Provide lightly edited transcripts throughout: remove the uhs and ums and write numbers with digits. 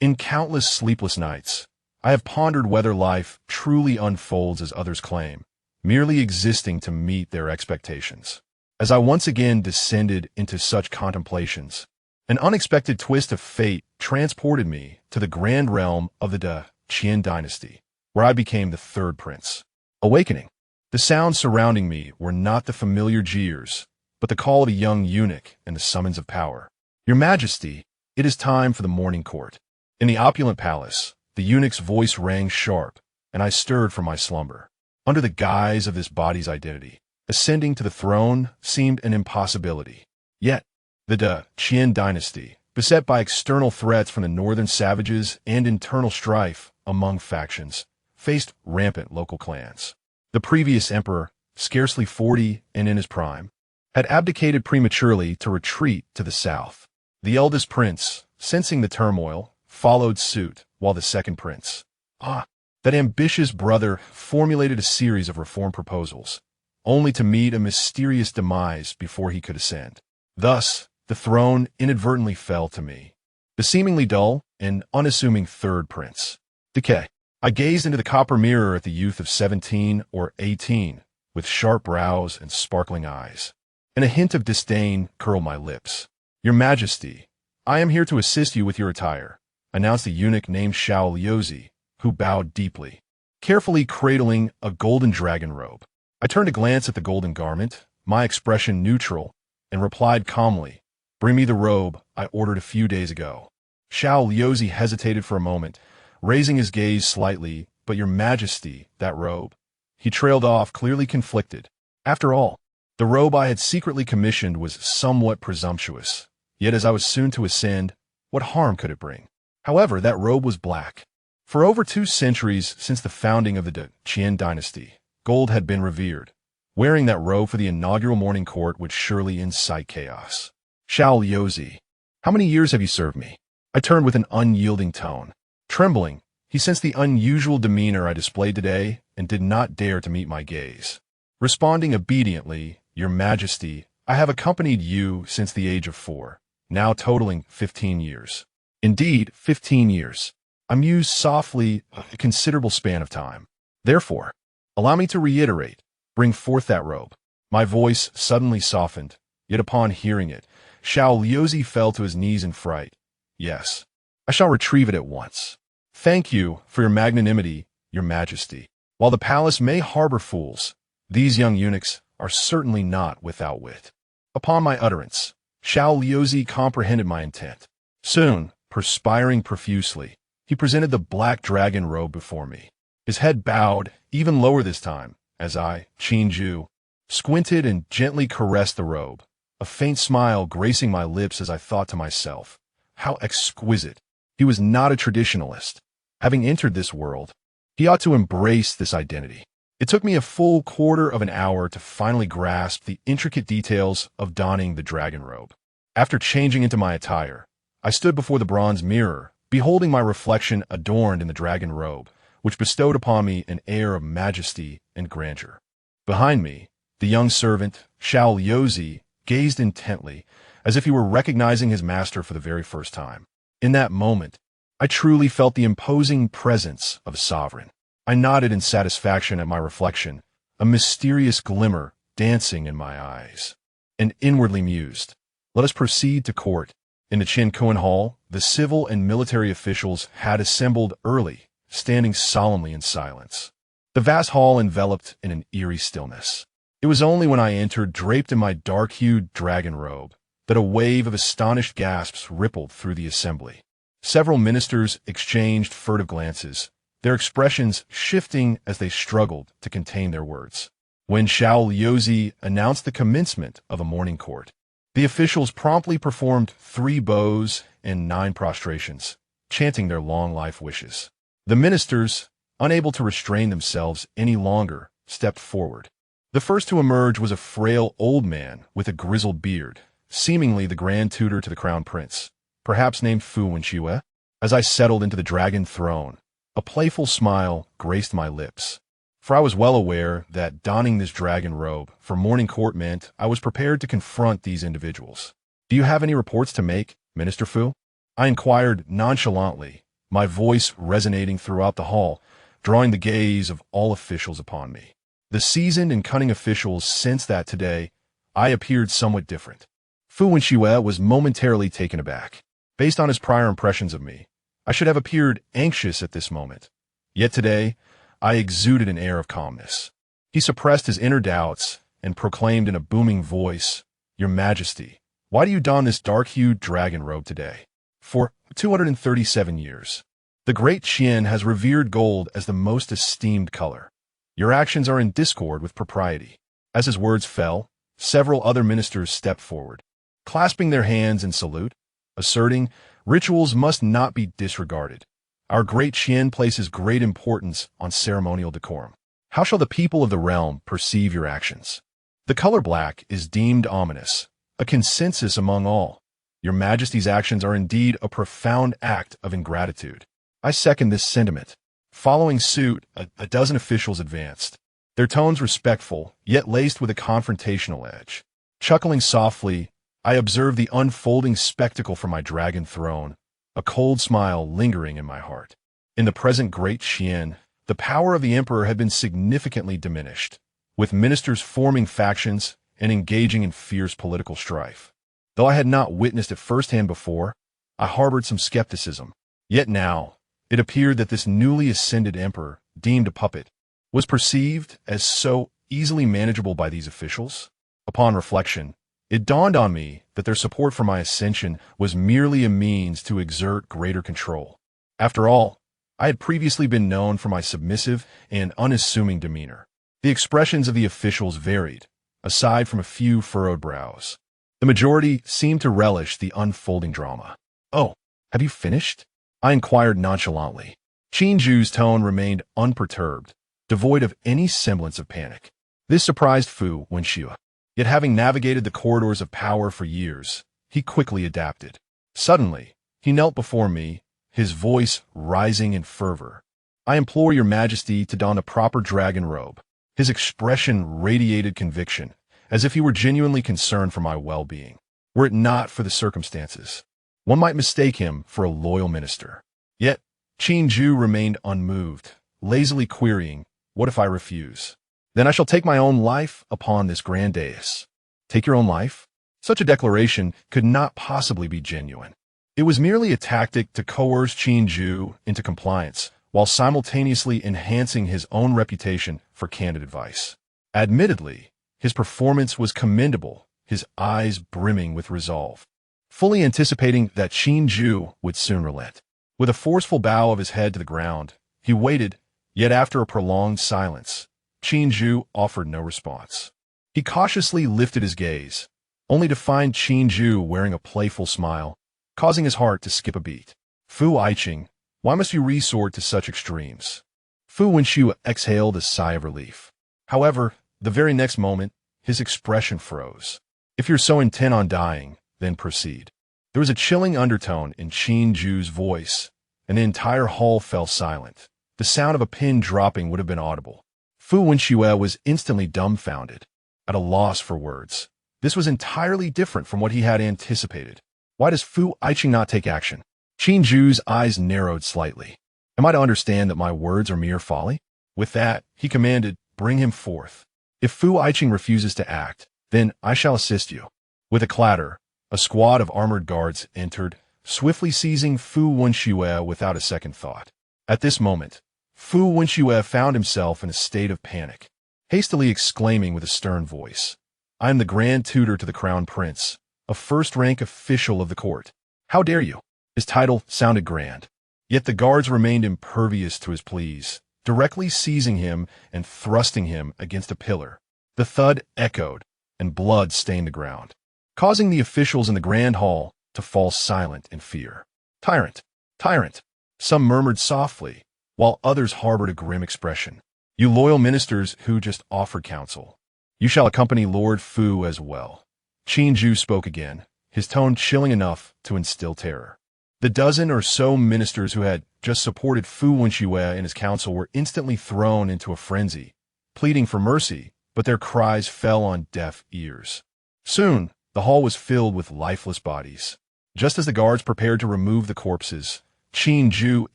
In countless sleepless nights, I have pondered whether life truly unfolds as others claim, merely existing to meet their expectations. As I once again descended into such contemplations, an unexpected twist of fate transported me to the grand realm of the Qin dynasty, where I became the third prince. Awakening. The sounds surrounding me were not the familiar jeers, but the call of a young eunuch and the summons of power. Your Majesty, it is time for the morning court. In the opulent palace, the eunuch's voice rang sharp, and I stirred from my slumber. Under the guise of this body's identity, ascending to the throne seemed an impossibility. Yet, the Qin dynasty, beset by external threats from the northern savages and internal strife among factions, faced rampant local clans. The previous emperor, scarcely 40 and in his prime, had abdicated prematurely to retreat to the south. The eldest prince, sensing the turmoil, followed suit, while the second prince, that ambitious brother, formulated a series of reform proposals, only to meet a mysterious demise before he could ascend. Thus, the throne inadvertently fell to me, the seemingly dull and unassuming third prince. Decay. I gazed into the copper mirror at the youth of 17 or 18, with sharp brows and sparkling eyes, and a hint of disdain curled my lips. Your Majesty, I am here to assist you with your attire, announced a eunuch named Xiao Liuzi, who bowed deeply, carefully cradling a golden dragon robe. I turned a glance at the golden garment, my expression neutral, and replied calmly, "Bring me the robe I ordered a few days ago." Xiao Liuzi hesitated for a moment, raising his gaze slightly. "But your Majesty, that robe." He trailed off, clearly conflicted. After all, the robe I had secretly commissioned was somewhat presumptuous. Yet as I was soon to ascend, what harm could it bring? However, that robe was black. For over 2 centuries since the founding of the Qin dynasty, gold had been revered. Wearing that robe for the inaugural morning court would surely incite chaos. "Xiao Liuzi, how many years have you served me?" I turned with an unyielding tone. Trembling, he sensed the unusual demeanor I displayed today and did not dare to meet my gaze. Responding obediently, "Your Majesty, I have accompanied you since the age of 4, now totaling 15 years. Indeed, 15 years. I mused softly, a considerable span of time. Therefore, allow me to reiterate, bring forth that robe." My voice suddenly softened, yet upon hearing it, Xiao Liuzi fell to his knees in fright. "Yes, I shall retrieve it at once. Thank you for your magnanimity, Your Majesty. While the palace may harbor fools, these young eunuchs are certainly not without wit." Upon my utterance, Xiao Liuzi comprehended my intent. Soon, perspiring profusely, he presented the black dragon robe before me. His head bowed, even lower this time, as I, Qin, squinted and gently caressed the robe, a faint smile gracing my lips as I thought to myself, how exquisite. He was not a traditionalist. Having entered this world, he ought to embrace this identity. It took me a full quarter of an hour to finally grasp the intricate details of donning the dragon robe. After changing into my attire, I stood before the bronze mirror, beholding my reflection adorned in the dragon robe, which bestowed upon me an air of majesty and grandeur. Behind me, the young servant, Xiao Liuzi, gazed intently, as if he were recognizing his master for the very first time. In that moment, I truly felt the imposing presence of a sovereign. I nodded in satisfaction at my reflection, a mysterious glimmer dancing in my eyes, and inwardly mused, "Let us proceed to court." In the Qin Hall, the civil and military officials had assembled early, standing solemnly in silence. The vast hall enveloped in an eerie stillness. It was only when I entered, draped in my dark-hued dragon robe, that a wave of astonished gasps rippled through the assembly. Several ministers exchanged furtive glances, their expressions shifting as they struggled to contain their words. When Xiao Liuzi announced the commencement of a morning court, the officials promptly performed 3 bows and 9 prostrations, chanting their long life wishes. The ministers, unable to restrain themselves any longer, stepped forward. The first to emerge was a frail old man with a grizzled beard, seemingly the grand tutor to the crown prince, perhaps named Fu Wenqiue. As I settled into the dragon throne, a playful smile graced my lips, for I was well aware that donning this dragon robe for morning court meant I was prepared to confront these individuals. "Do you have any reports to make, Minister Fu?" I inquired nonchalantly, my voice resonating throughout the hall, drawing the gaze of all officials upon me. The seasoned and cunning officials sensed that today I appeared somewhat different. Fu Wenxue was momentarily taken aback. Based on his prior impressions of me, I should have appeared anxious at this moment. Yet today, I exuded an air of calmness. He suppressed his inner doubts and proclaimed in a booming voice, "Your Majesty, why do you don this dark-hued dragon robe today? For 237 years, the great Qian has revered gold as the most esteemed color. Your actions are in discord with propriety." As his words fell, several other ministers stepped forward, clasping their hands in salute, asserting, "Rituals must not be disregarded. Our great Qian places great importance on ceremonial decorum. How shall the people of the realm perceive your actions? The color black is deemed ominous, a consensus among all. Your Majesty's actions are indeed a profound act of ingratitude." I second this sentiment. Following suit, a dozen officials advanced, their tones respectful, yet laced with a confrontational edge. Chuckling softly, I observed the unfolding spectacle from my dragon throne, a cold smile lingering in my heart. In the present great Qian, the power of the emperor had been significantly diminished, with ministers forming factions and engaging in fierce political strife. Though I had not witnessed it firsthand before, I harbored some skepticism. Yet now, it appeared that this newly ascended emperor, deemed a puppet, was perceived as so easily manageable by these officials. Upon reflection, it dawned on me that their support for my ascension was merely a means to exert greater control. After all, I had previously been known for my submissive and unassuming demeanor. The expressions of the officials varied, aside from a few furrowed brows. The majority seemed to relish the unfolding drama. "Oh, have you finished?" I inquired nonchalantly. Qin Zhu's tone remained unperturbed, devoid of any semblance of panic. This surprised Fu Wenxue. Yet having navigated the corridors of power for years, he quickly adapted. Suddenly, he knelt before me, his voice rising in fervor. "I implore your Majesty to don a proper dragon robe." His expression radiated conviction, as if he were genuinely concerned for my well-being. Were it not for the circumstances, one might mistake him for a loyal minister. Yet, Qin Zhu remained unmoved, lazily querying, "What if I refuse?" "Then I shall take my own life upon this grand dais." Take your own life? Such a declaration could not possibly be genuine. It was merely a tactic to coerce Qin Zhu into compliance, while simultaneously enhancing his own reputation for candid advice. Admittedly, his performance was commendable, his eyes brimming with resolve, fully anticipating that Qin Zhu would soon relent. With a forceful bow of his head to the ground, he waited, yet after a prolonged silence, Qin Zhu offered no response. He cautiously lifted his gaze, only to find Qin Zhu wearing a playful smile, causing his heart to skip a beat. "Fu Aiqing, why must you resort to such extremes?" Fu Wenxue exhaled a sigh of relief. However, the very next moment, his expression froze. "If you're so intent on dying, then proceed." There was a chilling undertone in Qin Zhu's voice, and the entire hall fell silent. The sound of a pin dropping would have been audible. Fu Wenxue was instantly dumbfounded, at a loss for words. This was entirely different from what he had anticipated. Why does Fu Aiqing not take action? Qin Zhu's eyes narrowed slightly. Am I to understand that my words are mere folly? With that, he commanded, "Bring him forth. If Fu Aiqing refuses to act, then I shall assist you." With a clatter, a squad of armored guards entered, swiftly seizing Fu Wenxue without a second thought. At this moment, Fu Wenxue found himself in a state of panic, hastily exclaiming with a stern voice, "I am the Grand Tutor to the Crown Prince, a first-rank official of the court. How dare you?" His title sounded grand, yet the guards remained impervious to his pleas, directly seizing him and thrusting him against a pillar. The thud echoed, and blood stained the ground, causing the officials in the grand hall to fall silent in fear. "Tyrant! Tyrant!" some murmured softly, while others harbored a grim expression. "You loyal ministers who just offered counsel. You shall accompany Lord Fu as well." Qin Zhu spoke again, his tone chilling enough to instill terror. The dozen or so ministers who had just supported Fu Wenxue and his council were instantly thrown into a frenzy, pleading for mercy, but their cries fell on deaf ears. Soon, the hall was filled with lifeless bodies. Just as the guards prepared to remove the corpses, Qin Ju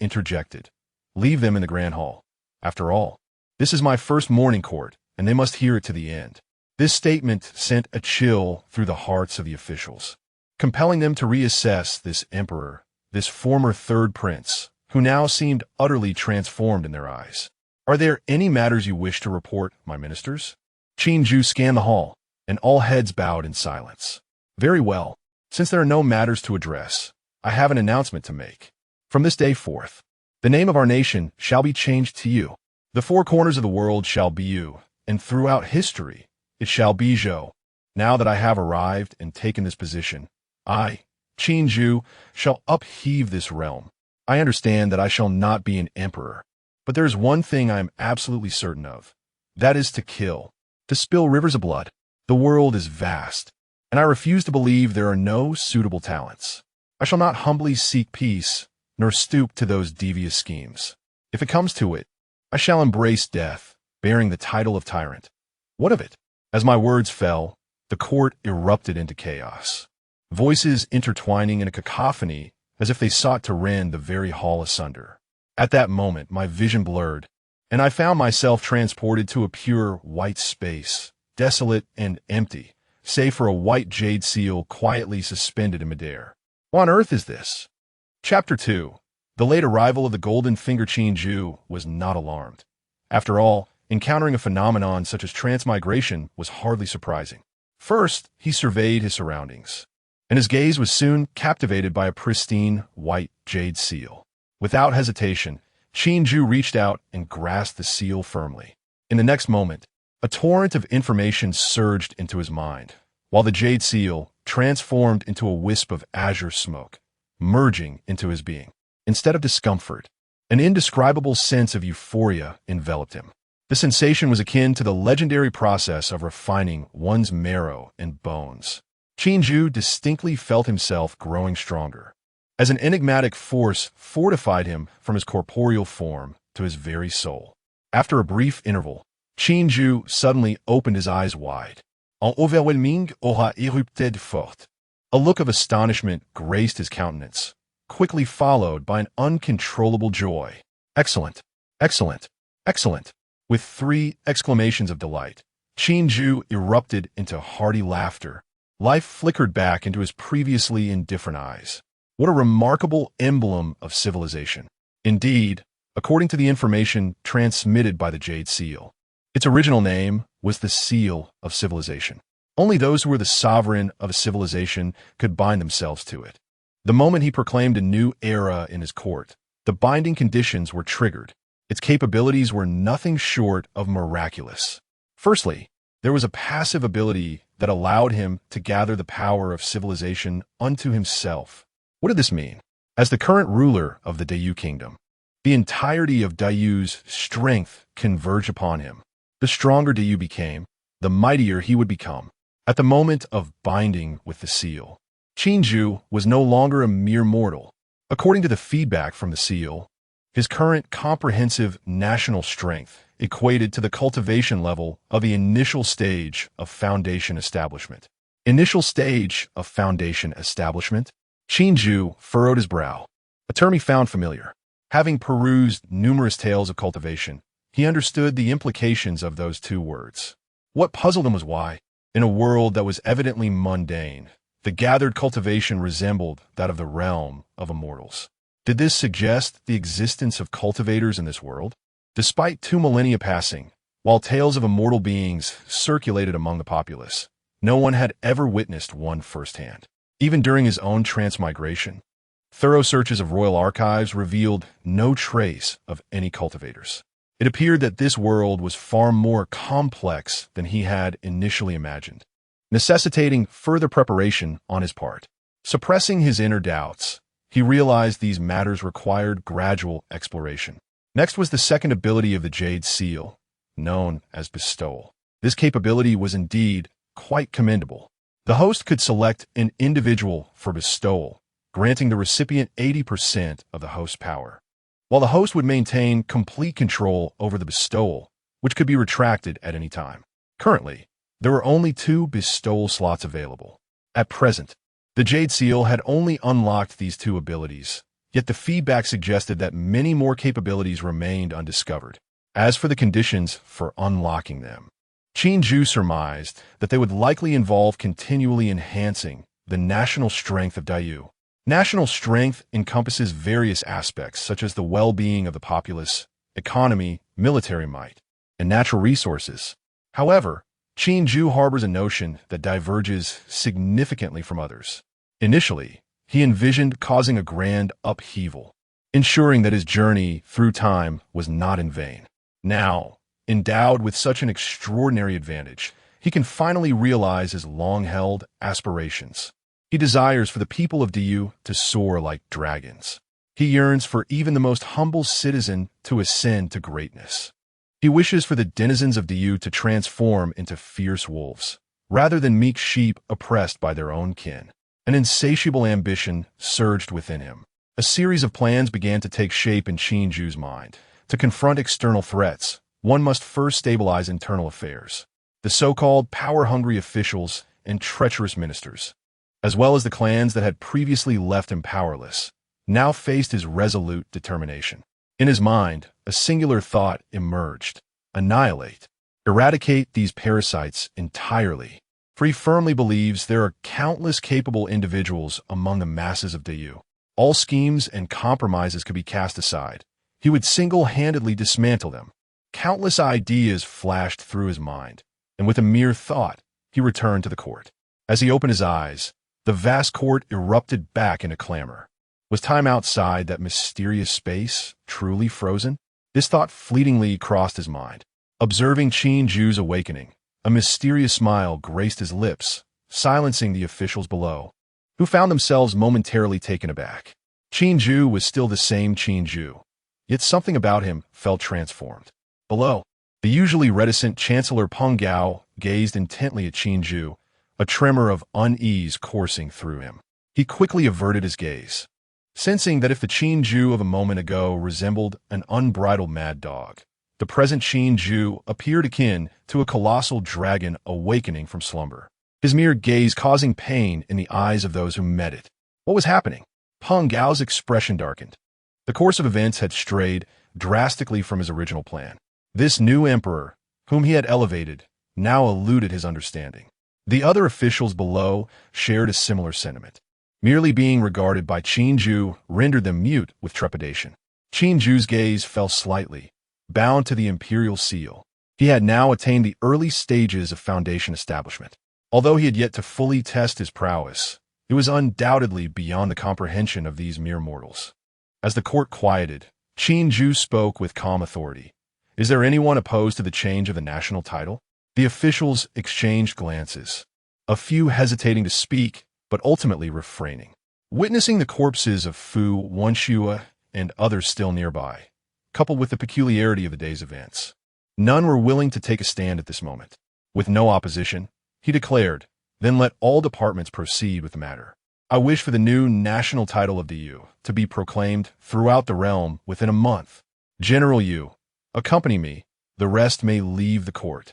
interjected. Leave them in the Grand Hall. After all, this is my first morning court, and they must hear it to the end. This statement sent a chill through the hearts of the officials, compelling them to reassess this emperor, this former third prince, who now seemed utterly transformed in their eyes. Are there any matters you wish to report, my ministers? Qin Ju scanned the hall, and all heads bowed in silence. Very well. Since there are no matters to address, I have an announcement to make. From this day forth, the name of our nation shall be changed to you. The four corners of the world shall be you, and throughout history it shall be Zhou. Now that I have arrived and taken this position, I, Qin Ju, shall upheave this realm. I understand that I shall not be an emperor, but there is one thing I am absolutely certain of. That is to kill, to spill rivers of blood. The world is vast, and I refuse to believe there are no suitable talents. I shall not humbly seek peace, nor stoop to those devious schemes. If it comes to it, I shall embrace death, bearing the title of tyrant. What of it? As my words fell, the court erupted into chaos. Voices intertwining in a cacophony as if they sought to rend the very hall asunder. At that moment, my vision blurred, and I found myself transported to a pure white space, desolate and empty, save for a white jade seal quietly suspended in midair. What on earth is this? Chapter 2. The late arrival of the Golden Finger Qin Ju was not alarmed. After all, encountering a phenomenon such as transmigration was hardly surprising. First, he surveyed his surroundings, and his gaze was soon captivated by a pristine white jade seal. Without hesitation, Qin Ju reached out and grasped the seal firmly. In the next moment, a torrent of information surged into his mind, while the jade seal transformed into a wisp of azure smoke, merging into his being. Instead of discomfort, an indescribable sense of euphoria enveloped him. The sensation was akin to the legendary process of refining one's marrow and bones. Qin Ju distinctly felt himself growing stronger, as an enigmatic force fortified him from his corporeal form to his very soul. After a brief interval, Qin Ju suddenly opened his eyes wide. Un overwhelming aura érupté fort. A look of astonishment graced his countenance, quickly followed by an uncontrollable joy. Excellent, excellent, excellent. With 3 exclamations of delight, Qin Ju erupted into hearty laughter. Life flickered back into his previously indifferent eyes. What a remarkable emblem of civilization. Indeed, according to the information transmitted by the Jade Seal, its original name was the Seal of Civilization. Only those who were the sovereign of a civilization could bind themselves to it. The moment he proclaimed a new era in his court, the binding conditions were triggered. Its capabilities were nothing short of miraculous. Firstly, there was a passive ability that allowed him to gather the power of civilization unto himself. What did this mean? As the current ruler of the Dayu kingdom, the entirety of Dayu's strength converged upon him. The stronger Dayu became, the mightier he would become. At the moment of binding with the seal, Qin Ju was no longer a mere mortal. According to the feedback from the seal, his current comprehensive national strength equated to the cultivation level of the initial stage of foundation establishment. Initial stage of foundation establishment? Qin Ju furrowed his brow, a term he found familiar. Having perused numerous tales of cultivation, he understood the implications of those 2 words. What puzzled him was why, in a world that was evidently mundane, the gathered cultivation resembled that of the realm of immortals. Did this suggest the existence of cultivators in this world? Despite 2 millennia passing, while tales of immortal beings circulated among the populace, no one had ever witnessed one firsthand. Even during his own transmigration, thorough searches of royal archives revealed no trace of any cultivators. It appeared that this world was far more complex than he had initially imagined, necessitating further preparation on his part. Suppressing his inner doubts, he realized these matters required gradual exploration. Next was the second ability of the Jade Seal, known as bestowal. This capability was indeed quite commendable. The host could select an individual for bestowal, granting the recipient 80% of the host's power, while the host would maintain complete control over the bestowal, which could be retracted at any time. Currently, there were only 2 bestowal slots available. At present, the Jade Seal had only unlocked these 2 abilities, yet the feedback suggested that many more capabilities remained undiscovered. As for the conditions for unlocking them, Qin surmised that they would likely involve continually enhancing the national strength of Dayu. National strength encompasses various aspects such as the well-being of the populace, economy, military might, and natural resources. However, Qin harbors a notion that diverges significantly from others. Initially, he envisioned causing a grand upheaval, ensuring that his journey through time was not in vain. Now, endowed with such an extraordinary advantage, he can finally realize his long-held aspirations. He desires for the people of Diyu to soar like dragons. He yearns for even the most humble citizen to ascend to greatness. He wishes for the denizens of Diyu to transform into fierce wolves, rather than meek sheep oppressed by their own kin. An insatiable ambition surged within him. A series of plans began to take shape in Qin mind. To confront external threats, one must first stabilize internal affairs. The so-called power-hungry officials and treacherous ministers, as well as the clans that had previously left him powerless, now faced his resolute determination. In his mind, a singular thought emerged: annihilate, eradicate these parasites entirely. For he firmly believes there are countless capable individuals among the masses of Dayu. All schemes and compromises could be cast aside. He would single-handedly dismantle them. Countless ideas flashed through his mind, and with a mere thought, he returned to the court. As he opened his eyes, the vast court erupted back into clamor. Was time outside that mysterious space truly frozen? This thought fleetingly crossed his mind. Observing Qin awakening, a mysterious smile graced his lips, silencing the officials below, who found themselves momentarily taken aback. Qin was still the same Qin, yet something about him felt transformed. Below, the usually reticent Chancellor Peng Gao gazed intently at Qin, a tremor of unease coursing through him. He quickly averted his gaze, sensing that if the Qin of a moment ago resembled an unbridled mad dog, the present Qin appeared akin to a colossal dragon awakening from slumber, his mere gaze causing pain in the eyes of those who met it. What was happening? Peng Gao's expression darkened. The course of events had strayed drastically from his original plan. This new emperor, whom he had elevated, now eluded his understanding. The other officials below shared a similar sentiment. Merely being regarded by Qin rendered them mute with trepidation. Qin gaze fell slightly, bound to the imperial seal. He had now attained the early stages of foundation establishment. Although he had yet to fully test his prowess, it was undoubtedly beyond the comprehension of these mere mortals. As the court quieted, Qin spoke with calm authority. Is there anyone opposed to the change of the national title? The officials exchanged glances, a few hesitating to speak, but ultimately refraining. Witnessing the corpses of Fu Wenxue and others still nearby, coupled with the peculiarity of the day's events, none were willing to take a stand at this moment. With no opposition, he declared, "Then let all departments proceed with the matter. I wish for the new national title of Diyu to be proclaimed throughout the realm within a month. General Yu, accompany me. The rest may leave the court."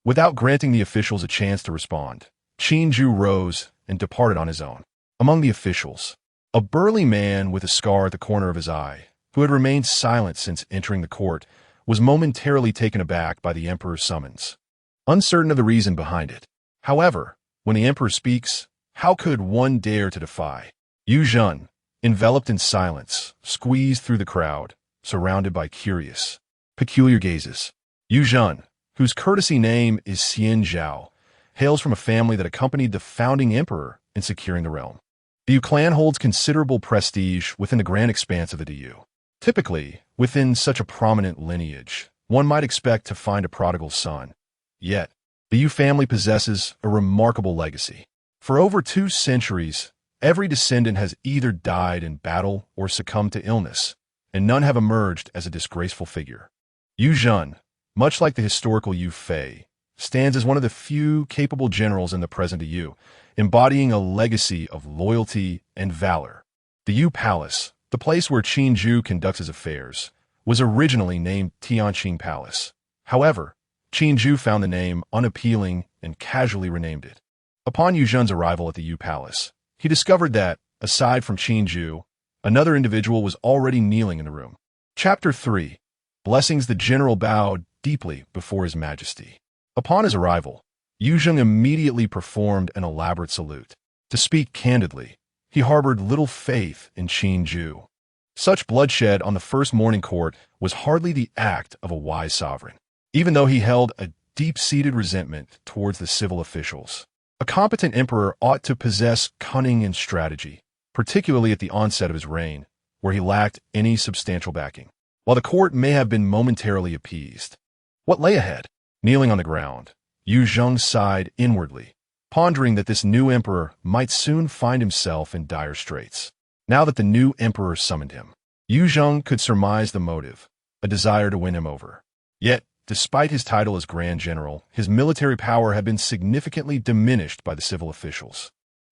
Without granting the officials a chance to respond, Qin rose and departed on his own. Among the officials, a burly man with a scar at the corner of his eye, who had remained silent since entering the court, was momentarily taken aback by the emperor's summons, uncertain of the reason behind it. However, when the emperor speaks, how could one dare to defy? Yu Zhen, enveloped in silence, squeezed through the crowd, surrounded by curious, peculiar gazes. Yu Zhen, whose courtesy name is Xian Zhao, hails from a family that accompanied the founding emperor in securing the realm. The Yu clan holds considerable prestige within the grand expanse of the Diyu. Typically, within such a prominent lineage, one might expect to find a prodigal son. Yet, the Yu family possesses a remarkable legacy. For over 2 centuries, every descendant has either died in battle or succumbed to illness, and none have emerged as a disgraceful figure. Yu Zhen, much like the historical Yu Fei, stands as one of the few capable generals in the present Yu, embodying a legacy of loyalty and valor. The Yu Palace, the place where Qin conducts his affairs, was originally named Tianqing Palace. However, Qin found the name unappealing and casually renamed it. Upon Yu Zhen's arrival at the Yu Palace, he discovered that, aside from Qin, Another individual was already kneeling in the room. Chapter 3. Blessings. The general bowed deeply before His Majesty. Upon his arrival, Yu Zheng immediately performed an elaborate salute. To speak candidly, he harbored little faith in Qin Ju. Such bloodshed on the first morning court was hardly the act of a wise sovereign, even though he held a deep-seated resentment towards the civil officials. A competent emperor ought to possess cunning and strategy, particularly at the onset of his reign, where he lacked any substantial backing. While the court may have been momentarily appeased, what lay ahead? Kneeling on the ground, Yu Zheng sighed inwardly, pondering that this new emperor might soon find himself in dire straits. Now that the new emperor summoned him, Yu Zheng could surmise the motive, a desire to win him over. Yet, despite his title as Grand General, his military power had been significantly diminished by the civil officials.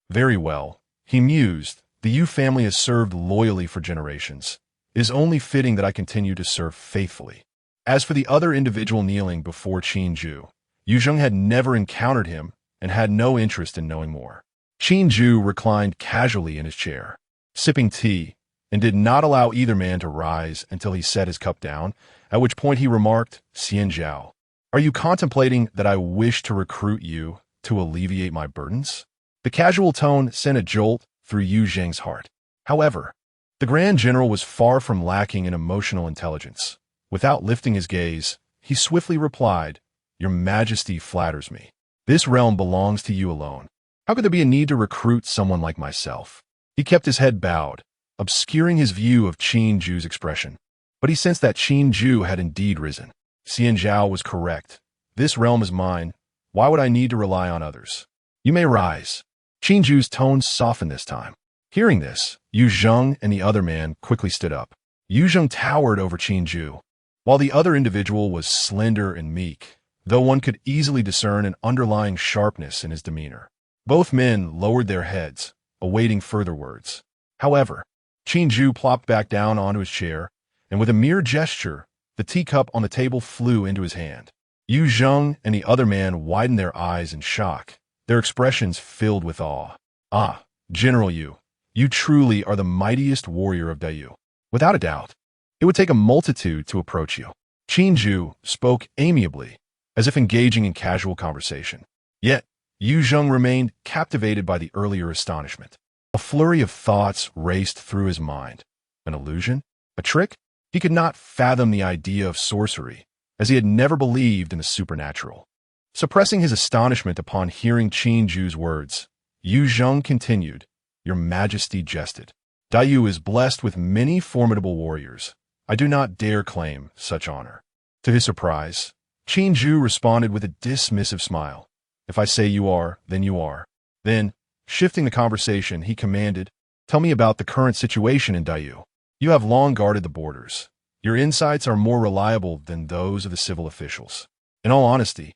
Very well, he mused, the Yu family has served loyally for generations. It is only fitting that I continue to serve faithfully. As for the other individual kneeling before Qin Ju, Yu Zheng had never encountered him and had no interest in knowing more. Qin Ju reclined casually in his chair, sipping tea, and did not allow either man to rise until he set his cup down, at which point he remarked, Xian Zhao, are you contemplating that I wish to recruit you to alleviate my burdens? The casual tone sent a jolt through Yu Zheng's heart. However, the Grand General was far from lacking in emotional intelligence. Without lifting his gaze, he swiftly replied, Your Majesty flatters me. This realm belongs to you alone. How could there be a need to recruit someone like myself? He kept his head bowed, obscuring his view of Qin Ju's expression. But he sensed that Qin Ju had indeed risen. Xian Zhao was correct. This realm is mine. Why would I need to rely on others? You may rise. Qin Ju's tone softened this time. Hearing this, Yu Zheng and the other man quickly stood up. Yu Zheng towered over Qin Ju, while the other individual was slender and meek, though one could easily discern an underlying sharpness in his demeanor. Both men lowered their heads, awaiting further words. However, Qin Ju plopped back down onto his chair, and with a mere gesture, the teacup on the table flew into his hand. Yu Zheng and the other man widened their eyes in shock, their expressions filled with awe. Ah, General Yu, you truly are the mightiest warrior of Dayu. Without a doubt, it would take a multitude to approach you. Qin Ju spoke amiably, as if engaging in casual conversation. Yet, Yu Zheng remained captivated by the earlier astonishment. A flurry of thoughts raced through his mind. An illusion? A trick? He could not fathom the idea of sorcery, as he had never believed in the supernatural. Suppressing his astonishment upon hearing Qin Ju's words, Yu Zheng continued, Your Majesty jested. Dayu is blessed with many formidable warriors. I do not dare claim such honor. To his surprise, Qin Ju responded with a dismissive smile. If I say you are, then you are. Then, shifting the conversation, he commanded, Tell me about the current situation in Dayu. You have long guarded the borders. Your insights are more reliable than those of the civil officials. In all honesty,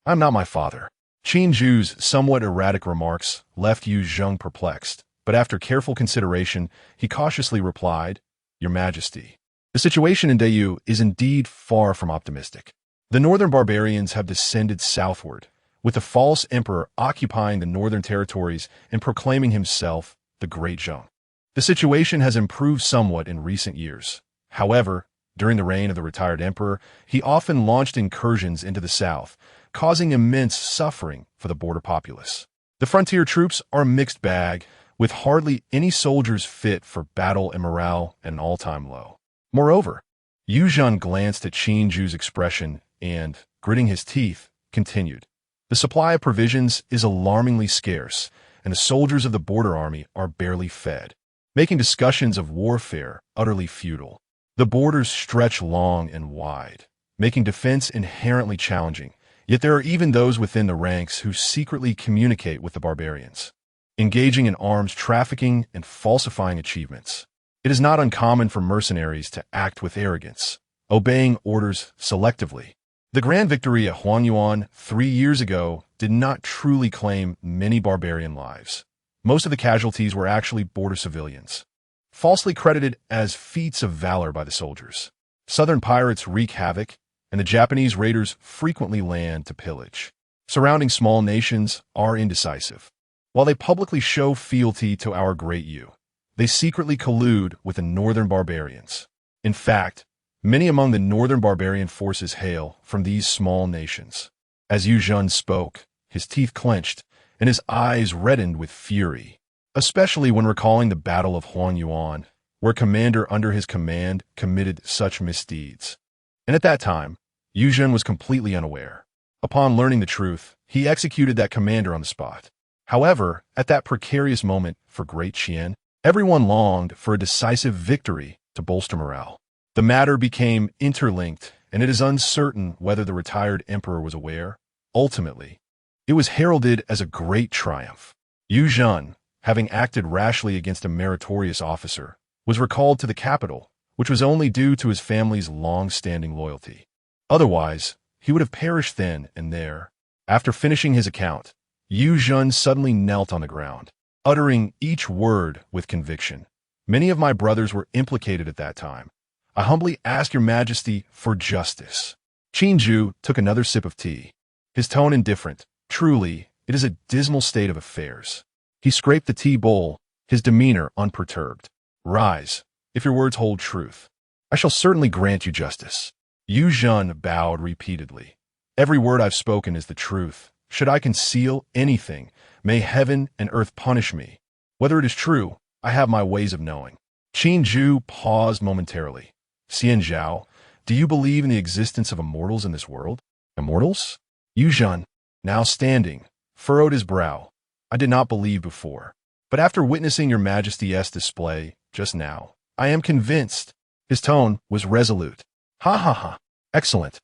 I am not my father. Qin Ju's somewhat erratic remarks left Yu Zheng perplexed, but after careful consideration, he cautiously replied, Your Majesty, the situation in Dayu is indeed far from optimistic. The northern barbarians have descended southward, with the false emperor occupying the northern territories and proclaiming himself the Great Zheng. The situation has improved somewhat in recent years. However, during the reign of the retired emperor, he often launched incursions into the south, causing immense suffering for the border populace. The frontier troops are a mixed bag, with hardly any soldiers fit for battle and morale at an all-time low. Moreover, Yu Zheng glanced at Qin Ju's expression and, gritting his teeth, continued, The supply of provisions is alarmingly scarce, and the soldiers of the border army are barely fed, making discussions of warfare utterly futile. The borders stretch long and wide, making defense inherently challenging, yet there are even those within the ranks who secretly communicate with the barbarians, engaging in arms trafficking and falsifying achievements. It is not uncommon for mercenaries to act with arrogance, obeying orders selectively. The grand victory at Huangyuan 3 years ago did not truly claim many barbarian lives. Most of the casualties were actually border civilians, falsely credited as feats of valor by the soldiers. Southern pirates wreak havoc, and the Japanese raiders frequently land to pillage. Surrounding small nations are indecisive. While they publicly show fealty to our great Yu, they secretly collude with the northern barbarians. In fact, many among the northern barbarian forces hail from these small nations. As Yu Zhen spoke, his teeth clenched, and his eyes reddened with fury, especially when recalling the Battle of Huangyuan, where a commander under his command committed such misdeeds. And at that time, Yu Zhen was completely unaware. Upon learning the truth, he executed that commander on the spot. However, at that precarious moment for Great Qian, everyone longed for a decisive victory to bolster morale. The matter became interlinked, and it is uncertain whether the retired emperor was aware. Ultimately, it was heralded as a great triumph. Yu Zhen, having acted rashly against a meritorious officer, was recalled to the capital, which was only due to his family's long-standing loyalty. Otherwise, he would have perished then and there. After finishing his account, Yu Zhen suddenly knelt on the ground, uttering each word with conviction. Many of my brothers were implicated at that time. I humbly ask your majesty for justice. Qinju took another sip of tea, his tone indifferent. Truly, it is a dismal state of affairs. He scraped the tea bowl, his demeanor unperturbed. Rise, if your words hold truth. I shall certainly grant you justice. Yu Zhen bowed repeatedly. Every word I've spoken is the truth. Should I conceal anything, may heaven and earth punish me. Whether it is true, I have my ways of knowing. Qinju paused momentarily. Xian Zhao, do you believe in the existence of immortals in this world? Immortals? Yu Zhen, now standing, furrowed his brow. I did not believe before. But after witnessing your majesty's display just now, I am convinced. His tone was resolute. Ha ha ha. Excellent.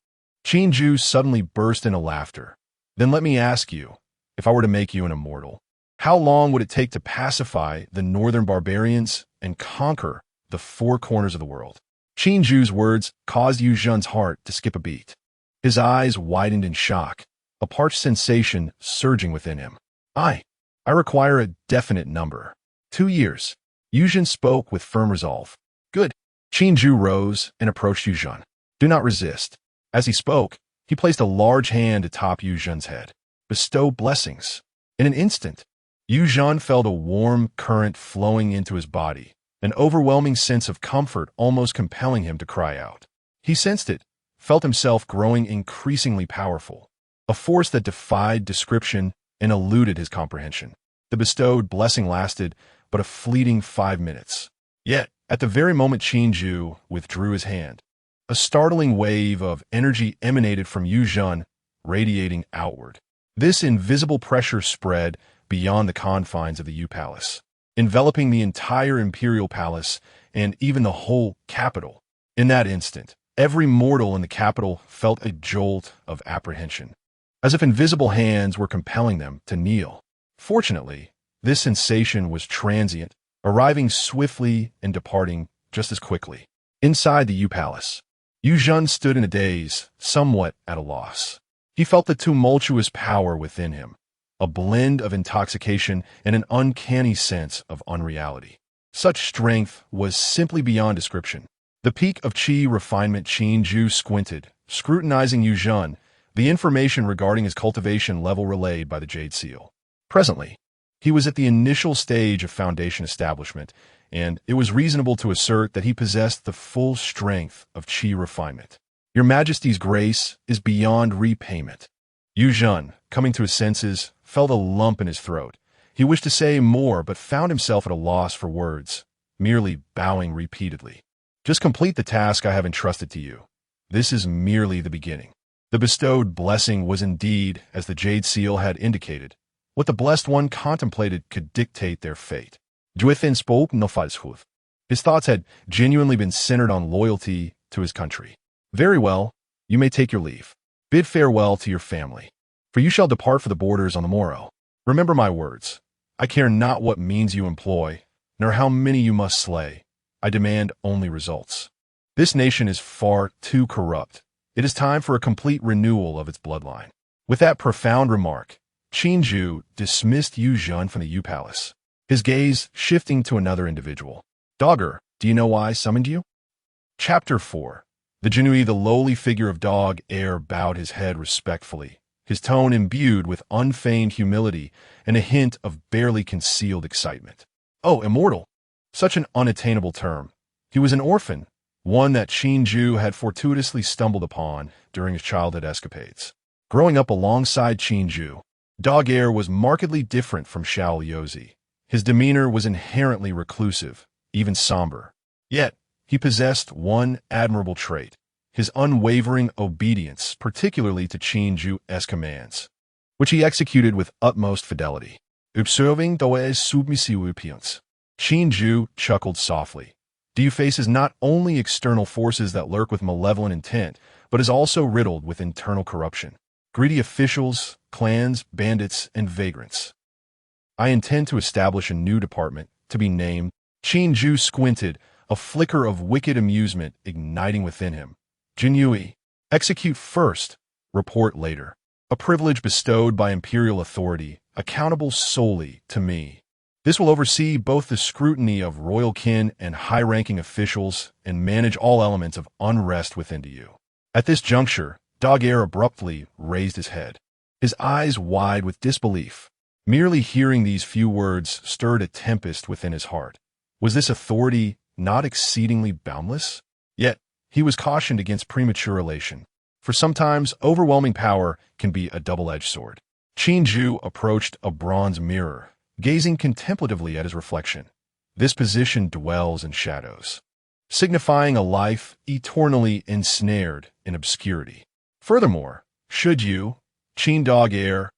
Qinju suddenly burst into laughter. Then let me ask you, if I were to make you an immortal, how long would it take to pacify the northern barbarians and conquer the four corners of the world? Qinju's words caused Yu Zhen's heart to skip a beat. His eyes widened in shock, a parched sensation surging within him. I require a definite number. 2 years. Yu Zhen spoke with firm resolve. Good. Qinju rose and approached Yu Zhen. Do not resist. As he spoke, he placed a large hand atop Yu Zhen's head. Bestow blessings. In an instant, Yu Zhen felt a warm current flowing into his body, an overwhelming sense of comfort almost compelling him to cry out. He sensed it, felt himself growing increasingly powerful, a force that defied description and eluded his comprehension. The bestowed blessing lasted but a fleeting 5 minutes. Yet, at the very moment Qinju withdrew his hand, a startling wave of energy emanated from Yu Zhen, radiating outward. This invisible pressure spread beyond the confines of the Yu Palace, enveloping the entire imperial palace and even the whole capital. In that instant, every mortal in the capital felt a jolt of apprehension, as if invisible hands were compelling them to kneel. Fortunately, this sensation was transient, arriving swiftly and departing just as quickly. Inside the Yu Palace, Yu Zhen stood in a daze, somewhat at a loss. He felt the tumultuous power within him, a blend of intoxication and an uncanny sense of unreality. Such strength was simply beyond description. The peak of qi refinement. Qinju squinted, scrutinizing Yu Zhen, the information regarding his cultivation level relayed by the Jade Seal. Presently, he was at the initial stage of foundation establishment, and it was reasonable to assert that he possessed the full strength of qi refinement. Your Majesty's grace is beyond repayment. Yu Zhen, coming to his senses, felt a lump in his throat. He wished to say more, but found himself at a loss for words, merely bowing repeatedly. Just complete the task I have entrusted to you. This is merely the beginning. The bestowed blessing was indeed, as the Jade Seal had indicated, what the Blessed One contemplated could dictate their fate. His thoughts had genuinely been centered on loyalty to his country. Very well, you may take your leave. Bid farewell to your family, for you shall depart for the borders on the morrow. Remember my words. I care not what means you employ, nor how many you must slay. I demand only results. This nation is far too corrupt. It is time for a complete renewal of its bloodline. With that profound remark, Qinju dismissed Yu Zhen from the Yu Palace, his gaze shifting to another individual. Dogger, do you know why I summoned you? Chapter 4. The Jinui, the lowly figure of Dog Air, bowed his head respectfully, his tone imbued with unfeigned humility and a hint of barely concealed excitement. Oh, immortal! Such an unattainable term. He was an orphan, one that Qin had fortuitously stumbled upon during his childhood escapades. Growing up alongside Qin, Dog-Air was markedly different from Xiao Yozi. His demeanor was inherently reclusive, even somber. Yet, he possessed one admirable trait: his unwavering obedience, particularly to Qin-Ju's commands, which he executed with utmost fidelity. Observing Doe's submissive. Qin chuckled softly. Du faces not only external forces that lurk with malevolent intent, but is also riddled with internal corruption. Greedy officials, clans, bandits, and vagrants. I intend to establish a new department, to be named. Qin squinted, a flicker of wicked amusement igniting within him. Jinyui. Execute first, report later. A privilege bestowed by imperial authority, accountable solely to me. This will oversee both the scrutiny of royal kin and high-ranking officials and manage all elements of unrest within you. At this juncture, Dog-Air abruptly raised his head, his eyes wide with disbelief. Merely hearing these few words stirred a tempest within his heart. Was this authority not exceedingly boundless? Yet, he was cautioned against premature elation, for sometimes overwhelming power can be a double-edged sword. Qin approached a bronze mirror, gazing contemplatively at his reflection. This position dwells in shadows, signifying a life eternally ensnared in obscurity. Furthermore, should you, Qin Dog-Air,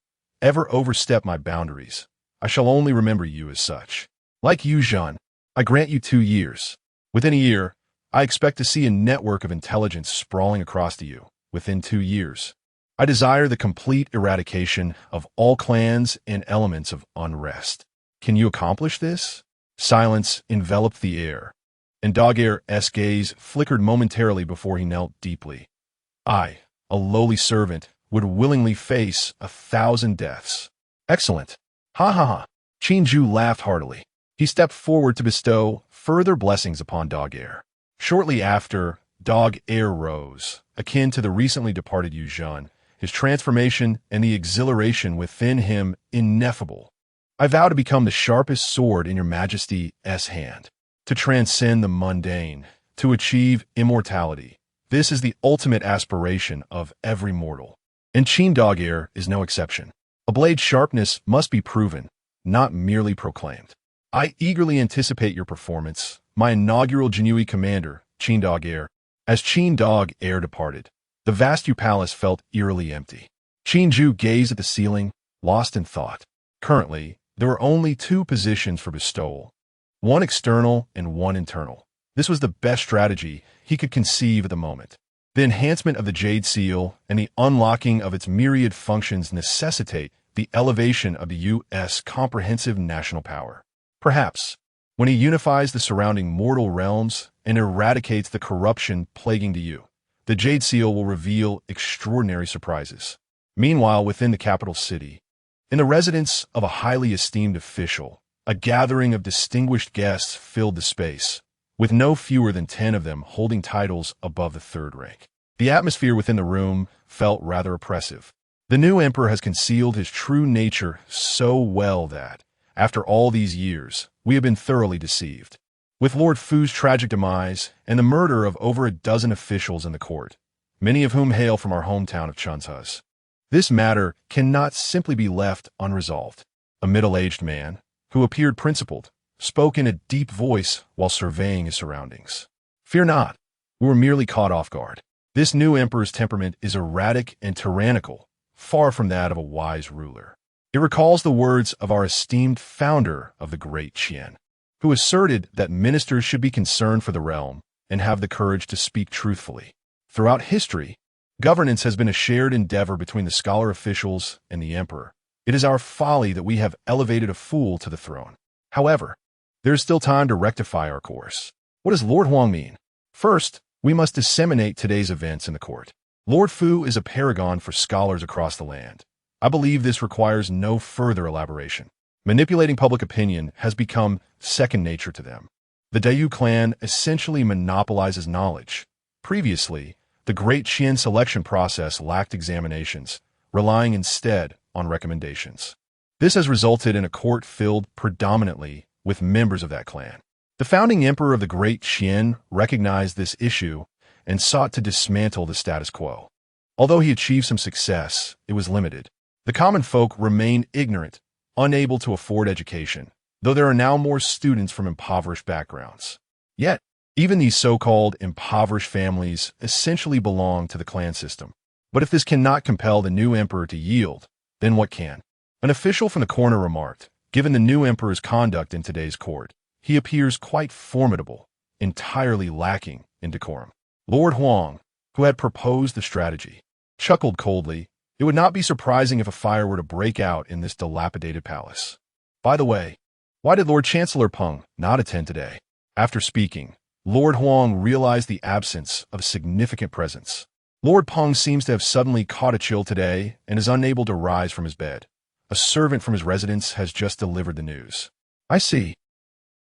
ever overstep my boundaries, I shall only remember you as such. Like you, Jean, I grant you 2 years. Within a year, I expect to see a network of intelligence sprawling across to you. Within 2 years, I desire the complete eradication of all clans and elements of unrest. Can you accomplish this? Silence enveloped the air, and Dog-Air's gaze flickered momentarily before he knelt deeply. I, a lowly servant, would willingly face 1,000 deaths. Excellent. Ha ha ha. Qin laughed heartily. He stepped forward to bestow further blessings upon Dog-Air. Shortly after, Dog-Air rose, akin to the recently departed Yu Zhan, his transformation and the exhilaration within him ineffable. I vow to become the sharpest sword in your Majesty's hand, to transcend the mundane, to achieve immortality. This is the ultimate aspiration of every mortal. And Qin Dog-Air is no exception. A blade's sharpness must be proven, not merely proclaimed. I eagerly anticipate your performance, my inaugural Jinui commander, Qin Dog-Air. As Qin Dog-Air departed, the vast Yu palace felt eerily empty. Qin gazed at the ceiling, lost in thought. Currently, there were only 2 positions for bestowal, one external and one internal. This was the best strategy he could conceive at the moment. The enhancement of the Jade Seal and the unlocking of its myriad functions necessitate the elevation of the U.S. comprehensive national power. Perhaps, when he unifies the surrounding mortal realms and eradicates the corruption plaguing the U, the Jade Seal will reveal extraordinary surprises. Meanwhile, within the capital city, in the residence of a highly esteemed official, a gathering of distinguished guests filled the space, with no fewer than 10 of them holding titles above the 3rd rank. The atmosphere within the room felt rather oppressive. The new emperor has concealed his true nature so well that, after all these years, we have been thoroughly deceived. With Lord Fu's tragic demise and the murder of over a dozen officials in the court, many of whom hail from our hometown of Chunshuz, this matter cannot simply be left unresolved. A middle-aged man, who appeared principled, spoke in a deep voice while surveying his surroundings. Fear not, we were merely caught off guard. This new emperor's temperament is erratic and tyrannical, far from that of a wise ruler. It recalls the words of our esteemed founder of the Great Qian, who asserted that ministers should be concerned for the realm and have the courage to speak truthfully. Throughout history, governance has been a shared endeavor between the scholar officials and the emperor. It is our folly that we have elevated a fool to the throne. However, there is still time to rectify our course. What does Lord Huang mean? First, we must disseminate today's events in the court. Lord Fu is a paragon for scholars across the land. I believe this requires no further elaboration. Manipulating public opinion has become second nature to them. The Dayu clan essentially monopolizes knowledge. Previously, the Great Qian selection process lacked examinations, relying instead on recommendations. This has resulted in a court filled predominantly with members of that clan. The founding emperor of the Great Qian recognized this issue and sought to dismantle the status quo. Although he achieved some success, it was limited. The common folk remained ignorant, unable to afford education, though there are now more students from impoverished backgrounds. Yet, even these so-called impoverished families essentially belong to the clan system. But if this cannot compel the new emperor to yield, then what can? An official from the corner remarked, given the new emperor's conduct in today's court, he appears quite formidable, entirely lacking in decorum. Lord Huang, who had proposed the strategy, chuckled coldly. It would not be surprising if a fire were to break out in this dilapidated palace. By the way, why did Lord Chancellor Peng not attend today? After speaking, Lord Huang realized the absence of a significant presence. Lord Peng seems to have suddenly caught a chill today and is unable to rise from his bed. A servant from his residence has just delivered the news. I see.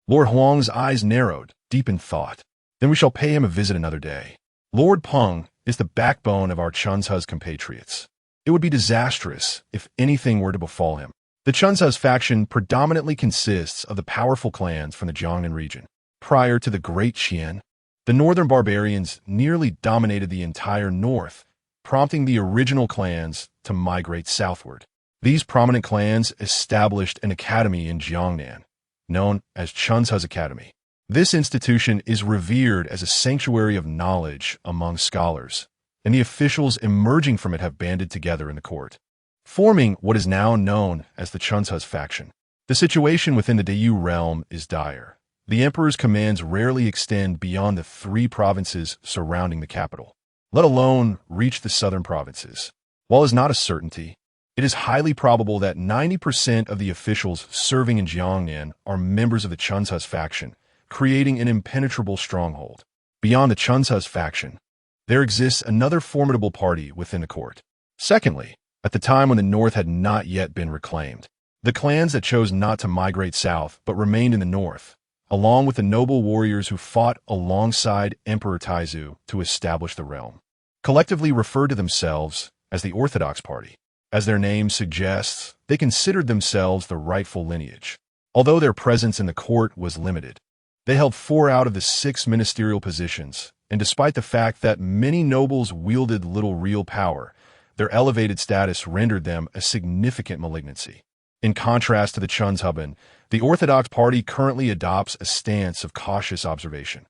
Lord Huang's eyes narrowed, deep in thought. Then we shall pay him a visit another day. Lord Peng is the backbone of our Chunzhe's compatriots. It would be disastrous if anything were to befall him. The Chunzhe's faction predominantly consists of the powerful clans from the Jiangnan region. Prior to the Great Qian, the northern barbarians nearly dominated the entire north, prompting the original clans to migrate southward. These prominent clans established an academy in Jiangnan, known as Chunzhe's Academy. This institution is revered as a sanctuary of knowledge among scholars, and the officials emerging from it have banded together in the court, forming what is now known as the Chunzhe's faction. The situation within the Dayu realm is dire. The emperor's commands rarely extend beyond the 3 provinces surrounding the capital, let alone reach the southern provinces. While it is not a certainty, it is highly probable that 90% of the officials serving in Jiangnan are members of the Chunzhe's faction, creating an impenetrable stronghold. Beyond the Chunzhe's faction, there exists another formidable party within the court. Secondly, at the time when the north had not yet been reclaimed, the clans that chose not to migrate south but remained in the north, along with the noble warriors who fought alongside Emperor Taizu to establish the realm, collectively referred to themselves as the Orthodox Party. As their name suggests, they considered themselves the rightful lineage. Although their presence in the court was limited, they held 4 out of the 6 ministerial positions, and despite the fact that many nobles wielded little real power, their elevated status rendered them a significant malignancy. In contrast to the Chunzheben, the Orthodox Party currently adopts a stance of cautious observation.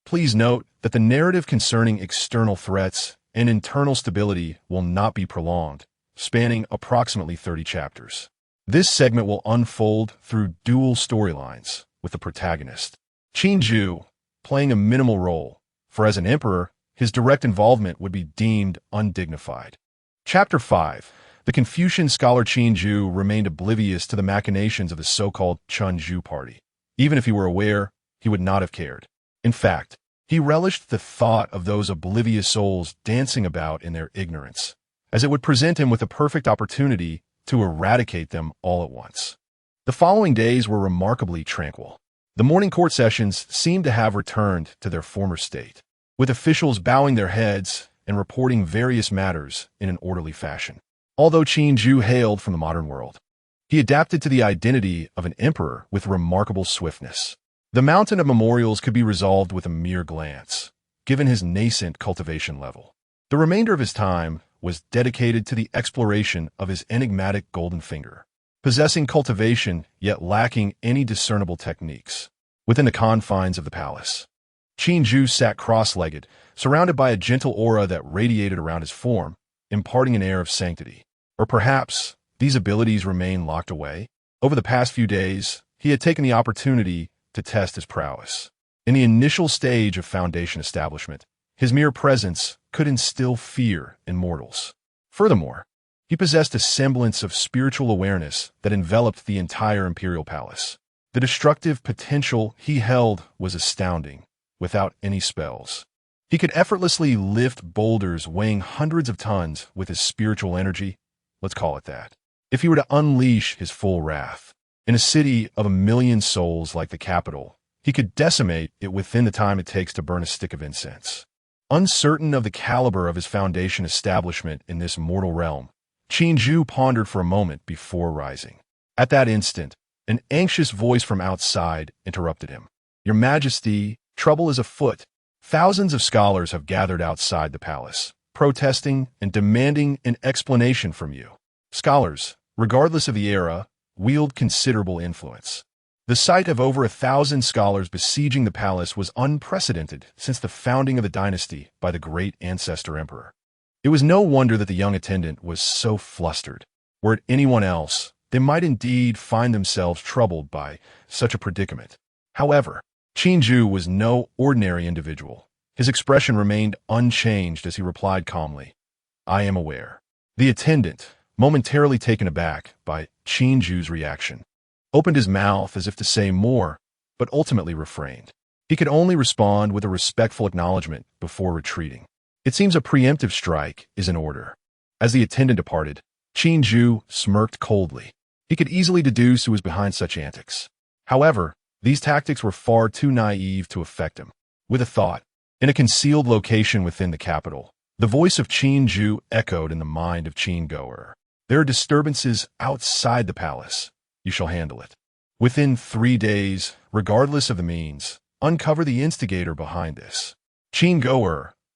Please note that the narrative concerning external threats and internal stability will not be prolonged, spanning approximately 30 chapters. This segment will unfold through dual storylines, with the protagonist, Qin Zhu, playing a minimal role, for as an emperor, his direct involvement would be deemed undignified. Chapter 5. The Confucian scholar Qin Zhu remained oblivious to the machinations of the so-called Chunzhu party. Even if he were aware, he would not have cared. In fact, he relished the thought of those oblivious souls dancing about in their ignorance, as it would present him with a perfect opportunity to eradicate them all at once. The following days were remarkably tranquil. The morning court sessions seemed to have returned to their former state, with officials bowing their heads and reporting various matters in an orderly fashion. Although Qin Zhu hailed from the modern world, he adapted to the identity of an emperor with remarkable swiftness. The mountain of memorials could be resolved with a mere glance, given his nascent cultivation level. The remainder of his time was dedicated to the exploration of his enigmatic golden finger, possessing cultivation yet lacking any discernible techniques. Within the confines of the palace, Qin Zhu sat cross-legged, surrounded by a gentle aura that radiated around his form, imparting an air of sanctity. Or perhaps these abilities remain locked away? Over the past few days, he had taken the opportunity to test his prowess. In the initial stage of foundation establishment, his mere presence could instill fear in mortals. Furthermore, he possessed a semblance of spiritual awareness that enveloped the entire imperial palace. The destructive potential he held was astounding, without any spells. He could effortlessly lift boulders weighing hundreds of tons with his spiritual energy, let's call it that. If he were to unleash his full wrath, in a city of 1 million souls like the capital, he could decimate it within the time it takes to burn a stick of incense. Uncertain of the caliber of his foundation establishment in this mortal realm, Qin Zhu pondered for a moment before rising. At that instant, an anxious voice from outside interrupted him. "Your Majesty, trouble is afoot. Thousands of scholars have gathered outside the palace, protesting and demanding an explanation from you." Scholars, regardless of the era, wield considerable influence. The sight of over 1,000 scholars besieging the palace was unprecedented since the founding of the dynasty by the great ancestor emperor. It was no wonder that the young attendant was so flustered. Were it anyone else, they might indeed find themselves troubled by such a predicament. However, Qin was no ordinary individual. His expression remained unchanged as he replied calmly, "I am aware." The attendant, momentarily taken aback by Qin reaction, opened his mouth as if to say more, but ultimately refrained. He could only respond with a respectful acknowledgement before retreating. "It seems a preemptive strike is in order." As the attendant departed, Qin smirked coldly. He could easily deduce who was behind such antics. However, these tactics were far too naive to affect him. With a thought, in a concealed location within the capital, the voice of Qin echoed in the mind of Qin. "There are disturbances outside the palace. You shall handle it. Within 3 days, regardless of the means, uncover the instigator behind this." Qin,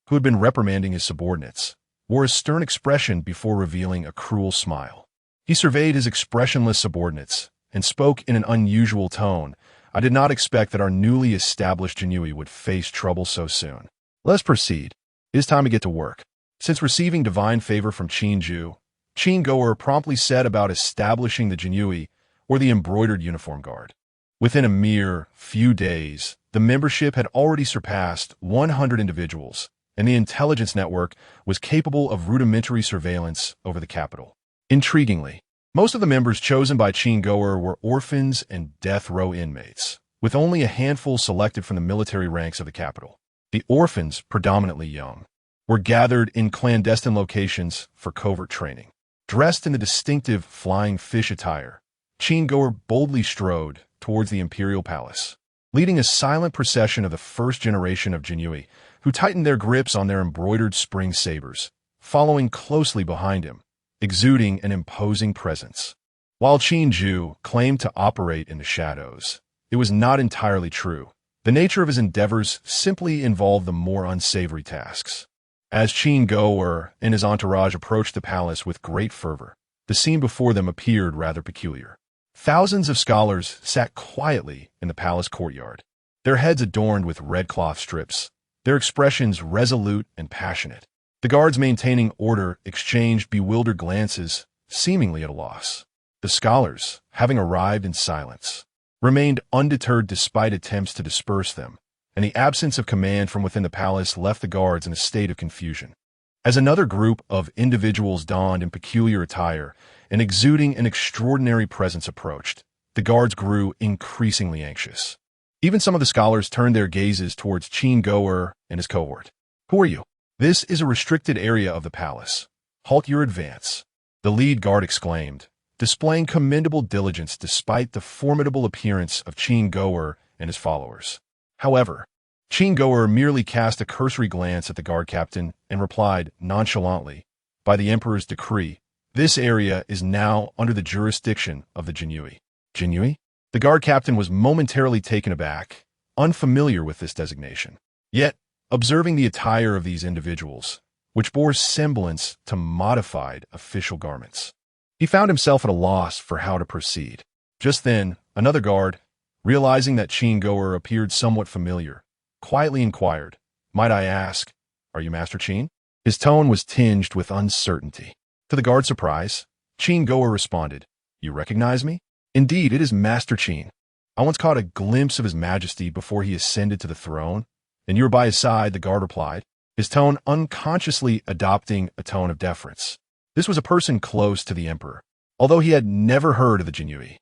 who had been reprimanding his subordinates, wore a stern expression before revealing a cruel smile. He surveyed his expressionless subordinates and spoke in an unusual tone. "I did not expect that our newly established Jinui would face trouble so soon. Let's proceed. It is time to get to work." Since receiving divine favor from Qin promptly set about establishing the Jinui, or the embroidered uniform guard. Within a mere few days, the membership had already surpassed 100 individuals, and the intelligence network was capable of rudimentary surveillance over the capital. Intriguingly, most of the members chosen by Qin were orphans and death row inmates, with only a handful selected from the military ranks of the capital. The orphans, predominantly young, were gathered in clandestine locations for covert training. Dressed in the distinctive flying fish attire, Qin boldly strode towards the imperial palace, leading a silent procession of the first generation of Jinui, who tightened their grips on their embroidered spring sabers, following closely behind him, exuding an imposing presence. While Qin claimed to operate in the shadows, it was not entirely true. The nature of his endeavors simply involved the more unsavory tasks. As Qin and his entourage approached the palace with great fervor, the scene before them appeared rather peculiar. Thousands of scholars sat quietly in the palace courtyard, their heads adorned with red cloth strips, their expressions resolute and passionate. The guards maintaining order exchanged bewildered glances, seemingly at a loss. The scholars, having arrived in silence, remained undeterred despite attempts to disperse them, and the absence of command from within the palace left the guards in a state of confusion. As another group of individuals donned in peculiar attire and exuding an extraordinary presence approached, the guards grew increasingly anxious. Even some of the scholars turned their gazes towards Qin and his cohort. "Who are you?" "This is a restricted area of the palace. Halt your advance," the lead guard exclaimed, displaying commendable diligence despite the formidable appearance of Qin and his followers. However, Qin merely cast a cursory glance at the guard captain and replied nonchalantly, "By the emperor's decree, this area is now under the jurisdiction of the Jinui." "Jinui?" The guard captain was momentarily taken aback, unfamiliar with this designation. Yet, observing the attire of these individuals, which bore semblance to modified official garments, he found himself at a loss for how to proceed. Just then, another guard, realizing that Qin appeared somewhat familiar, quietly inquired, "Might I ask, are you Master Qin?" His tone was tinged with uncertainty. To the guard's surprise, Qin responded, "You recognize me?" "Indeed, it is Master Qin. I once caught a glimpse of His Majesty before he ascended to the throne, and you were by his side," the guard replied, his tone unconsciously adopting a tone of deference. This was a person close to the emperor, although he had never heard of the Jinui.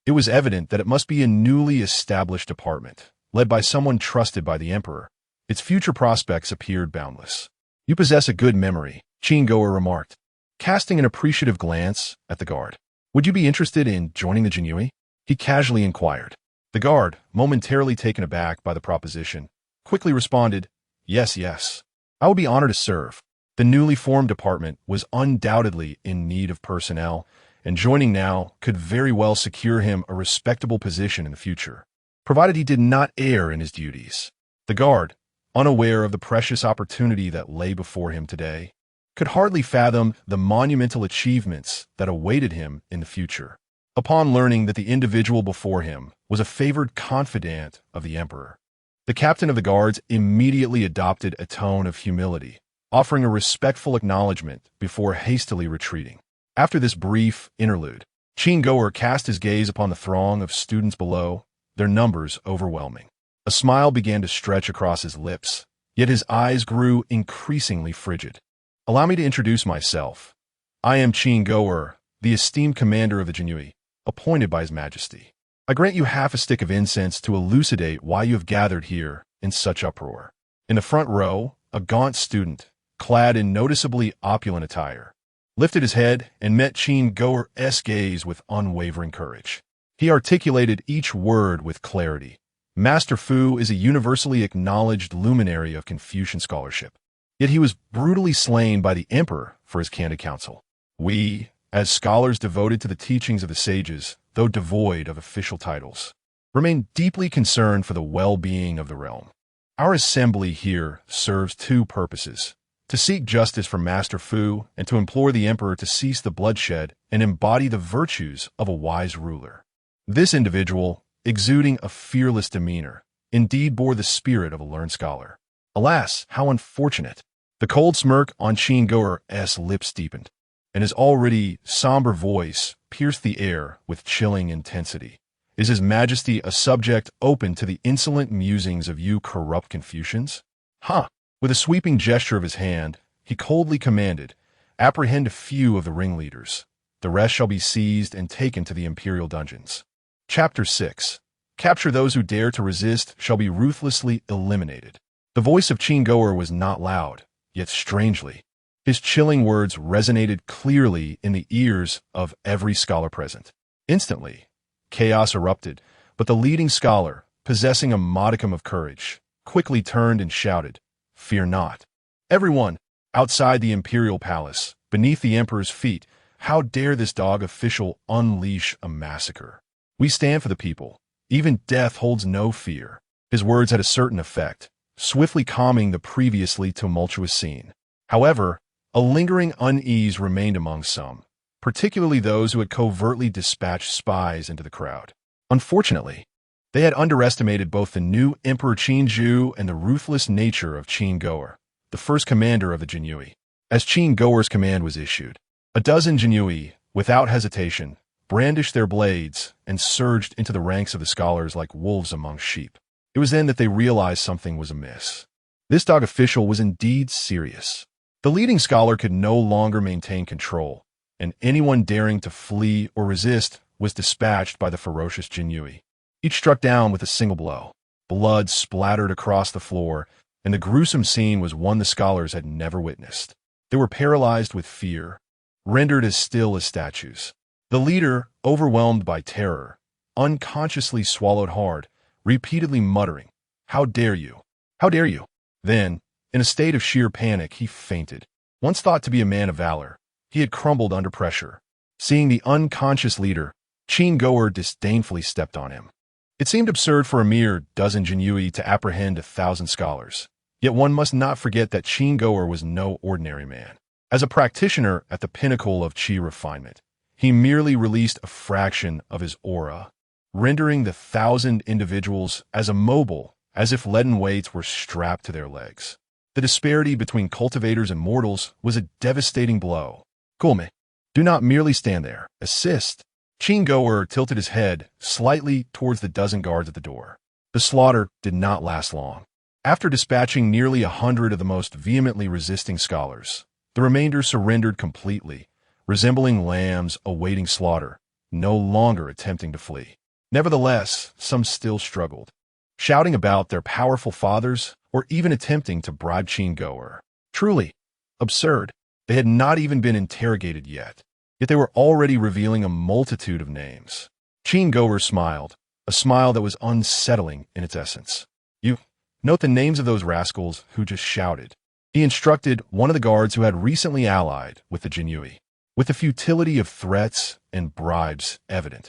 It was evident that it must be a newly established department, led by someone trusted by the emperor. Its future prospects appeared boundless. "You possess a good memory," Qin remarked, casting an appreciative glance at the guard. "Would you be interested in joining the Jinui?" he casually inquired. The guard, momentarily taken aback by the proposition, quickly responded, Yes. I would be honored to serve." The newly formed department was undoubtedly in need of personnel, and joining now could very well secure him a respectable position in the future. provided he did not err in his duties. The guard, unaware of the precious opportunity that lay before him today, could hardly fathom the monumental achievements that awaited him in the future. Upon learning that the individual before him was a favored confidant of the emperor, the captain of the guards immediately adopted a tone of humility, offering a respectful acknowledgement before hastily retreating. After this brief interlude, Qin Goer cast his gaze upon the throng of students below, their numbers overwhelming. A smile began to stretch across his lips, yet his eyes grew increasingly frigid. "Allow me to introduce myself. I am Qin Goer, the esteemed commander of the Jinui, appointed by His Majesty. I grant you half a stick of incense to elucidate why you have gathered here in such uproar." In the front row, a gaunt student, clad in noticeably opulent attire, lifted his head and met Qin Goer's gaze with unwavering courage. He articulated each word with clarity. Master Fu is a universally acknowledged luminary of Confucian scholarship. Yet he was brutally slain by the emperor for his candid counsel. We, as scholars devoted to the teachings of the sages, though devoid of official titles, remain deeply concerned for the well-being of the realm. Our assembly here serves two purposes: to seek justice for Master Fu and to implore the emperor to cease the bloodshed and embody the virtues of a wise ruler. This individual, exuding a fearless demeanor, indeed bore the spirit of a learned scholar. Alas, how unfortunate! The cold smirk on Qin Goer's lips deepened, and his already somber voice pierced the air with chilling intensity. "Is His Majesty a subject open to the insolent musings of you corrupt Confucians? Ha!" With a sweeping gesture of his hand, he coldly commanded, "Apprehend a few of the ringleaders. The rest shall be seized and taken to the imperial dungeons." Chapter 6. Capture those who dare to resist shall be ruthlessly eliminated. The voice of Qin Goer was not loud, yet strangely. His chilling words resonated clearly in the ears of every scholar present. Instantly, chaos erupted, but the leading scholar, possessing a modicum of courage, quickly turned and shouted, "Fear not. Everyone, outside the imperial palace, beneath the emperor's feet, how dare this dog official unleash a massacre? We stand for the people. Even death holds no fear." His words had a certain effect, swiftly calming the previously tumultuous scene. However, a lingering unease remained among some, particularly those who had covertly dispatched spies into the crowd. Unfortunately, they had underestimated both the new Emperor Qinju and the ruthless nature of Qin Goer, the first commander of the Jinui. As Qin Goer's command was issued, a dozen Jinui, without hesitation, brandished their blades and surged into the ranks of the scholars like wolves among sheep. It was then that they realized something was amiss. This dog official was indeed serious. The leading scholar could no longer maintain control, and anyone daring to flee or resist was dispatched by the ferocious Jinui. Each struck down with a single blow. Blood splattered across the floor, and the gruesome scene was one the scholars had never witnessed. They were paralyzed with fear, rendered as still as statues. The leader, overwhelmed by terror, unconsciously swallowed hard, repeatedly muttering, "How dare you? How dare you?" Then, in a state of sheer panic, he fainted. Once thought to be a man of valor, he had crumbled under pressure. Seeing the unconscious leader, Qin Goer disdainfully stepped on him. It seemed absurd for a mere dozen Jinui to apprehend 1,000 scholars. Yet one must not forget that Qin Goer was no ordinary man. As a practitioner at the pinnacle of Qi refinement, he merely released a fraction of his aura, rendering the 1,000 individuals as immobile as if leaden weights were strapped to their legs. The disparity between cultivators and mortals was a devastating blow. "Gulme, do not merely stand there. Assist." Qin Goer tilted his head slightly towards the dozen guards at the door. The slaughter did not last long. After dispatching nearly 100 of the most vehemently resisting scholars, the remainder surrendered completely, resembling lambs awaiting slaughter, no longer attempting to flee. Nevertheless, some still struggled, shouting about their powerful fathers or even attempting to bribe Qin Goer. Truly absurd. They had not even been interrogated yet they were already revealing a multitude of names. Qin Goer smiled, a smile that was unsettling in its essence. "You note the names of those rascals who just shouted." He instructed one of the guards who had recently allied with the Jinui, with the futility of threats and bribes evident.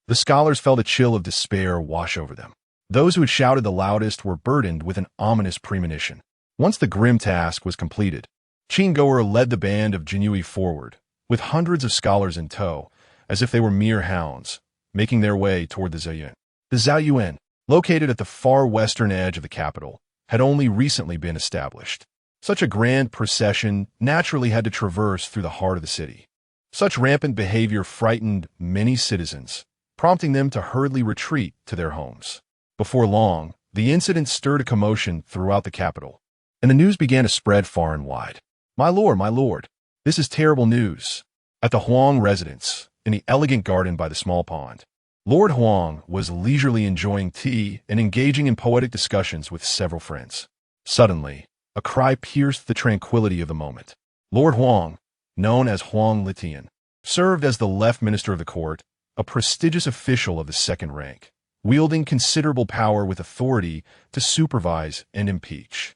The scholars felt a chill of despair wash over them. Those who had shouted the loudest were burdened with an ominous premonition. Once the grim task was completed, Qinggoer led the band of Jinyui forward, with hundreds of scholars in tow, as if they were mere hounds, making their way toward the Zhaoyuan. The Zhaoyuan, located at the far western edge of the capital, had only recently been established. Such a grand procession naturally had to traverse through the heart of the city. Such rampant behavior frightened many citizens, prompting them to hurriedly retreat to their homes. Before long, the incident stirred a commotion throughout the capital, and the news began to spread far and wide. My lord, this is terrible news. At the Huang residence, in the elegant garden by the small pond, Lord Huang was leisurely enjoying tea and engaging in poetic discussions with several friends. Suddenly, a cry pierced the tranquility of the moment. Lord Huang, known as Huang Litian, served as the left minister of the court, a prestigious official of the second rank, wielding considerable power with authority to supervise and impeach.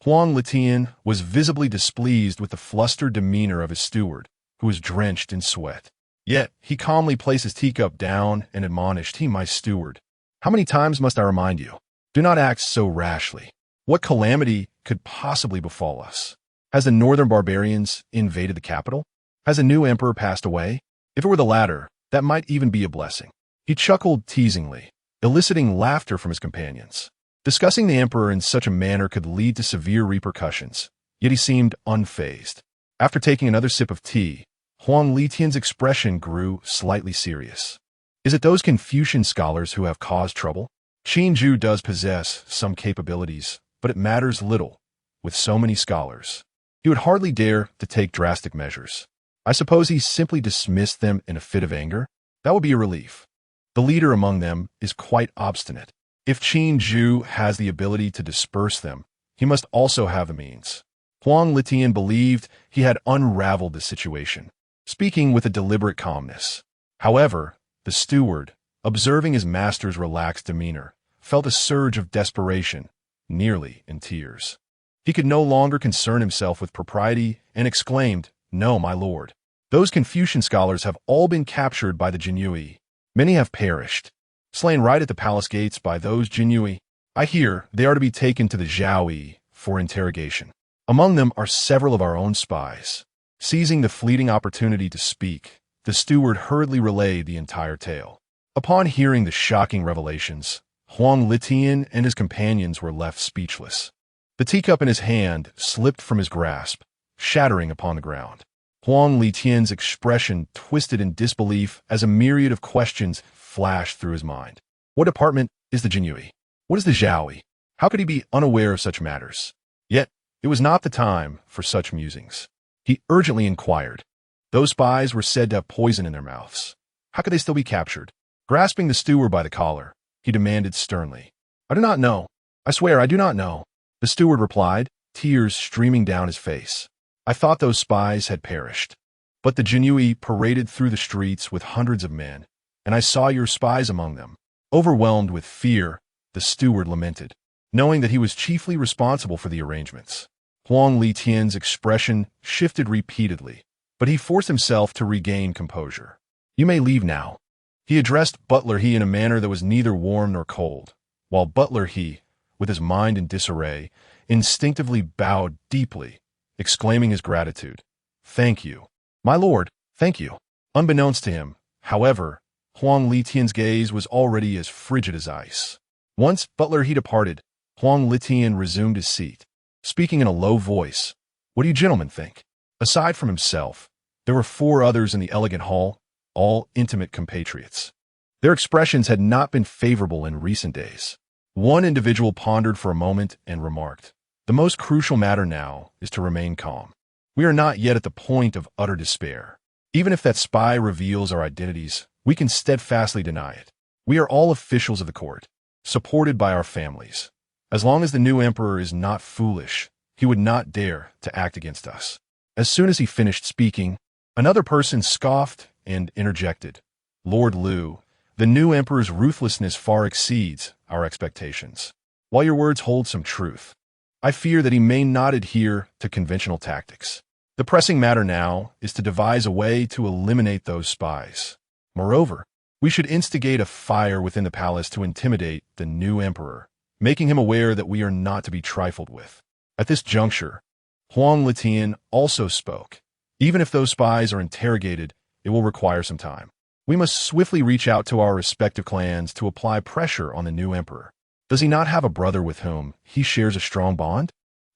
Huang Litian was visibly displeased with the flustered demeanor of his steward, who was drenched in sweat. Yet he calmly placed his teacup down and admonished, "My steward, how many times must I remind you? Do not act so rashly. What calamity could possibly befall us? Has the northern barbarians invaded the capital? Has a new emperor passed away? If it were the latter, that might even be a blessing." He chuckled teasingly, eliciting laughter from his companions. Discussing the emperor in such a manner could lead to severe repercussions, yet he seemed unfazed. After taking another sip of tea, Huang Litian's expression grew slightly serious. "Is it those Confucian scholars who have caused trouble? Qingju does possess some capabilities, but it matters little. With so many scholars, he would hardly dare to take drastic measures. I suppose he simply dismissed them in a fit of anger? That would be a relief. The leader among them is quite obstinate. If Qingju has the ability to disperse them, he must also have the means." Huang Litian believed he had unraveled the situation, speaking with a deliberate calmness. However, the steward, observing his master's relaxed demeanor, felt a surge of desperation, nearly in tears. He could no longer concern himself with propriety and exclaimed, "No, my lord. Those Confucian scholars have all been captured by the Jinyui. Many have perished, slain right at the palace gates by those Jinyui. I hear they are to be taken to the Zhaoyi for interrogation. Among them are several of our own spies." Seizing the fleeting opportunity to speak, the steward hurriedly relayed the entire tale. Upon hearing the shocking revelations, Huang Litian and his companions were left speechless. The teacup in his hand slipped from his grasp, shattering upon the ground. Huang Litian's expression twisted in disbelief as a myriad of questions flashed through his mind. What department is the Jinyui? What is the Zhaoyi? How could he be unaware of such matters? Yet, it was not the time for such musings. He urgently inquired. Those spies were said to have poison in their mouths. How could they still be captured? Grasping the steward by the collar, he demanded sternly. "I do not know. I swear I do not know." The steward replied, tears streaming down his face. "I thought those spies had perished. But the Jinyui paraded through the streets with hundreds of men, and I saw your spies among them." Overwhelmed with fear, the steward lamented, knowing that he was chiefly responsible for the arrangements. Huang Litian's expression shifted repeatedly, but he forced himself to regain composure. "You may leave now." He addressed Butler He in a manner that was neither warm nor cold, while Butler He, with his mind in disarray, instinctively bowed deeply, exclaiming his gratitude. "Thank you, my lord, thank you." Unbeknownst to him, however, Huang Litian's gaze was already as frigid as ice. Once Butler He departed, Huang Litian resumed his seat, speaking in a low voice. "What do you gentlemen think?" Aside from himself, there were 4 others in the elegant hall, all intimate compatriots. Their expressions had not been favorable in recent days. One individual pondered for a moment and remarked, "The most crucial matter now is to remain calm. We are not yet at the point of utter despair. Even if that spy reveals our identities, we can steadfastly deny it. We are all officials of the court, supported by our families. As long as the new emperor is not foolish, he would not dare to act against us." As soon as he finished speaking, another person scoffed and interjected, "Lord Liu, the new emperor's ruthlessness far exceeds our expectations. While your words hold some truth, I fear that he may not adhere to conventional tactics. The pressing matter now is to devise a way to eliminate those spies. Moreover, We should instigate a fire within the palace to intimidate the new emperor, making him aware that we are not to be trifled with. At this juncture, Huang Litian also spoke. Even if those spies are interrogated, it will require some time. We must swiftly reach out to our respective clans to apply pressure on the new emperor. Does he not have a brother with whom he shares a strong bond?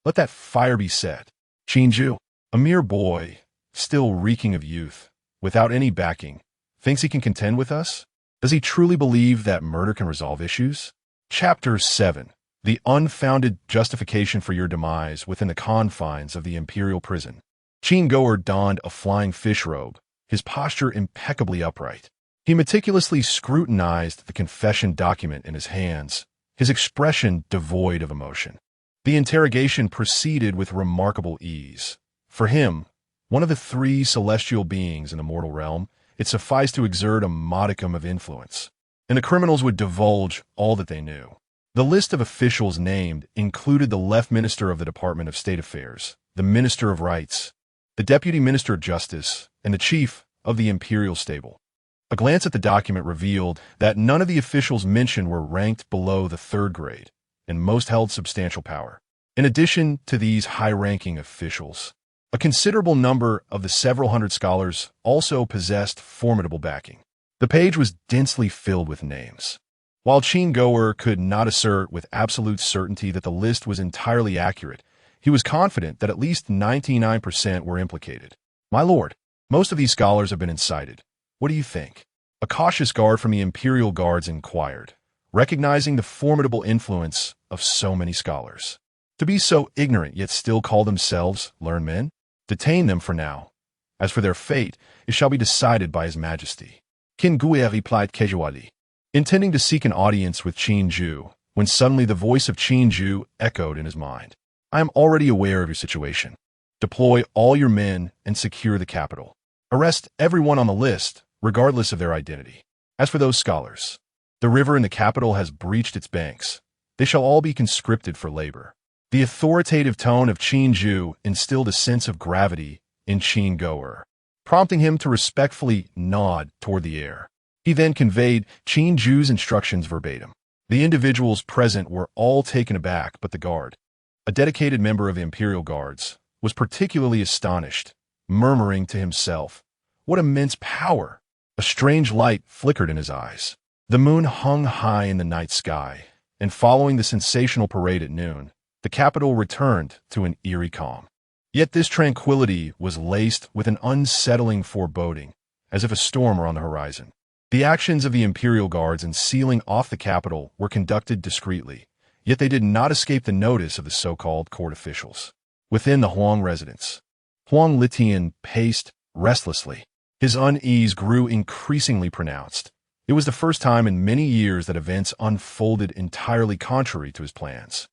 Let that fire be set. Qinju, a mere boy, still reeking of youth, without any backing, thinks he can contend with us? Does he truly believe that murder can resolve issues? Chapter 7. The unfounded justification for your demise within the confines of the imperial prison. Qin Goer donned a flying fish robe, his posture impeccably upright. He meticulously scrutinized the confession document in his hands, his expression devoid of emotion. The interrogation proceeded with remarkable ease. For him, one of the three celestial beings in the mortal realm, it sufficed to exert a modicum of influence, and the criminals would divulge all that they knew. The list of officials named included the Left Minister of the Department of State Affairs, the Minister of Rights, the Deputy Minister of Justice, and the Chief of the Imperial Stable. A glance at the document revealed that none of the officials mentioned were ranked below the 3rd grade, and most held substantial power. In addition to these high-ranking officials, a considerable number of the several hundred scholars also possessed formidable backing. The page was densely filled with names. While Qin Goer could not assert with absolute certainty that the list was entirely accurate, he was confident that at least 99% were implicated. My lord, most of these scholars have been incited. What do you think? A cautious guard from the Imperial Guards inquired, recognizing the formidable influence of so many scholars. To be so ignorant yet still call themselves learned men? Detain them for now. As for their fate, it shall be decided by His Majesty. Qin Goer replied casually, intending to seek an audience with Qin Ju, when suddenly the voice of Qin Ju echoed in his mind. I am already aware of your situation. Deploy all your men and secure the capital. Arrest everyone on the list, regardless of their identity. As for those scholars, the river in the capital has breached its banks. They shall all be conscripted for labor. The authoritative tone of Qin Ju instilled a sense of gravity in Qin Goer, prompting him to respectfully nod toward the air. He then conveyed Qin Ju's instructions verbatim. The individuals present were all taken aback but the guard, a dedicated member of the Imperial Guards, was particularly astonished, murmuring to himself, "What immense power!" A strange light flickered in his eyes. The moon hung high in the night sky, and following the sensational parade at noon, the capital returned to an eerie calm. Yet this tranquility was laced with an unsettling foreboding, as if a storm were on the horizon. The actions of the Imperial Guards in sealing off the capital were conducted discreetly, yet they did not escape the notice of the so-called court officials. Within the Huang residence, Huang Litian paced restlessly. His unease grew increasingly pronounced. It was the first time in many years that events unfolded entirely contrary to his plans.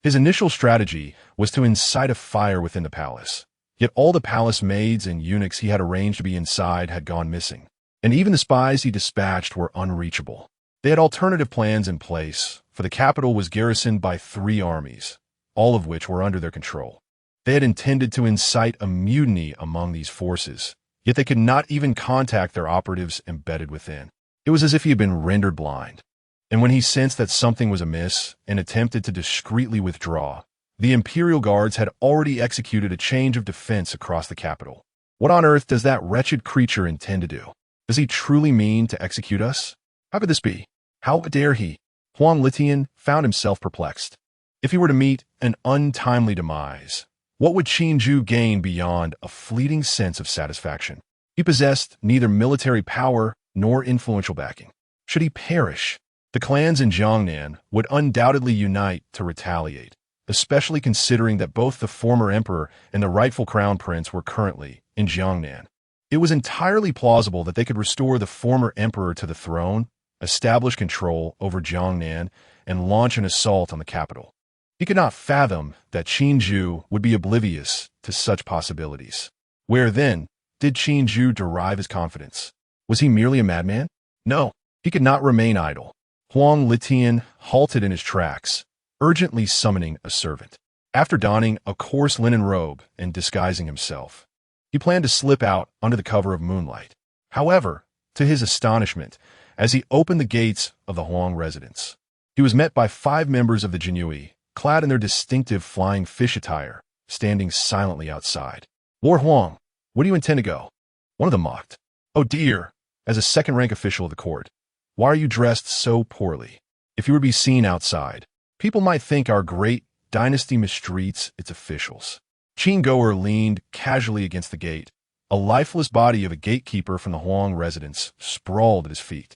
His initial strategy was to incite a fire within the palace, yet all the palace maids and eunuchs he had arranged to be inside had gone missing, and even the spies he dispatched were unreachable. They had alternative plans in place, for the capital was garrisoned by 3 armies, all of which were under their control. They had intended to incite a mutiny among these forces, yet they could not even contact their operatives embedded within. It was as if he had been rendered blind. And when he sensed that something was amiss and attempted to discreetly withdraw, the Imperial Guards had already executed a change of defense across the capital. What on earth does that wretched creature intend to do? Does he truly mean to execute us? How could this be? How dare he? Huang Litian found himself perplexed. If he were to meet an untimely demise, what would Qin Ju gain beyond a fleeting sense of satisfaction? He possessed neither military power nor influential backing. Should he perish, the clans in Jiangnan would undoubtedly unite to retaliate, especially considering that both the former emperor and the rightful crown prince were currently in Jiangnan. It was entirely plausible that they could restore the former emperor to the throne, establish control over Jiangnan, and launch an assault on the capital. He could not fathom that Qin Ju would be oblivious to such possibilities. Where, then, did Qin Ju derive his confidence? Was he merely a madman? No, he could not remain idle. Huang Litian halted in his tracks, urgently summoning a servant. After donning a coarse linen robe and disguising himself, he planned to slip out under the cover of moonlight. However, to his astonishment, as he opened the gates of the Huang residence. He was met by 5 members of the Jinhui, clad in their distinctive flying fish attire, standing silently outside. "Lord Huang, where do you intend to go?" One of them mocked. "Oh dear, as a second-rank official of the court, why are you dressed so poorly? If you were to be seen outside, people might think our great dynasty mistreats its officials." Qin Goer leaned casually against the gate. A lifeless body of a gatekeeper from the Huang residence sprawled at his feet.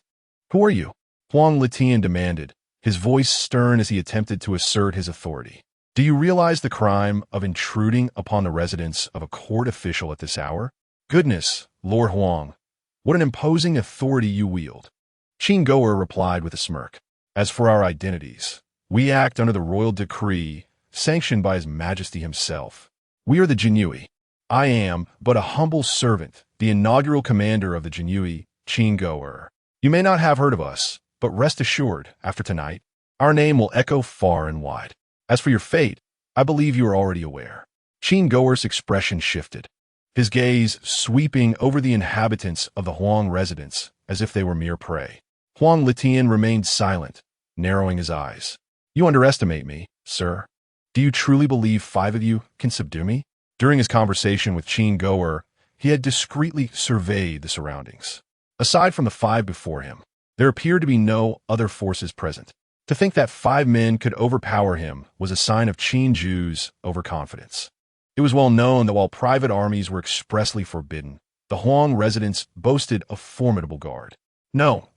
"Who are you?" Huang Litian demanded, his voice stern as he attempted to assert his authority. "Do you realize the crime of intruding upon the residence of a court official at this hour?" "Goodness, Lord Huang, what an imposing authority you wield." Qin Goer replied with a smirk. "As for our identities, we act under the royal decree sanctioned by His Majesty himself. We are the Jinhui. I am but a humble servant, the inaugural commander of the Jinhui, Qin Goer. You may not have heard of us, but rest assured, after tonight, our name will echo far and wide. As for your fate, I believe you are already aware." Qin Goer's expression shifted, his gaze sweeping over the inhabitants of the Huang residence as if they were mere prey. Huang Litian remained silent, narrowing his eyes. "You underestimate me, sir. Do you truly believe 5 of you can subdue me?" During his conversation with Qin Goer, he had discreetly surveyed the surroundings. Aside from the 5 before him, there appeared to be no other forces present. To think that 5 men could overpower him was a sign of Qin Ju's overconfidence. It was well known that while private armies were expressly forbidden, the Huang residence boasted a formidable guard. No,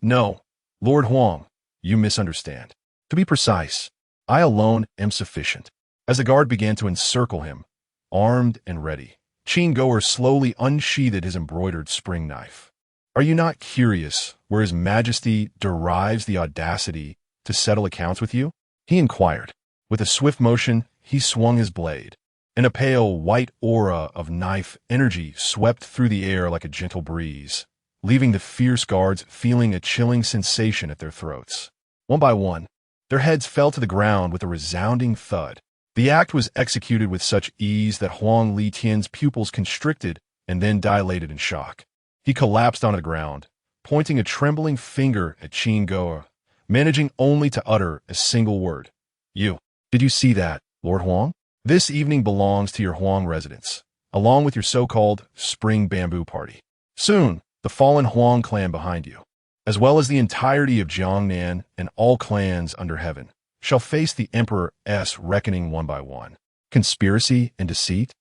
Lord Huang, you misunderstand. To be precise, I alone am sufficient." As the guard began to encircle him, armed and ready, Qin Goer slowly unsheathed his embroidered spring knife. "Are you not curious where His Majesty derives the audacity to settle accounts with you?" he inquired. With a swift motion, he swung his blade, and a pale white aura of knife energy swept through the air like a gentle breeze, leaving the fierce guards feeling a chilling sensation at their throats. One by one, their heads fell to the ground with a resounding thud. The act was executed with such ease that Huang Litian's pupils constricted and then dilated in shock. He collapsed onto the ground, pointing a trembling finger at Qin Goer, managing only to utter a single word. Did you see that, Lord Huang? This evening belongs to your Huang residence, along with your so-called Spring Bamboo Party. Soon, the fallen Huang clan behind you, as well as the entirety of Jiangnan and all clans under heaven, shall face the Emperor's reckoning one by one. Conspiracy and deceit?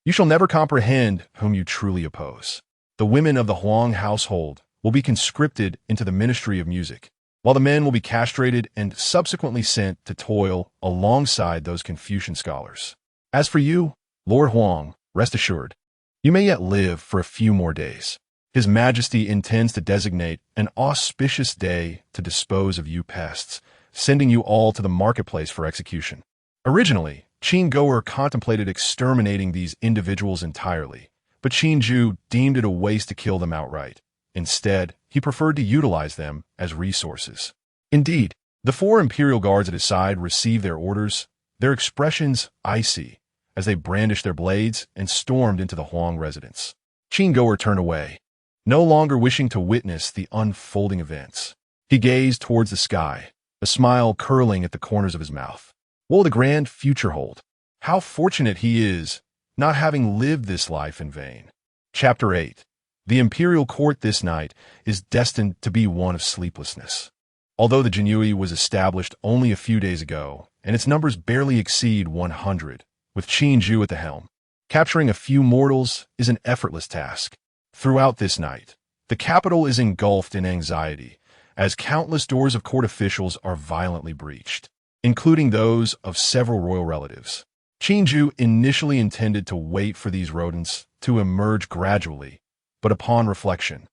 You shall never comprehend whom you truly oppose. The women of the Huang household will be conscripted into the Ministry of Music, while the men will be castrated and subsequently sent to toil alongside those Confucian scholars. As for you, Lord Huang, rest assured, you may yet live for a few more days. His Majesty intends to designate an auspicious day to dispose of you pests, sending you all to the marketplace for execution. Originally, Qin Goer contemplated exterminating these individuals entirely, but Qin Ju deemed it a waste to kill them outright. Instead, he preferred to utilize them as resources. Indeed, the 4 imperial guards at his side received their orders, their expressions icy, as they brandished their blades and stormed into the Huang residence. Qin Goer turned away, no longer wishing to witness the unfolding events. He gazed towards the sky, a smile curling at the corners of his mouth. What will the grand future hold? How fortunate he is, not having lived this life in vain. Chapter 8. The imperial court this night is destined to be one of sleeplessness. Although the Jinhui was established only a few days ago, and its numbers barely exceed 100, with Qin Ju at the helm, capturing a few mortals is an effortless task. Throughout this night, the capital is engulfed in anxiety, as countless doors of court officials are violently breached, including those of several royal relatives. Qin Ju initially intended to wait for these rodents to emerge gradually, but upon reflection,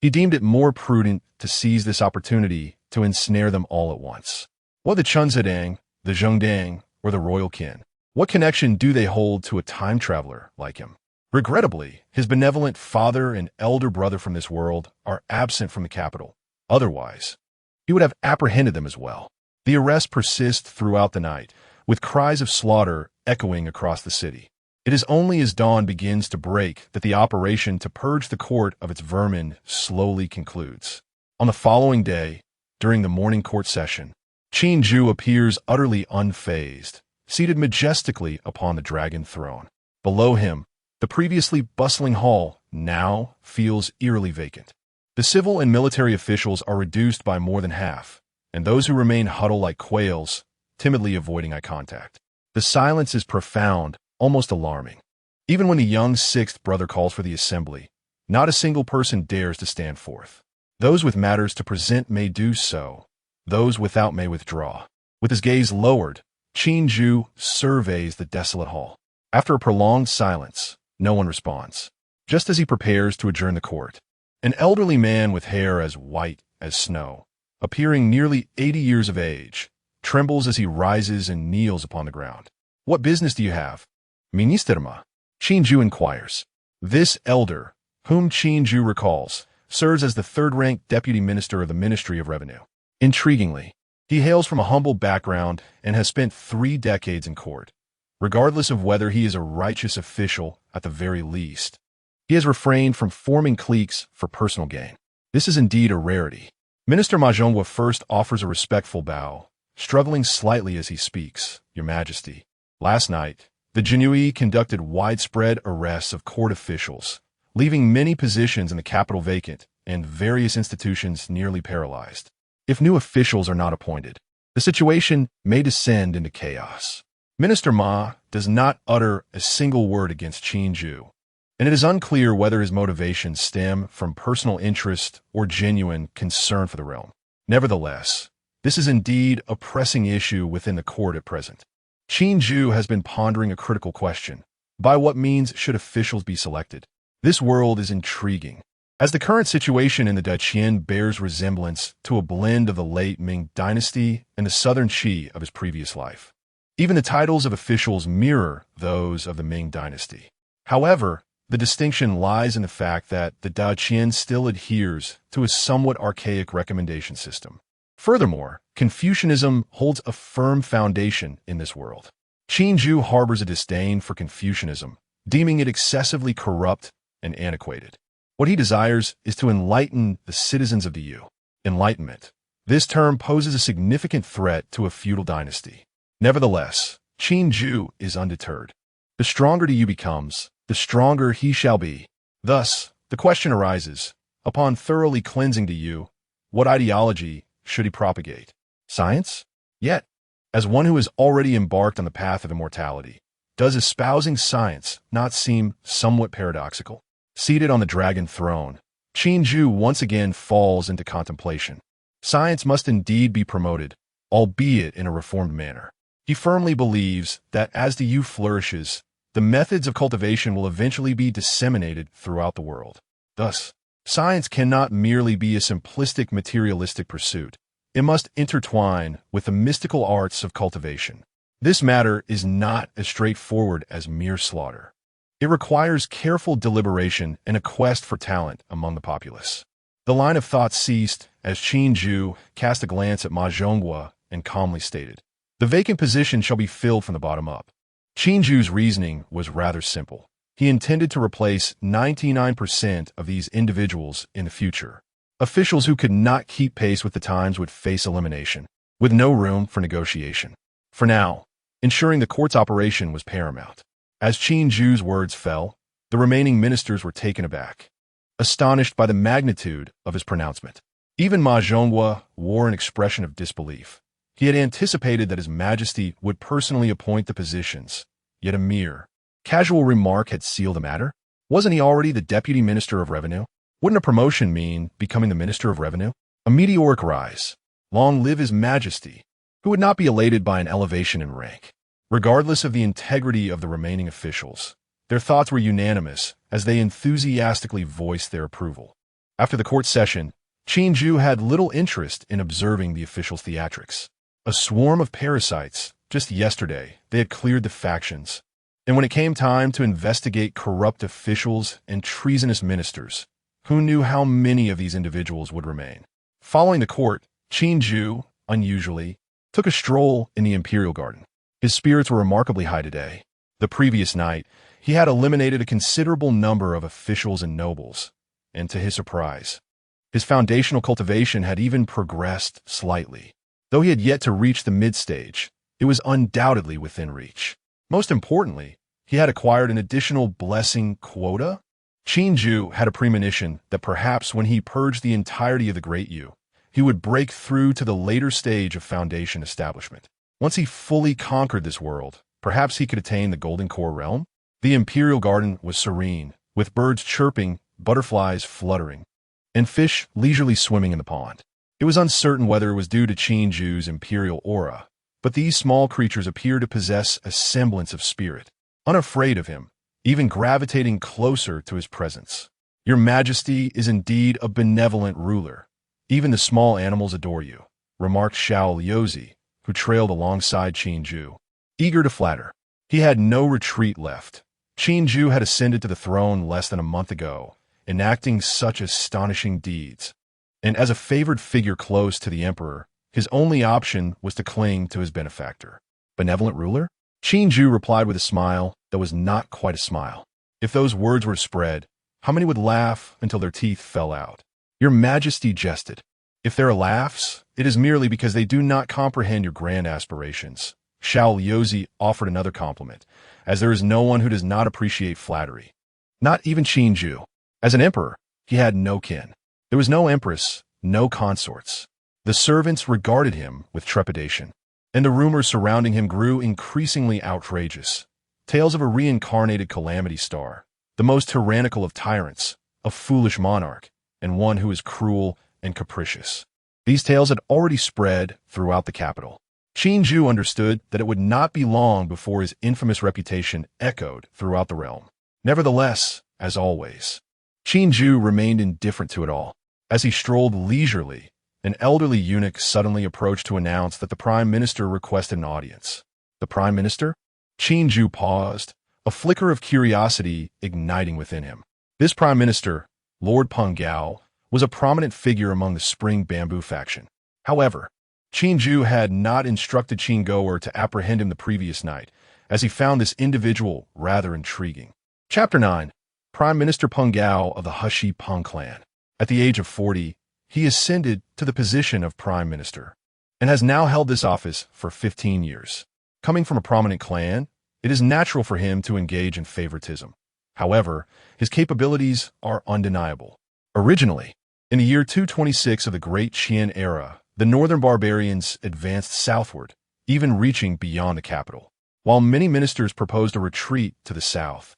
he deemed it more prudent to seize this opportunity to ensnare them all at once. What the Chunzedang, the Zhongdang, or the royal kin? What connection do they hold to a time traveler like him? Regrettably, his benevolent father and elder brother from this world are absent from the capital. Otherwise, he would have apprehended them as well. The arrest persists throughout the night, with cries of slaughter echoing across the city. It is only as dawn begins to break that the operation to purge the court of its vermin slowly concludes. On the following day, during the morning court session, Qin appears utterly unfazed, seated majestically upon the dragon throne. Below him, the previously bustling hall now feels eerily vacant. The civil and military officials are reduced by more than half, and those who remain huddle like quails, timidly avoiding eye contact. The silence is profound, almost alarming. Even when the young sixth brother calls for the assembly, not a single person dares to stand forth. Those with matters to present may do so. Those without may withdraw. With his gaze lowered, Qin surveys the desolate hall. After a prolonged silence, no one responds. Just as he prepares to adjourn the court, an elderly man with hair as white as snow, appearing nearly 80 years of age, trembles as he rises and kneels upon the ground. "What business do you have, Ministerma?" Qin inquires. This elder, whom Qin recalls, serves as the third-ranked deputy minister of the Ministry of Revenue. Intriguingly, he hails from a humble background and has spent 3 decades in court. Regardless of whether he is a righteous official, at the very least, he has refrained from forming cliques for personal gain. This is indeed a rarity. Minister Ma Zhonghua first offers a respectful bow, struggling slightly as he speaks. "Your Majesty, last night, the Jinui conducted widespread arrests of court officials, leaving many positions in the capital vacant and various institutions nearly paralyzed. If new officials are not appointed, the situation may descend into chaos." Minister Ma does not utter a single word against Qin, and it is unclear whether his motivations stem from personal interest or genuine concern for the realm. Nevertheless, this is indeed a pressing issue within the court at present. Qin has been pondering a critical question. By what means should officials be selected? This world is intriguing, as the current situation in the Daqian bears resemblance to a blend of the late Ming dynasty and the southern Qi of his previous life. Even the titles of officials mirror those of the Ming dynasty. However, the distinction lies in the fact that the Daqian still adheres to a somewhat archaic recommendation system. Furthermore, Confucianism holds a firm foundation in this world. Qin harbors a disdain for Confucianism, deeming it excessively corrupt and antiquated. What he desires is to enlighten the citizens of the Yu. Enlightenment. This term poses a significant threat to a feudal dynasty. Nevertheless, Qin is undeterred. The stronger the Yu becomes, the stronger he shall be. Thus, the question arises, upon thoroughly cleansing the Yu, what ideology should he propagate? Science? Yet, as one who has already embarked on the path of immortality, does espousing science not seem somewhat paradoxical? Seated on the dragon throne, Qin once again falls into contemplation. Science must indeed be promoted, albeit in a reformed manner. He firmly believes that as the Yu flourishes, the methods of cultivation will eventually be disseminated throughout the world. Thus, science cannot merely be a simplistic materialistic pursuit. It must intertwine with the mystical arts of cultivation. This matter is not as straightforward as mere slaughter. It requires careful deliberation and a quest for talent among the populace. The line of thought ceased as Qin cast a glance at Ma Zhonghua and calmly stated, "The vacant position shall be filled from the bottom up." Qin reasoning was rather simple. He intended to replace 99% of these individuals in the future. Officials who could not keep pace with the times would face elimination, with no room for negotiation. For now, ensuring the court's operation was paramount. As Qin words fell, the remaining ministers were taken aback, astonished by the magnitude of his pronouncement. Even Ma Zhonghua wore an expression of disbelief. He had anticipated that His Majesty would personally appoint the positions, yet a mere casual remark had sealed the matter. Wasn't he already the Deputy Minister of Revenue? Wouldn't a promotion mean becoming the Minister of Revenue? A meteoric rise. Long live His Majesty, who would not be elated by an elevation in rank. Regardless of the integrity of the remaining officials, their thoughts were unanimous as they enthusiastically voiced their approval. After the court session, Qin had little interest in observing the officials' theatrics. A swarm of parasites. Just yesterday, they had cleared the factions, and when it came time to investigate corrupt officials and treasonous ministers, who knew how many of these individuals would remain? Following the court, Qin, unusually, took a stroll in the imperial garden. His spirits were remarkably high today. The previous night, he had eliminated a considerable number of officials and nobles, and to his surprise, His foundational cultivation had even progressed slightly. Though he had yet to reach the mid-stage, it was undoubtedly within reach. Most importantly, he had acquired an additional blessing quota. Qin had a premonition that perhaps when he purged the entirety of the Great Yu, he would break through to the later stage of foundation establishment. Once he fully conquered this world, perhaps he could attain the Golden Core realm. The Imperial Garden was serene, with birds chirping, butterflies fluttering, and fish leisurely swimming in the pond. It was uncertain whether it was due to Qin's imperial aura, but these small creatures appeared to possess a semblance of spirit, unafraid of him, even gravitating closer to his presence. Your Majesty is indeed a benevolent ruler. Even the small animals adore you, remarked Xiao Liuzi, who trailed alongside Qin, eager to flatter. He had no retreat left. Qin had ascended to the throne less than a month ago, enacting such astonishing deeds. And as a favored figure close to the emperor, his only option was to cling to his benefactor. Benevolent ruler? Qin replied with a smile that was not quite a smile. If those words were spread, how many would laugh until their teeth fell out? Your Majesty jested. If there are laughs, it is merely because they do not comprehend your grand aspirations. Xiao Liuzi offered another compliment, as there is no one who does not appreciate flattery. Not even Qin. As an emperor, he had no kin. There was no empress, no consorts. The servants regarded him with trepidation, and the rumors surrounding him grew increasingly outrageous. Tales of a reincarnated calamity star, the most tyrannical of tyrants, a foolish monarch, and one who is cruel and capricious. These tales had already spread throughout the capital. Qin understood that it would not be long before his infamous reputation echoed throughout the realm. Nevertheless, as always, Qin remained indifferent to it all. As he strolled leisurely, an elderly eunuch suddenly approached to announce that the Prime Minister requested an audience. The Prime Minister? Qin paused, a flicker of curiosity igniting within him. This Prime Minister, Lord Peng Gao, was a prominent figure among the Spring Bamboo faction. However, Qin had not instructed Qin Goer to apprehend him the previous night, as he found this individual rather intriguing. Chapter 9. Prime Minister Peng Gao of the Hushi Peng clan. At the age of 40, he ascended to the position of Prime Minister, and has now held this office for 15 years. Coming from a prominent clan, it is natural for him to engage in favoritism. However, his capabilities are undeniable. Originally, in the year 226 of the Great Qian era, the northern barbarians advanced southward, even reaching beyond the capital. While many ministers proposed a retreat to the south,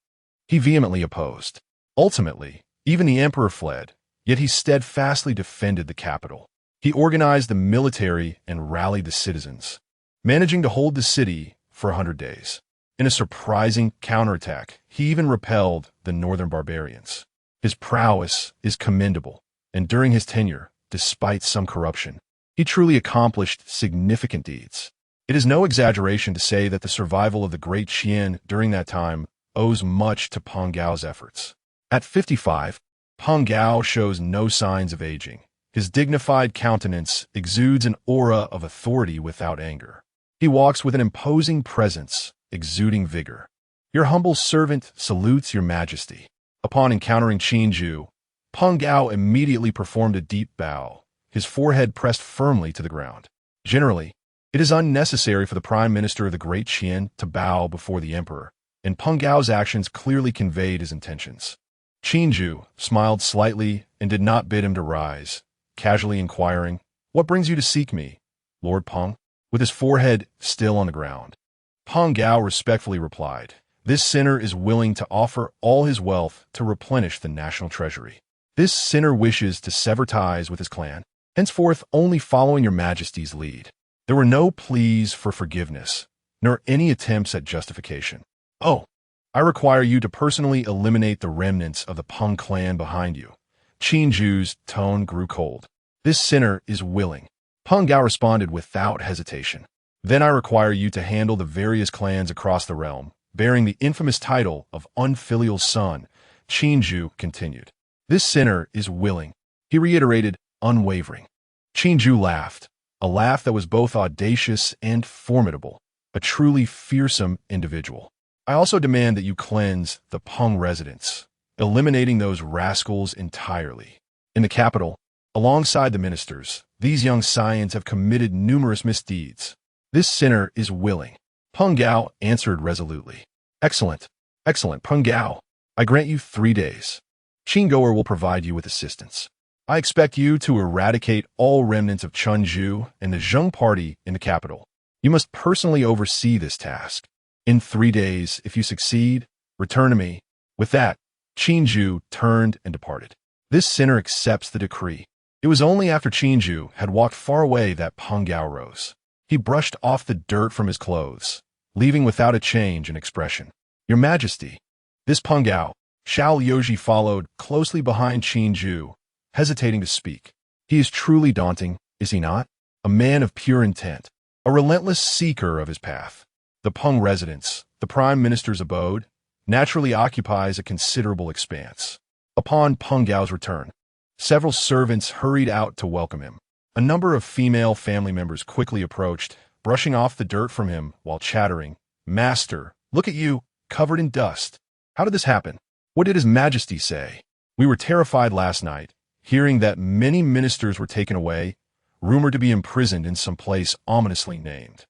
he vehemently opposed. Ultimately, even the emperor fled, yet he steadfastly defended the capital. He organized the military and rallied the citizens, managing to hold the city for 100 days. In a surprising counterattack, he even repelled the northern barbarians. His prowess is commendable, and during his tenure, despite some corruption, he truly accomplished significant deeds. It is no exaggeration to say that the survival of the Great Qian during that time owes much to Peng Gao's efforts. At 55, Peng Gao shows no signs of aging. His dignified countenance exudes an aura of authority without anger. He walks with an imposing presence, exuding vigor. Your humble servant salutes your Majesty. Upon encountering Qin, Peng Gao immediately performed a deep bow, his forehead pressed firmly to the ground. Generally, it is unnecessary for the Prime Minister of the Great Qian to bow before the Emperor, and Peng Gao's actions clearly conveyed his intentions. Qin smiled slightly and did not bid him to rise, casually inquiring, "What brings you to seek me, Lord Peng?" With his forehead still on the ground, Peng Gao respectfully replied, "This sinner is willing to offer all his wealth to replenish the national treasury. This sinner wishes to sever ties with his clan, henceforth only following your Majesty's lead." There were no pleas for forgiveness, nor any attempts at justification. "Oh, I require you to personally eliminate the remnants of the Peng clan behind you." Qin's tone grew cold. "This sinner is willing." Peng Gao responded without hesitation. "Then I require you to handle the various clans across the realm, bearing the infamous title of unfilial son." Qin continued. "This sinner is willing," he reiterated, unwavering. Qin laughed, a laugh that was both audacious and formidable, a truly fearsome individual. "I also demand that you cleanse the Peng residents, eliminating those rascals entirely." In the capital, Alongside the ministers, these young scions have committed numerous misdeeds. This sinner is willing. Peng Gao answered resolutely. Excellent, excellent, Peng Gao. I grant you 3 days. Qin Goer will provide you with assistance. I expect you to eradicate all remnants of Chunju and the Zheng party in the capital. You must personally oversee this task. In 3 days, if you succeed, return to me. With that, Qinju turned and departed. This sinner accepts the decree. It was only after Qinju had walked far away that Peng Gao rose. He brushed off the dirt from his clothes, leaving without a change in expression. Your Majesty. This Peng Gao, Xiao Liuji followed closely behind Qinju, hesitating to speak. He is truly daunting, is he not? A man of pure intent, a relentless seeker of his path. The Peng residence, the Prime Minister's abode, naturally occupies a considerable expanse. Upon Peng Gao's return, several servants hurried out to welcome him. A number of female family members quickly approached, brushing off the dirt from him while chattering. Master, look at you, covered in dust. How did this happen? What did His Majesty say? We were terrified last night, hearing that many ministers were taken away, rumored to be imprisoned in some place ominously named.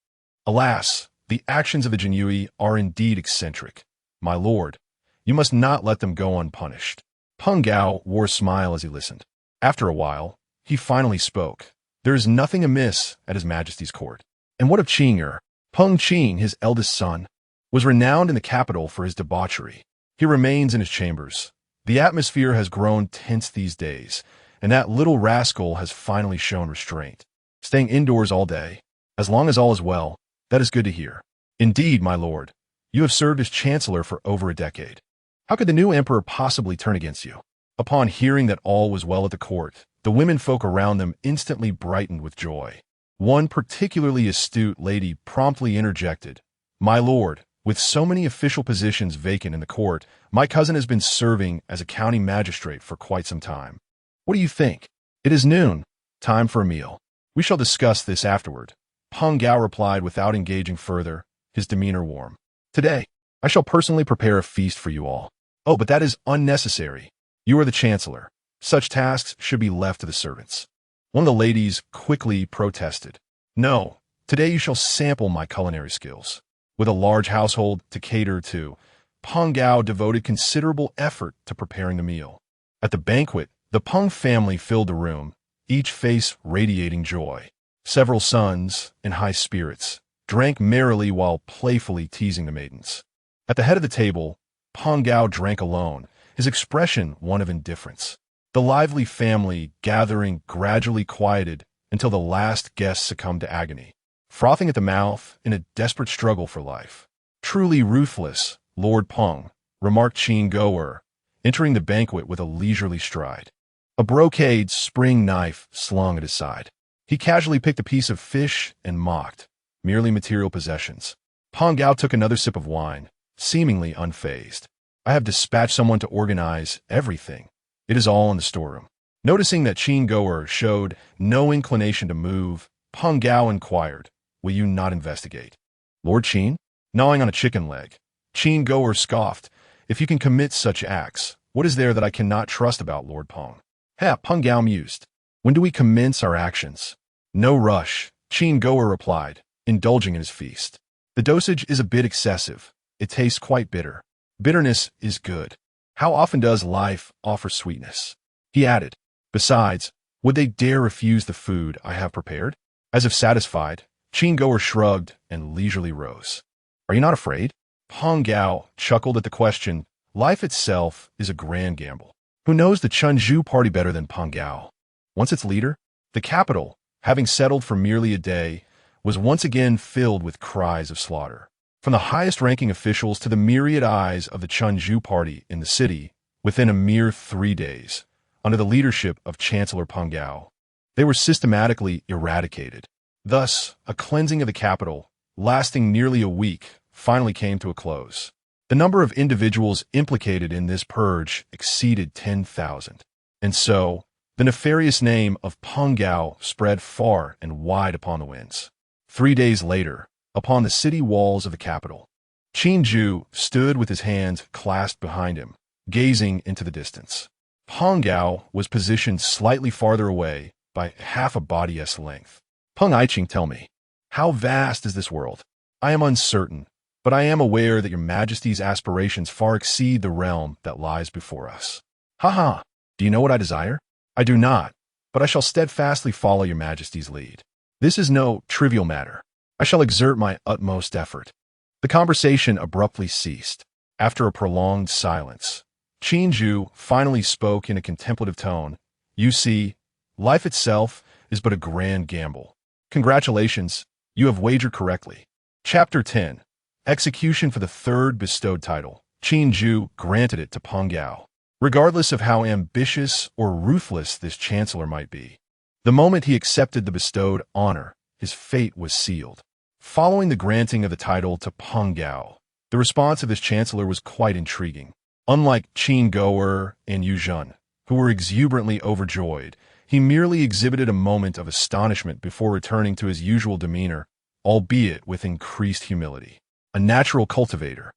Alas, the actions of the Jinyui are indeed eccentric. My lord, you must not let them go unpunished. Peng Gao wore a smile as he listened. After a while, he finally spoke. There is nothing amiss at His Majesty's court. And what of Qing'er? Peng Qing, his eldest son, was renowned in the capital for his debauchery. He remains in his chambers. The atmosphere has grown tense these days, and that little rascal has finally shown restraint. Staying indoors all day, as long as all is well, that is good to hear. Indeed, my lord, you have served as chancellor for over a decade. How could the new emperor possibly turn against you? Upon hearing that all was well at the court, the women folk around them instantly brightened with joy. One particularly astute lady promptly interjected, My lord, with so many official positions vacant in the court, my cousin has been serving as a county magistrate for quite some time. What do you think? It is noon. Time for a meal. We shall discuss this afterward. Peng Gao replied without engaging further, his demeanor warm. Today, I shall personally prepare a feast for you all. Oh, but that is unnecessary. You are the chancellor. Such tasks should be left to the servants. One of the ladies quickly protested. No, today you shall sample my culinary skills. With a large household to cater to, Peng Gao devoted considerable effort to preparing the meal. At the banquet, the Peng family filled the room, each face radiating joy. Several sons, in high spirits, drank merrily while playfully teasing the maidens. At the head of the table, Peng Gao drank alone, his expression one of indifference. The lively family gathering gradually quieted until the last guest succumbed to agony, frothing at the mouth in a desperate struggle for life. Truly ruthless, Lord Peng, remarked Qin Goer, entering the banquet with a leisurely stride. A brocade spring knife slung at his side. He casually picked a piece of fish and mocked, merely material possessions. Peng Gao took another sip of wine, seemingly unfazed. I have dispatched someone to organize everything. It is all in the storeroom. Noticing that Qin Goer showed no inclination to move, Peng Gao inquired, Will you not investigate? Lord Qin? Gnawing on a chicken leg, Qin Goer scoffed. If you can commit such acts, what is there that I cannot trust about Lord Peng? Peng Gao mused. When do we commence our actions? No rush, Qin Goer replied, indulging in his feast. The dosage is a bit excessive. It tastes quite bitter. Bitterness is good. How often does life offer sweetness? He added. Besides, would they dare refuse the food I have prepared? As if satisfied, Qin Goer shrugged and leisurely rose. Are you not afraid? Peng Gao chuckled at the question. Life itself is a grand gamble. Who knows the Chunju party better than Peng Gao? Once its leader, the capital, having settled for merely a day, was once again filled with cries of slaughter. From the highest-ranking officials to the myriad eyes of the Chunju party in the city, within a mere 3 days, under the leadership of Chancellor Peng Gao, they were systematically eradicated. Thus, a cleansing of the capital, lasting nearly a week, finally came to a close. The number of individuals implicated in this purge exceeded 10,000. And so, the nefarious name of Peng Gao spread far and wide upon the winds. 3 days later, upon the city walls of the capital, Qinju stood with his hands clasped behind him, gazing into the distance. Peng Gao was positioned slightly farther away by half a body's length. Peng Aiqing, tell me, how vast is this world? I am uncertain, but I am aware that your majesty's aspirations far exceed the realm that lies before us. Ha! Do you know what I desire? I do not, but I shall steadfastly follow your majesty's lead. This is no trivial matter. I shall exert my utmost effort. The conversation abruptly ceased. After a prolonged silence, Qin Zhu finally spoke in a contemplative tone. You see, life itself is but a grand gamble. Congratulations, you have wagered correctly. Chapter 10. Execution for the third bestowed title. Qin Zhu granted it to Peng Gao, regardless of how ambitious or ruthless this chancellor might be. The moment he accepted the bestowed honor, his fate was sealed. Following the granting of the title to Peng Gao, the response of this chancellor was quite intriguing. Unlike Qin Gou'er and Yu Zhen, who were exuberantly overjoyed, he merely exhibited a moment of astonishment before returning to his usual demeanor, albeit with increased humility. A natural cultivator.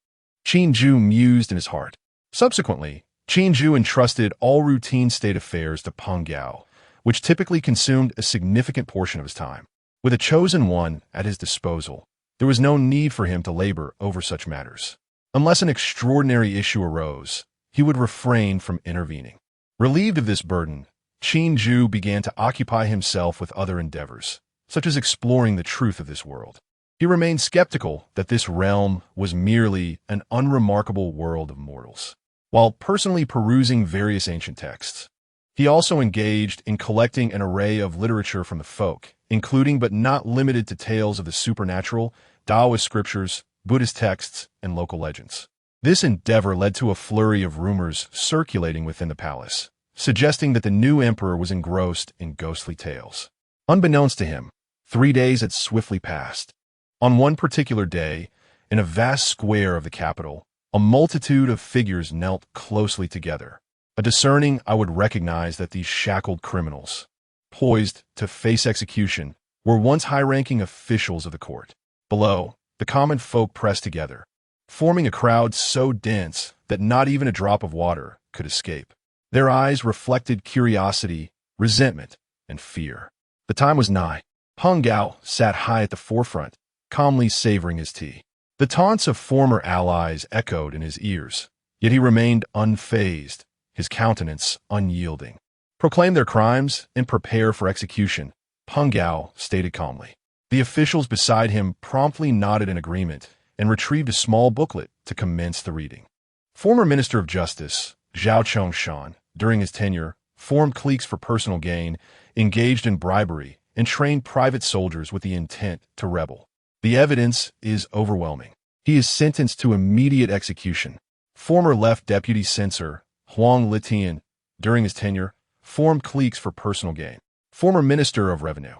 Qin Zhu mused in his heart. Subsequently, Qin Zhu entrusted all routine state affairs to Peng Gao, which typically consumed a significant portion of his time. With a chosen one at his disposal, there was no need for him to labor over such matters. Unless an extraordinary issue arose, he would refrain from intervening. Relieved of this burden, Qin Zhu began to occupy himself with other endeavors, such as exploring the truth of this world. He remained skeptical that this realm was merely an unremarkable world of mortals. While personally perusing various ancient texts, he also engaged in collecting an array of literature from the folk, including but not limited to tales of the supernatural, Taoist scriptures, Buddhist texts, and local legends. This endeavor led to a flurry of rumors circulating within the palace, suggesting that the new emperor was engrossed in ghostly tales. Unbeknownst to him, 3 days had swiftly passed. On one particular day, in a vast square of the capital, a multitude of figures knelt closely together. A discerning eye would recognize that these shackled criminals, poised to face execution, were once high-ranking officials of the court. Below, the common folk pressed together, forming a crowd so dense that not even a drop of water could escape. Their eyes reflected curiosity, resentment, and fear. The time was nigh. Peng Gao sat high at the forefront, calmly savoring his tea. The taunts of former allies echoed in his ears, yet he remained unfazed, his countenance unyielding. Proclaim their crimes and prepare for execution, Peng Gao stated calmly. The officials beside him promptly nodded in agreement and retrieved a small booklet to commence the reading. Former Minister of Justice, Zhao Chongshan, during his tenure, formed cliques for personal gain, engaged in bribery, and trained private soldiers with the intent to rebel. The evidence is overwhelming. He is sentenced to immediate execution. Former left deputy censor, Huang Litian, during his tenure, formed cliques for personal gain. Former Minister of Revenue.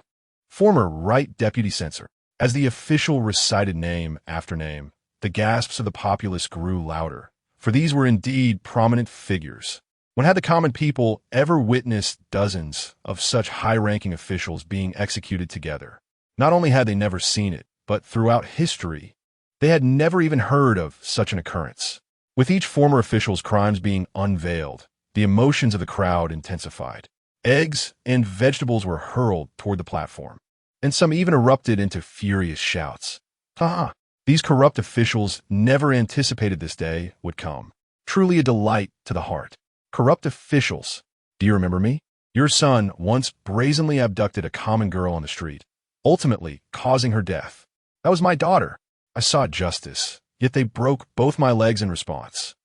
Former right deputy censor. As the official recited name after name, the gasps of the populace grew louder, for these were indeed prominent figures. When had the common people ever witnessed dozens of such high-ranking officials being executed together? Not only had they never seen it, but throughout history, they had never even heard of such an occurrence. With each former official's crimes being unveiled, the emotions of the crowd intensified. Eggs and vegetables were hurled toward the platform, and some even erupted into furious shouts. Ha! These corrupt officials never anticipated this day would come. Truly a delight to the heart. Corrupt officials. Do you remember me? Your son once brazenly abducted a common girl on the street, ultimately causing her death. That was my daughter. I sought justice, yet they broke both my legs in response.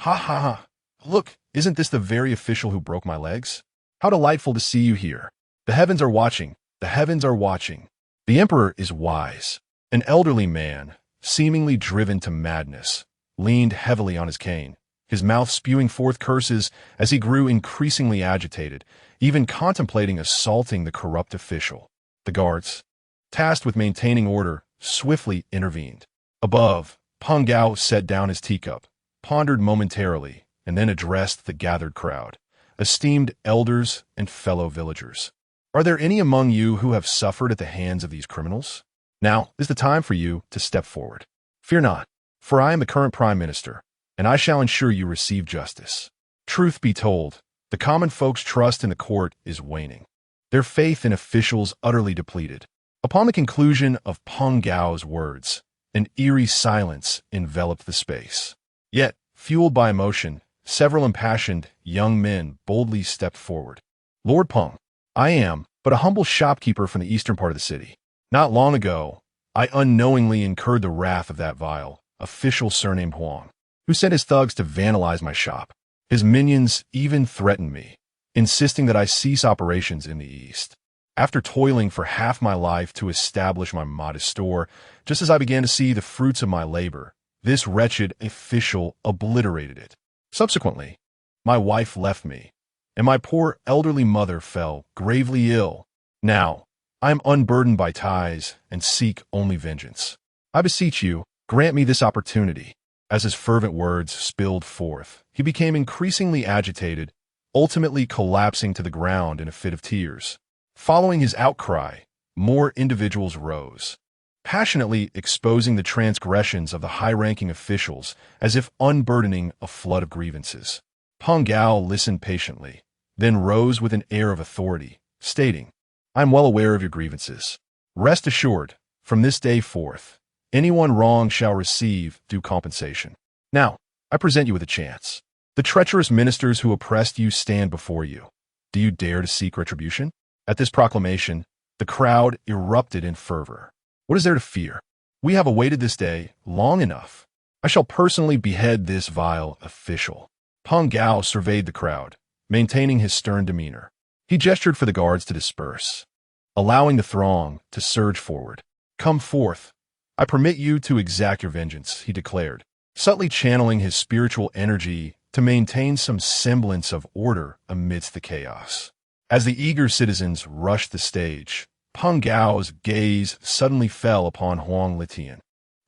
Ha! Look, isn't this the very official who broke my legs? How delightful to see you here. The heavens are watching. The heavens are watching. The emperor is wise. An elderly man, seemingly driven to madness, leaned heavily on his cane, his mouth spewing forth curses as he grew increasingly agitated, even contemplating assaulting the corrupt official. The guards, tasked with maintaining order, swiftly intervened. Above, Peng Gao set down his teacup, pondered momentarily, and then addressed the gathered crowd. Esteemed elders and fellow villagers, are there any among you who have suffered at the hands of these criminals? Now is the time for you to step forward. Fear not, for I am the current Prime Minister, and I shall ensure you receive justice. Truth be told, the The common folks' trust in the court is waning. Their faith in officials utterly depleted. Upon the conclusion of Peng Gao's words, an eerie silence enveloped the space. Yet, fueled by emotion, several impassioned young men boldly stepped forward. Lord Peng, I am but a humble shopkeeper from the eastern part of the city. Not long ago, I unknowingly incurred the wrath of that vile official surnamed Huang, who sent his thugs to vandalize my shop. His minions even threatened me, insisting that I cease operations in the east. After toiling for half my life to establish my modest store, just as I began to see the fruits of my labor, this wretched official obliterated it. Subsequently, my wife left me, and my poor elderly mother fell gravely ill. Now, I am unburdened by ties and seek only vengeance. I beseech you, grant me this opportunity. As his fervent words spilled forth, he became increasingly agitated, ultimately collapsing to the ground in a fit of tears. Following his outcry, more individuals rose, passionately exposing the transgressions of the high-ranking officials as if unburdening a flood of grievances. Peng Gao listened patiently, then rose with an air of authority, stating, I am well aware of your grievances. Rest assured, from this day forth, anyone wronged shall receive due compensation. Now, I present you with a chance. The treacherous ministers who oppressed you stand before you. Do you dare to seek retribution? At this proclamation, the crowd erupted in fervor. What is there to fear? We have awaited this day long enough. I shall personally behead this vile official. Peng Gao surveyed the crowd, maintaining his stern demeanor. He gestured for the guards to disperse, allowing the throng to surge forward. Come forth. I permit you to exact your vengeance, he declared, subtly channeling his spiritual energy to maintain some semblance of order amidst the chaos. As the eager citizens rushed the stage, Peng Gao's gaze suddenly fell upon Huang Litian.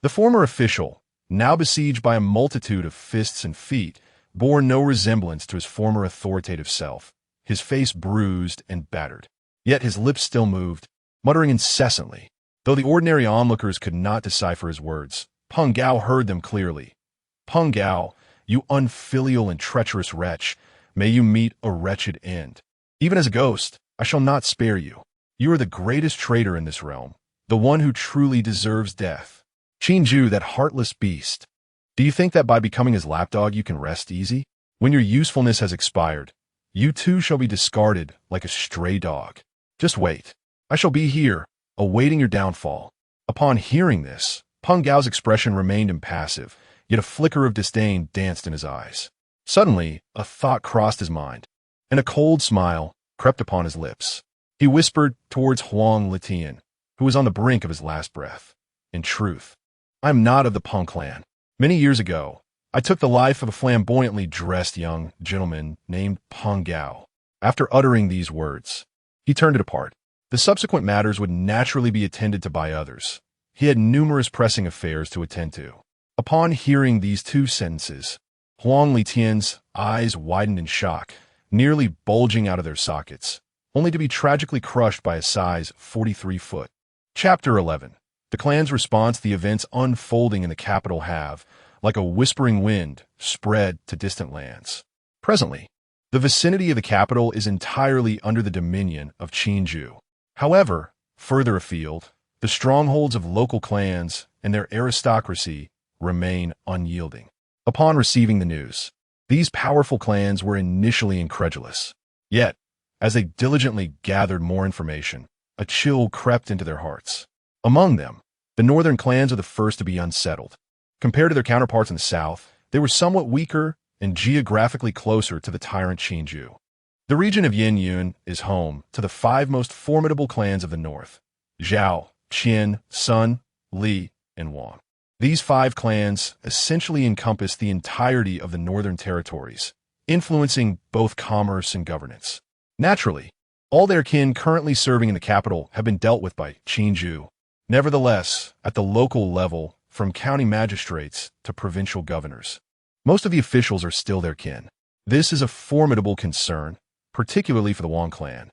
The former official, now besieged by a multitude of fists and feet, bore no resemblance to his former authoritative self, his face bruised and battered. Yet his lips still moved, muttering incessantly. Though the ordinary onlookers could not decipher his words, Peng Gao heard them clearly. Peng Gao, you unfilial and treacherous wretch, may you meet a wretched end. Even as a ghost, I shall not spare you. You are the greatest traitor in this realm, the one who truly deserves death. Qinju, that heartless beast. Do you think that by becoming his lapdog you can rest easy? When your usefulness has expired, you too shall be discarded like a stray dog. Just wait. I shall be here, awaiting your downfall. Upon hearing this, Peng Gao's expression remained impassive, yet a flicker of disdain danced in his eyes. Suddenly, a thought crossed his mind, and a cold smile crept upon his lips. He whispered towards Huang Litian, who was on the brink of his last breath. In truth, I am not of the Peng clan. Many years ago, I took the life of a flamboyantly dressed young gentleman named Peng Gao. After uttering these words, he turned it apart. The subsequent matters would naturally be attended to by others. He had numerous pressing affairs to attend to. Upon hearing these two sentences, Huang Litian's eyes widened in shock, nearly bulging out of their sockets, only to be tragically crushed by a size 43 foot. Chapter 11. The clan's response to the events unfolding in the capital have, like a whispering wind, spread to distant lands. Presently, the vicinity of the capital is entirely under the dominion of Qinju. However, further afield, the strongholds of local clans and their aristocracy remain unyielding. Upon receiving the news, these powerful clans were initially incredulous. Yet, as they diligently gathered more information, a chill crept into their hearts. Among them, the northern clans are the first to be unsettled. Compared to their counterparts in the south, they were somewhat weaker and geographically closer to the tyrant Qinju. The region of Yinyun is home to the 5 most formidable clans of the north: Zhao, Qin, Sun, Li, and Wang. These 5 clans essentially encompass the entirety of the northern territories, influencing both commerce and governance. Naturally, all their kin currently serving in the capital have been dealt with by Qinju. Nevertheless, at the local level, from county magistrates to provincial governors, most of the officials are still their kin. This is a formidable concern, particularly for the Wang clan,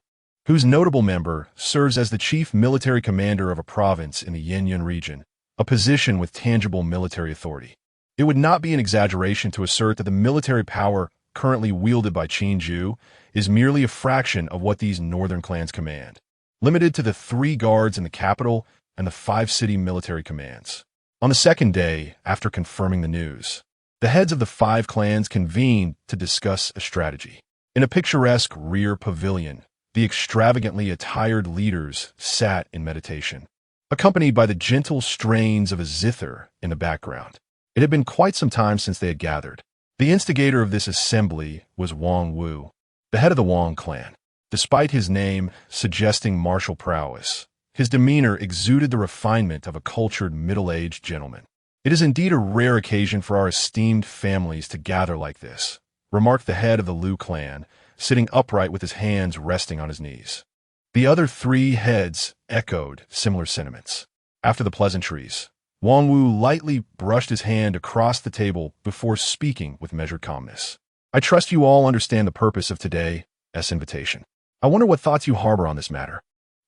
whose notable member serves as the chief military commander of a province in the Yinyun region, a position with tangible military authority. It would not be an exaggeration to assert that the military power currently wielded by Qinju, is merely a fraction of what these northern clans command, limited to the 3 guards in the capital and the 5 city military commands. On the second day, after confirming the news, the heads of the 5 clans convened to discuss a strategy. In a picturesque rear pavilion, the extravagantly attired leaders sat in meditation, accompanied by the gentle strains of a zither in the background. It had been quite some time since they had gathered. The instigator of this assembly was Wang Wu, the head of the Wang clan. Despite his name suggesting martial prowess, his demeanor exuded the refinement of a cultured middle-aged gentleman. "It is indeed a rare occasion for our esteemed families to gather like this," remarked the head of the Liu clan, sitting upright with his hands resting on his knees. The other 3 heads echoed similar sentiments. After the pleasantries, Wang Wu lightly brushed his hand across the table before speaking with measured calmness. "I trust you all understand the purpose of today's invitation. I wonder what thoughts you harbor on this matter."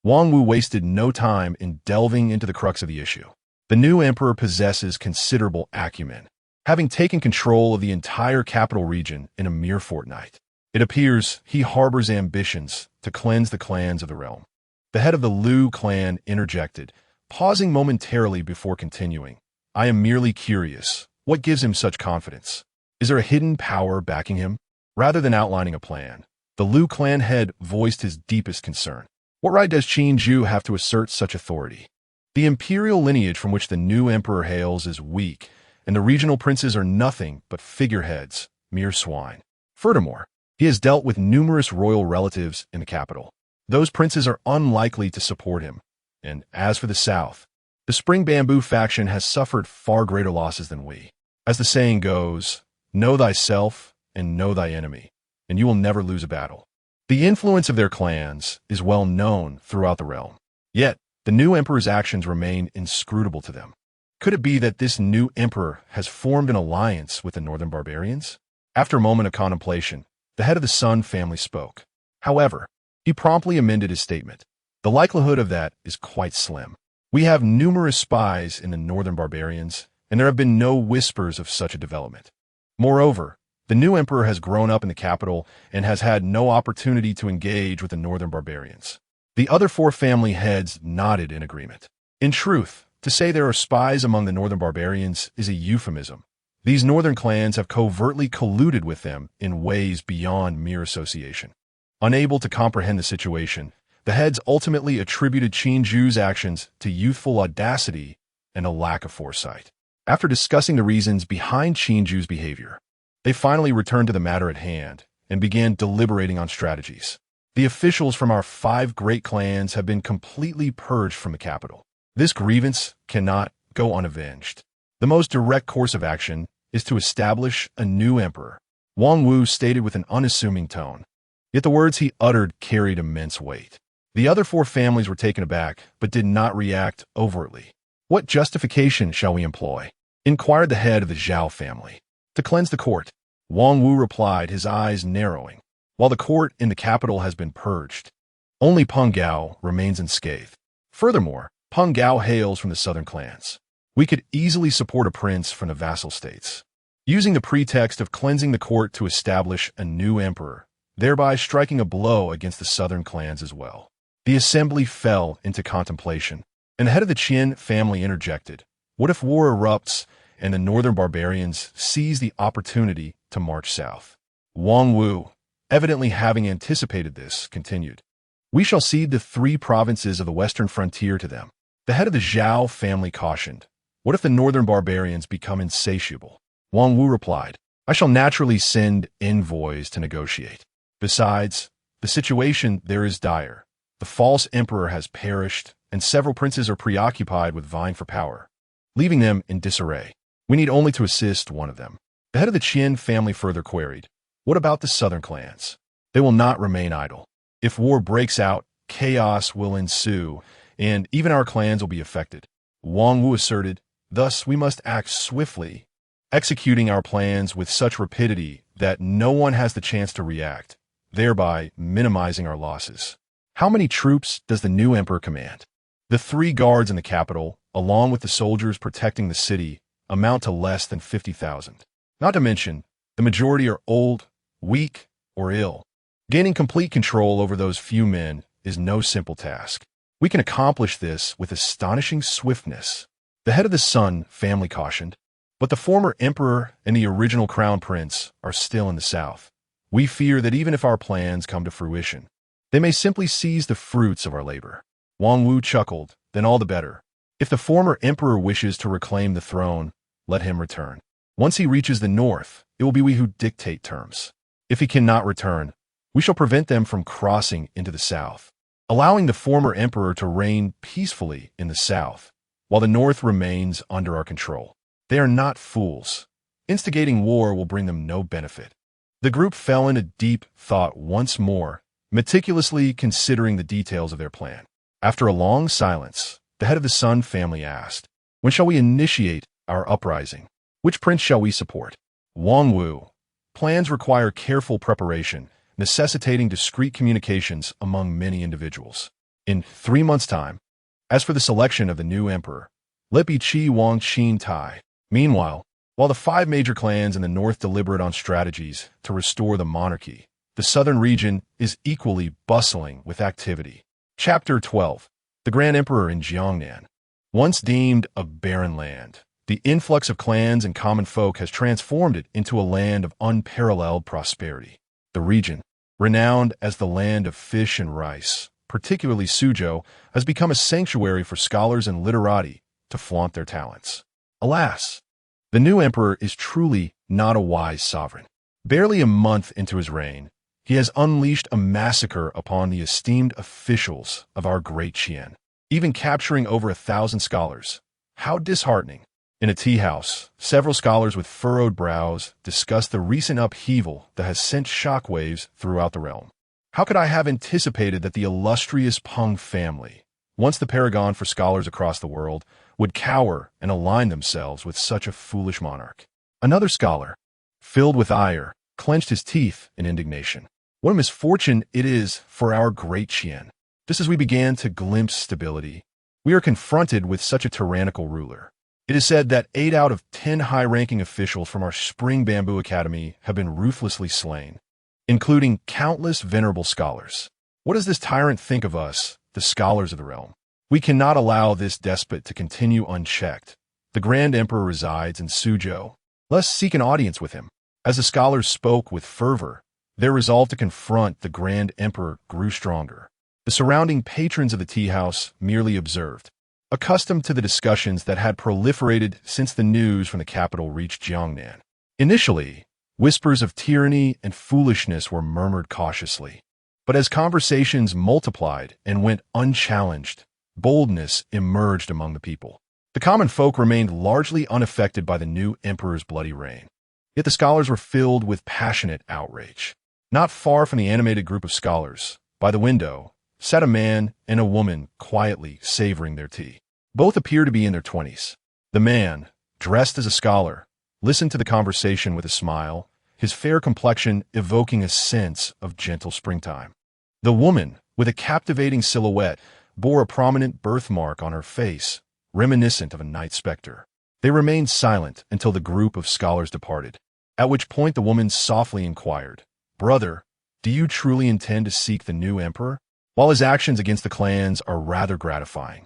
Wang Wu wasted no time in delving into the crux of the issue. The new emperor possesses considerable acumen, having taken control of the entire capital region in a mere fortnight. It appears he harbors ambitions to cleanse the clans of the realm. The head of the Liu clan interjected, pausing momentarily before continuing. "I am merely curious. What gives him such confidence? Is there a hidden power backing him?" Rather than outlining a plan, the Liu clan head voiced his deepest concern. "What right does Qinju have to assert such authority? The imperial lineage from which the new emperor hails is weak, and the regional princes are nothing but figureheads, mere swine. Furthermore, he has dealt with numerous royal relatives in the capital. Those princes are unlikely to support him. And as for the south, the Spring Bamboo faction has suffered far greater losses than we. As the saying goes, know thyself and know thy enemy, and you will never lose a battle." The influence of their clans is well known throughout the realm. Yet, the new emperor's actions remain inscrutable to them. Could it be that this new emperor has formed an alliance with the northern barbarians? After a moment of contemplation, the head of the Sun family spoke. However, he promptly amended his statement. "The likelihood of that is quite slim. We have numerous spies in the northern barbarians, and there have been no whispers of such a development. Moreover, the new emperor has grown up in the capital and has had no opportunity to engage with the northern barbarians." The other 4 family heads nodded in agreement. In truth, to say there are spies among the northern barbarians is a euphemism. These northern clans have covertly colluded with them in ways beyond mere association. Unable to comprehend the situation, the heads ultimately attributed Qinju's actions to youthful audacity and a lack of foresight. After discussing the reasons behind Qinju's behavior, they finally returned to the matter at hand and began deliberating on strategies. "The officials from our 5 great clans have been completely purged from the capital. This grievance cannot go unavenged. The most direct course of action is to establish a new emperor," Wang Wu stated with an unassuming tone. Yet the words he uttered carried immense weight. The other 4 families were taken aback, but did not react overtly. "What justification shall we employ?" inquired the head of the Zhao family. "To cleanse the court," Wang Wu replied, his eyes narrowing. "While the court in the capital has been purged, only Peng Gao remains unscathed. Furthermore, Peng Gao hails from the southern clans. We could easily support a prince from the vassal states, using the pretext of cleansing the court to establish a new emperor, thereby striking a blow against the southern clans as well." The assembly fell into contemplation, and the head of the Qin family interjected. "What if war erupts and the northern barbarians seize the opportunity to march south?" Wang Wu, evidently having anticipated this, continued. "We shall cede the 3 provinces of the western frontier to them." The head of the Zhao family cautioned. "What if the northern barbarians become insatiable?" Wang Wu replied, "I shall naturally send envoys to negotiate. Besides, the situation there is dire. The false emperor has perished, and several princes are preoccupied with vying for power, leaving them in disarray. We need only to assist one of them." The head of the Qin family further queried, "What about the southern clans? They will not remain idle. If war breaks out, chaos will ensue, and even our clans will be affected." Wang Wu asserted, "Thus we must act swiftly, executing our plans with such rapidity that no one has the chance to react, thereby minimizing our losses." "How many troops does the new emperor command?" The 3 guards in the capital, along with the soldiers protecting the city, amount to less than 50,000. Not to mention, the majority are old, weak, or ill. Gaining complete control over those few men is no simple task. We can accomplish this with astonishing swiftness. The head of the Sun family cautioned, but the former emperor and the original crown prince are still in the south. We fear that even if our plans come to fruition, they may simply seize the fruits of our labor. Wang Wu chuckled, then all the better. If the former emperor wishes to reclaim the throne, let him return. Once he reaches the north, it will be we who dictate terms. If he cannot return, we shall prevent them from crossing into the south, allowing the former emperor to reign peacefully in the south, while the north remains under our control. They are not fools. Instigating war will bring them no benefit. The group fell into deep thought once more, meticulously considering the details of their plan. After a long silence, the head of the Sun family asked, "When shall we initiate our uprising? Which prince shall we support?" Wang Wu. Plans require careful preparation, necessitating discreet communications among many individuals. In 3 months' time, as for the selection of the new emperor, let be Qi Wang Qin Tai. Meanwhile, while the 5 major clans in the north deliberate on strategies to restore the monarchy, the southern region is equally bustling with activity. Chapter 12. The Grand Emperor in Jiangnan. Once deemed a barren land, the influx of clans and common folk has transformed it into a land of unparalleled prosperity. The region, renowned as the land of fish and rice, particularly Suzhou, has become a sanctuary for scholars and literati to flaunt their talents. Alas, the new emperor is truly not a wise sovereign. Barely a month into his reign, he has unleashed a massacre upon the esteemed officials of our great Qian, even capturing over 1,000 scholars. How disheartening. In a tea house, several scholars with furrowed brows discussed the recent upheaval that has sent shockwaves throughout the realm. How could I have anticipated that the illustrious Peng family, once the paragon for scholars across the world, would cower and align themselves with such a foolish monarch? Another scholar, filled with ire, clenched his teeth in indignation. What a misfortune it is for our great Qian. Just as we began to glimpse stability, we are confronted with such a tyrannical ruler. It is said that 8 out of 10 high-ranking officials from our Spring Bamboo Academy have been ruthlessly slain, including countless venerable scholars. What does this tyrant think of us, the scholars of the realm? We cannot allow this despot to continue unchecked. The Grand Emperor resides in Suzhou. Let's seek an audience with him. As the scholars spoke with fervor, their resolve to confront the Grand Emperor grew stronger. The surrounding patrons of the tea house merely observed, accustomed to the discussions that had proliferated since the news from the capital reached Jiangnan. Initially, whispers of tyranny and foolishness were murmured cautiously. But as conversations multiplied and went unchallenged, boldness emerged among the people. The common folk remained largely unaffected by the new emperor's bloody reign. Yet the scholars were filled with passionate outrage. Not far from the animated group of scholars, by the window, sat a man and a woman quietly savoring their tea. Both appeared to be in their 20s. The man, dressed as a scholar, listened to the conversation with a smile, his fair complexion evoking a sense of gentle springtime. The woman, with a captivating silhouette, bore a prominent birthmark on her face, reminiscent of a night specter. They remained silent until the group of scholars departed, at which point the woman softly inquired, "Brother, do you truly intend to seek the new emperor?" While his actions against the clans are rather gratifying,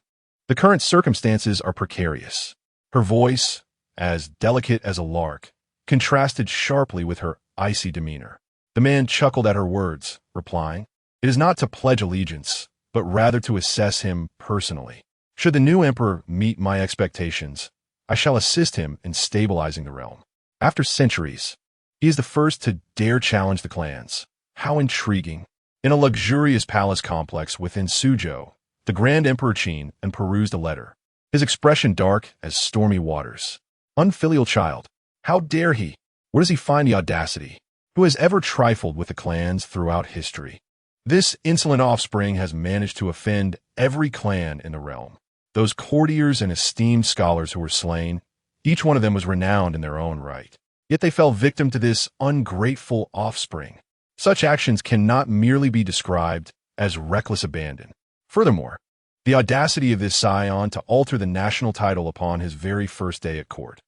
the current circumstances are precarious. Her voice, as delicate as a lark, contrasted sharply with her icy demeanor. The man chuckled at her words, replying, "It is not to pledge allegiance, but rather to assess him personally. Should the new emperor meet my expectations, I shall assist him in stabilizing the realm. After centuries, he is the first to dare challenge the clans. How intriguing." In a luxurious palace complex within Suzhou, the Grand Emperor Qin and perused a letter, his expression dark as stormy waters. Unfilial child. How dare he? Where does he find the audacity? Who has ever trifled with the clans throughout history? This insolent offspring has managed to offend every clan in the realm. Those courtiers and esteemed scholars who were slain, each one of them was renowned in their own right. Yet they fell victim to this ungrateful offspring. Such actions cannot merely be described as reckless abandon. Furthermore, the audacity of this scion to alter the national title upon his very first day at court.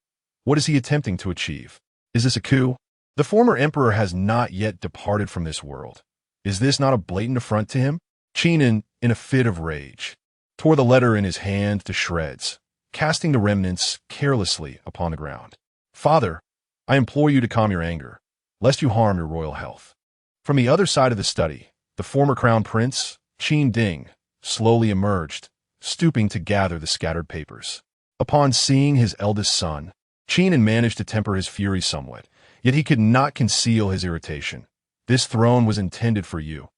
What is he attempting to achieve? Is this a coup? The former emperor has not yet departed from this world. Is this not a blatant affront to him? Qin, in a fit of rage, tore the letter in his hand to shreds, casting the remnants carelessly upon the ground. Father, I implore you to calm your anger, lest you harm your royal health. From the other side of the study, the former crown prince, Qin Ding, slowly emerged, stooping to gather the scattered papers. Upon seeing his eldest son, Qin managed to temper his fury somewhat, yet he could not conceal his irritation. This throne was intended for you,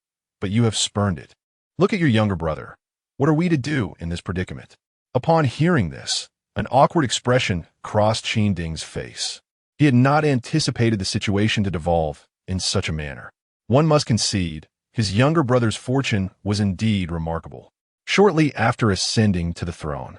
but you have spurned it. Look at your younger brother. What are we to do in this predicament? Upon hearing this, an awkward expression crossed Qin Ding's face. He had not anticipated the situation to devolve in such a manner. One must concede, his younger brother's fortune was indeed remarkable. Shortly after ascending to the throne,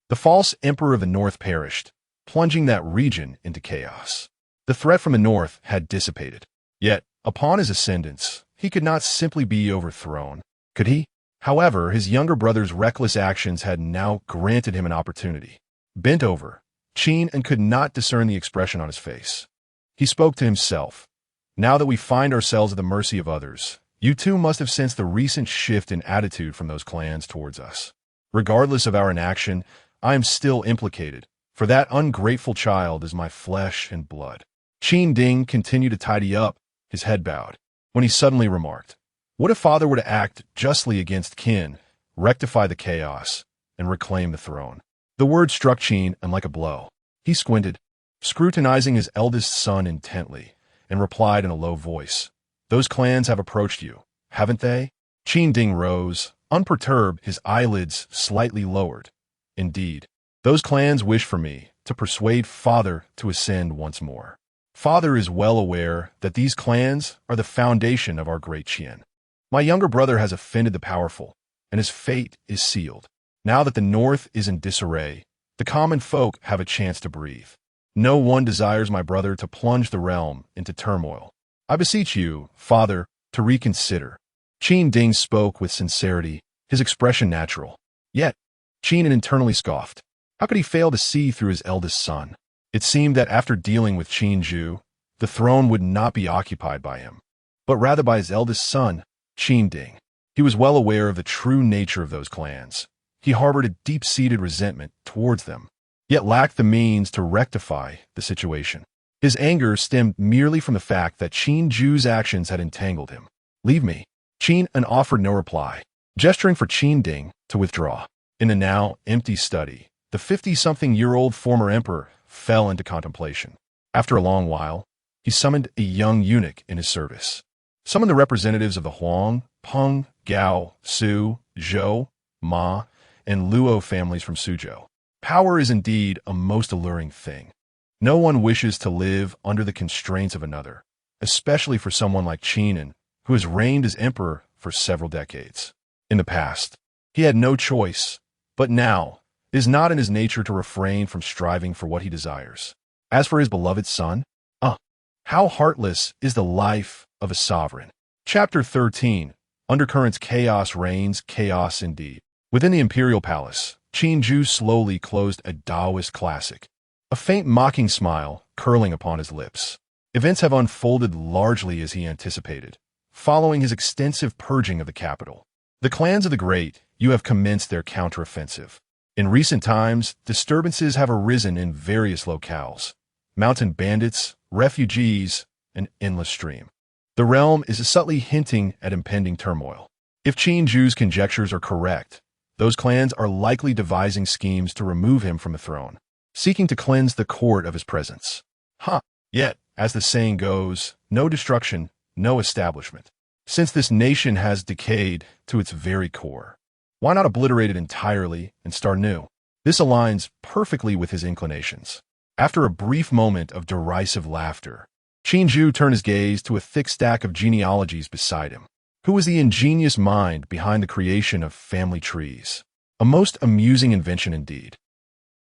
the false emperor of the north perished, plunging that region into chaos. The threat from the north had dissipated. Yet, upon his ascendance, he could not simply be overthrown, could he? However, his younger brother's reckless actions had now granted him an opportunity. Bent over, Qin could not discern the expression on his face. He spoke to himself. Now that we find ourselves at the mercy of others, you too must have sensed the recent shift in attitude from those clans towards us. Regardless of our inaction, I am still implicated, for that ungrateful child is my flesh and blood. Qin Ding continued to tidy up, his head bowed, when he suddenly remarked, what if father were to act justly against Qin, rectify the chaos, and reclaim the throne? The word struck Qin like a blow. He squinted, scrutinizing his eldest son intently, and replied in a low voice, those clans have approached you, haven't they? Qin Ding rose, unperturbed, his eyelids slightly lowered. Indeed, those clans wish for me to persuade father to ascend once more. Father is well aware that these clans are the foundation of our great Qian. My younger brother has offended the powerful, and his fate is sealed. Now that the north is in disarray, the common folk have a chance to breathe. No one desires my brother to plunge the realm into turmoil. I beseech you, father, to reconsider. Qin Ding spoke with sincerity, his expression natural. Yet, Qin internally scoffed. How could he fail to see through his eldest son? It seemed that after dealing with Qin Zhu, the throne would not be occupied by him, but rather by his eldest son, Qin Ding. He was well aware of the true nature of those clans. He harbored a deep-seated resentment towards them, yet lacked the means to rectify the situation. His anger stemmed merely from the fact that Qin Zhu's actions had entangled him. Leave me. Qin offered no reply, gesturing for Qin Ding to withdraw. In the now empty study, the 50-something-year-old former emperor fell into contemplation. After a long while, he summoned a young eunuch in his service. Summoned the representatives of the Huang, Peng, Gao, Su, Zhou, Ma, and Luo families from Suzhou. Power is indeed a most alluring thing. No one wishes to live under the constraints of another, especially for someone like Qin, who has reigned as emperor for several decades. In the past, he had no choice, but now, it is not in his nature to refrain from striving for what he desires. As for his beloved son, how heartless is the life of a sovereign. Chapter 13. Undercurrents. Chaos reigns, chaos indeed. Within the imperial palace, Qin Zhu slowly closed a Taoist classic, a faint mocking smile curling upon his lips. Events have unfolded largely as he anticipated, following his extensive purging of the capital. The clans of the great, you have commenced their counteroffensive. In recent times, disturbances have arisen in various locales. Mountain bandits, refugees, an endless stream. The realm is subtly hinting at impending turmoil. If Qin Zhu's conjectures are correct, those clans are likely devising schemes to remove him from the throne, seeking to cleanse the court of his presence. Yet, as the saying goes, no destruction, no establishment. Since this nation has decayed to its very core, why not obliterate it entirely and start new? This aligns perfectly with his inclinations. After a brief moment of derisive laughter, Qin Zhu turned his gaze to a thick stack of genealogies beside him. Who was the ingenious mind behind the creation of family trees? A most amusing invention indeed.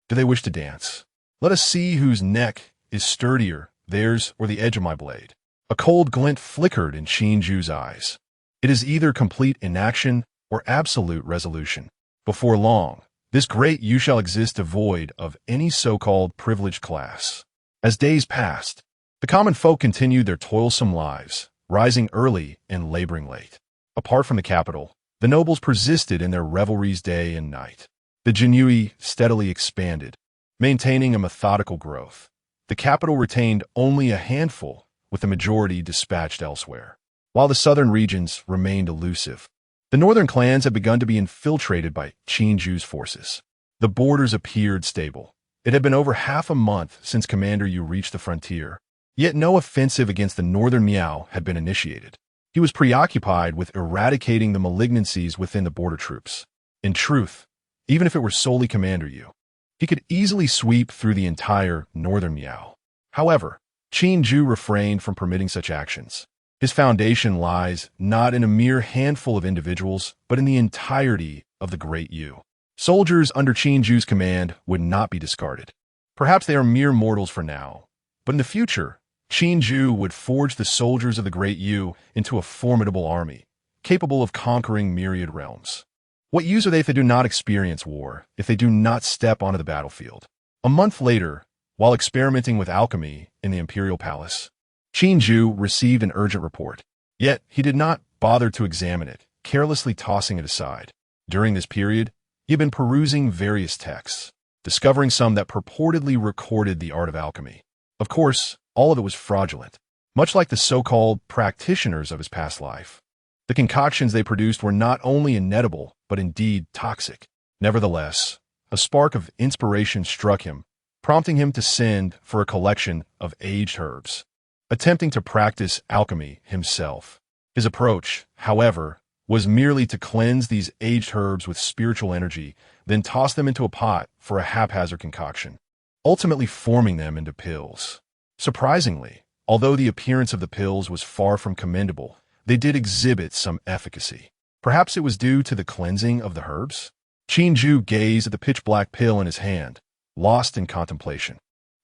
Do they wish to dance? Let us see whose neck is sturdier, theirs or the edge of my blade. A cold glint flickered in Qin Zhu's eyes. It is either complete inaction or absolute resolution. Before long, this great you shall exist devoid of any so-called privileged class. As days passed, The common folk continued their toilsome lives, rising early and laboring late. Apart from the capital, the nobles persisted in their revelries day and night. The Jinui steadily expanded, maintaining a methodical growth. The capital retained only a handful, with the majority dispatched elsewhere. While the southern regions remained elusive, the northern clans had begun to be infiltrated by Qinju's forces. The borders appeared stable. It had been over half a month since Commander Yu reached the frontier, yet no offensive against the northern Miao had been initiated. He was preoccupied with eradicating the malignancies within the border troops. In truth, even if it were solely Commander Yu, he could easily sweep through the entire northern Miao. However, Qinju refrained from permitting such actions. His foundation lies not in a mere handful of individuals, but in the entirety of the Great Yu. Soldiers under Qinju's command would not be discarded. Perhaps they are mere mortals for now, but in the future, Qinju would forge the soldiers of the Great Yu into a formidable army, capable of conquering myriad realms. What use are they if they do not experience war, if they do not step onto the battlefield? A month later, while experimenting with alchemy in the imperial palace, Qinju received an urgent report. Yet he did not bother to examine it, carelessly tossing it aside. During this period, he had been perusing various texts, discovering some that purportedly recorded the art of alchemy. Of course, all of it was fraudulent, much like the so-called practitioners of his past life. The concoctions they produced were not only inedible, but indeed toxic. Nevertheless, a spark of inspiration struck him, prompting him to send for a collection of aged herbs, attempting to practice alchemy himself. His approach, however, was merely to cleanse these aged herbs with spiritual energy, then toss them into a pot for a haphazard concoction, ultimately forming them into pills. Surprisingly, although the appearance of the pills was far from commendable, they did exhibit some efficacy. Perhaps it was due to the cleansing of the herbs? Qinju gazed at the pitch-black pill in his hand, lost in contemplation.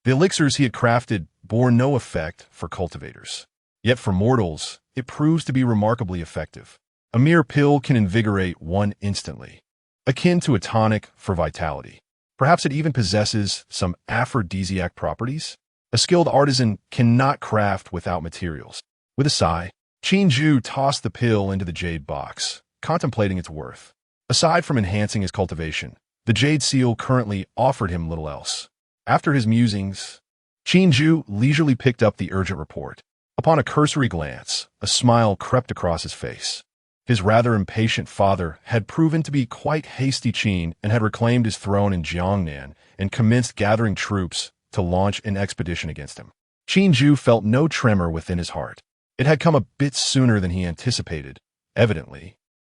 The elixirs he had crafted bore no effect for cultivators. Yet for mortals, it proves to be remarkably effective. A mere pill can invigorate one instantly, akin to a tonic for vitality. Perhaps it even possesses some aphrodisiac properties? A skilled artisan cannot craft without materials. With a sigh, Qinju tossed the pill into the jade box, contemplating its worth. Aside from enhancing his cultivation, the jade seal currently offered him little else. After his musings, Qinju leisurely picked up the urgent report. Upon a cursory glance, a smile crept across his face. His rather impatient father had proven to be quite hasty Qin and had reclaimed his throne in Jiangnan and commenced gathering troops to launch an expedition against him. Qinju felt no tremor within his heart. It had come a bit sooner than he anticipated, evidently.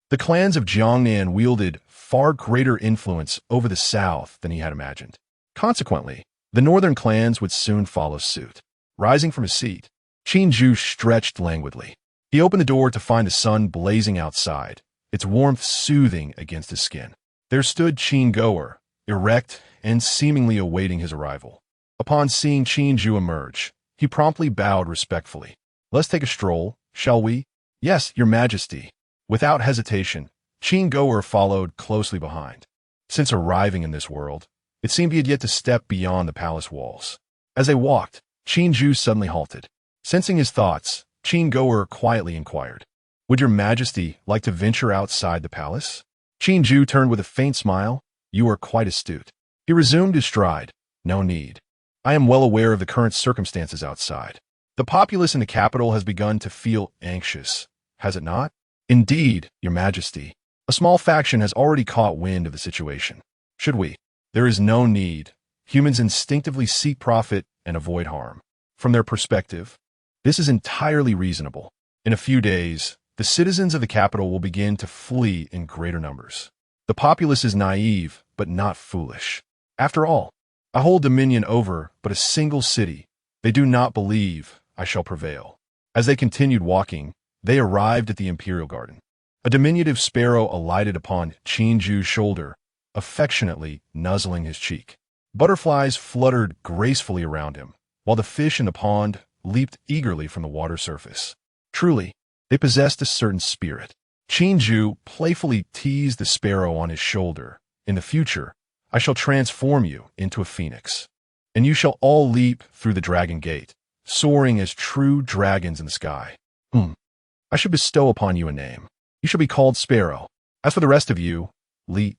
The clans of Jiangnan wielded far greater influence over the south than he had imagined. Consequently, the northern clans would soon follow suit. Rising from his seat, Qinju stretched languidly. He opened the door to find the sun blazing outside, its warmth soothing against his skin. There stood Qin Goer, erect and seemingly awaiting his arrival. Upon seeing Qinju emerge, he promptly bowed respectfully. "Let's take a stroll, shall we?" "Yes, your majesty." Without hesitation, Qin Goer followed closely behind. Since arriving in this world, it seemed he had yet to step beyond the palace walls. As they walked, Qinju suddenly halted. Sensing his thoughts, Qin Goer quietly inquired, "Would your majesty like to venture outside the palace?" Qinju turned with a faint smile. "You are quite astute." He resumed his stride. "No need. I am well aware of the current circumstances outside. The populace in the capital has begun to feel anxious, has it not?" "Indeed, your majesty. A small faction has already caught wind of the situation. Should we?" "There is no need. Humans instinctively seek profit and avoid harm. From their perspective, this is entirely reasonable. In a few days, the citizens of the capital will begin to flee in greater numbers. The populace is naive, but not foolish. After all, I hold dominion over but a single city. They do not believe I shall prevail." As they continued walking, they arrived at the imperial garden. A diminutive sparrow alighted upon Qinju's shoulder, affectionately nuzzling his cheek. Butterflies fluttered gracefully around him, while the fish in the pond leaped eagerly from the water surface. Truly, they possessed a certain spirit. Qinju playfully teased the sparrow on his shoulder. "In the future, I shall transform you into a phoenix, and you shall all leap through the dragon gate, soaring as true dragons in the sky. I should bestow upon you a name. You shall be called Sparrow. As for the rest of you, Li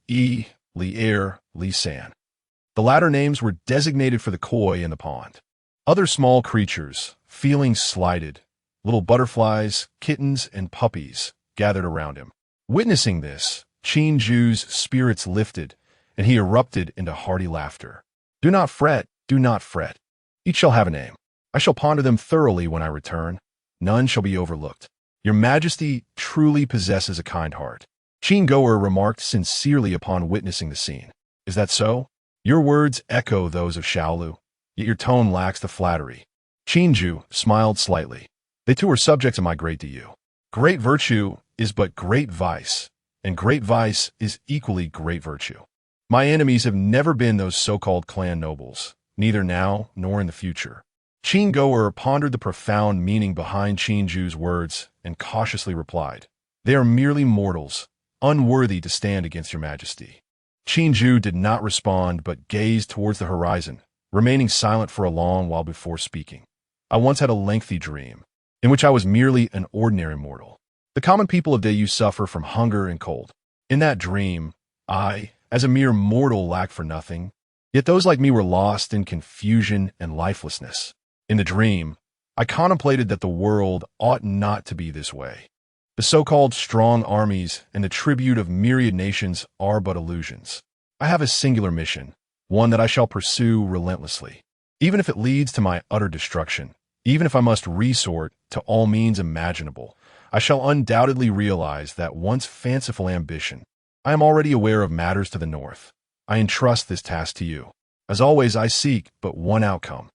Air, Li San. The latter names were designated for the koi in the pond. Other small creatures, feeling slighted, little butterflies, kittens, and puppies, gathered around him. Witnessing this, Qin Ju's spirits lifted, and he erupted into hearty laughter. Do not fret, do not fret. Each shall have a name. I shall ponder them thoroughly when I return. None shall be overlooked. Your Majesty truly possesses a kind heart. Qin Goer remarked sincerely upon witnessing the scene. Is that so? Your words echo those of Shaolu, yet your tone lacks the flattery. Qin Ju smiled slightly. They too are subjects of my great to you. Great virtue is but great vice, and great vice is equally great virtue. My enemies have never been those so-called clan nobles, neither now nor in the future. Qin Goer pondered the profound meaning behind Qin Ju's words and cautiously replied, They are merely mortals, unworthy to stand against your Majesty. Qin Ju did not respond but gazed towards the horizon, remaining silent for a long while before speaking. I once had a lengthy dream, in which I was merely an ordinary mortal. The common people of Dayu suffer from hunger and cold. In that dream, I, as a mere mortal, lacked for nothing, yet those like me were lost in confusion and lifelessness. In the dream, I contemplated that the world ought not to be this way. The so-called strong armies and the tribute of myriad nations are but illusions. I have a singular mission, one that I shall pursue relentlessly. Even if it leads to my utter destruction, even if I must resort to all means imaginable, I shall undoubtedly realize that once fanciful ambition. I am already aware of matters to the north. I entrust this task to you. As always, I seek but one outcome.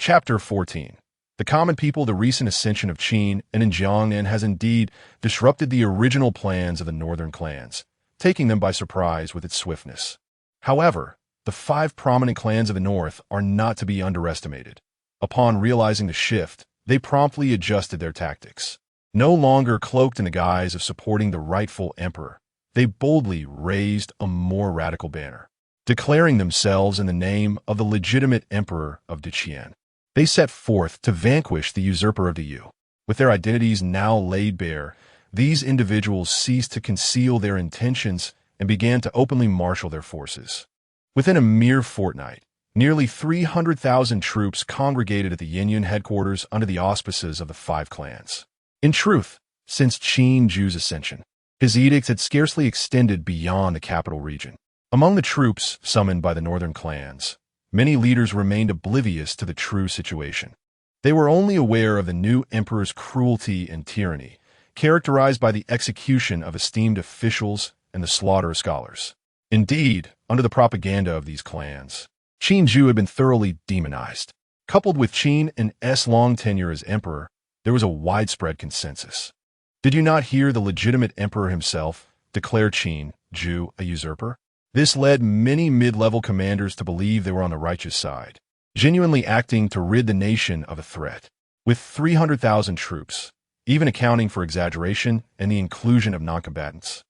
Chapter 14. The common people, the recent ascension of Qin and in Jiangnan has indeed disrupted the original plans of the northern clans, taking them by surprise with its swiftness. However, the 5 prominent clans of the north are not to be underestimated. Upon realizing the shift, they promptly adjusted their tactics. No longer cloaked in the guise of supporting the rightful emperor, they boldly raised a more radical banner, declaring themselves in the name of the legitimate emperor of Deqian. They set forth to vanquish the usurper of the Yu. With their identities now laid bare, these individuals ceased to conceal their intentions and began to openly marshal their forces. Within a mere fortnight, nearly 300,000 troops congregated at the Yinyun headquarters under the auspices of the 5 clans. In truth, since Qin Ju's ascension, his edicts had scarcely extended beyond the capital region. Among the troops summoned by the northern clans, many leaders remained oblivious to the true situation. They were only aware of the new emperor's cruelty and tyranny, characterized by the execution of esteemed officials and the slaughter of scholars. Indeed, under the propaganda of these clans, Qin Ju had been thoroughly demonized. Coupled with Qin and S' long tenure as emperor, there was a widespread consensus. Did you not hear the legitimate emperor himself declare Qin Ju a usurper? This led many mid-level commanders to believe they were on the righteous side, genuinely acting to rid the nation of a threat. With 300,000 troops, even accounting for exaggeration and the inclusion of non-combatants,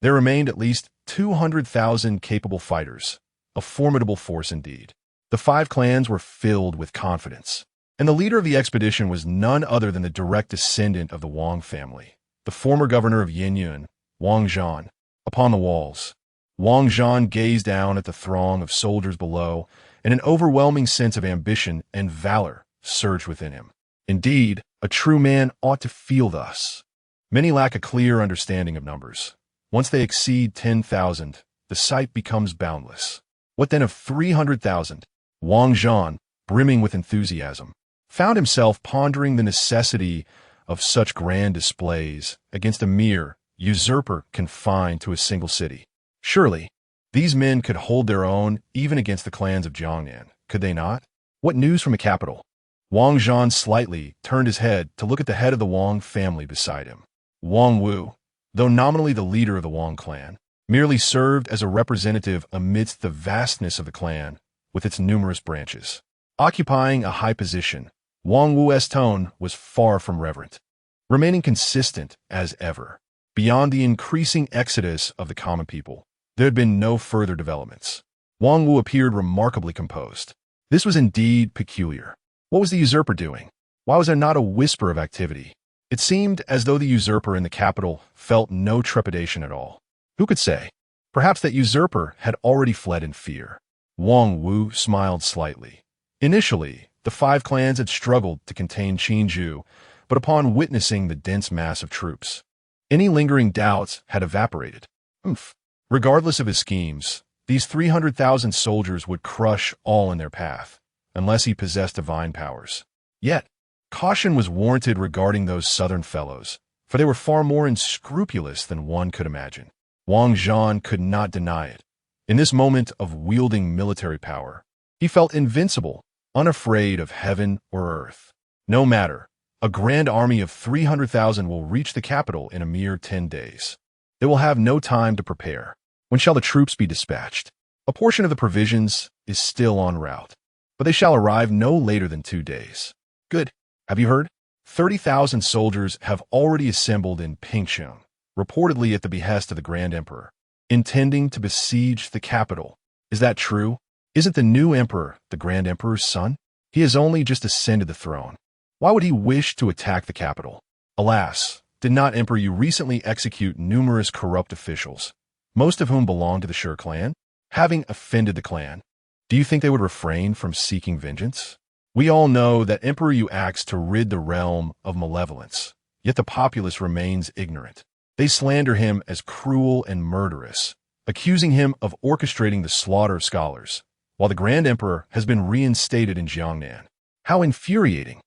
there remained at least 200,000 capable fighters, a formidable force indeed. The 5 clans were filled with confidence, and the leader of the expedition was none other than the direct descendant of the Wang family, the former governor of Yinyun, Wang Zhan. Upon the walls, Wang Zhan gazed down at the throng of soldiers below, and an overwhelming sense of ambition and valor surged within him. Indeed, a true man ought to feel thus. Many lack a clear understanding of numbers. Once they exceed 10,000, the sight becomes boundless. What then of 300,000? Wang Zhan, brimming with enthusiasm, found himself pondering the necessity of such grand displays against a mere usurper confined to a single city. Surely, these men could hold their own even against the clans of Jiangnan, could they not? What news from the capital? Wang Zhan slightly turned his head to look at the head of the Wang family beside him. Wang Wu, though nominally the leader of the Wang clan, merely served as a representative amidst the vastness of the clan with its numerous branches. Occupying a high position, Wang Wu's tone was far from reverent, remaining consistent as ever. Beyond the increasing exodus of the common people, there had been no further developments. Wang Wu appeared remarkably composed. This was indeed peculiar. What was the usurper doing? Why was there not a whisper of activity? It seemed as though the usurper in the capital felt no trepidation at all. Who could say? Perhaps that usurper had already fled in fear. Wang Wu smiled slightly. Initially, the 5 clans had struggled to contain Qinju, but upon witnessing the dense mass of troops, any lingering doubts had evaporated. Regardless of his schemes, these 300,000 soldiers would crush all in their path, unless he possessed divine powers. Yet, caution was warranted regarding those southern fellows, for they were far more unscrupulous than one could imagine. Wang Zhan could not deny it. In this moment of wielding military power, he felt invincible, unafraid of heaven or earth. No matter, a grand army of 300,000 will reach the capital in a mere 10 days. They will have no time to prepare. When shall the troops be dispatched? A portion of the provisions is still en route, but they shall arrive no later than 2 days. Good. Have you heard? 30,000 soldiers have already assembled in Pingcheng, reportedly at the behest of the Grand Emperor, intending to besiege the capital. Is that true? Isn't the new emperor the Grand Emperor's son? He has only just ascended the throne. Why would he wish to attack the capital? Alas, did not Emperor Yu recently execute numerous corrupt officials, most of whom belong to the Shi clan? Having offended the clan, do you think they would refrain from seeking vengeance? We all know that Emperor Yu acts to rid the realm of malevolence, yet the populace remains ignorant. They slander him as cruel and murderous, accusing him of orchestrating the slaughter of scholars, while the Grand Emperor has been reinstated in Jiangnan. How infuriating!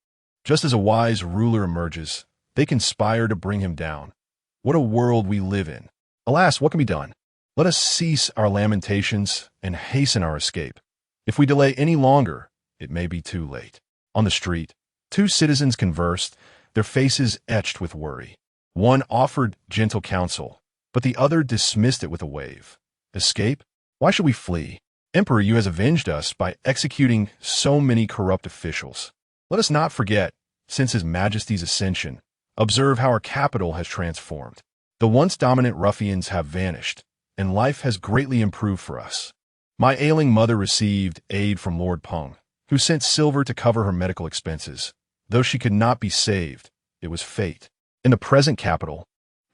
Just as a wise ruler emerges, they conspire to bring him down. What a world we live in! Alas, what can be done? Let us cease our lamentations and hasten our escape. If we delay any longer, it may be too late. On the street, 2 citizens conversed, their faces etched with worry. One offered gentle counsel, but the other dismissed it with a wave. Escape? Why should we flee? Emperor Yu has avenged us by executing so many corrupt officials. Let us not forget, since His Majesty's ascension, observe how our capital has transformed. The once dominant ruffians have vanished, and life has greatly improved for us. My ailing mother received aid from Lord Peng, who sent silver to cover her medical expenses. Though she could not be saved, it was fate. In the present capital,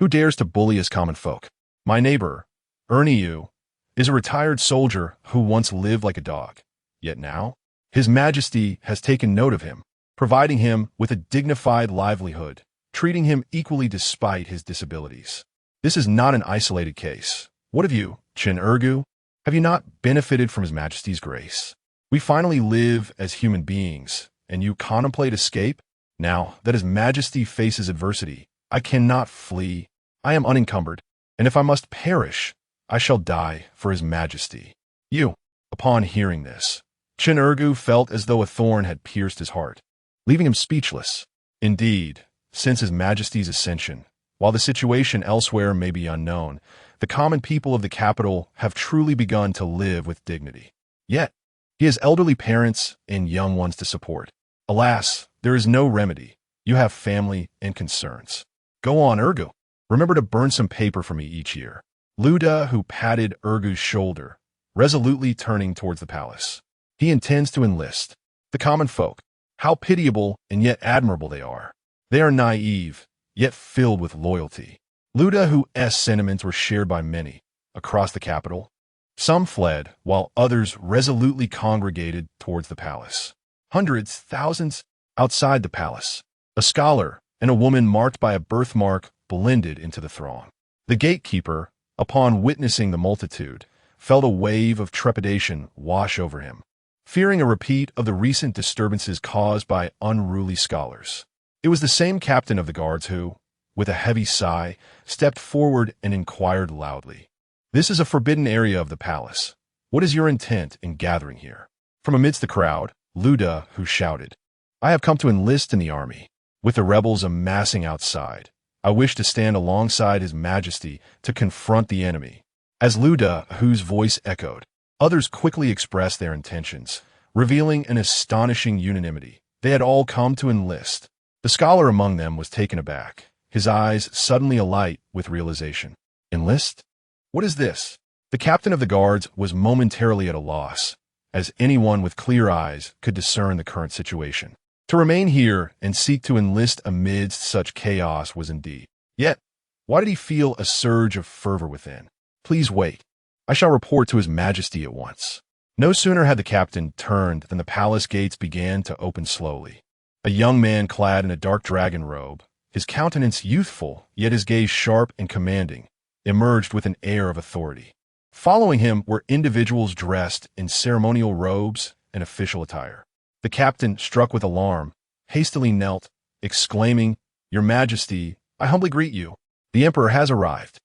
who dares to bully us common folk? My neighbor, Ernie Yu, is a retired soldier who once lived like a dog. Yet now, His Majesty has taken note of him, providing him with a dignified livelihood, treating him equally despite his disabilities. This is not an isolated case. What of you, Chen Ergu? Have you not benefited from His Majesty's grace? We finally live as human beings, and you contemplate escape? Now that His Majesty faces adversity, I cannot flee. I am unencumbered, and if I must perish, I shall die for His Majesty. You, upon hearing this, Chen Ergu felt as though a thorn had pierced his heart, leaving him speechless. Indeed, since His Majesty's ascension, while the situation elsewhere may be unknown, the common people of the capital have truly begun to live with dignity. Yet, he has elderly parents and young ones to support. Alas, there is no remedy. You have family and concerns. Go on, Ergu. Remember to burn some paper for me each year. Luda, who patted Ergu's shoulder, resolutely turning towards the palace. He intends to enlist. The common folk, how pitiable and yet admirable they are. They are naive, yet filled with loyalty. Luda, whose sentiments were shared by many, across the capital. Some fled, while others resolutely congregated towards the palace. Hundreds, thousands, outside the palace. A scholar and a woman marked by a birthmark blended into the throng. The gatekeeper, upon witnessing the multitude, felt a wave of trepidation wash over him, fearing a repeat of the recent disturbances caused by unruly scholars. It was the same captain of the guards who, with a heavy sigh, stepped forward and inquired loudly, "This is a forbidden area of the palace. What is your intent in gathering here?" From amidst the crowd, Luda, who shouted, "I have come to enlist in the army. With the rebels amassing outside, I wish to stand alongside His Majesty to confront the enemy." As Luda, whose voice echoed, others quickly expressed their intentions, revealing an astonishing unanimity. They had all come to enlist. The scholar among them was taken aback, his eyes suddenly alight with realization. Enlist? What is this? The captain of the guards was momentarily at a loss, as anyone with clear eyes could discern the current situation. To remain here and seek to enlist amidst such chaos was indeed. Yet, why did he feel a surge of fervor within? Please wait. I shall report to his majesty at once. No sooner had the captain turned than the palace gates began to open slowly. A young man clad in a dark dragon robe, his countenance youthful, yet his gaze sharp and commanding, emerged with an air of authority. Following him were individuals dressed in ceremonial robes and official attire. The captain, struck with alarm, hastily knelt, exclaiming, "Your Majesty, I humbly greet you. The Emperor has arrived.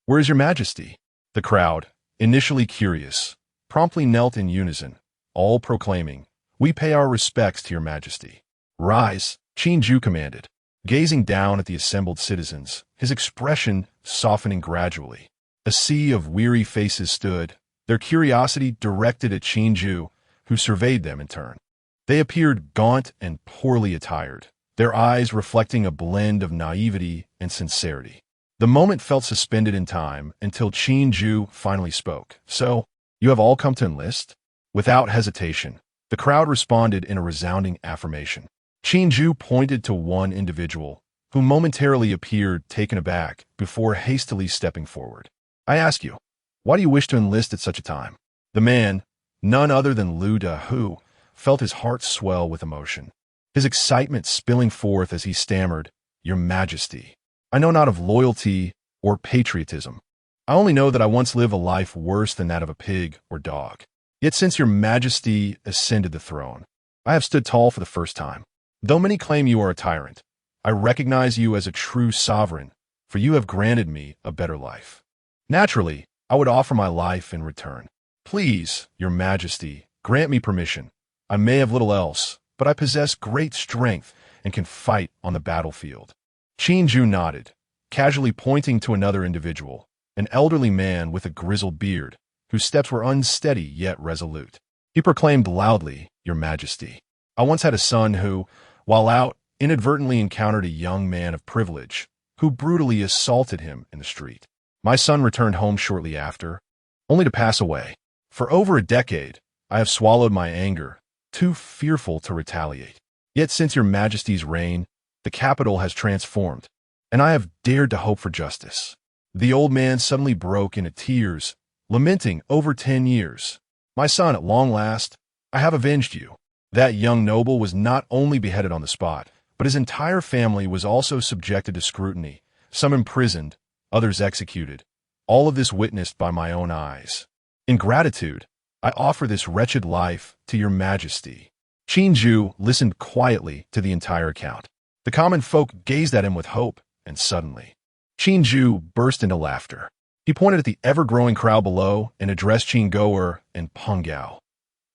Where is your Majesty?" The crowd, initially curious, promptly knelt in unison, all proclaiming, "We pay our respects to your Majesty." "Rise," Qin commanded, gazing down at the assembled citizens, his expression softening gradually. A sea of weary faces stood, their curiosity directed at Qin, who surveyed them in turn. They appeared gaunt and poorly attired, their eyes reflecting a blend of naivety and sincerity. The moment felt suspended in time until Qin finally spoke. "So, you have all come to enlist?" Without hesitation, the crowd responded in a resounding affirmation. Qin pointed to one individual, who momentarily appeared taken aback before hastily stepping forward. "I ask you, why do you wish to enlist at such a time?" The man, none other than Lu Da, who felt his heart swell with emotion, his excitement spilling forth as he stammered, "Your Majesty, I know not of loyalty or patriotism. I only know that I once lived a life worse than that of a pig or dog. Yet since your Majesty ascended the throne, I have stood tall for the first time. Though many claim you are a tyrant, I recognize you as a true sovereign, for you have granted me a better life. Naturally, I would offer my life in return. Please, your Majesty, grant me permission. I may have little else, but I possess great strength and can fight on the battlefield." Qin nodded, casually pointing to another individual, an elderly man with a grizzled beard, whose steps were unsteady yet resolute. He proclaimed loudly, "Your Majesty, I once had a son who, while out, inadvertently encountered a young man of privilege, who brutally assaulted him in the street. My son returned home shortly after, only to pass away. For over a decade, I have swallowed my anger, too fearful to retaliate. Yet since your Majesty's reign, the capital has transformed, and I have dared to hope for justice." The old man suddenly broke into tears, lamenting over 10 years. "My son, at long last, I have avenged you." That young noble was not only beheaded on the spot, but his entire family was also subjected to scrutiny, some imprisoned, others executed, all of this witnessed by my own eyes. In gratitude, I offer this wretched life to your Majesty." Qin listened quietly to the entire account. The common folk gazed at him with hope, and suddenly, Qin burst into laughter. He pointed at the ever-growing crowd below and addressed Qin and Peng Gao.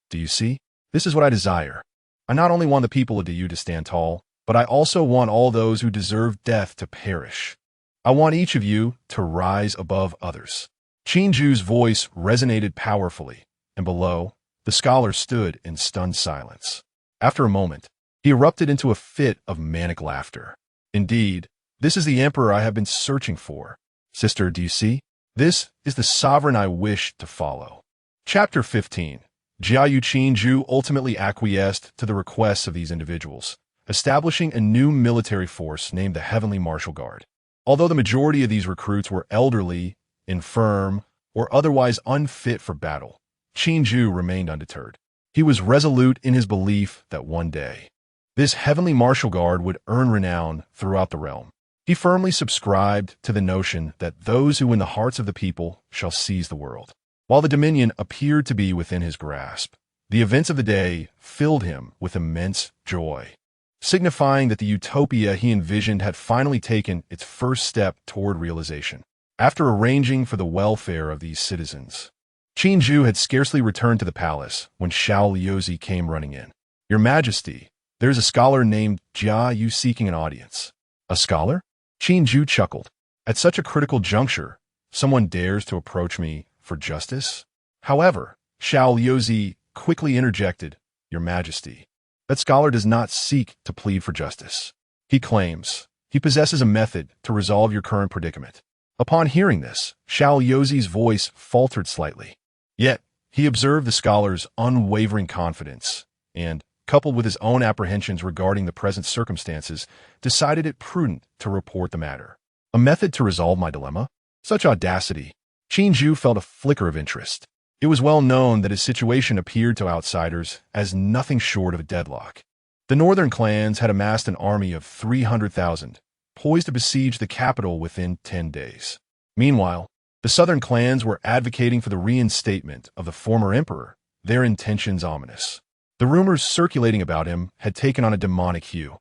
"Do you see? This is what I desire. I not only want the people of Diyu to stand tall, but I also want all those who deserve death to perish. I want each of you to rise above others." Qin's voice resonated powerfully, and below, the scholar stood in stunned silence. After a moment, he erupted into a fit of manic laughter. "Indeed, this is the emperor I have been searching for. Sister, do you see? This is the sovereign I wish to follow." Chapter 15. Jiayu Qin ultimately acquiesced to the requests of these individuals, establishing a new military force named the Heavenly Martial Guard. Although the majority of these recruits were elderly, infirm, or otherwise unfit for battle, Qin remained undeterred. He was resolute in his belief that one day, this Heavenly Martial Guard would earn renown throughout the realm. He firmly subscribed to the notion that those who win the hearts of the people shall seize the world. While the dominion appeared to be within his grasp, the events of the day filled him with immense joy, signifying that the utopia he envisioned had finally taken its first step toward realization. After arranging for the welfare of these citizens, Qin had scarcely returned to the palace when Xiao Liuzi came running in. "Your Majesty, there's a scholar named Jia seeking an audience." "A scholar?" Qin chuckled. "At such a critical juncture, someone dares to approach me for justice?" However, Xiao Liuzi quickly interjected, "Your Majesty, that scholar does not seek to plead for justice. He claims he possesses a method to resolve your current predicament." Upon hearing this, Xiao Liuzi's voice faltered slightly. Yet, he observed the scholar's unwavering confidence and, coupled with his own apprehensions regarding the present circumstances, decided it prudent to report the matter. A method to resolve my dilemma? Such audacity! Qin felt a flicker of interest. It was well known that his situation appeared to outsiders as nothing short of a deadlock. The northern clans had amassed an army of 300,000, poised to besiege the capital within 10 days. Meanwhile, the southern clans were advocating for the reinstatement of the former emperor, their intentions ominous. The rumors circulating about him had taken on a demonic hue.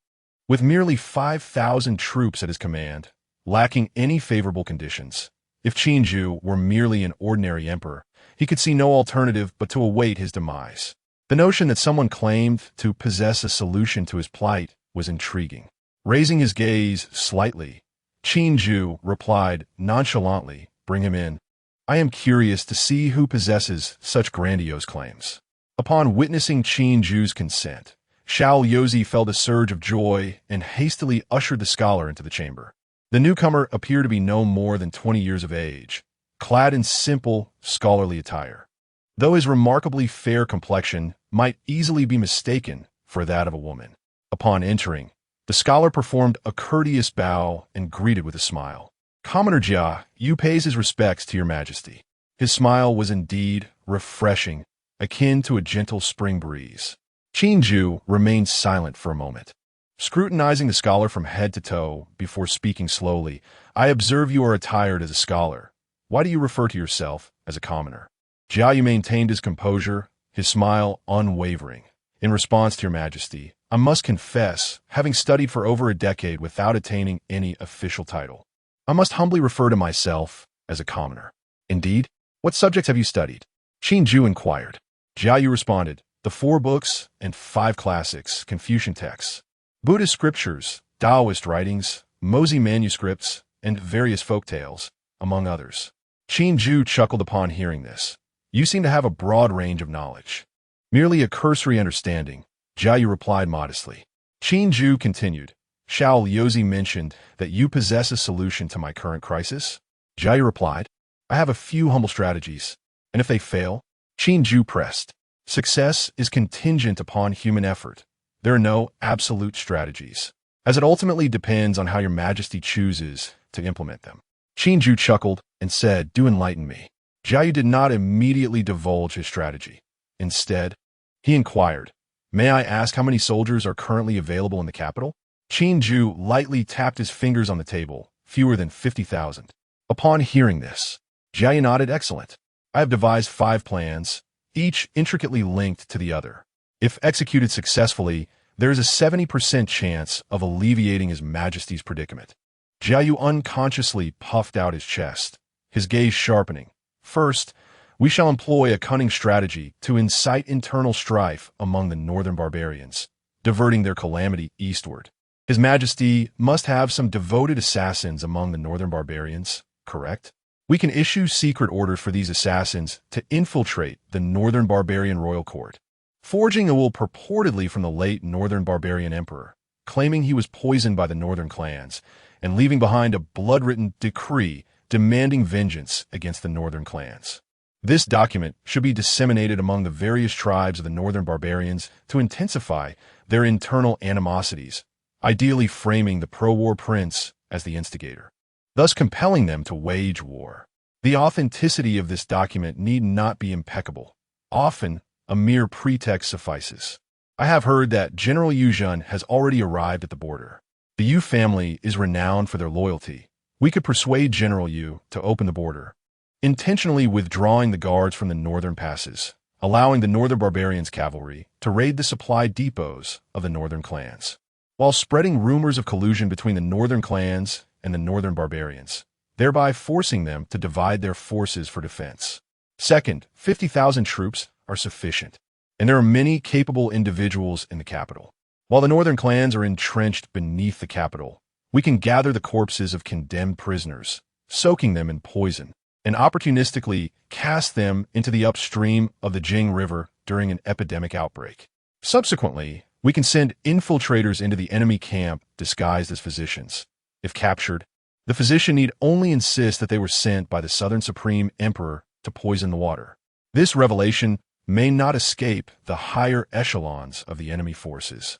With merely 5,000 troops at his command, lacking any favorable conditions, if Qin were merely an ordinary emperor, he could see no alternative but to await his demise. The notion that someone claimed to possess a solution to his plight was intriguing. Raising his gaze slightly, Qin replied nonchalantly, "Bring him in. I am curious to see who possesses such grandiose claims." Upon witnessing Qin consent, Xiao Yozi felt a surge of joy and hastily ushered the scholar into the chamber. The newcomer appeared to be no more than 20 years of age, clad in simple, scholarly attire. Though his remarkably fair complexion might easily be mistaken for that of a woman. Upon entering, the scholar performed a courteous bow and greeted with a smile. "Commoner Jia, Yu pays his respects to your majesty." His smile was indeed refreshing, akin to a gentle spring breeze. Qin remained silent for a moment. Scrutinizing the scholar from head to toe before speaking slowly, "I observe you are attired as a scholar. Why do you refer to yourself as a commoner?" Jiayu maintained his composure, his smile unwavering. "In response to your majesty, I must confess, having studied for over a decade without attaining any official title, I must humbly refer to myself as a commoner." "Indeed? What subjects have you studied?" Qin inquired. Jiayu responded, "The 4 books and 5 classics, Confucian texts, Buddhist scriptures, Taoist writings, Mozi manuscripts, and various folk tales, among others." Qin chuckled upon hearing this. "You seem to have a broad range of knowledge." "Merely a cursory understanding," Jiayu replied modestly. Qin continued, "Xiao Yozi mentioned that you possess a solution to my current crisis?" Jiayu replied, "I have a few humble strategies, and if they fail," Qin pressed, "success is contingent upon human effort. There are no absolute strategies, as it ultimately depends on how your majesty chooses to implement them." Qin chuckled and said, "Do enlighten me." Jiayu did not immediately divulge his strategy. Instead, he inquired, "May I ask how many soldiers are currently available in the capital?" Qin lightly tapped his fingers on the table, "Fewer than 50,000. Upon hearing this, Jiayu nodded, "Excellent. I have devised 5 plans, each intricately linked to the other. If executed successfully, there is a 70% chance of alleviating His Majesty's predicament." Jiayu unconsciously puffed out his chest, his gaze sharpening. "First, we shall employ a cunning strategy to incite internal strife among the northern barbarians, diverting their calamity eastward. His Majesty must have some devoted assassins among the northern barbarians, correct? We can issue secret orders for these assassins to infiltrate the northern barbarian royal court, forging a will purportedly from the late northern barbarian emperor, claiming he was poisoned by the northern clans, and leaving behind a blood-written decree demanding vengeance against the northern clans. This document should be disseminated among the various tribes of the northern barbarians to intensify their internal animosities, ideally framing the pro-war prince as the instigator, thus compelling them to wage war. The authenticity of this document need not be impeccable. Often, a mere pretext suffices. I have heard that General Yu Zhen has already arrived at the border. The Yu family is renowned for their loyalty. We could persuade General Yu to open the border, intentionally withdrawing the guards from the northern passes, allowing the northern barbarians' cavalry to raid the supply depots of the northern clans, while spreading rumors of collusion between the northern clans and the northern barbarians, thereby forcing them to divide their forces for defense. Second, 50,000 troops are sufficient, and there are many capable individuals in the capital. While the northern clans are entrenched beneath the capital, we can gather the corpses of condemned prisoners, soaking them in poison, and opportunistically cast them into the upstream of the Jing River during an epidemic outbreak. Subsequently, we can send infiltrators into the enemy camp disguised as physicians. If captured, the physician need only insist that they were sent by the Southern Supreme Emperor to poison the water. This revelation may not escape the higher echelons of the enemy forces.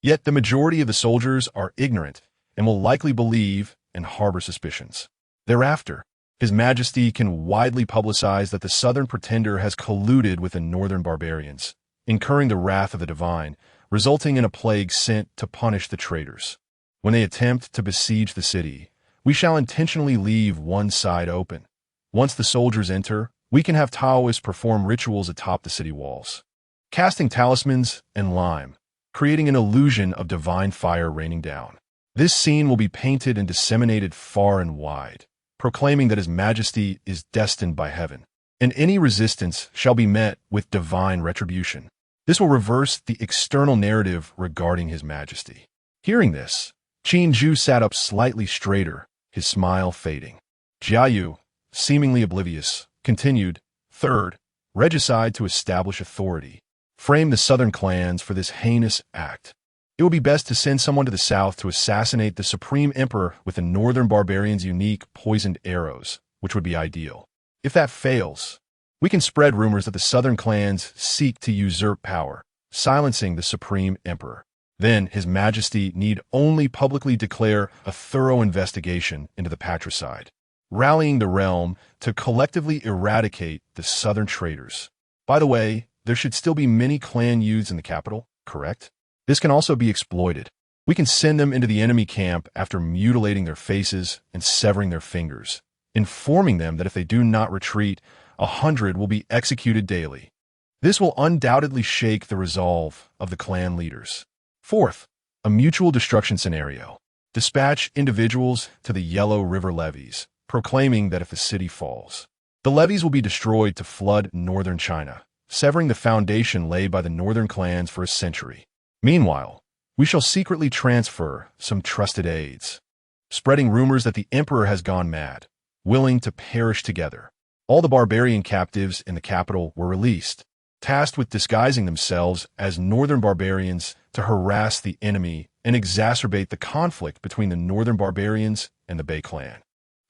Yet the majority of the soldiers are ignorant and will likely believe and harbor suspicions. Thereafter, His Majesty can widely publicize that the southern pretender has colluded with the northern barbarians, incurring the wrath of the divine, resulting in a plague sent to punish the traitors. When they attempt to besiege the city, we shall intentionally leave one side open. Once the soldiers enter, we can have Taoists perform rituals atop the city walls, casting talismans and lime, creating an illusion of divine fire raining down. This scene will be painted and disseminated far and wide, proclaiming that His Majesty is destined by heaven, and any resistance shall be met with divine retribution. This will reverse the external narrative regarding His Majesty. Hearing this, Qin Zhu sat up slightly straighter, his smile fading. Jiayu, seemingly oblivious, continued, "Third, regicide to establish authority. Frame the southern clans for this heinous act. It would be best to send someone to the south to assassinate the supreme emperor with the northern barbarians' unique poisoned arrows, which would be ideal. If that fails, we can spread rumors that the southern clans seek to usurp power, silencing the supreme emperor. Then His Majesty need only publicly declare a thorough investigation into the patricide, rallying the realm to collectively eradicate the southern traitors. By the way, there should still be many clan youths in the capital, correct? This can also be exploited. We can send them into the enemy camp after mutilating their faces and severing their fingers, informing them that if they do not retreat, 100 will be executed daily. This will undoubtedly shake the resolve of the clan leaders. Fourth, a mutual destruction scenario. Dispatch individuals to the Yellow River levees, proclaiming that if the city falls, the levees will be destroyed to flood northern China, severing the foundation laid by the northern clans for a century. Meanwhile, we shall secretly transfer some trusted aides, spreading rumors that the emperor has gone mad, willing to perish together. All the barbarian captives in the capital were released, tasked with disguising themselves as northern barbarians to harass the enemy and exacerbate the conflict between the northern barbarians and the Bei clan.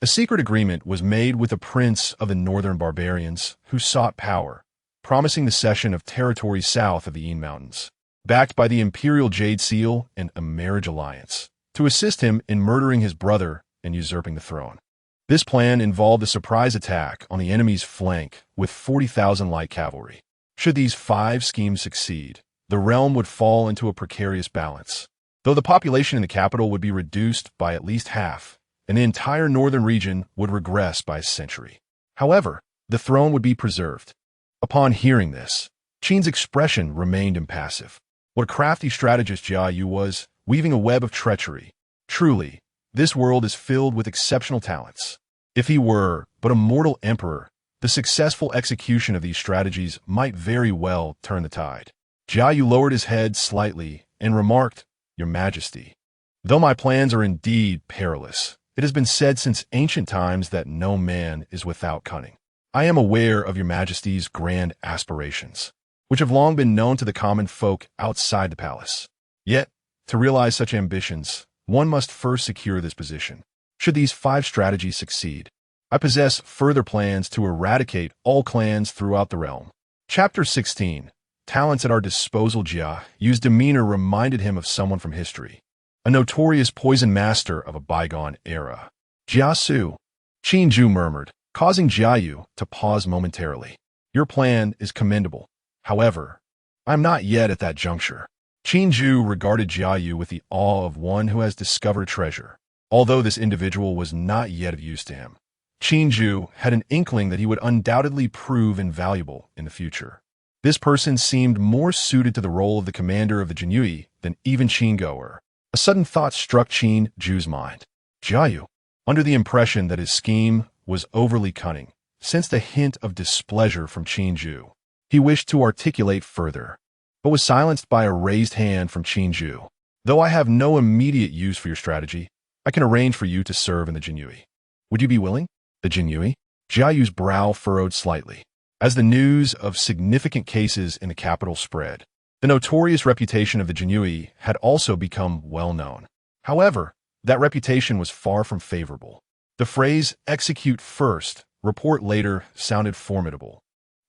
A secret agreement was made with the prince of the northern barbarians who sought power, promising the cession of territory south of the Yin Mountains, backed by the imperial jade seal and a marriage alliance, to assist him in murdering his brother and usurping the throne. This plan involved a surprise attack on the enemy's flank with 40,000 light cavalry. Should these 5 schemes succeed, the realm would fall into a precarious balance, though the population in the capital would be reduced by at least half, and the entire northern region would regress by a century. However, the throne would be preserved. Upon hearing this, Qin's expression remained impassive. What a crafty strategist Jia Yu was, weaving a web of treachery. Truly, this world is filled with exceptional talents. If he were but a mortal emperor, the successful execution of these strategies might very well turn the tide. Jia Yu lowered his head slightly and remarked, "Your Majesty, though my plans are indeed perilous, it has been said since ancient times that no man is without cunning. I am aware of Your Majesty's grand aspirations, which have long been known to the common folk outside the palace. Yet, to realize such ambitions, one must first secure this position. Should these 5 strategies succeed, I possess further plans to eradicate all clans throughout the realm." Chapter 16. Talents at our disposal. Jia Yu's demeanor reminded him of someone from history, a notorious poison master of a bygone era. "Jia Su," Qin Zhu murmured, causing Jia Yu to pause momentarily. "Your plan is commendable. However, I am not yet at that juncture." Qin Zhu regarded Jia Yu with the awe of one who has discovered treasure. Although this individual was not yet of use to him, Qin Zhu had an inkling that he would undoubtedly prove invaluable in the future. This person seemed more suited to the role of the commander of the Jinyui than even Qin Goer. A sudden thought struck Qin Zhu's mind. Jia Yu, under the impression that his scheme was overly cunning, sensed a hint of displeasure from Qin Zhu. He wished to articulate further, but was silenced by a raised hand from Qin Zhu. "Though I have no immediate use for your strategy, I can arrange for you to serve in the Jinyui. Would you be willing?" The Jinyui? Jia Yu's brow furrowed slightly. As the news of significant cases in the capital spread, the notorious reputation of the Jinyui had also become well known. However, that reputation was far from favorable. The phrase "execute first, report later" sounded formidable.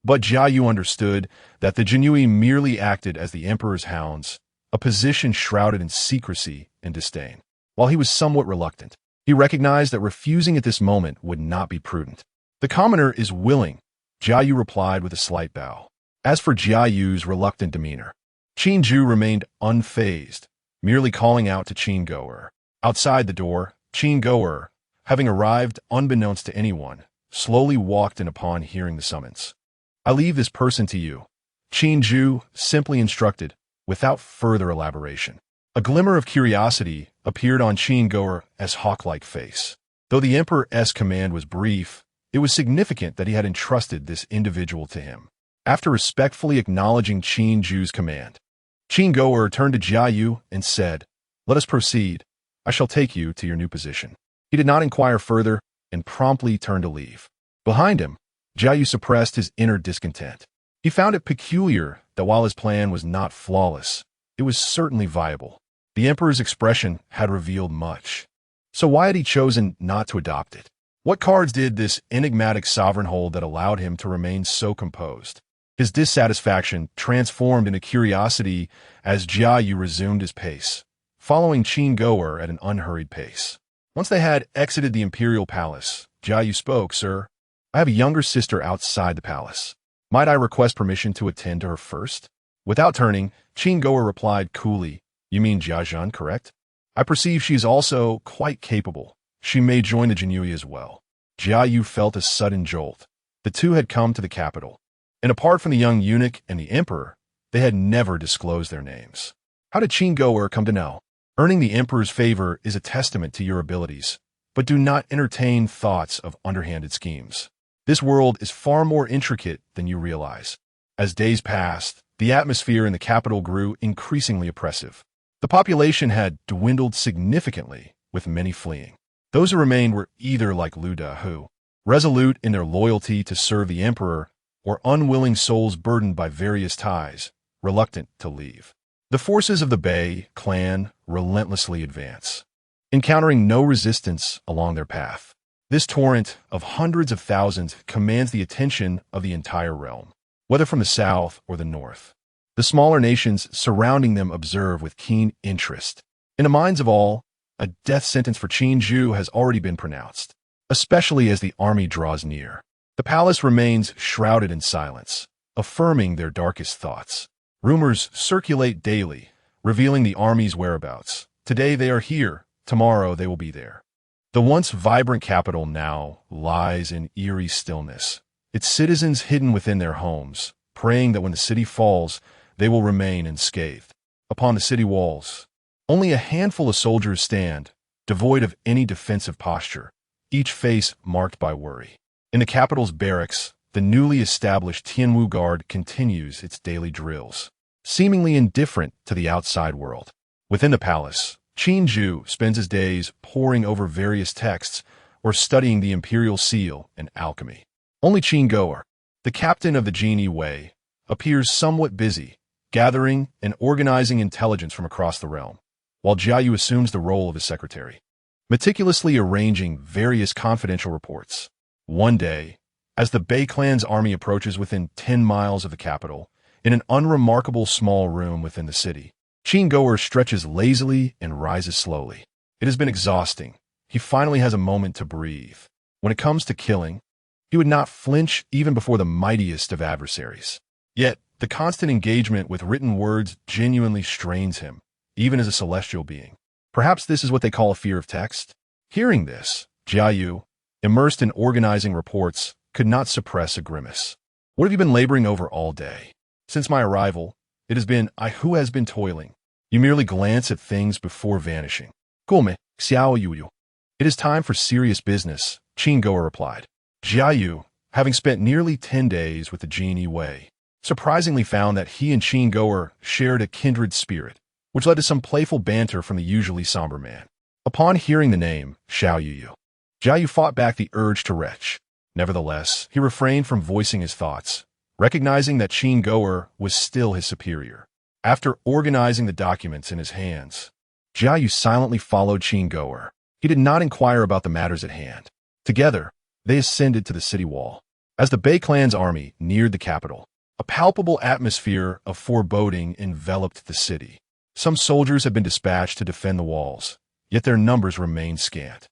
But Jia Yu understood that the Jinui merely acted as the emperor's hounds, a position shrouded in secrecy and disdain. While he was somewhat reluctant, he recognized that refusing at this moment would not be prudent. "The commoner is willing," Jia Yu replied with a slight bow. As for Jia Yu's reluctant demeanor, Qin Ju remained unfazed, merely calling out to Qin Goer. Outside the door, Qin Goer, having arrived unbeknownst to anyone, slowly walked in upon hearing the summons. "I leave this person to you," Qin Ju simply instructed, without further elaboration. A glimmer of curiosity appeared on Qin Goer's hawk-like face. Though the emperor's command was brief, it was significant that he had entrusted this individual to him. After respectfully acknowledging Qin Ju's command, Qin Goer turned to Jia Yu and said, "Let us proceed. I shall take you to your new position." He did not inquire further and promptly turned to leave. Behind him, Jia Yu suppressed his inner discontent. He found it peculiar that while his plan was not flawless, it was certainly viable. The emperor's expression had revealed much. So why had he chosen not to adopt it? What cards did this enigmatic sovereign hold that allowed him to remain so composed? His dissatisfaction transformed into curiosity as Jia Yu resumed his pace, following Qin Goer at an unhurried pace. Once they had exited the imperial palace, Jia Yu spoke, "Sir, I have a younger sister outside the palace. Might I request permission to attend to her first?" Without turning, Qin Goer replied coolly, "You mean Jia Zhan, correct? I perceive she is also quite capable. She may join the Jinui as well." Jia Yu felt a sudden jolt. The two had come to the capital, and apart from the young eunuch and the emperor, they had never disclosed their names. How did Qin Goer come to know? Earning the emperor's favor is a testament to your abilities, but do not entertain thoughts of underhanded schemes. This world is far more intricate than you realize. As days passed, the atmosphere in the capital grew increasingly oppressive. The population had dwindled significantly, with many fleeing. Those who remained were either like Lu Da, who, resolute in their loyalty to serve the emperor, or unwilling souls burdened by various ties, reluctant to leave. The forces of the Bei clan relentlessly advance, encountering no resistance along their path. This torrent of hundreds of thousands commands the attention of the entire realm, whether from the south or the north. The smaller nations surrounding them observe with keen interest. In the minds of all, a death sentence for Qin Ju has already been pronounced, especially as the army draws near. The palace remains shrouded in silence, affirming their darkest thoughts. Rumors circulate daily, revealing the army's whereabouts. Today they are here, tomorrow they will be there. The once vibrant capital now lies in eerie stillness, its citizens hidden within their homes, praying that when the city falls, they will remain unscathed. Upon the city walls, only a handful of soldiers stand, devoid of any defensive posture, each face marked by worry. In the capital's barracks, the newly established Tianwu Guard continues its daily drills, seemingly indifferent to the outside world. Within the palace, Qin Ju spends his days poring over various texts or studying the imperial seal and alchemy. Only Qin Goer, the captain of the Jinui Wei, appears somewhat busy, gathering and organizing intelligence from across the realm, while Jia Yu assumes the role of his secretary, meticulously arranging various confidential reports. One day, as the Bei clan's army approaches within 10 miles of the capital, in an unremarkable small room within the city, Qin Goer stretches lazily and rises slowly. It has been exhausting. He finally has a moment to breathe. When it comes to killing, he would not flinch even before the mightiest of adversaries. Yet, the constant engagement with written words genuinely strains him, even as a celestial being. Perhaps this is what they call a fear of text? Hearing this, Jia Yu, immersed in organizing reports, could not suppress a grimace. "What have you been laboring over all day?" "Since my arrival, it has been I who has been toiling." You merely glance at things before vanishing. "Gome, xiao yu. It is time for serious business," Qin Goer replied. Jia Yu, having spent nearly 10 days with the Jinui Wei, surprisingly found that he and Qin Goer shared a kindred spirit, which led to some playful banter from the usually somber man. Upon hearing the name, Xiao Yu, Jia Yu fought back the urge to retch. Nevertheless, he refrained from voicing his thoughts, recognizing that Qin Goer was still his superior. After organizing the documents in his hands, Jia Yu silently followed Qin Goer. He did not inquire about the matters at hand. Together, they ascended to the city wall. As the Bei clan's army neared the capital, a palpable atmosphere of foreboding enveloped the city. Some soldiers had been dispatched to defend the walls, yet their numbers remained scant.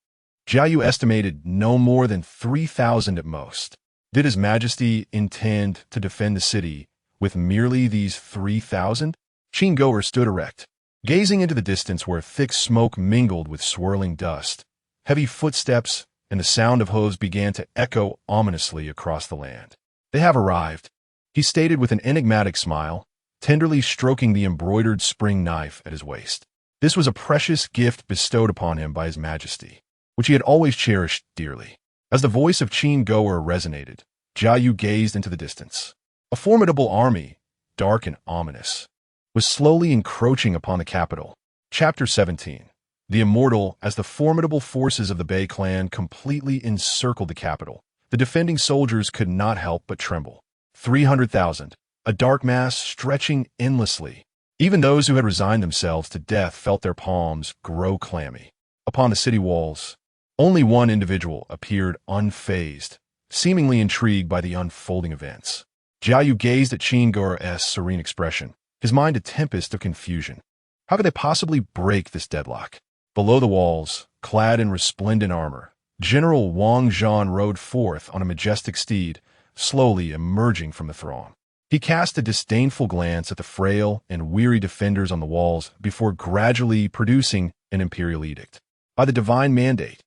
Jiayu estimated no more than 3,000 at most. Did His Majesty intend to defend the city with merely these 3,000? Qin Goer stood erect, gazing into the distance where thick smoke mingled with swirling dust. Heavy footsteps and the sound of hooves began to echo ominously across the land. "They have arrived," he stated with an enigmatic smile, tenderly stroking the embroidered spring knife at his waist. This was a precious gift bestowed upon him by His Majesty, which he had always cherished dearly. As the voice of Qin Goer resonated, Jiayu gazed into the distance. A formidable army, dark and ominous, was slowly encroaching upon the capital. Chapter 17. The Immortal. As the formidable forces of the Bei clan completely encircled the capital, the defending soldiers could not help but tremble. 300,000, a dark mass stretching endlessly. Even those who had resigned themselves to death felt their palms grow clammy. Upon the city walls, only one individual appeared unfazed, seemingly intrigued by the unfolding events. Jiayu gazed at Qin Goer's serene expression, his mind a tempest of confusion. How could they possibly break this deadlock? Below the walls, clad in resplendent armor, General Wang Zhan rode forth on a majestic steed, slowly emerging from the throng. He cast a disdainful glance at the frail and weary defenders on the walls before gradually producing an imperial edict. By the divine mandate,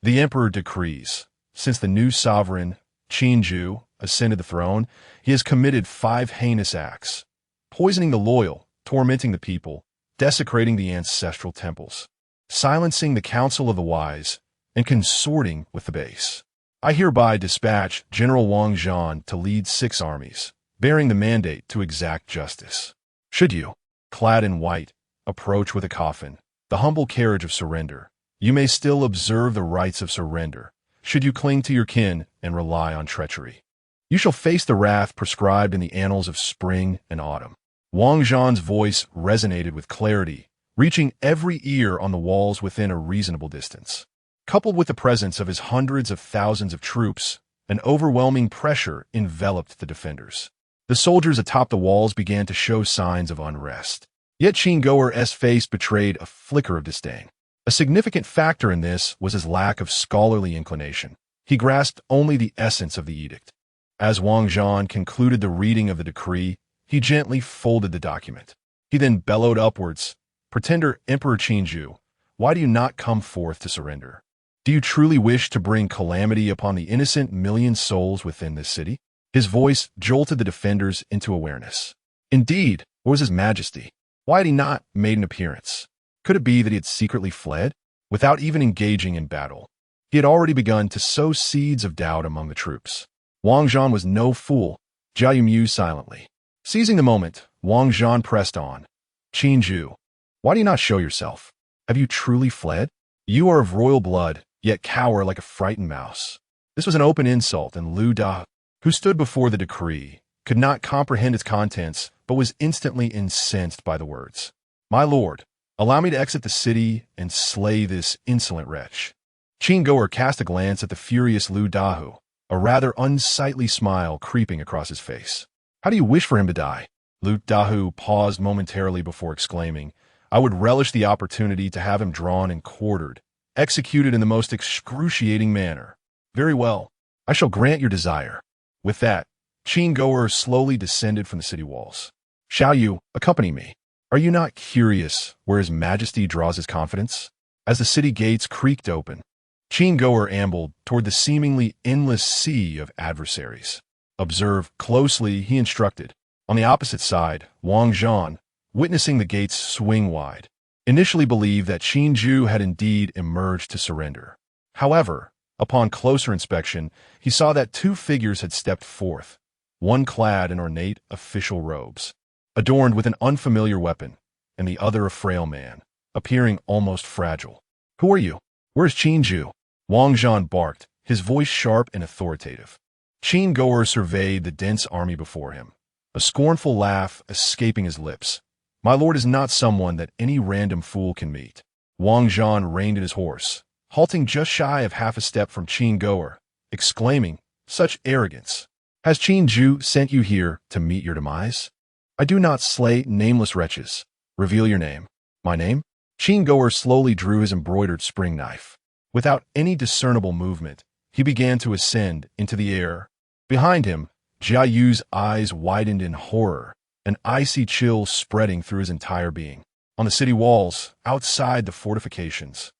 the emperor decrees, since the new sovereign, Qinju, ascended the throne, he has committed 5 heinous acts: poisoning the loyal, tormenting the people, desecrating the ancestral temples, silencing the council of the wise, and consorting with the base. I hereby dispatch General Wang Zhan to lead 6 armies, bearing the mandate to exact justice. Should you, clad in white, approach with a coffin, the humble carriage of surrender, you may still observe the rites of surrender. Should you cling to your kin and rely on treachery, you shall face the wrath prescribed in the annals of spring and autumn. Wang Zhan's voice resonated with clarity, reaching every ear on the walls within a reasonable distance. Coupled with the presence of his hundreds of thousands of troops, an overwhelming pressure enveloped the defenders. The soldiers atop the walls began to show signs of unrest. Yet Qin Goer's face betrayed a flicker of disdain. A significant factor in this was his lack of scholarly inclination. He grasped only the essence of the edict. As Wang Zhan concluded the reading of the decree, he gently folded the document. He then bellowed upwards, "Pretender Emperor Qinju, why do you not come forth to surrender? Do you truly wish to bring calamity upon the innocent million souls within this city?" His voice jolted the defenders into awareness. Indeed, where was His Majesty? Why had he not made an appearance? Could it be that he had secretly fled? Without even engaging in battle, he had already begun to sow seeds of doubt among the troops. Wang Zhan was no fool, Jiayu mused silently. Seizing the moment, Wang Zhan pressed on. "Qinju, why do you not show yourself? Have you truly fled? You are of royal blood, yet cower like a frightened mouse." This was an open insult, and Lu Da, who stood before the decree, could not comprehend its contents, but was instantly incensed by the words. "My lord, allow me to exit the city and slay this insolent wretch." Qin Goer cast a glance at the furious Lu Dahu, a rather unsightly smile creeping across his face. "How do you wish for him to die?" Lu Dahu paused momentarily before exclaiming, "I would relish the opportunity to have him drawn and quartered, executed in the most excruciating manner." "Very well, I shall grant your desire." With that, Qin Goer slowly descended from the city walls. "Shall you accompany me? Are you not curious where His Majesty draws his confidence?" As the city gates creaked open, Qin Goer ambled toward the seemingly endless sea of adversaries. "Observe closely," he instructed. On the opposite side, Wang Zhan, witnessing the gates swing wide, initially believed that Qinju had indeed emerged to surrender. However, upon closer inspection, he saw that 2 figures had stepped forth, one clad in ornate official robes, adorned with an unfamiliar weapon, and the other a frail man, appearing almost fragile. "Who are you? Where is Qinju?" Wang Zhan barked, his voice sharp and authoritative. Qin Goer surveyed the dense army before him, a scornful laugh escaping his lips. "My lord is not someone that any random fool can meet." Wang Zhan reined in his horse, halting just shy of half a step from Qin Goer, exclaiming, Such arrogance. Has Qin Ju sent you here to meet your demise? I do not slay nameless wretches. Reveal your name. My name? Qin Goer slowly drew his embroidered spring knife. Without any discernible movement, he began to ascend into the air. Behind him, Jia Yu's eyes widened in horror, an icy chill spreading through his entire being. On the city walls, outside the fortifications,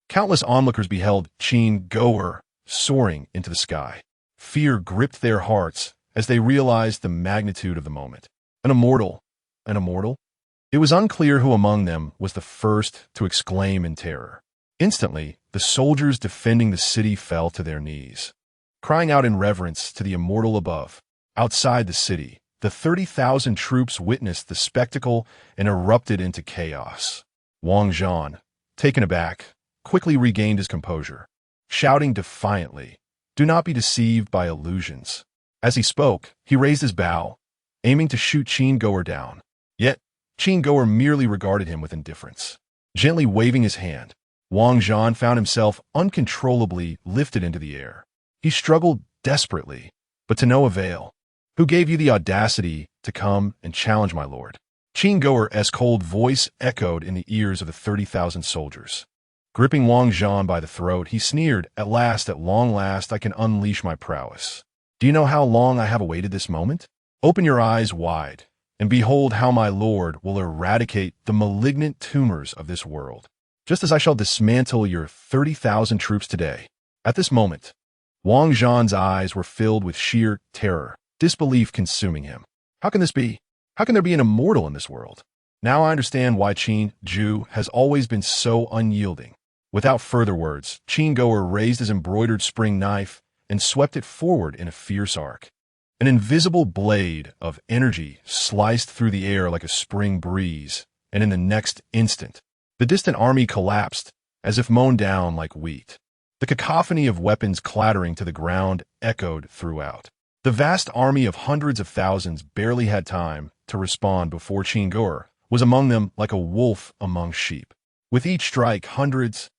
countless onlookers beheld Qin Goer soaring into the sky. Fear gripped their hearts as they realized the magnitude of the moment. An immortal? An immortal? It was unclear who among them was the first to exclaim in terror. Instantly, the soldiers defending the city fell to their knees, crying out in reverence to the immortal above. Outside the city, the 30,000 troops witnessed the spectacle and erupted into chaos. Wang Zhan, taken aback, quickly regained his composure, shouting defiantly, "Do not be deceived by illusions." As he spoke, he raised his bow, aiming to shoot Qin Goer down. Yet, Qin Goer merely regarded him with indifference. Gently waving his hand, Wang Zhan found himself uncontrollably lifted into the air. He struggled desperately, but to no avail. "Who gave you the audacity to come and challenge my lord?" Qin Goer's cold voice echoed in the ears of the 30,000 soldiers. Gripping Wang Zhan by the throat, he sneered, at long last, I can unleash my prowess. Do you know how long I have awaited this moment? Open your eyes wide, and behold how my lord will eradicate the malignant tumors of this world, just as I shall dismantle your 30,000 troops today. At this moment, Wang Zhan's eyes were filled with sheer terror, disbelief consuming him. How can this be? How can there be an immortal in this world? Now I understand why Qin Ju has always been so unyielding. Without further words, Qin Goer raised his embroidered spring knife and swept it forward in a fierce arc. An invisible blade of energy sliced through the air like a spring breeze, and in the next instant, the distant army collapsed as if mown down like wheat. The cacophony of weapons clattering to the ground echoed throughout. The vast army of hundreds of thousands barely had time to respond before Qin Goer was among them like a wolf among sheep. With each strike, hundreds,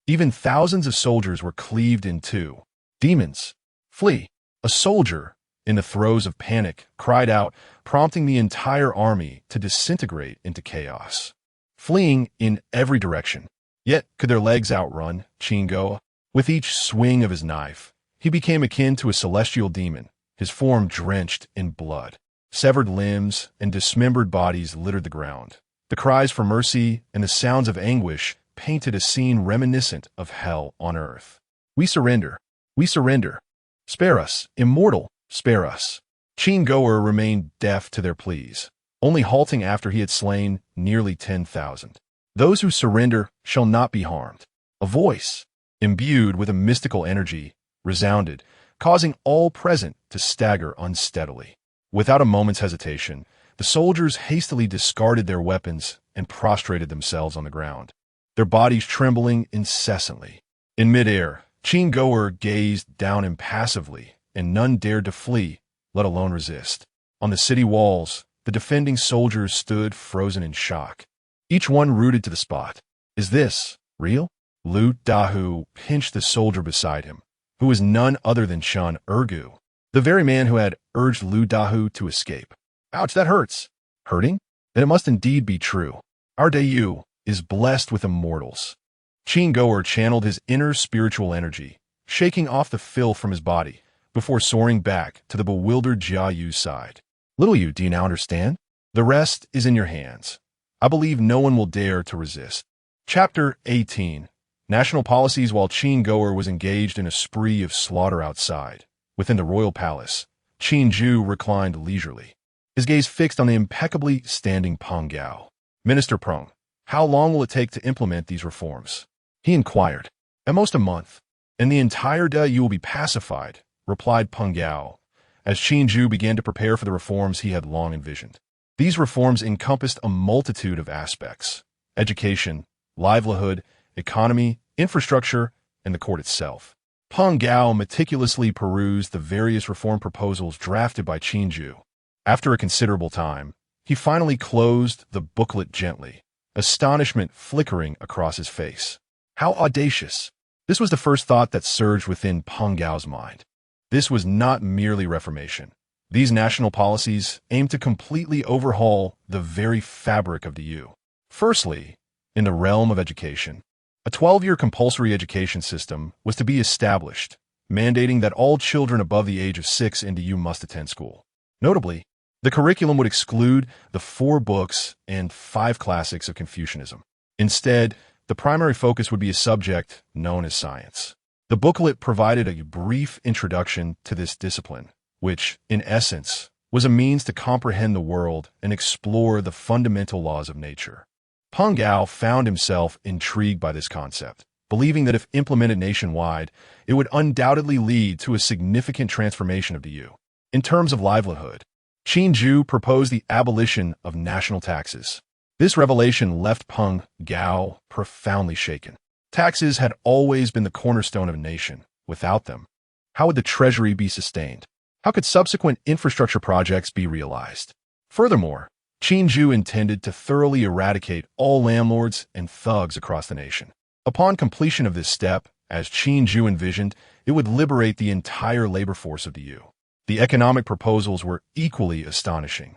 even thousands of soldiers were cleaved in two. Demons, flee! A soldier, in the throes of panic, cried out, prompting the entire army to disintegrate into chaos, fleeing in every direction. Yet could their legs outrun Qin Goer? With each swing of his knife, he became akin to a celestial demon, his form drenched in blood. Severed limbs and dismembered bodies littered the ground. The cries for mercy and the sounds of anguish painted a scene reminiscent of hell on earth. We surrender. We surrender. Spare us, immortal, spare us. Qin Goer remained deaf to their pleas, only halting after he had slain nearly 10,000. Those who surrender shall not be harmed. A voice, imbued with a mystical energy, resounded, causing all present to stagger unsteadily. Without a moment's hesitation, the soldiers hastily discarded their weapons and prostrated themselves on the ground, their bodies trembling incessantly. In midair, Qin Goer gazed down impassively, and none dared to flee, let alone resist. On the city walls, the defending soldiers stood frozen in shock, each one rooted to the spot. Is this real? Lu Dahu pinched the soldier beside him, who was none other than Shun Ergu, the very man who had urged Lu Dahu to escape. Ouch, that hurts. Hurting? Then it must indeed be true. Our Dayu is blessed with immortals. Qin Goer channeled his inner spiritual energy, shaking off the filth from his body, before soaring back to the bewildered Jia Yu's side. Little Yu, do you now understand? The rest is in your hands. I believe no one will dare to resist. Chapter 18. National Policies. While Qin Goer was engaged in a spree of slaughter outside, within the royal palace, Qin Ju reclined leisurely, his gaze fixed on the impeccably standing Peng Gao. Minister Prong, how long will it take to implement these reforms? He inquired. At most a month, and the entire Dayu will be pacified, replied Peng Gao, as Qin Ju began to prepare for the reforms he had long envisioned. These reforms encompassed a multitude of aspects: education, livelihood, economy, infrastructure, and the court itself. Peng Gao meticulously perused the various reform proposals drafted by Qin Ju. After a considerable time, he finally closed the booklet gently, astonishment flickering across his face. How audacious! This was the first thought that surged within Peng Gao's mind. This was not merely reformation. These national policies aimed to completely overhaul the very fabric of the EU. Firstly, in the realm of education, a 12-year compulsory education system was to be established, mandating that all children above the age of 6 in the EU must attend school. Notably, the curriculum would exclude the 4 books and 5 classics of Confucianism. Instead, the primary focus would be a subject known as science. The booklet provided a brief introduction to this discipline, which, in essence, was a means to comprehend the world and explore the fundamental laws of nature. Peng Gao found himself intrigued by this concept, believing that if implemented nationwide, it would undoubtedly lead to a significant transformation of the EU. In terms of livelihood, Qin Zhu proposed the abolition of national taxes. This revelation left Peng Gao profoundly shaken. Taxes had always been the cornerstone of a nation. Without them, how would the treasury be sustained? How could subsequent infrastructure projects be realized? Furthermore, Qin Zhu intended to thoroughly eradicate all landlords and thugs across the nation. Upon completion of this step, as Qin Zhu envisioned, it would liberate the entire labor force of the EU. The economic proposals were equally astonishing.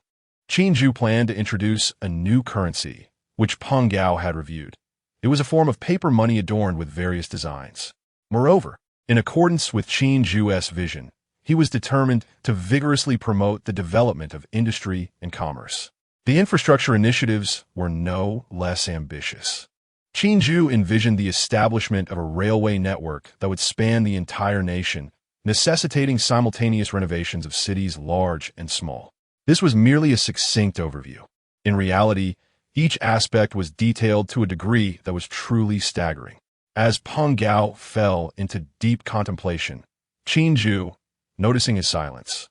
Qin Zhu planned to introduce a new currency, which Peng Gao had reviewed. It was a form of paper money adorned with various designs. Moreover, in accordance with Qin Zhu's vision, he was determined to vigorously promote the development of industry and commerce. The infrastructure initiatives were no less ambitious. Qin Zhu envisioned the establishment of a railway network that would span the entire nation, necessitating simultaneous renovations of cities large and small. This was merely a succinct overview. In reality, each aspect was detailed to a degree that was truly staggering. As Peng Gao fell into deep contemplation, Qin Zhu, noticing his silence,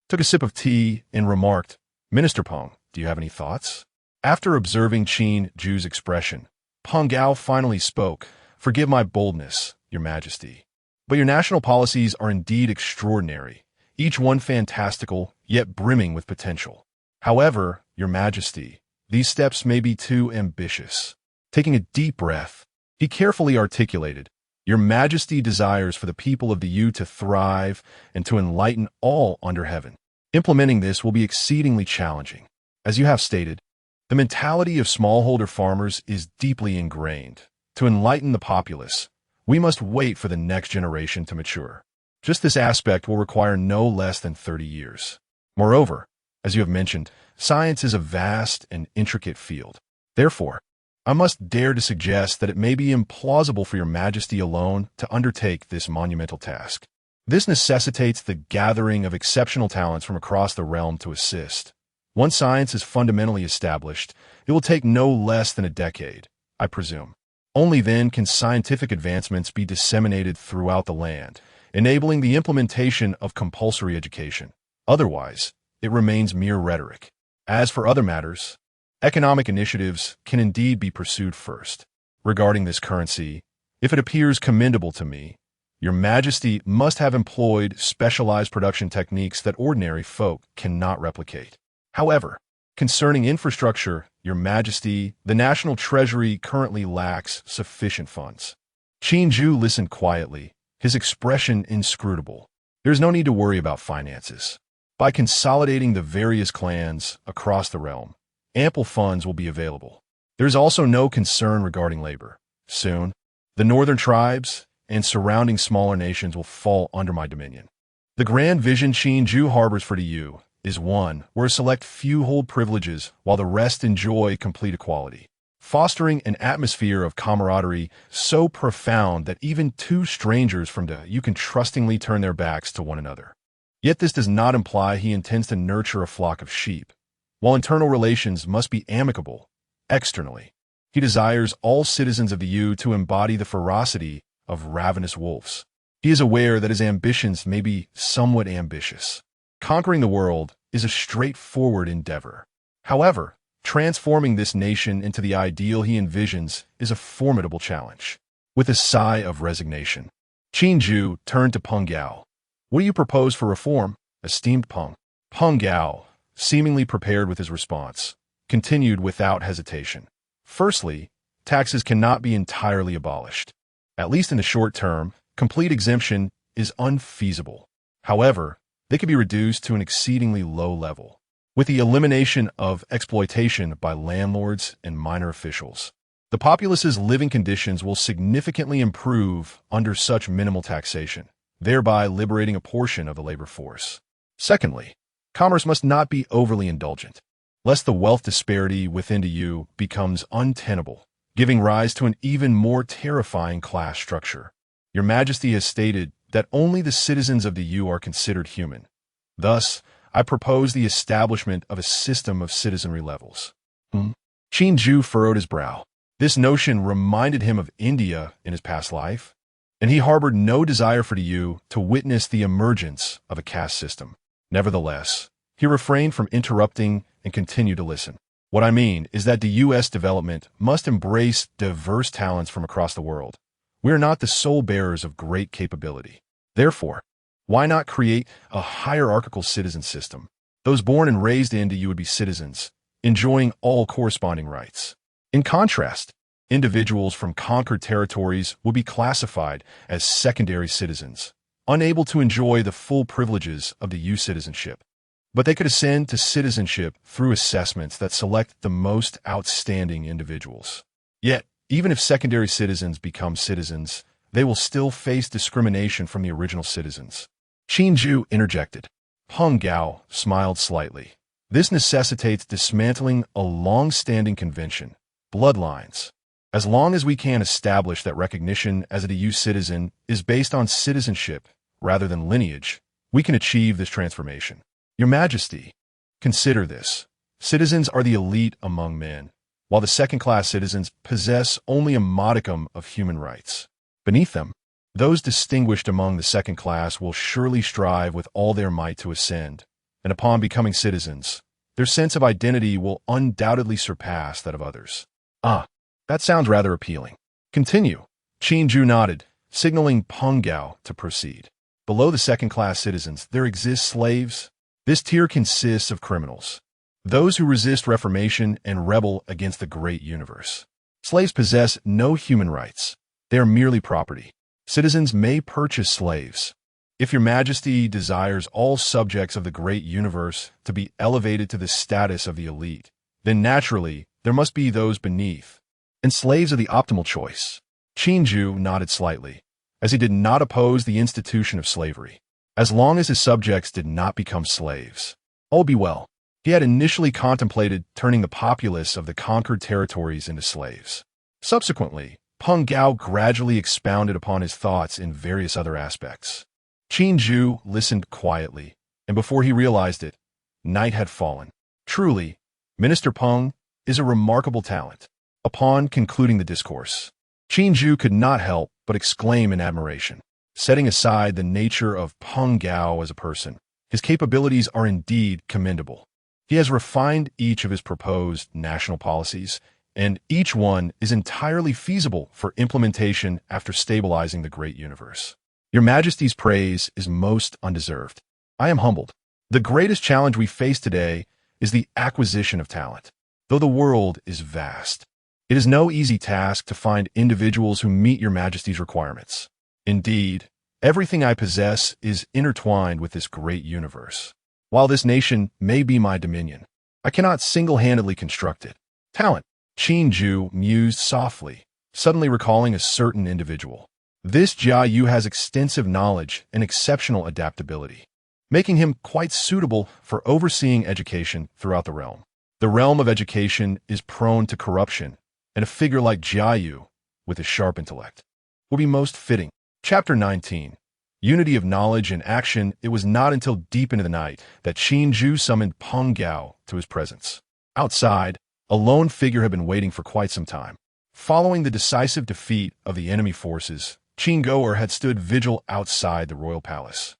took a sip of tea and remarked, "Minister Peng, do you have any thoughts?" After observing Qin Zhu's expression, Peng Gao finally spoke, "Forgive my boldness, Your Majesty, but your national policies are indeed extraordinary, each one fantastical, yet brimming with potential. However, Your Majesty, these steps may be too ambitious." Taking a deep breath, he carefully articulated, "Your Majesty desires for the people of the EU to thrive and to enlighten all under heaven. Implementing this will be exceedingly challenging. As you have stated, the mentality of smallholder farmers is deeply ingrained. To enlighten the populace, we must wait for the next generation to mature. Just this aspect will require no less than 30 years. Moreover, as you have mentioned, science is a vast and intricate field. Therefore, I must dare to suggest that it may be implausible for Your Majesty alone to undertake this monumental task. This necessitates the gathering of exceptional talents from across the realm to assist. Once science is fundamentally established, it will take no less than a decade, I presume. Only then can scientific advancements be disseminated throughout the land, enabling the implementation of compulsory education. Otherwise, it remains mere rhetoric. As for other matters, economic initiatives can indeed be pursued first. Regarding this currency, if it appears commendable to me, Your Majesty must have employed specialized production techniques that ordinary folk cannot replicate. However, concerning infrastructure, Your Majesty, the national treasury currently lacks sufficient funds." Qin Zhu listened quietly, his expression inscrutable. There's no need to worry about finances. By consolidating the various clans across the realm, ample funds will be available. There's also no concern regarding labor. Soon, the northern tribes and surrounding smaller nations will fall under my dominion. The grand vision Qin Zhu harbors for the EU is one where a select few hold privileges while the rest enjoy complete equality, fostering an atmosphere of camaraderie so profound that even two strangers from the EU can trustingly turn their backs to one another. Yet this does not imply he intends to nurture a flock of sheep. While internal relations must be amicable, externally, he desires all citizens of the EU to embody the ferocity of ravenous wolves. He is aware that his ambitions may be somewhat ambitious. Conquering the world is a straightforward endeavor. However, transforming this nation into the ideal he envisions is a formidable challenge. With a sigh of resignation, Qin Zhu turned to Peng Gao. "What do you propose for reform, esteemed Peng?" Peng Gao, seemingly prepared with his response, continued without hesitation. "Firstly, taxes cannot be entirely abolished. At least in the short term, complete exemption is unfeasible. However, they could be reduced to an exceedingly low level, with the elimination of exploitation by landlords and minor officials. The populace's living conditions will significantly improve under such minimal taxation, thereby liberating a portion of the labor force. Secondly, commerce must not be overly indulgent, lest the wealth disparity within the EU becomes untenable, giving rise to an even more terrifying class structure. Your Majesty has stated that only the citizens of the EU are considered human. Thus, I propose the establishment of a system of citizenry levels. Qin Ju furrowed his brow. This notion reminded him of India in his past life, and he harbored no desire for the EU to witness the emergence of a caste system. Nevertheless, he refrained from interrupting and continued to listen. What I mean is that the U.S. development must embrace diverse talents from across the world. We are not the sole bearers of great capability. Therefore, why not create a hierarchical citizen system? Those born and raised in the EU would be citizens, enjoying all corresponding rights. In contrast, individuals from conquered territories will be classified as secondary citizens, unable to enjoy the full privileges of the EU citizenship. But they could ascend to citizenship through assessments that select the most outstanding individuals. Yet, even if secondary citizens become citizens, they will still face discrimination from the original citizens. Qin Ju interjected. Peng Gao smiled slightly. This necessitates dismantling a long-standing convention, bloodlines. As long as we can establish that recognition as a EU citizen is based on citizenship rather than lineage, we can achieve this transformation. Your Majesty, consider this. Citizens are the elite among men, while the second-class citizens possess only a modicum of human rights. Beneath them, those distinguished among the second class will surely strive with all their might to ascend, and upon becoming citizens, their sense of identity will undoubtedly surpass that of others. That sounds rather appealing. Continue. Qin Ju nodded, signaling Peng Gao to proceed. Below the second-class citizens, there exist slaves. This tier consists of criminals, those who resist reformation and rebel against the great universe. Slaves possess no human rights. They are merely property. Citizens may purchase slaves. If your Majesty desires all subjects of the great universe to be elevated to the status of the elite, then naturally there must be those beneath, and slaves are the optimal choice. Qin Ju nodded slightly, as he did not oppose the institution of slavery, as long as his subjects did not become slaves. All be well. He had initially contemplated turning the populace of the conquered territories into slaves. Subsequently, Peng Gao gradually expounded upon his thoughts in various other aspects. Qin Ju listened quietly, and before he realized it, night had fallen. Truly, Minister Peng is a remarkable talent. Upon concluding the discourse, Qin Ju could not help but exclaim in admiration. Setting aside the nature of Peng Gao as a person, his capabilities are indeed commendable. He has refined each of his proposed national policies, and each one is entirely feasible for implementation after stabilizing the great universe. Your Majesty's praise is most undeserved. I am humbled. The greatest challenge we face today is the acquisition of talent. Though the world is vast, it is no easy task to find individuals who meet your Majesty's requirements. Indeed, everything I possess is intertwined with this great universe. While this nation may be my dominion, I cannot single-handedly construct it. Talent. Qin Ju mused softly, suddenly recalling a certain individual. This Jia Yu has extensive knowledge and exceptional adaptability, making him quite suitable for overseeing education throughout the realm. The realm of education is prone to corruption, and a figure like Jia Yu, with a sharp intellect, will be most fitting. Chapter 19. Unity of Knowledge and Action. It was not until deep into the night that Qin Ju summoned Peng Gao to his presence. Outside, a lone figure had been waiting for quite some time. Following the decisive defeat of the enemy forces, Qin Goer had stood vigil outside the royal palace,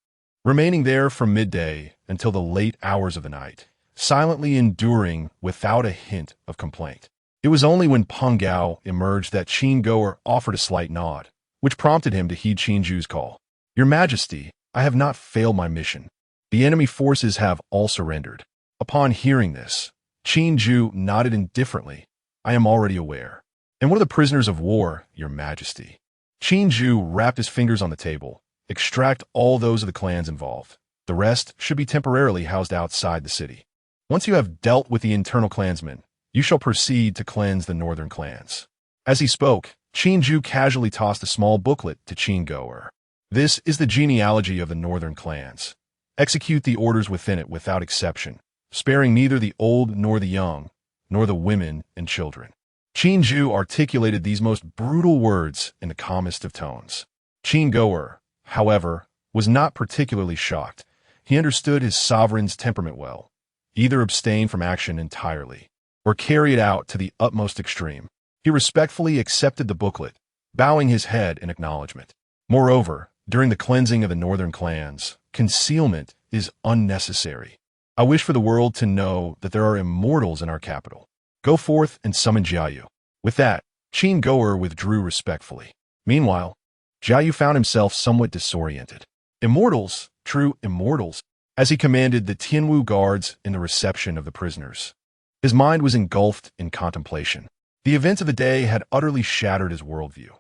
remaining there from midday until the late hours of the night, silently enduring without a hint of complaint. It was only when Peng Gao emerged that Qin Goer offered a slight nod, which prompted him to heed Qin Ju's call. Your Majesty, I have not failed my mission. The enemy forces have all surrendered. Upon hearing this, Qin Ju nodded indifferently. I am already aware. And one of the prisoners of war, Your Majesty. Qin Ju rapped his fingers on the table, Extract all those of the clans involved. The rest should be temporarily housed outside the city. Once you have dealt with the internal clansmen, you shall proceed to cleanse the northern clans." As he spoke, Qin casually tossed a small booklet to Qin. "This is the genealogy of the northern clans. Execute the orders within it without exception, sparing neither the old nor the young, nor the women and children." Qin articulated these most brutal words in the calmest of tones. Qin, however, was not particularly shocked. He understood his sovereign's temperament well. Either abstain from action entirely, or carry it out to the utmost extreme. He respectfully accepted the booklet, bowing his head in acknowledgement. Moreover, during the cleansing of the northern clans, concealment is unnecessary. I wish for the world to know that there are immortals in our capital. Go forth and summon Jiayu." With that, Qin withdrew respectfully. Meanwhile, Jiayu found himself somewhat disoriented. Immortals, true immortals, as he commanded the Tianwu guards in the reception of the prisoners. His mind was engulfed in contemplation. The events of the day had utterly shattered his worldview.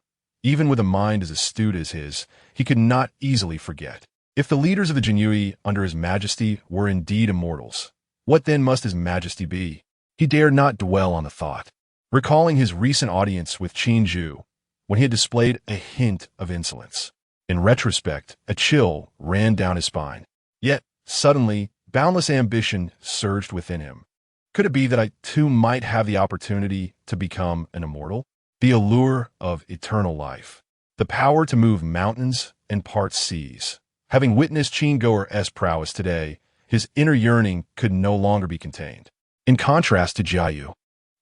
Even with a mind as astute as his, he could not easily forget. If the leaders of the Jinyu under His Majesty were indeed immortals, what then must His Majesty be? He dared not dwell on the thought. Recalling his recent audience with Qin when he had displayed a hint of insolence. In retrospect, a chill ran down his spine. Yet, suddenly, boundless ambition surged within him. Could it be that I too might have the opportunity to become an immortal? The allure of eternal life. The power to move mountains and part seas. Having witnessed Qin prowess today, his inner yearning could no longer be contained. In contrast to Jiayu,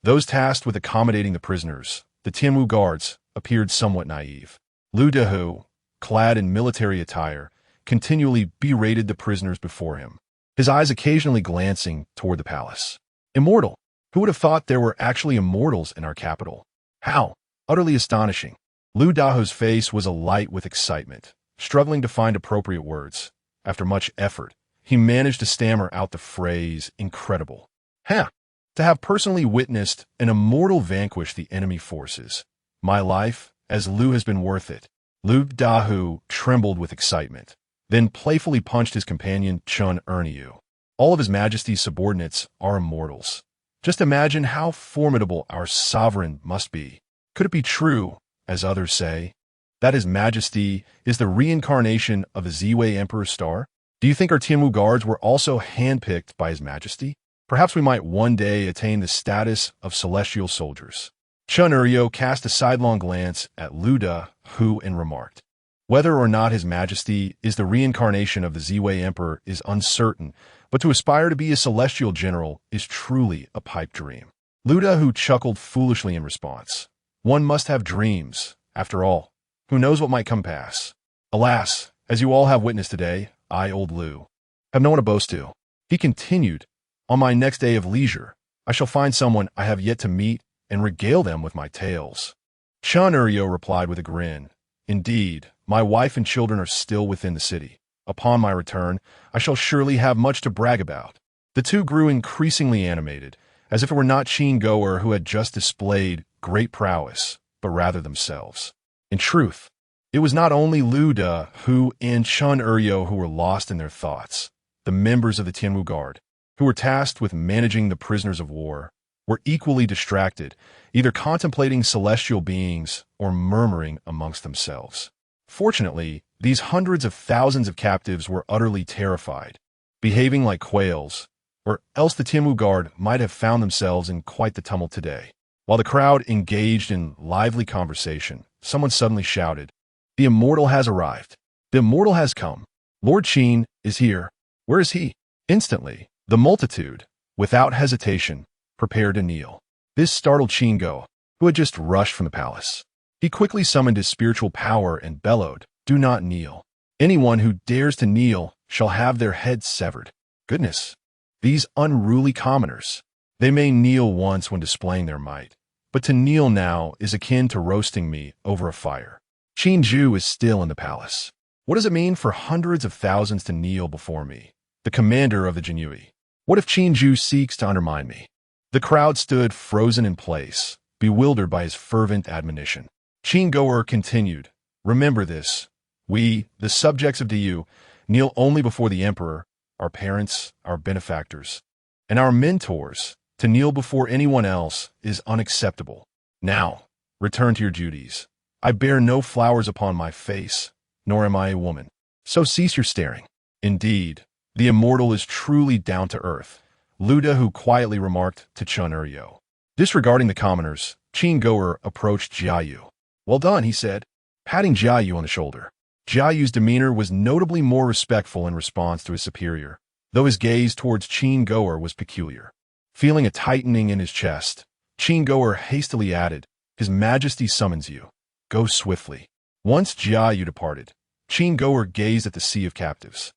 those tasked with accommodating the prisoners, the Tianwu guards, appeared somewhat naive. Lu Dehu, clad in military attire, continually berated the prisoners before him, his eyes occasionally glancing toward the palace. Immortal? Who would have thought there were actually immortals in our capital? How? Utterly astonishing. Lu Dahu's face was alight with excitement, struggling to find appropriate words. After much effort, he managed to stammer out the phrase, "incredible." To have personally witnessed an immortal vanquish the enemy forces. My life, as Lu, has been worth it. Lu Dahu trembled with excitement, then playfully punched his companion Chun Erniu. All of His Majesty's subordinates are immortals. Just imagine how formidable our sovereign must be. Could it be true, as others say, that His Majesty is the reincarnation of the Ziwei Emperor's star? Do you think our Tianwu guards were also handpicked by His Majesty? Perhaps we might one day attain the status of celestial soldiers. Chun Erniu cast a sidelong glance at Lu Dahu and remarked, "Whether or not His Majesty is the reincarnation of the Ziwei Emperor is uncertain, but to aspire to be a celestial general is truly a pipe dream." Lu Dahu chuckled foolishly in response. One must have dreams. After all, who knows what might come pass? Alas, as you all have witnessed today, I, old Lu, have no one to boast to. He continued, "On my next day of leisure, I shall find someone I have yet to meet and regale them with my tales." Chun Erniu replied with a grin, "Indeed, my wife and children are still within the city. Upon my return, I shall surely have much to brag about." The two grew increasingly animated, as if it were not Qin who had just displayed great prowess, but rather themselves. In truth, it was not only Lu Dahu and Chun Erniu who were lost in their thoughts. The members of the Tianwu Guard, who were tasked with managing the prisoners of war, were equally distracted, either contemplating celestial beings or murmuring amongst themselves. Fortunately, these hundreds of thousands of captives were utterly terrified, behaving like quails, or else the Tianwu Guard might have found themselves in quite the tumult today. While the crowd engaged in lively conversation, someone suddenly shouted, "The immortal has arrived. The immortal has come. Lord Qin is here. Where is he?" Instantly, the multitude, without hesitation, prepared to kneel. This startled Qin, who had just rushed from the palace. He quickly summoned his spiritual power and bellowed, "Do not kneel. Anyone who dares to kneel shall have their head severed." Goodness, these unruly commoners. They may kneel once when displaying their might, but to kneel now is akin to roasting me over a fire. Qin is still in the palace. What does it mean for hundreds of thousands to kneel before me, the commander of the Jinyu? What if Qin seeks to undermine me? The crowd stood frozen in place, bewildered by his fervent admonition. Qin continued, "Remember this. We, the subjects of Du, kneel only before the emperor, our parents, our benefactors, and our mentors. To kneel before anyone else is unacceptable. Now, return to your duties. I bear no flowers upon my face, nor am I a woman. So cease your staring. Indeed, the immortal is truly down to earth, Luda who quietly remarked to Chun Uryo. Disregarding the commoners, Qin Goer approached Jiayu. Well done, he said, patting Jiayu on the shoulder. Jiayu's demeanor was notably more respectful in response to his superior, though his gaze towards Qin Goer was peculiar. Feeling a tightening in his chest, Qin Goer hastily added, His Majesty summons you. Go swiftly. Once Jiayu departed, Qin Goer gazed at the sea of captives.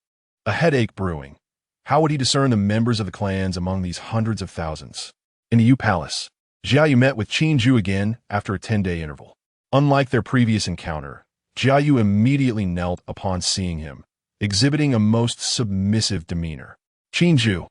A headache brewing. How would he discern the members of the clans among these hundreds of thousands? In the Yu Palace, Jiayu met with Qin Ju again after a 10-day interval. Unlike their previous encounter, Jiayu immediately knelt upon seeing him, exhibiting a most submissive demeanor. Qin Ju,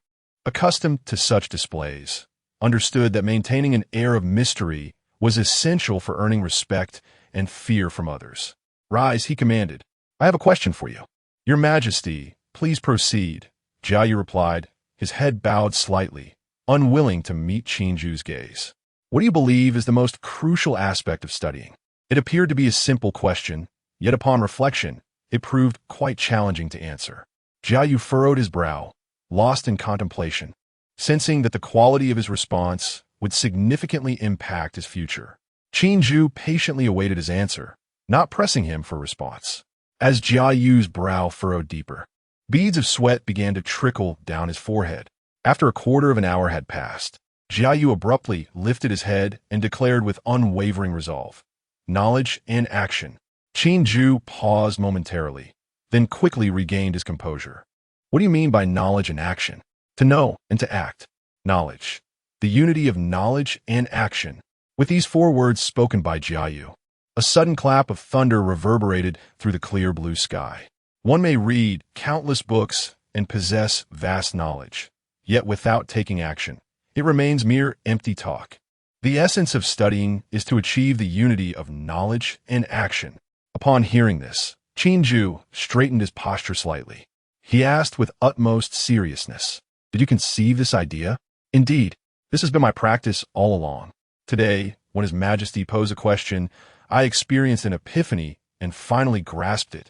accustomed to such displays, understood that maintaining an air of mystery was essential for earning respect and fear from others. Rise, he commanded. I have a question for you. Your Majesty, please proceed, Jiayu replied, his head bowed slightly, unwilling to meet Qin Ju's gaze. What do you believe is the most crucial aspect of studying? It appeared to be a simple question, yet upon reflection, it proved quite challenging to answer. Jiayu furrowed his brow, lost in contemplation, sensing that the quality of his response would significantly impact his future. Qin Ju patiently awaited his answer, not pressing him for a response. As Jiayu's brow furrowed deeper, beads of sweat began to trickle down his forehead. After a quarter of an hour had passed, Jiayu abruptly lifted his head and declared with unwavering resolve, Knowledge and action. Qin Ju paused momentarily, then quickly regained his composure. What do you mean by knowledge and action? To know and to act. Knowledge. The unity of knowledge and action. With these 4 words spoken by Jiayu, a sudden clap of thunder reverberated through the clear blue sky. One may read countless books and possess vast knowledge, yet without taking action, it remains mere empty talk. The essence of studying is to achieve the unity of knowledge and action. Upon hearing this, Qin Ju straightened his posture slightly. He asked with utmost seriousness, Did you conceive this idea? Indeed, this has been my practice all along. Today, when His Majesty posed a question, I experienced an epiphany and finally grasped it.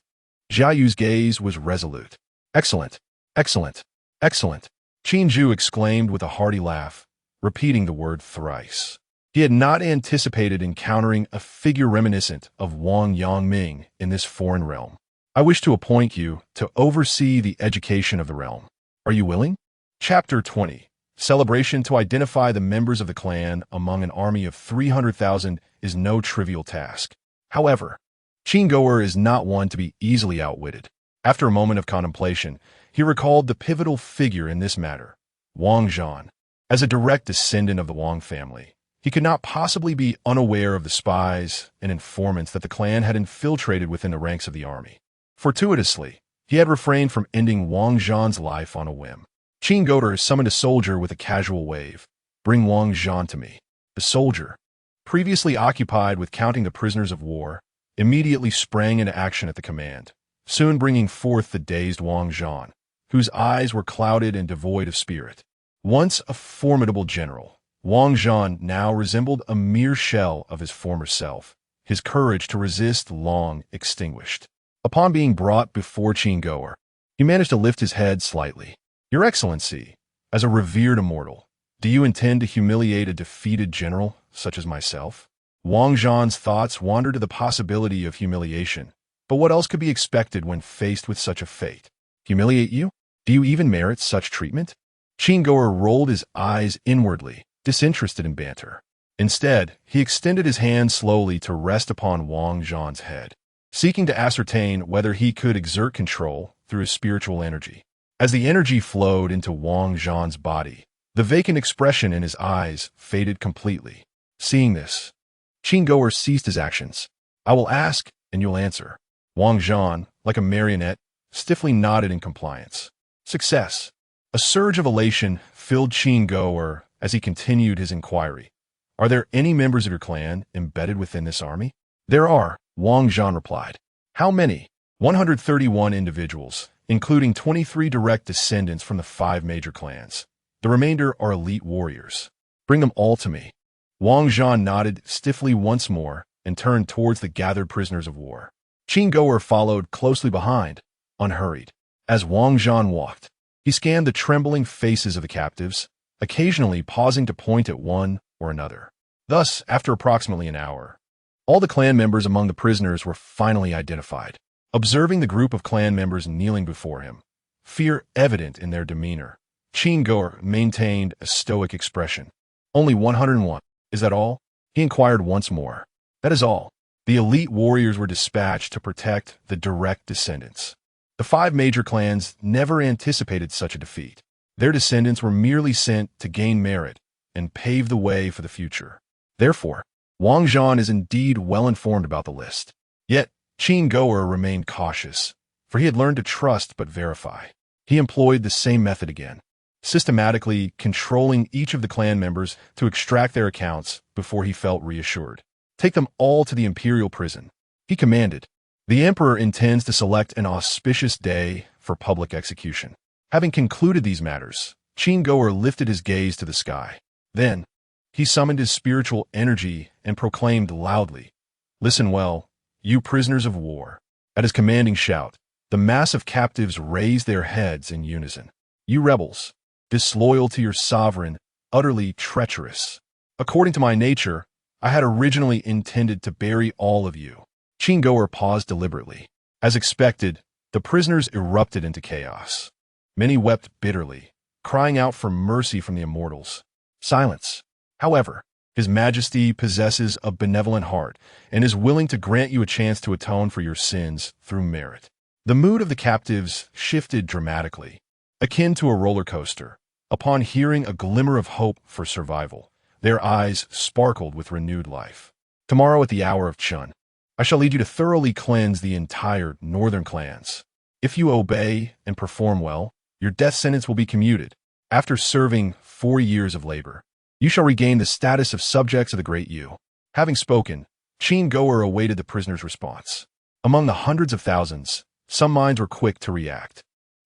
Jiayu's gaze was resolute. Excellent, excellent, excellent, Qin Ju exclaimed with a hearty laugh, repeating the word thrice. He had not anticipated encountering a figure reminiscent of Wang Yangming in this foreign realm. I wish to appoint you to oversee the education of the realm. Are you willing? Chapter 20. Celebration. To identify the members of the clan among an army of 300,000 is no trivial task. However, Qin Goer is not one to be easily outwitted. After a moment of contemplation, he recalled the pivotal figure in this matter, Wang Zhan. As a direct descendant of the Wang family, he could not possibly be unaware of the spies and informants that the clan had infiltrated within the ranks of the army. Fortuitously, he had refrained from ending Wang Zhan's life on a whim. Qin Goer summoned a soldier with a casual wave. Bring Wang Zhan to me. The soldier, previously occupied with counting the prisoners of war, immediately sprang into action at the command, soon bringing forth the dazed Wang Zhan, whose eyes were clouded and devoid of spirit. Once a formidable general, Wang Zhan now resembled a mere shell of his former self, his courage to resist long extinguished. Upon being brought before Qin Goer, he managed to lift his head slightly. Your Excellency, as a revered immortal, do you intend to humiliate a defeated general such as myself? Wang Zhan's thoughts wandered to the possibility of humiliation, but what else could be expected when faced with such a fate? Humiliate you? Do you even merit such treatment? Qin Goer rolled his eyes inwardly, disinterested in banter. Instead, he extended his hand slowly to rest upon Wang Zhan's head, seeking to ascertain whether he could exert control through his spiritual energy. As the energy flowed into Wang Zhan's body, the vacant expression in his eyes faded completely. Seeing this, Qin Goer ceased his actions. I will ask, and you'll answer. Wang Zhan, like a marionette, stiffly nodded in compliance. Success. A surge of elation filled Qin Goer as he continued his inquiry. Are there any members of your clan embedded within this army? There are, Wang Zhan replied. How many? 131 individuals, including 23 direct descendants from the 5 major clans. The remainder are elite warriors. Bring them all to me. Wang Zhan nodded stiffly once more and turned towards the gathered prisoners of war. Qin Goer followed closely behind, unhurried. As Wang Zhan walked, he scanned the trembling faces of the captives, occasionally pausing to point at one or another. Thus, after approximately an hour, all the clan members among the prisoners were finally identified. Observing the group of clan members kneeling before him, fear evident in their demeanor, Qin Goer maintained a stoic expression. Only 101. Is that all? He inquired once more. That is all. The elite warriors were dispatched to protect the direct descendants. The 5 major clans never anticipated such a defeat. Their descendants were merely sent to gain merit and pave the way for the future. Therefore, Wang Zhan is indeed well informed about the list. Yet, Qin Goer remained cautious, for he had learned to trust but verify. He employed the same method again, systematically controlling each of the clan members to extract their accounts before he felt reassured. Take them all to the imperial prison, he commanded. The emperor intends to select an auspicious day for public execution. Having concluded these matters, Qin Goer lifted his gaze to the sky. Then, he summoned his spiritual energy and proclaimed loudly, "Listen well, you prisoners of war." At his commanding shout, the mass of captives raised their heads in unison. "You rebels, disloyal to your sovereign, utterly treacherous. According to my nature, I had originally intended to bury all of you." Qin Goer paused deliberately. As expected, the prisoners erupted into chaos. Many wept bitterly, crying out for mercy from the immortals. Silence. However, His Majesty possesses a benevolent heart and is willing to grant you a chance to atone for your sins through merit. The mood of the captives shifted dramatically, akin to a roller coaster. Upon hearing a glimmer of hope for survival, their eyes sparkled with renewed life. Tomorrow at the hour of Chun, I shall lead you to thoroughly cleanse the entire northern clans. If you obey and perform well, your death sentence will be commuted. After serving 4 years of labor, you shall regain the status of subjects of the Great Yu. Having spoken, Qin Goer awaited the prisoner's response. Among the hundreds of thousands, some minds were quick to react.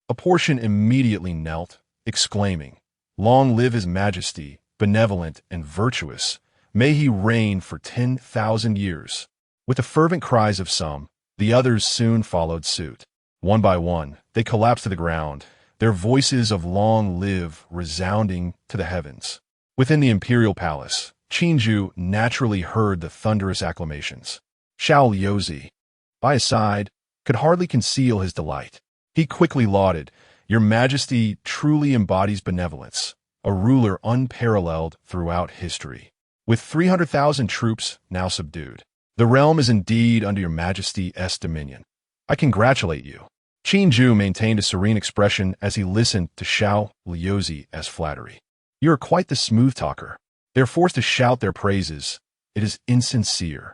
A portion immediately knelt, exclaiming, "Long live His Majesty, benevolent and virtuous. May he reign for 10,000 years." With the fervent cries of some, the others soon followed suit. One by one, they collapsed to the ground, their voices of "long live" resounding to the heavens. Within the imperial palace, Qinju naturally heard the thunderous acclamations. Xiao Liuzi, by his side, could hardly conceal his delight. He quickly lauded, "Your Majesty truly embodies benevolence, a ruler unparalleled throughout history. With 300,000 troops now subdued, the realm is indeed under your Majesty's dominion. I congratulate you." Qinju maintained a serene expression as he listened to Xiao Liuzi's flattery. "You are quite the smooth talker. They are forced to shout their praises. It is insincere.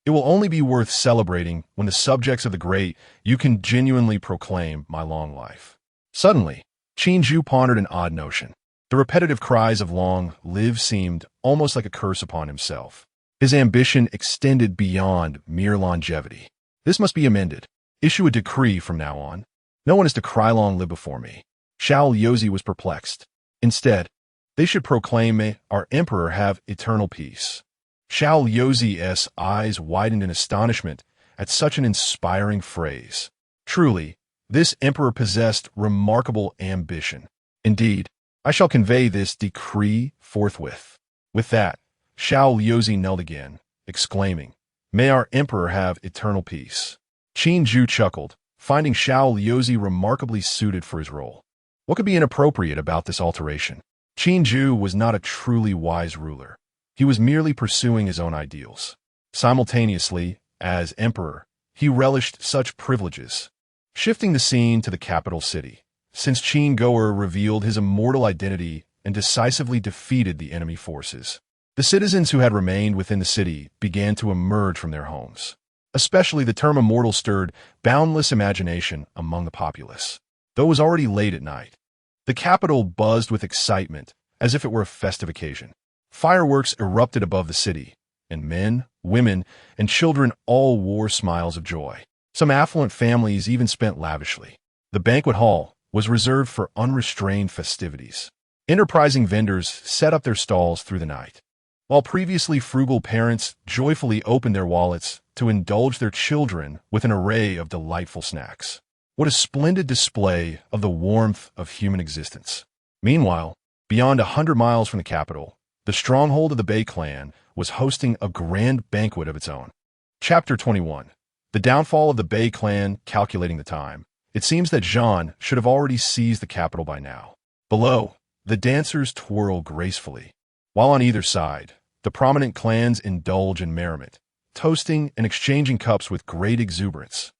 It will only be worth celebrating when the subjects of the great you can genuinely proclaim my long life." Suddenly, Qinju pondered an odd notion. The repetitive cries of "long live" seemed almost like a curse upon himself. His ambition extended beyond mere longevity. This must be amended. Issue a decree from now on. No one is to cry "long live" before me. Xiao Liuzi was perplexed. Instead, they should proclaim, "May our emperor have eternal peace." Xiao Liuzi's eyes widened in astonishment at such an inspiring phrase. Truly, this emperor possessed remarkable ambition. Indeed, I shall convey this decree forthwith. With that, Xiao Liuzi knelt again, exclaiming, "May our emperor have eternal peace." Qinju chuckled, finding Xiao Liuzi remarkably suited for his role. What could be inappropriate about this alteration? Qinju was not a truly wise ruler. He was merely pursuing his own ideals. Simultaneously, as emperor, he relished such privileges. Shifting the scene to the capital city, since Qin Goer revealed his immortal identity and decisively defeated the enemy forces, the citizens who had remained within the city began to emerge from their homes. Especially the term immortal stirred boundless imagination among the populace. Though it was already late at night, the capital buzzed with excitement as if it were a festive occasion. Fireworks erupted above the city, and men, women, and children all wore smiles of joy. Some affluent families even spent lavishly. The banquet hall was reserved for unrestrained festivities. Enterprising vendors set up their stalls through the night, while previously frugal parents joyfully opened their wallets to indulge their children with an array of delightful snacks. What a splendid display of the warmth of human existence. Meanwhile, beyond 100 miles from the capital, the stronghold of the Bay clan was hosting a grand banquet of its own. Chapter 21. The downfall of the Bay clan. Calculating the time, it seems that Jean should have already seized the capital by now. Below, the dancers twirl gracefully, while on either side, the prominent clans indulge in merriment, toasting and exchanging cups with great exuberance.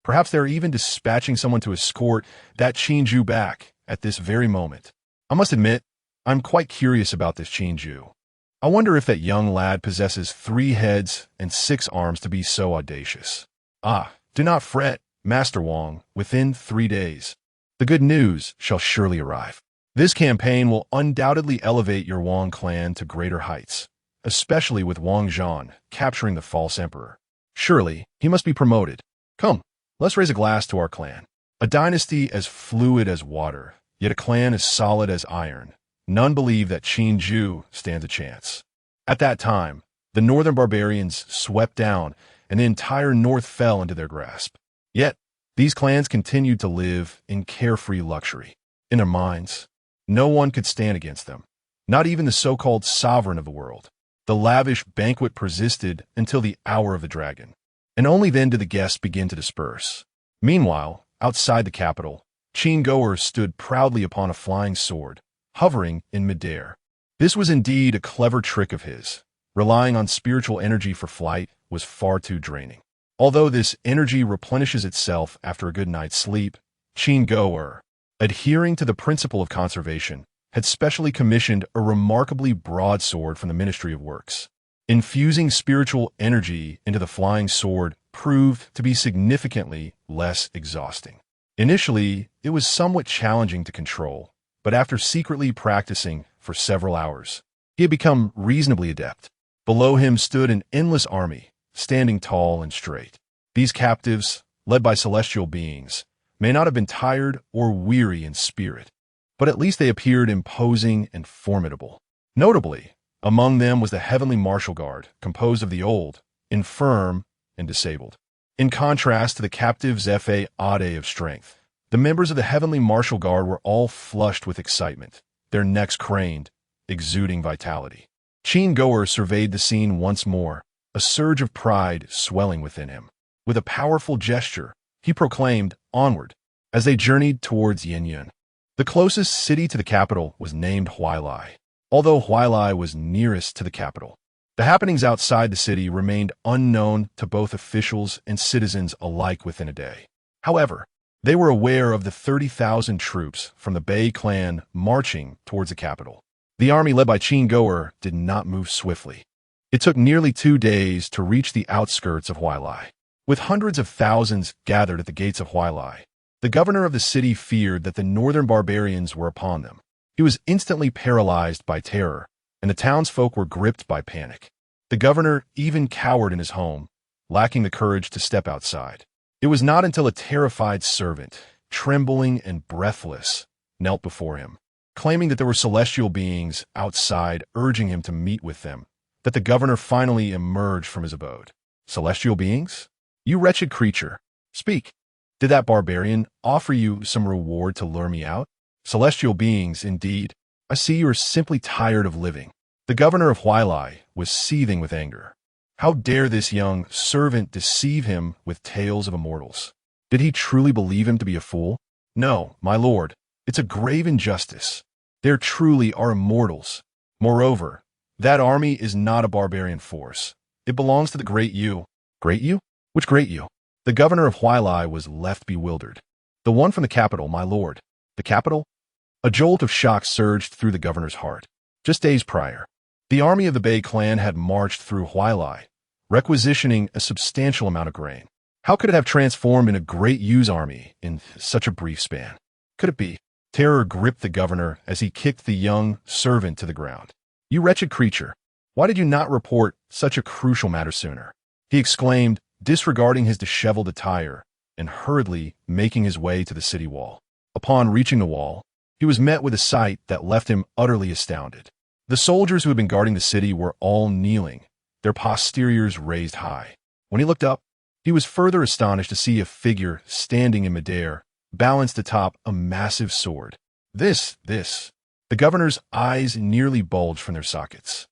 Perhaps they're even dispatching someone to escort that Chinju back at this very moment. I must admit, I'm quite curious about this Chinju. I wonder if that young lad possesses 3 heads and 6 arms to be so audacious. Do not fret, Master Wang, within 3 days. The good news shall surely arrive. This campaign will undoubtedly elevate your Wang clan to greater heights, especially with Wang Zhan capturing the false emperor. Surely, he must be promoted. Come, let's raise a glass to our clan. A dynasty as fluid as water, yet a clan as solid as iron. None believe that Chinju stands a chance. At that time, the northern barbarians swept down, and the entire north fell into their grasp. Yet, these clans continued to live in carefree luxury. In their minds, no one could stand against them, not even the so-called sovereign of the world. The lavish banquet persisted until the hour of the dragon, and only then did the guests begin to disperse. Meanwhile, outside the capital, Qin Goer stood proudly upon a flying sword, hovering in midair. This was indeed a clever trick of his. Relying on spiritual energy for flight was far too draining. Although this energy replenishes itself after a good night's sleep, Qin Goer, adhering to the principle of conservation, had specially commissioned a remarkably broad sword from the Ministry of Works. Infusing spiritual energy into the flying sword proved to be significantly less exhausting. Initially, it was somewhat challenging to control, but after secretly practicing for several hours, he had become reasonably adept. Below him stood an endless army, standing tall and straight. These captives, led by celestial beings, may not have been tired or weary in spirit, but at least they appeared imposing and formidable. Notably, among them was the heavenly martial guard, composed of the old, infirm, and disabled. In contrast to the captives' Fa Ade of strength, the members of the heavenly martial guard were all flushed with excitement, their necks craned, exuding vitality. Qin Goer surveyed the scene once more, a surge of pride swelling within him. With a powerful gesture, he proclaimed, "Onward," as they journeyed towards Yanyan. The closest city to the capital was named Huailai, although Huailai was nearest to the capital. The happenings outside the city remained unknown to both officials and citizens alike within a day. However, they were aware of the 30,000 troops from the Bei clan marching towards the capital. The army led by Qin Goer did not move swiftly. It took nearly 2 days to reach the outskirts of Huailai. With hundreds of thousands gathered at the gates of Huailai, the governor of the city feared that the northern barbarians were upon them. He was instantly paralyzed by terror, and the townsfolk were gripped by panic. The governor even cowered in his home, lacking the courage to step outside. It was not until a terrified servant, trembling and breathless, knelt before him, claiming that there were celestial beings outside urging him to meet with them, that the governor finally emerged from his abode. Celestial beings? You wretched creature, speak. Did that barbarian offer you some reward to lure me out? Celestial beings, indeed. I see you are simply tired of living. The governor of Huailai was seething with anger. How dare this young servant deceive him with tales of immortals? Did he truly believe him to be a fool? No, my lord, it's a grave injustice. There truly are immortals. Moreover, that army is not a barbarian force. It belongs to the Great Yu. Great Yu? Which Great Yu? The governor of Huailai was left bewildered. The one from the capital, my lord. The capital? A jolt of shock surged through the governor's heart. Just days prior, the army of the Bei clan had marched through Huailai, requisitioning a substantial amount of grain. How could it have transformed in a Great Yu's army in such a brief span? Could it be? Terror gripped the governor as he kicked the young servant to the ground. You wretched creature, why did you not report such a crucial matter sooner? He exclaimed, disregarding his disheveled attire and hurriedly making his way to the city wall. Upon reaching the wall, he was met with a sight that left him utterly astounded. The soldiers who had been guarding the city were all kneeling, their posteriors raised high. When he looked up, he was further astonished to see a figure standing in midair, balanced atop a massive sword. This. The governor's eyes nearly bulged from their sockets,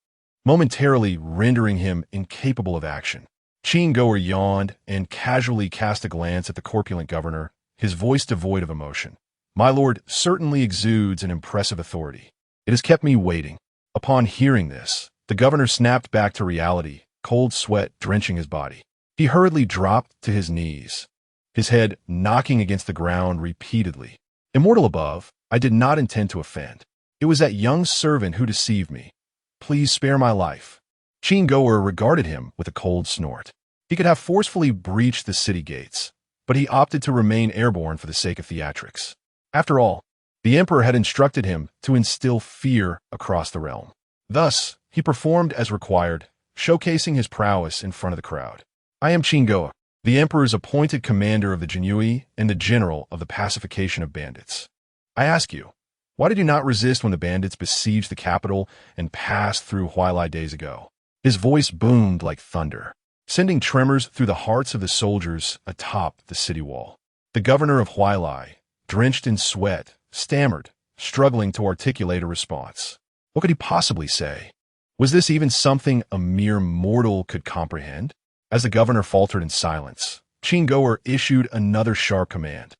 momentarily rendering him incapable of action. Goer yawned and casually cast a glance at the corpulent governor, his voice devoid of emotion. "My lord certainly exudes an impressive authority. It has kept me waiting." Upon hearing this, the governor snapped back to reality, cold sweat drenching his body. He hurriedly dropped to his knees, his head knocking against the ground repeatedly. "Immortal above, I did not intend to offend. It was that young servant who deceived me. Please spare my life." Goer regarded him with a cold snort. He could have forcefully breached the city gates, but he opted to remain airborne for the sake of theatrics. After all, the emperor had instructed him to instill fear across the realm. Thus, he performed as required, showcasing his prowess in front of the crowd. "I am Goer, the emperor's appointed commander of the Jinui and the general of the pacification of bandits. I ask you, why did you not resist when the bandits besieged the capital and passed through Huailai days ago?" His voice boomed like thunder, sending tremors through the hearts of the soldiers atop the city wall. The governor of Huailai, drenched in sweat, stammered, struggling to articulate a response. What could he possibly say? Was this even something a mere mortal could comprehend? As the governor faltered in silence, Goer issued another sharp command.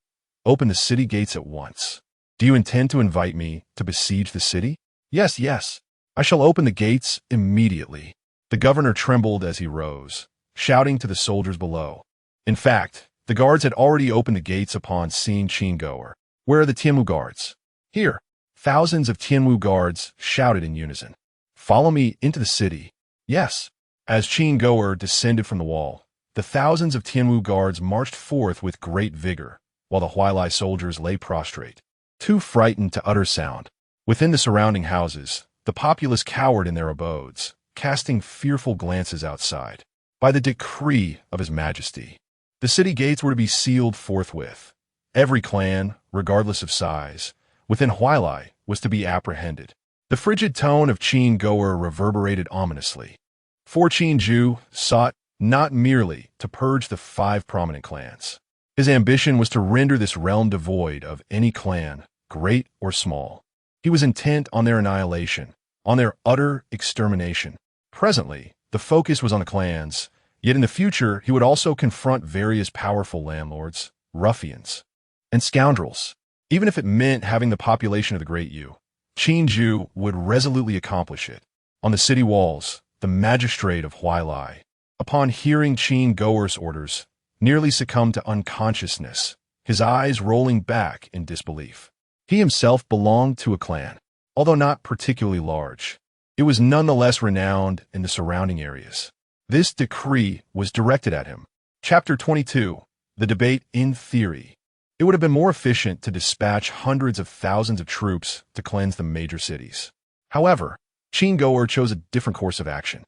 "Open the city gates at once." "Do you intend to invite me to besiege the city?" Yes. I shall open the gates immediately." The governor trembled as he rose, shouting to the soldiers below. In fact, the guards had already opened the gates upon seeing Goer. "Where are the Tianmu guards?" "Here." Thousands of Tianmu guards shouted in unison. "Follow me into the city." "Yes." As Goer descended from the wall, the thousands of Tianmu guards marched forth with great vigor, while the Huailai soldiers lay prostrate, too frightened to utter sound. Within the surrounding houses, the populace cowered in their abodes, casting fearful glances outside. By the decree of His Majesty, the city gates were to be sealed forthwith. Every clan, regardless of size, within Huailai was to be apprehended. The frigid tone of Goer reverberated ominously. For Ju sought not merely to purge the 5 prominent clans. His ambition was to render this realm devoid of any clan, great or small. He was intent on their annihilation, on their utter extermination. Presently, the focus was on the clans, yet in the future he would also confront various powerful landlords, ruffians, and scoundrels. Even if it meant having the population of the Great Yu, Ju would resolutely accomplish it. On the city walls, the magistrate of Huailai, upon hearing Goer's orders, nearly succumbed to unconsciousness, his eyes rolling back in disbelief. He himself belonged to a clan, although not particularly large. It was nonetheless renowned in the surrounding areas. This decree was directed at him. Chapter 22. The Debate in Theory. It would have been more efficient to dispatch hundreds of thousands of troops to cleanse the major cities. However, Goer chose a different course of action.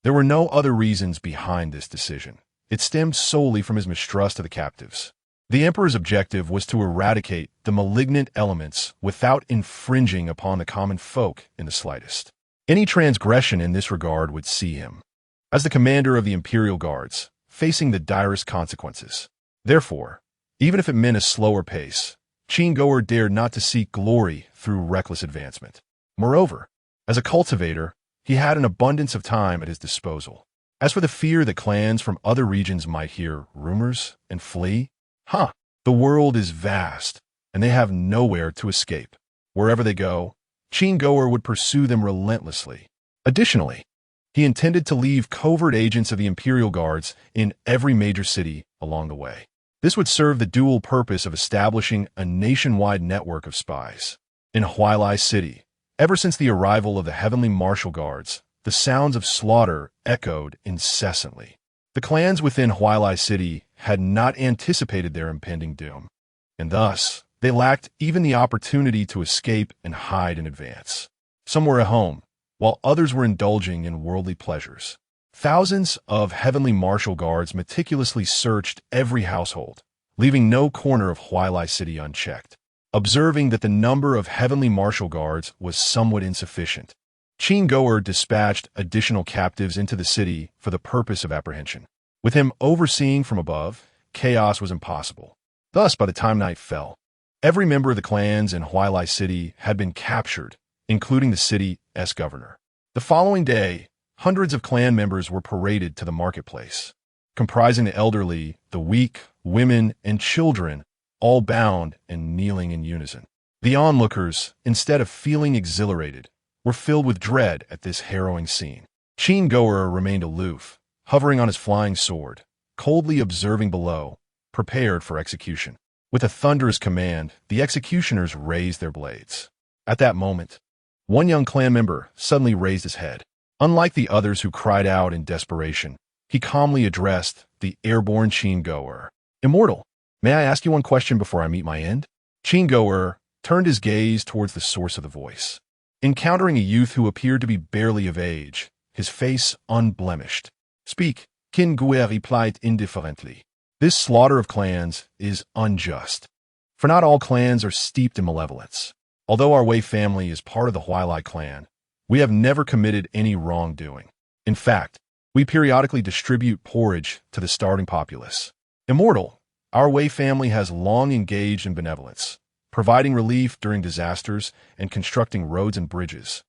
There were no other reasons behind this decision. It stemmed solely from his mistrust of the captives. The emperor's objective was to eradicate the malignant elements without infringing upon the common folk in the slightest. Any transgression in this regard would see him, as the commander of the imperial guards, facing the direst consequences. Therefore, even if it meant a slower pace, Goer dared not to seek glory through reckless advancement. Moreover, as a cultivator, he had an abundance of time at his disposal. As for the fear that clans from other regions might hear rumors and flee, the world is vast, and they have nowhere to escape. Wherever they go, Goer would pursue them relentlessly. Additionally, he intended to leave covert agents of the Imperial Guards in every major city along the way. This would serve the dual purpose of establishing a nationwide network of spies. In Huailai City, ever since the arrival of the Heavenly Martial Guards, the sounds of slaughter echoed incessantly. The clans within Huailai City had not anticipated their impending doom, and thus they lacked even the opportunity to escape and hide in advance. Some were at home, while others were indulging in worldly pleasures. Thousands of heavenly martial guards meticulously searched every household, leaving no corner of Huailai City unchecked. Observing that the number of heavenly martial guards was somewhat insufficient, Qin Goer dispatched additional captives into the city for the purpose of apprehension. With him overseeing from above, chaos was impossible. Thus, by the time night fell, every member of the clans in Huailai City had been captured, including the city's governor. The following day, hundreds of clan members were paraded to the marketplace, comprising the elderly, the weak, women, and children, all bound and kneeling in unison. The onlookers, instead of feeling exhilarated, were filled with dread at this harrowing scene. Qin Goer remained aloof, hovering on his flying sword, coldly observing below, prepared for execution. With a thunderous command, the executioners raised their blades. At that moment, one young clan member suddenly raised his head. Unlike the others who cried out in desperation, he calmly addressed the airborne Qin Goer. "Immortal, may I ask you one question before I meet my end?" Qin Goer turned his gaze towards the source of the voice. Encountering a youth who appeared to be barely of age, his face unblemished. "Speak," Qin Goer replied indifferently. "This slaughter of clans is unjust, for not all clans are steeped in malevolence. Although our Wei family is part of the Huailai clan, we have never committed any wrongdoing. In fact, we periodically distribute porridge to the starving populace. Immortal, our Wei family has long engaged in benevolence, providing relief during disasters and constructing roads and bridges,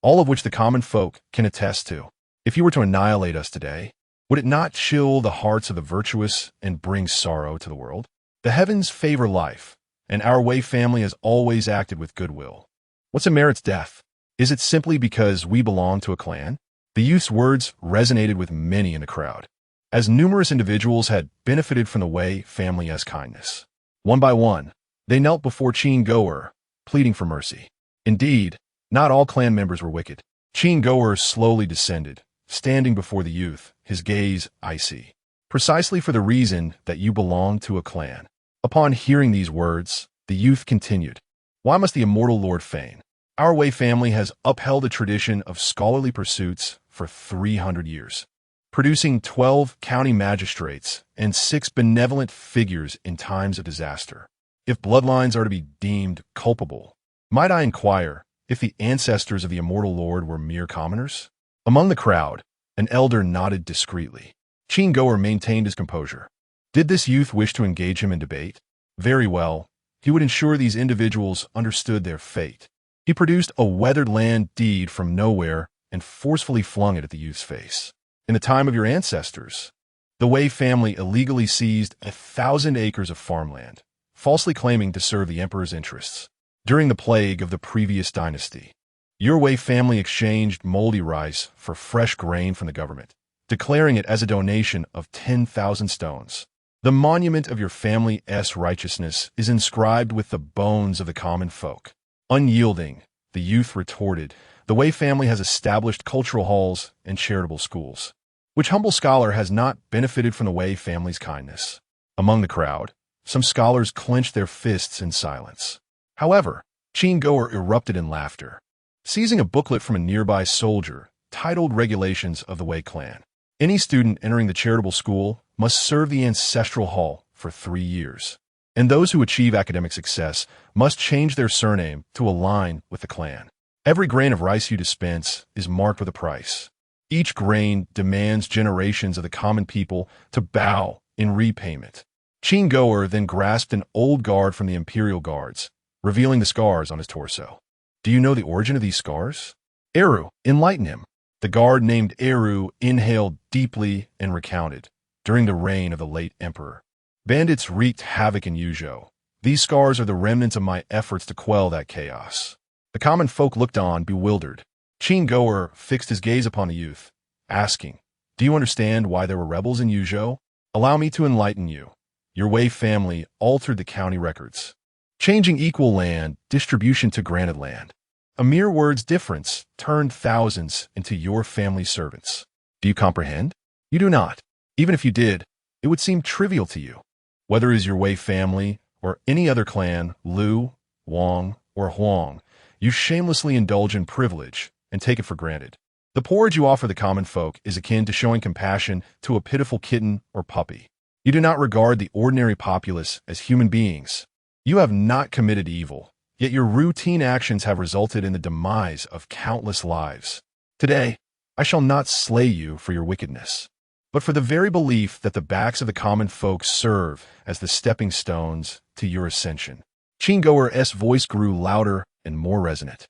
all of which the common folk can attest to. If you were to annihilate us today, would it not chill the hearts of the virtuous and bring sorrow to the world? The heavens favor life, and our Wei family has always acted with goodwill. What's a merit's death? Is it simply because we belong to a clan?" The youth's words resonated with many in the crowd, as numerous individuals had benefited from the Wei family's kindness. One by one, they knelt before Qin Goer, pleading for mercy. Indeed, not all clan members were wicked. Qin Goer slowly descended, standing before the youth, his gaze icy. "Precisely for the reason that you belong to a clan." Upon hearing these words, the youth continued, "Why must the immortal Lord feign? Our Wei family has upheld a tradition of scholarly pursuits for 300 years, producing 12 county magistrates and 6 benevolent figures in times of disaster. If bloodlines are to be deemed culpable, might I inquire if the ancestors of the immortal Lord were mere commoners?" Among the crowd, an elder nodded discreetly. Qin Goer maintained his composure. Did this youth wish to engage him in debate? Very well, he would ensure these individuals understood their fate. He produced a weathered land deed from nowhere and forcefully flung it at the youth's face. "In the time of your ancestors, the Wei family illegally seized 1,000 acres of farmland, falsely claiming to serve the emperor's interests. During the plague of the previous dynasty, your Wei family exchanged moldy rice for fresh grain from the government, declaring it as a donation of 10,000 stones. The monument of your family's righteousness is inscribed with the bones of the common folk." Unyielding, the youth retorted, "The Wei family has established cultural halls and charitable schools. Which humble scholar has not benefited from the Wei family's kindness?" Among the crowd, some scholars clenched their fists in silence. However, Qin Goer erupted in laughter, seizing a booklet from a nearby soldier titled Regulations of the Wei clan. "Any student entering the charitable school must serve the ancestral hall for 3 years, and those who achieve academic success must change their surname to align with the clan. Every grain of rice you dispense is marked with a price. Each grain demands generations of the common people to bow in repayment." Qin Goer then grasped an old guard from the imperial guards, revealing the scars on his torso. "Do you know the origin of these scars?" "Eru, enlighten him." The guard named Eru inhaled deeply and recounted. "During the reign of the late emperor, bandits wreaked havoc in Yuzhou. These scars are the remnants of my efforts to quell that chaos." The common folk looked on, bewildered. Qin Goer fixed his gaze upon the youth, asking, "Do you understand why there were rebels in Yuzhou? Allow me to enlighten you. Your Wei family altered the county records, changing equal land distribution to granted land. A mere word's difference turned thousands into your family's servants. Do you comprehend? You do not. Even if you did, it would seem trivial to you. Whether it is your Wei family or any other clan, Liu, Wang, or Huang, you shamelessly indulge in privilege and take it for granted. The porridge you offer the common folk is akin to showing compassion to a pitiful kitten or puppy. You do not regard the ordinary populace as human beings. You have not committed evil, yet your routine actions have resulted in the demise of countless lives. Today, I shall not slay you for your wickedness, but for the very belief that the backs of the common folk serve as the stepping stones to your ascension. Chingoer's voice grew louder and more resonant.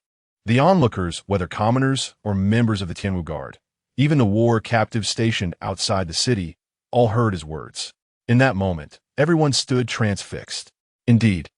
The onlookers, whether commoners or members of the Tianwu Guard, even the war captives stationed outside the city, all heard his words. In that moment, everyone stood transfixed. Indeed,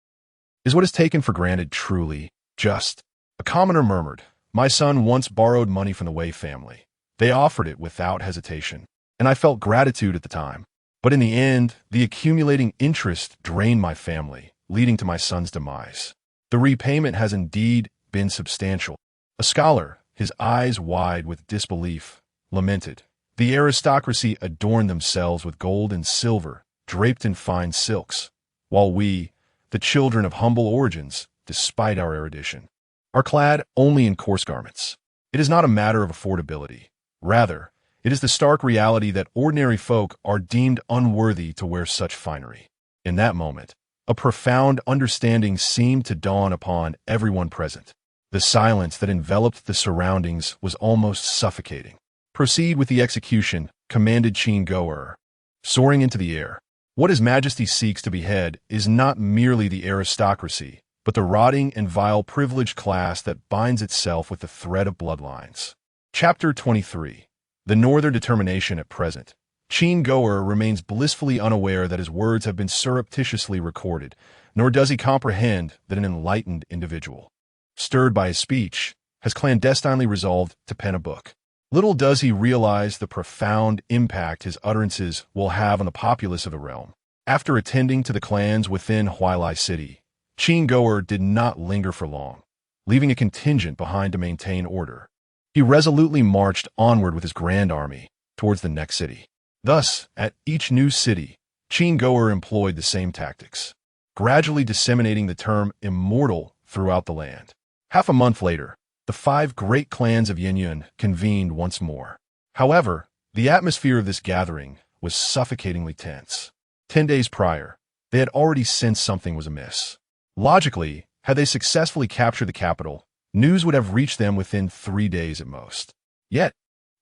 is what is taken for granted truly just? A commoner murmured, "My son once borrowed money from the Wei family. They offered it without hesitation, and I felt gratitude at the time. But in the end, the accumulating interest drained my family, leading to my son's demise. The repayment has indeed been substantial." A scholar, his eyes wide with disbelief, lamented, "The aristocracy adorn themselves with gold and silver, draped in fine silks, while we, the children of humble origins, despite our erudition, are clad only in coarse garments. It is not a matter of affordability. Rather, it is the stark reality that ordinary folk are deemed unworthy to wear such finery." In that moment, a profound understanding seemed to dawn upon everyone present. The silence that enveloped the surroundings was almost suffocating. "Proceed with the execution," commanded Chingoer, soaring into the air. "What His Majesty seeks to behead is not merely the aristocracy, but the rotting and vile privileged class that binds itself with the thread of bloodlines." Chapter 23. The Northern Determination at present. Chingoer remains blissfully unaware that his words have been surreptitiously recorded, nor does he comprehend that an enlightened individual, stirred by his speech, has clandestinely resolved to pen a book. Little does he realize the profound impact his utterances will have on the populace of the realm. After attending to the clans within Huailai City, Chingoer did not linger for long, leaving a contingent behind to maintain order. He resolutely marched onward with his grand army towards the next city. Thus, at each new city, Chingoer employed the same tactics, gradually disseminating the term immortal throughout the land. Half a month later, the 5 great clans of Yinyun convened once more. However, the atmosphere of this gathering was suffocatingly tense. 10 days prior, they had already sensed something was amiss. Logically, had they successfully captured the capital, news would have reached them within 3 days at most. Yet,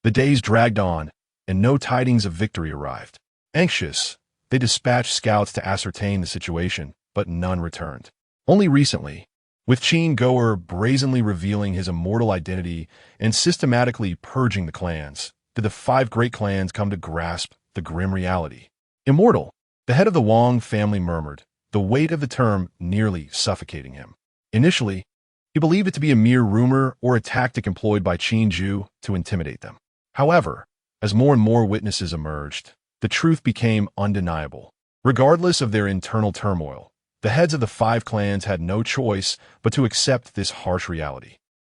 the days dragged on, and no tidings of victory arrived. Anxious, they dispatched scouts to ascertain the situation, but none returned. Only recently, with Chingoer brazenly revealing his immortal identity and systematically purging the clans, did the 5 great clans come to grasp the grim reality. Immortal, the head of the Wang family murmured, the weight of the term nearly suffocating him. Initially, he believed it to be a mere rumor or a tactic employed by Qinju to intimidate them. However, as more and more witnesses emerged, the truth became undeniable. Regardless of their internal turmoil, the heads of the 5 clans had no choice but to accept this harsh reality.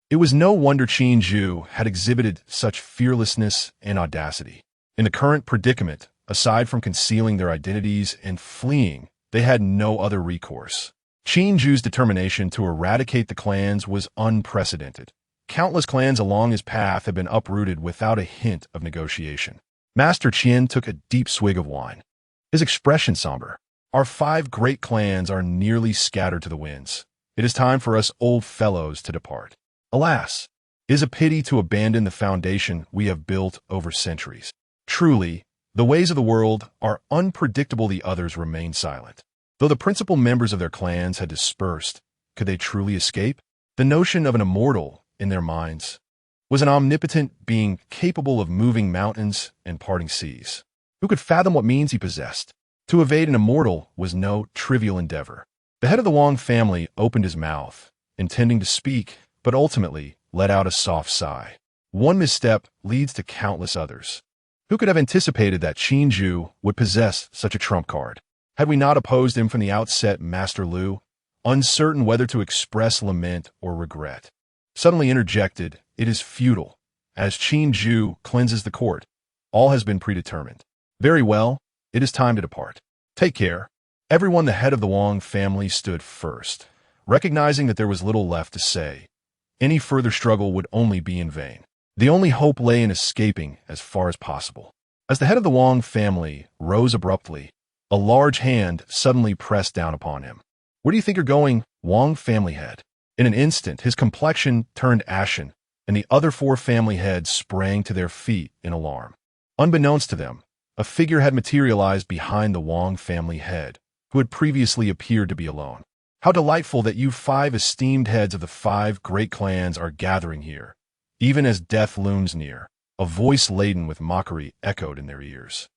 It was no wonder Qinju had exhibited such fearlessness and audacity. In the current predicament, aside from concealing their identities and fleeing, they had no other recourse. Qinju's determination to eradicate the clans was unprecedented. Countless clans along his path had been uprooted without a hint of negotiation. Master Qian took a deep swig of wine, his expression somber. "Our 5 great clans are nearly scattered to the winds. It is time for us old fellows to depart. Alas, it is a pity to abandon the foundation we have built over centuries. Truly, the ways of the world are unpredictable. The others remain silent. Though the principal members of their clans had dispersed, could they truly escape? The notion of an immortal, in their minds, was an omnipotent being capable of moving mountains and parting seas. Who could fathom what means he possessed? To evade an immortal was no trivial endeavor. The head of the Wang family opened his mouth, intending to speak, but ultimately let out a soft sigh. One misstep leads to countless others. Who could have anticipated that Qinju would possess such a trump card? Had we not opposed him from the outset, Master Lu, uncertain whether to express lament or regret, suddenly interjected, "It is futile. As Qinju cleanses the court, all has been predetermined. Very well. It is time to depart. Take care." Everyone the head of the Wang family stood first, recognizing that there was little left to say. Any further struggle would only be in vain. The only hope lay in escaping as far as possible. As the head of the Wang family rose abruptly, a large hand suddenly pressed down upon him. "Where do you think you're going, Wang family head?" In an instant, his complexion turned ashen, and the other four family heads sprang to their feet in alarm. Unbeknownst to them, a figure had materialized behind the Wang family head, who had previously appeared to be alone. "How delightful that you 5 esteemed heads of the 5 great clans are gathering here, even as death looms near," a voice laden with mockery echoed in their ears.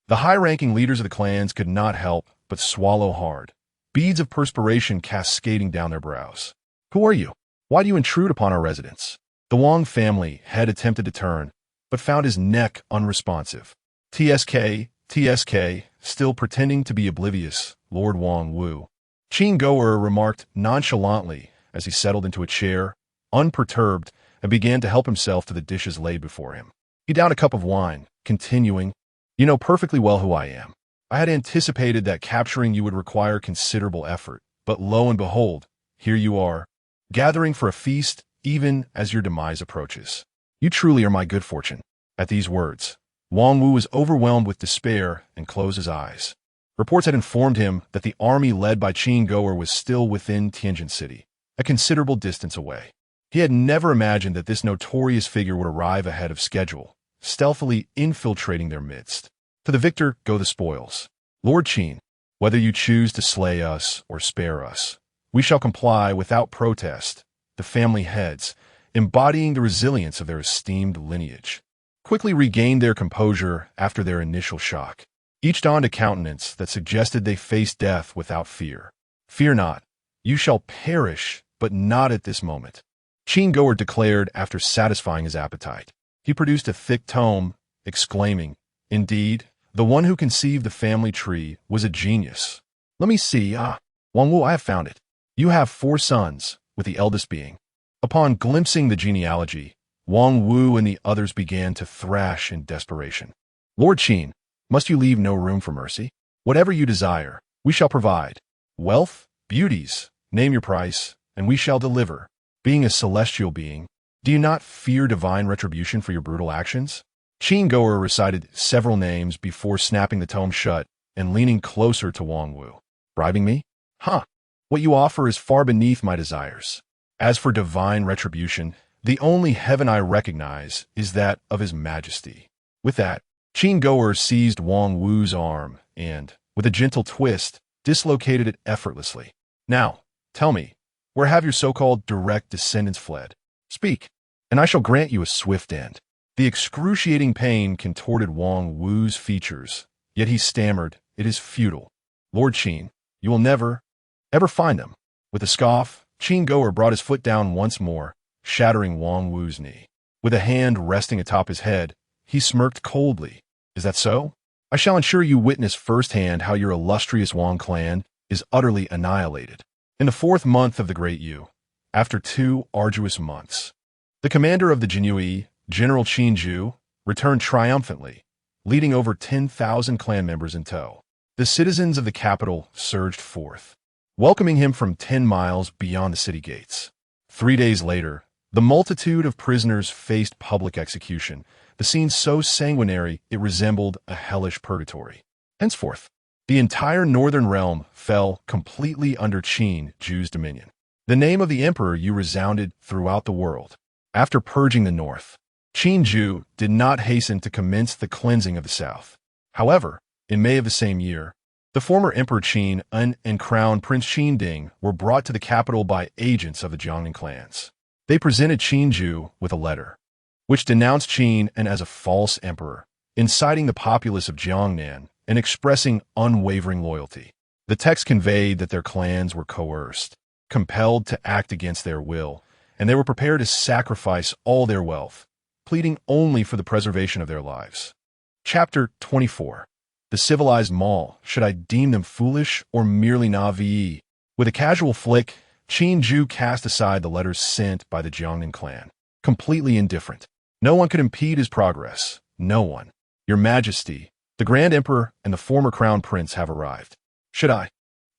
The high-ranking leaders of the clans could not help but swallow hard, beads of perspiration cascading down their brows. "Who are you? Why do you intrude upon our residence?" The Wang family head attempted to turn, but found his neck unresponsive. TSK, still pretending to be oblivious, Lord Wang Wu. Qin Goer remarked nonchalantly as he settled into a chair, unperturbed, and began to help himself to the dishes laid before him. He downed a cup of wine, continuing, "You know perfectly well who I am. I had anticipated that capturing you would require considerable effort, but lo and behold, here you are, gathering for a feast even as your demise approaches. You truly are my good fortune." At these words, Wang Wu was overwhelmed with despair and closed his eyes. Reports had informed him that the army led by Qin Goer was still within Tianjin City, a considerable distance away. He had never imagined that this notorious figure would arrive ahead of schedule, stealthily infiltrating their midst. To the victor go the spoils. Lord Qin, whether you choose to slay us or spare us, we shall comply without protest, the family heads, embodying the resilience of their esteemed lineage, quickly regained their composure after their initial shock. Each donned a countenance that suggested they faced death without fear. "Fear not. You shall perish, but not at this moment," Qin Goer declared after satisfying his appetite. He produced a thick tome, exclaiming, "Indeed, the one who conceived the family tree was a genius. Let me see, Wang Wu, I have found it. You have 4 sons, with the eldest being." Upon glimpsing the genealogy, Wang Wu and the others began to thrash in desperation. "Lord Qin, must you leave no room for mercy? Whatever you desire, we shall provide. Wealth, beauties, name your price, and we shall deliver. Being a celestial being, do you not fear divine retribution for your brutal actions?" Qin Goer recited several names before snapping the tome shut and leaning closer to Wang Wu. "Bribing me? Huh. What you offer is far beneath my desires. As for divine retribution, the only heaven I recognize is that of His Majesty." With that, Qin Goer seized Wang Wu's arm and, with a gentle twist, dislocated it effortlessly. "Now, tell me, where have your so-called direct descendants fled? Speak, and I shall grant you a swift end." The excruciating pain contorted Wang Wu's features, yet he stammered, "It is futile. Lord Qin, you will never, ever find them." With a scoff, Qin Goer brought his foot down once more, shattering Wang Wu's knee. With a hand resting atop his head, he smirked coldly. "Is that so? I shall ensure you witness firsthand how your illustrious Wang clan is utterly annihilated." In the 4th month of the Great Yu, after 2 arduous months, the commander of the Jinyue, General Qin Ju, returned triumphantly, leading over 10,000 clan members in tow. The citizens of the capital surged forth, welcoming him from 10 miles beyond the city gates. 3 days later, the multitude of prisoners faced public execution, the scene so sanguinary it resembled a hellish purgatory. Henceforth, the entire northern realm fell completely under Qin Ju's dominion. The name of the Emperor Yu resounded throughout the world. After purging the north, Qin Ju did not hasten to commence the cleansing of the south. However, in May of the same year, the former Emperor Qin and Crown Prince Qin Ding were brought to the capital by agents of the Jiangnan clans. They presented Qin Ju with a letter, which denounced Qin and as a false emperor, inciting the populace of Jiangnan and expressing unwavering loyalty. The text conveyed that their clans were coerced, compelled to act against their will, and they were prepared to sacrifice all their wealth, pleading only for the preservation of their lives. Chapter 24. The civilized Mall. Should I deem them foolish or merely naive? With a casual flick, Qin Ju cast aside the letters sent by the Jiangnan clan, completely indifferent. No one could impede his progress. No one. "Your Majesty, the Grand Emperor and the former Crown Prince have arrived. Should I?"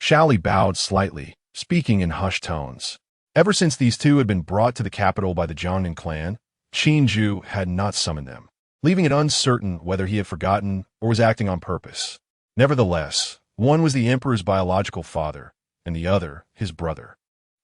Shaoli bowed slightly, speaking in hushed tones. Ever since these two had been brought to the capital by the Jiangnan clan, Qinju had not summoned them, leaving it uncertain whether he had forgotten or was acting on purpose. Nevertheless, one was the emperor's biological father, and the other his brother.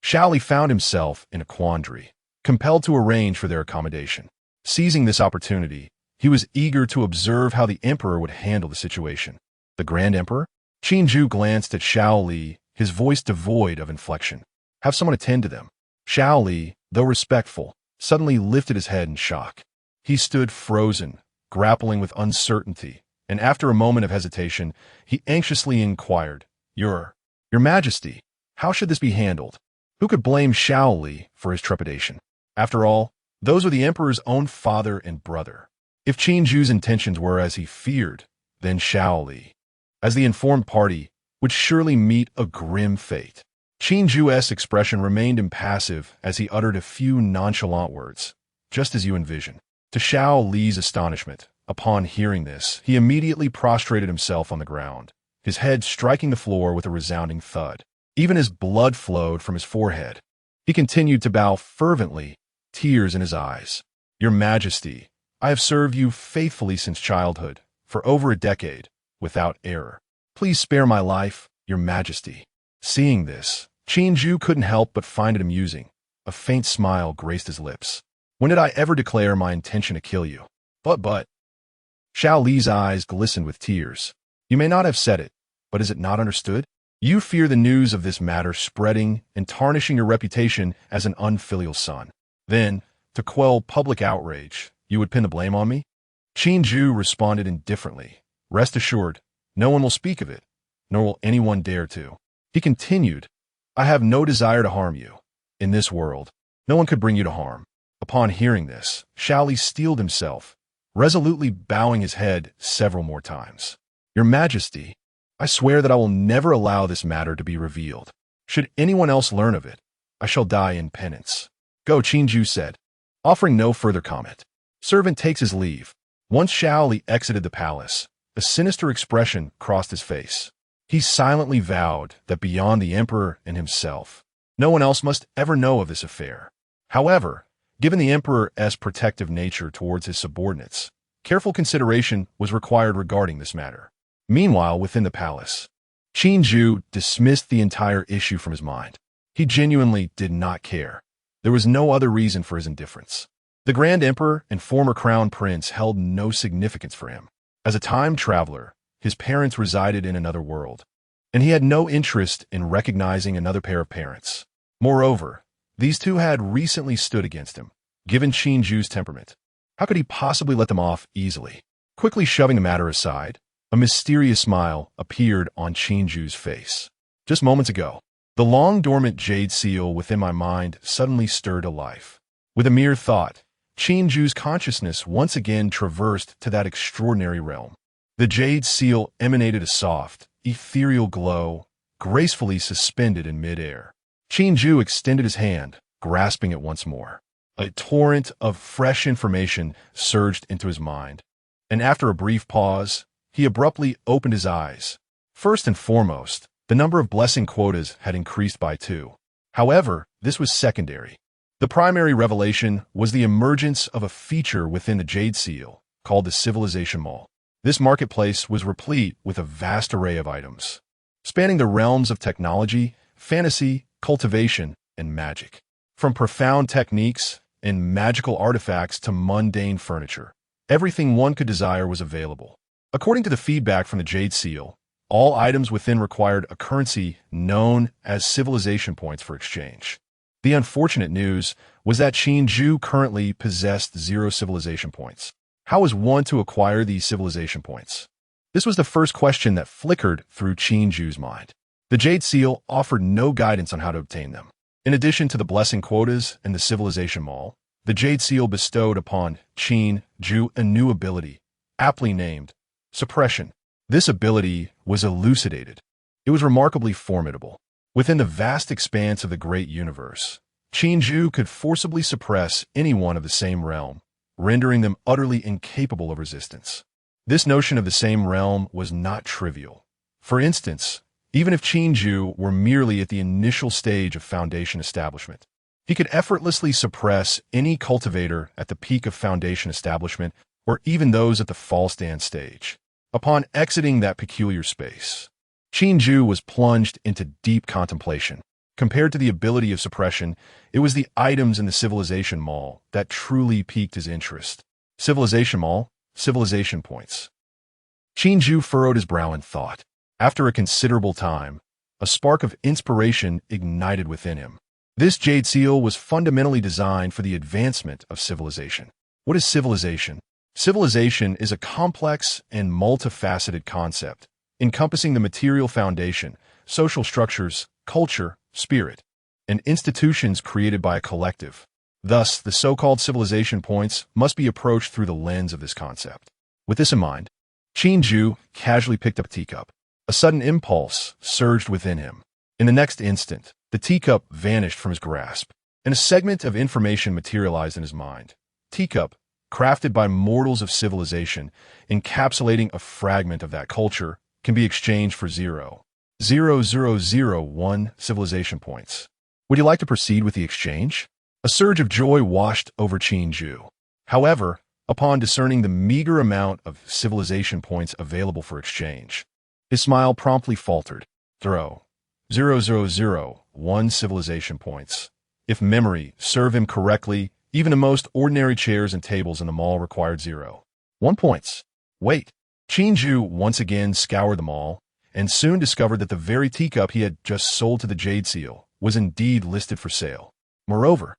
Shaoli found himself in a quandary, compelled to arrange for their accommodation. Seizing this opportunity, he was eager to observe how the emperor would handle the situation. The Grand Emperor? Qinju glanced at Shaoli, his voice devoid of inflection. Have someone attend to them. Shaoli, though respectful, suddenly lifted his head in shock. He stood frozen, grappling with uncertainty, and after a moment of hesitation, he anxiously inquired, Your Majesty, how should this be handled? Who could blame Shaoli for his trepidation? After all, those were the emperor's own father and brother. If Qinju's intentions were as he feared, then Shaoli, as the informed party, would surely meet a grim fate. Qinju's expression remained impassive as he uttered a few nonchalant words, just as you envision. To Shaoli's astonishment, upon hearing this, he immediately prostrated himself on the ground, his head striking the floor with a resounding thud. Even as blood flowed from his forehead, he continued to bow fervently, tears in his eyes. Your Majesty, I have served you faithfully since childhood, for over a decade, without error. Please spare my life, Your Majesty. Seeing this, Qinju couldn't help but find it amusing. A faint smile graced his lips. When did I ever declare my intention to kill you? But. Shaoli's eyes glistened with tears. You may not have said it, but is it not understood? You fear the news of this matter spreading and tarnishing your reputation as an unfilial son. Then, to quell public outrage, you would pin the blame on me? Qinju responded indifferently. Rest assured, no one will speak of it, nor will anyone dare to. He continued, I have no desire to harm you. In this world, no one could bring you to harm. Upon hearing this, Shaoli steeled himself, resolutely bowing his head several more times. Your Majesty, I swear that I will never allow this matter to be revealed. Should anyone else learn of it, I shall die in penance. Go, Qinju said, offering no further comment. Servant takes his leave. Once Shaoli exited the palace, a sinister expression crossed his face. He silently vowed that beyond the emperor and himself, no one else must ever know of this affair. However, given the emperor's protective nature towards his subordinates, careful consideration was required regarding this matter. Meanwhile, within the palace, Qinju dismissed the entire issue from his mind. He genuinely did not care. There was no other reason for his indifference. The Grand Emperor and former Crown Prince held no significance for him. As a time traveler, his parents resided in another world, and he had no interest in recognizing another pair of parents. Moreover, these two had recently stood against him, given Qinju's temperament. How could he possibly let them off easily? Quickly shoving the matter aside, a mysterious smile appeared on Qinju's face. Just moments ago, the long-dormant jade seal within my mind suddenly stirred to life. With a mere thought, Qinju's consciousness once again traversed to that extraordinary realm. The jade seal emanated a soft, ethereal glow, gracefully suspended in midair. Qinju extended his hand, grasping it once more. A torrent of fresh information surged into his mind, and after a brief pause, he abruptly opened his eyes. First and foremost, the number of blessing quotas had increased by 2. However, this was secondary. The primary revelation was the emergence of a feature within the Jade Seal, called the Civilization Mall. This marketplace was replete with a vast array of items, spanning the realms of technology, fantasy, cultivation, and magic. From profound techniques and magical artifacts to mundane furniture, everything one could desire was available. According to the feedback from the Jade Seal, all items within required a currency known as civilization points for exchange. The unfortunate news was that Qinju currently possessed 0 civilization points. How was one to acquire these civilization points? This was the first question that flickered through Qinju's mind. The Jade Seal offered no guidance on how to obtain them. In addition to the blessing quotas and the civilization mall, the Jade Seal bestowed upon Qinju a new ability, aptly named Suppression. This ability was elucidated. It was remarkably formidable. Within the vast expanse of the great universe, Qinju could forcibly suppress anyone of the same realm, rendering them utterly incapable of resistance. This notion of the same realm was not trivial. For instance, even if Qinju were merely at the initial stage of Foundation establishment, He could effortlessly suppress any cultivator at the peak of foundation establishment or even those at the false dance stage. Upon exiting that peculiar space, Qin was plunged into deep contemplation. Compared to the ability of suppression, it was the items in the Civilization Mall that truly piqued his interest. Civilization Mall, civilization points. Qin furrowed his brow in thought. After a considerable time, a spark of inspiration ignited within him. This jade seal was fundamentally designed for the advancement of civilization. What is civilization? Civilization is a complex and multifaceted concept, encompassing the material foundation, social structures, culture, spirit, and institutions created by a collective. Thus, the so-called civilization points must be approached through the lens of this concept. With this in mind, Qin casually picked up a teacup. A sudden impulse surged within him. In the next instant, the teacup vanished from his grasp, and a segment of information materialized in his mind. Teacup, crafted by mortals of civilization, encapsulating a fragment of that culture, can be exchanged for 0.0001 civilization points. Would you like to proceed with the exchange? A surge of joy washed over Qin. However, upon discerning the meager amount of civilization points available for exchange, his smile promptly faltered. 0.0001 civilization points. If memory served him correctly, even the most ordinary chairs and tables in the mall required 0.1 points. Wait. Qin once again scoured the mall, and soon discovered that the very teacup he had just sold to the Jade Seal was indeed listed for sale. Moreover,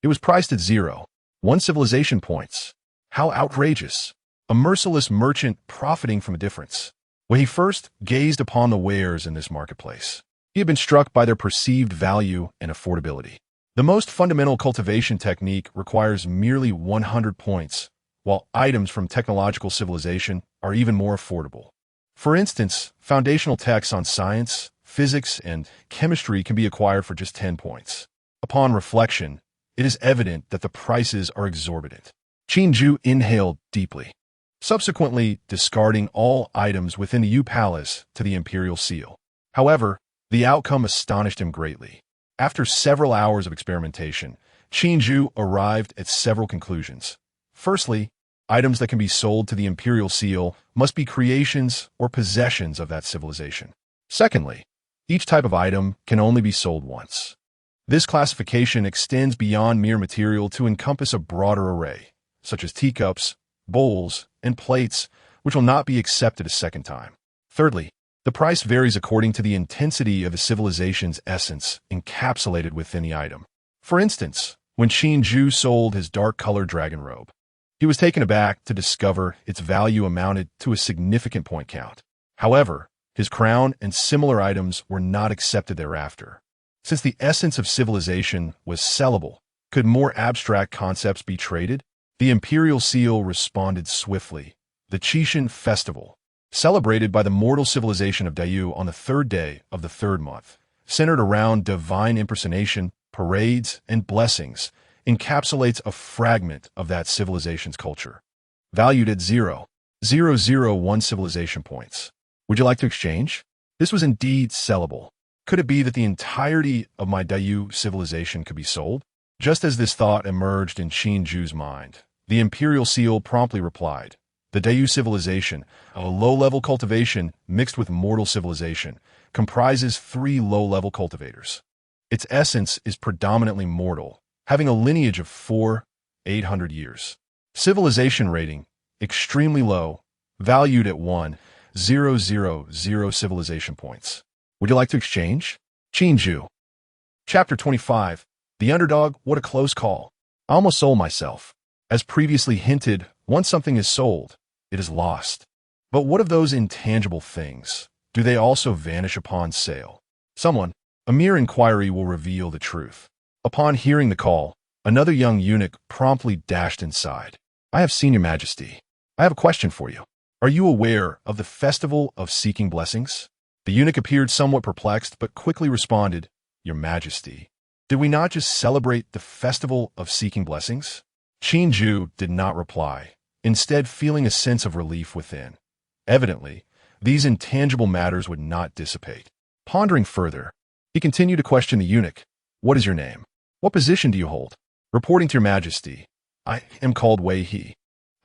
it was priced at 0.1 civilization points. How outrageous! A merciless merchant profiting from a difference. When he first gazed upon the wares in this marketplace, he had been struck by their perceived value and affordability. The most fundamental cultivation technique requires merely 100 points, while items from technological civilization are even more affordable. For instance, foundational texts on science, physics, and chemistry can be acquired for just 10 points. Upon reflection, it is evident that the prices are exorbitant. Qin inhaled deeply, subsequently discarding all items within the Yu Palace to the Imperial Seal. However, the outcome astonished him greatly. After several hours of experimentation, Qin arrived at several conclusions. Firstly, items that can be sold to the Imperial Seal must be creations or possessions of that civilization. Secondly, each type of item can only be sold once. This classification extends beyond mere material to encompass a broader array, such as teacups, bowls, and plates, which will not be accepted a second time. Thirdly, the price varies according to the intensity of the civilization's essence encapsulated within the item. For instance, when Qin sold his dark-colored dragon robe, he was taken aback to discover its value amounted to a significant point count. However, his crown and similar items were not accepted thereafter. Since the essence of civilization was sellable, could more abstract concepts be traded? The Imperial Seal responded swiftly. The Qishan Festival, celebrated by the mortal civilization of Dayu on the third day of the third month, centered around divine impersonation, parades, and blessings, encapsulates a fragment of that civilization's culture. Valued at 0.001 civilization points. Would you like to exchange? This was indeed sellable. Could it be that the entirety of my Dayu civilization could be sold? Just as this thought emerged in Qin's mind, the Imperial Seal promptly replied, the Dayu civilization, a low-level cultivation mixed with mortal civilization, comprises 3 low-level cultivators. Its essence is predominantly mortal, having a lineage of 800 years. Civilization rating, extremely low, valued at 1,000 civilization points. Would you like to exchange? Qin. Chapter 25. The Underdog, what a close call. I almost sold myself. As previously hinted, once something is sold, it is lost. But what of those intangible things? Do they also vanish upon sale? A mere inquiry will reveal the truth. Upon hearing the call, another young eunuch promptly dashed inside. I have seen your majesty. I have a question for you. Are you aware of the Festival of Seeking Blessings? The eunuch appeared somewhat perplexed, but quickly responded, Your Majesty, did we not just celebrate the Festival of Seeking Blessings? Qin did not reply, instead feeling a sense of relief within. Evidently, these intangible matters would not dissipate. Pondering further, he continued to question the eunuch. What is your name? What position do you hold? Reporting to your majesty. I am called Wei He.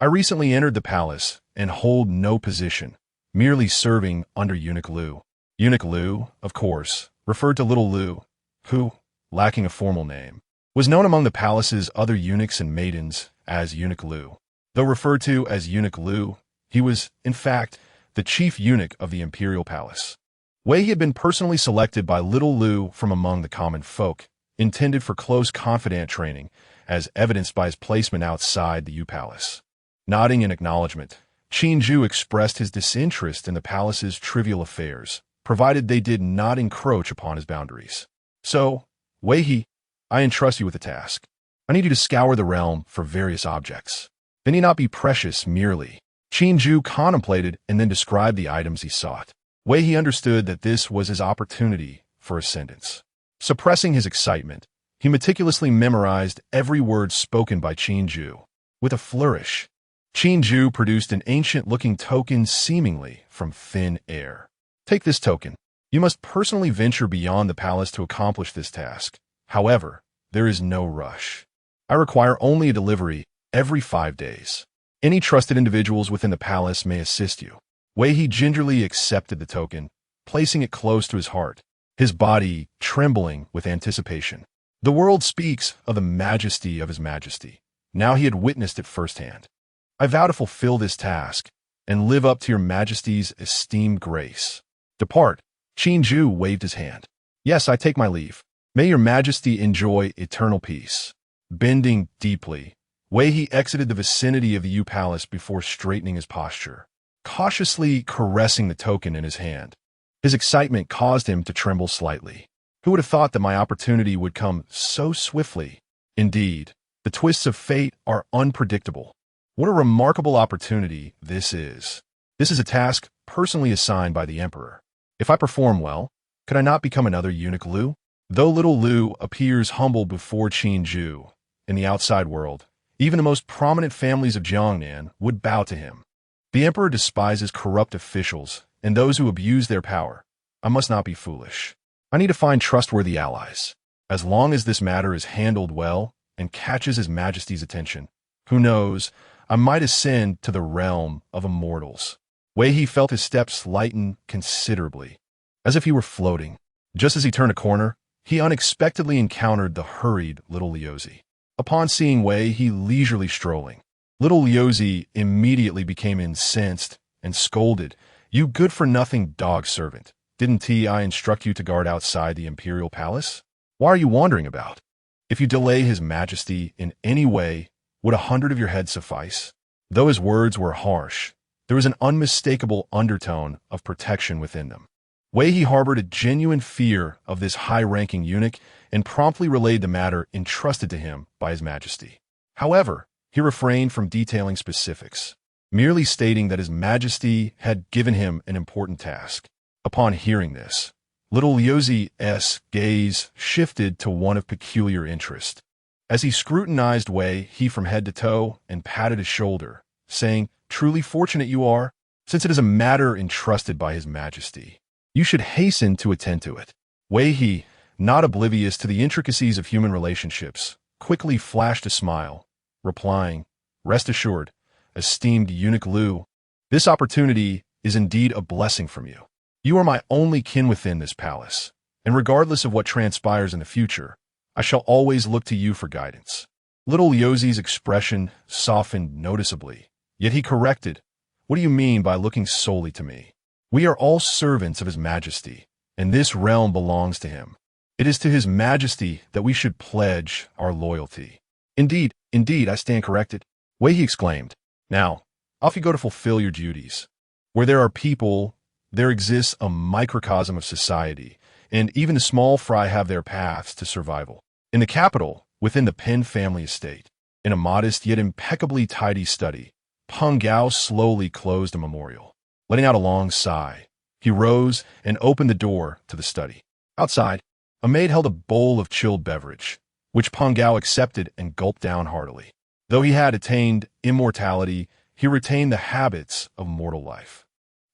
I recently entered the palace and hold no position, merely serving under Eunuch Lu. Eunuch Lu, of course, referred to little Lu, who, lacking a formal name, was known among the palace's other eunuchs and maidens as Eunuch Lu. Though referred to as Eunuch Lu, he was, in fact, the chief eunuch of the imperial palace. Wei He had been personally selected by little Lu from among the common folk, intended for close confidant training, as evidenced by his placement outside the Yu Palace. Nodding in acknowledgement, Qin Ju expressed his disinterest in the palace's trivial affairs, provided they did not encroach upon his boundaries. So, Wei He, I entrust you with a task. I need you to scour the realm for various objects. They need not be precious merely. Qin Ju contemplated and then described the items he sought. Wei He understood that this was his opportunity for ascendance. Suppressing his excitement, he meticulously memorized every word spoken by Qin Ju. With a flourish, Qin Ju produced an ancient-looking token seemingly from thin air. Take this token. You must personally venture beyond the palace to accomplish this task. However, there is no rush. I require only a delivery every 5 days. Any trusted individuals within the palace may assist you. Wei He gingerly accepted the token, placing it close to his heart, his body trembling with anticipation. The world speaks of the majesty of his majesty. Now he had witnessed it firsthand. I vow to fulfill this task and live up to your majesty's esteemed grace. Depart. Qin Ju waved his hand. Yes, I take my leave. May your majesty enjoy eternal peace. Bending deeply, Wei He exited the vicinity of the Yu Palace before straightening his posture, cautiously caressing the token in his hand. His excitement caused him to tremble slightly. Who would have thought that my opportunity would come so swiftly? Indeed, the twists of fate are unpredictable. What a remarkable opportunity this is. This is a task personally assigned by the emperor. If I perform well, could I not become another Eunuch Lu? Though little Lu appears humble before Qin Ju, in the outside world, even the most prominent families of Jiangnan would bow to him. The emperor despises corrupt officials and those who abuse their power. I must not be foolish. I need to find trustworthy allies. As long as this matter is handled well and catches His Majesty's attention, who knows, I might ascend to the realm of immortals. Wei He felt his steps lighten considerably, as if he were floating. Just as he turned a corner, he unexpectedly encountered the hurried little Liuzi. Upon seeing Wei He leisurely strolling, little Liuzi immediately became incensed and scolded. You good-for-nothing dog servant. Didn't I instruct you to guard outside the imperial palace? Why are you wandering about? If you delay His Majesty in any way, would 100 of your heads suffice? Though his words were harsh, there was an unmistakable undertone of protection within them. Wei He harbored a genuine fear of this high-ranking eunuch and promptly relayed the matter entrusted to him by His Majesty. However, he refrained from detailing specifics, merely stating that His Majesty had given him an important task. Upon hearing this, little Liuzi's gaze shifted to one of peculiar interest. As he scrutinized Wei He from head to toe and patted his shoulder, saying, "Truly fortunate you are, since it is a matter entrusted by His Majesty. You should hasten to attend to it." Wei He, not oblivious to the intricacies of human relationships, quickly flashed a smile, replying, "Rest assured, esteemed Eunuch Lu, this opportunity is indeed a blessing from you. You are my only kin within this palace, and regardless of what transpires in the future, I shall always look to you for guidance." Little Liuzi's expression softened noticeably, yet he corrected, "What do you mean by looking solely to me? We are all servants of His Majesty, and this realm belongs to Him. It is to His Majesty that we should pledge our loyalty." Indeed, I stand corrected," Wei He exclaimed. "Now, off you go to fulfill your duties. Where there are people, there exists a microcosm of society, and even the small fry have their paths to survival. In the capital, within the Pen family estate, in a modest yet impeccably tidy study, Peng Gao slowly closed a memorial. Letting out a long sigh, he rose and opened the door to the study. Outside, a maid held a bowl of chilled beverage, which Peng Gao accepted and gulped down heartily. Though he had attained immortality, he retained the habits of mortal life.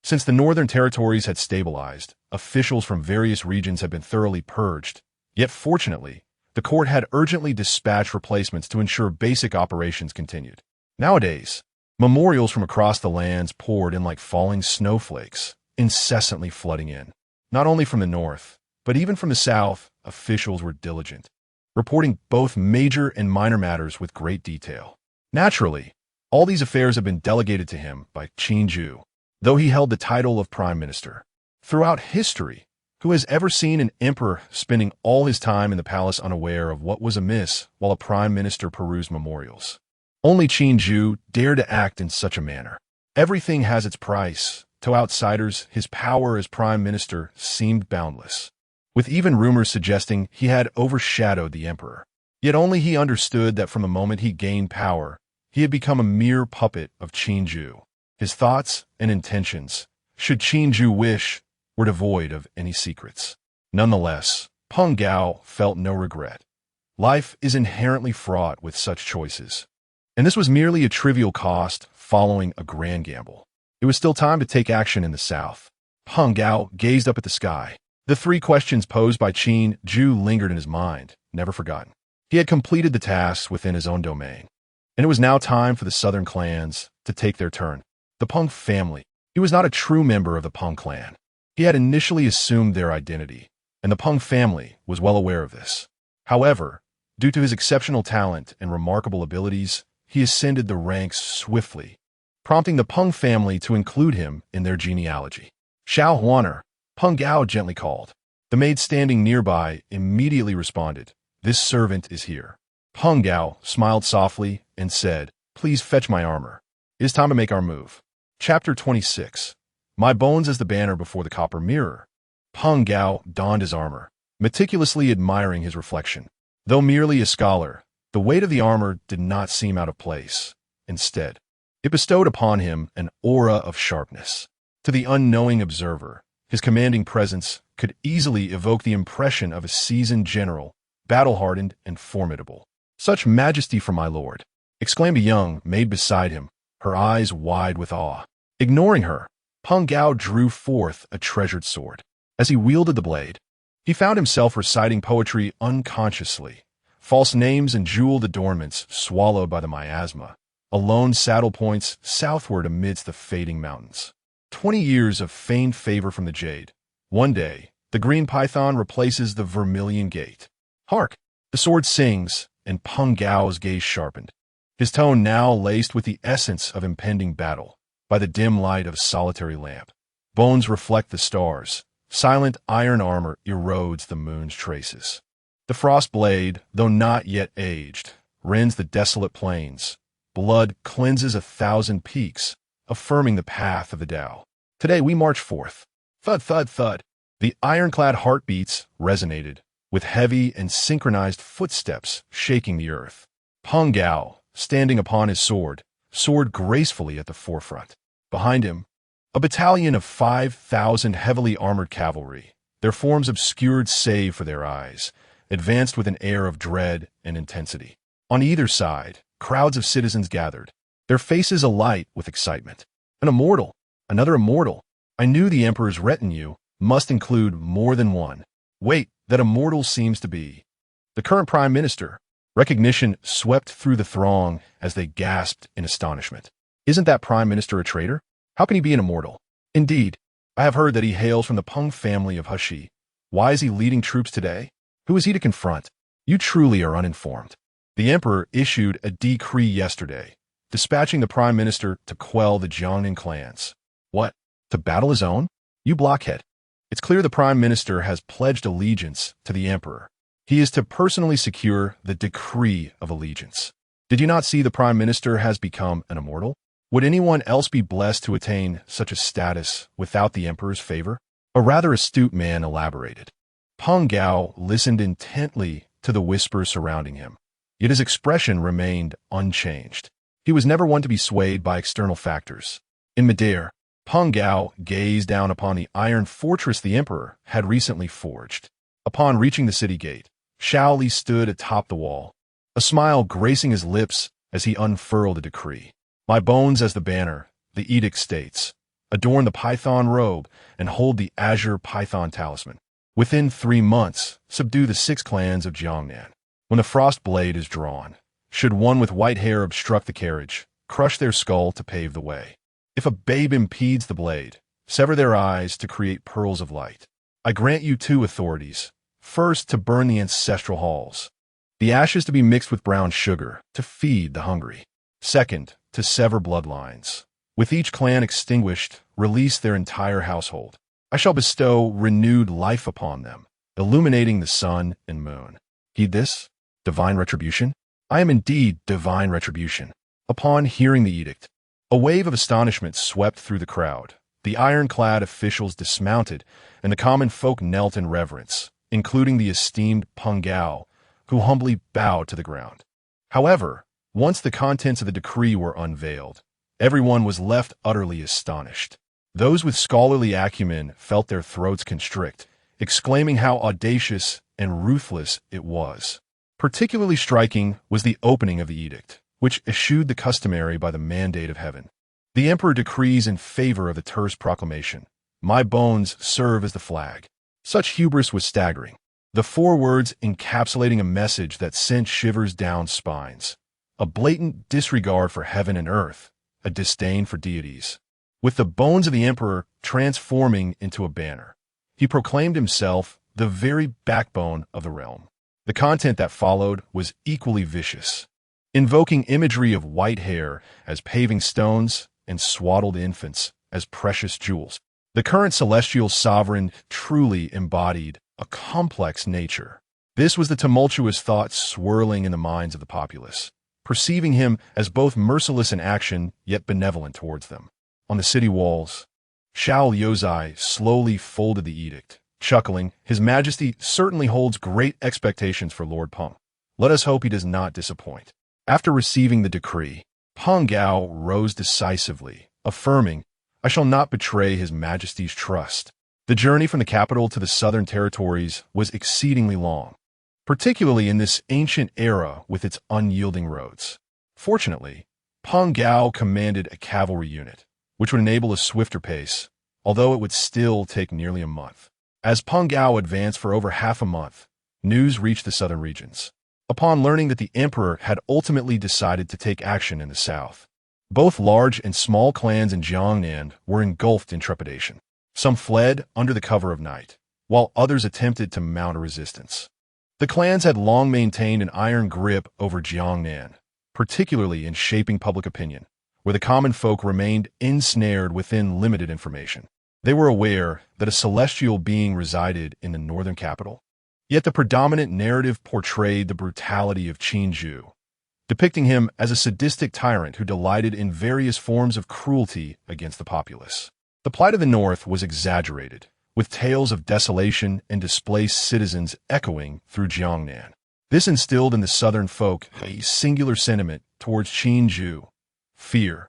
Since the northern territories had stabilized, officials from various regions had been thoroughly purged, yet fortunately, the court had urgently dispatched replacements to ensure basic operations continued. Nowadays, memorials from across the lands poured in like falling snowflakes, incessantly flooding in. Not only from the north, but even from the south, officials were diligent, reporting both major and minor matters with great detail. Naturally, all these affairs have been delegated to him by Qin, though he held the title of prime minister. Throughout history, who has ever seen an emperor spending all his time in the palace unaware of what was amiss while a prime minister perused memorials? Only Qin dared to act in such a manner. Everything has its price. To outsiders, his power as prime minister seemed boundless, with even rumors suggesting he had overshadowed the emperor. Yet only he understood that from the moment he gained power, he had become a mere puppet of Qin. His thoughts and intentions, should Qin wish, were devoid of any secrets. Nonetheless, Peng Gao felt no regret. Life is inherently fraught with such choices, and this was merely a trivial cost following a grand gamble. It was still time to take action in the south. Peng Gao gazed up at the sky. The three questions posed by Qin lingered in his mind, never forgotten. He had completed the tasks within his own domain, and it was now time for the southern clans to take their turn. The Peng family. He was not a true member of the Peng clan. He had initially assumed their identity, and the Peng family was well aware of this. However, due to his exceptional talent and remarkable abilities, he ascended the ranks swiftly, prompting the Peng family to include him in their genealogy. Xiao Huaner, Peng Gao gently called. The maid standing nearby immediately responded, "This servant is here." Peng Gao smiled softly and said, "Please fetch my armor. It is time to make our move." Chapter 26. My bones as the banner before the copper mirror. Peng Gao donned his armor, meticulously admiring his reflection. Though merely a scholar, the weight of the armor did not seem out of place. Instead, it bestowed upon him an aura of sharpness. To the unknowing observer, his commanding presence could easily evoke the impression of a seasoned general, battle-hardened and formidable. "Such majesty for my lord!" exclaimed a young maid beside him, her eyes wide with awe. Ignoring her, Peng Gao drew forth a treasured sword. As he wielded the blade, he found himself reciting poetry unconsciously, false names and jeweled adornments swallowed by the miasma, alone saddle points southward amidst the fading mountains. 20 years of feigned favor from the jade. One day, the green python replaces the vermilion gate. Hark! The sword sings, and Peng Gao's gaze sharpened, his tone now laced with the essence of impending battle. By the dim light of a solitary lamp, bones reflect the stars. Silent iron armor erodes the moon's traces. The frost blade, though not yet aged, rends the desolate plains. Blood cleanses 1,000 peaks, affirming the path of the Tao. Today we march forth. Thud, thud, thud. The ironclad heartbeats resonated, with heavy and synchronized footsteps shaking the earth. Peng Gao, standing upon his sword, soared gracefully at the forefront. Behind him, a battalion of 5,000 heavily armored cavalry, their forms obscured save for their eyes, advanced with an air of dread and intensity. On either side, crowds of citizens gathered, their faces alight with excitement. An immortal, another immortal. I knew the emperor's retinue must include more than one. Wait, that immortal seems to be the current prime minister. Recognition swept through the throng as they gasped in astonishment. Isn't that prime minister a traitor? How can he be an immortal? Indeed, I have heard that he hails from the Peng family of Heshi. Why is he leading troops today? Who is he to confront? You truly are uninformed. The emperor issued a decree yesterday, dispatching the prime minister to quell the Jiangnan clans. What? To battle his own? You blockhead. It's clear the prime minister has pledged allegiance to the emperor. He is to personally secure the decree of allegiance. Did you not see the prime minister has become an immortal? Would anyone else be blessed to attain such a status without the emperor's favor? A rather astute man elaborated. Peng Gao listened intently to the whispers surrounding him, yet his expression remained unchanged. He was never one to be swayed by external factors. In midair, Peng Gao gazed down upon the iron fortress the emperor had recently forged. Upon reaching the city gate, Shao Li stood atop the wall, a smile gracing his lips as he unfurled a decree. My bones as the banner, the edict states, adorn the python robe and hold the azure python talisman. Within 3 months, subdue the 6 clans of Jiangnan. When the frost blade is drawn, should one with white hair obstruct the carriage, crush their skull to pave the way. If a babe impedes the blade, sever their eyes to create pearls of light. I grant you two authorities. First, to burn the ancestral halls, the ashes to be mixed with brown sugar to feed the hungry. Second, to sever bloodlines. With each clan extinguished, release their entire household. I shall bestow renewed life upon them, illuminating the sun and moon. Heed this, divine retribution? I am indeed divine retribution. Upon hearing the edict, a wave of astonishment swept through the crowd. The ironclad officials dismounted, and the common folk knelt in reverence, including the esteemed Pungao, who humbly bowed to the ground. However, once the contents of the decree were unveiled, everyone was left utterly astonished. Those with scholarly acumen felt their throats constrict, exclaiming how audacious and ruthless it was. Particularly striking was the opening of the edict, which eschewed the customary by the mandate of heaven. The emperor decrees in favor of the terse proclamation, "My bones serve as the flag." Such hubris was staggering. The four words encapsulating a message that sent shivers down spines. A blatant disregard for heaven and earth, a disdain for deities. With the bones of the emperor transforming into a banner, he proclaimed himself the very backbone of the realm. The content that followed was equally vicious, invoking imagery of white hair as paving stones and swaddled infants as precious jewels. The current celestial sovereign truly embodied a complex nature. This was the tumultuous thought swirling in the minds of the populace, perceiving him as both merciless in action yet benevolent towards them. On the city walls, Shao Yozai slowly folded the edict, chuckling, "His Majesty certainly holds great expectations for Lord Peng. Let us hope he does not disappoint." After receiving the decree, Peng Gao rose decisively, affirming, "I shall not betray His Majesty's trust." The journey from the capital to the southern territories was exceedingly long, particularly in this ancient era with its unyielding roads. Fortunately, Peng Gao commanded a cavalry unit, which would enable a swifter pace, although it would still take nearly a month. As Peng Gao advanced for over half a month, news reached the southern regions. Upon learning that the emperor had ultimately decided to take action in the south, both large and small clans in Jiangnan were engulfed in trepidation. Some fled under the cover of night, while others attempted to mount a resistance. The clans had long maintained an iron grip over Jiangnan, particularly in shaping public opinion, where the common folk remained ensnared within limited information. They were aware that a celestial being resided in the northern capital, yet the predominant narrative portrayed the brutality of Qinju, depicting him as a sadistic tyrant who delighted in various forms of cruelty against the populace. The plight of the north was exaggerated, with tales of desolation and displaced citizens echoing through Jiangnan. This instilled in the southern folk a singular sentiment towards Qinju: fear.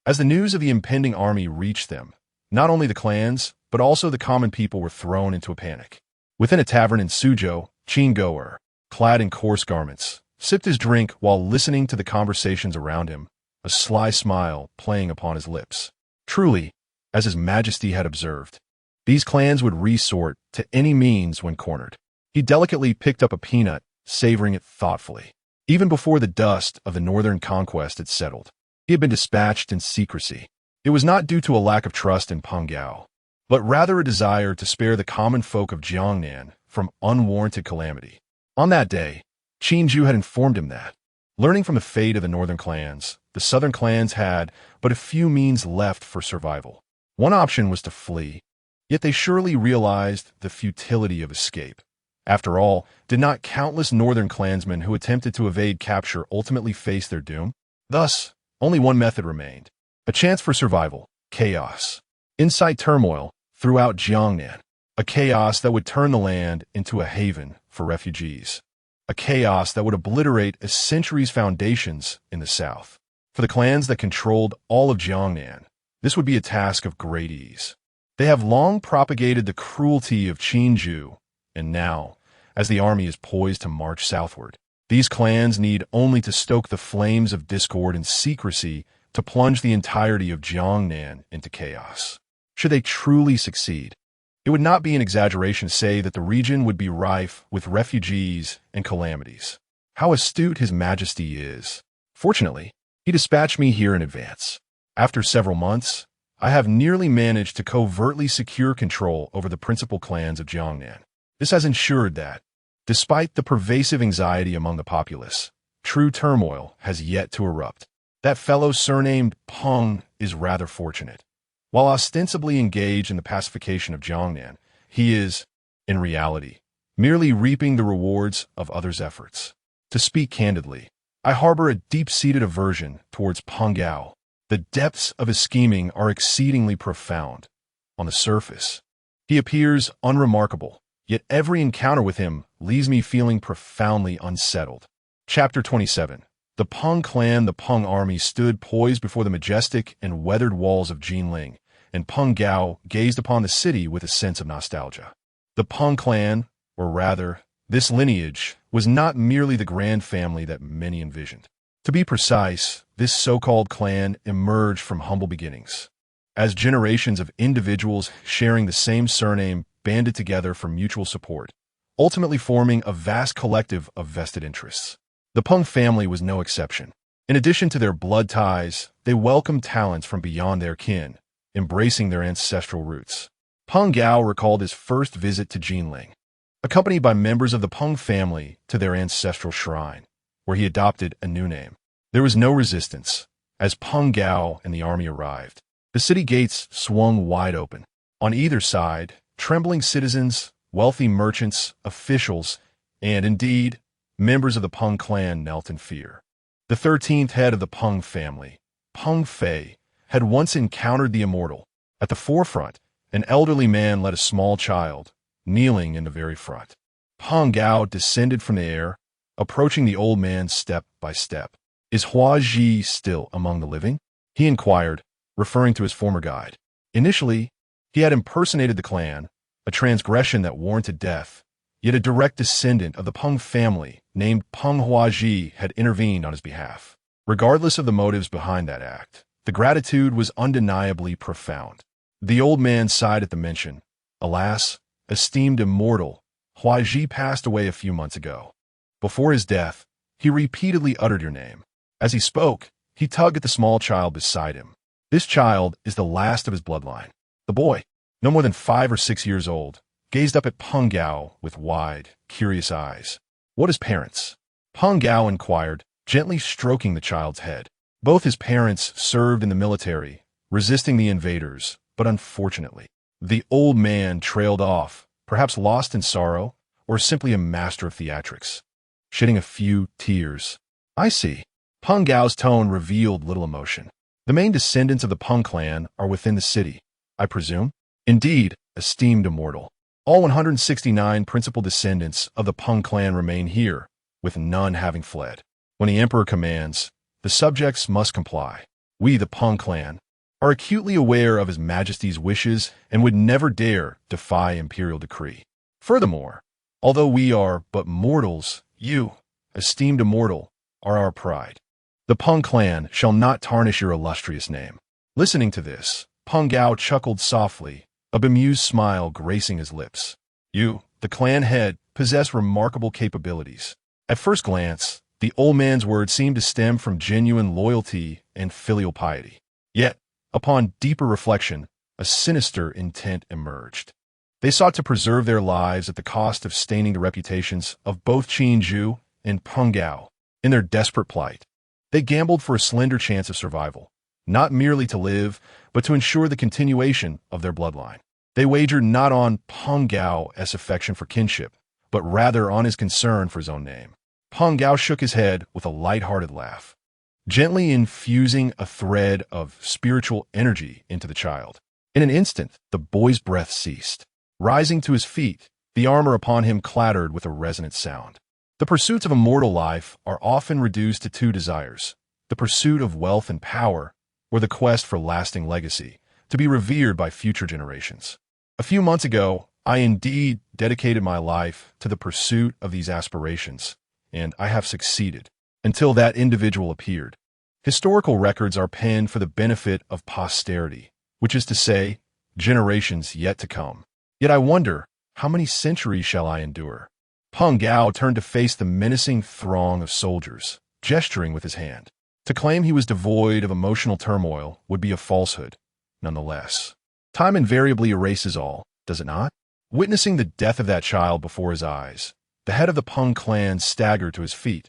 As the news of the impending army reached them, not only the clans, but also the common people were thrown into a panic. Within a tavern in Suzhou, Qin Goer, clad in coarse garments, sipped his drink while listening to the conversations around him, a sly smile playing upon his lips. Truly, as His Majesty had observed, these clans would resort to any means when cornered. He delicately picked up a peanut, savoring it thoughtfully. Even before the dust of the northern conquest had settled, he had been dispatched in secrecy. It was not due to a lack of trust in Peng Gao, but rather a desire to spare the common folk of Jiangnan from unwarranted calamity. On that day, Qinju had informed him that, learning from the fate of the northern clans, the southern clans had but a few means left for survival. One option was to flee, yet they surely realized the futility of escape. After all, did not countless northern clansmen who attempted to evade capture ultimately face their doom? Thus, only one method remained: a chance for survival, chaos. Incite turmoil throughout Jiangnan, a chaos that would turn the land into a haven for refugees, a chaos that would obliterate a century's foundations in the south. For the clans that controlled all of Jiangnan, this would be a task of great ease. They have long propagated the cruelty of Qinju, and now, as the army is poised to march southward, these clans need only to stoke the flames of discord and secrecy to plunge the entirety of Jiangnan into chaos. Should they truly succeed, it would not be an exaggeration to say that the region would be rife with refugees and calamities. How astute His Majesty is. Fortunately, he dispatched me here in advance. After several months, I have nearly managed to covertly secure control over the principal clans of Jiangnan. This has ensured that, despite the pervasive anxiety among the populace, true turmoil has yet to erupt. That fellow surnamed Peng is rather fortunate. While ostensibly engaged in the pacification of Jiangnan, he is, in reality, merely reaping the rewards of others' efforts. To speak candidly, I harbor a deep-seated aversion towards Peng Gao. The depths of his scheming are exceedingly profound. On the surface, he appears unremarkable, yet every encounter with him leaves me feeling profoundly unsettled. Chapter 27. The Peng clan, the Peng army stood poised before the majestic and weathered walls of Jinling, and Peng Gao gazed upon the city with a sense of nostalgia. The Peng clan, or rather, this lineage, was not merely the grand family that many envisioned. To be precise, this so-called clan emerged from humble beginnings, as generations of individuals sharing the same surname banded together for mutual support, ultimately forming a vast collective of vested interests. The Peng family was no exception. In addition to their blood ties, they welcomed talents from beyond their kin, embracing their ancestral roots. Peng Gao recalled his first visit to Jinling, accompanied by members of the Peng family to their ancestral shrine, where he adopted a new name. There was no resistance. As Peng Gao and the army arrived, the city gates swung wide open. On either side, trembling citizens, wealthy merchants, officials, and indeed, members of the Peng clan knelt in fear. The 13th head of the Peng family, Peng Fei, had once encountered the immortal. At the forefront, an elderly man led a small child, kneeling in the very front. Peng Gao descended from the air, approaching the old man step by step. "Is Hua Ji still among the living?" he inquired, referring to his former guide. Initially, he had impersonated the clan, a transgression that warranted death, yet a direct descendant of the Peng family named Peng Huaji had intervened on his behalf. Regardless of the motives behind that act, the gratitude was undeniably profound. The old man sighed at the mention. "Alas, esteemed immortal, Huaji passed away a few months ago. Before his death, he repeatedly uttered your name." As he spoke, he tugged at the small child beside him. This child is the last of his bloodline. The boy, no more than 5 or 6 years old, gazed up at Peng Gao with wide, curious eyes. "What his parents?" Peng Gao inquired, gently stroking the child's head. Both his parents served in the military, resisting the invaders, but unfortunately, the old man trailed off, perhaps lost in sorrow, or simply a master of theatrics, shedding a few tears. "I see." Peng Gao's tone revealed little emotion. "The main descendants of the Peng clan are within the city, I presume?" "Indeed, esteemed immortal. All 169 principal descendants of the Peng clan remain here, with none having fled. When the emperor commands, the subjects must comply. We, the Peng clan, are acutely aware of His Majesty's wishes and would never dare defy imperial decree. Furthermore, although we are but mortals, you, esteemed immortal, are our pride. The Peng clan shall not tarnish your illustrious name." Listening to this, Peng Gao chuckled softly, a bemused smile gracing his lips. "You, the clan head, possess remarkable capabilities." At first glance, the old man's words seemed to stem from genuine loyalty and filial piety. Yet, upon deeper reflection, a sinister intent emerged. They sought to preserve their lives at the cost of staining the reputations of both Qin Zhu and Peng Gao. In their desperate plight, they gambled for a slender chance of survival, not merely to live, but to ensure the continuation of their bloodline. They wagered not on Peng Gao's affection for kinship, but rather on his concern for his own name. Peng Gao shook his head with a light-hearted laugh, gently infusing a thread of spiritual energy into the child. In an instant, the boy's breath ceased. Rising to his feet, the armor upon him clattered with a resonant sound. The pursuits of a mortal life are often reduced to 2 desires: the pursuit of wealth and power, or the quest for lasting legacy, to be revered by future generations. A few months ago, I indeed dedicated my life to the pursuit of these aspirations, and I have succeeded, until that individual appeared. Historical records are penned for the benefit of posterity, which is to say, generations yet to come. Yet I wonder, how many centuries shall I endure? Peng Gao turned to face the menacing throng of soldiers, gesturing with his hand. To claim he was devoid of emotional turmoil would be a falsehood, nonetheless. Time invariably erases all, does it not? Witnessing the death of that child before his eyes, the head of the Peng clan staggered to his feet.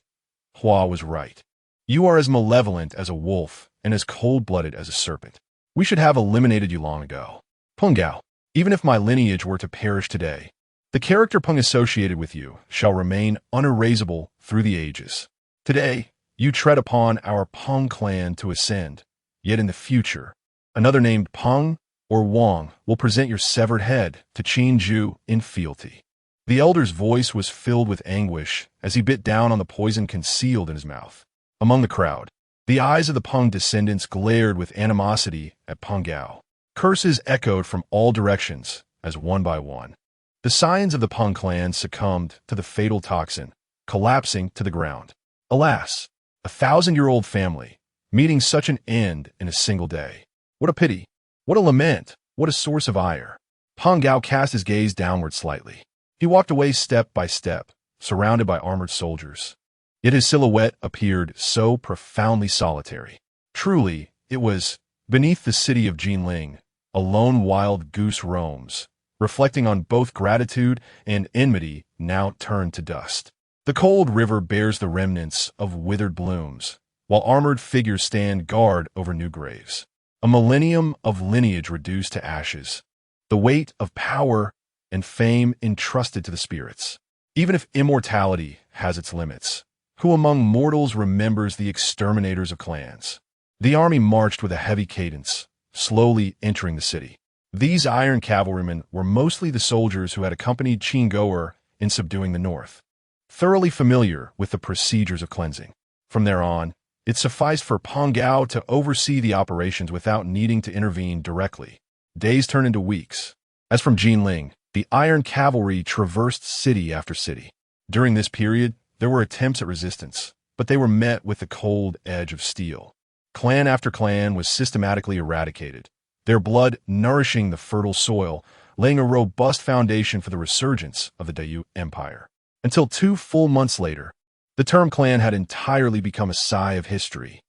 Hua was right. You are as malevolent as a wolf and as cold-blooded as a serpent. We should have eliminated you long ago. Peng Gao, even if my lineage were to perish today, the character Peng associated with you shall remain unerasable through the ages. Today, you tread upon our Peng clan to ascend, yet in the future, another named Peng or Wang will present your severed head to Qin Ju in fealty. The elder's voice was filled with anguish as he bit down on the poison concealed in his mouth. Among the crowd, the eyes of the Peng descendants glared with animosity at Peng Gao. Curses echoed from all directions as one by one, the scions of the Peng clan succumbed to the fatal toxin, collapsing to the ground. Alas, 1,000-year-old family, meeting such an end in a single day. What a pity! What a lament! What a source of ire! Peng Gao cast his gaze downward slightly. He walked away step by step, surrounded by armored soldiers. Yet his silhouette appeared so profoundly solitary. Truly, it was, beneath the city of Jinling, a lone wild goose roams, reflecting on both gratitude and enmity now turned to dust. The cold river bears the remnants of withered blooms, while armored figures stand guard over new graves. A millennium of lineage reduced to ashes, the weight of power and fame entrusted to the spirits. Even if immortality has its limits, who among mortals remembers the exterminators of clans? The army marched with a heavy cadence, slowly entering the city. These iron cavalrymen were mostly the soldiers who had accompanied Qin Goer in subduing the north, thoroughly familiar with the procedures of cleansing. From there on, it sufficed for Peng Gao to oversee the operations without needing to intervene directly. Days turned into weeks. As from Jinling, the iron cavalry traversed city after city. During this period, there were attempts at resistance, but they were met with the cold edge of steel. Clan after clan was systematically eradicated, their blood nourishing the fertile soil, laying a robust foundation for the resurgence of the Dayu Empire. Until 2 full months later, the term clan had entirely become a sigh of history.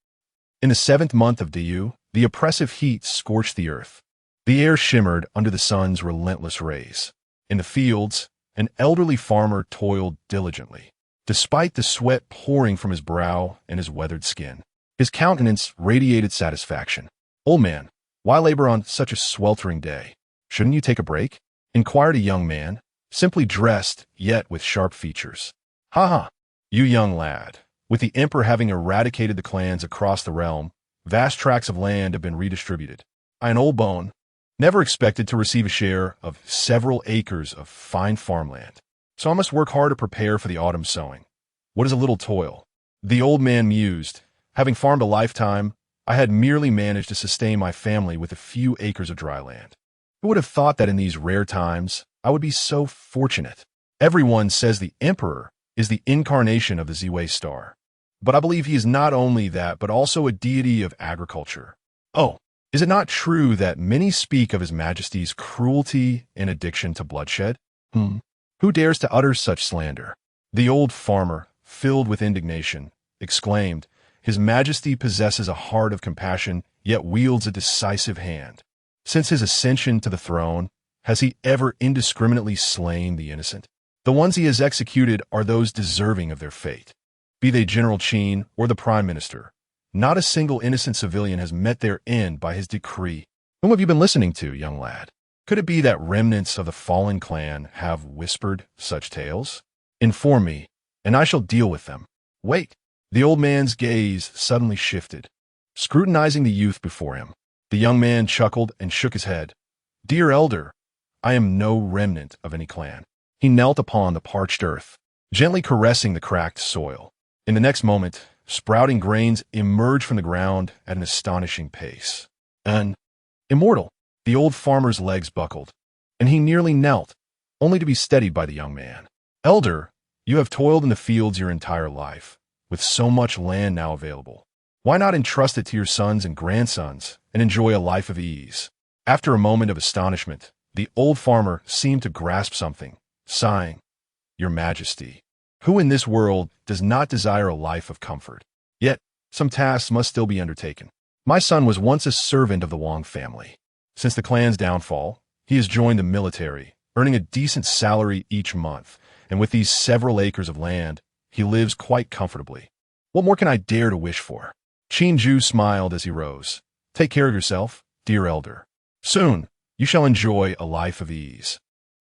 In the 7th month of Dayu, the oppressive heat scorched the earth. The air shimmered under the sun's relentless rays. In the fields, an elderly farmer toiled diligently. Despite the sweat pouring from his brow and his weathered skin, his countenance radiated satisfaction. "Old man, why labor on such a sweltering day? Shouldn't you take a break?" inquired a young man, simply dressed, yet with sharp features. "Ha ha, you young lad. With the emperor having eradicated the clans across the realm, vast tracts of land have been redistributed. I, an old bone, never expected to receive a share of several acres of fine farmland. So I must work hard to prepare for the autumn sowing. What is a little toil?" The old man mused. "Having farmed a lifetime, I had merely managed to sustain my family with a few acres of dry land. Who would have thought that in these rare times, I would be so fortunate? Everyone says the emperor is the incarnation of the Ziwei star. But I believe he is not only that, but also a deity of agriculture. Oh, is it not true that many speak of his majesty's cruelty and addiction to bloodshed? Who dares to utter such slander?" The old farmer, filled with indignation, exclaimed, "His Majesty possesses a heart of compassion, yet wields a decisive hand. Since his ascension to the throne, has he ever indiscriminately slain the innocent? The ones he has executed are those deserving of their fate. Be they General Qin or the Prime Minister, not a single innocent civilian has met their end by his decree. Whom have you been listening to, young lad? Could it be that remnants of the fallen clan have whispered such tales? Inform me, and I shall deal with them. Wait." The old man's gaze suddenly shifted, scrutinizing the youth before him. The young man chuckled and shook his head. "Dear elder, I am no remnant of any clan." He knelt upon the parched earth, gently caressing the cracked soil. In the next moment, sprouting grains emerged from the ground at an astonishing pace. An immortal. The old farmer's legs buckled, and he nearly knelt, only to be steadied by the young man. "Elder, you have toiled in the fields your entire life, with so much land now available. Why not entrust it to your sons and grandsons and enjoy a life of ease?" After a moment of astonishment, the old farmer seemed to grasp something, sighing, Your Majesty. Who in this world does not desire a life of comfort? Yet, some tasks must still be undertaken. My son was once a servant of the Wang family. Since the clan's downfall, he has joined the military, earning a decent salary each month, and with these several acres of land, he lives quite comfortably. What more can I dare to wish for? Qin Ju smiled as he rose. Take care of yourself, dear elder. Soon, you shall enjoy a life of ease.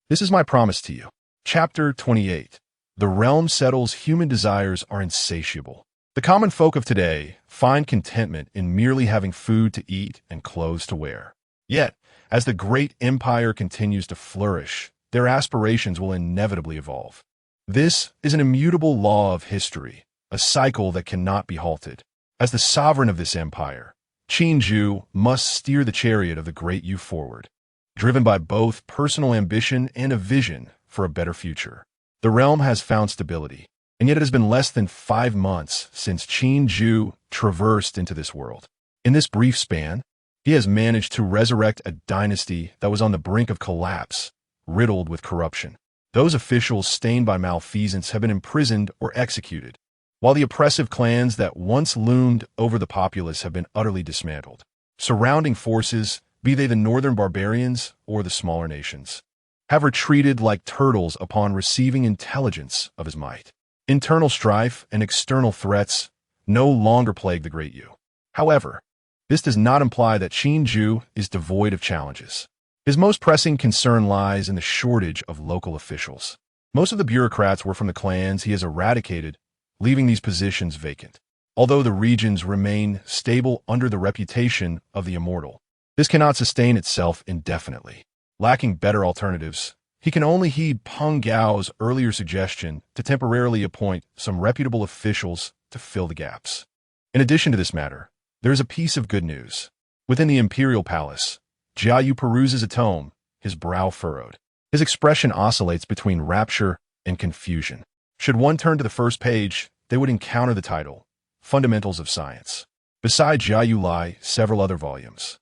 This is my promise to you. Chapter 28. The realm settles human desires are insatiable. The common folk of today find contentment in merely having food to eat and clothes to wear. Yet, as the great empire continues to flourish, their aspirations will inevitably evolve. This is an immutable law of history, a cycle that cannot be halted. As the sovereign of this empire, Qin Ju must steer the chariot of the great Yu forward, driven by both personal ambition and a vision for a better future. The realm has found stability, and yet it has been less than 5 months since Qin Ju traversed into this world. In this brief span, he has managed to resurrect a dynasty that was on the brink of collapse, riddled with corruption. Those officials stained by malfeasance have been imprisoned or executed, while the oppressive clans that once loomed over the populace have been utterly dismantled. Surrounding forces, be they the northern barbarians or the smaller nations, have retreated like turtles upon receiving intelligence of his might. Internal strife and external threats no longer plague the great Yu. However, this does not imply that Qin Ju is devoid of challenges. His most pressing concern lies in the shortage of local officials. Most of the bureaucrats were from the clans he has eradicated, leaving these positions vacant. Although the regions remain stable under the reputation of the immortal, this cannot sustain itself indefinitely. Lacking better alternatives, he can only heed Peng Gao's earlier suggestion to temporarily appoint some reputable officials to fill the gaps. In addition to this matter, there is a piece of good news. Within the imperial palace, Jia Yu peruses a tome, his brow furrowed. His expression oscillates between rapture and confusion. Should one turn to the first page, they would encounter the title, Fundamentals of Science. Beside Jia Yu lie several other volumes,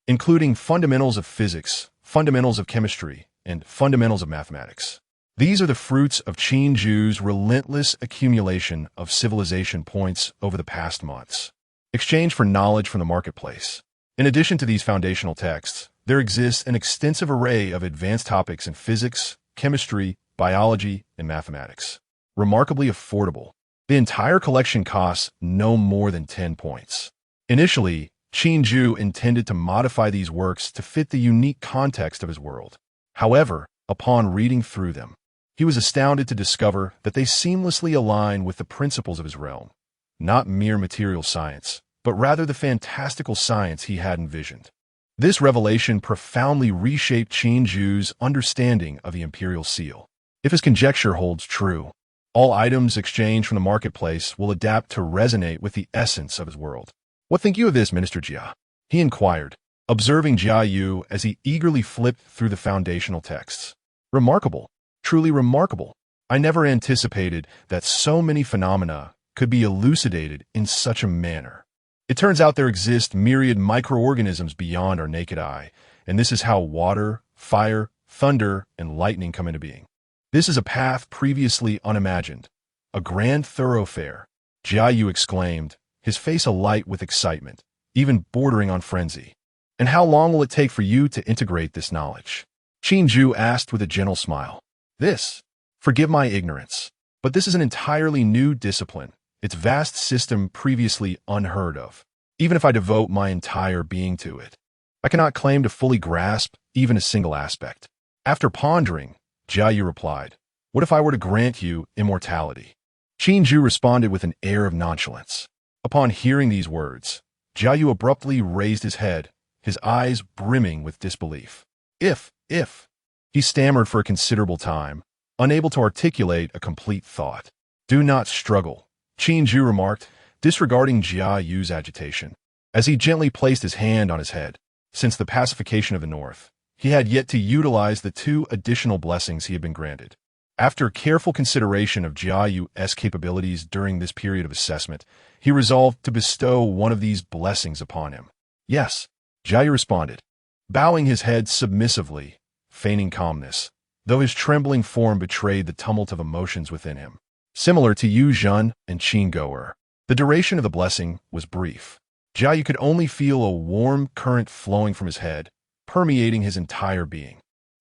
including Fundamentals of Physics, Fundamentals of Chemistry, and Fundamentals of Mathematics. These are the fruits of Qin Ju's relentless accumulation of civilization points over the past months, exchanged for knowledge from the marketplace. In addition to these foundational texts, there exists an extensive array of advanced topics in physics, chemistry, biology, and mathematics. Remarkably affordable. The entire collection costs no more than 10 points. Initially, Qin Ju intended to modify these works to fit the unique context of his world. However, upon reading through them, he was astounded to discover that they seamlessly align with the principles of his realm, not mere material science, but rather the fantastical science he had envisioned. This revelation profoundly reshaped Qin Ju's understanding of the imperial seal. If his conjecture holds true, all items exchanged from the marketplace will adapt to resonate with the essence of his world. What think you of this, Minister Jia? He inquired, observing Jia Yu as he eagerly flipped through the foundational texts. Remarkable, truly remarkable. I never anticipated that so many phenomena could be elucidated in such a manner. It turns out there exist myriad microorganisms beyond our naked eye, and this is how water, fire, thunder, and lightning come into being. This is a path previously unimagined, a grand thoroughfare, Jia Yu exclaimed, his face alight with excitement, even bordering on frenzy. And how long will it take for you to integrate this knowledge? Qin Ju asked with a gentle smile. Forgive my ignorance, but this is an entirely new discipline, its vast system previously unheard of. Even if I devote my entire being to it, I cannot claim to fully grasp even a single aspect. After pondering, Jia Yu replied, what if I were to grant you immortality? Qin Ju responded with an air of nonchalance. Upon hearing these words, Jia Yu abruptly raised his head, his eyes brimming with disbelief. If, he stammered for a considerable time, unable to articulate a complete thought. Do not struggle, Qin Ju remarked, disregarding Jia Yu's agitation, as he gently placed his hand on his head. Since the pacification of the North, he had yet to utilize the 2 additional blessings he had been granted. After careful consideration of Jia Yu's capabilities during this period of assessment, he resolved to bestow one of these blessings upon him. Yes, Jia Yu responded, bowing his head submissively, feigning calmness. though his trembling form betrayed the tumult of emotions within him. Similar to Yu Zhen and Qin Goer, the duration of the blessing was brief. Jiayu could only feel a warm current flowing from his head, permeating his entire being.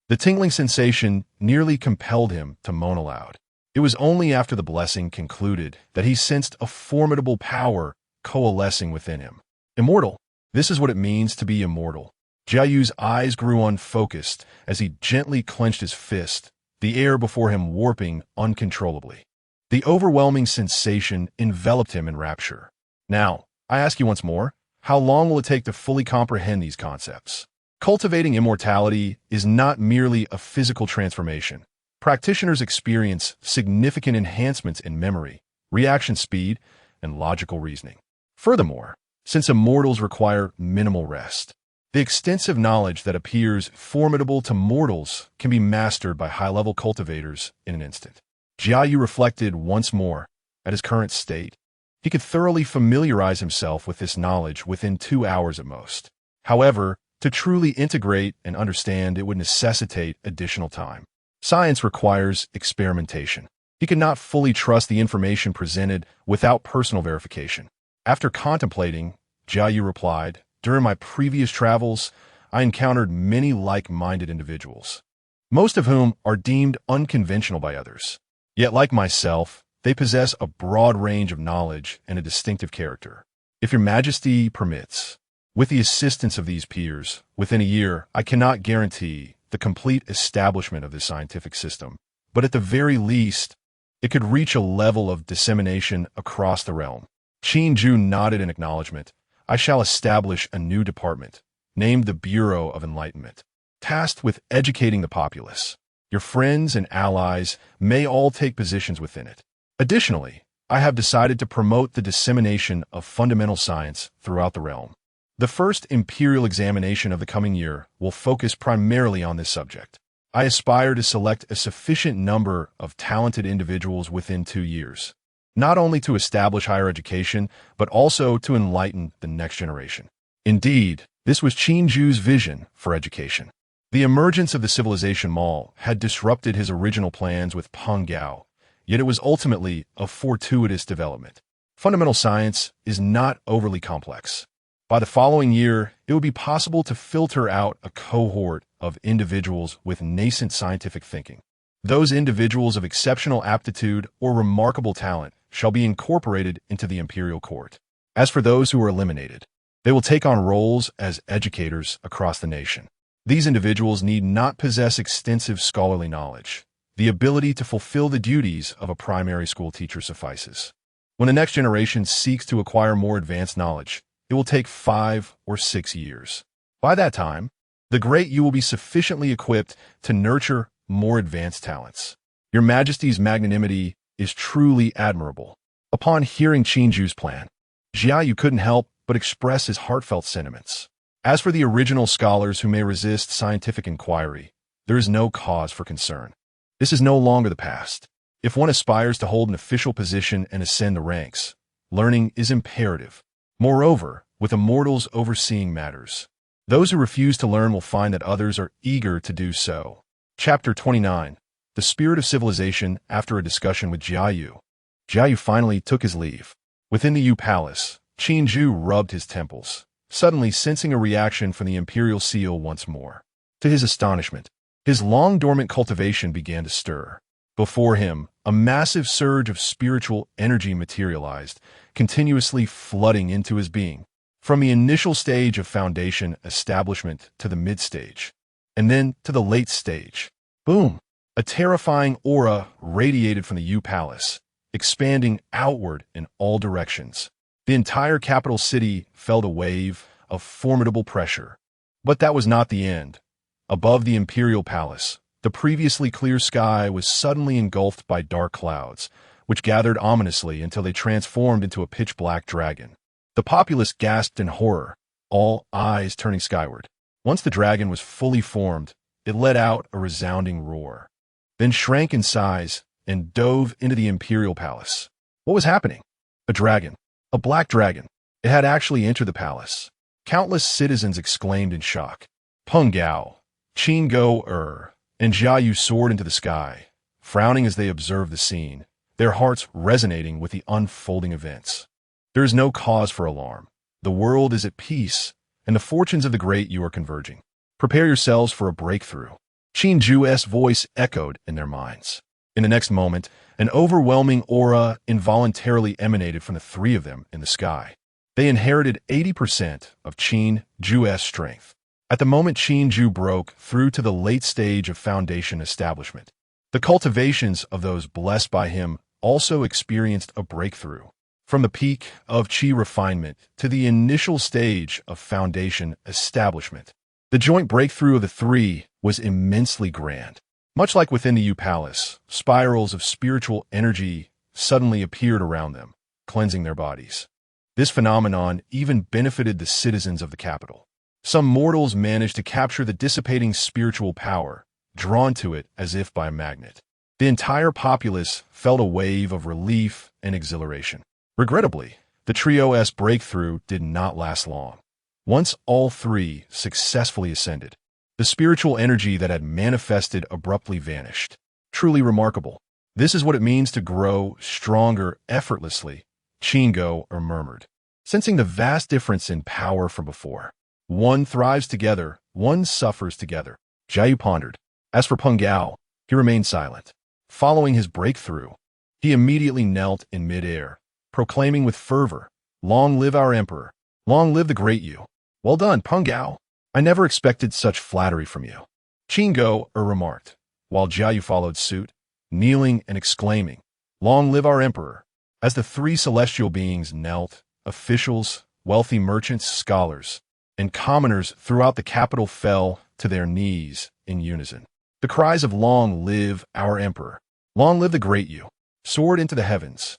The tingling sensation nearly compelled him to moan aloud. It was only after the blessing concluded that he sensed a formidable power coalescing within him. Immortal. This is what it means to be immortal. Jiayu's eyes grew unfocused as he gently clenched his fist, the air before him warping uncontrollably. The overwhelming sensation enveloped him in rapture. Now, I ask you once more, how long will it take to fully comprehend these concepts? Cultivating immortality is not merely a physical transformation. Practitioners experience significant enhancements in memory, reaction speed, and logical reasoning. Furthermore, since immortals require minimal rest, the extensive knowledge that appears formidable to mortals can be mastered by high-level cultivators in an instant. Jiayu reflected once more at his current state. He could thoroughly familiarize himself with this knowledge within 2 hours at most. However, to truly integrate and understand, it would necessitate additional time. Science requires experimentation. He could not fully trust the information presented without personal verification. After contemplating, Jiayu replied, "During my previous travels, I encountered many like-minded individuals, most of whom are deemed unconventional by others. Yet, like myself, they possess a broad range of knowledge and a distinctive character. If your majesty permits, with the assistance of these peers, within a year, I cannot guarantee the complete establishment of this scientific system, but at the very least, it could reach a level of dissemination across the realm." Qin Ju nodded in acknowledgement. "I shall establish a new department, named the Bureau of Enlightenment, tasked with educating the populace. Your friends and allies may all take positions within it. Additionally, I have decided to promote the dissemination of fundamental science throughout the realm. The first imperial examination of the coming year will focus primarily on this subject. I aspire to select a sufficient number of talented individuals within 2 years, not only to establish higher education, but also to enlighten the next generation." Indeed, this was Qin Ju's vision for education. The emergence of the civilization mall had disrupted his original plans with Peng Gao, yet it was ultimately a fortuitous development. Fundamental science is not overly complex. By the following year, it would be possible to filter out a cohort of individuals with nascent scientific thinking. Those individuals of exceptional aptitude or remarkable talent shall be incorporated into the imperial court. As for those who are eliminated, they will take on roles as educators across the nation. These individuals need not possess extensive scholarly knowledge. The ability to fulfill the duties of a primary school teacher suffices. When the next generation seeks to acquire more advanced knowledge, it will take 5 or 6 years. By that time, the great you will be sufficiently equipped to nurture more advanced talents. Your Majesty's magnanimity is truly admirable." Upon hearing Qin Ju's plan, Jiayu couldn't help but express his heartfelt sentiments. As for the original scholars who may resist scientific inquiry, there is no cause for concern. This is no longer the past. If one aspires to hold an official position and ascend the ranks, learning is imperative. Moreover, with immortals overseeing matters, those who refuse to learn will find that others are eager to do so. Chapter 29. The Spirit of Civilization. After a discussion with Jiayu, Jiayu finally took his leave. Within the Yu Palace, Qin Ju rubbed his temples, suddenly sensing a reaction from the Imperial Seal once more. To his astonishment, his long-dormant cultivation began to stir. Before him, a massive surge of spiritual energy materialized, continuously flooding into his being, from the initial stage of foundation establishment to the mid-stage, and then to the late stage. Boom! A terrifying aura radiated from the Yu Palace, expanding outward in all directions. The entire capital city felt a wave of formidable pressure. But that was not the end. Above the Imperial Palace, the previously clear sky was suddenly engulfed by dark clouds, which gathered ominously until they transformed into a pitch-black dragon. The populace gasped in horror, all eyes turning skyward. Once the dragon was fully formed, it let out a resounding roar, then shrank in size and dove into the Imperial Palace. What was happening? A dragon. A black dragon. It had actually entered the palace. Countless citizens exclaimed in shock. Peng Gao, Qin Goer, and Jiayu soared into the sky, frowning as they observed the scene, their hearts resonating with the unfolding events. There is no cause for alarm. The world is at peace, and the fortunes of the great you are converging. Prepare yourselves for a breakthrough. Qin Ju's voice echoed in their minds. In the next moment, an overwhelming aura involuntarily emanated from the three of them in the sky. They inherited 80% of Qin Ju's strength. At the moment Qin Ju broke through to the late stage of foundation establishment, the cultivations of those blessed by him also experienced a breakthrough. From the peak of Qi refinement to the initial stage of foundation establishment, the joint breakthrough of the three was immensely grand. Much like within the Yu Palace, spirals of spiritual energy suddenly appeared around them, cleansing their bodies. This phenomenon even benefited the citizens of the capital. Some mortals managed to capture the dissipating spiritual power, drawn to it as if by a magnet. The entire populace felt a wave of relief and exhilaration. Regrettably, the trio's breakthrough did not last long. Once all three successfully ascended, the spiritual energy that had manifested abruptly vanished. Truly remarkable. This is what it means to grow stronger effortlessly, Qinggo murmured, sensing the vast difference in power from before. One thrives together, one suffers together. Jiayu pondered. As for Peng Gao, he remained silent. Following his breakthrough, he immediately knelt in midair, proclaiming with fervor, "Long live our emperor! Long live the great Yu! Well done, Peng Gao! I never expected such flattery from you." Qinggo remarked, while Jiayu followed suit, kneeling and exclaiming, "Long live our emperor!" As the three celestial beings knelt, officials, wealthy merchants, scholars, and commoners throughout the capital fell to their knees in unison. The cries of "Long live our emperor! Long live the great Yu!" soared into the heavens.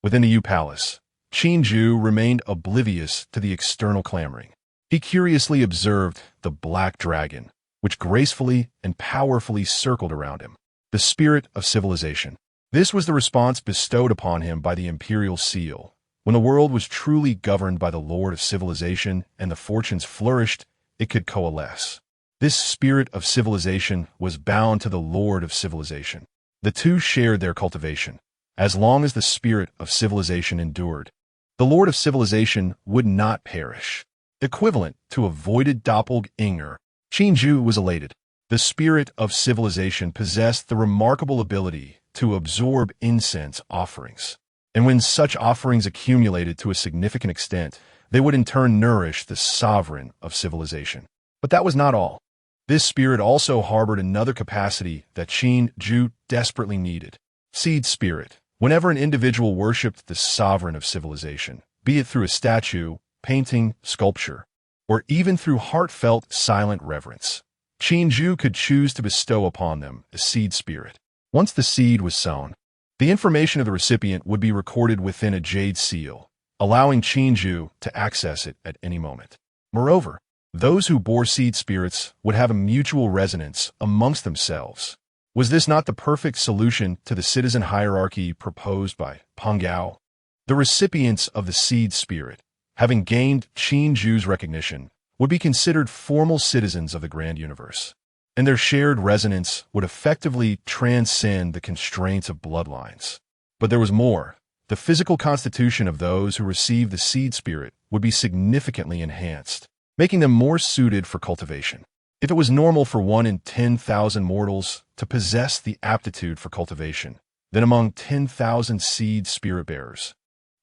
Within the Yu Palace, Qin Ju remained oblivious to the external clamoring. He curiously observed the black dragon, which gracefully and powerfully circled around him. The spirit of civilization. This was the response bestowed upon him by the imperial seal. When the world was truly governed by the Lord of civilization and the fortunes flourished, it could coalesce. This spirit of civilization was bound to the Lord of civilization. The two shared their cultivation. As long as the spirit of civilization endured, the Lord of civilization would not perish. Equivalent to a voided doppelganger, Qin Ju was elated. The spirit of civilization possessed the remarkable ability to absorb incense offerings. And when such offerings accumulated to a significant extent, they would in turn nourish the sovereign of civilization. But that was not all. This spirit also harbored another capacity that Qin Ju desperately needed. Seed spirit. Whenever an individual worshipped the sovereign of civilization, be it through a statue, painting, sculpture, or even through heartfelt, silent reverence, Qin Ju could choose to bestow upon them a seed spirit. Once the seed was sown, the information of the recipient would be recorded within a jade seal, allowing Qin Ju to access it at any moment. Moreover, those who bore seed spirits would have a mutual resonance amongst themselves. Was this not the perfect solution to the citizen hierarchy proposed by Peng Gao? The recipients of the seed spirit, having gained Qin Ju's recognition, would be considered formal citizens of the grand universe, and their shared resonance would effectively transcend the constraints of bloodlines. But there was more. The physical constitution of those who received the seed spirit would be significantly enhanced, making them more suited for cultivation. If it was normal for 1 in 10,000 mortals to possess the aptitude for cultivation, then among 10,000 seed spirit bearers,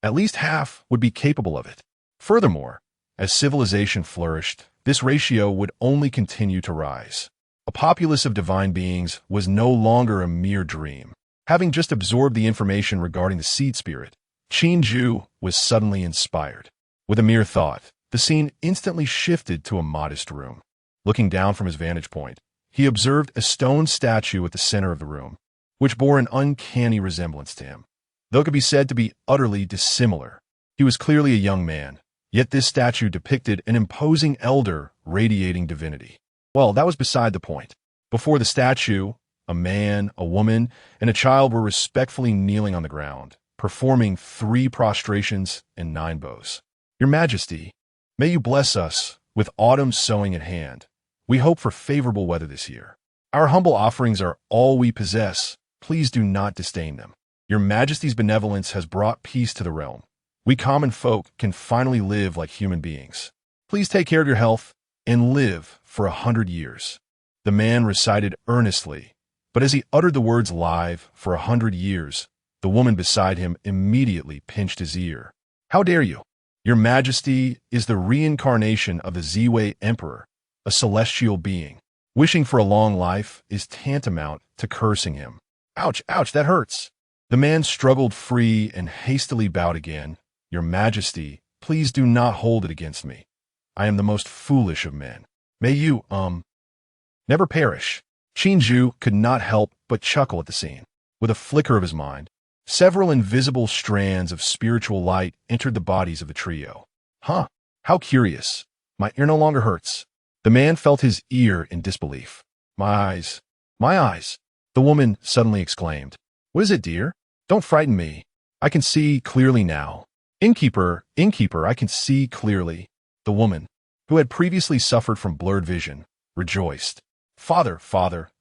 at least half would be capable of it. Furthermore, as civilization flourished, this ratio would only continue to rise. A populace of divine beings was no longer a mere dream. Having just absorbed the information regarding the seed spirit, Qin Ju was suddenly inspired. With a mere thought, the scene instantly shifted to a modest room. Looking down from his vantage point, he observed a stone statue at the center of the room, which bore an uncanny resemblance to him. Though it could be said to be utterly dissimilar, he was clearly a young man, yet this statue depicted an imposing elder radiating divinity. Well, that was beside the point. Before the statue, a man, a woman, and a child were respectfully kneeling on the ground, performing 3 prostrations and 9 bows. "Your Majesty, may you bless us with autumn sowing at hand. We hope for favorable weather this year." Our humble offerings are all we possess. Please do not disdain them. Your Majesty's benevolence has brought peace to the realm. We common folk can finally live like human beings. Please take care of your health and live for 100 years. The man recited earnestly, but as he uttered the words "live for 100 years," the woman beside him immediately pinched his ear. How dare you? Your Majesty is the reincarnation of the Ziwei Emperor, a celestial being. Wishing for a long life is tantamount to cursing him. Ouch, ouch, that hurts. The man struggled free and hastily bowed again. Your Majesty, please do not hold it against me. I am the most foolish of men. May you, never perish. Qinju could not help but chuckle at the scene. With a flicker of his mind, several invisible strands of spiritual light entered the bodies of the trio. Huh, how curious. My ear no longer hurts. The man felt his ear in disbelief. My eyes, the woman suddenly exclaimed. What is it, dear? Don't frighten me. I can see clearly now. Innkeeper, I can see clearly. The woman, who had previously suffered from blurred vision, rejoiced. Father,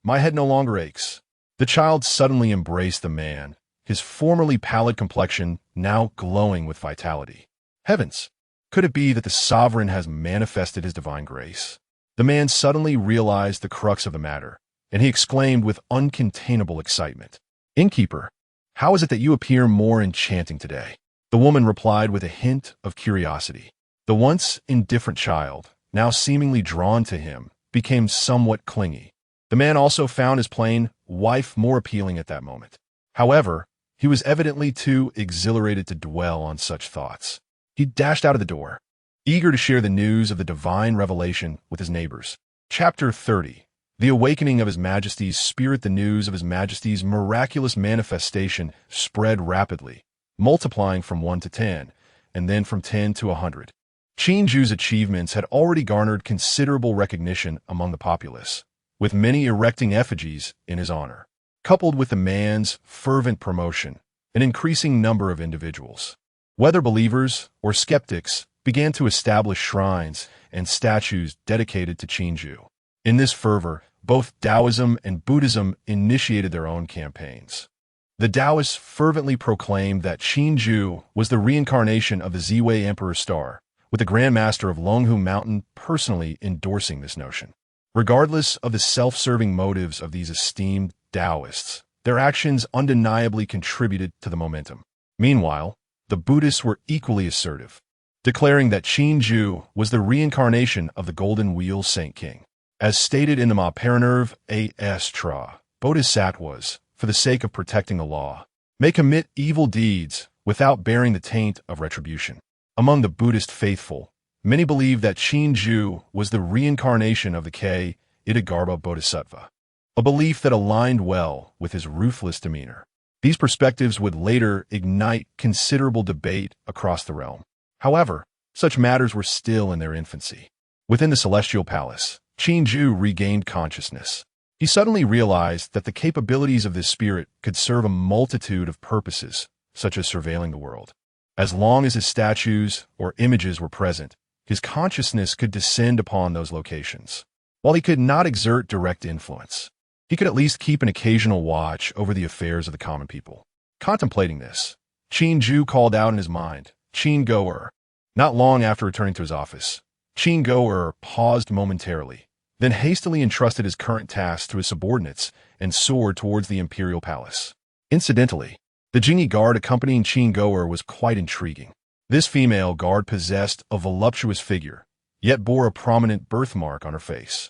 my head no longer aches. The child suddenly embraced the man, his formerly pallid complexion now glowing with vitality. Heavens! Could it be that the sovereign has manifested his divine grace? The man suddenly realized the crux of the matter, and he exclaimed with uncontainable excitement. Innkeeper, how is it that you appear more enchanting today? The woman replied with a hint of curiosity. The once indifferent child, now seemingly drawn to him, became somewhat clingy. The man also found his plain wife more appealing at that moment. However, he was evidently too exhilarated to dwell on such thoughts. He dashed out of the door, eager to share the news of the divine revelation with his neighbors. Chapter 30. The awakening of His Majesty's spirit. The news of His Majesty's miraculous manifestation spread rapidly, multiplying from 1 to 10, and then from 10 to 100. Qinju's achievements had already garnered considerable recognition among the populace, with many erecting effigies in his honor. Coupled with the man's fervent promotion, an increasing number of individuals, whether believers or skeptics, began to establish shrines and statues dedicated to Qinju. In this fervor, both Taoism and Buddhism initiated their own campaigns. The Taoists fervently proclaimed that Qinju was the reincarnation of the Ziwei Emperor star, with the Grand Master of Longhu Mountain personally endorsing this notion. Regardless of the self-serving motives of these esteemed Taoists, their actions undeniably contributed to the momentum. Meanwhile, the Buddhists were equally assertive, declaring that Qinju was the reincarnation of the Golden Wheel Saint King. As stated in the Mahaparinirva Astra, Bodhisattvas, for the sake of protecting the law, may commit evil deeds without bearing the taint of retribution. Among the Buddhist faithful, many believe that Qinju was the reincarnation of the Ktagarbha Bodhisattva, a belief that aligned well with his ruthless demeanor. These perspectives would later ignite considerable debate across the realm. However, such matters were still in their infancy. Within the Celestial Palace, Qinju regained consciousness. He suddenly realized that the capabilities of this spirit could serve a multitude of purposes, such as surveilling the world. As long as his statues or images were present, his consciousness could descend upon those locations. While he could not exert direct influence, he could at least keep an occasional watch over the affairs of the common people. Contemplating this, Qinju called out in his mind, "Qin Goer." Not long after returning to his office, Qin Goer paused momentarily, then hastily entrusted his current task to his subordinates and soared towards the imperial palace. Incidentally, the Jingyi guard accompanying Qin Goer was quite intriguing. This female guard possessed a voluptuous figure, yet bore a prominent birthmark on her face.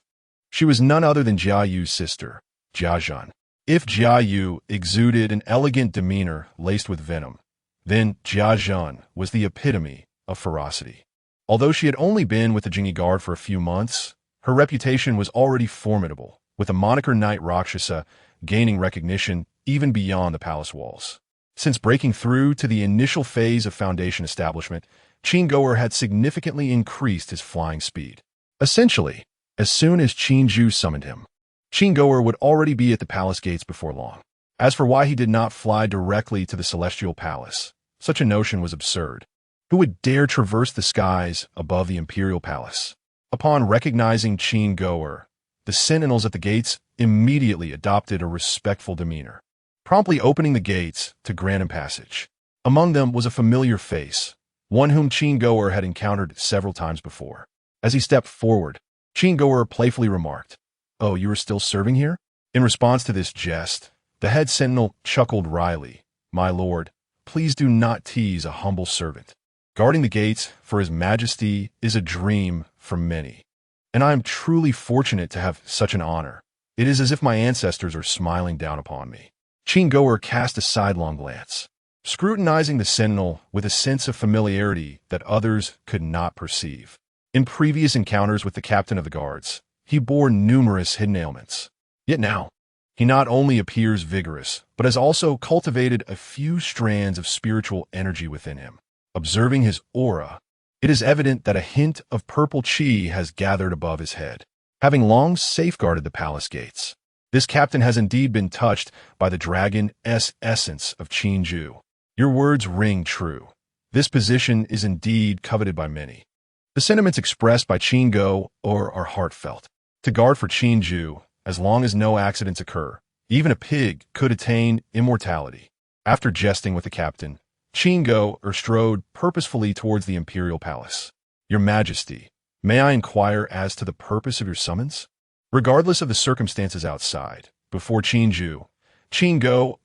She was none other than Jia Yu's sister, Jia Zhan. If Jia Yu exuded an elegant demeanor laced with venom, then Jia Zhan was the epitome of ferocity. Although she had only been with the Jingyi guard for a few months, her reputation was already formidable, with the moniker Night Rakshasa gaining recognition even beyond the palace walls. Since breaking through to the initial phase of Foundation establishment, Qin Goer had significantly increased his flying speed. Essentially, as soon as Qinju summoned him, Qin Goer would already be at the palace gates before long. As for why he did not fly directly to the Celestial Palace, such a notion was absurd. Who would dare traverse the skies above the Imperial Palace? Upon recognizing Qin Goer, the sentinels at the gates immediately adopted a respectful demeanor, promptly opening the gates to grant him passage. Among them was a familiar face, one whom Qin had encountered several times before. As he stepped forward, Qin playfully remarked, "Oh, you are still serving here?" In response to this jest, the head sentinel chuckled wryly, "My lord, please do not tease a humble servant. Guarding the gates for His Majesty is a dream for many, and I am truly fortunate to have such an honor. It is as if my ancestors are smiling down upon me." Qin cast a sidelong glance, scrutinizing the sentinel with a sense of familiarity that others could not perceive. In previous encounters with the captain of the guards, he bore numerous hidden ailments. Yet now, he not only appears vigorous, but has also cultivated a few strands of spiritual energy within him. Observing his aura, it is evident that a hint of purple chi has gathered above his head. Having long safeguarded the palace gates, this captain has indeed been touched by the dragon's essence of Qinju. Your words ring true. This position is indeed coveted by many. The sentiments expressed by Qin are heartfelt. To guard for Qinju, as long as no accidents occur, even a pig could attain immortality. After jesting with the captain, Qin strode purposefully towards the imperial palace. "Your Majesty, may I inquire as to the purpose of your summons?" Regardless of the circumstances outside, before Qin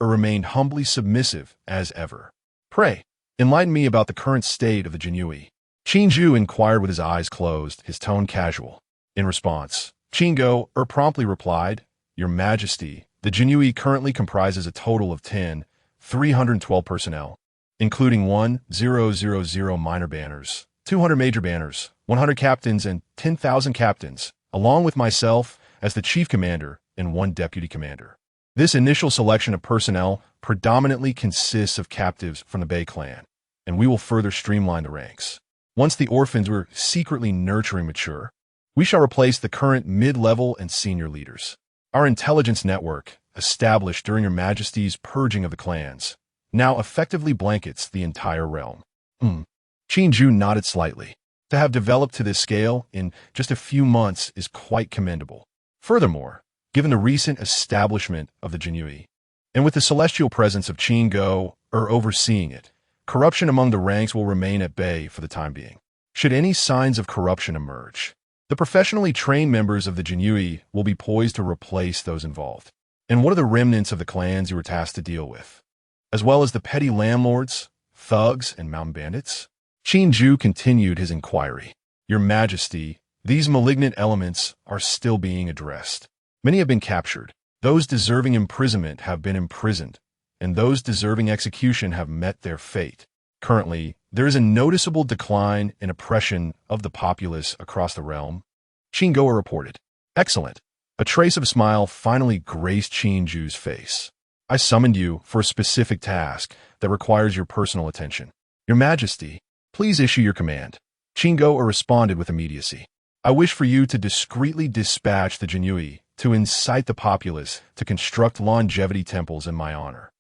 remained humbly submissive as ever. "Pray, enlighten me about the current state of the Jinui." Qin inquired with his eyes closed, his tone casual. In response, Qin promptly replied, "Your Majesty, the Jinui currently comprises a total of 312 personnel, including 1,000 minor banners, 200 major banners, 100 captains, and 10,000 captains, along with myself as the chief commander and one deputy commander. This initial selection of personnel predominantly consists of captives from the Bei clan, and we will further streamline the ranks. Once the orphans we're secretly nurturing mature, we shall replace the current mid-level and senior leaders. Our intelligence network, established during Your Majesty's purging of the clans, now effectively blankets the entire realm." Qin nodded slightly. To have developed to this scale in just a few months is quite commendable. Furthermore, given the recent establishment of the Jinui, and with the celestial presence of Qin overseeing it, corruption among the ranks will remain at bay for the time being. Should any signs of corruption emerge, the professionally trained members of the Jinui will be poised to replace those involved. And what are the remnants of the clans you were tasked to deal with, as well as the petty landlords, thugs, and mountain bandits? Qin continued his inquiry. "Your Majesty, these malignant elements are still being addressed. Many have been captured. Those deserving imprisonment have been imprisoned, and those deserving execution have met their fate. Currently, there is a noticeable decline in oppression of the populace across the realm," Qin reported. "Excellent." A trace of a smile finally graced Qin's face. "I summoned you for a specific task that requires your personal attention. Your Majesty, please issue your command." Qin responded with immediacy. "I wish for you to discreetly dispatch the Jinui to incite the populace to construct longevity temples in my honor."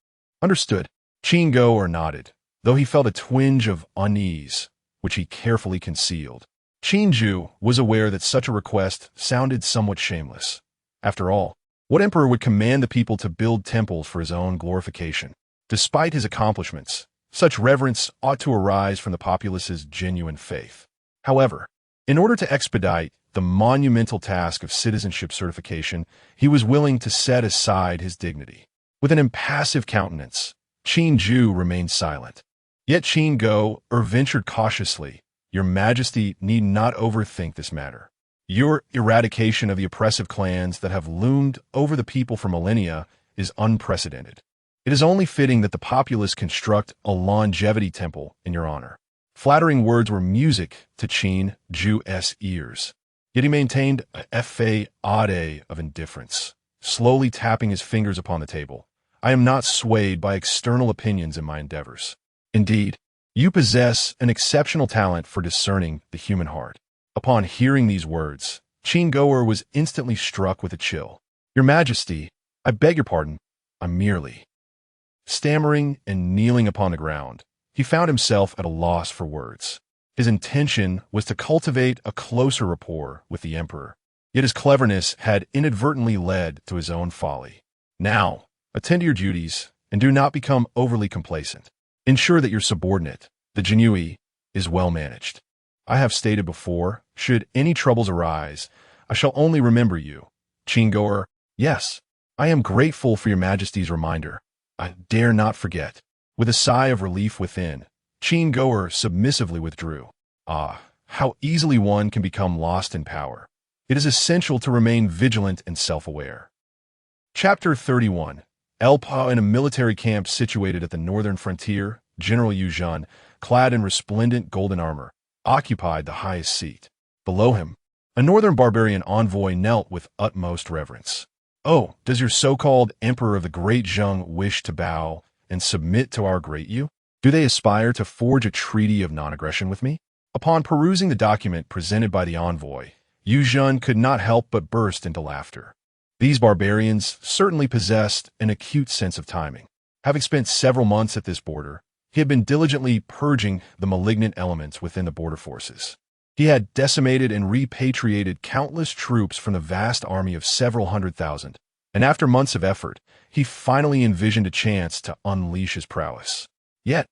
"Understood." Qin nodded, though he felt a twinge of unease, which he carefully concealed. Qin was aware that such a request sounded somewhat shameless. After all, what emperor would command the people to build temples for his own glorification? Despite his accomplishments, such reverence ought to arise from the populace's genuine faith. However, in order to expedite the monumental task of citizenship certification, he was willing to set aside his dignity. With an impassive countenance, Qin remained silent. Yet Qin ventured cautiously, "Your Majesty need not overthink this matter. Your eradication of the oppressive clans that have loomed over the people for millennia is unprecedented. It is only fitting that the populace construct a longevity temple in your honor." Flattering words were music to Qin's ears, yet he maintained a facade of indifference, slowly tapping his fingers upon the table. "I am not swayed by external opinions in my endeavors. Indeed, you possess an exceptional talent for discerning the human heart." Upon hearing these words, Qin was instantly struck with a chill. "Your Majesty, I beg your pardon. I'm merely..." Stammering and kneeling upon the ground, he found himself at a loss for words. His intention was to cultivate a closer rapport with the emperor, Yet his cleverness had inadvertently led to his own folly. Now, attend to your duties, and do not become overly complacent. Ensure that your subordinate, the Jinui, is well managed. I have stated before, should any troubles arise, I shall only remember you. Chingoer, yes, I am grateful for your majesty's reminder. I dare not forget. With a sigh of relief within, Chingoer submissively withdrew. Ah, how easily one can become lost in power. It is essential to remain vigilant and self-aware. Chapter 31. Elpa. In a military camp situated at the northern frontier, General Yu Zhen, clad in resplendent golden armor, occupied the highest seat. Below him, a northern barbarian envoy knelt with utmost reverence. Oh, does your so-called Emperor of the Great Zheng wish to bow and submit to our great Yu? Do they aspire to forge a treaty of non-aggression with me? Upon perusing the document presented by the envoy, Yu Zhen could not help but burst into laughter. These barbarians certainly possessed an acute sense of timing. Having spent several months at this border, he had been diligently purging the malignant elements within the border forces. He had decimated and repatriated countless troops from the vast army of several 100,000, and after months of effort, he finally envisioned a chance to unleash his prowess. Yet,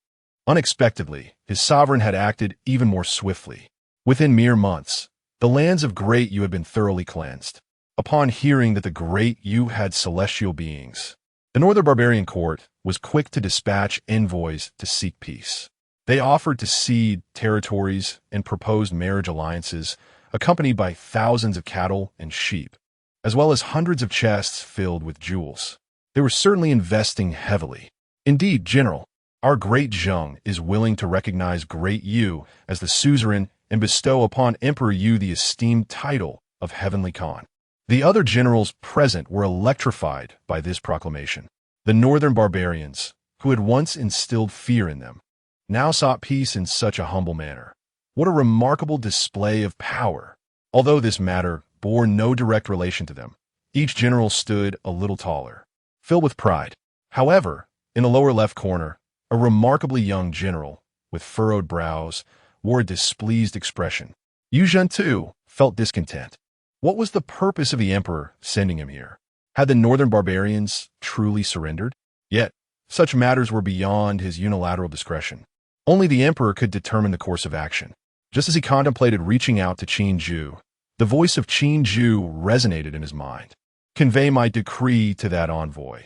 unexpectedly, his sovereign had acted even more swiftly. Within mere months, the lands of Great Yu had been thoroughly cleansed. Upon hearing that the Great Yu had celestial beings, the Northern Barbarian Court was quick to dispatch envoys to seek peace. They offered to cede territories and proposed marriage alliances, accompanied by thousands of cattle and sheep, as well as hundreds of chests filled with jewels. They were certainly investing heavily. Indeed, General, our Great Zheng is willing to recognize Great Yu as the suzerain and bestow upon Emperor Yu the esteemed title of Heavenly Khan. The other generals present were electrified by this proclamation. The northern barbarians, who had once instilled fear in them, now sought peace in such a humble manner. What a remarkable display of power! Although this matter bore no direct relation to them, each general stood a little taller, filled with pride. However, in the lower left corner, a remarkably young general, with furrowed brows, wore a displeased expression. Yu Zhen, too, felt discontent. What was the purpose of the emperor sending him here? Had the northern barbarians truly surrendered? Yet, such matters were beyond his unilateral discretion. Only the emperor could determine the course of action. Just as he contemplated reaching out to Qin Zhu, the voice of Qin Zhu resonated in his mind. Convey my decree to that envoy.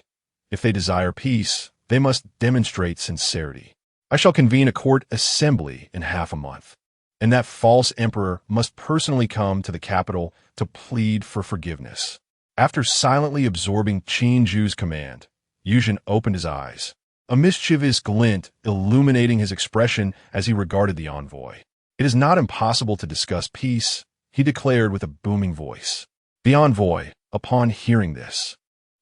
If they desire peace, they must demonstrate sincerity. I shall convene a court assembly in half a month, and that false emperor must personally come to the capital to plead for forgiveness. After silently absorbing Qin Zhu's command, Yu Zhen opened his eyes, a mischievous glint illuminating his expression as he regarded the envoy. It is not impossible to discuss peace, he declared with a booming voice. The envoy, upon hearing this,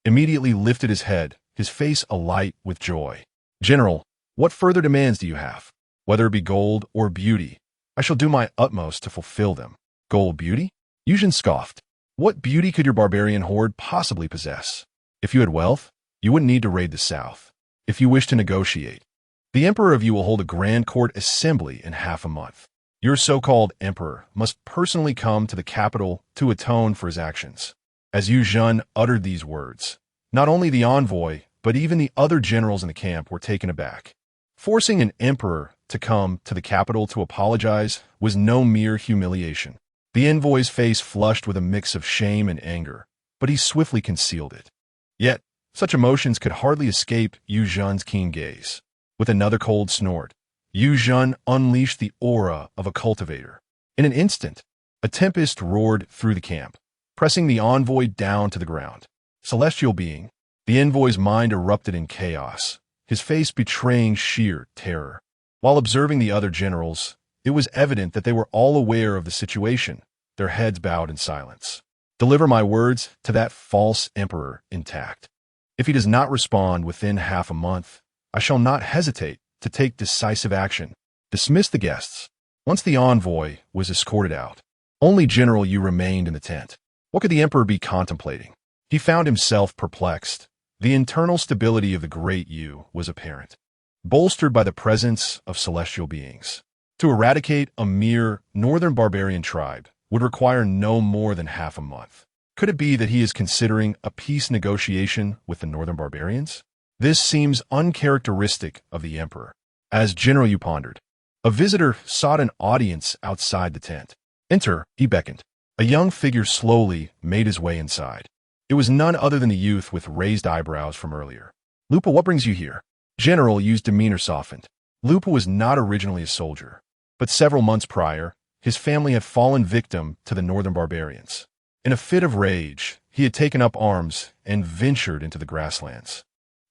immediately lifted his head, his face alight with joy. General, what further demands do you have? Whether it be gold or beauty, I shall do my utmost to fulfill them. Gold beauty? Yu Zhen scoffed. What beauty could your barbarian horde possibly possess? If you had wealth, you wouldn't need to raid the south. If you wish to negotiate, the emperor of Yu will hold a grand court assembly in half a month. Your so-called emperor must personally come to the capital to atone for his actions. As Yu Zhen uttered these words, not only the envoy, but even the other generals in the camp were taken aback. Forcing an emperor to come to the capital to apologize was no mere humiliation. The envoy's face flushed with a mix of shame and anger, but he swiftly concealed it. Yet, such emotions could hardly escape Yu Zhen's keen gaze. With another cold snort, Yu Zhen unleashed the aura of a cultivator. In an instant, a tempest roared through the camp, pressing the envoy down to the ground. Celestial being, the envoy's mind erupted in chaos, his face betraying sheer terror. While observing the other generals, it was evident that they were all aware of the situation, their heads bowed in silence. Deliver my words to that false emperor intact. If he does not respond within half a month, I shall not hesitate to take decisive action. Dismiss the guests. Once the envoy was escorted out, only General Yu remained in the tent. What could the emperor be contemplating? He found himself perplexed. The internal stability of the Great Yu was apparent, bolstered by the presence of celestial beings. To eradicate a mere northern barbarian tribe would require no more than half a month. Could it be that he is considering a peace negotiation with the northern barbarians? This seems uncharacteristic of the emperor. As General Yu pondered, a visitor sought an audience outside the tent. Enter, he beckoned. A young figure slowly made his way inside. It was none other than the youth with raised eyebrows from earlier. Lupa, what brings you here? General Yu's demeanor softened. Lupa was not originally a soldier, but several months prior, his family had fallen victim to the northern barbarians. In a fit of rage, he had taken up arms and ventured into the grasslands,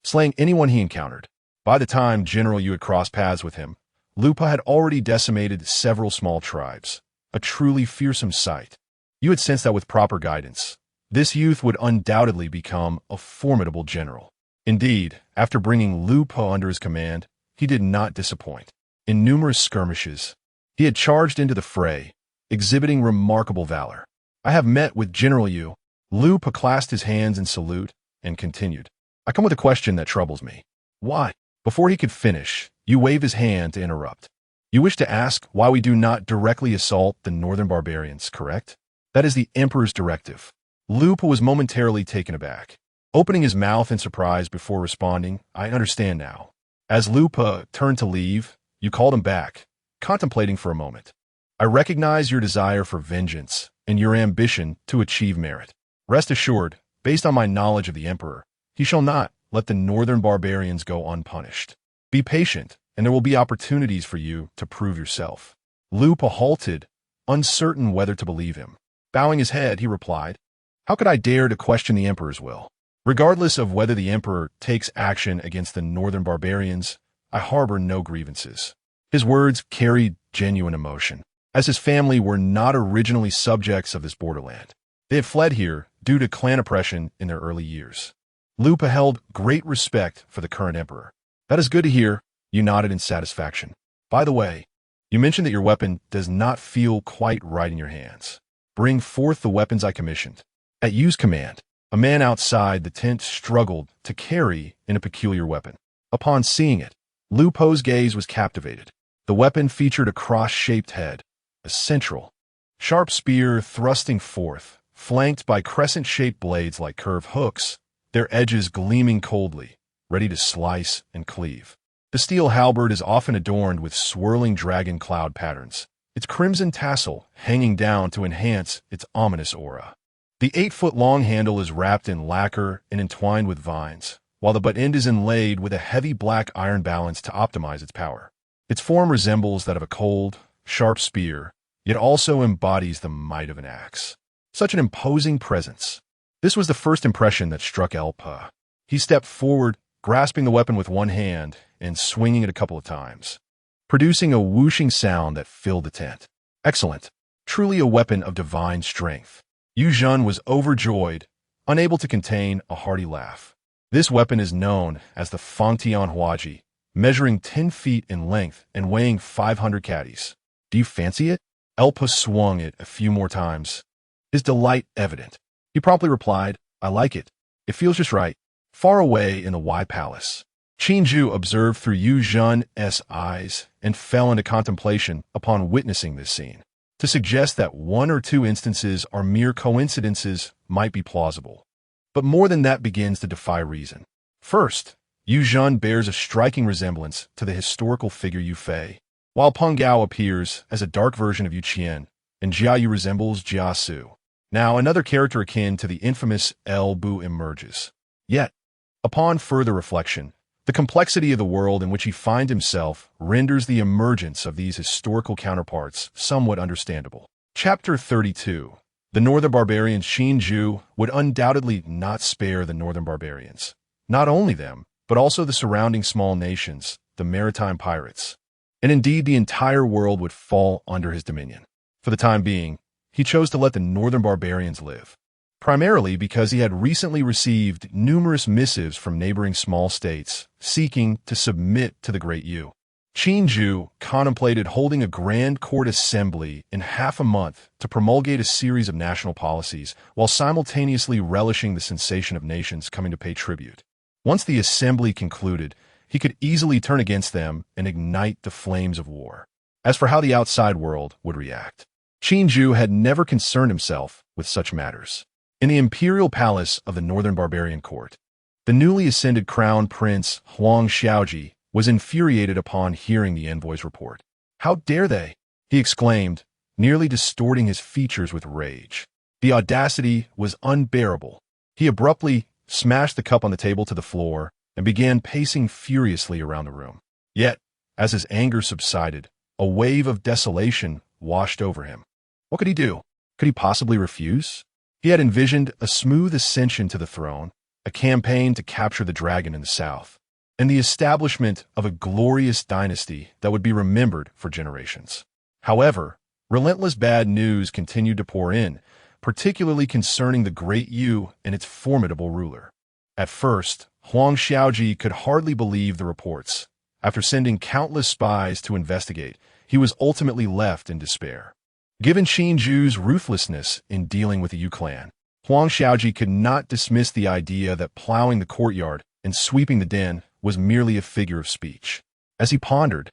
slaying anyone he encountered. By the time General Yu had crossed paths with him, Lupa had already decimated several small tribes, a truly fearsome sight. You had sensed that with proper guidance, this youth would undoubtedly become a formidable general. Indeed, after bringing Lupa under his command, he did not disappoint. In numerous skirmishes, he had charged into the fray, exhibiting remarkable valor. I have met with General Yu. Lupa clasped his hands in salute and continued. I come with a question that troubles me. Why? Before he could finish, Yu waved his hand to interrupt. You wish to ask why we do not directly assault the northern barbarians, correct? That is the Emperor's directive. Lupa was momentarily taken aback, opening his mouth in surprise before responding, I understand now. As Lupa turned to leave, you called him back, contemplating for a moment. I recognize your desire for vengeance and your ambition to achieve merit. Rest assured, based on my knowledge of the Emperor, he shall not let the northern barbarians go unpunished. Be patient, and there will be opportunities for you to prove yourself. Lupa halted, uncertain whether to believe him. Bowing his head, he replied, How could I dare to question the Emperor's will? Regardless of whether the Emperor takes action against the northern barbarians, I harbor no grievances. His words carried genuine emotion, as his family were not originally subjects of this borderland. They had fled here due to clan oppression in their early years. Lupa held great respect for the current emperor. That is good to hear, you nodded in satisfaction. By the way, you mentioned that your weapon does not feel quite right in your hands. Bring forth the weapons I commissioned. At Yu's command, a man outside the tent struggled to carry in a peculiar weapon. Upon seeing it, Lupa's gaze was captivated. The weapon featured a cross-shaped head, a central, sharp spear thrusting forth, flanked by crescent-shaped blades like curved hooks, their edges gleaming coldly, ready to slice and cleave. The steel halberd is often adorned with swirling dragon cloud patterns, its crimson tassel hanging down to enhance its ominous aura. The 8-foot-long handle is wrapped in lacquer and entwined with vines, while the butt end is inlaid with a heavy black iron balance to optimize its power. Its form resembles that of a cold, sharp spear, yet also embodies the might of an axe. Such an imposing presence. This was the first impression that struck Elpa. He stepped forward, grasping the weapon with one hand and swinging it a couple of times, producing a whooshing sound that filled the tent. Excellent. Truly a weapon of divine strength. Yu Zhen was overjoyed, unable to contain a hearty laugh. This weapon is known as the Fangtian Huaji, measuring 10 feet in length and weighing 500 caddies. Do you fancy it? Elpa swung it a few more times, his delight evident. He promptly replied, I like it. It feels just right. Far away in the Wai Palace, Qinju observed through Yu Zhen's eyes and fell into contemplation upon witnessing this scene. To suggest that one or two instances are mere coincidences might be plausible, but more than that begins to defy reason. First, Yu Zhen bears a striking resemblance to the historical figure Yu Fei, while Peng Gao appears as a dark version of Yu Qian, and Jia Yu resembles Jia Su. Now, another character akin to the infamous El Bu emerges. Yet, upon further reflection, the complexity of the world in which he finds himself renders the emergence of these historical counterparts somewhat understandable. Chapter 32. The Northern Barbarians. Qinju would undoubtedly not spare the Northern Barbarians. Not only them, but also the surrounding small nations, the maritime pirates. And indeed, the entire world would fall under his dominion. For the time being, he chose to let the Northern Barbarians live, primarily because he had recently received numerous missives from neighboring small states seeking to submit to the Great Yu. Qinju contemplated holding a grand court assembly in half a month to promulgate a series of national policies while simultaneously relishing the sensation of nations coming to pay tribute. Once the assembly concluded, he could easily turn against them and ignite the flames of war. As for how the outside world would react, Qinju had never concerned himself with such matters. In the imperial palace of the northern barbarian court, the newly ascended crown prince Huang Xiaoji was infuriated upon hearing the envoy's report. "How dare they?" he exclaimed, nearly distorting his features with rage. The audacity was unbearable. He abruptly smashed the cup on the table to the floor and began pacing furiously around the room. Yet, as his anger subsided, a wave of desolation washed over him. What could he do? Could he possibly refuse? He had envisioned a smooth ascension to the throne, a campaign to capture the dragon in the south, and the establishment of a glorious dynasty that would be remembered for generations. However, relentless bad news continued to pour in, particularly concerning the Great Yu and its formidable ruler. At first, Huang Xiaoji could hardly believe the reports. After sending countless spies to investigate, he was ultimately left in despair. Given Qinju's ruthlessness in dealing with the Yu clan, Huang Xiaoji could not dismiss the idea that plowing the courtyard and sweeping the den was merely a figure of speech. As he pondered,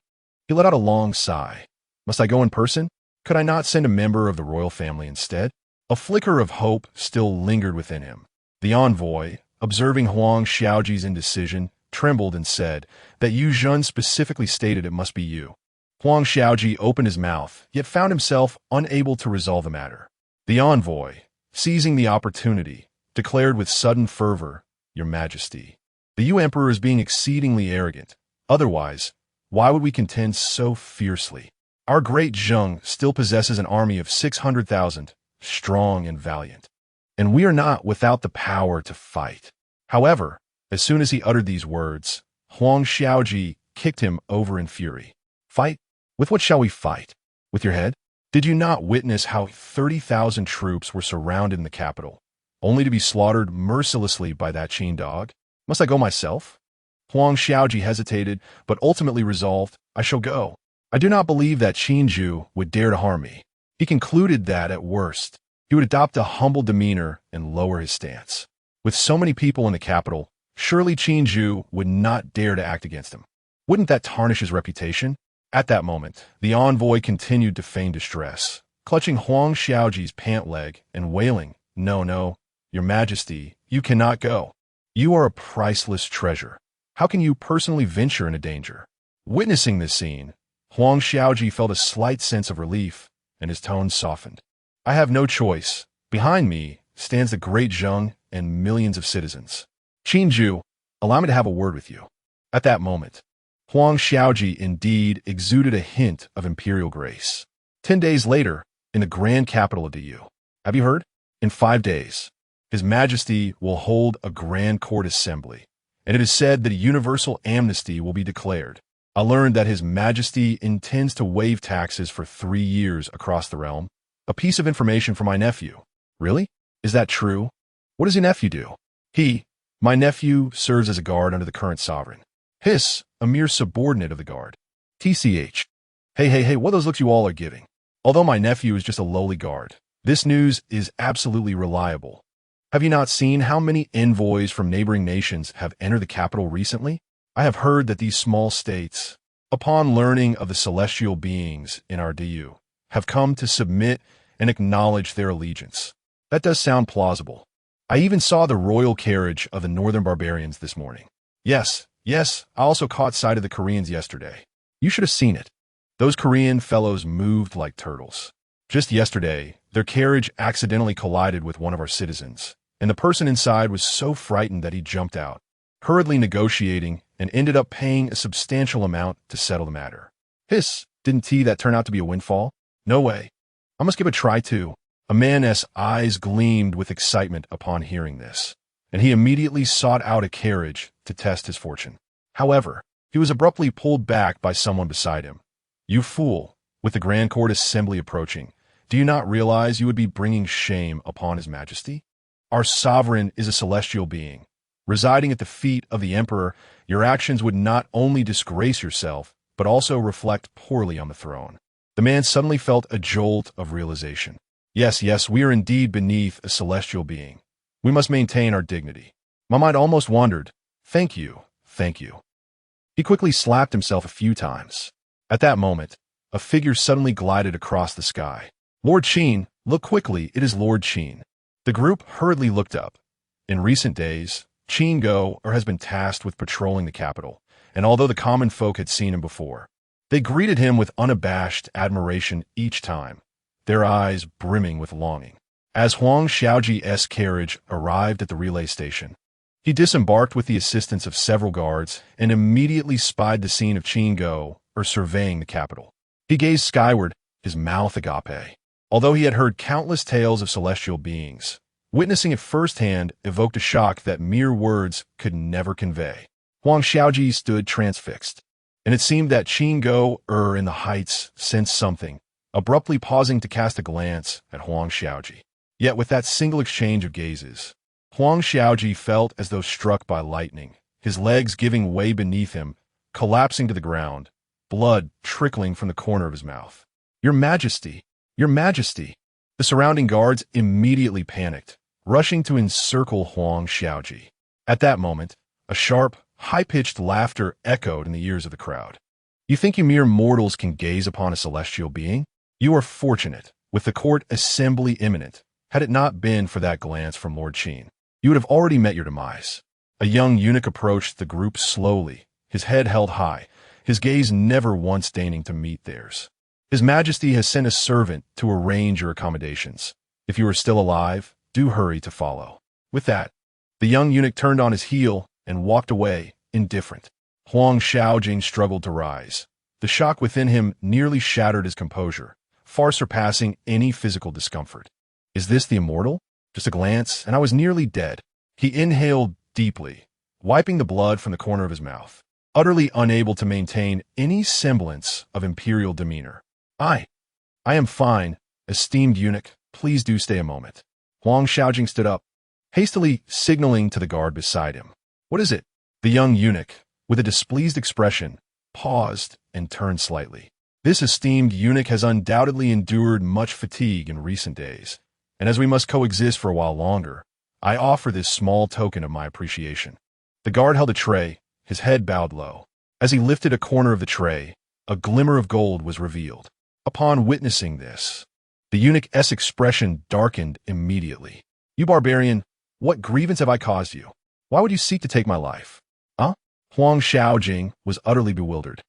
he let out a long sigh. Must I go in person? Could I not send a member of the royal family instead? A flicker of hope still lingered within him. The envoy, observing Huang Xiaoji's indecision, trembled and said that Yu Zhen specifically stated it must be you. Huang Xiaoji opened his mouth, yet found himself unable to resolve the matter. The envoy, seizing the opportunity, declared with sudden fervor, "Your Majesty, the Yu Emperor is being exceedingly arrogant. Otherwise, why would we contend so fiercely? Our great Zheng still possesses an army of 600,000, strong and valiant, and we are not without the power to fight." However, as soon as he uttered these words, Huang Xiaoji kicked him over in fury. "Fight? With what shall we fight? With your head? Did you not witness how 30,000 troops were surrounded in the capital, only to be slaughtered mercilessly by that Qin dog? Must I go myself?" Huang Xiaoji hesitated, but ultimately resolved, "I shall go. I do not believe that Qinju would dare to harm me." He concluded that, at worst, he would adopt a humble demeanor and lower his stance. With so many people in the capital, surely Qinju would not dare to act against him. Wouldn't that tarnish his reputation? At that moment, the envoy continued to feign distress, clutching Huang Xiaoji's pant leg and wailing, "No, no, Your Majesty, you cannot go. You are a priceless treasure. How can you personally venture into danger?" Witnessing this scene, Huang Xiaoji felt a slight sense of relief, and his tone softened. "I have no choice. Behind me stands the great Zheng and millions of citizens. Qinju, allow me to have a word with you." At that moment, Huang Xiaoji indeed exuded a hint of imperial grace. 10 days later, in the grand capital of the Yu, have you heard? In 5 days, His Majesty will hold a grand court assembly, and it is said that a universal amnesty will be declared. I learned that His Majesty intends to waive taxes for 3 years across the realm. A piece of information from my nephew. Really? Is that true? What does your nephew do? My nephew serves as a guard under the current sovereign. A mere subordinate of the guard. TCH. Hey, what are those looks you all are giving? Although my nephew is just a lowly guard, this news is absolutely reliable. Have you not seen how many envoys from neighboring nations have entered the capital recently? I have heard that these small states, upon learning of the celestial beings in our DU, have come to submit and acknowledge their allegiance. That does sound plausible. I even saw the royal carriage of the northern barbarians this morning. Yes, I also caught sight of the Koreans yesterday. You should have seen it. Those Korean fellows moved like turtles. Just yesterday, their carriage accidentally collided with one of our citizens, and the person inside was so frightened that he jumped out, hurriedly negotiating, and ended up paying a substantial amount to settle the matter. Didn't that turn out to be a windfall? No way. I must give it a try too. A man's eyes gleamed with excitement upon hearing this, and he immediately sought out a carriage to test his fortune. However, he was abruptly pulled back by someone beside him. You fool, with the Grand Court Assembly approaching, do you not realize you would be bringing shame upon His Majesty? Our sovereign is a celestial being. Residing at the feet of the Emperor, your actions would not only disgrace yourself, but also reflect poorly on the throne. The man suddenly felt a jolt of realization. Yes, we are indeed beneath a celestial being. We must maintain our dignity. My mind almost wandered. Thank you. He quickly slapped himself a few times. At that moment, a figure suddenly glided across the sky. Lord Qin, look quickly, it is Lord Qin. The group hurriedly looked up. In recent days, Qin has been tasked with patrolling the capital, and although the common folk had seen him before, they greeted him with unabashed admiration each time, their eyes brimming with longing. As Huang Xiaoji's carriage arrived at the relay station, he disembarked with the assistance of several guards and immediately spied the scene of Qin surveying the capital. He gazed skyward, his mouth agape. Although he had heard countless tales of celestial beings, witnessing it firsthand evoked a shock that mere words could never convey. Huang Xiaoji stood transfixed, and it seemed that Qin in the heights sensed something, abruptly pausing to cast a glance at Huang Xiaoji. Yet with that single exchange of gazes, Huang Xiaoji felt as though struck by lightning, his legs giving way beneath him, collapsing to the ground, blood trickling from the corner of his mouth. Your Majesty! Your Majesty! The surrounding guards immediately panicked, rushing to encircle Huang Xiaoji. At that moment, a sharp, high-pitched laughter echoed in the ears of the crowd. You think you mere mortals can gaze upon a celestial being? You are fortunate, with the court assembly imminent. Had it not been for that glance from Lord Qin, you would have already met your demise. A young eunuch approached the group slowly, his head held high, his gaze never once deigning to meet theirs. His Majesty has sent a servant to arrange your accommodations. If you are still alive, do hurry to follow. With that, the young eunuch turned on his heel and walked away, indifferent. Huang Xiaojing struggled to rise. The shock within him nearly shattered his composure, far surpassing any physical discomfort. Is this the immortal? Just a glance, and I was nearly dead. He inhaled deeply, wiping the blood from the corner of his mouth, utterly unable to maintain any semblance of imperial demeanor. I am fine, esteemed eunuch, please do stay a moment. Huang Xiaojing stood up, hastily signaling to the guard beside him. What is it? The young eunuch, with a displeased expression, paused and turned slightly. This esteemed eunuch has undoubtedly endured much fatigue in recent days, and as we must coexist for a while longer, I offer this small token of my appreciation. The guard held a tray, his head bowed low. As he lifted a corner of the tray, a glimmer of gold was revealed. Upon witnessing this, the eunuch's expression darkened immediately. You barbarian, what grievance have I caused you? Why would you seek to take my life? Huang Xiaojing was utterly bewildered.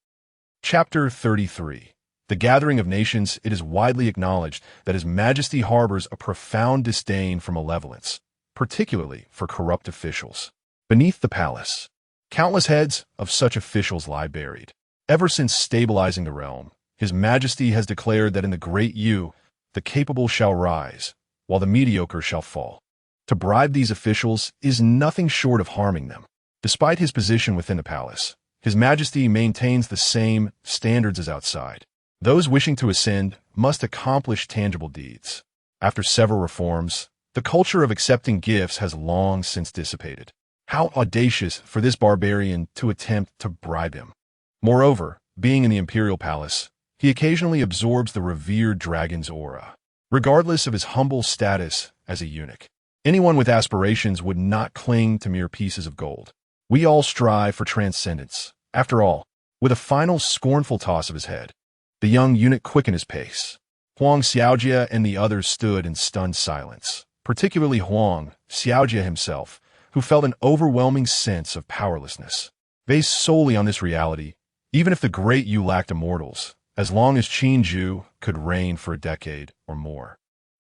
Chapter 33. The Gathering of Nations. It is widely acknowledged that His Majesty harbors a profound disdain for malevolence, particularly for corrupt officials. Beneath the palace, countless heads of such officials lie buried. Ever since stabilizing the realm, His Majesty has declared that in the Great Yu, the capable shall rise, while the mediocre shall fall. To bribe these officials is nothing short of harming them. Despite his position within the palace, His Majesty maintains the same standards as outside. Those wishing to ascend must accomplish tangible deeds. After several reforms, the culture of accepting gifts has long since dissipated. How audacious for this barbarian to attempt to bribe him. Moreover, being in the imperial palace, he occasionally absorbs the revered dragon's aura. Regardless of his humble status as a eunuch, anyone with aspirations would not cling to mere pieces of gold. We all strive for transcendence. After all, with a final scornful toss of his head, the young eunuch quickened his pace. Huang Xiaojia and the others stood in stunned silence, particularly Huang Xiaojia himself, who felt an overwhelming sense of powerlessness. Based solely on this reality, even if the Great Yu lacked immortals, as long as Qin could reign for a decade or more,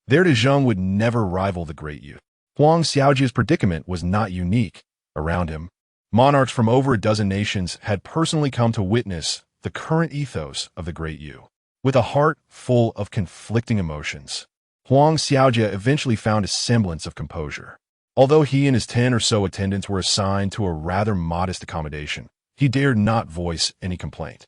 their Dezheng would never rival the Great Yu. Huang Xiaojia's predicament was not unique. Around him, monarchs from over a dozen nations had personally come to witness the current ethos of the Great Yu. With a heart full of conflicting emotions, Huang Xiaojia eventually found a semblance of composure. Although he and his 10 or so attendants were assigned to a rather modest accommodation, he dared not voice any complaint.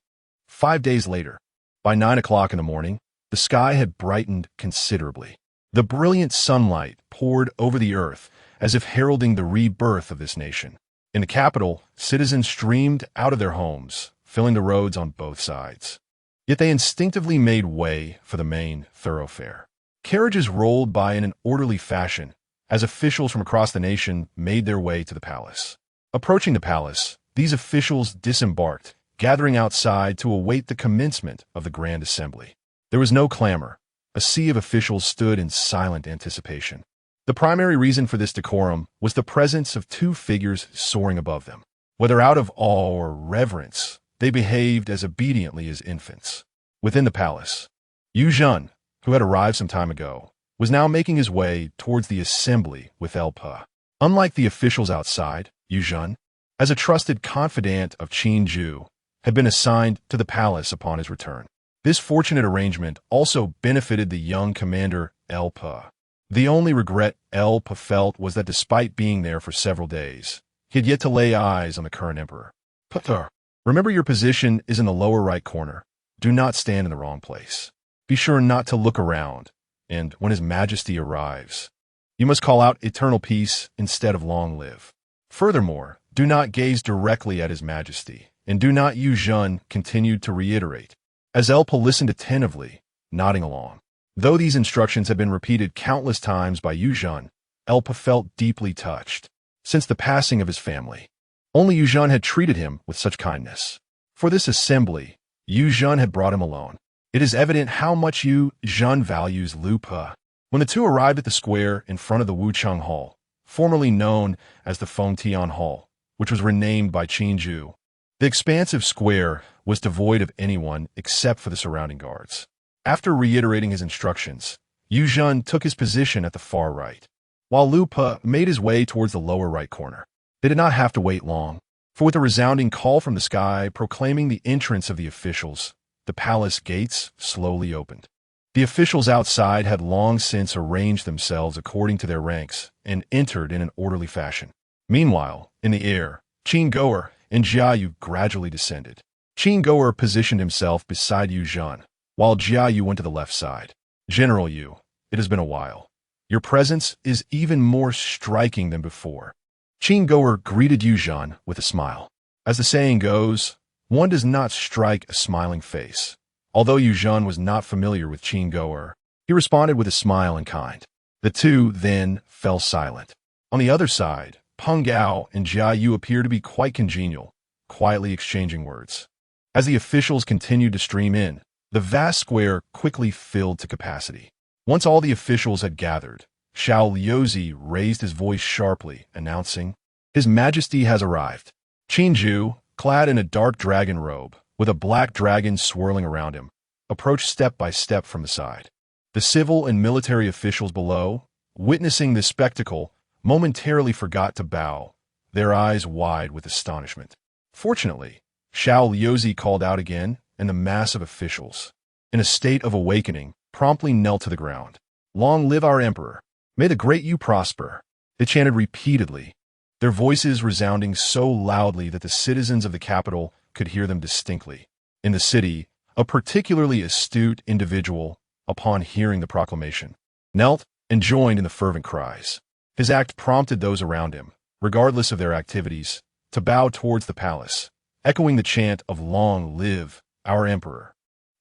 5 days later, by 9 o'clock in the morning, the sky had brightened considerably. The brilliant sunlight poured over the earth as if heralding the rebirth of this nation. In the capital, citizens streamed out of their homes, filling the roads on both sides. Yet they instinctively made way for the main thoroughfare. Carriages rolled by in an orderly fashion as officials from across the nation made their way to the palace. Approaching the palace, these officials disembarked, gathering outside to await the commencement of the Grand Assembly. There was no clamor, a sea of officials stood in silent anticipation. The primary reason for this decorum was the presence of two figures soaring above them. Whether out of awe or reverence, they behaved as obediently as infants. Within the palace, Yu Zhen, who had arrived some time ago, was now making his way towards the assembly with Elpa. Unlike the officials outside, Yu Zhen, as a trusted confidant of Qin Ju, had been assigned to the palace upon his return. This fortunate arrangement also benefited the young commander Elpa. The only regret Elpa felt was that despite being there for several days, he had yet to lay eyes on the current emperor. Peter, remember your position is in the lower right corner. Do not stand in the wrong place. Be sure not to look around, and when His Majesty arrives, you must call out eternal peace instead of long live. Furthermore, do not gaze directly at His Majesty, and do not, Yu Zhen continued to reiterate, as Elpa listened attentively, nodding along. Though these instructions had been repeated countless times by Yu Zhen, Elpa felt deeply touched. Since the passing of his family, only Yu Zhen had treated him with such kindness. For this assembly, Yu Zhen had brought him alone. It is evident how much Yu Zhen values Lu Pe. When the two arrived at the square in front of the Wuchang Hall, formerly known as the Fengtian Hall, which was renamed by Qin Ju, the expansive square was devoid of anyone except for the surrounding guards. After reiterating his instructions, Yu Zhen took his position at the far right, while Lu Pe made his way towards the lower right corner. They did not have to wait long, for with a resounding call from the sky proclaiming the entrance of the officials, the palace gates slowly opened. The officials outside had long since arranged themselves according to their ranks and entered in an orderly fashion. Meanwhile, in the air, Qin Goer and Jiayu gradually descended. Qin Goer positioned himself beside Yu Zhen, while Jiayu went to the left side. General Yu, it has been a while. Your presence is even more striking than before. Qin Goer greeted Yu Zhen with a smile. As the saying goes, one does not strike a smiling face. Although Yu Zhen was not familiar with Qin Goer, he responded with a smile in kind. The two then fell silent. On the other side, Peng Gao and Jiayu appeared to be quite congenial, quietly exchanging words. As the officials continued to stream in, the vast square quickly filled to capacity. Once all the officials had gathered, Xiao Liuzi raised his voice sharply, announcing, His Majesty has arrived. Qin Ju, clad in a dark dragon robe, with a black dragon swirling around him, approached step by step from the side. The civil and military officials below, witnessing this spectacle, momentarily forgot to bow, their eyes wide with astonishment. Fortunately, Xiao Liuzi called out again, and the mass of officials, in a state of awakening, promptly knelt to the ground. Long live our emperor! May the great Yu prosper! They chanted repeatedly, their voices resounding so loudly that the citizens of the capital could hear them distinctly. In the city, a particularly astute individual, upon hearing the proclamation, knelt and joined in the fervent cries. His act prompted those around him, regardless of their activities, to bow towards the palace, echoing the chant of Long live our emperor.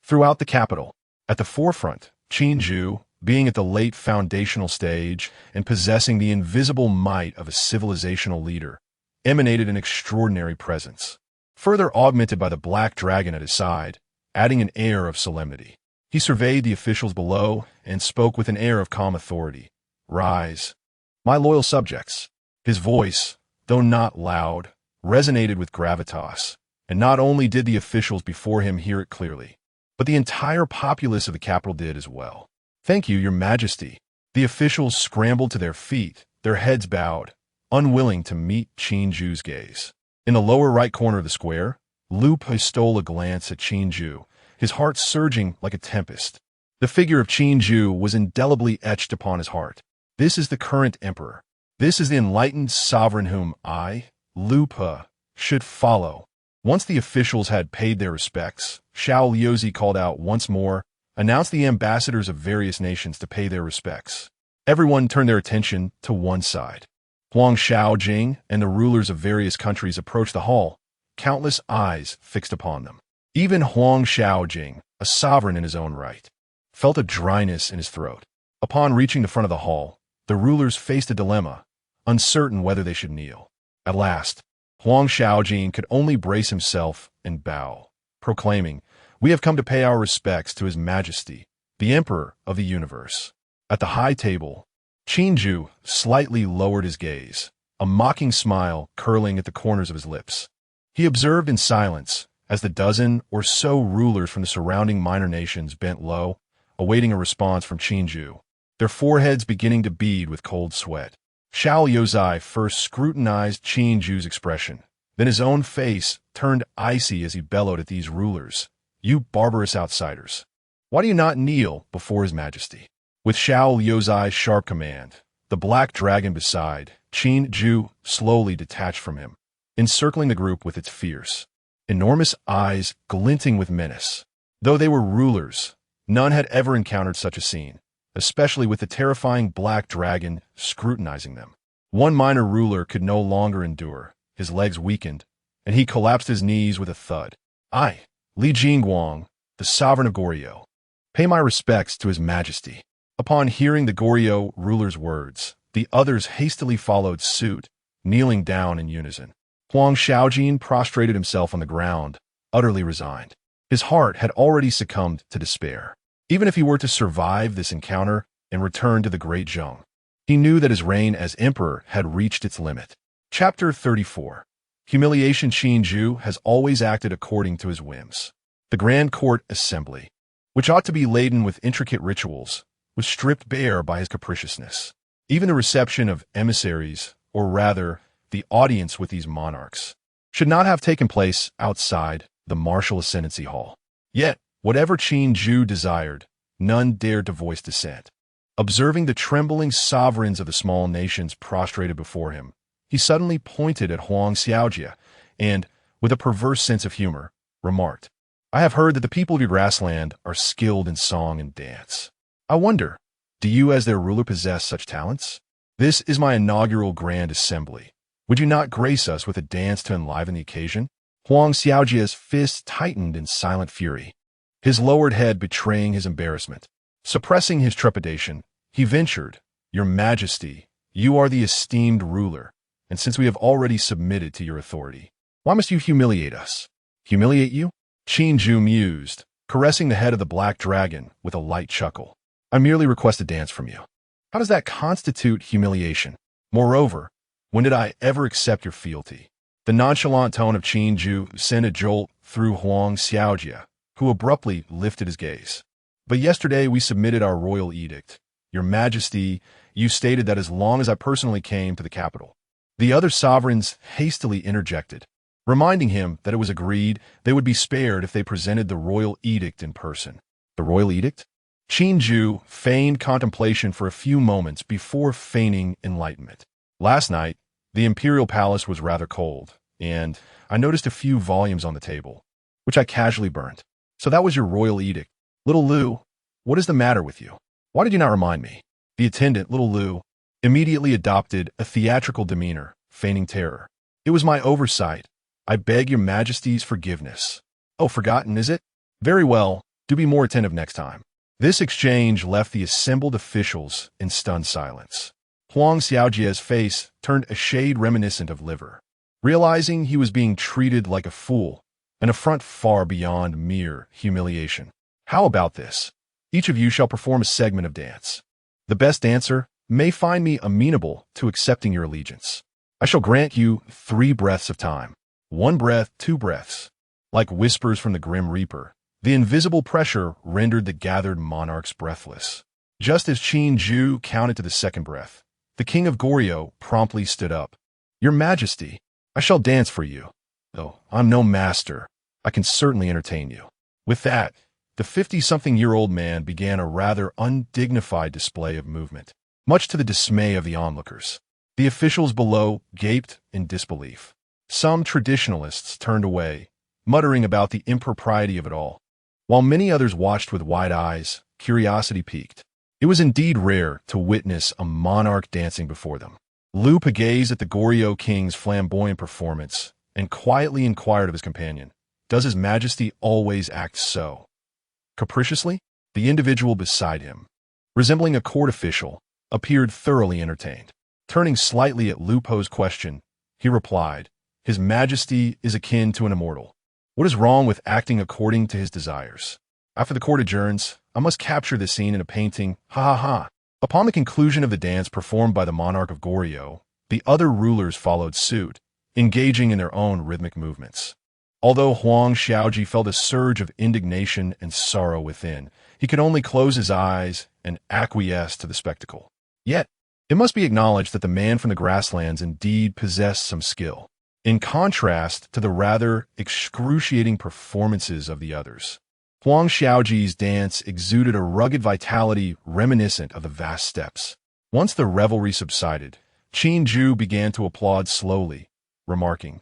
Throughout the capital, at the forefront, Qin Ju, being at the late foundational stage and possessing the invisible might of a civilizational leader, emanated an extraordinary presence, further augmented by the black dragon at his side, adding an air of solemnity. He surveyed the officials below and spoke with an air of calm authority. Rise, my loyal subjects. His voice, though not loud, resonated with gravitas, and not only did the officials before him hear it clearly, but the entire populace of the capital did as well. Thank you, Your Majesty. The officials scrambled to their feet, their heads bowed, unwilling to meet Qin Ju's gaze. In the lower right corner of the square, Lu Pe stole a glance at Qin Ju, his heart surging like a tempest. The figure of Qin Ju was indelibly etched upon his heart. This is the current emperor. This is the enlightened sovereign whom I, Lu Pe, should follow. Once the officials had paid their respects, Xiao Liuzi called out once more, announced the ambassadors of various nations to pay their respects. Everyone turned their attention to one side. Huang Shaojing and the rulers of various countries approached the hall, countless eyes fixed upon them. Even Huang Shaojing, a sovereign in his own right, felt a dryness in his throat. Upon reaching the front of the hall, the rulers faced a dilemma, uncertain whether they should kneel. At last, Huang Shaojing could only brace himself and bow, proclaiming, We have come to pay our respects to His Majesty, the emperor of the universe. At the high table, Qinju slightly lowered his gaze, a mocking smile curling at the corners of his lips. He observed in silence as the dozen or so rulers from the surrounding minor nations bent low, awaiting a response from Qinju, their foreheads beginning to bead with cold sweat. Xiao Yozai first scrutinized Qinju's expression. Then his own face turned icy as he bellowed at these rulers. "You barbarous outsiders! Why do you not kneel before His Majesty?" With Xiao Yozai's sharp command, the black dragon beside Qinju slowly detached from him, encircling the group with its fierce, enormous eyes glinting with menace. Though they were rulers, none had ever encountered such a scene, especially with the terrifying black dragon scrutinizing them. One minor ruler could no longer endure. His legs weakened, and he collapsed his knees with a thud. "I, Li Jingguang, the sovereign of Goryeo, pay my respects to His Majesty." Upon hearing the Goryeo ruler's words, the others hastily followed suit, kneeling down in unison. Huang Xiaojin prostrated himself on the ground, utterly resigned. His heart had already succumbed to despair. Even if he were to survive this encounter and return to the Great Zhong, he knew that his reign as emperor had reached its limit. Chapter 34. Humiliation. Qinju has always acted according to his whims. The Grand Court Assembly, which ought to be laden with intricate rituals, was stripped bare by his capriciousness. Even the reception of emissaries, or rather, the audience with these monarchs, should not have taken place outside the martial ascendancy hall. Yet, whatever Qinju desired, none dared to voice dissent. Observing the trembling sovereigns of the small nations prostrated before him, he suddenly pointed at Huang Xiaojia and, with a perverse sense of humor, remarked, "I have heard that the people of your grassland are skilled in song and dance. I wonder, do you as their ruler possess such talents? This is my inaugural Grand Assembly. Would you not grace us with a dance to enliven the occasion?" Huang Xiaojia's fists tightened in silent fury, his lowered head betraying his embarrassment. Suppressing his trepidation, he ventured, "Your Majesty, you are the esteemed ruler, and since we have already submitted to your authority, why must you humiliate us?" "Humiliate you?" Qinju mused, caressing the head of the black dragon with a light chuckle. "I merely request a dance from you. How does that constitute humiliation? Moreover, when did I ever accept your fealty?" The nonchalant tone of Qinju sent a jolt through Huang Xiaojia, who abruptly lifted his gaze. "But yesterday we submitted our royal edict. Your Majesty, you stated that as long as I personally came to the capital." The other sovereigns hastily interjected, reminding him that it was agreed they would be spared if they presented the royal edict in person. The royal edict? Qinju feigned contemplation for a few moments before feigning enlightenment. "Last night, the imperial palace was rather cold, and I noticed a few volumes on the table, which I casually burnt. So that was your royal edict. Little Lu, what is the matter with you? Why did you not remind me?" The attendant, Little Lu, immediately adopted a theatrical demeanor, feigning terror. "It was my oversight. I beg your Majesty's forgiveness." "Oh, forgotten, is it? Very well, do be more attentive next time." This exchange left the assembled officials in stunned silence. Huang Xiaojia's face turned a shade reminiscent of liver. Realizing he was being treated like a fool, an affront far beyond mere humiliation. "How about this? Each of you shall perform a segment of dance. The best dancer may find me amenable to accepting your allegiance. I shall grant you 3 breaths of time. 1 breath, 2 breaths." Like whispers from the Grim Reaper, the invisible pressure rendered the gathered monarchs breathless. Just as Qinju counted to the 2nd breath, the king of Goryeo promptly stood up. "Your Majesty, I shall dance for you. Though I'm no master, I can certainly entertain you." With that, the 50-something-year-old man began a rather undignified display of movement, much to the dismay of the onlookers. The officials below gaped in disbelief. Some traditionalists turned away, muttering about the impropriety of it all, while many others watched with wide eyes, curiosity piqued. It was indeed rare to witness a monarch dancing before them. Lu gazed at the Goryeo king's flamboyant performance and quietly inquired of his companion, "Does His Majesty always act so capriciously?" The individual beside him, resembling a court official, appeared thoroughly entertained. Turning slightly at Lupo's question, he replied, "His Majesty is akin to an immortal. What is wrong with acting according to his desires? After the court adjourns, I must capture this scene in a painting, ha ha ha. Upon the conclusion of the dance performed by the monarch of Goryeo, the other rulers followed suit, engaging in their own rhythmic movements. Although Huang Xiaoji felt a surge of indignation and sorrow within, he could only close his eyes and acquiesce to the spectacle. Yet, it must be acknowledged that the man from the grasslands indeed possessed some skill, in contrast to the rather excruciating performances of the others. Huang Xiaoji's dance exuded a rugged vitality reminiscent of the vast steppes. Once the revelry subsided, Qin Ju began to applaud slowly, remarking,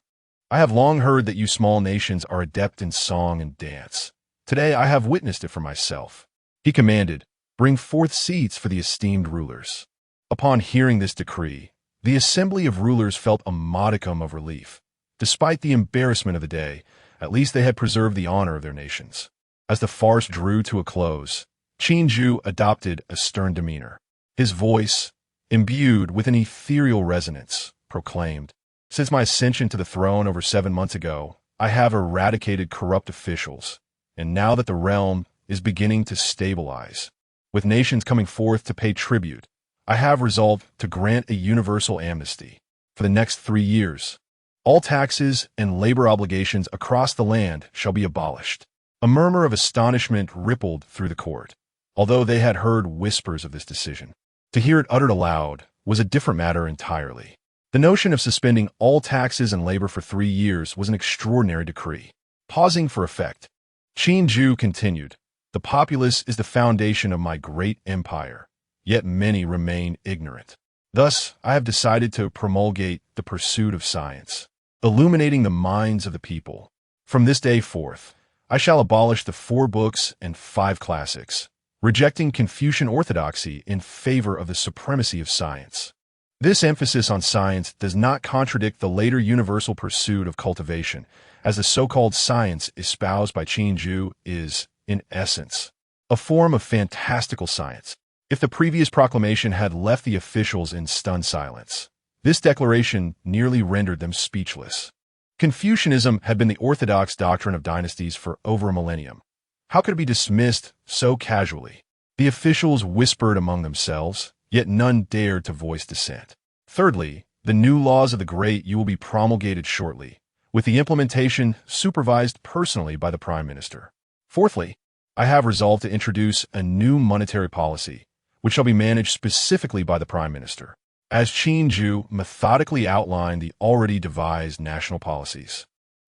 "I have long heard that you small nations are adept in song and dance. Today I have witnessed it for myself." He commanded, "Bring forth seats for the esteemed rulers." Upon hearing this decree, the assembly of rulers felt a modicum of relief. Despite the embarrassment of the day, at least they had preserved the honor of their nations. As the farce drew to a close, Qin Ju adopted a stern demeanor. His voice, imbued with an ethereal resonance, proclaimed, "Since my ascension to the throne over 7 months ago, I have eradicated corrupt officials, and now that the realm is beginning to stabilize, with nations coming forth to pay tribute, I have resolved to grant a universal amnesty. For the next 3 years, all taxes and labor obligations across the land shall be abolished." A murmur of astonishment rippled through the court, although they had heard whispers of this decision. To hear it uttered aloud was a different matter entirely. The notion of suspending all taxes and labor for 3 years was an extraordinary decree. Pausing for effect, Qin Ju continued, "The populace is the foundation of my great empire, yet many remain ignorant. Thus, I have decided to promulgate the pursuit of science, illuminating the minds of the people. From this day forth, I shall abolish the 4 books and 5 classics, rejecting Confucian orthodoxy in favor of the supremacy of science. This emphasis on science does not contradict the later universal pursuit of cultivation, as the so-called science espoused by Qin Ju is, in essence, a form of fantastical science. If the previous proclamation had left the officials in stunned silence, this declaration nearly rendered them speechless. Confucianism had been the orthodox doctrine of dynasties for over a millennium. How could it be dismissed so casually? The officials whispered among themselves, yet none dared to voice dissent. Thirdly, the new laws of the great you will be promulgated shortly, with the implementation supervised personally by the Prime Minister. Fourthly, I have resolved to introduce a new monetary policy, which shall be managed specifically by the Prime Minister, as Qin Ju methodically outlined the already devised national policies.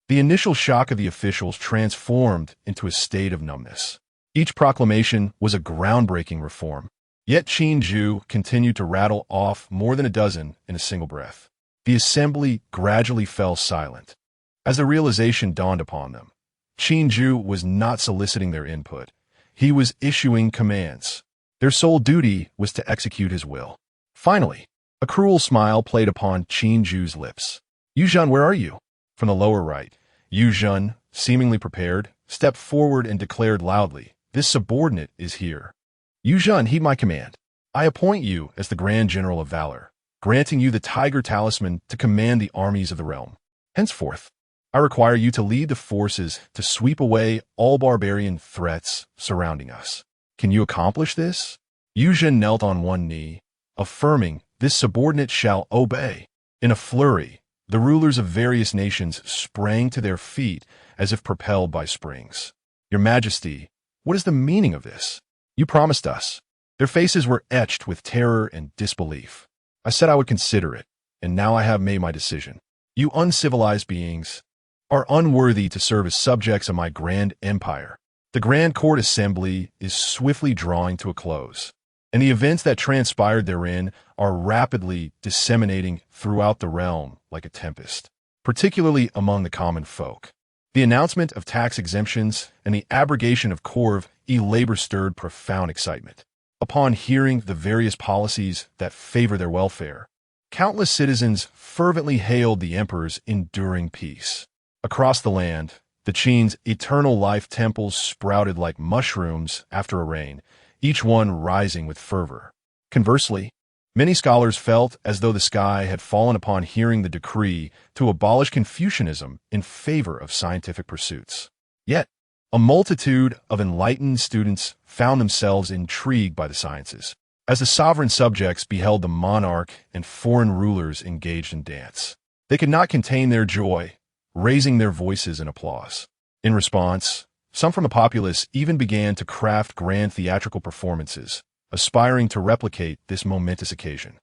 The initial shock of the officials transformed into a state of numbness. Each proclamation was a groundbreaking reform, yet Qin Ju continued to rattle off more than a dozen in a single breath. The assembly gradually fell silent. As the realization dawned upon them, Qin Ju was not soliciting their input. He was issuing commands. Their sole duty was to execute his will. Finally, a cruel smile played upon Qin Ju's lips. "Yu Zhen, where are you?" From the lower right, Yu Zhen, seemingly prepared, stepped forward and declared loudly, "This subordinate is here. Yu Zhen, heed my command. I appoint you as the Grand General of Valor, granting you the Tiger Talisman to command the armies of the realm. Henceforth, I require you to lead the forces to sweep away all barbarian threats surrounding us. Can you accomplish this?" Yu Zhen knelt on one knee, affirming, "This subordinate shall obey." In a flurry, the rulers of various nations sprang to their feet as if propelled by springs. "Your Majesty, what is the meaning of this? You promised us." Their faces were etched with terror and disbelief. "I said I would consider it, and now I have made my decision. You uncivilized beings are unworthy to serve as subjects of my grand empire." The Grand Court Assembly is swiftly drawing to a close, and the events that transpired therein are rapidly disseminating throughout the realm like a tempest, particularly among the common folk. The announcement of tax exemptions and the abrogation of corv labor stirred profound excitement. Upon hearing the various policies that favor their welfare, countless citizens fervently hailed the emperor's enduring peace. Across the land, the Qin's eternal life temples sprouted like mushrooms after a rain, each one rising with fervor. Conversely, many scholars felt as though the sky had fallen upon hearing the decree to abolish Confucianism in favor of scientific pursuits. Yet, A multitude of enlightened students found themselves intrigued by the sciences, as the sovereign subjects beheld the monarch and foreign rulers engaged in dance. They could not contain their joy, raising their voices in applause. In response, some from the populace even began to craft grand theatrical performances, aspiring to replicate this momentous occasion.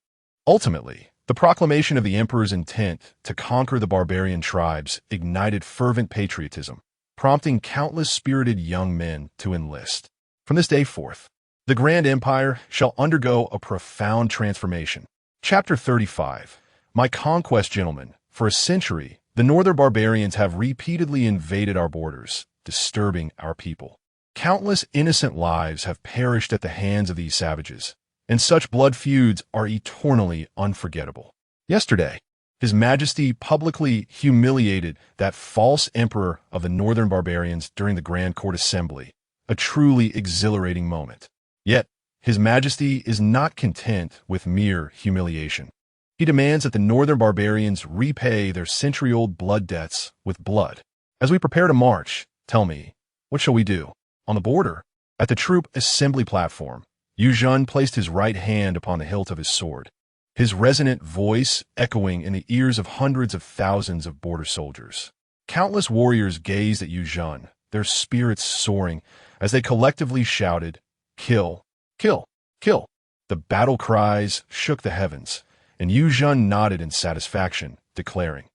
Ultimately, the proclamation of the emperor's intent to conquer the barbarian tribes ignited fervent patriotism, prompting countless spirited young men to enlist. From this day forth, the Grand Empire shall undergo a profound transformation. Chapter 35. My conquest, gentlemen. For a century, the northern barbarians have repeatedly invaded our borders, disturbing our people. Countless innocent lives have perished at the hands of these savages, and such blood feuds are eternally unforgettable. Yesterday, His Majesty publicly humiliated that false emperor of the northern barbarians during the Grand Court Assembly, a truly exhilarating moment. Yet, His Majesty is not content with mere humiliation. He demands that the northern barbarians repay their century-old blood debts with blood. As we prepare to march, tell me, what shall we do? On the border, at the troop assembly platform, Yu Zhen placed his right hand upon the hilt of his sword, his resonant voice echoing in the ears of hundreds of thousands of border soldiers. Countless warriors gazed at Yu Zhen, their spirits soaring, as they collectively shouted, "Kill! Kill! Kill!" The battle cries shook the heavens, and Yu Zhen nodded in satisfaction, declaring,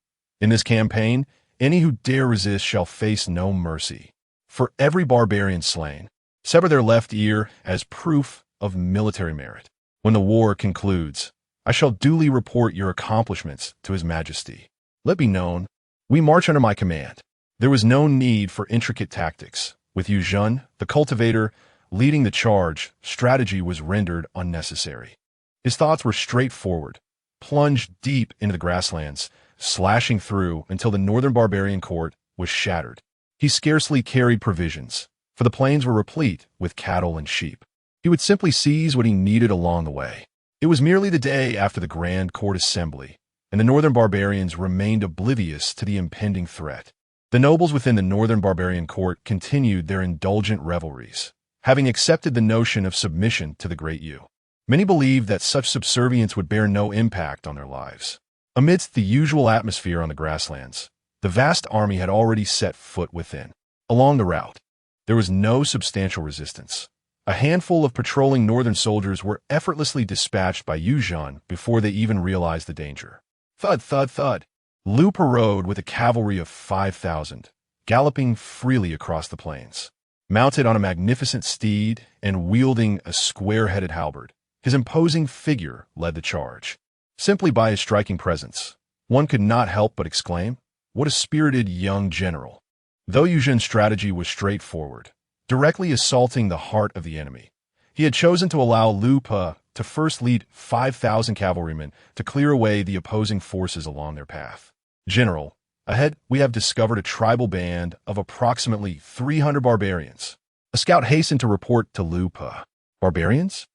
"In this campaign, any who dare resist shall face no mercy. For every barbarian slain, sever their left ear as proof of military merit. When the war concludes, I shall duly report your accomplishments to His Majesty. Let be known, we march under my command." There was no need for intricate tactics. With Yu Zhen, the cultivator, leading the charge, strategy was rendered unnecessary. His thoughts were straightforward, plunged deep into the grasslands, slashing through until the northern barbarian court was shattered. He scarcely carried provisions, for the plains were replete with cattle and sheep. He would simply seize what he needed along the way. It was merely the day after the Grand Court Assembly, and the northern barbarians remained oblivious to the impending threat. The nobles within the northern barbarian court continued their indulgent revelries, having accepted the notion of submission to the great Yu. Many believed that such subservience would bear no impact on their lives. Amidst the usual atmosphere on the grasslands, the vast army had already set foot within. Along the route, there was no substantial resistance. A handful of patrolling northern soldiers were effortlessly dispatched by Yu Zhen before they even realized the danger. Thud, thud, thud. Lupa rode with a cavalry of 5,000, galloping freely across the plains. Mounted on a magnificent steed and wielding a square-headed halberd, his imposing figure led the charge. Simply by his striking presence, one could not help but exclaim, "What a spirited young general!" Though Yu Zhen's strategy was straightforward, directly assaulting the heart of the enemy, he had chosen to allow Lupa to first lead 5,000 cavalrymen to clear away the opposing forces along their path. "General, ahead we have discovered a tribal band of approximately 300 barbarians." A scout hastened to report to Lupa. "Barbarians?"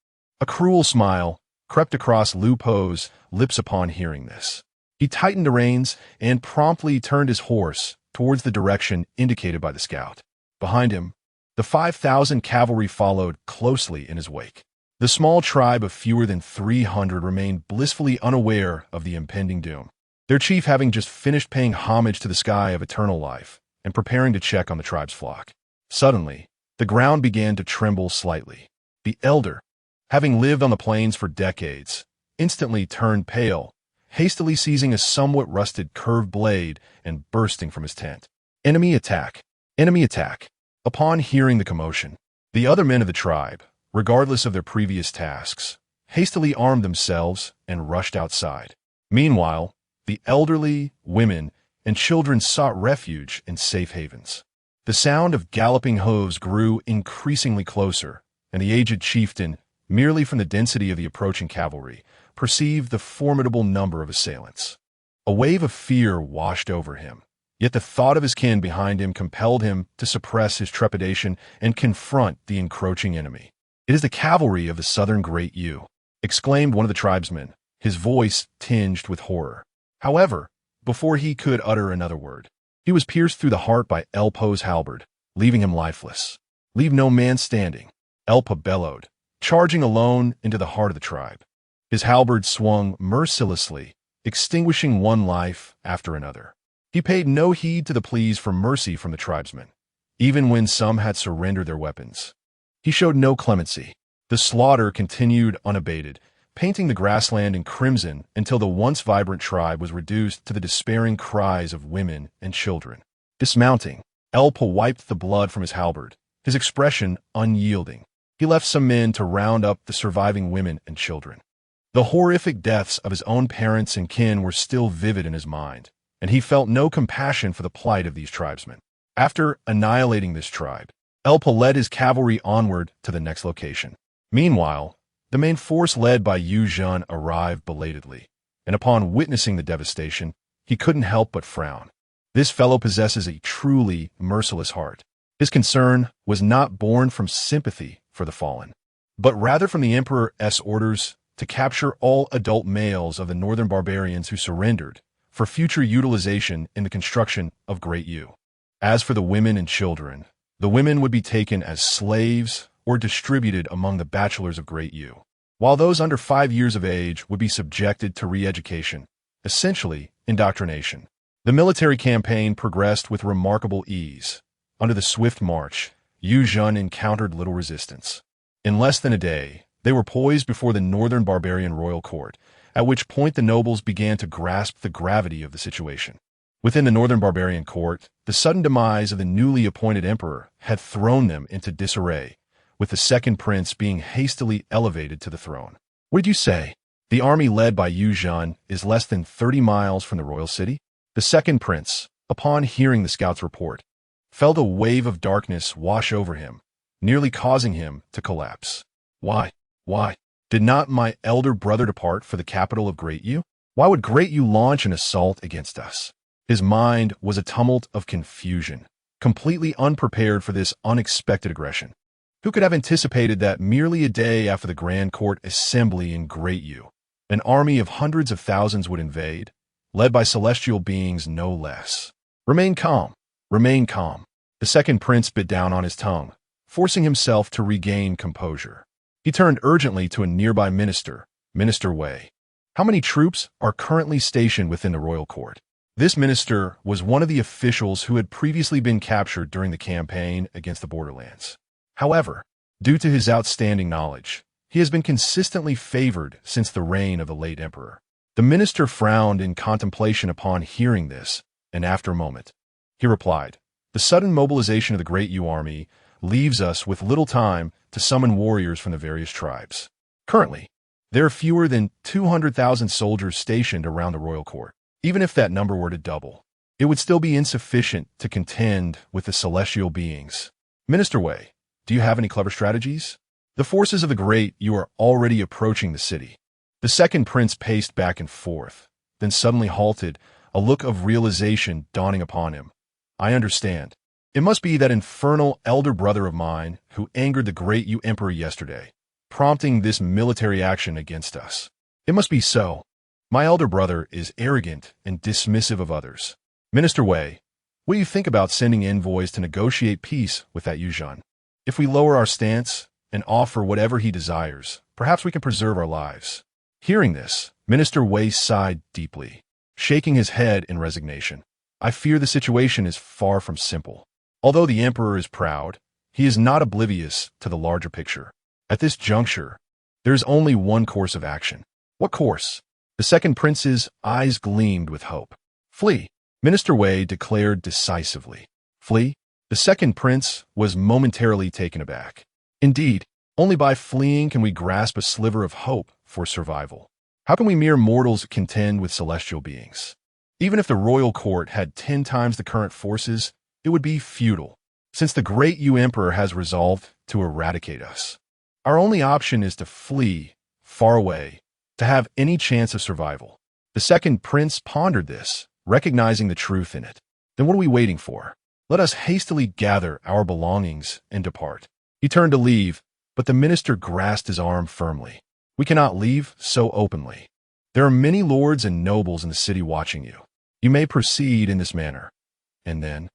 A cruel smile crept across Lupo's lips upon hearing this. He tightened the reins and promptly turned his horse towards the direction indicated by the scout. Behind him, the 5,000 cavalry followed closely in his wake. The small tribe of fewer than 300 remained blissfully unaware of the impending doom, their chief having just finished paying homage to the sky of eternal life and preparing to check on the tribe's flock. Suddenly, the ground began to tremble slightly. The elder, having lived on the plains for decades, instantly turned pale, hastily seizing a somewhat rusted curved blade and bursting from his tent. "Enemy attack! Enemy attack!" Upon hearing the commotion, the other men of the tribe, regardless of their previous tasks, hastily armed themselves and rushed outside. Meanwhile, the elderly, women, and children sought refuge in safe havens. The sound of galloping hooves grew increasingly closer, and the aged chieftain, merely from the density of the approaching cavalry, perceived the formidable number of assailants. A wave of fear washed over him, yet the thought of his kin behind him compelled him to suppress his trepidation and confront the encroaching enemy. "It is the cavalry of the southern Great Yu," exclaimed one of the tribesmen, his voice tinged with horror. However, before he could utter another word, he was pierced through the heart by Elpo's halberd, leaving him lifeless. Leave no man standing, Elpa bellowed, charging alone into the heart of the tribe. His halberd swung mercilessly, extinguishing one life after another. He paid no heed to the pleas for mercy from the tribesmen, even when some had surrendered their weapons. He showed no clemency. The slaughter continued unabated, painting the grassland in crimson until the once vibrant tribe was reduced to the despairing cries of women and children. Dismounting, Elpa wiped the blood from his halberd, his expression unyielding. He left some men to round up the surviving women and children. The horrific deaths of his own parents and kin were still vivid in his mind, and he felt no compassion for the plight of these tribesmen. After annihilating this tribe, Elpa led his cavalry onward to the next location. Meanwhile, the main force led by Yu Zhen arrived belatedly, and upon witnessing the devastation, he couldn't help but frown. This fellow possesses a truly merciless heart. His concern was not born from sympathy for the fallen, but rather from the Emperor's orders to capture all adult males of the northern barbarians who surrendered for future utilization in the construction of Great Yu. As for the women and children, the women would be taken as slaves or distributed among the bachelors of Great Yu, while those under 5 years of age would be subjected to re-education, essentially indoctrination. The military campaign progressed with remarkable ease. Under the swift march, Yu Zhen encountered little resistance. In less than a day, they were poised before the northern barbarian royal court, at which point the nobles began to grasp the gravity of the situation. Within the northern barbarian court, the sudden demise of the newly appointed emperor had thrown them into disarray, with the second prince being hastily elevated to the throne. What did you say? The army led by Yu Zhen is less than 30 miles from the royal city? The second prince, upon hearing the scout's report, felt a wave of darkness wash over him, nearly causing him to collapse. Why? Did not my elder brother depart for the capital of Great Yu? Why would Great Yu launch an assault against us? His mind was a tumult of confusion, completely unprepared for this unexpected aggression. Who could have anticipated that merely a day after the Grand Court Assembly in Great Yu, an army of hundreds of thousands would invade, led by celestial beings no less? Remain calm. The second prince bit down on his tongue, forcing himself to regain composure. He turned urgently to a nearby minister, Minister Wei. How many troops are currently stationed within the royal court? This minister was one of the officials who had previously been captured during the campaign against the borderlands. However, due to his outstanding knowledge, he has been consistently favored since the reign of the late emperor. The minister frowned in contemplation upon hearing this, and after a moment, he replied, "The sudden mobilization of the Great Yu army leaves us with little time to summon warriors from the various tribes. Currently, there are fewer than 200,000 soldiers stationed around the royal court. Even if that number were to double, it would still be insufficient to contend with the celestial beings. Minister Wei, do you have any clever strategies? The forces of the Great Yu are already approaching the city." The second prince paced back and forth, then suddenly halted, a look of realization dawning upon him. "I understand. It must be that infernal elder brother of mine who angered the Great Yu Emperor yesterday, prompting this military action against us. It must be so. My elder brother is arrogant and dismissive of others. Minister Wei, what do you think about sending envoys to negotiate peace with that Yu Zhen? If we lower our stance and offer whatever he desires, perhaps we can preserve our lives." Hearing this, Minister Wei sighed deeply, shaking his head in resignation. "I fear the situation is far from simple. Although the emperor is proud, he is not oblivious to the larger picture. At this juncture, there is only one course of action." "What course?" The second prince's eyes gleamed with hope. "Flee," Minister Wei declared decisively. "Flee?" The second prince was momentarily taken aback. "Indeed, only by fleeing can we grasp a sliver of hope for survival. How can we mere mortals contend with celestial beings? Even if the royal court had 10 times the current forces, it would be futile, since the Great Yu Emperor has resolved to eradicate us. Our only option is to flee far away, to have any chance of survival." The second prince pondered this, recognizing the truth in it. "Then what are we waiting for? Let us hastily gather our belongings and depart." He turned to leave, but the minister grasped his arm firmly. "We cannot leave so openly. There are many lords and nobles in the city watching you. You may proceed in this manner, and then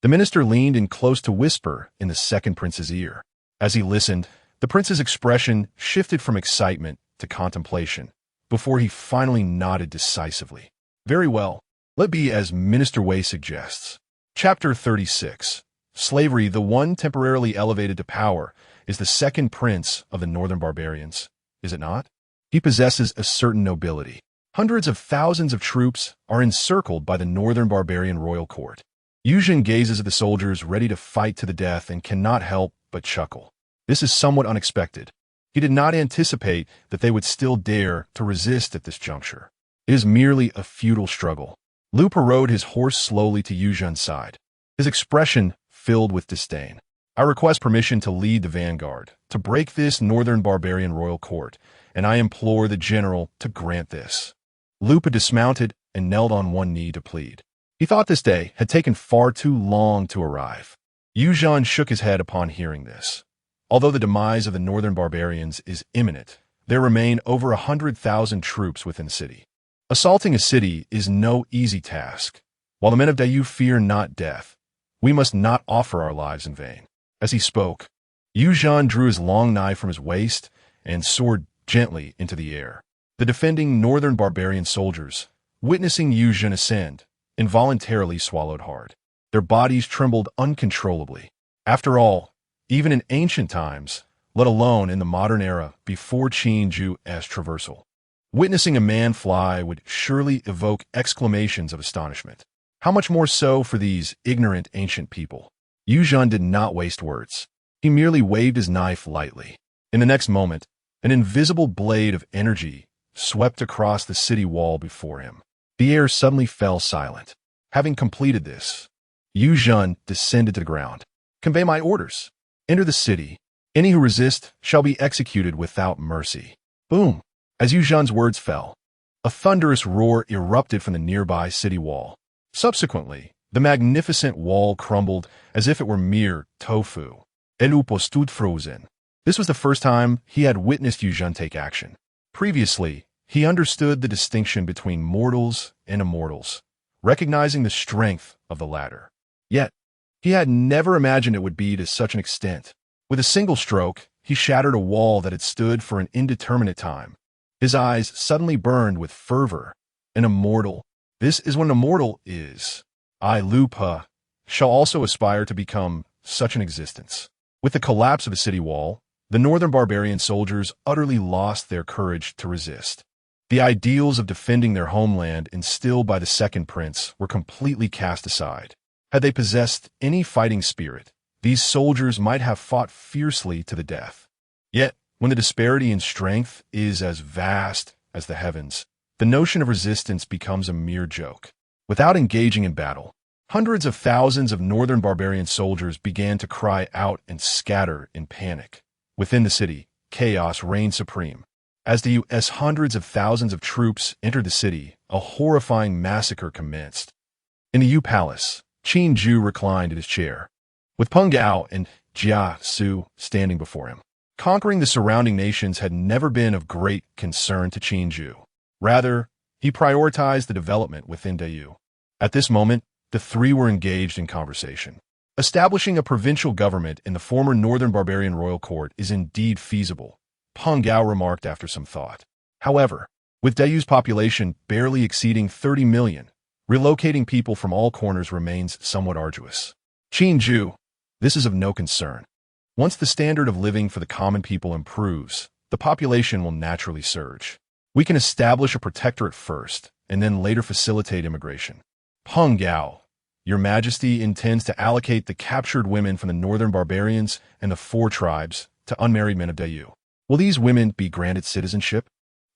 The minister leaned in close to whisper in the second prince's ear. As he listened, the prince's expression shifted from excitement to contemplation, before he finally nodded decisively. Very well, let be as Minister Wei suggests. Chapter 36. Slavery, the one temporarily elevated to power, is the second prince of the northern barbarians, is it not? He possesses a certain nobility. Hundreds of thousands of troops are encircled by the northern barbarian royal court. Yuzhen gazes at the soldiers ready to fight to the death and cannot help but chuckle. This is somewhat unexpected. He did not anticipate that they would still dare to resist at this juncture. It is merely a futile struggle. Lupa rode his horse slowly to Yuzhen's side, his expression filled with disdain. I request permission to lead the vanguard, to break this northern barbarian royal court, and I implore the general to grant this. Lupa dismounted and knelt on one knee to plead. He thought this day had taken far too long to arrive. Yuzhen shook his head upon hearing this. Although the demise of the northern barbarians is imminent, there remain over 100,000 troops within the city. Assaulting a city is no easy task. While the men of Dayu fear not death, we must not offer our lives in vain. As he spoke, Yuzhen drew his long knife from his waist and soared gently into the air. The defending northern barbarian soldiers, witnessing Yuzhen ascend, involuntarily swallowed hard. Their bodies trembled uncontrollably. After all, even in ancient times, let alone in the modern era before Qinju's traversal, witnessing a man fly would surely evoke exclamations of astonishment. How much more so for these ignorant ancient people? Yuzhen did not waste words. He merely waved his knife lightly. In the next moment, an invisible blade of energy swept across the city wall before him. The air suddenly fell silent. Having completed this, Yuzhen descended to the ground. Convey my orders. Enter the city. Any who resist shall be executed without mercy. Boom! As Yuzhen's words fell, a thunderous roar erupted from the nearby city wall. Subsequently, the magnificent wall crumbled as if it were mere tofu. Elupo stood frozen. This was the first time he had witnessed Yuzhen take action. Previously, he understood the distinction between mortals and immortals, recognizing the strength of the latter. Yet, he had never imagined it would be to such an extent. With a single stroke, he shattered a wall that had stood for an indeterminate time. His eyes suddenly burned with fervor. An immortal. This is what an immortal is. I, Lupa, shall also aspire to become such an existence. With the collapse of the city wall, the northern barbarian soldiers utterly lost their courage to resist. The ideals of defending their homeland instilled by the second prince were completely cast aside. Had they possessed any fighting spirit, these soldiers might have fought fiercely to the death. Yet, when the disparity in strength is as vast as the heavens, the notion of resistance becomes a mere joke. Without engaging in battle, hundreds of thousands of northern barbarian soldiers began to cry out and scatter in panic. Within the city, chaos reigned supreme. As the U.S. hundreds of thousands of troops entered the city, a horrifying massacre commenced. In the U Palace, Qinju reclined in his chair, with Peng Gao and Jia Su standing before him. Conquering the surrounding nations had never been of great concern to Qinju. Rather, he prioritized the development within Dayu. At this moment, the three were engaged in conversation. Establishing a provincial government in the former northern barbarian royal court is indeed feasible, Peng Gao remarked after some thought. However, with Dayu's population barely exceeding 30 million, relocating people from all corners remains somewhat arduous. Qinju, this is of no concern. Once the standard of living for the common people improves, the population will naturally surge. We can establish a protectorate first, and then later facilitate immigration. Peng Gao, Your Majesty intends to allocate the captured women from the northern barbarians and the four tribes to unmarried men of Dayu. Will these women be granted citizenship?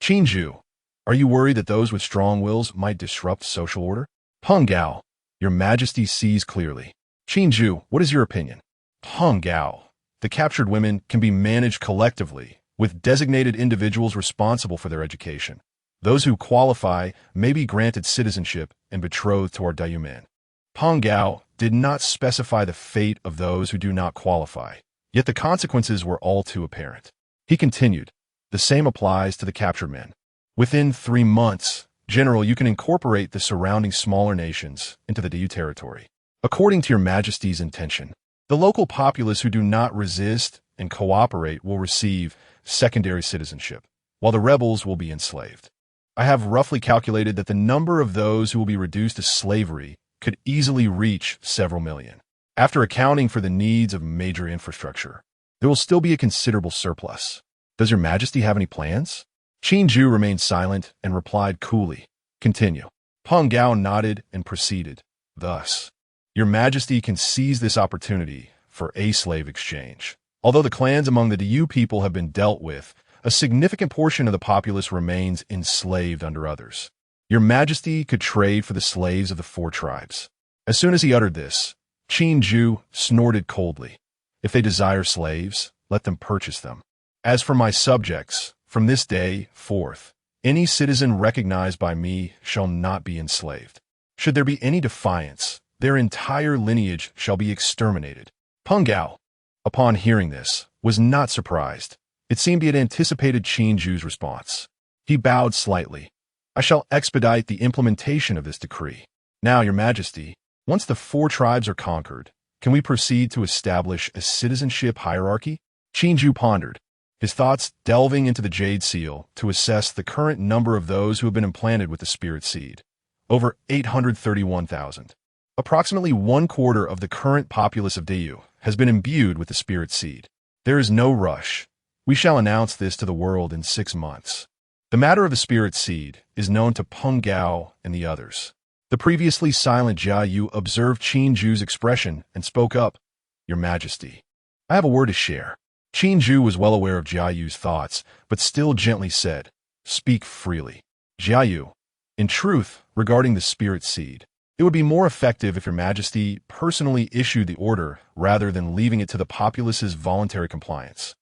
Qinju, are you worried that those with strong wills might disrupt social order? Peng Gao, Your Majesty sees clearly. Qinju, what is your opinion? Peng Gao, the captured women can be managed collectively, with designated individuals responsible for their education. Those who qualify may be granted citizenship and betrothed to our Dayu men. Peng Gao did not specify the fate of those who do not qualify, yet the consequences were all too apparent. He continued, the same applies to the captured men. Within 3 months, General, you can incorporate the surrounding smaller nations into the Dayu territory. According to your majesty's intention, the local populace who do not resist and cooperate will receive secondary citizenship, while the rebels will be enslaved. I have roughly calculated that the number of those who will be reduced to slavery could easily reach several million. After accounting for the needs of major infrastructure, there will still be a considerable surplus. Does your majesty have any plans? Qin Ju remained silent and replied coolly, "Continue." Peng Gao nodded and proceeded, "Thus, your majesty can seize this opportunity for a slave exchange. Although the clans among the Diyu people have been dealt with, a significant portion of the populace remains enslaved under others. Your majesty could trade for the slaves of the 4 tribes." As soon as he uttered this, Qin Ju snorted coldly. "If they desire slaves, let them purchase them. As for my subjects, from this day forth, any citizen recognized by me shall not be enslaved. Should there be any defiance, their entire lineage shall be exterminated." Peng Gao, upon hearing this, was not surprised. It seemed he had anticipated Qin Ju's response. He bowed slightly. "I shall expedite the implementation of this decree. Now, your majesty, once the 4 tribes are conquered, can we proceed to establish a citizenship hierarchy?" Qin Ju pondered, his thoughts delving into the jade seal to assess the current number of those who have been implanted with the spirit seed. Over 831,000. Approximately 1/4 of the current populace of Diyu has been imbued with the spirit seed. There is no rush. We shall announce this to the world in 6 months. The matter of the spirit seed is known to Peng Gao and the others. The previously silent Jia Yu observed Qin Ju's expression and spoke up, "Your majesty, I have a word to share." Qin Ju was well aware of Jia Yu's thoughts, but still gently said, "Speak freely." "Jia Yu, in truth, regarding the spirit seed, it would be more effective if your majesty personally issued the order rather than leaving it to the populace's voluntary compliance."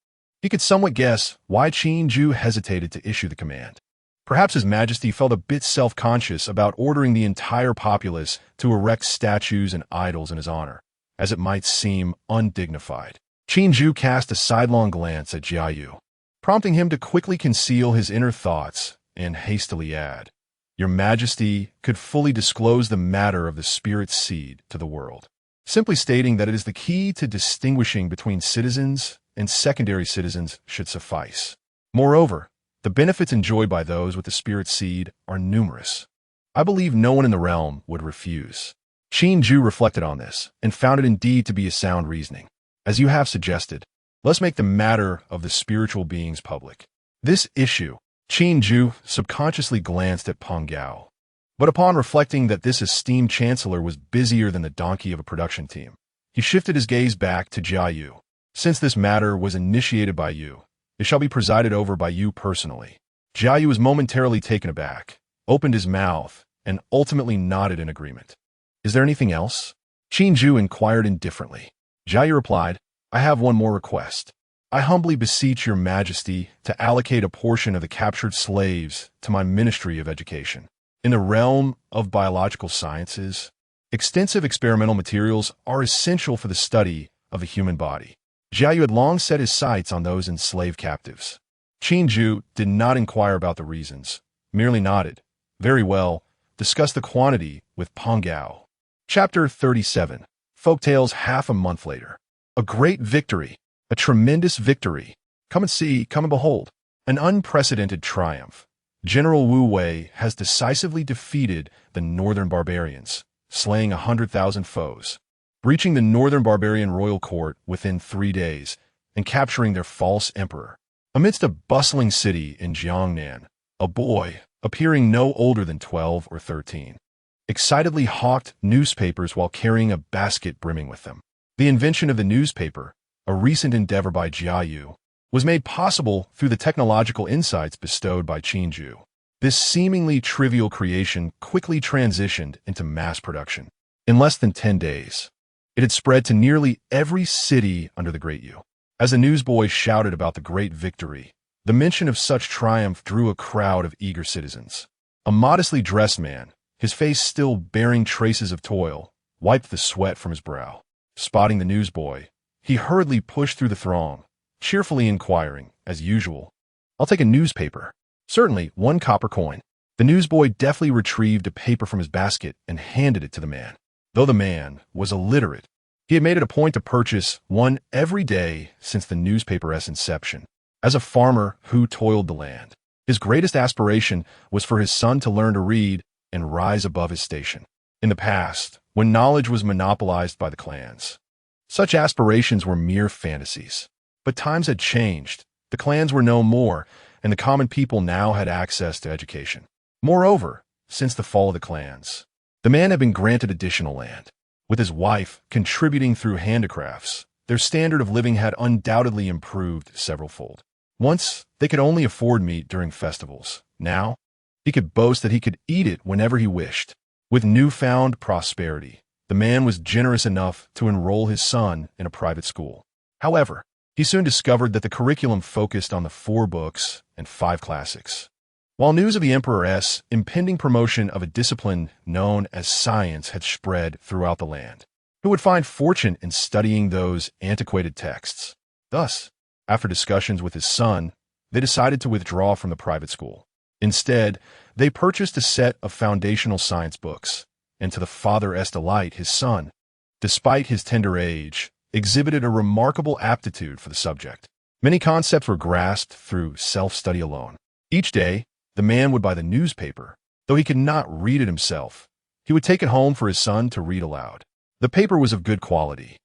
He could somewhat guess why Qin Ju hesitated to issue the command. Perhaps His Majesty felt a bit self-conscious about ordering the entire populace to erect statues and idols in his honor, as it might seem undignified. Qin Ju cast a sidelong glance at Jia Yu, prompting him to quickly conceal his inner thoughts and hastily add, "Your Majesty could fully disclose the matter of the spirit seed to the world, simply stating that it is the key to distinguishing between citizens and secondary citizens should suffice. Moreover, the benefits enjoyed by those with the spirit seed are numerous. I believe no one in the realm would refuse." Qin Ju reflected on this and found it indeed to be a sound reasoning. "As you have suggested, let's make the matter of the spiritual beings public." This issue, Qin Ju subconsciously glanced at Peng Gao. But upon reflecting that this esteemed chancellor was busier than the donkey of a production team, he shifted his gaze back to Jia Yu. "Since this matter was initiated by you, it shall be presided over by you personally." Jia Yu was momentarily taken aback, opened his mouth, and ultimately nodded in agreement. "Is there anything else?" Qin Ju inquired indifferently. Jia Yu replied, "I have one more request. I humbly beseech your majesty to allocate a portion of the captured slaves to my Ministry of Education. In the realm of biological sciences, extensive experimental materials are essential for the study of the human body." Jia Yu had long set his sights on those enslaved captives. Qin Ju did not inquire about the reasons, merely nodded. "Very well, discuss the quantity with Peng Gao." Chapter 37. Folktales half a month later. A great victory, a tremendous victory. Come and see, come and behold. An unprecedented triumph. General Wu Wei has decisively defeated the northern barbarians, slaying 100,000 foes, breaching the northern barbarian royal court within 3 days, and capturing their false emperor. Amidst a bustling city in Jiangnan, a boy, appearing no older than 12 or 13, excitedly hawked newspapers while carrying a basket brimming with them. The invention of the newspaper, a recent endeavor by Jia Yu, was made possible through the technological insights bestowed by Qin Ju. This seemingly trivial creation quickly transitioned into mass production. In less than 10 days, it had spread to nearly every city under the Great Yu. As the newsboy shouted about the great victory, the mention of such triumph drew a crowd of eager citizens. A modestly dressed man, his face still bearing traces of toil, wiped the sweat from his brow. Spotting the newsboy, he hurriedly pushed through the throng, cheerfully inquiring, as usual, "I'll take a newspaper." "Certainly, 1 copper coin." The newsboy deftly retrieved a paper from his basket and handed it to the man. Though the man was illiterate, he had made it a point to purchase one every day since the newspaper's inception. As a farmer who toiled the land, his greatest aspiration was for his son to learn to read and rise above his station. In the past, when knowledge was monopolized by the clans, such aspirations were mere fantasies. But times had changed. The clans were no more, and the common people now had access to education. Moreover, since the fall of the clans, the man had been granted additional land. With his wife contributing through handicrafts, their standard of living had undoubtedly improved severalfold. Once, they could only afford meat during festivals. Now, he could boast that he could eat it whenever he wished. With newfound prosperity, the man was generous enough to enroll his son in a private school. However, he soon discovered that the curriculum focused on the 4 books and 5 classics. While news of the emperor's impending promotion of a discipline known as science had spread throughout the land, who would find fortune in studying those antiquated texts? Thus, after discussions with his son, they decided to withdraw from the private school. Instead, they purchased a set of foundational science books, and to the father's delight, his son, despite his tender age, exhibited a remarkable aptitude for the subject. Many concepts were grasped through self-study alone. Each day, the man would buy the newspaper. Though he could not read it himself, he would take it home for his son to read aloud. The paper was of good quality,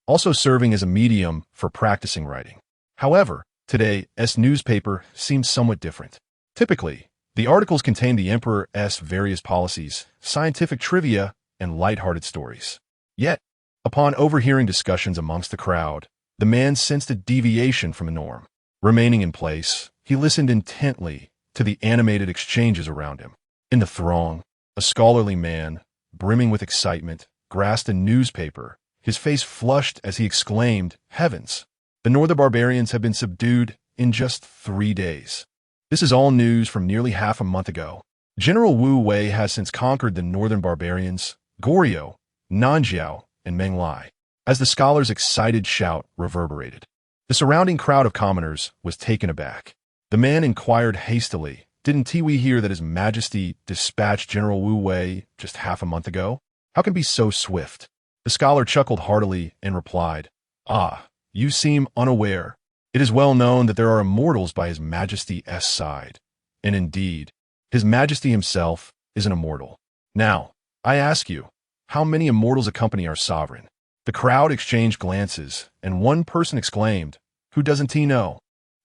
also serving as a medium for practicing writing. However, today's newspaper seems somewhat different. Typically, the articles contained the emperor's various policies, scientific trivia, and light-hearted stories. Yet, upon overhearing discussions amongst the crowd, the man sensed a deviation from the norm. Remaining in place, he listened intently to the animated exchanges around him. In the throng, a scholarly man, brimming with excitement, grasped a newspaper, his face flushed as he exclaimed, "Heavens! The northern barbarians have been subdued in just 3 days. This is all news from nearly half a month ago. General Wu Wei has since conquered the northern barbarians, Goryeo, Nanjiao, and Menglai." As the scholar's excited shout reverberated, the surrounding crowd of commoners was taken aback. The man inquired hastily, "Didn't we hear that His Majesty dispatched General Wu Wei just half a month ago? How can it be so swift?" The scholar chuckled heartily and replied, "Ah, you seem unaware. It is well known that there are immortals by His Majesty's side. And indeed, His Majesty himself is an immortal. Now, I ask you, how many immortals accompany our sovereign?" The crowd exchanged glances, and one person exclaimed, "Who doesn't he know?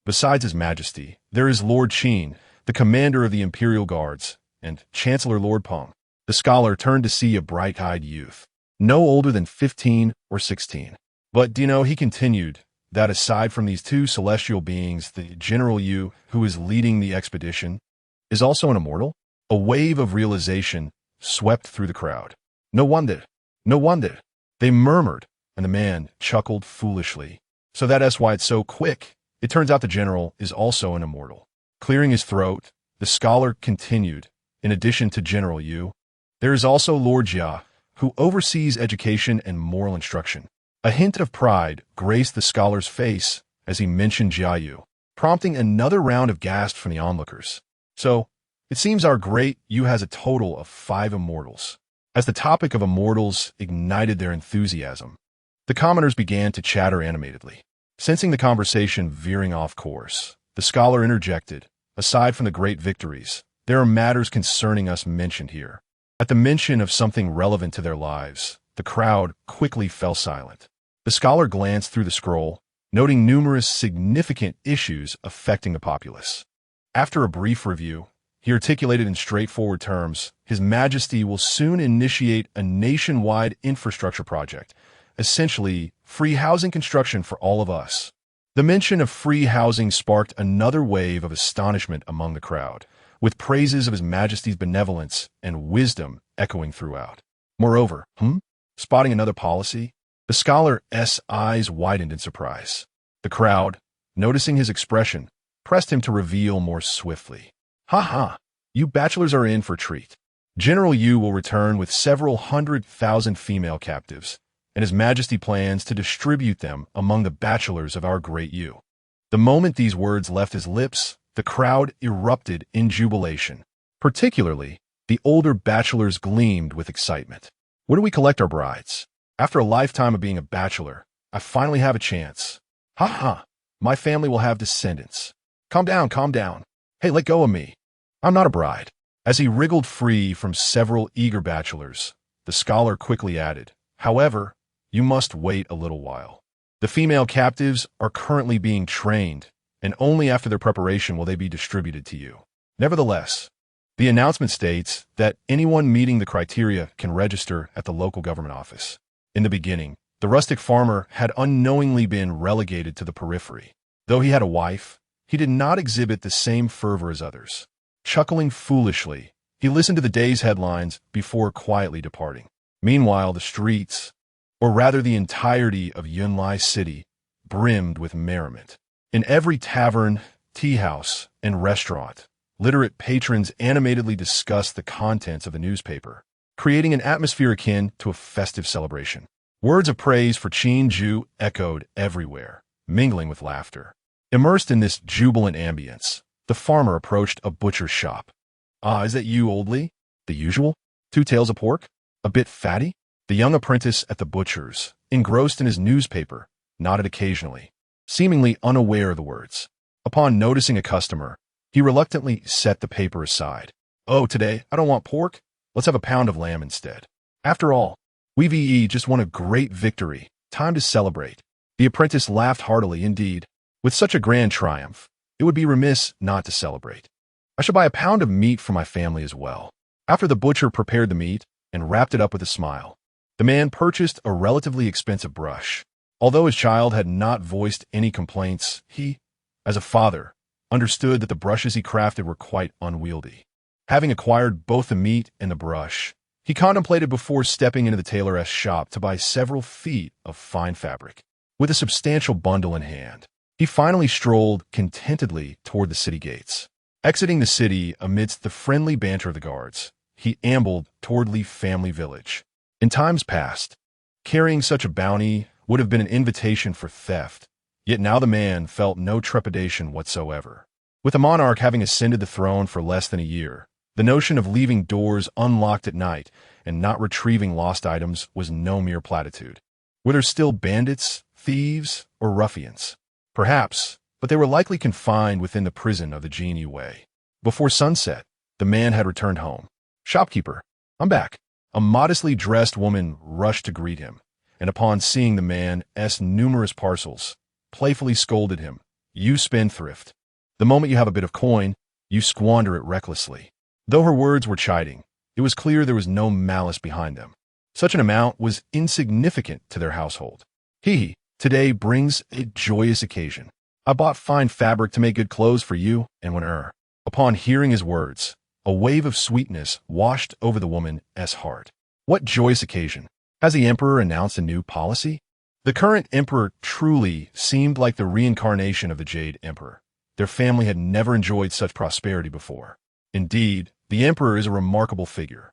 Besides His Majesty, there is Lord Qin, the commander of the Imperial Guards, and Chancellor Lord Peng." The scholar turned to see a bright-eyed youth, no older than 15 or 16. "But do you know," he continued, "that aside from these 2 celestial beings, the General Yu, who is leading the expedition, is also an immortal?" A wave of realization swept through the crowd. No wonder, they murmured, and the man chuckled foolishly. "So that's why it's so quick. It turns out the general is also an immortal." Clearing his throat, the scholar continued, "In addition to General Yu, there is also Lord Jia, who oversees education and moral instruction." A hint of pride graced the scholar's face as he mentioned Jia Yu, prompting another round of gasps from the onlookers. "So, it seems our great Yu has a total of 5 immortals." As the topic of immortals ignited their enthusiasm, the commoners began to chatter animatedly. Sensing the conversation veering off course, the scholar interjected, "Aside from the great victories, there are matters concerning us mentioned here." At the mention of something relevant to their lives, the crowd quickly fell silent. The scholar glanced through the scroll, noting numerous significant issues affecting the populace. After a brief review, he articulated in straightforward terms, "His Majesty will soon initiate a nationwide infrastructure project, essentially free housing construction for all of us." The mention of free housing sparked another wave of astonishment among the crowd, with praises of His Majesty's benevolence and wisdom echoing throughout. Moreover, spotting another policy, the scholar's eyes widened in surprise. The crowd, noticing his expression, pressed him to reveal more swiftly. "Ha ha, you bachelors are in for a treat. General Yu will return with several 100,000 female captives, and His Majesty plans to distribute them among the bachelors of our great Yu." The moment these words left his lips, the crowd erupted in jubilation. Particularly, the older bachelors gleamed with excitement. Where do we collect our brides? After a lifetime of being a bachelor, I finally have a chance. Ha ha, my family will have descendants. Calm down, calm down. Hey, let go of me. I'm not a bride. As he wriggled free from several eager bachelors, the scholar quickly added, however, you must wait a little while. The female captives are currently being trained, and only after their preparation will they be distributed to you. Nevertheless, the announcement states that anyone meeting the criteria can register at the local government office. In the beginning, the rustic farmer had unknowingly been relegated to the periphery. Though he had a wife, he did not exhibit the same fervor as others. Chuckling foolishly, he listened to the day's headlines before quietly departing. Meanwhile, the streets, or rather the entirety of Yunlai City, brimmed with merriment. In every tavern, tea house, and restaurant, literate patrons animatedly discussed the contents of the newspaper, creating an atmosphere akin to a festive celebration. Words of praise for Qin echoed everywhere, mingling with laughter. Immersed in this jubilant ambience, the farmer approached a butcher's shop. Ah, is that you, old Lee? The usual? 2 tails of pork? A bit fatty? The young apprentice at the butcher's, engrossed in his newspaper, nodded occasionally, seemingly unaware of the words. Upon noticing a customer, he reluctantly set the paper aside. Oh, today, I don't want pork. Let's have a pound of lamb instead. After all, we've just won a great victory. Time to celebrate. The apprentice laughed heartily indeed. With such a grand triumph, it would be remiss not to celebrate. I shall buy a pound of meat for my family as well. After the butcher prepared the meat and wrapped it up with a smile, the man purchased a relatively expensive brush. Although his child had not voiced any complaints, he, as a father, understood that the brushes he crafted were quite unwieldy. Having acquired both the meat and the brush, he contemplated before stepping into the tailor's shop to buy several feet of fine fabric. With a substantial bundle in hand, he finally strolled contentedly toward the city gates. Exiting the city amidst the friendly banter of the guards, he ambled toward Lee Family Village. In times past, carrying such a bounty would have been an invitation for theft, yet now the man felt no trepidation whatsoever. With the monarch having ascended the throne for less than a year, the notion of leaving doors unlocked at night and not retrieving lost items was no mere platitude. Were there still bandits, thieves, or ruffians? Perhaps, but they were likely confined within the prison of the Genie Way. Before sunset, the man had returned home. Shopkeeper, I'm back. A modestly dressed woman rushed to greet him, and upon seeing the man's numerous parcels, playfully scolded him. You spendthrift. The moment you have a bit of coin, you squander it recklessly. Though her words were chiding, it was clear there was no malice behind them. Such an amount was insignificant to their household. Today brings a joyous occasion. I bought fine fabric to make good clothes for you and when Upon hearing his words, a wave of sweetness washed over the woman's heart. What joyous occasion! Has the emperor announced a new policy? The current emperor truly seemed like the reincarnation of the Jade Emperor. Their family had never enjoyed such prosperity before. Indeed, the emperor is a remarkable figure.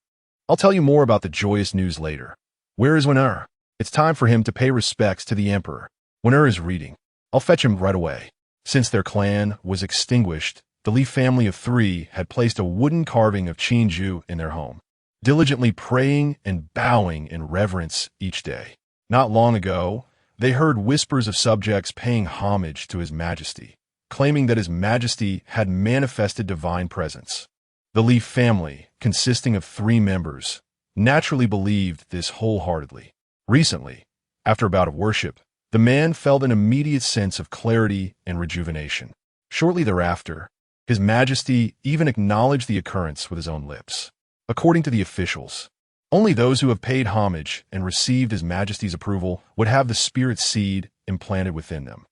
I'll tell you more about the joyous news later. Where is Wen? It's time for him to pay respects to the emperor. Wen is reading. I'll fetch him right away. Since their clan was extinguished, the Li family of 3 had placed a wooden carving of Qin in their home, diligently praying and bowing in reverence each day. Not long ago, they heard whispers of subjects paying homage to His Majesty, claiming that His Majesty had manifested divine presence. The Li family, consisting of 3 members, naturally believed this wholeheartedly. Recently, after a bout of worship, the man felt an immediate sense of clarity and rejuvenation. Shortly thereafter, His Majesty even acknowledged the occurrence with his own lips. According to the officials, only those who have paid homage and received His Majesty's approval would have the spirit seed implanted within them,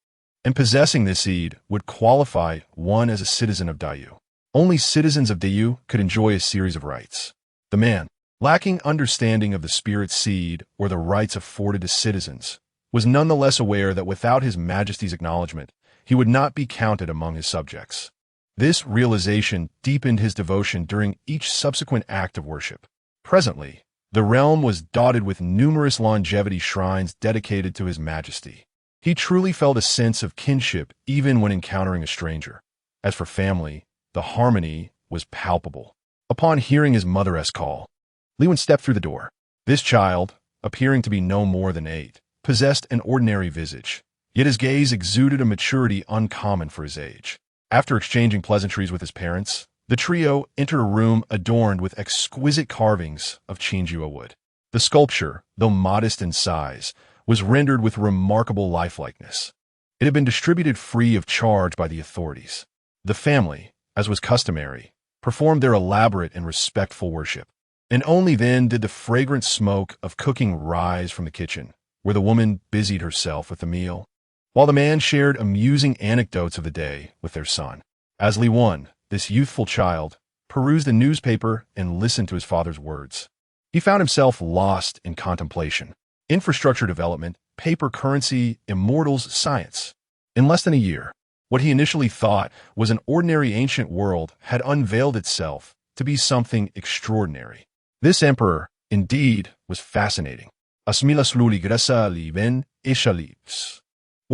and possessing this seed would qualify one as a citizen of Dayu. Only citizens of Dayu could enjoy a series of rights. The man, lacking understanding of the spirit seed or the rights afforded to citizens, was nonetheless aware that without His Majesty's acknowledgement, he would not be counted among his subjects. This realization deepened his devotion during each subsequent act of worship. Presently, the realm was dotted with numerous longevity shrines dedicated to His Majesty. He truly felt a sense of kinship even when encountering a stranger. As for family, the harmony was palpable. Upon hearing his mother's call, Li Wen stepped through the door. This child, appearing to be no more than 8, possessed an ordinary visage, yet his gaze exuded a maturity uncommon for his age. After exchanging pleasantries with his parents, the trio entered a room adorned with exquisite carvings of Chinjua wood. The sculpture, though modest in size, was rendered with remarkable lifelikeness. It had been distributed free of charge by the authorities. The family, as was customary, performed their elaborate and respectful worship. And only then did the fragrant smoke of cooking rise from the kitchen, where the woman busied herself with the meal, while the man shared amusing anecdotes of the day with their son. As Li Wen, this youthful child, perused the newspaper and listened to his father's words, he found himself lost in contemplation. Infrastructure development, paper currency, immortals, science. In less than a year, what he initially thought was an ordinary ancient world had unveiled itself to be something extraordinary. This emperor, indeed, was fascinating. What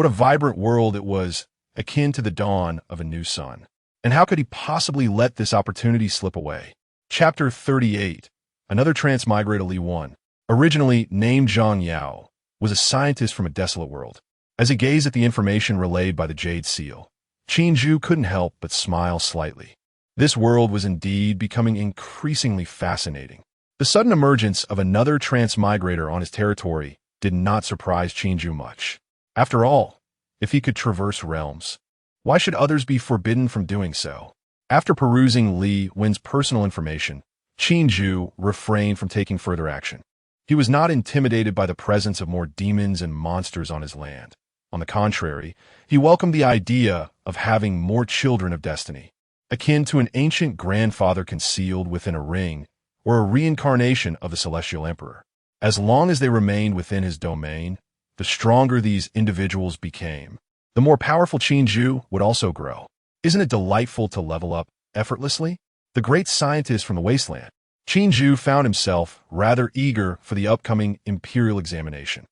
a vibrant world it was, akin to the dawn of a new sun. And how could he possibly let this opportunity slip away? Chapter 38. Another transmigrator, Li Wen, originally named Zhang Yao, was a scientist from a desolate world. As he gazed at the information relayed by the Jade Seal, Qin Zhu couldn't help but smile slightly. This world was indeed becoming increasingly fascinating. The sudden emergence of another transmigrator on his territory did not surprise Qin Zhu much. After all, if he could traverse realms, why should others be forbidden from doing so? After perusing Li Wen's personal information, Qin Zhu refrained from taking further action. He was not intimidated by the presence of more demons and monsters on his land. On the contrary, he welcomed the idea of having more children of destiny, akin to an ancient grandfather concealed within a ring or a reincarnation of the celestial emperor. As long as they remained within his domain, the stronger these individuals became, the more powerful Qin Zhu would also grow. Isn't it delightful to level up effortlessly? The great scientist from the wasteland, Qin Zhu found himself rather eager for the upcoming imperial examination.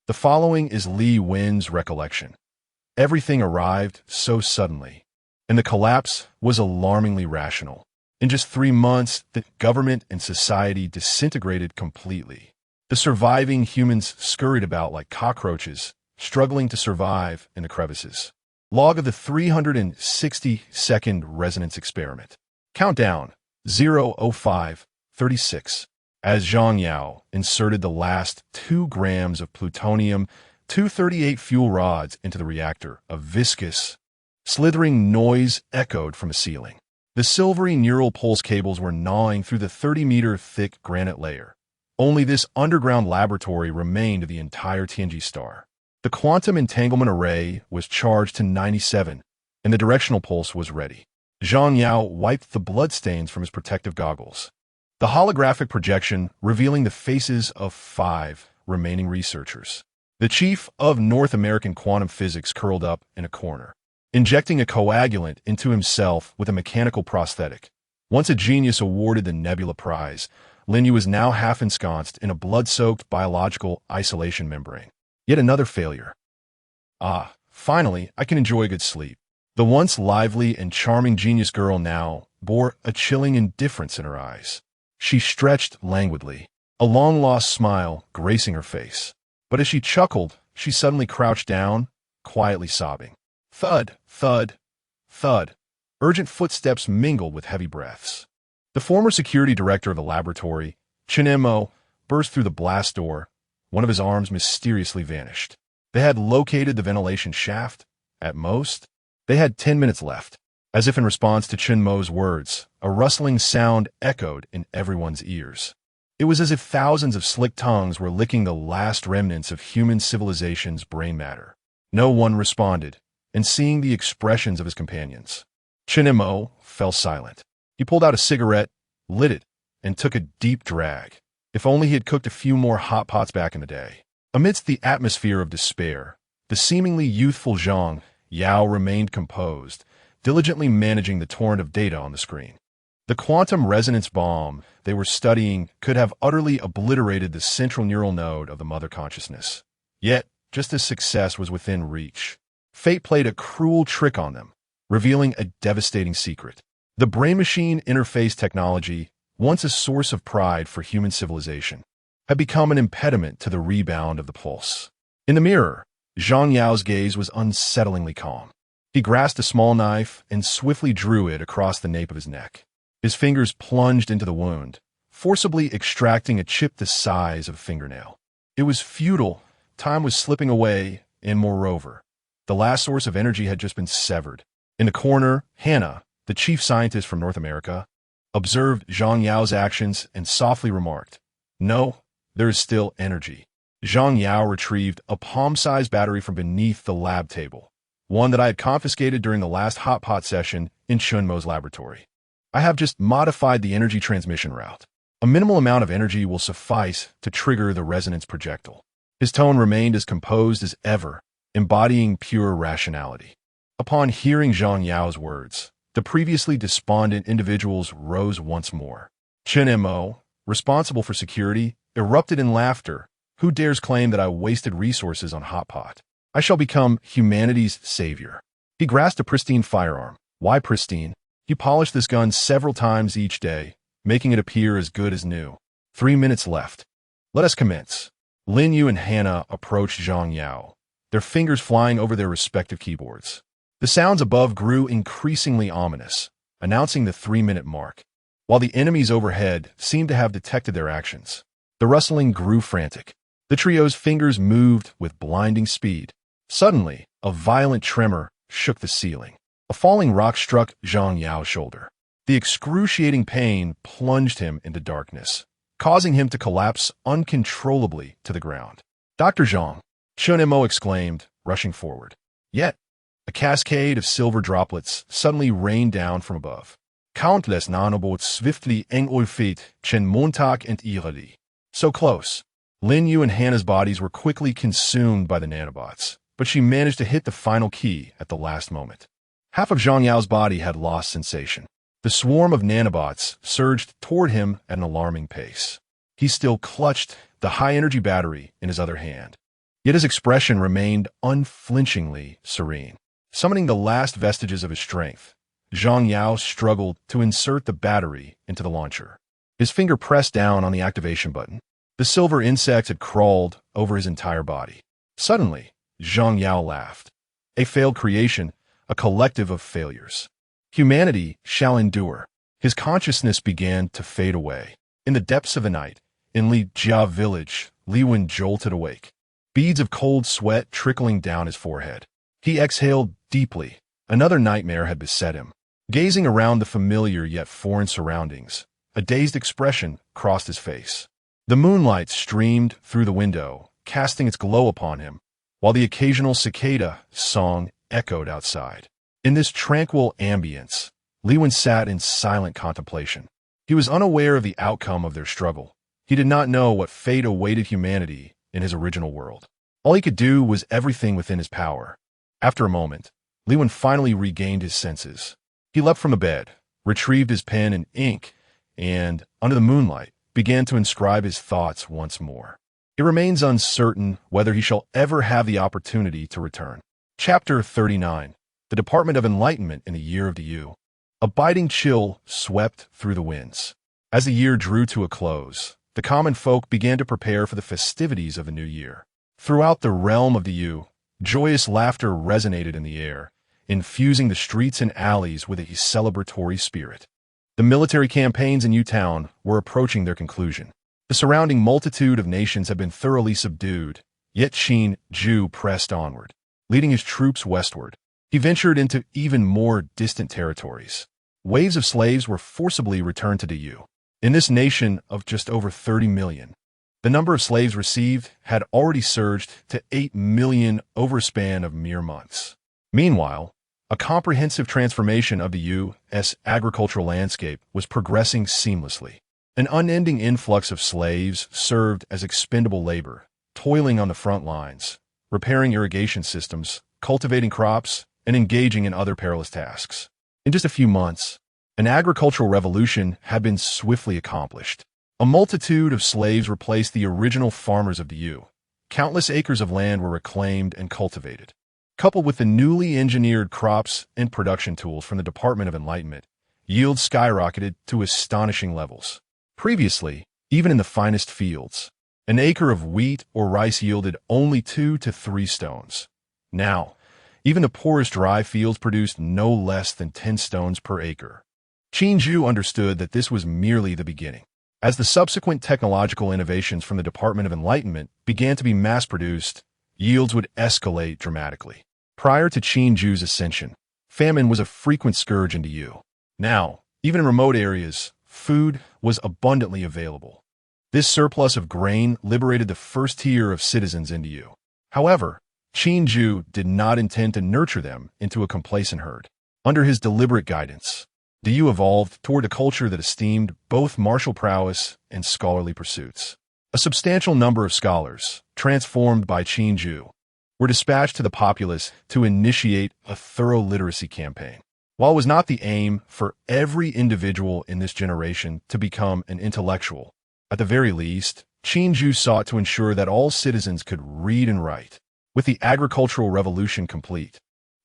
The following is Li Wen's recollection. Everything arrived so suddenly, and the collapse was alarmingly rational. In just 3 months, the government and society disintegrated completely. The surviving humans scurried about like cockroaches, struggling to survive in the crevices. Log of the 360-second resonance experiment. Countdown 0:05:36. As Zhang Yao inserted the last 2 grams of plutonium-238 fuel rods into the reactor, a viscous, slithering noise echoed from the ceiling. The silvery neural pulse cables were gnawing through the 30-meter-thick granite layer. Only this underground laboratory remained of the entire Tianji star. The quantum entanglement array was charged to 97, and the directional pulse was ready. Zhang Yao wiped the bloodstains from his protective goggles. The holographic projection revealing the faces of 5 remaining researchers. The chief of North American quantum physics curled up in a corner, injecting a coagulant into himself with a mechanical prosthetic. Once a genius awarded the Nebula Prize, Lin Yu was now half ensconced in a blood-soaked biological isolation membrane. Yet another failure. Finally, I can enjoy a good sleep. The once lively and charming genius girl now bore a chilling indifference in her eyes. She stretched languidly, a long-lost smile gracing her face. But as she chuckled, she suddenly crouched down, quietly sobbing. Thud, thud, thud. Urgent footsteps mingled with heavy breaths. The former security director of the laboratory, Chen Mo, burst through the blast door. One of his arms mysteriously vanished. They had located the ventilation shaft. At most, they had 10 minutes left. As if in response to Chen Mo's words, a rustling sound echoed in everyone's ears. It was as if thousands of slick tongues were licking the last remnants of human civilization's brain matter. No one responded, and seeing the expressions of his companions, Chen Mo fell silent. He pulled out a cigarette, lit it, and took a deep drag. If only he had cooked a few more hot pots back in the day. Amidst the atmosphere of despair, the seemingly youthful Zhang Yao remained composed, diligently managing the torrent of data on the screen. The quantum resonance bomb they were studying could have utterly obliterated the central neural node of the mother consciousness. Yet, just as success was within reach, fate played a cruel trick on them, revealing a devastating secret. The brain-machine interface technology, once a source of pride for human civilization, had become an impediment to the rebound of the pulse. In the mirror, Zhang Yao's gaze was unsettlingly calm. He grasped a small knife and swiftly drew it across the nape of his neck. His fingers plunged into the wound, forcibly extracting a chip the size of a fingernail. It was futile. Time was slipping away, and moreover, the last source of energy had just been severed. In the corner, Hannah, the chief scientist from North America, observed Zhang Yao's actions and softly remarked, "No, there is still energy." Zhang Yao retrieved a palm-sized battery from beneath the lab table, one that I had confiscated during the last hot pot session in Chunmo's laboratory. "I have just modified the energy transmission route. A minimal amount of energy will suffice to trigger the resonance projectile." His tone remained as composed as ever, embodying pure rationality. Upon hearing Zhang Yao's words, the previously despondent individuals rose once more. Chen Mo, responsible for security, erupted in laughter. "Who dares claim that I wasted resources on Hot Pot? I shall become humanity's savior." He grasped a pristine firearm. Why pristine? He polished this gun several times each day, making it appear as good as new. 3 minutes left. "Let us commence." Lin Yu and Hannah approached Zhang Yao, their fingers flying over their respective keyboards. The sounds above grew increasingly ominous, announcing the 3-minute mark, while the enemies overhead seemed to have detected their actions. The rustling grew frantic. The trio's fingers moved with blinding speed. Suddenly, a violent tremor shook the ceiling. A falling rock struck Zhang Yao's shoulder. The excruciating pain plunged him into darkness, causing him to collapse uncontrollably to the ground. "Dr. Zhang," Chen Mo exclaimed, rushing forward. Yet, a cascade of silver droplets suddenly rained down from above. Countless nanobots swiftly engulfte Chen Montag and Iradi. So close. Lin Yu and Hannah's bodies were quickly consumed by the nanobots, but she managed to hit the final key at the last moment. Half of Zhang Yao's body had lost sensation. The swarm of nanobots surged toward him at an alarming pace. He still clutched the high-energy battery in his other hand, yet his expression remained unflinchingly serene. Summoning the last vestiges of his strength, Zhang Yao struggled to insert the battery into the launcher. His finger pressed down on the activation button. The silver insect had crawled over his entire body. Suddenly, Zhang Yao laughed. A failed creation, a collective of failures. Humanity shall endure. His consciousness began to fade away. In the depths of the night, in Li Jia village, Li Wen jolted awake, beads of cold sweat trickling down his forehead. He exhaled deeply. Another nightmare had beset him. Gazing around the familiar yet foreign surroundings, a dazed expression crossed his face. The moonlight streamed through the window, casting its glow upon him, while the occasional cicada song echoed outside. In this tranquil ambience, Li Wen sat in silent contemplation. He was unaware of the outcome of their struggle. He did not know what fate awaited humanity in his original world. All he could do was everything within his power. After a moment, Li Wen finally regained his senses. He leapt from the bed, retrieved his pen and ink, and, under the moonlight, began to inscribe his thoughts once more. It remains uncertain whether he shall ever have the opportunity to return. Chapter 39. The Department of Enlightenment in the Year of the Yu. A biting chill swept through the winds. As the year drew to a close, the common folk began to prepare for the festivities of the new year. Throughout the realm of the Yu, joyous laughter resonated in the air, infusing the streets and alleys with a celebratory spirit. The military campaigns in Yu Town were approaching their conclusion. The surrounding multitude of nations had been thoroughly subdued, yet Qin Ju pressed onward, leading his troops westward. He ventured into even more distant territories. Waves of slaves were forcibly returned to the Yu. In this nation of just over 30 million, the number of slaves received had already surged to 8 million over a span of mere months. Meanwhile, a comprehensive transformation of the U.S. agricultural landscape was progressing seamlessly. An unending influx of slaves served as expendable labor, toiling on the front lines, repairing irrigation systems, cultivating crops, and engaging in other perilous tasks. In just a few months, an agricultural revolution had been swiftly accomplished. A multitude of slaves replaced the original farmers of the Yu. Countless acres of land were reclaimed and cultivated. Coupled with the newly engineered crops and production tools from the Department of Enlightenment, yields skyrocketed to astonishing levels. Previously, even in the finest fields, An acre of wheat or rice yielded only 2 to 3 stones. Now, even the poorest rye fields produced no less than 10 stones per acre. Qin Zhu understood that this was merely the beginning. As the subsequent technological innovations from the Department of Enlightenment began to be mass-produced, yields would escalate dramatically. Prior to Qin Zhu's ascension, famine was a frequent scourge in Yu. Now, even in remote areas, food was abundantly available. This surplus of grain liberated the first tier of citizens in Yu. However, Qin Zhu did not intend to nurture them into a complacent herd. Under his deliberate guidance, Yu evolved toward a culture that esteemed both martial prowess and scholarly pursuits. A substantial number of scholars, transformed by Qin Zhu, were dispatched to the populace to initiate a thorough literacy campaign. While it was not the aim for every individual in this generation to become an intellectual, at the very least, Qin Zhu sought to ensure that all citizens could read and write. With the agricultural revolution complete,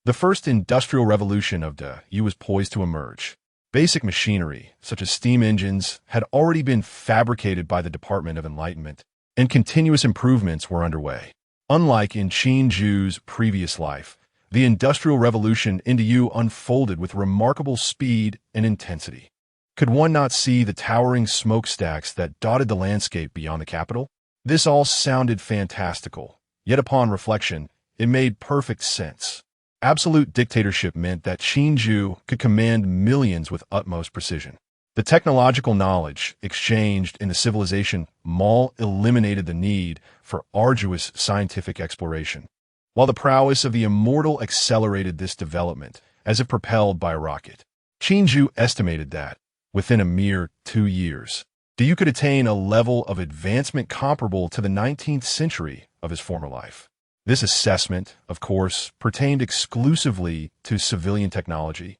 the first industrial revolution of Yu was poised to emerge. Basic machinery, such as steam engines, had already been fabricated by the Department of Enlightenment, and continuous improvements were underway. Unlike in Qin Zhu's previous life, the Industrial Revolution in Yu unfolded with remarkable speed and intensity. Could one not see the towering smokestacks that dotted the landscape beyond the capital? This all sounded fantastical. Yet upon reflection, it made perfect sense. Absolute dictatorship meant that Qin Zhu could command millions with utmost precision. The technological knowledge exchanged in the civilization mall eliminated the need for arduous scientific exploration, while the prowess of the immortal accelerated this development as if propelled by a rocket. Qin Zhu estimated that, within a mere 2 years, Yu could attain a level of advancement comparable to the 19th century of his former life. This assessment, of course, pertained exclusively to civilian technology,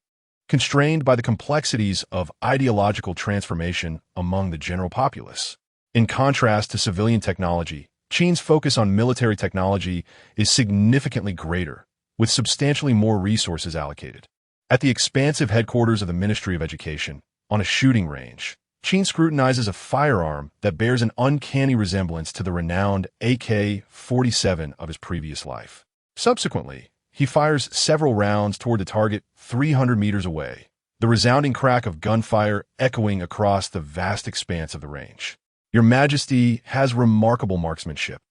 constrained by the complexities of ideological transformation among the general populace. In contrast to civilian technology, Qin's focus on military technology is significantly greater, with substantially more resources allocated. At the expansive headquarters of the Ministry of Education, on a shooting range, Qin scrutinizes a firearm that bears an uncanny resemblance to the renowned AK-47 of his previous life. Subsequently, he fires several rounds toward the target 300 meters away, the resounding crack of gunfire echoing across the vast expanse of the range. "Your Majesty has remarkable marksmanship,"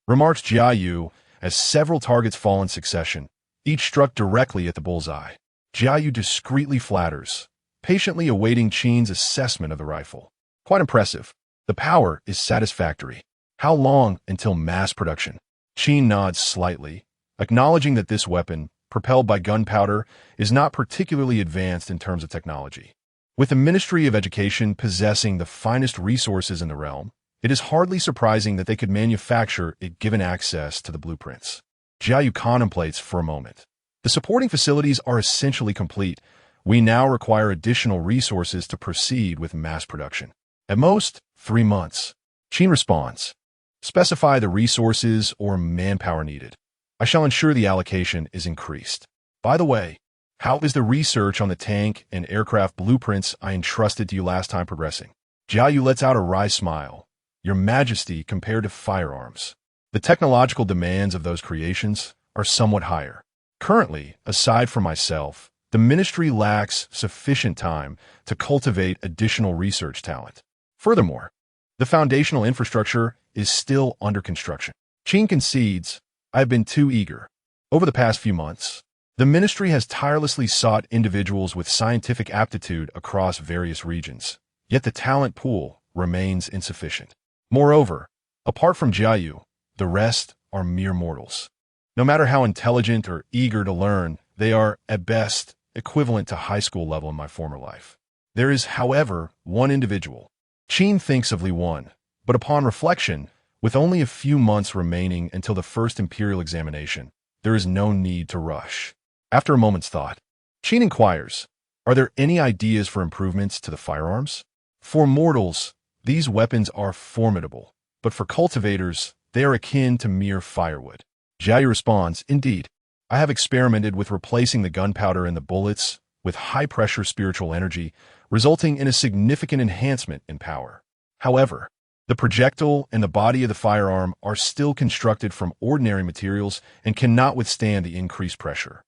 remarks Jiayu as several targets fall in succession, each struck directly at the bullseye. Jiayu discreetly flatters, patiently awaiting Qin's assessment of the rifle. "Quite impressive. The power is satisfactory. How long until mass production?" Qin nods slightly, acknowledging that this weapon, propelled by gunpowder, is not particularly advanced in terms of technology. With the Ministry of Education possessing the finest resources in the realm, it is hardly surprising that they could manufacture it given access to the blueprints. Jiayu contemplates for a moment. The supporting facilities are essentially complete. We now require additional resources to proceed with mass production. At most, 3 months. Qin responds. Specify the resources or manpower needed. I shall ensure the allocation is increased. By the way, how is the research on the tank and aircraft blueprints I entrusted to you last time progressing? Jiayu lets out a wry smile. Your Majesty, compared to firearms, the technological demands of those creations are somewhat higher. Currently, aside from myself, the ministry lacks sufficient time to cultivate additional research talent. Furthermore, the foundational infrastructure is still under construction. Qin concedes, I have been too eager. Over the past few months, the ministry has tirelessly sought individuals with scientific aptitude across various regions, yet the talent pool remains insufficient. Moreover, apart from Jiayu, the rest are mere mortals. No matter how intelligent or eager to learn, they are, at best, equivalent to high school level in my former life. There is, however, one individual. Qin thinks of Li Wan, but upon reflection, with only a few months remaining until the first imperial examination, there is no need to rush. After a moment's thought, Qin inquires, are there any ideas for improvements to the firearms? For mortals, these weapons are formidable, but for cultivators, they are akin to mere firewood. Jiayu responds, indeed, I have experimented with replacing the gunpowder in the bullets with high-pressure spiritual energy, resulting in a significant enhancement in power. However, The projectile and the body of the firearm are still constructed from ordinary materials and cannot withstand the increased pressure.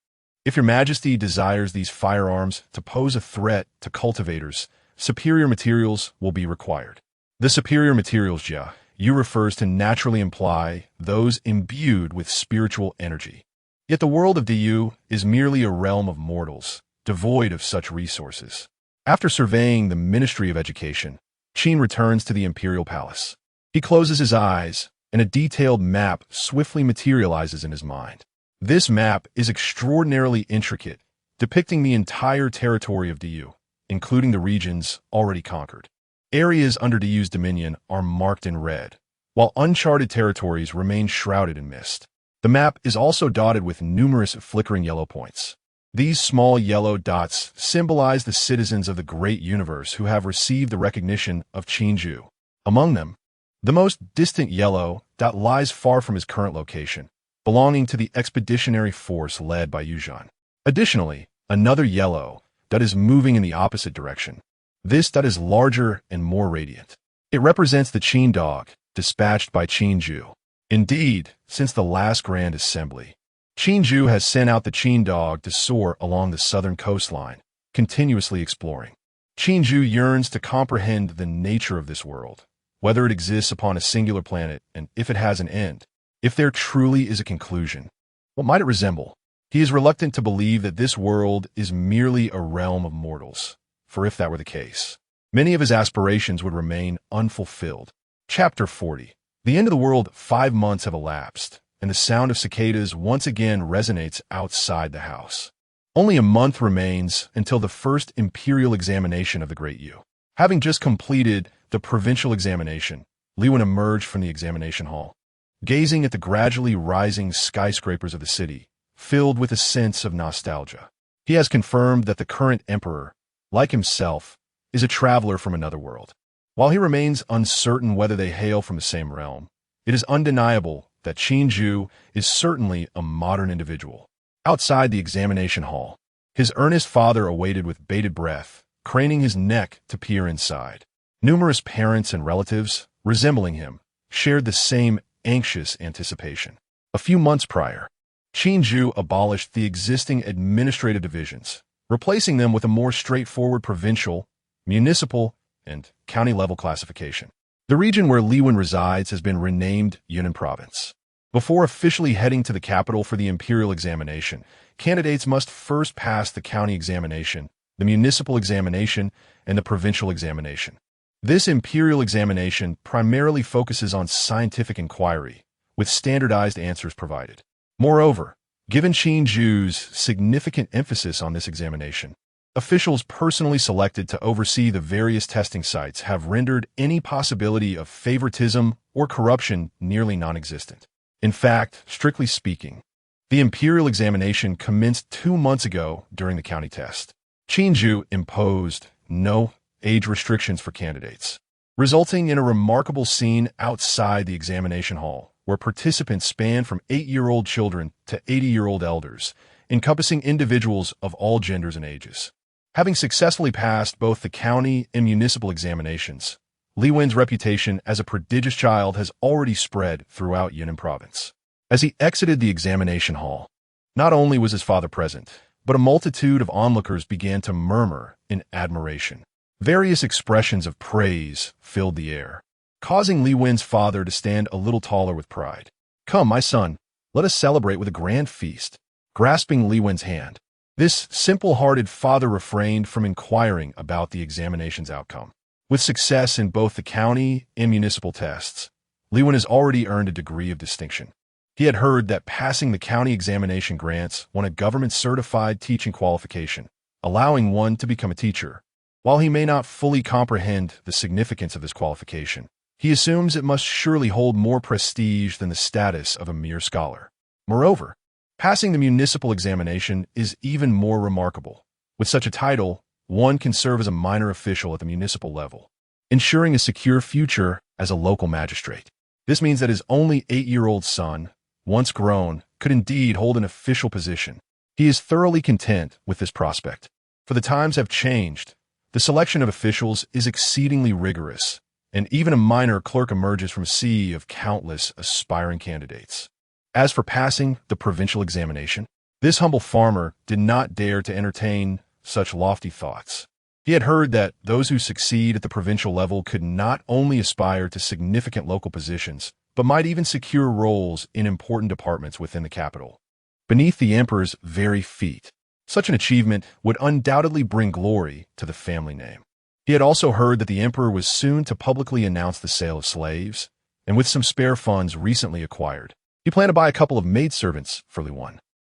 If your majesty desires these firearms to pose a threat to cultivators, superior materials will be required. The superior materials, Jia, you refers to naturally imply those imbued with spiritual energy. Yet the world of Diyu is merely a realm of mortals, devoid of such resources. After surveying the Ministry of Education, Qin returns to the imperial palace. He closes his eyes, and a detailed map swiftly materializes in his mind. This map is extraordinarily intricate, depicting the entire territory of Diyu, including the regions already conquered. Areas under Diyu's dominion are marked in red, while uncharted territories remain shrouded in mist. The map is also dotted with numerous flickering yellow points. These small yellow dots symbolize the citizens of the great universe who have received the recognition of Qinju. Among them, the most distant yellow dot lies far from his current location, belonging to the expeditionary force led by Yuzhan. Additionally, another yellow dot is moving in the opposite direction. This dot is larger and more radiant. It represents the Qin dog, dispatched by Qinju. Indeed, since the last Grand Assembly, Qinju has sent out the Qin dog to soar along the southern coastline, continuously exploring. Qinju yearns to comprehend the nature of this world, whether it exists upon a singular planet and if it has an end. If there truly is a conclusion, what might it resemble? He is reluctant to believe that this world is merely a realm of mortals, for if that were the case, many of his aspirations would remain unfulfilled. Chapter 40. The end of the world. 5 months have elapsed, and the sound of cicadas once again resonates outside the house. Only a month remains until the first imperial examination of the Great Yu. Having just completed the provincial examination, Li Wen emerged from the examination hall, gazing at the gradually rising skyscrapers of the city, filled with a sense of nostalgia. He has confirmed that the current emperor, like himself, is a traveler from another world. While he remains uncertain whether they hail from the same realm, it is undeniable that Qinju is certainly a modern individual. Outside the examination hall, his earnest father awaited with bated breath, craning his neck to peer inside. Numerous parents and relatives, resembling him, shared the same anxious anticipation. A few months prior, Qinju abolished the existing administrative divisions, replacing them with a more straightforward provincial, municipal, and county-level classification. The region where Li Wen resides has been renamed Yunnan Province. Before officially heading to the capital for the imperial examination, candidates must first pass the county examination, the municipal examination, and the provincial examination. This imperial examination primarily focuses on scientific inquiry, with standardized answers provided. Moreover, given Qinju's significant emphasis on this examination, officials personally selected to oversee the various testing sites have rendered any possibility of favoritism or corruption nearly non-existent. In fact, strictly speaking, the imperial examination commenced 2 months ago during the county test. Qinju imposed no age restrictions for candidates, resulting in a remarkable scene outside the examination hall, where participants span from 8-year-old children to 80-year-old elders, encompassing individuals of all genders and ages. Having successfully passed both the county and municipal examinations, Li Wen's reputation as a prodigious child has already spread throughout Yunnan Province. As he exited the examination hall, not only was his father present, but a multitude of onlookers began to murmur in admiration. Various expressions of praise filled the air, causing Li Wen's father to stand a little taller with pride. "Come, my son, let us celebrate with a grand feast." Grasping Li Wen's hand, this simple-hearted father refrained from inquiring about the examination's outcome. With success in both the county and municipal tests, Li Wen has already earned a degree of distinction. He had heard that passing the county examination grants one a government-certified teaching qualification, allowing one to become a teacher. While he may not fully comprehend the significance of this qualification, he assumes it must surely hold more prestige than the status of a mere scholar. Moreover, passing the municipal examination is even more remarkable. With such a title, one can serve as a minor official at the municipal level, ensuring a secure future as a local magistrate. This means that his only 8-year-old son, once grown, could indeed hold an official position. He is thoroughly content with this prospect. For the times have changed. The selection of officials is exceedingly rigorous, and even a minor clerk emerges from a sea of countless aspiring candidates. As for passing the provincial examination, this humble farmer did not dare to entertain such lofty thoughts. He had heard that those who succeed at the provincial level could not only aspire to significant local positions, but might even secure roles in important departments within the capital, beneath the emperor's very feet. Such an achievement would undoubtedly bring glory to the family name. He had also heard that the emperor was soon to publicly announce the sale of slaves, and with some spare funds recently acquired, he planned to buy a couple of maidservants for Li.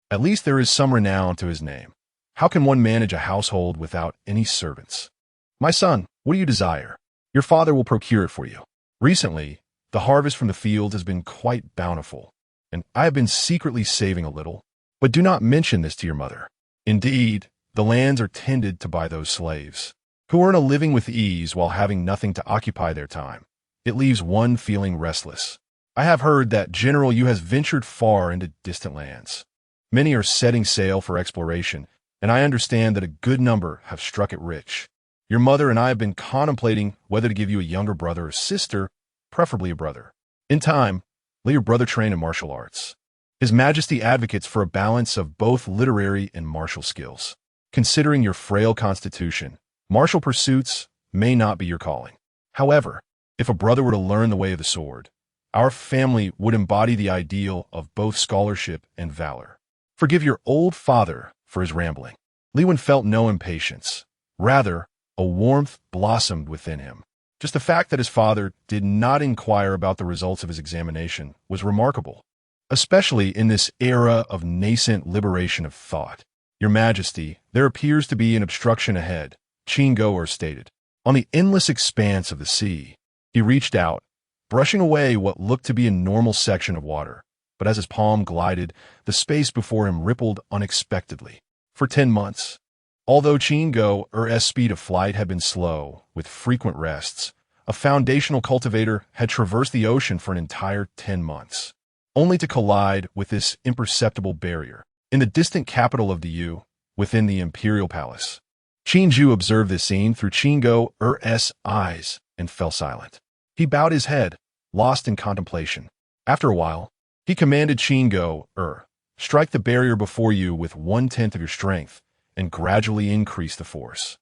At least there is some renown to his name. How can one manage a household without any servants? My son, what do you desire? Your father will procure it for you. Recently, the harvest from the fields has been quite bountiful, and I have been secretly saving a little. But do not mention this to your mother. Indeed, the lands are tended to by those slaves, who earn a living with ease while having nothing to occupy their time. It leaves one feeling restless. I have heard that General Yu has ventured far into distant lands. Many are setting sail for exploration, and I understand that a good number have struck it rich. Your mother and I have been contemplating whether to give you a younger brother or sister, preferably a brother. In time, let your brother train in martial arts. His Majesty advocates for a balance of both literary and martial skills. Considering your frail constitution, martial pursuits may not be your calling. However, if a brother were to learn the way of the sword, our family would embody the ideal of both scholarship and valor. Forgive your old father for his rambling. Li felt no impatience. Rather, a warmth blossomed within him. Just the fact that his father did not inquire about the results of his examination was remarkable, especially in this era of nascent liberation of thought. Your Majesty, there appears to be an obstruction ahead, Qin stated. On the endless expanse of the sea, he reached out, brushing away what looked to be a normal section of water. But as his palm glided, the space before him rippled unexpectedly. For 10 months, although Qin's speed of flight had been slow, with frequent rests, a foundational cultivator had traversed the ocean for an entire 10 months, only to collide with this imperceptible barrier. In the distant capital of the Yu, within the imperial palace, Qinju observed this scene through Qin's eyes and fell silent. He bowed his head, lost in contemplation. After a while, he commanded Qin, strike the barrier before you with 1/10 of your strength, and gradually increase the force.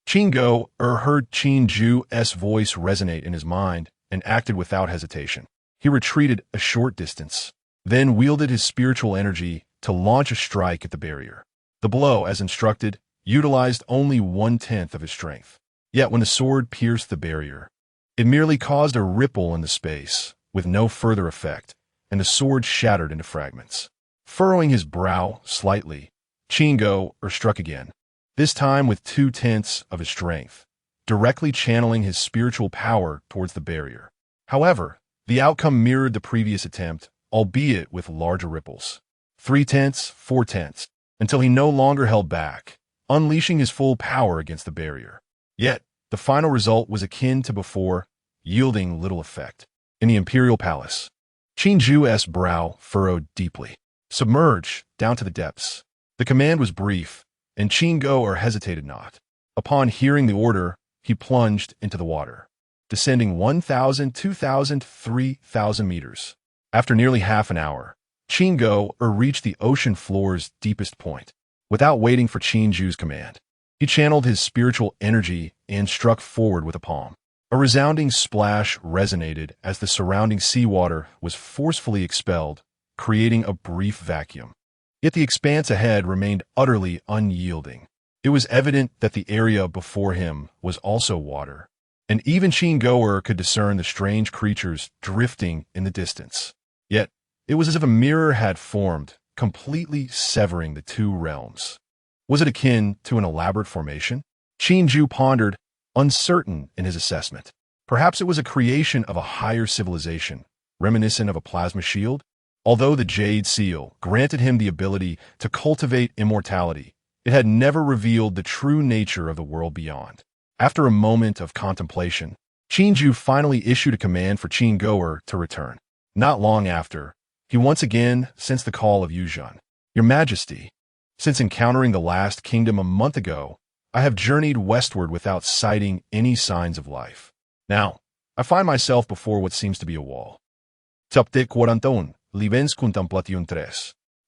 Qin heard Qinju's voice resonate in his mind and acted without hesitation. He retreated a short distance, then wielded his spiritual energy to launch a strike at the barrier. The blow, as instructed, utilized only 1/10 of his strength. Yet when the sword pierced the barrier, it merely caused a ripple in the space, with no further effect, and the sword shattered into fragments. Furrowing his brow slightly, Qin struck again, this time with 2/10 of his strength, directly channeling his spiritual power towards the barrier. However, the outcome mirrored the previous attempt, albeit with larger ripples. 3/10, 4/10, until he no longer held back, unleashing his full power against the barrier. Yet, the final result was akin to before, yielding little effect. In the imperial palace, Qinju's brow furrowed deeply. Submerge down to the depths. The command was brief, and Qin hesitated not. Upon hearing the order, he plunged into the water, descending 1,000, 2,000, 3,000 meters. After nearly half an hour, Qin reached the ocean floor's deepest point. Without waiting for Qinju's command, he channeled his spiritual energy and struck forward with a palm. A resounding splash resonated as the surrounding seawater was forcefully expelled, creating a brief vacuum. Yet the expanse ahead remained utterly unyielding. It was evident that the area before him was also water, and even Qin could discern the strange creatures drifting in the distance. Yet, it was as if a mirror had formed, completely severing the two realms. Was it akin to an elaborate formation? Qinju pondered, uncertain in his assessment. Perhaps it was a creation of a higher civilization, reminiscent of a plasma shield. Although the Jade Seal granted him the ability to cultivate immortality, it had never revealed the true nature of the world beyond. After a moment of contemplation, Qinju finally issued a command for Qin to return. Not long after, he once again sensed the call of Yuzhan. Your Majesty, since encountering the last kingdom a month ago, I have journeyed westward without sighting any signs of life. Now, I find myself before what seems to be a wall. Taptic 41, Livens Contemplation 3.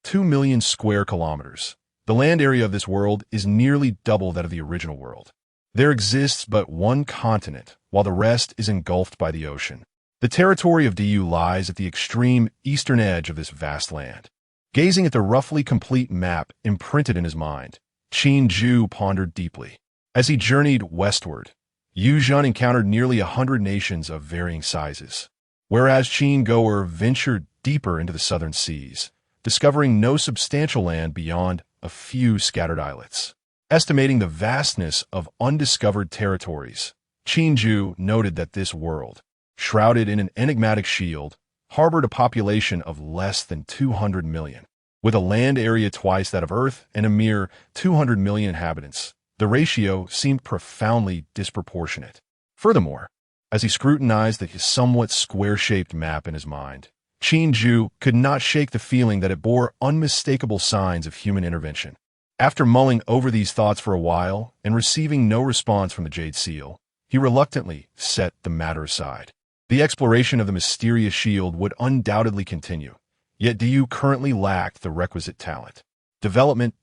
2 million square kilometers. The land area of this world is nearly double that of the original world. There exists but one continent, while the rest is engulfed by the ocean. The territory of Du lies at the extreme eastern edge of this vast land. Gazing at the roughly complete map imprinted in his mind, Qin Zhu pondered deeply. As he journeyed westward, Yu Zhen encountered nearly 100 nations of varying sizes, whereas Qin Goer ventured deeper into the southern seas, discovering no substantial land beyond a few scattered islets. Estimating the vastness of undiscovered territories, Qin Zhu noted that this world, shrouded in an enigmatic shield, harbored a population of less than 200 million. With a land area twice that of Earth and a mere 200 million inhabitants, the ratio seemed profoundly disproportionate. Furthermore, as he scrutinized the somewhat square-shaped map in his mind, Qin Zhu could not shake the feeling that it bore unmistakable signs of human intervention. After mulling over these thoughts for a while and receiving no response from the Jade Seal, he reluctantly set the matter aside. The exploration of the mysterious shield would undoubtedly continue, yet Du currently lacked the requisite talent. Development.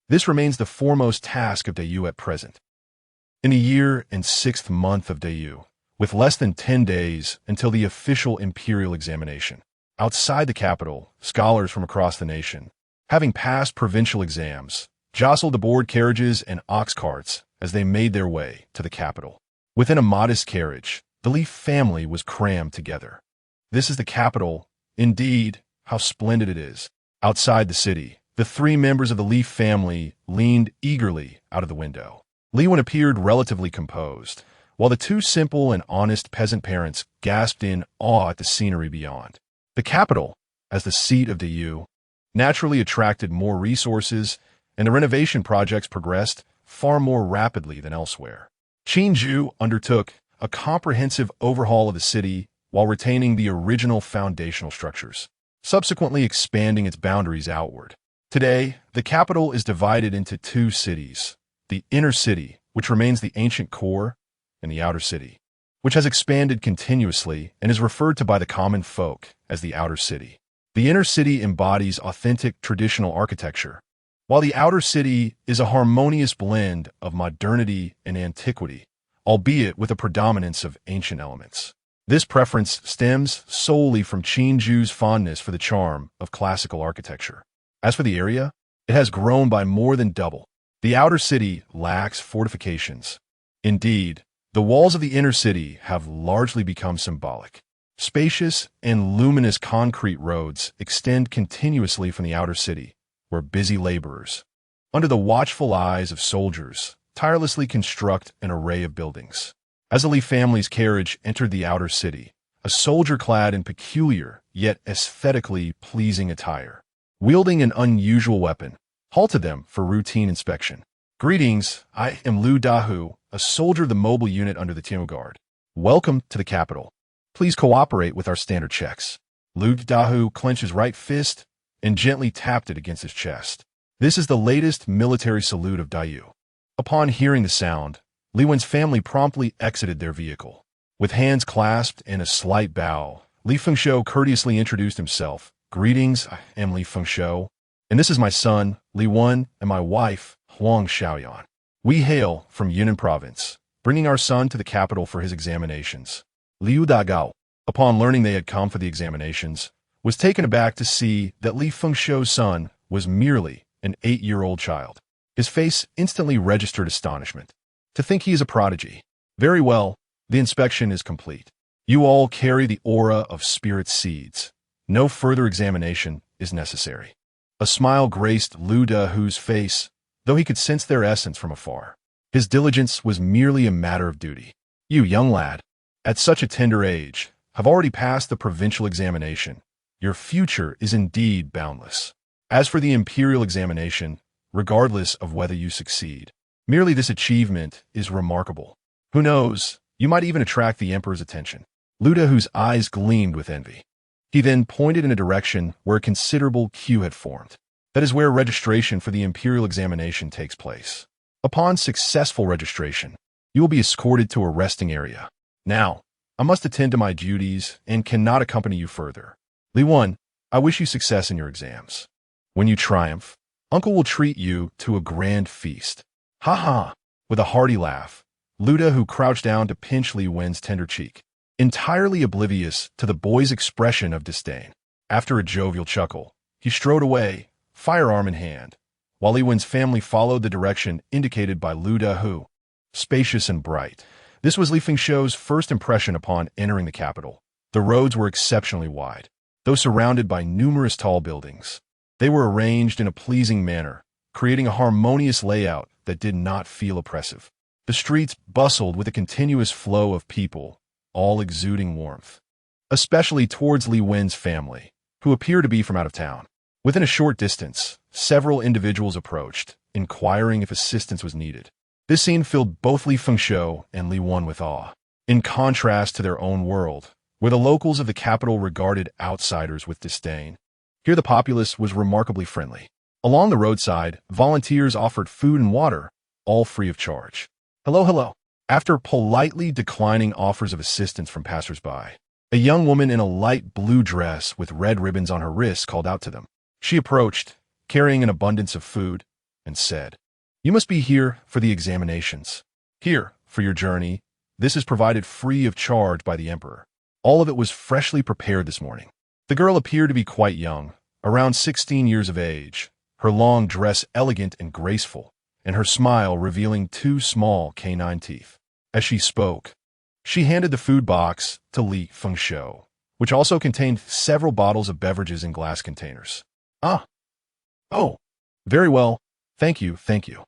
This remains the foremost task of Du at present. In the year and 6th month of Du, with less than 10 days until the official imperial examination, outside the capital, scholars from across the nation, having passed provincial exams, jostled aboard carriages and ox carts as they made their way to the capital. Within a modest carriage, the Li family was crammed together. This is the capital. Indeed, how splendid it is. Outside the city, the 3 members of the Li family leaned eagerly out of the window. Li Wen appeared relatively composed, while the 2 simple and honest peasant parents gasped in awe at the scenery beyond. The capital, as the seat of Du, naturally attracted more resources, and the renovation projects progressed far more rapidly than elsewhere. Qin Zhu undertook a comprehensive overhaul of the city while retaining the original foundational structures, subsequently expanding its boundaries outward. Today, the capital is divided into 2 cities, the inner city, which remains the ancient core, and the outer city, which has expanded continuously and is referred to by the common folk as the outer city. The inner city embodies authentic traditional architecture, while the outer city is a harmonious blend of modernity and antiquity, albeit with a predominance of ancient elements. This preference stems solely from Qin Zhu's fondness for the charm of classical architecture. As for the area, it has grown by more than double. The outer city lacks fortifications. Indeed, the walls of the inner city have largely become symbolic. Spacious and luminous concrete roads extend continuously from the outer city, where busy laborers, under the watchful eyes of soldiers, tirelessly construct an array of buildings. As the Li family's carriage entered the outer city, a soldier clad in peculiar yet aesthetically pleasing attire, wielding an unusual weapon, halted them for routine inspection. Greetings, I am Lu Dahu, a soldier of the mobile unit under the Tianwu Guard. Welcome to the capital. Please cooperate with our standard checks. Lu Dahu clenched his right fist and gently tapped it against his chest. This is the latest military salute of Dayu. Upon hearing the sound, Li Wen's family promptly exited their vehicle. With hands clasped and a slight bow, Li Fengshou courteously introduced himself. Greetings, I am Li Fengshou, and this is my son, Li Wen, and my wife, Huang Xiaoyan. We hail from Yunnan province, bringing our son to the capital for his examinations. Liu Dagao, upon learning they had come for the examinations, was taken aback to see that Li Fengshou's son was merely an 8-year-old child. His face instantly registered astonishment. To think he is a prodigy. Very well, the inspection is complete. You all carry the aura of spirit seeds. No further examination is necessary. A smile graced Lu Dahu's face, though he could sense their essence from afar. His diligence was merely a matter of duty. You, young lad, at such a tender age, have already passed the provincial examination. Your future is indeed boundless. As for the imperial examination, regardless of whether you succeed, merely this achievement is remarkable. Who knows, you might even attract the emperor's attention. Lu Dahu's eyes gleamed with envy. He then pointed in a direction where a considerable queue had formed. That is where registration for the imperial examination takes place. Upon successful registration, you will be escorted to a resting area. Now, I must attend to my duties and cannot accompany you further. Li Wen, I wish you success in your exams. When you triumph, Uncle will treat you to a grand feast. Ha ha! With a hearty laugh, Luda, who crouched down to pinch Li Wen's tender cheek, entirely oblivious to the boy's expression of disdain. After a jovial chuckle, he strode away, firearm in hand, while Li Wen's family followed the direction indicated by Luda, who, spacious and bright. This was Li Fengshou's first impression upon entering the capital. The roads were exceptionally wide, though surrounded by numerous tall buildings. They were arranged in a pleasing manner, creating a harmonious layout that did not feel oppressive. The streets bustled with a continuous flow of people, all exuding warmth, especially towards Li Wen's family, who appeared to be from out of town. Within a short distance, several individuals approached, inquiring if assistance was needed. This scene filled both Li Fengshou and Li Wen with awe, in contrast to their own world, where the locals of the capital regarded outsiders with disdain. Here the populace was remarkably friendly. Along the roadside, volunteers offered food and water, all free of charge. Hello, hello. After politely declining offers of assistance from passers-by, a young woman in a light blue dress with red ribbons on her wrists called out to them. She approached, carrying an abundance of food, and said, "You must be here for the examinations. Here, for your journey, this is provided free of charge by the emperor. All of it was freshly prepared this morning." The girl appeared to be quite young, around 16 years of age, her long dress elegant and graceful, and her smile revealing two small canine teeth. As she spoke, she handed the food box to Li Fengshou, which also contained several bottles of beverages in glass containers. "Ah. Oh. Very well. Thank you, thank you."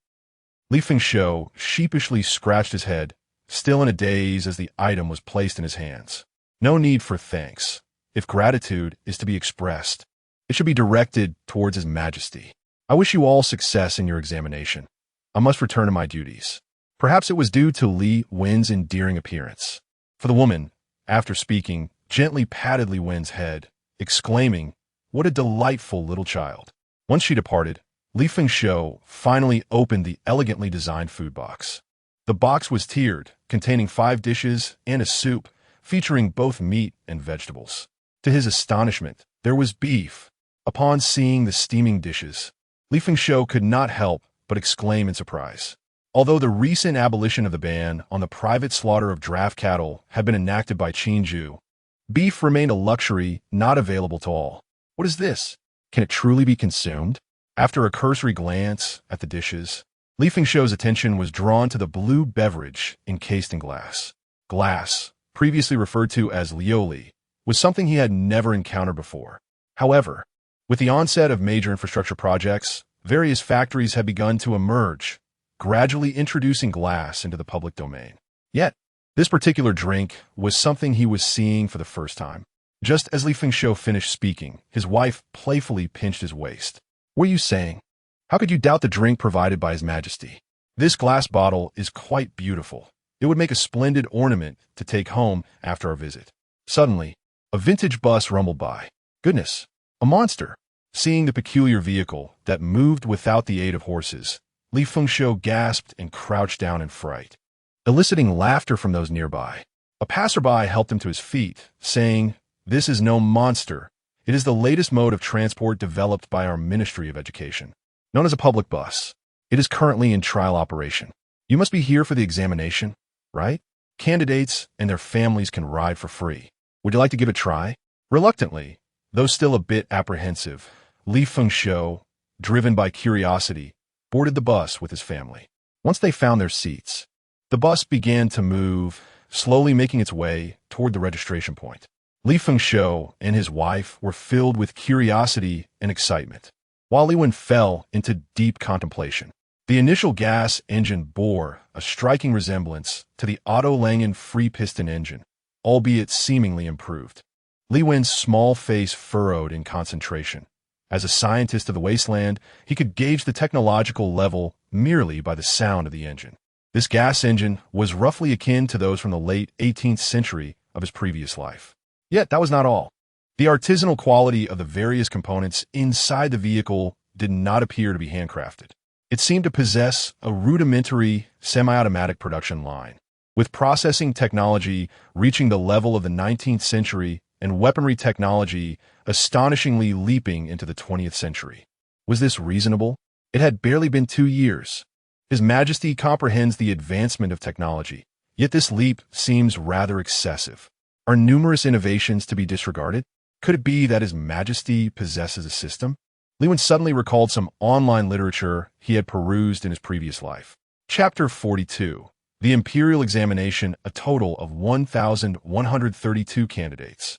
Li Fengshou sheepishly scratched his head, still in a daze as the item was placed in his hands. No need for thanks. If gratitude is to be expressed, it should be directed towards His Majesty. I wish you all success in your examination. I must return to my duties. Perhaps it was due to Li Wen's endearing appearance, for the woman, after speaking, gently patted Li Wen's head, exclaiming, "What a delightful little child." Once she departed, Li Fengshou finally opened the elegantly designed food box. The box was tiered, containing 5 dishes and a soup, featuring both meat and vegetables. To his astonishment, there was beef. Upon seeing the steaming dishes, Li Fengshou could not help but exclaim in surprise. Although the recent abolition of the ban on the private slaughter of draft cattle had been enacted by Qinju, beef remained a luxury not available to all. What is this? Can it truly be consumed? After a cursory glance at the dishes, Li Fengshou's attention was drawn to the blue beverage encased in glass. Glass, previously referred to as lioli, was something he had never encountered before. However, with the onset of major infrastructure projects, various factories had begun to emerge, gradually introducing glass into the public domain. Yet, this particular drink was something he was seeing for the first time. Just as Li Fengshou finished speaking, his wife playfully pinched his waist. "What are you saying? How could you doubt the drink provided by His Majesty? This glass bottle is quite beautiful. It would make a splendid ornament to take home after our visit." Suddenly, a vintage bus rumbled by. Goodness, a monster! Seeing the peculiar vehicle that moved without the aid of horses, Li Fengshou gasped and crouched down in fright, eliciting laughter from those nearby. A passerby helped him to his feet, saying, "This is no monster. It is the latest mode of transport developed by our Ministry of Education, known as a public bus. It is currently in trial operation. You must be here for the examination, right? Candidates and their families can ride for free. Would you like to give it a try?" Reluctantly, though still a bit apprehensive, Li Fengshou, driven by curiosity, boarded the bus with his family. Once they found their seats, the bus began to move, slowly making its way toward the registration point. Li Fengshou and his wife were filled with curiosity and excitement, while Li Wen fell into deep contemplation. The initial gas engine bore a striking resemblance to the Otto Langen free-piston engine, albeit seemingly improved. Li Wen's small face furrowed in concentration. As a scientist of the wasteland, he could gauge the technological level merely by the sound of the engine. This gas engine was roughly akin to those from the late 18th century of his previous life. Yet that was not all. The artisanal quality of the various components inside the vehicle did not appear to be handcrafted. It seemed to possess a rudimentary, semi-automatic production line. With processing technology reaching the level of the 19th century and weaponry technology astonishingly leaping into the 20th century. Was this reasonable? It had barely been 2 years. His Majesty comprehends the advancement of technology, yet this leap seems rather excessive. Are numerous innovations to be disregarded? Could it be that His Majesty possesses a system? Lewin suddenly recalled some online literature he had perused in his previous life. Chapter 42. The Imperial Examination, a total of 1,132 candidates.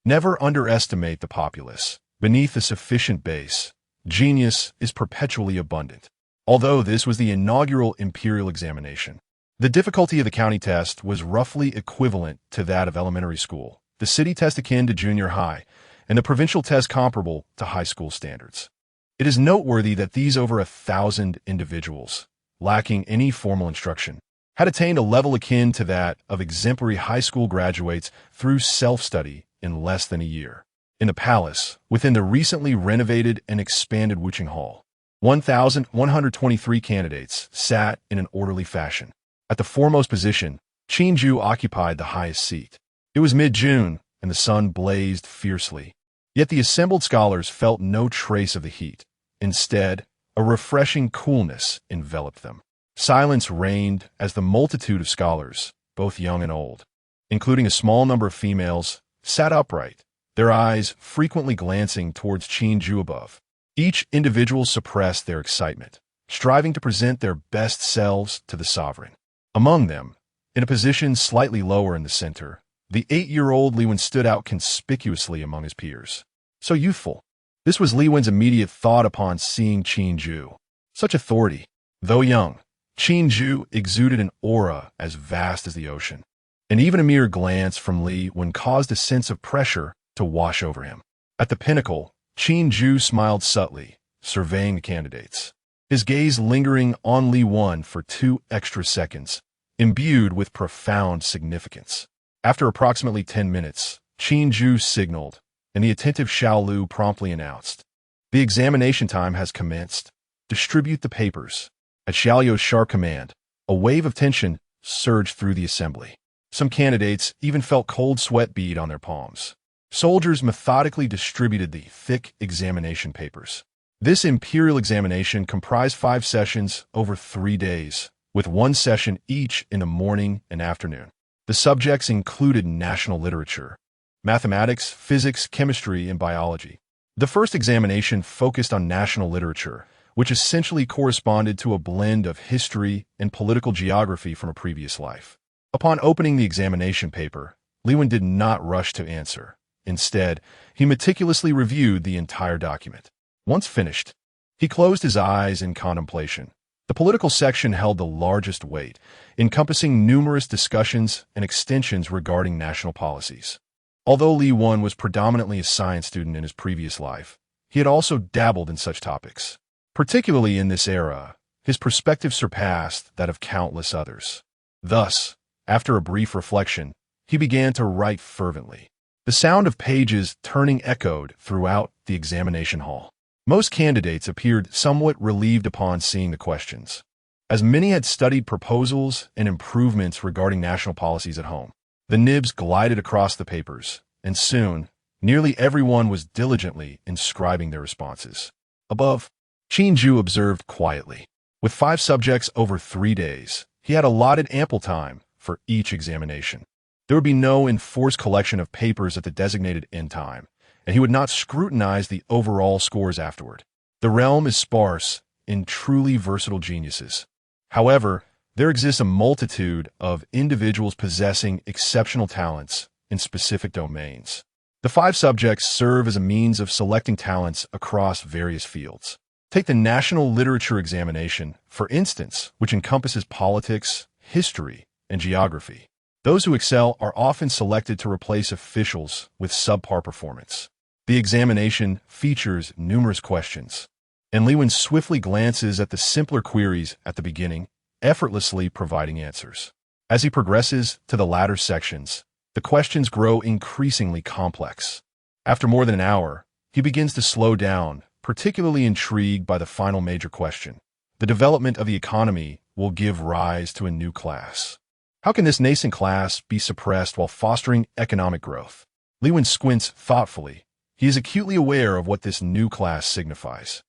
Never underestimate the populace. Beneath a sufficient base, genius is perpetually abundant. Although this was the inaugural Imperial Examination, the difficulty of the county test was roughly equivalent to that of elementary school, the city test akin to junior high, and the provincial test comparable to high school standards. It is noteworthy that these over 1,000 individuals, lacking any formal instruction, had attained a level akin to that of exemplary high school graduates through self-study in less than a year. In the palace, within the recently renovated and expanded Wuching Hall, 1,123 candidates sat in an orderly fashion. At the foremost position, Qin Ju occupied the highest seat. It was mid-June, and the sun blazed fiercely. Yet the assembled scholars felt no trace of the heat. Instead, a refreshing coolness enveloped them. Silence reigned as the multitude of scholars, both young and old, including a small number of females, sat upright, their eyes frequently glancing towards Qin Ju above. Each individual suppressed their excitement, striving to present their best selves to the sovereign. Among them, in a position slightly lower in the center, the 8-year-old Li Wen stood out conspicuously among his peers. So youthful. This was Li Wen's immediate thought upon seeing Qin Ju. Such authority. Though young, Qin Ju exuded an aura as vast as the ocean. And even a mere glance from Li Wen caused a sense of pressure to wash over him. At the pinnacle, Qin Ju smiled subtly, surveying the candidates. His gaze lingering on Li Wen for 2 extra seconds, imbued with profound significance. After approximately 10 minutes, Qin Ju signaled, and the attentive Xiao Lu promptly announced, "The examination time has commenced. Distribute the papers." At Xiao Yu's sharp command, a wave of tension surged through the assembly. Some candidates even felt cold sweat bead on their palms. Soldiers methodically distributed the thick examination papers. This imperial examination comprised 5 sessions over 3 days, with 1 session each in the morning and afternoon. The subjects included national literature, mathematics, physics, chemistry, and biology. The first examination focused on national literature, which essentially corresponded to a blend of history and political geography from a previous life. Upon opening the examination paper, Li Wen did not rush to answer. Instead, he meticulously reviewed the entire document. Once finished, he closed his eyes in contemplation. The political section held the largest weight, encompassing numerous discussions and extensions regarding national policies. Although Li Wen was predominantly a science student in his previous life, he had also dabbled in such topics. Particularly in this era, his perspective surpassed that of countless others. Thus, after a brief reflection, he began to write fervently. The sound of pages turning echoed throughout the examination hall. Most candidates appeared somewhat relieved upon seeing the questions, as many had studied proposals and improvements regarding national policies at home. The nibs glided across the papers, and soon, nearly everyone was diligently inscribing their responses. Above, Qin Ju observed quietly. With 5 subjects over 3 days, he had allotted ample time for each examination. There would be no enforced collection of papers at the designated end time, and he would not scrutinize the overall scores afterward. The realm is sparse in truly versatile geniuses. However, there exists a multitude of individuals possessing exceptional talents in specific domains. The 5 subjects serve as a means of selecting talents across various fields. Take the National Literature Examination, for instance, which encompasses politics, history, and geography. Those who excel are often selected to replace officials with subpar performance. The examination features numerous questions, and Li Wen swiftly glances at the simpler queries at the beginning, effortlessly providing answers. As he progresses to the latter sections, the questions grow increasingly complex. After more than an hour, he begins to slow down, particularly intrigued by the final major question. The development of the economy will give rise to a new class. How can this nascent class be suppressed while fostering economic growth? Lewin squints thoughtfully. He is acutely aware of what this new class signifies.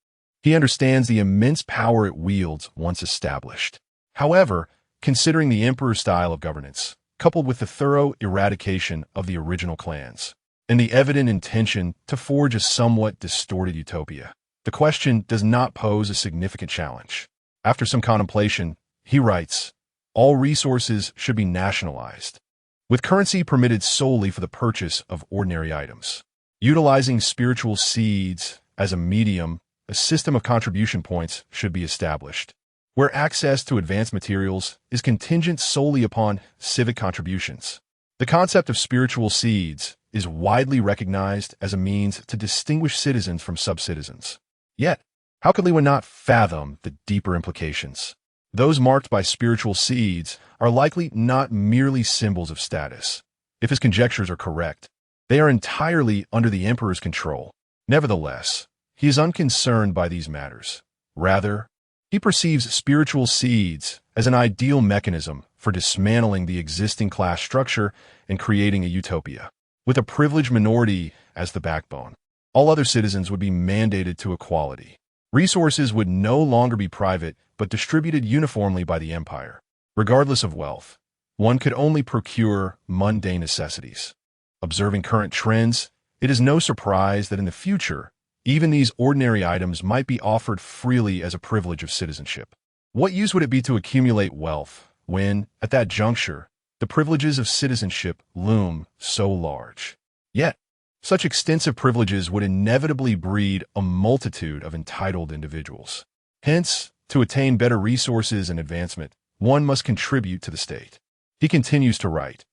He understands the immense power it wields once established. However, considering the emperor's style of governance, coupled with the thorough eradication of the original clans, and the evident intention to forge a somewhat distorted utopia, the question does not pose a significant challenge. After some contemplation, he writes, all resources should be nationalized, with currency permitted solely for the purchase of ordinary items. Utilizing spiritual seeds as a medium, a system of contribution points should be established, where access to advanced materials is contingent solely upon civic contributions. The concept of spiritual seeds is widely recognized as a means to distinguish citizens from sub-citizens. Yet, how could Lewin not fathom the deeper implications? Those marked by spiritual seeds are likely not merely symbols of status. If his conjectures are correct, they are entirely under the emperor's control. Nevertheless, he is unconcerned by these matters. Rather, he perceives spiritual seeds as an ideal mechanism for dismantling the existing class structure and creating a utopia. With a privileged minority as the backbone, all other citizens would be mandated to equality. Resources would no longer be private, but distributed uniformly by the empire. Regardless of wealth, one could only procure mundane necessities. Observing current trends, it is no surprise that in the future, even these ordinary items might be offered freely as a privilege of citizenship. What use would it be to accumulate wealth when, at that juncture, the privileges of citizenship loom so large? Yet, such extensive privileges would inevitably breed a multitude of entitled individuals. Hence, to attain better resources and advancement, one must contribute to the state. He continues to write,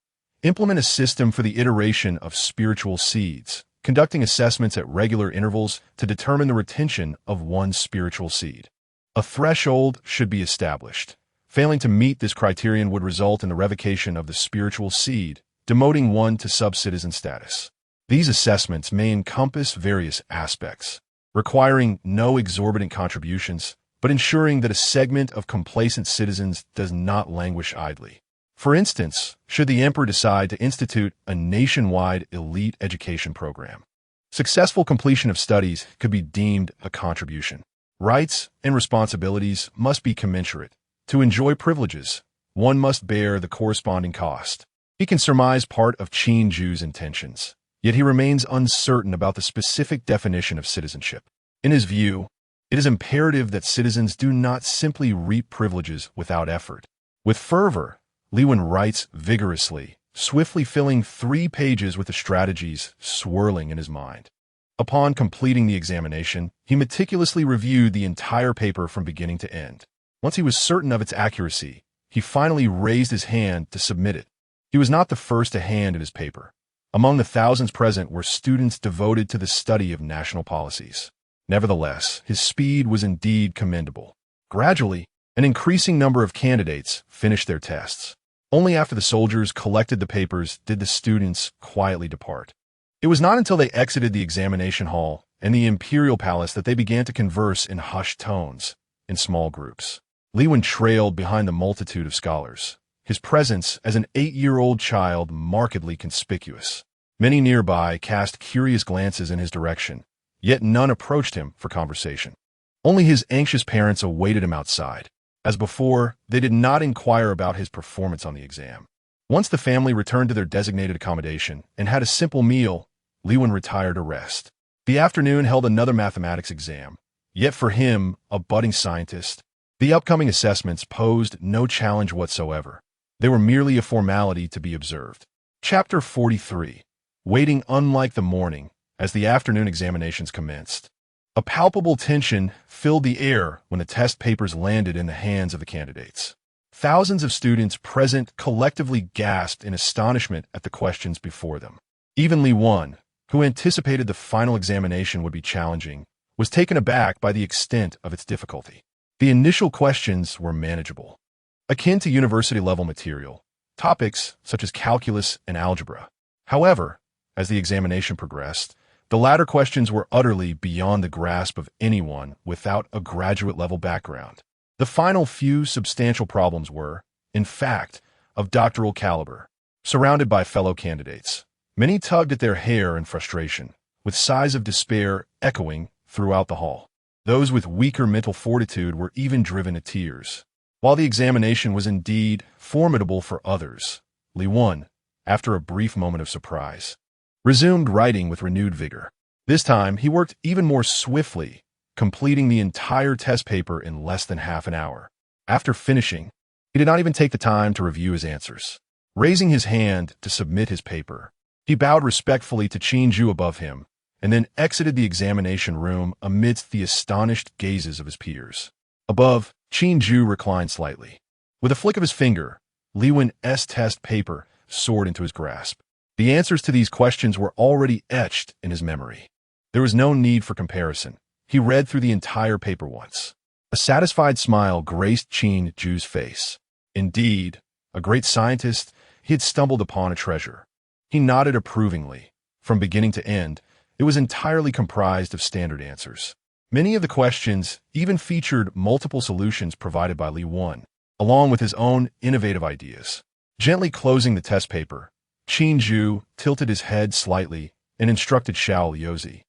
implement a system for the iteration of spiritual seeds, conducting assessments at regular intervals to determine the retention of one spiritual seed. A threshold should be established. Failing to meet this criterion would result in the revocation of the spiritual seed, demoting one to sub-citizen status. These assessments may encompass various aspects, requiring no exorbitant contributions, but ensuring that a segment of complacent citizens does not languish idly. For instance, should the emperor decide to institute a nationwide elite education program, successful completion of studies could be deemed a contribution. Rights and responsibilities must be commensurate. To enjoy privileges, one must bear the corresponding cost. He can surmise part of Qin Ju's intentions, yet he remains uncertain about the specific definition of citizenship. In his view, it is imperative that citizens do not simply reap privileges without effort. With fervor, Lewin writes vigorously, swiftly filling 3 pages with the strategies swirling in his mind. Upon completing the examination, he meticulously reviewed the entire paper from beginning to end. Once he was certain of its accuracy, he finally raised his hand to submit it. He was not the first to hand in his paper. Among the thousands present were students devoted to the study of national policies. Nevertheless, his speed was indeed commendable. Gradually, an increasing number of candidates finished their tests. Only after the soldiers collected the papers did the students quietly depart. It was not until they exited the examination hall and the imperial palace that they began to converse in hushed tones, in small groups. Lewin trailed behind the multitude of scholars, his presence as an 8-year-old child markedly conspicuous. Many nearby cast curious glances in his direction, yet none approached him for conversation. Only his anxious parents awaited him outside. As before, they did not inquire about his performance on the exam. Once the family returned to their designated accommodation and had a simple meal, Lewin retired to rest. The afternoon held another mathematics exam. Yet for him, a budding scientist, the upcoming assessments posed no challenge whatsoever. They were merely a formality to be observed. Chapter 43. Waiting unlike the morning, as the afternoon examinations commenced. A palpable tension filled the air when the test papers landed in the hands of the candidates. Thousands of students present collectively gasped in astonishment at the questions before them. Even Lewin, who anticipated the final examination would be challenging, was taken aback by the extent of its difficulty. The initial questions were manageable, akin to university-level material, topics such as calculus and algebra. However, as the examination progressed, the latter questions were utterly beyond the grasp of anyone without a graduate-level background. The final few substantial problems were, in fact, of doctoral caliber, surrounded by fellow candidates. Many tugged at their hair in frustration, with sighs of despair echoing throughout the hall. Those with weaker mental fortitude were even driven to tears. While the examination was indeed formidable for others, Li Wen, after a brief moment of surprise, resumed writing with renewed vigor. This time, he worked even more swiftly, completing the entire test paper in less than half an hour. After finishing, he did not even take the time to review his answers. Raising his hand to submit his paper, he bowed respectfully to Qin Zhu above him, and then exited the examination room amidst the astonished gazes of his peers. Above, Qin Zhu reclined slightly. With a flick of his finger, Li Wen's test paper soared into his grasp. The answers to these questions were already etched in his memory. There was no need for comparison. He read through the entire paper once. A satisfied smile graced Qin Zhu's face. Indeed, a great scientist, he had stumbled upon a treasure. He nodded approvingly. From beginning to end, it was entirely comprised of standard answers. Many of the questions even featured multiple solutions provided by Li Wen, along with his own innovative ideas. Gently closing the test paper, Qin Zhu tilted his head slightly and instructed Xiao Liuzi.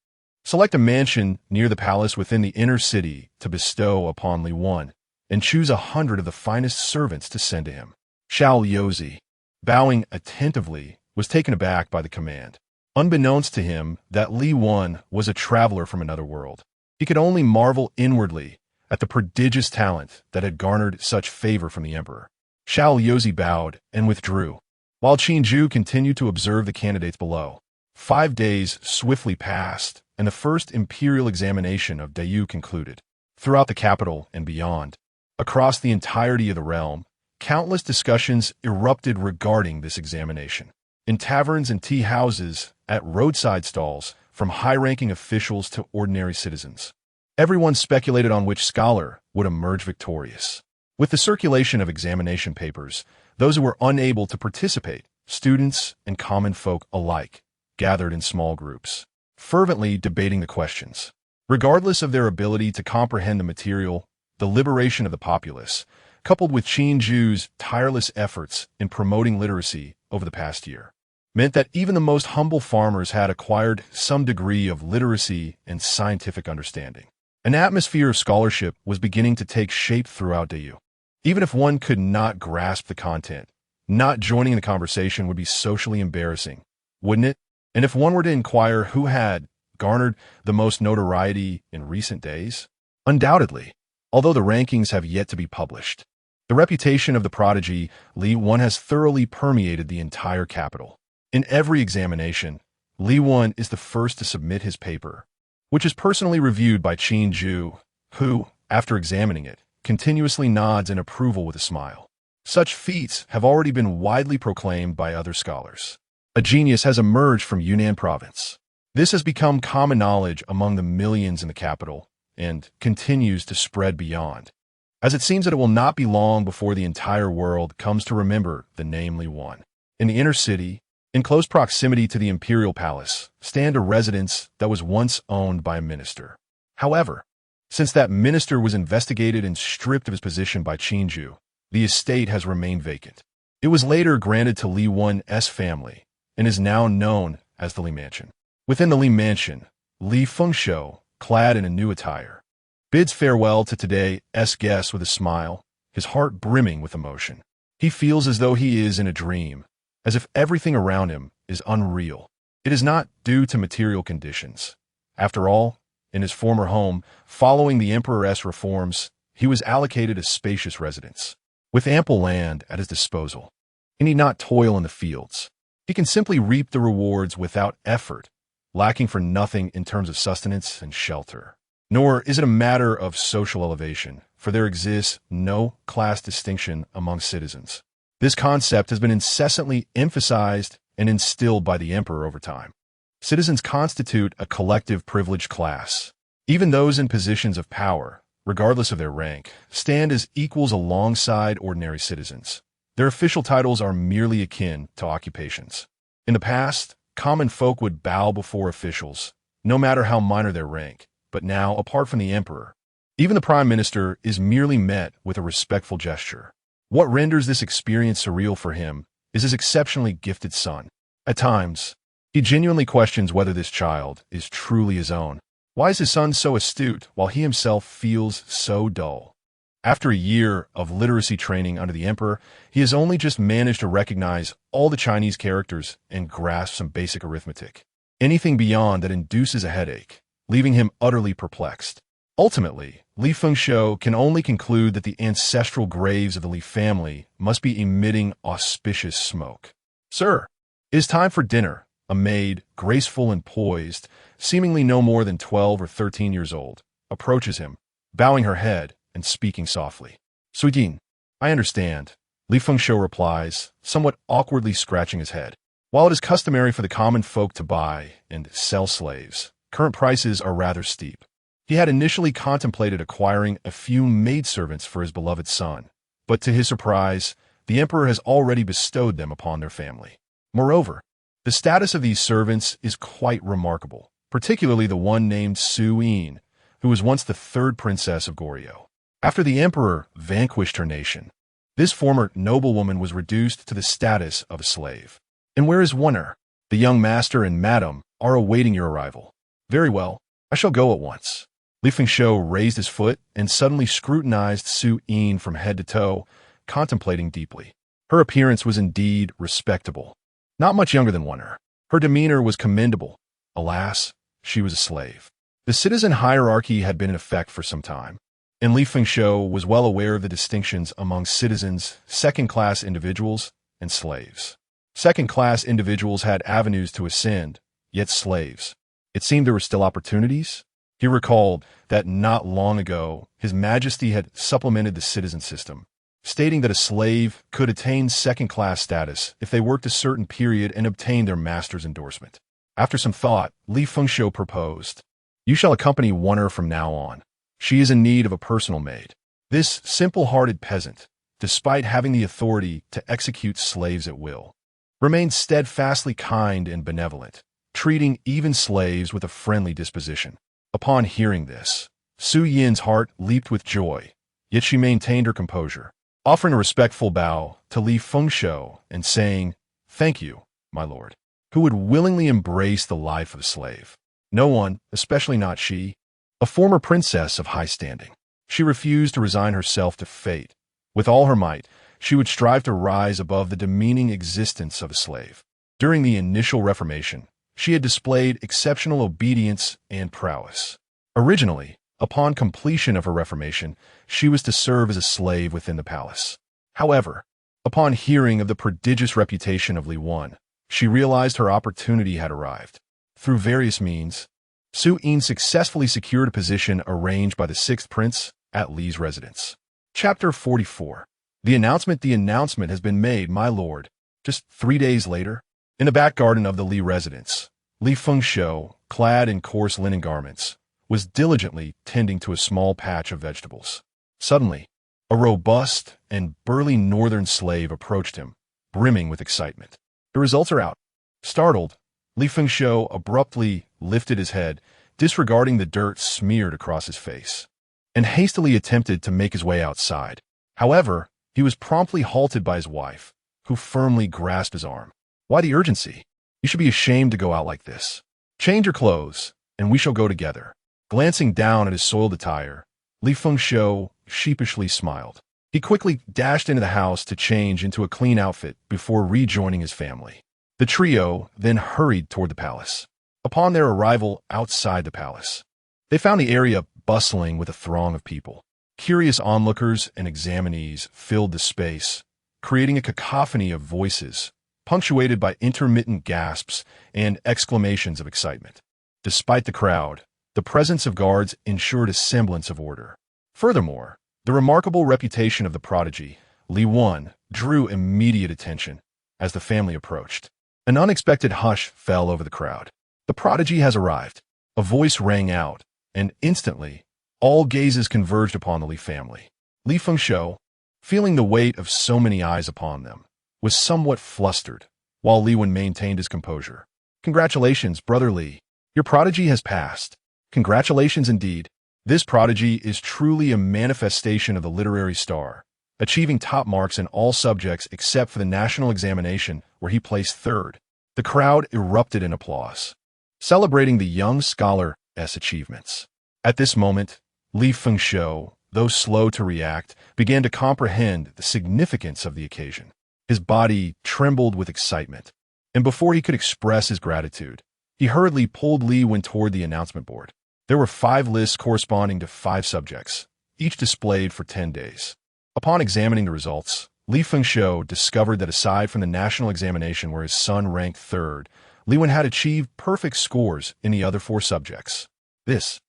Select a mansion near the palace within the inner city to bestow upon Li Wen, and choose 100 of the finest servants to send to him. Xiao Liuzi, bowing attentively, was taken aback by the command. Unbeknownst to him that Li Wen was a traveler from another world, he could only marvel inwardly at the prodigious talent that had garnered such favor from the emperor. Xiao Liuzi bowed and withdrew, while Qin Zhu continued to observe the candidates below. 5 days swiftly passed, and the first imperial examination of Dayu concluded. Throughout the capital and beyond, across the entirety of the realm, countless discussions erupted regarding this examination. In taverns and tea houses, at roadside stalls, from high-ranking officials to ordinary citizens, everyone speculated on which scholar would emerge victorious. With the circulation of examination papers, those who were unable to participate, students and common folk alike, gathered in small groups, fervently debating the questions. Regardless of their ability to comprehend the material, the liberation of the populace, coupled with Qin Zhu's tireless efforts in promoting literacy over the past year, meant that even the most humble farmers had acquired some degree of literacy and scientific understanding. An atmosphere of scholarship was beginning to take shape throughout Dayu. Even if one could not grasp the content, not joining in the conversation would be socially embarrassing, wouldn't it? And if one were to inquire who had garnered the most notoriety in recent days, undoubtedly, although the rankings have yet to be published, the reputation of the prodigy Li Wen has thoroughly permeated the entire capital. In every examination, Li Wen is the first to submit his paper, which is personally reviewed by Qin Zhu, who, after examining it, continuously nods in approval with a smile. Such feats have already been widely proclaimed by other scholars. A genius has emerged from Yunnan province. This has become common knowledge among the millions in the capital and continues to spread beyond, as it seems that it will not be long before the entire world comes to remember the name Li Wen. In the inner city, in close proximity to the imperial palace, stand a residence that was once owned by a minister. However, since that minister was investigated and stripped of his position by Qin Zhu, the estate has remained vacant. It was later granted to Li Wen's family and is now known as the Li Mansion. Within the Li Mansion, Li Fengshou, clad in a new attire, bids farewell to today's guests with a smile, his heart brimming with emotion. He feels as though he is in a dream, as if everything around him is unreal. It is not due to material conditions. After all, in his former home, following the emperor's reforms, he was allocated a spacious residence. With ample land at his disposal, he need not toil in the fields. He can simply reap the rewards without effort, lacking for nothing in terms of sustenance and shelter. Nor is it a matter of social elevation, for there exists no class distinction among citizens. This concept has been incessantly emphasized and instilled by the emperor over time. Citizens constitute a collective privileged class. Even those in positions of power, regardless of their rank, stand as equals alongside ordinary citizens. Their official titles are merely akin to occupations. In the past, common folk would bow before officials, no matter how minor their rank, but now, apart from the emperor, even the prime minister is merely met with a respectful gesture. What renders this experience surreal for him is his exceptionally gifted son. At times, he genuinely questions whether this child is truly his own. Why is his son so astute while he himself feels so dull? After a year of literacy training under the emperor, he has only just managed to recognize all the Chinese characters and grasp some basic arithmetic. Anything beyond that induces a headache, leaving him utterly perplexed. Ultimately, Li Fengshou can only conclude that the ancestral graves of the Li family must be emitting auspicious smoke. "Sir, it is time for dinner." A maid, graceful and poised, seemingly no more than 12 or 13 years old, approaches him, bowing her head and speaking softly. "Suijin, I understand," Li Fengshou replies, somewhat awkwardly scratching his head. While it is customary for the common folk to buy and sell slaves, current prices are rather steep. He had initially contemplated acquiring a few maidservants for his beloved son, but to his surprise, the emperor has already bestowed them upon their family. Moreover, the status of these servants is quite remarkable, particularly the one named Su Yin, who was once the third princess of Goryeo. After the emperor vanquished her nation, this former noblewoman was reduced to the status of a slave. "And where is Wunner? The young master and madam are awaiting your arrival." "Very well, I shall go at once." Li Fengshou raised his foot and suddenly scrutinized Su Yin from head to toe, contemplating deeply. Her appearance was indeed respectable. Not much younger than Wunner. Her demeanor was commendable. Alas, she was a slave. The citizen hierarchy had been in effect for some time, and Li Fengshou was well aware of the distinctions among citizens, second-class individuals, and slaves. Second-class individuals had avenues to ascend, yet slaves. It seemed there were still opportunities. He recalled that not long ago, His Majesty had supplemented the citizen system, stating that a slave could attain second-class status if they worked a certain period and obtained their master's endorsement. After some thought, Li Fengshou proposed, "You shall accompany Wunner from now on. She is in need of a personal maid." This simple-hearted peasant, despite having the authority to execute slaves at will, remained steadfastly kind and benevolent, treating even slaves with a friendly disposition. Upon hearing this, Su Yin's heart leaped with joy, yet she maintained her composure, offering a respectful bow to Li Fengshou and saying, "Thank you, my lord." Who would willingly embrace the life of a slave? No one, especially not she, a former princess of high standing. She refused to resign herself to fate. With all her might, she would strive to rise above the demeaning existence of a slave. During the initial Reformation, she had displayed exceptional obedience and prowess. Originally, upon completion of her reformation, she was to serve as a slave within the palace. However, upon hearing of the prodigious reputation of Li Wan, she realized her opportunity had arrived. Through various means, Su Yin successfully secured a position arranged by the sixth prince at Li's residence. Chapter 44. The announcement has been made, my lord. Just 3 days later, in the back garden of the Li residence, Li Fengshou, clad in coarse linen garments, was diligently tending to a small patch of vegetables. Suddenly, a robust and burly northern slave approached him, brimming with excitement. "The results are out." Startled, Li Fengshou abruptly lifted his head, disregarding the dirt smeared across his face, and hastily attempted to make his way outside. However, he was promptly halted by his wife, who firmly grasped his arm. "Why the urgency? You should be ashamed to go out like this. Change your clothes, and we shall go together." Glancing down at his soiled attire, Li Fengshou sheepishly smiled. He quickly dashed into the house to change into a clean outfit before rejoining his family. The trio then hurried toward the palace. Upon their arrival outside the palace, they found the area bustling with a throng of people. Curious onlookers and examinees filled the space, creating a cacophony of voices, punctuated by intermittent gasps and exclamations of excitement. Despite the crowd, the presence of guards ensured a semblance of order. Furthermore, the remarkable reputation of the prodigy, Li Wan, drew immediate attention as the family approached. An unexpected hush fell over the crowd. "The prodigy has arrived," a voice rang out, and instantly, all gazes converged upon the Li family. Li Fengshou, feeling the weight of so many eyes upon them, was somewhat flustered, while Li Wan maintained his composure. "Congratulations, brother Li. Your prodigy has passed." "Congratulations indeed. This prodigy is truly a manifestation of the literary star," achieving top marks in all subjects except for the national examination, where he placed third. The crowd erupted in applause, celebrating the young scholar's achievements. At this moment, Li Fengshou, though slow to react, began to comprehend the significance of the occasion. His body trembled with excitement, and before he could express his gratitude, he hurriedly pulled Li Wen toward the announcement board. There were 5 lists corresponding to 5 subjects, each displayed for 10 days. Upon examining the results, Li Fengshou discovered that aside from the national examination where his son ranked third, Li Wen had achieved perfect scores in the other 4 subjects. This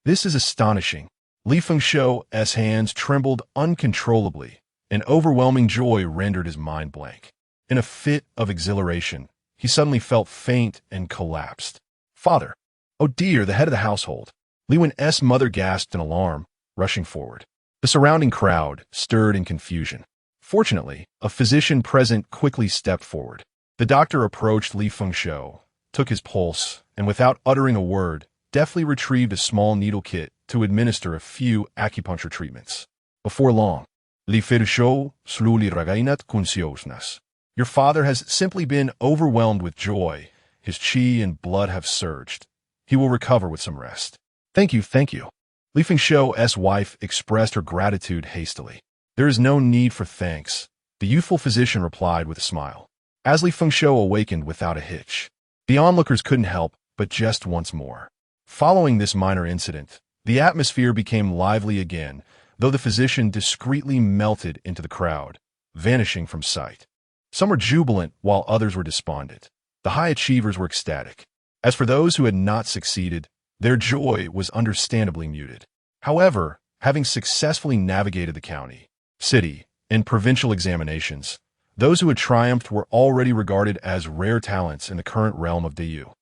is astonishing. Li Fengshou's hands trembled uncontrollably, and overwhelming joy rendered his mind blank. In a fit of exhilaration, he suddenly felt faint and collapsed. "Father! Oh dear, the head of the household!" Li Wen's mother gasped in alarm, rushing forward. The surrounding crowd stirred in confusion. Fortunately, a physician present quickly stepped forward. The doctor approached Li Fengshou, took his pulse, and without uttering a word, deftly retrieved a small needle kit to administer a few acupuncture treatments. Before long, Li Fengshou slowly regained consciousness. "Your father has simply been overwhelmed with joy. His qi and blood have surged. He will recover with some rest." Thank you. Li Fengshou's wife expressed her gratitude hastily. "There is no need for thanks," the youthful physician replied with a smile. As Li Fengshou awakened without a hitch, the onlookers couldn't help but jest once more. Following this minor incident, the atmosphere became lively again, though the physician discreetly melted into the crowd, vanishing from sight. Some were jubilant while others were despondent. The high achievers were ecstatic. As for those who had not succeeded, their joy was understandably muted. However, having successfully navigated the county, city, and provincial examinations, those who had triumphed were already regarded as rare talents in the current realm of Diyu.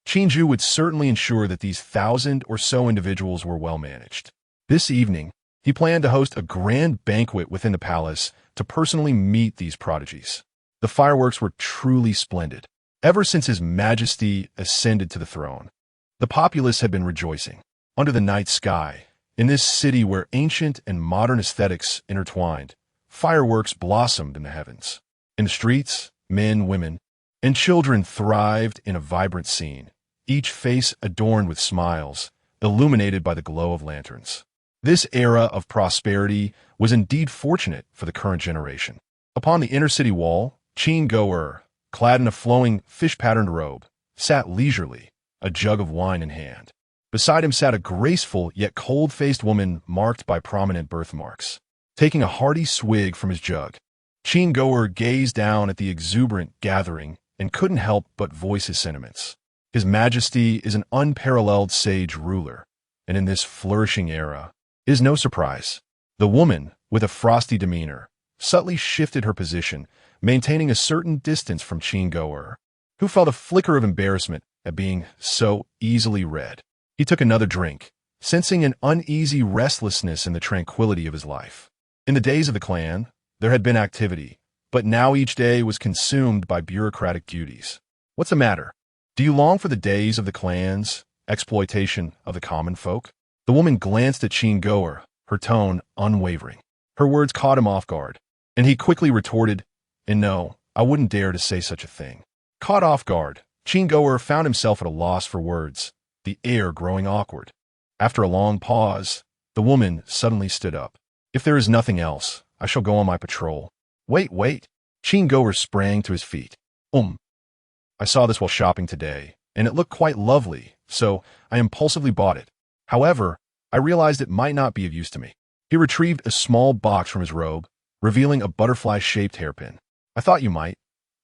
Qinju would certainly ensure that these 1,000 or so individuals were well managed. This evening, he planned to host a grand banquet within the palace to personally meet these prodigies. The fireworks were truly splendid. Ever since His Majesty ascended to the throne, the populace had been rejoicing. Under the night sky, in this city where ancient and modern aesthetics intertwined, fireworks blossomed in the heavens. In the streets, men, women, and children thrived in a vibrant scene, each face adorned with smiles, illuminated by the glow of lanterns. This era of prosperity was indeed fortunate for the current generation. Upon the inner city wall, Qin Go'er, clad in a flowing fish-patterned robe, sat leisurely, a jug of wine in hand. Beside him sat a graceful yet cold-faced woman marked by prominent birthmarks. Taking a hearty swig from his jug, Qin Go'er gazed down at the exuberant gathering and couldn't help but voice his sentiments. His Majesty is an unparalleled sage ruler, and in this flourishing era, it is no surprise. The woman, with a frosty demeanor, subtly shifted her position, maintaining a certain distance from Qin Go'er, who felt a flicker of embarrassment at being so easily read. He took another drink, sensing an uneasy restlessness in the tranquility of his life. In the days of the clan, there had been activity, but now each day was consumed by bureaucratic duties. What's the matter? Do you long for the days of the clan's exploitation of the common folk? The woman glanced at Qin Go'er, her tone unwavering. Her words caught him off guard, and he quickly retorted, "And no, I wouldn't dare to say such a thing." Caught off guard, Qin Go'er found himself at a loss for words, the air growing awkward. After a long pause, the woman suddenly stood up. "If there is nothing else, I shall go on my patrol." Wait. Qin Go'er sprang to his feet. I saw this while shopping today, and it looked quite lovely, so I impulsively bought it. However, I realized it might not be of use to me." He retrieved a small box from his robe, revealing a butterfly-shaped hairpin. "I thought you might,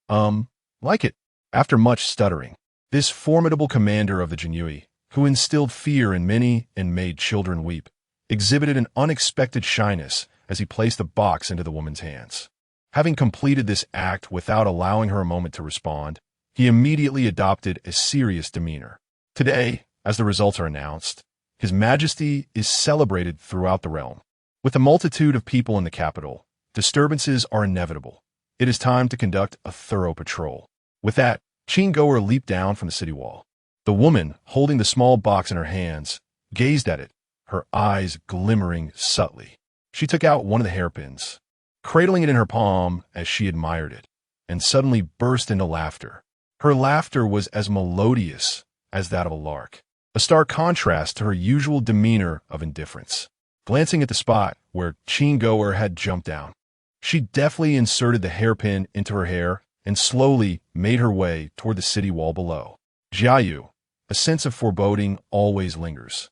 like it." After much stuttering, this formidable commander of the Jinui, who instilled fear in many and made children weep, exhibited an unexpected shyness as he placed the box into the woman's hands. Having completed this act without allowing her a moment to respond, he immediately adopted a serious demeanor. Today, as the results are announced, His Majesty is celebrated throughout the realm. With a multitude of people in the capital, disturbances are inevitable. It is time to conduct a thorough patrol. With that, Qin Go'er leaped down from the city wall. The woman, holding the small box in her hands, gazed at it, her eyes glimmering subtly. She took out one of the hairpins, cradling it in her palm as she admired it, and suddenly burst into laughter. Her laughter was as melodious as that of a lark, a stark contrast to her usual demeanor of indifference. Glancing at the spot where Qinggoer had jumped down, she deftly inserted the hairpin into her hair and slowly made her way toward the city wall below. Jiayu, a sense of foreboding always lingers.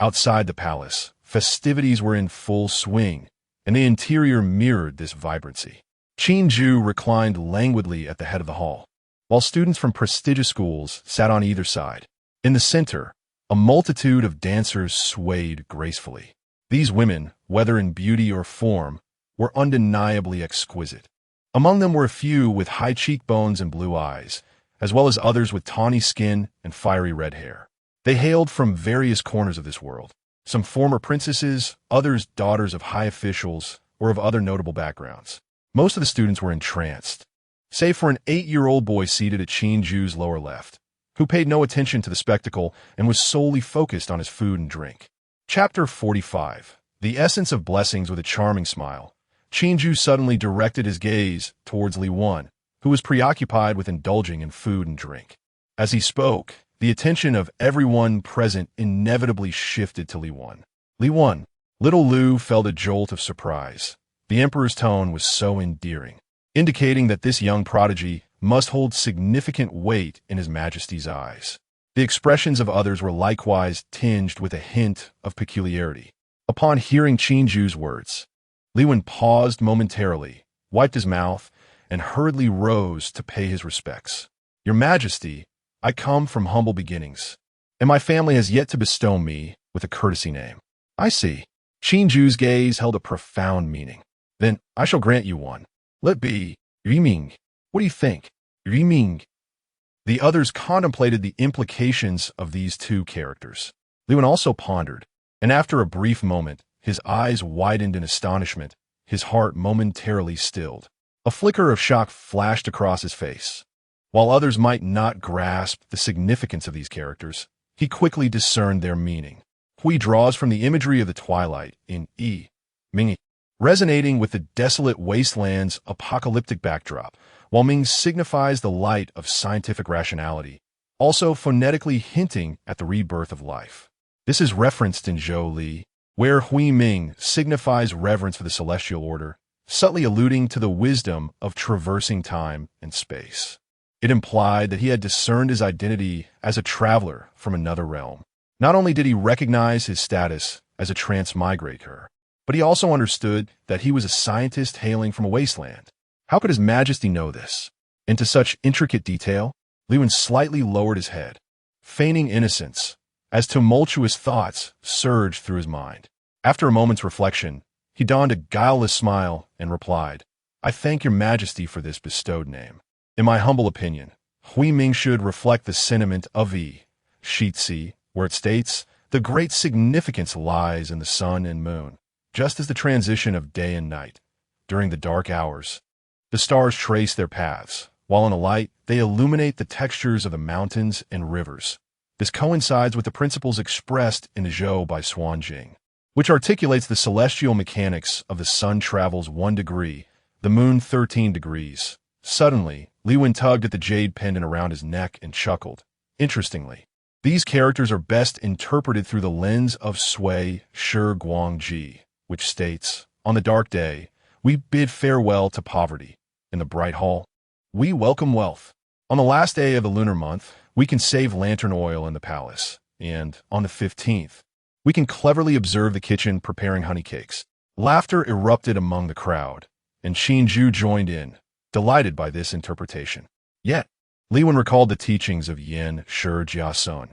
Outside the palace, festivities were in full swing, and the interior mirrored this vibrancy. Qingju reclined languidly at the head of the hall, while students from prestigious schools sat on either side. In the center, a multitude of dancers swayed gracefully. These women, whether in beauty or form, were undeniably exquisite. Among them were a few with high cheekbones and blue eyes, as well as others with tawny skin and fiery red hair. They hailed from various corners of this world, some former princesses, others daughters of high officials, or of other notable backgrounds. Most of the students were entranced, save for an 8-year-old boy seated at Qingju's lower left, who paid no attention to the spectacle and was solely focused on his food and drink. Chapter 45. The Essence of Blessings. With a charming smile, Qingju suddenly directed his gaze towards Li Wan, who was preoccupied with indulging in food and drink. As he spoke, the attention of everyone present inevitably shifted to Li Wan. Li Wan. Little Lu felt a jolt of surprise. The emperor's tone was so endearing, indicating that this young prodigy must hold significant weight in his majesty's eyes. The expressions of others were likewise tinged with a hint of peculiarity. Upon hearing Qingju's words, Li Wan paused momentarily, wiped his mouth, and hurriedly rose to pay his respects. Your Majesty, I come from humble beginnings, and my family has yet to bestow me with a courtesy name. I see. Qingju's gaze held a profound meaning. Then I shall grant you one. Let be Yiming. What do you think? Yiming. The others contemplated the implications of these two characters. Li Wan also pondered, and after a brief moment, his eyes widened in astonishment, his heart momentarily stilled. A flicker of shock flashed across his face. While others might not grasp the significance of these characters, he quickly discerned their meaning. Hui draws from the imagery of the twilight in Yi, Ming, resonating with the desolate wasteland's apocalyptic backdrop, while Ming signifies the light of scientific rationality, also phonetically hinting at the rebirth of life. This is referenced in Zhou Li, where Hui Ming signifies reverence for the celestial order, subtly alluding to the wisdom of traversing time and space. It implied that he had discerned his identity as a traveler from another realm. Not only did he recognize his status as a transmigrator, but he also understood that he was a scientist hailing from a wasteland. How could His Majesty know this? Into such intricate detail, Li Wan slightly lowered his head, feigning innocence, as tumultuous thoughts surged through his mind. After a moment's reflection, he donned a guileless smile and replied, I thank Your Majesty for this bestowed name. In my humble opinion, Hui Ming should reflect the sentiment of Yi, Shitsi, where it states, the great significance lies in the sun and moon. Just as the transition of day and night, during the dark hours, the stars trace their paths, while in the light, they illuminate the textures of the mountains and rivers. This coincides with the principles expressed in the Zhou by Xuanjing, which articulates the celestial mechanics of the sun travels 1 degree, the moon 13 degrees. Suddenly, Li Wan tugged at the jade pendant around his neck and chuckled. Interestingly, these characters are best interpreted through the lens of Sui Shi Guangji, which states, on the dark day, we bid farewell to poverty. In the bright hall, we welcome wealth. On the last day of the lunar month, we can save lantern oil in the palace. And on the 15th, we can cleverly observe the kitchen preparing honey cakes. Laughter erupted among the crowd, and Qingju joined in, delighted by this interpretation. Yet, Li Wan recalled the teachings of Yin Shi Jiasun.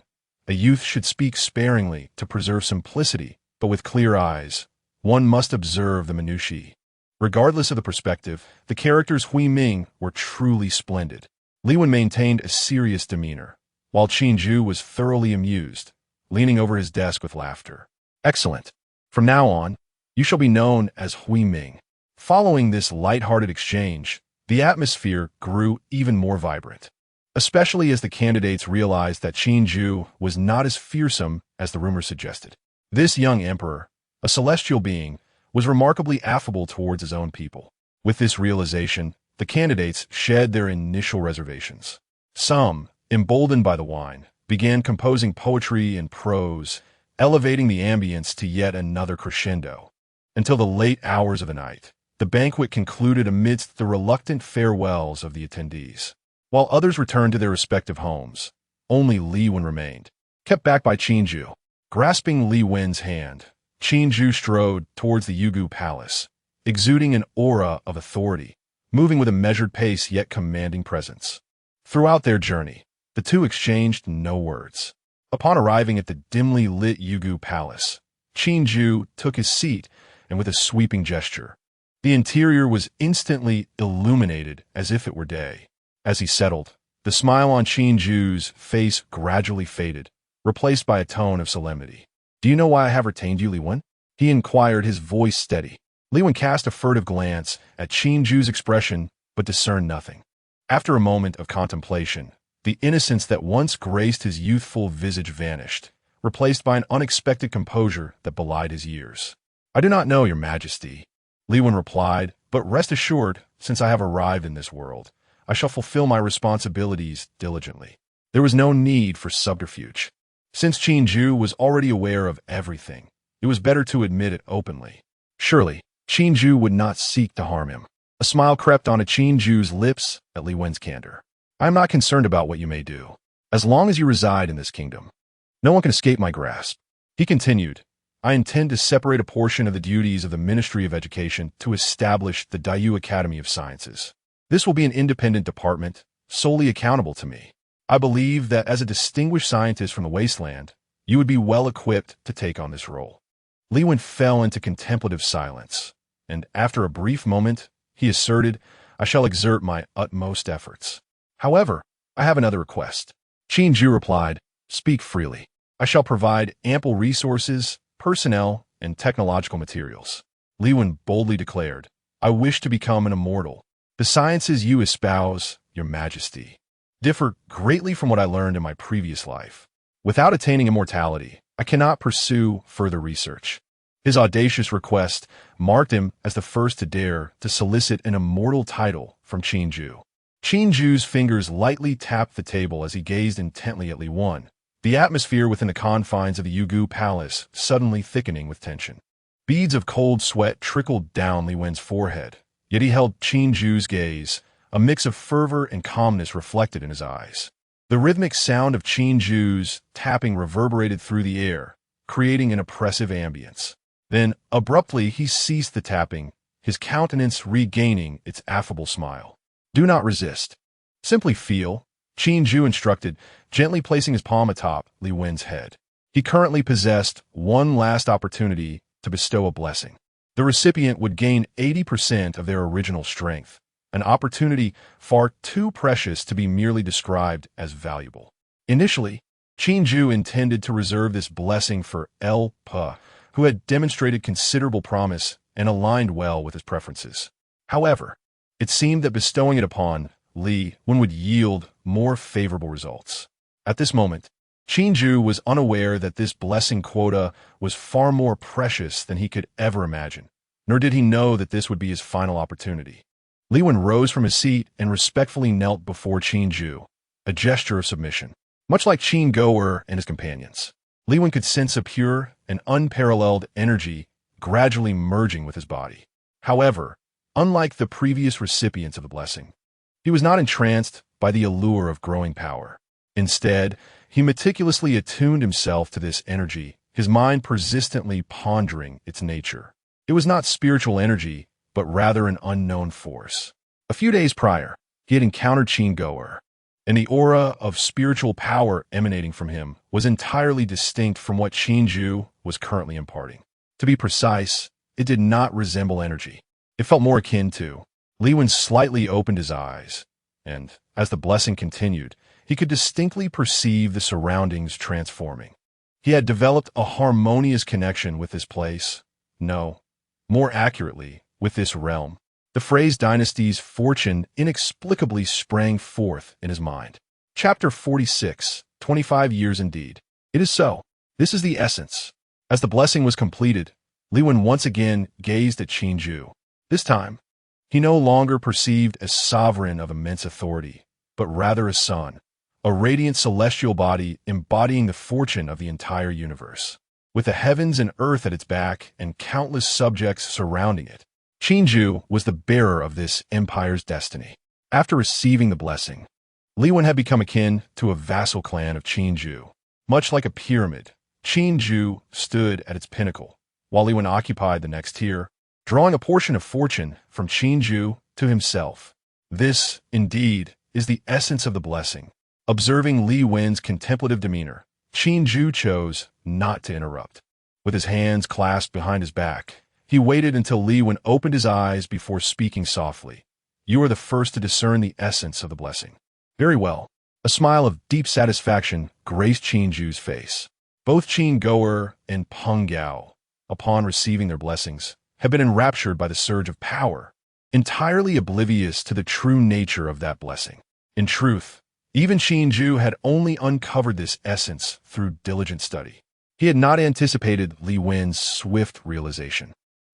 A youth should speak sparingly to preserve simplicity, but with clear eyes. One must observe the minutiae. Regardless of the perspective, the characters Hui Ming were truly splendid. Li Wan maintained a serious demeanor, while Qingju was thoroughly amused, leaning over his desk with laughter. Excellent. From now on, you shall be known as Hui Ming. Following this light-hearted exchange, the atmosphere grew even more vibrant, especially as the candidates realized that Qingju was not as fearsome as the rumor suggested. This young emperor, a celestial being, was remarkably affable towards his own people. With this realization, the candidates shed their initial reservations. Some, emboldened by the wine, began composing poetry and prose, elevating the ambience to yet another crescendo. Until the late hours of the night, the banquet concluded amidst the reluctant farewells of the attendees. While others returned to their respective homes, only Li Wen remained, kept back by Qin Ju. Grasping Li Wen's hand, Qin Ju strode towards the Yugu Palace, exuding an aura of authority, moving with a measured pace yet commanding presence. Throughout their journey, the two exchanged no words. Upon arriving at the dimly lit Yugu Palace, Qin Ju took his seat, and with a sweeping gesture, the interior was instantly illuminated as if it were day. As he settled, the smile on Qin Ju's face gradually faded, replaced by a tone of solemnity. "Do you know why I have retained you, Li Wen?" he inquired, his voice steady. Li Wen cast a furtive glance at Qin Ju's expression, but discerned nothing. After a moment of contemplation, the innocence that once graced his youthful visage vanished, replaced by an unexpected composure that belied his years. "I do not know, Your Majesty," Li Wen replied, "but rest assured, since I have arrived in this world, I shall fulfill my responsibilities diligently." There was no need for subterfuge. Since Qin Ju was already aware of everything, it was better to admit it openly. Surely, Qin Ju would not seek to harm him. A smile crept onto Qin Ju's lips at Li Wen's candor. "I am not concerned about what you may do, as long as you reside in this kingdom. No one can escape my grasp." He continued, "I intend to separate a portion of the duties of the Ministry of Education to establish the Dayu Academy of Sciences. This will be an independent department, solely accountable to me. I believe that as a distinguished scientist from the wasteland, you would be well equipped to take on this role." Li Wen fell into contemplative silence, and after a brief moment, he asserted, "I shall exert my utmost efforts. However, I have another request." Qin Ju replied, "Speak freely. I shall provide ample resources, personnel, and technological materials." Li Wen boldly declared, "I wish to become an immortal. The sciences you espouse, Your Majesty, differ greatly from what I learned in my previous life. Without attaining immortality, I cannot pursue further research." His audacious request marked him as the first to dare to solicit an immortal title from Qin Ju. Qin Ju's fingers lightly tapped the table as he gazed intently at Li Wen, the atmosphere within the confines of the Yugu Palace suddenly thickening with tension. Beads of cold sweat trickled down Li Wen's forehead, yet he held Qin Ju's gaze, a mix of fervor and calmness reflected in his eyes. The rhythmic sound of Qin Ju's tapping reverberated through the air, creating an oppressive ambience. Then, abruptly, he ceased the tapping, his countenance regaining its affable smile. "Do not resist. Simply feel," Qin Ju instructed, gently placing his palm atop Li Wen's head. He currently possessed one last opportunity to bestow a blessing. The recipient would gain 80% of their original strength, an opportunity far too precious to be merely described as valuable. Initially, Qin Ju intended to reserve this blessing for El Pa, who had demonstrated considerable promise and aligned well with his preferences. However, it seemed that bestowing it upon Li Wen would yield more favorable results. At this moment, Qin Ju was unaware that this blessing quota was far more precious than he could ever imagine, nor did he know that this would be his final opportunity. Li Wen rose from his seat and respectfully knelt before Qin Ju, a gesture of submission. Much like Qin Goer and his companions, Li Wen could sense a pure and unparalleled energy gradually merging with his body. However, unlike the previous recipients of the blessing, he was not entranced by the allure of growing power. Instead, he meticulously attuned himself to this energy, his mind persistently pondering its nature. It was not spiritual energy, but rather an unknown force. A few days prior, he had encountered Qin Goer, and the aura of spiritual power emanating from him was entirely distinct from what Qin Ju was currently imparting. To be precise, it did not resemble energy. It felt more akin to. Li Wen slightly opened his eyes, and, as the blessing continued, he could distinctly perceive the surroundings transforming. He had developed a harmonious connection with this place. No, more accurately, with this realm. The phrase dynasty's fortune inexplicably sprang forth in his mind. Chapter 46, 25 years indeed. It is so. This is the essence. As the blessing was completed, Li Wen once again gazed at Qin Ju. This time, he no longer perceived as sovereign of immense authority, but rather as son, a radiant celestial body embodying the fortune of the entire universe. With the heavens and earth at its back and countless subjects surrounding it, Qin Ju was the bearer of this empire's destiny. After receiving the blessing, Li Wen had become akin to a vassal clan of Qin Ju. Much like a pyramid, Qin Ju stood at its pinnacle, while Li Wen occupied the next tier, drawing a portion of fortune from Qin Ju to himself. This, indeed, is the essence of the blessing. Observing Li Wen's contemplative demeanor, Qin Ju chose not to interrupt. With his hands clasped behind his back, he waited until Li Wen opened his eyes before speaking softly. You are the first to discern the essence of the blessing. Very well. A smile of deep satisfaction graced Qin Ju's face. Both Qin Goer and Peng Gao, upon receiving their blessings, had been enraptured by the surge of power, entirely oblivious to the true nature of that blessing. In truth, even Qin Ju had only uncovered this essence through diligent study. He had not anticipated Li Wen's swift realization.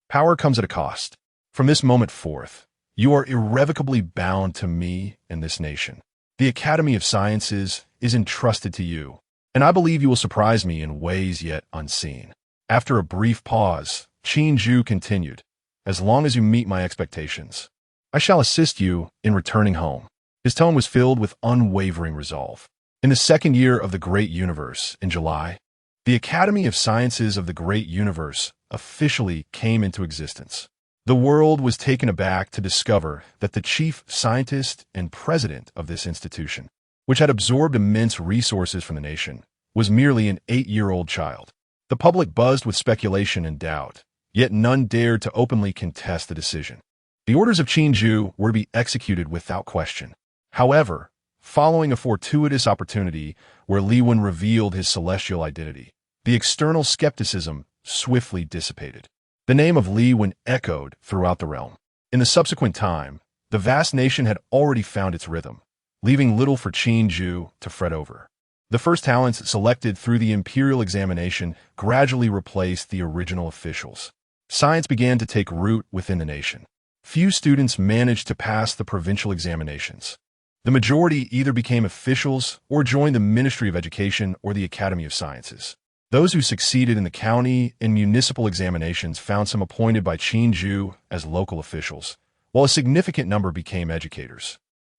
Power comes at a cost. From this moment forth, you are irrevocably bound to me and this nation. The Academy of Sciences is entrusted to you, and I believe you will surprise me in ways yet unseen. After a brief pause, Qin Ju continued, as long as you meet my expectations, I shall assist you in returning home. His tone was filled with unwavering resolve. In the second year of the Great Universe, in July, the Academy of Sciences of the Great Universe officially came into existence. The world was taken aback to discover that the chief scientist and president of this institution, which had absorbed immense resources from the nation, was merely an 8-year-old child. The public buzzed with speculation and doubt, yet none dared to openly contest the decision. The orders of Qin Ju were to be executed without question. However, following a fortuitous opportunity where Li Wen revealed his celestial identity, the external skepticism swiftly dissipated. The name of Li Wen echoed throughout the realm. In the subsequent time, the vast nation had already found its rhythm, leaving little for Qin Ju to fret over. The first talents selected through the imperial examination gradually replaced the original officials. Science began to take root within the nation. Few students managed to pass the provincial examinations. The majority either became officials or joined the Ministry of Education or the Academy of Sciences. Those who succeeded in the county and municipal examinations found some appointed by Qin Ju as local officials, while a significant number became educators.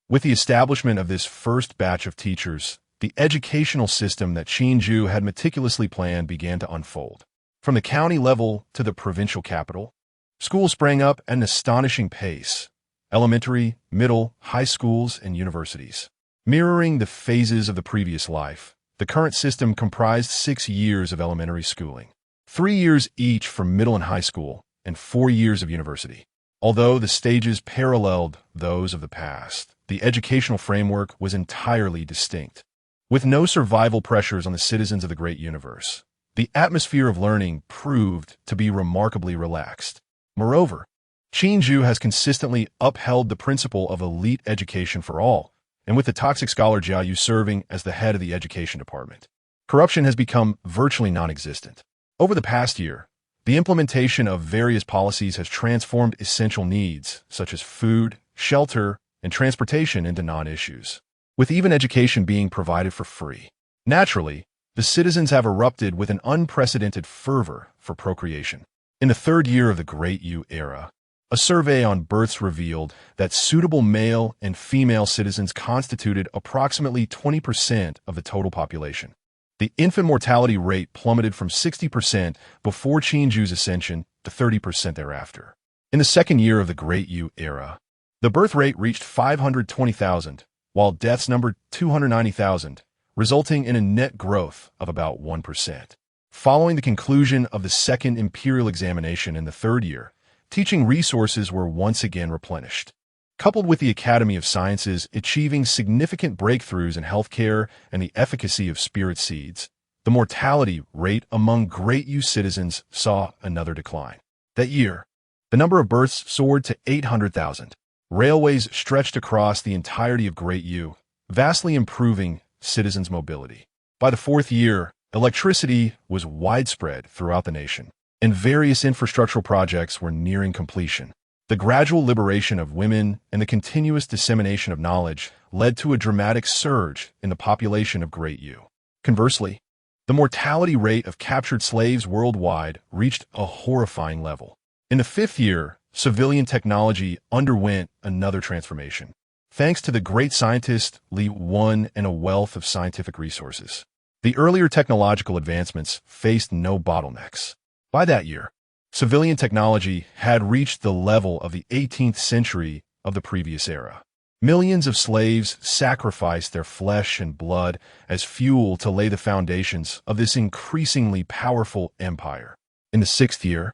With the establishment of this first batch of teachers, the educational system that Qin Ju had meticulously planned began to unfold. From the county level to the provincial capital, schools sprang up at an astonishing pace. Elementary, middle, high schools, and universities. Mirroring the phases of the previous life, the current system comprised 6 years of elementary schooling, 3 years each for middle and high school, and 4 years of university. Although the stages paralleled those of the past, the educational framework was entirely distinct. With no survival pressures on the citizens of the great universe, the atmosphere of learning proved to be remarkably relaxed. Moreover, Qin Ju has consistently upheld the principle of elite education for all, and with the toxic scholar Jia Yu serving as the head of the education department, corruption has become virtually non-existent. Over the past year, the implementation of various policies has transformed essential needs, such as food, shelter, and transportation into non-issues, with even education being provided for free. Naturally, the citizens have erupted with an unprecedented fervor for procreation. In the third year of the Great Yu era, a survey on births revealed that suitable male and female citizens constituted approximately 20% of the total population. The infant mortality rate plummeted from 60% before Qin Ju's ascension to 30% thereafter. In the second year of the Great Yu era, the birth rate reached 520,000, while deaths numbered 290,000, resulting in a net growth of about 1%. Following the conclusion of the second imperial examination in the third year, teaching resources were once again replenished. Coupled with the Academy of Sciences achieving significant breakthroughs in healthcare and the efficacy of spirit seeds, the mortality rate among Great Yu citizens saw another decline. That year, the number of births soared to 800,000. Railways stretched across the entirety of Great Yu, vastly improving citizens' mobility. By the fourth year, electricity was widespread throughout the nation. and various infrastructural projects were nearing completion. The gradual liberation of women and the continuous dissemination of knowledge led to a dramatic surge in the population of Great U. Conversely, the mortality rate of captured slaves worldwide reached a horrifying level. In the fifth year, civilian technology underwent another transformation, thanks to the great scientist Li Wan and a wealth of scientific resources. The earlier technological advancements faced no bottlenecks. By that year, civilian technology had reached the level of the 18th century of the previous era. Millions of slaves sacrificed their flesh and blood as fuel to lay the foundations of this increasingly powerful empire. In the sixth year,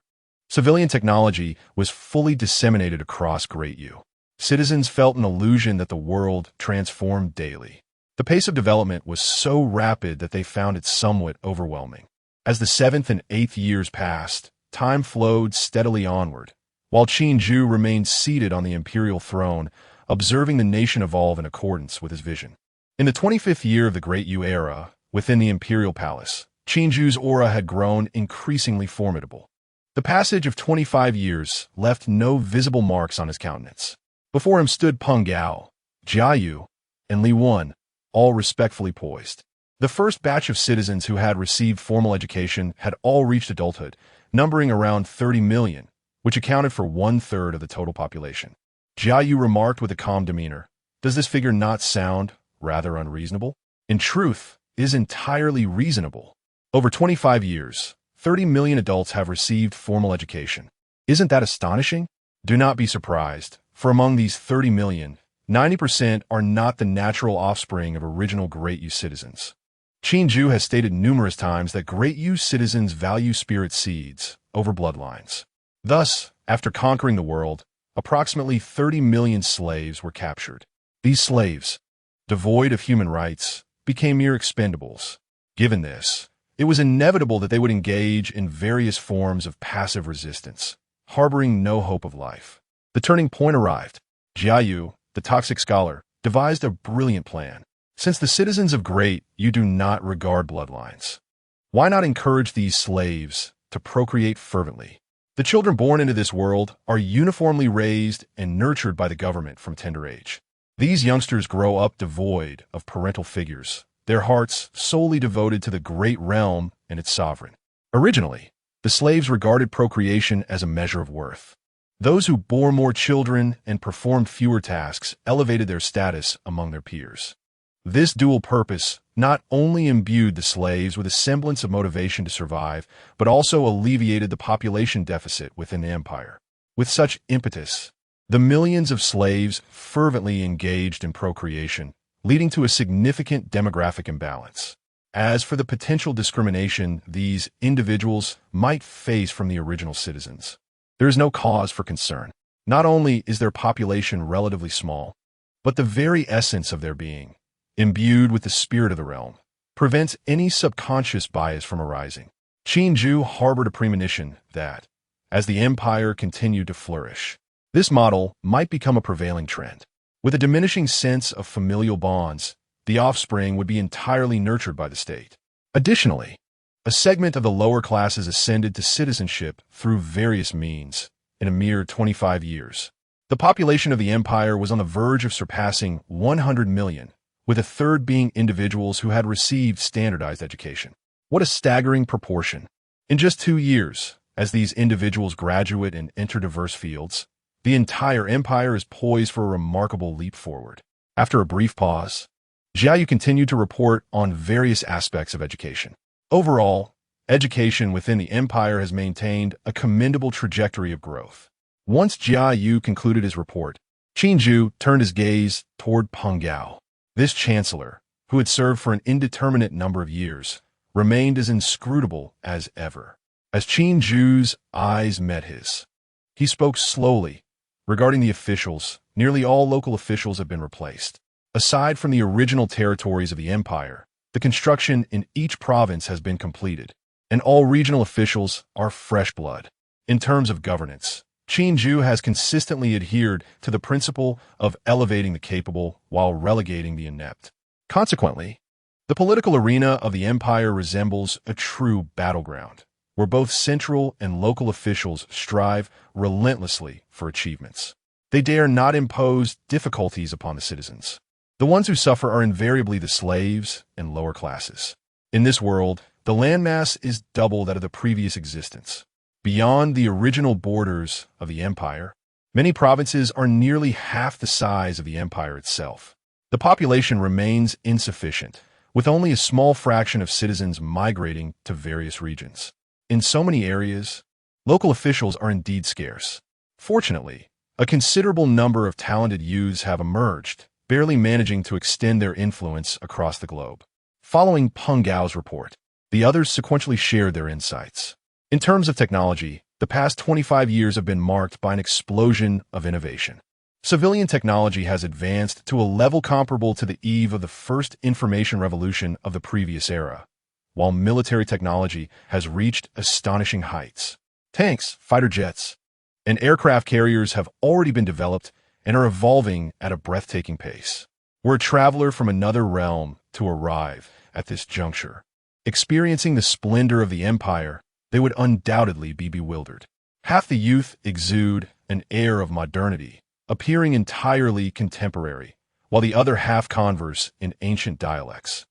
civilian technology was fully disseminated across Great U. Citizens felt an illusion that the world transformed daily. The pace of development was so rapid that they found it somewhat overwhelming. As the seventh and eighth years passed, time flowed steadily onward, while Qin remained seated on the imperial throne, observing the nation evolve in accordance with his vision. In the 25th year of the Great U era, within the imperial palace, Qin's aura had grown increasingly formidable. The passage of 25 years left no visible marks on his countenance. Before him stood Peng Gao, Jiayu, and Li Wan, all respectfully poised. The first batch of citizens who had received formal education had all reached adulthood, numbering around 30 million, which accounted for 1/3 of the total population. Jiayu remarked with a calm demeanor, "Does this figure not sound rather unreasonable? In truth, it is entirely reasonable. Over 25 years, 30 million adults have received formal education. Isn't that astonishing? Do not be surprised, for among these 30 million, 90% are not the natural offspring of original Great U citizens." Qin has stated numerous times that Great U citizens value spirit seeds over bloodlines. Thus, after conquering the world, approximately 30 million slaves were captured. These slaves, devoid of human rights, became mere expendables. Given this, it was inevitable that they would engage in various forms of passive resistance, harboring no hope of life. The turning point arrived. Jiayu, the toxic scholar, devised a brilliant plan. Since the citizens of Great U do not regard bloodlines, why not encourage these slaves to procreate fervently? The children born into this world are uniformly raised and nurtured by the government from tender age. These youngsters grow up devoid of parental figures, their hearts solely devoted to the great realm and its sovereign. Originally, the slaves regarded procreation as a measure of worth. Those who bore more children and performed fewer tasks elevated their status among their peers. This dual purpose not only imbued the slaves with a semblance of motivation to survive, but also alleviated the population deficit within the empire. With such impetus, the millions of slaves fervently engaged in procreation, leading to a significant demographic imbalance. As for the potential discrimination these individuals might face from the original citizens, there is no cause for concern. Not only is their population relatively small, but the very essence of their being, imbued with the spirit of the realm, prevents any subconscious bias from arising. Qin harbored a premonition that, as the empire continued to flourish, this model might become a prevailing trend. With a diminishing sense of familial bonds, the offspring would be entirely nurtured by the state. Additionally, a segment of the lower classes ascended to citizenship through various means in a mere 25 years. The population of the empire was on the verge of surpassing 100 million, with a third being individuals who had received standardized education. What a staggering proportion! In just 2 years, as these individuals graduate and enter diverse fields, the entire empire is poised for a remarkable leap forward. After a brief pause, Jiayu continued to report on various aspects of education. Overall, education within the empire has maintained a commendable trajectory of growth. Once Jiayu concluded his report, Qin turned his gaze toward Peng Gao. This chancellor, who had served for an indeterminate number of years, remained as inscrutable as ever. As Qin's eyes met his, he spoke slowly. Regarding the officials, nearly all local officials have been replaced. Aside from the original territories of the empire, the construction in each province has been completed, and all regional officials are fresh blood. In terms of governance, Qin has consistently adhered to the principle of elevating the capable while relegating the inept. Consequently, the political arena of the empire resembles a true battleground, where both central and local officials strive relentlessly for achievements. They dare not impose difficulties upon the citizens. The ones who suffer are invariably the slaves and lower classes. In this world, the landmass is double that of the previous existence. Beyond the original borders of the empire, many provinces are nearly half the size of the empire itself. The population remains insufficient, with only a small fraction of citizens migrating to various regions. In so many areas, local officials are indeed scarce. Fortunately, a considerable number of talented youths have emerged, barely managing to extend their influence across the globe. Following Peng Gao's report, the others sequentially shared their insights. In terms of technology, the past 25 years have been marked by an explosion of innovation. Civilian technology has advanced to a level comparable to the eve of the first information revolution of the previous era, while military technology has reached astonishing heights. Tanks, fighter jets, and aircraft carriers have already been developed and are evolving at a breathtaking pace. Were a traveler from another realm to arrive at this juncture, experiencing the splendor of the empire, they would undoubtedly be bewildered. Half the youth exude an air of modernity, appearing entirely contemporary, while the other half converse in ancient dialects,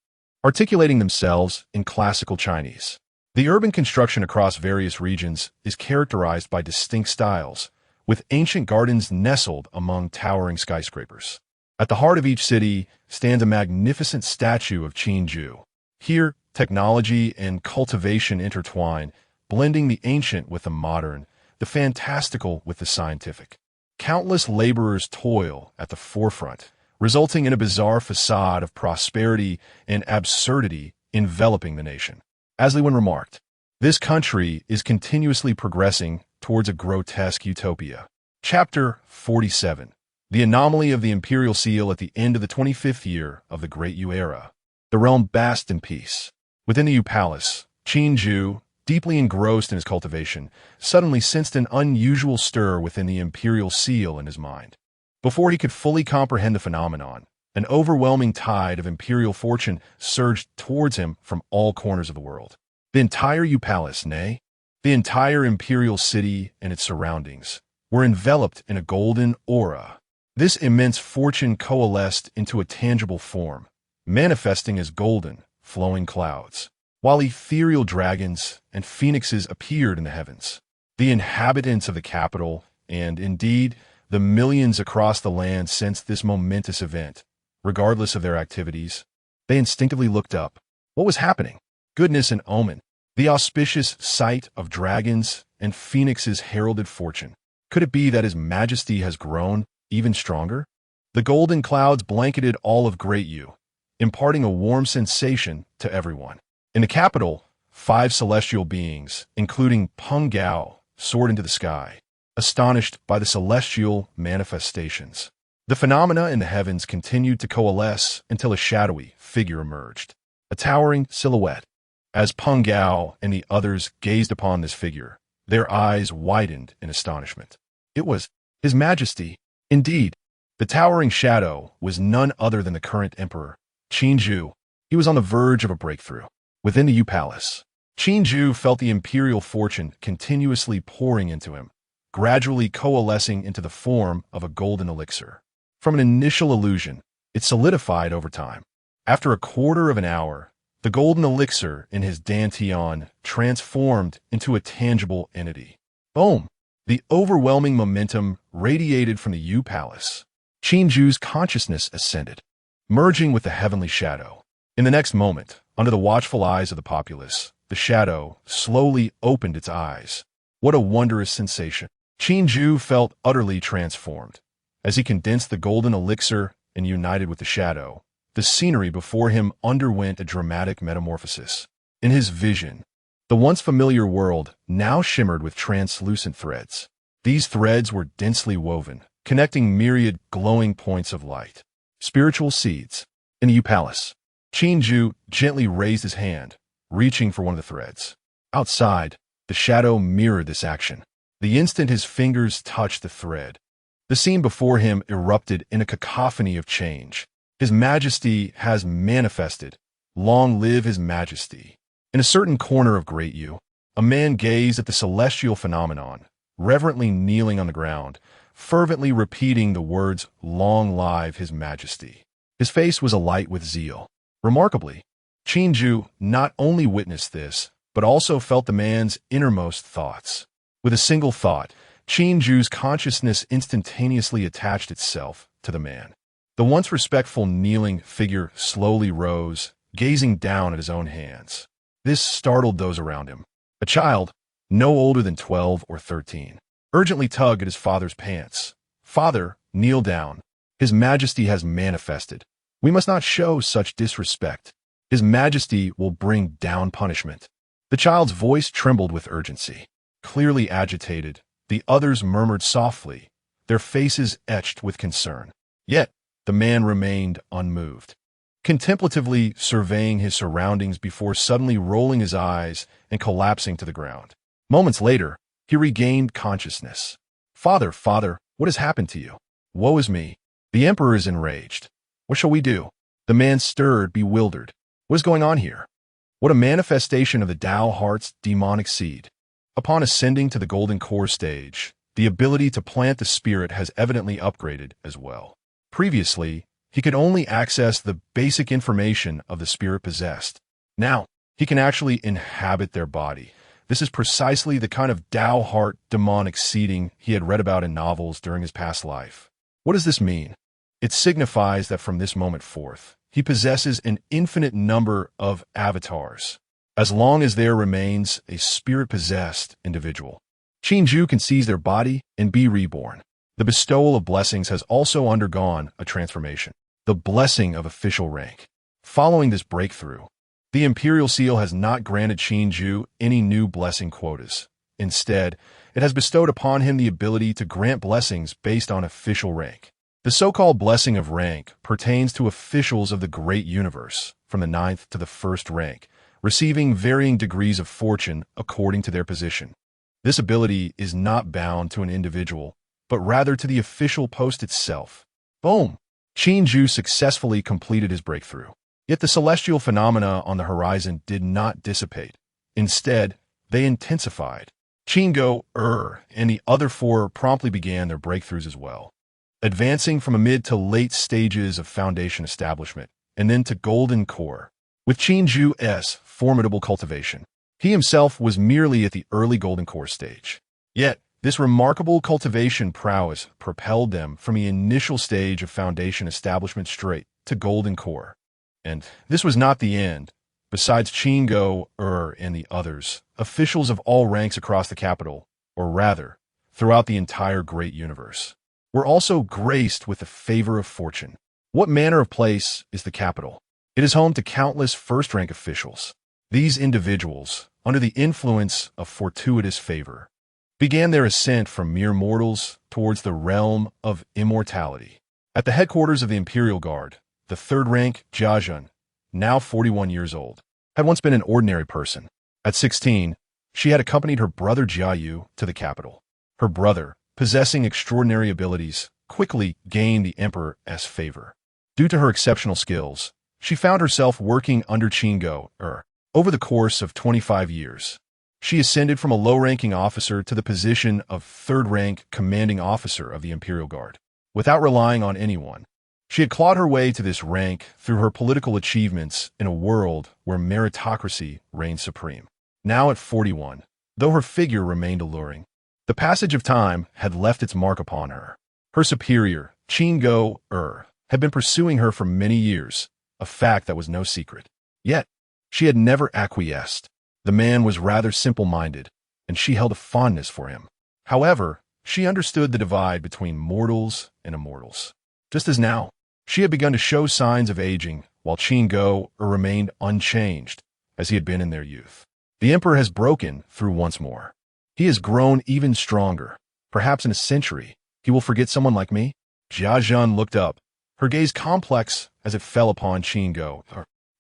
articulating themselves in classical Chinese. The urban construction across various regions is characterized by distinct styles, with ancient gardens nestled among towering skyscrapers. At the heart of each city stands a magnificent statue of Qinju. Here, technology and cultivation intertwine, blending the ancient with the modern, the fantastical with the scientific. Countless laborers toil at the forefront, resulting in a bizarre facade of prosperity and absurdity enveloping the nation. As Li Wen remarked, this country is continuously progressing towards a grotesque utopia. Chapter 47. The anomaly of the imperial seal at the end of the 25th year of the Great Yu era. The realm basked in peace. Within the Yu Palace, Qinju, deeply engrossed in his cultivation, suddenly sensed an unusual stir within the imperial seal in his mind. Before he could fully comprehend the phenomenon, an overwhelming tide of imperial fortune surged towards him from all corners of the world. The entire Yu Palace, nay, the entire imperial city and its surroundings, were enveloped in a golden aura. This immense fortune coalesced into a tangible form, manifesting as golden, flowing clouds, while ethereal dragons and phoenixes appeared in the heavens. The inhabitants of the capital, and indeed the millions across the land, sensed this momentous event. Regardless of their activities, they instinctively looked up. What was happening? Goodness and omen. The auspicious sight of dragons and phoenixes heralded fortune. Could it be that His Majesty has grown even stronger? The golden clouds blanketed all of Great Yu, imparting a warm sensation to everyone. In the capital, 5 celestial beings, including Peng Gao, soared into the sky, astonished by the celestial manifestations. The phenomena in the heavens continued to coalesce until a shadowy figure emerged, a towering silhouette. As Peng Gao and the others gazed upon this figure, their eyes widened in astonishment. It was His Majesty. Indeed, the towering shadow was none other than the current emperor, Qinju. He was on the verge of a breakthrough. Within the Yu Palace, Qinju felt the imperial fortune continuously pouring into him, gradually coalescing into the form of a golden elixir. From an initial illusion, it solidified over time. After a quarter of an hour, the golden elixir in his dantian transformed into a tangible entity. Boom! The overwhelming momentum radiated from the Yu Palace. Qinju's consciousness ascended, merging with the heavenly shadow. In the next moment, under the watchful eyes of the populace, the shadow slowly opened its eyes. What a wondrous sensation! Qinju felt utterly transformed. As he condensed the golden elixir and united with the shadow, the scenery before him underwent a dramatic metamorphosis. In his vision, the once familiar world now shimmered with translucent threads. These threads were densely woven, connecting myriad glowing points of light. Spiritual seeds. In the Yu Palace, Qinju gently raised his hand, reaching for one of the threads. Outside, the shadow mirrored this action. The instant his fingers touched the thread, the scene before him erupted in a cacophony of change. His Majesty has manifested. Long live His Majesty. In a certain corner of Great Yu, A man gazed at the celestial phenomenon, reverently kneeling on the ground, fervently repeating the words, "Long live His Majesty." His face was alight with zeal. Remarkably, Chinju not only witnessed this, but also felt the man's innermost thoughts. With a single thought, Chinju's consciousness instantaneously attached itself to the man. The once respectful kneeling figure slowly rose, gazing down at his own hands. This startled those around him. A child, no older than 12 or 13, urgently tugged at his father's pants. "Father, kneel down. His Majesty has manifested. We must not show such disrespect. His Majesty will bring down punishment." The child's voice trembled with urgency. Clearly agitated, the others murmured softly, their faces etched with concern. Yet, the man remained unmoved, contemplatively surveying his surroundings before suddenly rolling his eyes and collapsing to the ground. Moments later, he regained consciousness. "Father, father, what has happened to you? Woe is me. The emperor is enraged. What shall we do?" The man stirred, bewildered. What is going on here? What a manifestation of the Tao heart's demonic seed. Upon ascending to the golden core stage, the ability to plant the spirit has evidently upgraded as well. Previously, he could only access the basic information of the spirit possessed. Now, he can actually inhabit their body. This is precisely the kind of Tao heart demonic seeding he had read about in novels during his past life. What does this mean? It signifies that from this moment forth, he possesses an infinite number of avatars, as long as there remains a spirit-possessed individual. Chinju can seize their body and be reborn. The bestowal of blessings has also undergone a transformation. The blessing of official rank. Following this breakthrough, the Imperial Seal has not granted Chinju any new blessing quotas. Instead, it has bestowed upon him the ability to grant blessings based on official rank. The so-called blessing of rank pertains to officials of the great universe, from the 9th to the 1st rank, receiving varying degrees of fortune according to their position. This ability is not bound to an individual, but rather to the official post itself. Boom! Chinju successfully completed his breakthrough. Yet the celestial phenomena on the horizon did not dissipate. Instead, they intensified. Chingo, and the other four promptly began their breakthroughs as well, advancing from mid to late stages of foundation establishment, and then to golden core. With Chinju's formidable cultivation, he himself was merely at the early golden core stage. Yet, this remarkable cultivation prowess propelled them from the initial stage of foundation establishment straight to golden core. And this was not the end. Besides Chingo, and the others, officials of all ranks across the capital, or rather, throughout the entire great universe, were also graced with the favor of fortune. What manner of place is the capital? It is home to countless first-rank officials. These individuals, under the influence of fortuitous favor, began their ascent from mere mortals towards the realm of immortality. At the headquarters of the Imperial Guard, the 3rd rank Jiajun, now 41 years old, had once been an ordinary person. At 16, she had accompanied her brother Jiayu to the capital. Her brother, possessing extraordinary abilities, quickly gained the emperor's favor. Due to her exceptional skills, she found herself working under Chingo, over the course of 25 years. She ascended from a low-ranking officer to the position of 3rd-rank commanding officer of the Imperial Guard. Without relying on anyone, she had clawed her way to this rank through her political achievements in a world where meritocracy reigned supreme. Now at 41, though her figure remained alluring, the passage of time had left its mark upon her. Her superior, Chingo, had been pursuing her for many years, a fact that was no secret. Yet, she had never acquiesced. The man was rather simple-minded, and she held a fondness for him. However, she understood the divide between mortals and immortals. Just as now, she had begun to show signs of aging, while Chingo remained unchanged, as he had been in their youth. The emperor has broken through once more. He has grown even stronger. Perhaps in a century, he will forget someone like me? Jiajun looked up, her gaze complex as it fell upon Chingo,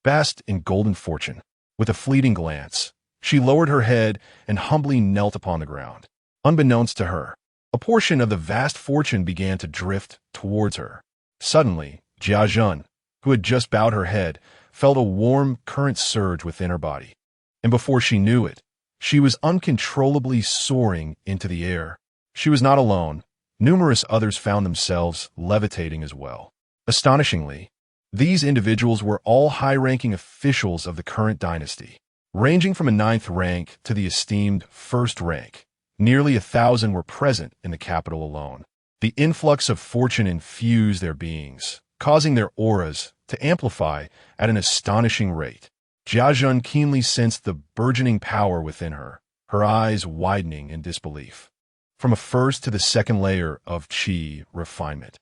basked in golden fortune. With a fleeting glance, she lowered her head and humbly knelt upon the ground. Unbeknownst to her, a portion of the vast fortune began to drift towards her. Suddenly, Jiajun, who had just bowed her head, felt a warm current surge within her body. And before she knew it, She was uncontrollably soaring into the air. She was not alone. Numerous others found themselves levitating as well. Astonishingly, these individuals were all high-ranking officials of the current dynasty, ranging from a 9th rank to the esteemed 1st rank. Nearly 1,000 were present in the capital alone. The influx of fortune infused their beings, causing their auras to amplify at an astonishing rate. Jiajun keenly sensed the burgeoning power within her, her eyes widening in disbelief. From a first to the second layer of qi refinement,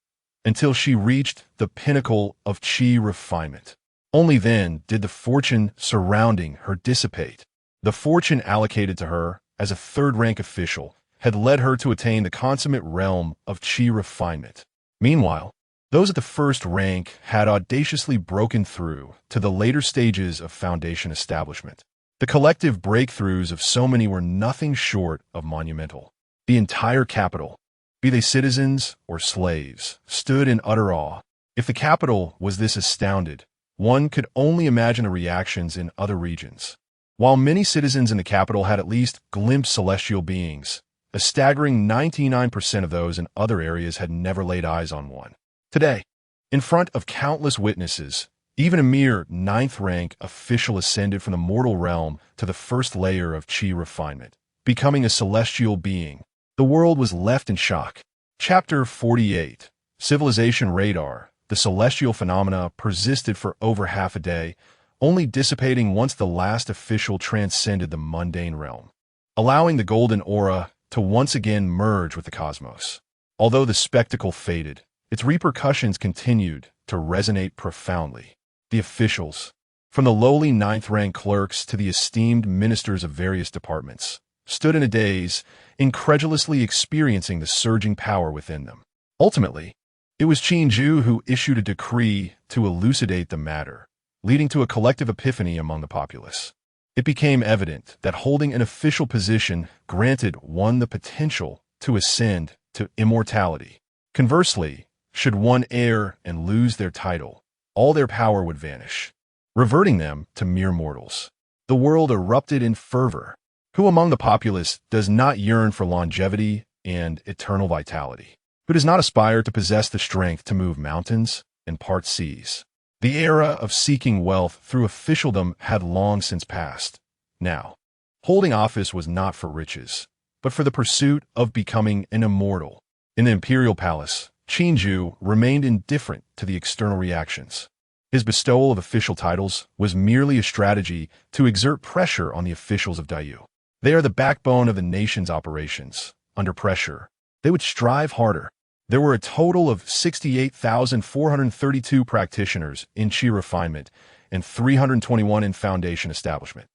until she reached the pinnacle of qi refinement. Only then did the fortune surrounding her dissipate. The fortune allocated to her as a 3rd-rank official had led her to attain the consummate realm of qi refinement. Meanwhile, those at the 1st rank had audaciously broken through to the later stages of foundation establishment. The collective breakthroughs of so many were nothing short of monumental. The entire capital, be they citizens or slaves, stood in utter awe. If the capital was this astounded, one could only imagine the reactions in other regions. While many citizens in the capital had at least glimpsed celestial beings, a staggering 99% of those in other areas had never laid eyes on one. Today, in front of countless witnesses, even a mere 9th rank official ascended from the mortal realm to the 1st layer of qi refinement, becoming a celestial being. The world was left in shock. Chapter 48. Civilization Radar. The celestial phenomena persisted for over half a day, only dissipating once the last official transcended the mundane realm, allowing the golden aura to once again merge with the cosmos. Although the spectacle faded, its repercussions continued to resonate profoundly. The officials, from the lowly 9th-rank clerks to the esteemed ministers of various departments, stood in a daze, incredulously experiencing the surging power within them. Ultimately, it was Qinju who issued a decree to elucidate the matter, leading to a collective epiphany among the populace. It became evident that holding an official position granted one the potential to ascend to immortality. Conversely, should one err and lose their title, all their power would vanish, reverting them to mere mortals. The world erupted in fervor. Who among the populace does not yearn for longevity and eternal vitality? Who does not aspire to possess the strength to move mountains and part seas? The era of seeking wealth through officialdom had long since passed. Now, holding office was not for riches, but for the pursuit of becoming an immortal. In the imperial palace, Qinju remained indifferent to the external reactions. His bestowal of official titles was merely a strategy to exert pressure on the officials of Dayu. They are the backbone of the nation's operations. Under pressure, they would strive harder. There were a total of 68,432 practitioners in Qi refinement and 321 in foundation establishment.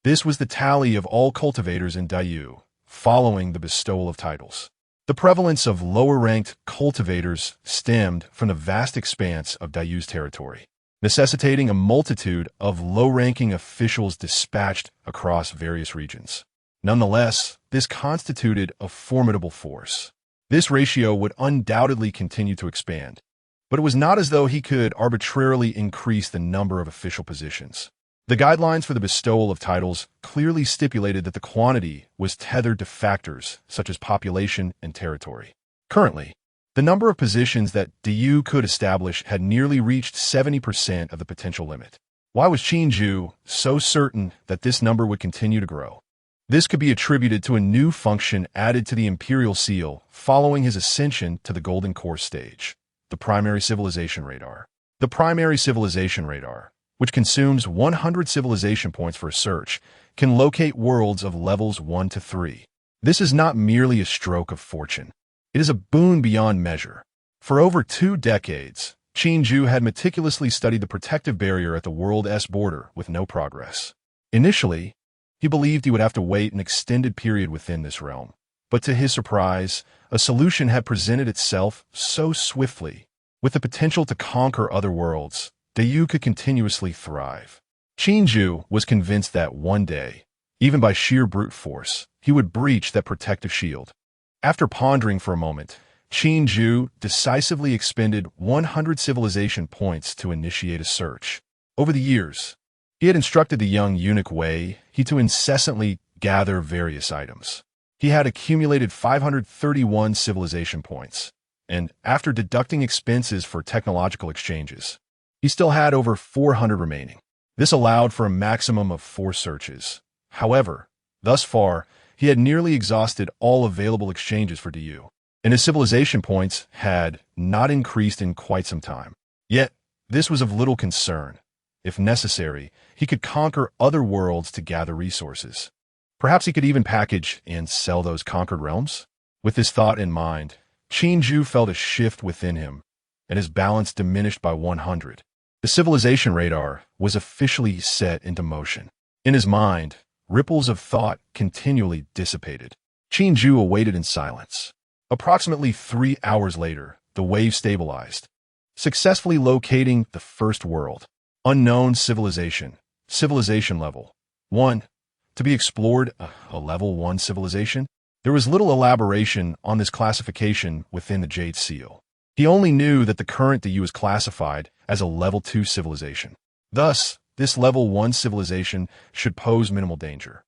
This was the tally of all cultivators in Dayu, following the bestowal of titles. The prevalence of lower-ranked cultivators stemmed from the vast expanse of Dayu's territory, necessitating a multitude of low-ranking officials dispatched across various regions. Nonetheless, this constituted a formidable force. This ratio would undoubtedly continue to expand, but it was not as though he could arbitrarily increase the number of official positions. The guidelines for the bestowal of titles clearly stipulated that the quantity was tethered to factors such as population and territory. Currently, the number of positions that Dayu could establish had nearly reached 70% of the potential limit. Why was Qinju so certain that this number would continue to grow? This could be attributed to a new function added to the imperial seal following his ascension to the Golden Core stage, the Primary Civilization Radar. The Primary Civilization Radar, which consumes 100 civilization points for a search, can locate worlds of levels 1 to 3. This is not merely a stroke of fortune. It is a boon beyond measure. For over 2 decades, Qinju had meticulously studied the protective barrier at the world's border with no progress. Initially, he believed he would have to wait an extended period within this realm. But to his surprise, a solution had presented itself so swiftly. With the potential to conquer other worlds, Dayu could continuously thrive. Qinju was convinced that one day, even by sheer brute force, he would breach that protective shield. After pondering for a moment, Qinju decisively expended 100 civilization points to initiate a search. Over the years, he had instructed the young eunuch Wei to incessantly gather various items. He had accumulated 531 civilization points, and after deducting expenses for technological exchanges, he still had over 400 remaining. This allowed for a maximum of 4 searches. However, thus far, he had nearly exhausted all available exchanges for DU, and his civilization points had not increased in quite some time. Yet, this was of little concern. If necessary, he could conquer other worlds to gather resources. Perhaps he could even package and sell those conquered realms? With this thought in mind, Qin felt a shift within him, and his balance diminished by 100. The civilization radar was officially set into motion. In his mind, ripples of thought continually dissipated. Qin awaited in silence. Approximately 3 hours later, the wave stabilized, successfully locating the first world. Unknown civilization. Civilization level 1. To be explored, a level 1 civilization? There was little elaboration on this classification within the Jade Seal. He only knew that the current DU was classified as a level 2 civilization. Thus, this level 1 civilization should pose minimal danger.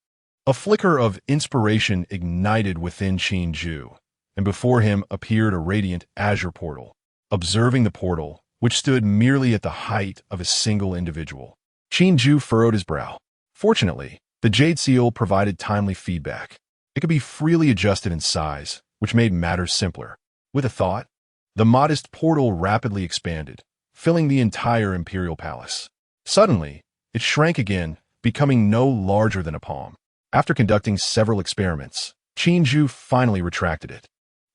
A flicker of inspiration ignited within Qin, and before him appeared a radiant azure portal. Observing the portal, which stood merely at the height of a single individual, Qin furrowed his brow. Fortunately, the Jade Seal provided timely feedback. It could be freely adjusted in size, which made matters simpler. With a thought, the modest portal rapidly expanded, filling the entire imperial palace. Suddenly, it shrank again, becoming no larger than a palm. After conducting several experiments, Qin finally retracted it.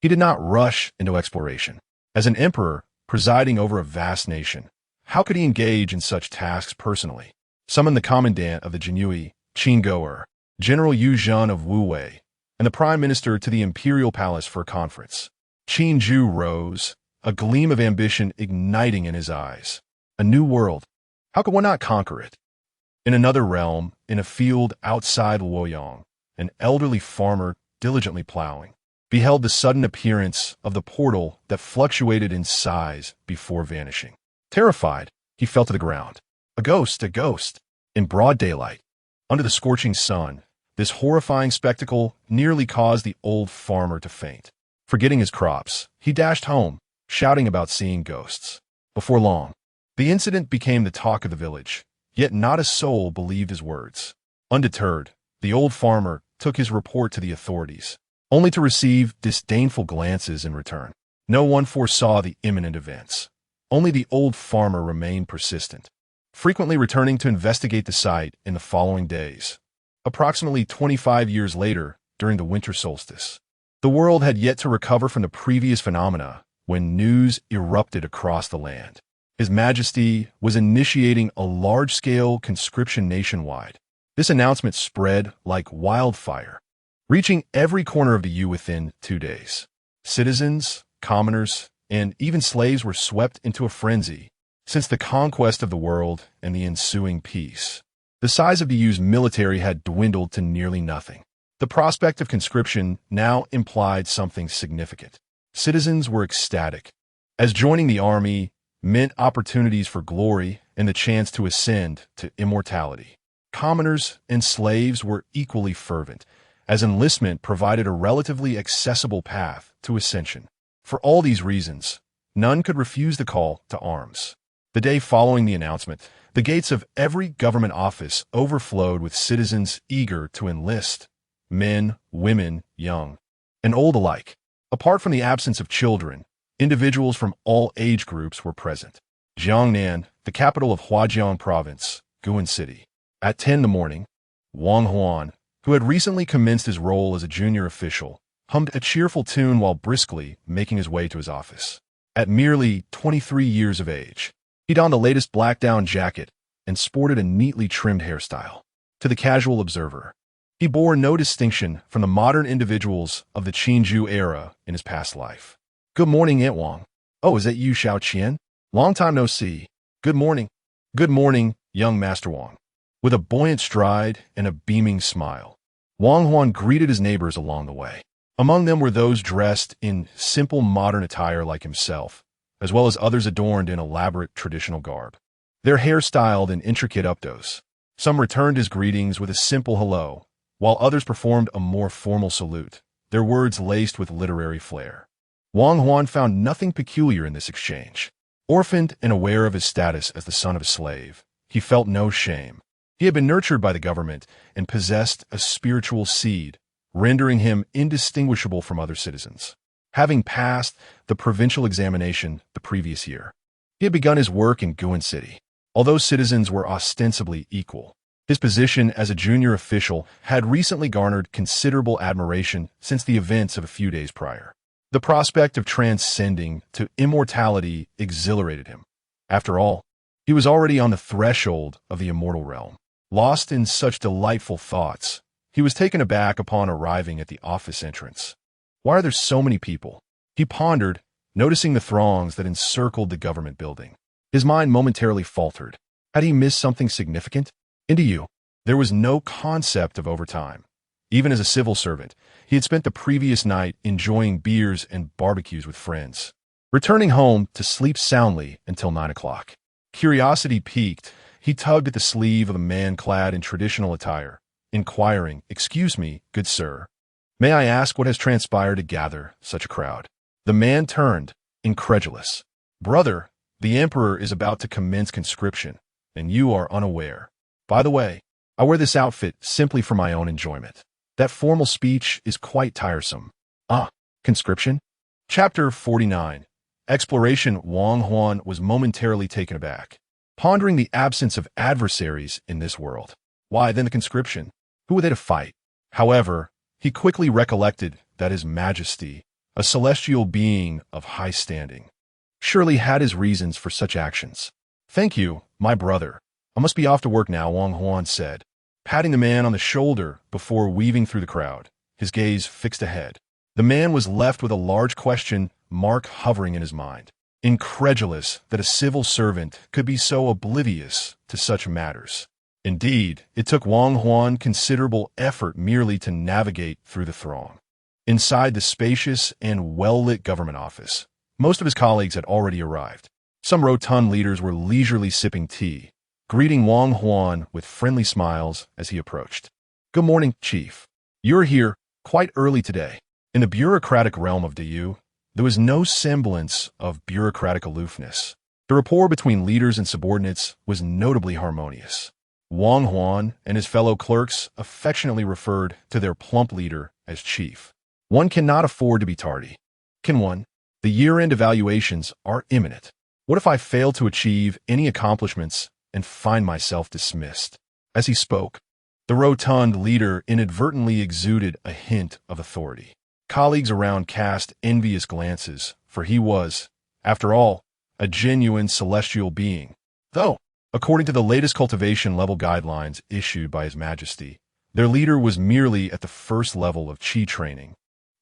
He did not rush into exploration. As an emperor presiding over a vast nation, how could he engage in such tasks personally? Summon the commandant of the Jinyue, Qin Goer, General Yu Zhen of Wu Wei, and the prime minister to the imperial palace for a conference. Qin rose, a gleam of ambition igniting in his eyes. A new world. How could one not conquer it? In another realm, in a field outside Luoyang, an elderly farmer, diligently plowing, beheld the sudden appearance of the portal that fluctuated in size before vanishing. Terrified, he fell to the ground. A ghost, a ghost! In broad daylight, under the scorching sun, this horrifying spectacle nearly caused the old farmer to faint. Forgetting his crops, he dashed home, shouting about seeing ghosts. Before long, the incident became the talk of the village, yet not a soul believed his words. Undeterred, the old farmer took his report to the authorities, only to receive disdainful glances in return. No one foresaw the imminent events. Only the old farmer remained persistent, frequently returning to investigate the site in the following days. Approximately 25 years later, during the winter solstice, the world had yet to recover from the previous phenomena when news erupted across the land. His Majesty was initiating a large-scale conscription nationwide. This announcement spread like wildfire, reaching every corner of the U within 2 days. Citizens, commoners, and even slaves were swept into a frenzy since the conquest of the world and the ensuing peace. The size of the U's military had dwindled to nearly nothing. The prospect of conscription now implied something significant. Citizens were ecstatic, as joining the army meant opportunities for glory and the chance to ascend to immortality. Commoners and slaves were equally fervent, as enlistment provided a relatively accessible path to ascension. For all these reasons, none could refuse the call to arms. The day following the announcement, the gates of every government office overflowed with citizens eager to enlist, men, women, young, and old alike. Apart from the absence of children, individuals from all age groups were present. Jiangnan, the capital of Huajiang Province, Guan City. At 10 in the morning, Wang Huan, who had recently commenced his role as a junior official, hummed a cheerful tune while briskly making his way to his office. At merely 23 years of age, he donned the latest black down jacket and sported a neatly trimmed hairstyle. To the casual observer, he bore no distinction from the modern individuals of the Qinju era in his past life. "Good morning, Aunt Wang." "Oh, is that you, Xiao Qian? Long time no see." "Good morning." "Good morning, young Master Wang." With a buoyant stride and a beaming smile, Wang Huan greeted his neighbors along the way. Among them were those dressed in simple modern attire like himself, as well as others adorned in elaborate traditional garb, their hair styled in intricate updos. Some returned his greetings with a simple hello, while others performed a more formal salute, their words laced with literary flair. Wang Huan found nothing peculiar in this exchange. Orphaned and aware of his status as the son of a slave, he felt no shame. He had been nurtured by the government and possessed a spiritual seed, rendering him indistinguishable from other citizens. Having passed the provincial examination the previous year, he had begun his work in Guan City. Although citizens were ostensibly equal, his position as a junior official had recently garnered considerable admiration since the events of a few days prior. The prospect of transcending to immortality exhilarated him. After all, he was already on the threshold of the immortal realm. Lost in such delightful thoughts, he was taken aback upon arriving at the office entrance. Why are there so many people? He pondered, noticing the throngs that encircled the government building. His mind momentarily faltered. Had he missed something significant? There was no concept of overtime. Even as a civil servant, he had spent the previous night enjoying beers and barbecues with friends, returning home to sleep soundly until 9 o'clock. Curiosity piqued, he tugged at the sleeve of a man clad in traditional attire, inquiring, "Excuse me, good sir, may I ask what has transpired to gather such a crowd?" The man turned, incredulous. "Brother, the emperor is about to commence conscription, and you are unaware. By the way, I wear this outfit simply for my own enjoyment. That formal speech is quite tiresome." Conscription? Chapter 49. Exploration. Wang Huan was momentarily taken aback, pondering the absence of adversaries in this world. Why then the conscription? Who were they to fight? However, he quickly recollected that His Majesty, a celestial being of high standing, surely had his reasons for such actions. "Thank you, my brother. I must be off to work now," Wang Huan said, patting the man on the shoulder before weaving through the crowd, his gaze fixed ahead. The man was left with a large question mark hovering in his mind, incredulous that a civil servant could be so oblivious to such matters. Indeed, it took Wang Huan considerable effort merely to navigate through the throng. Inside the spacious and well-lit government office, most of his colleagues had already arrived. Some rotund leaders were leisurely sipping tea, greeting Wang Huan with friendly smiles as he approached. "Good morning, Chief. You're here quite early today." In the bureaucratic realm of Diyu, there was no semblance of bureaucratic aloofness. The rapport between leaders and subordinates was notably harmonious. Wang Huan and his fellow clerks affectionately referred to their plump leader as Chief. One cannot afford to be tardy. Can one? The year-end evaluations are imminent. What if I fail to achieve any accomplishments and find myself dismissed? As he spoke, the rotund leader inadvertently exuded a hint of authority. Colleagues around cast envious glances, for he was, after all, a genuine celestial being. Though, according to the latest cultivation level guidelines issued by His Majesty, their leader was merely at the first level of Qi training,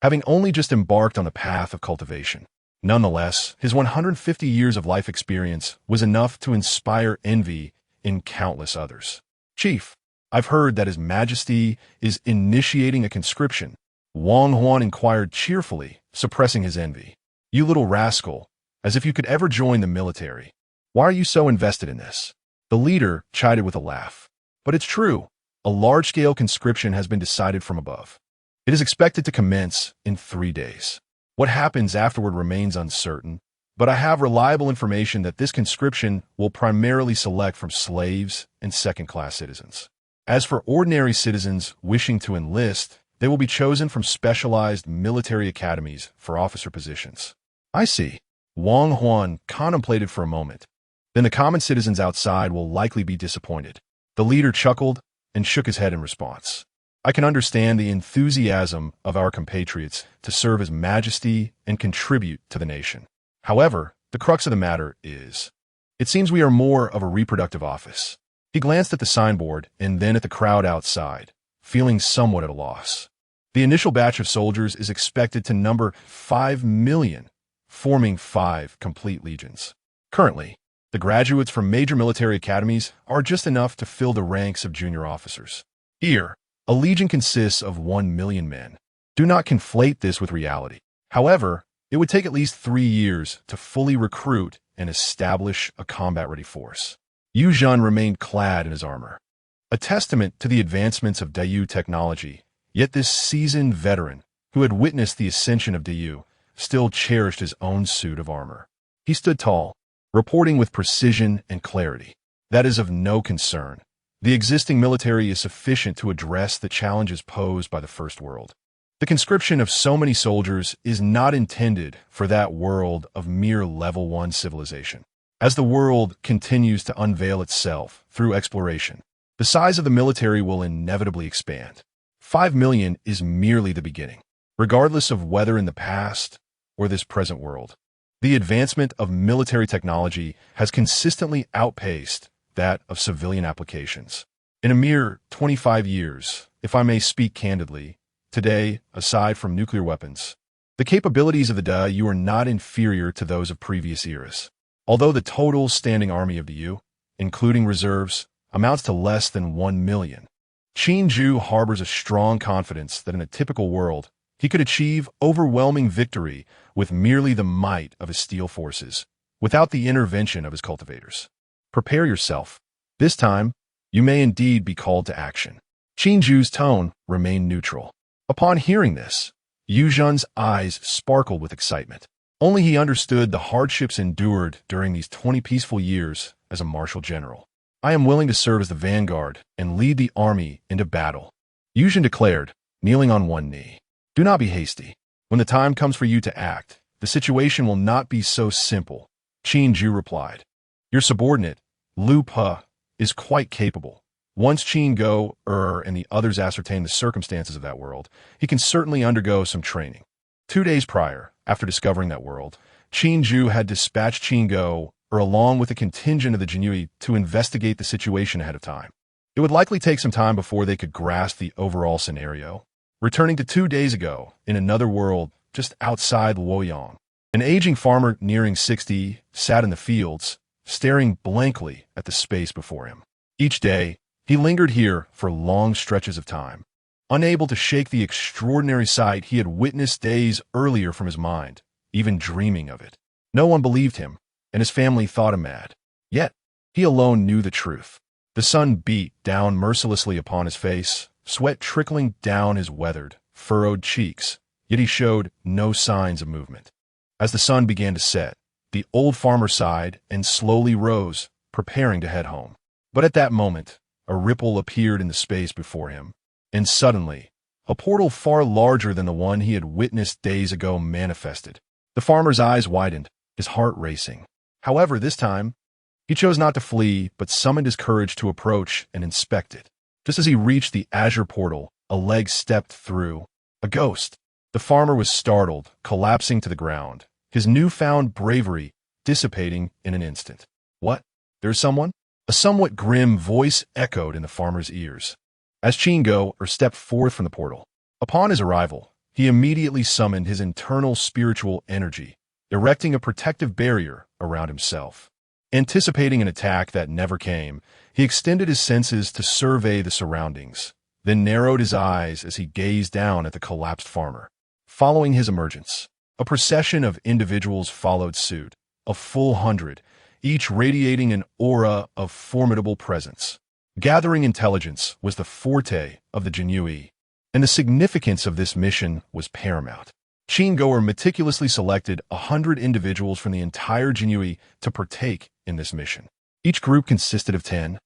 having only just embarked on the path of cultivation. Nonetheless, his 150 years of life experience was enough to inspire envy in countless others. "Chief, I've heard that His Majesty is initiating a conscription," Wang Huan inquired cheerfully, suppressing his envy. "You little rascal, as if you could ever join the military. Why are you so invested in this?" The leader chided with a laugh. "But it's true. A large-scale conscription has been decided from above. It is expected to commence in 3 days. What happens afterward remains uncertain, but I have reliable information that this conscription will primarily select from slaves and second-class citizens. As for ordinary citizens wishing to enlist, they will be chosen from specialized military academies for officer positions." "I see." Wang Huan contemplated for a moment. "Then the common citizens outside will likely be disappointed." The leader chuckled and shook his head in response. "I can understand the enthusiasm of our compatriots to serve His Majesty and contribute to the nation. However, the crux of the matter is, it seems we are more of a reproductive office." He glanced at the signboard and then at the crowd outside, feeling somewhat at a loss. The initial batch of soldiers is expected to number 5 million, forming 5 complete legions. Currently, the graduates from major military academies are just enough to fill the ranks of junior officers. Here, a legion consists of 1 million men. Do not conflate this with reality. However, it would take at least 3 years to fully recruit and establish a combat-ready force. Yu Zhen remained clad in his armor. a testament to the advancements of Dayu technology. Yet this seasoned veteran, who had witnessed the ascension of Dayu, still cherished his own suit of armor. He stood tall, reporting with precision and clarity. That is of no concern. The existing military is sufficient to address the challenges posed by the First World. The conscription of so many soldiers is not intended for that world of mere level 1 civilization. As the world continues to unveil itself through exploration, the size of the military will inevitably expand. 5 million is merely the beginning, regardless of whether in the past or this present world. The advancement of military technology has consistently outpaced that of civilian applications. In a mere 25 years, if I may speak candidly, today, aside from nuclear weapons, the capabilities of the Dayu are not inferior to those of previous eras. Although the total standing army of Dayu, including reserves, amounts to less than 1 million, Qin Ju harbors a strong confidence that in a typical world, he could achieve overwhelming victory with merely the might of his steel forces, without the intervention of his cultivators. Prepare yourself. This time, you may indeed be called to action. Qin Ju's tone remained neutral. Upon hearing this, Yu Zhen's eyes sparkled with excitement. Only he understood the hardships endured during these 20 peaceful years as a martial general. I am willing to serve as the vanguard and lead the army into battle, Yu Zhen declared, kneeling on one knee. Do not be hasty. When the time comes for you to act, the situation will not be so simple, Qin Ju replied. Your subordinate, Lu Pe, is quite capable. Once Qin Go and the others ascertain the circumstances of that world, he can certainly undergo some training. 2 days prior, after discovering that world, Qin Ju had dispatched Qin Go along with a contingent of the Jinui to investigate the situation ahead of time. It would likely take some time before they could grasp the overall scenario. Returning to 2 days ago, in another world just outside Luoyang, an aging farmer nearing 60 sat in the fields, staring blankly at the space before him. Each day, he lingered here for long stretches of time, unable to shake the extraordinary sight he had witnessed days earlier from his mind, even dreaming of it. No one believed him, and his family thought him mad. Yet, he alone knew the truth. The sun beat down mercilessly upon his face, sweat trickling down his weathered, furrowed cheeks, yet he showed no signs of movement. As the sun began to set, the old farmer sighed and slowly rose, preparing to head home. But at that moment, a ripple appeared in the space before him, and suddenly, a portal far larger than the one he had witnessed days ago manifested. The farmer's eyes widened, his heart racing. However, this time, he chose not to flee, but summoned his courage to approach and inspect it. Just as he reached the azure portal, a leg stepped through. A ghost. The farmer was startled, collapsing to the ground, his newfound bravery dissipating in an instant. What? There's someone? A somewhat grim voice echoed in the farmer's ears, as Qin Go stepped forth from the portal. Upon his arrival, he immediately summoned his internal spiritual energy, erecting a protective barrier around himself. Anticipating an attack that never came, he extended his senses to survey the surroundings, then narrowed his eyes as he gazed down at the collapsed farmer. Following his emergence, a procession of individuals followed suit, a full 100, each radiating an aura of formidable presence. Gathering intelligence was the forte of the Jinui, and the significance of this mission was paramount. Qin Go meticulously selected 100 individuals from the entire Jinui to partake in this mission. Each group consisted of 10,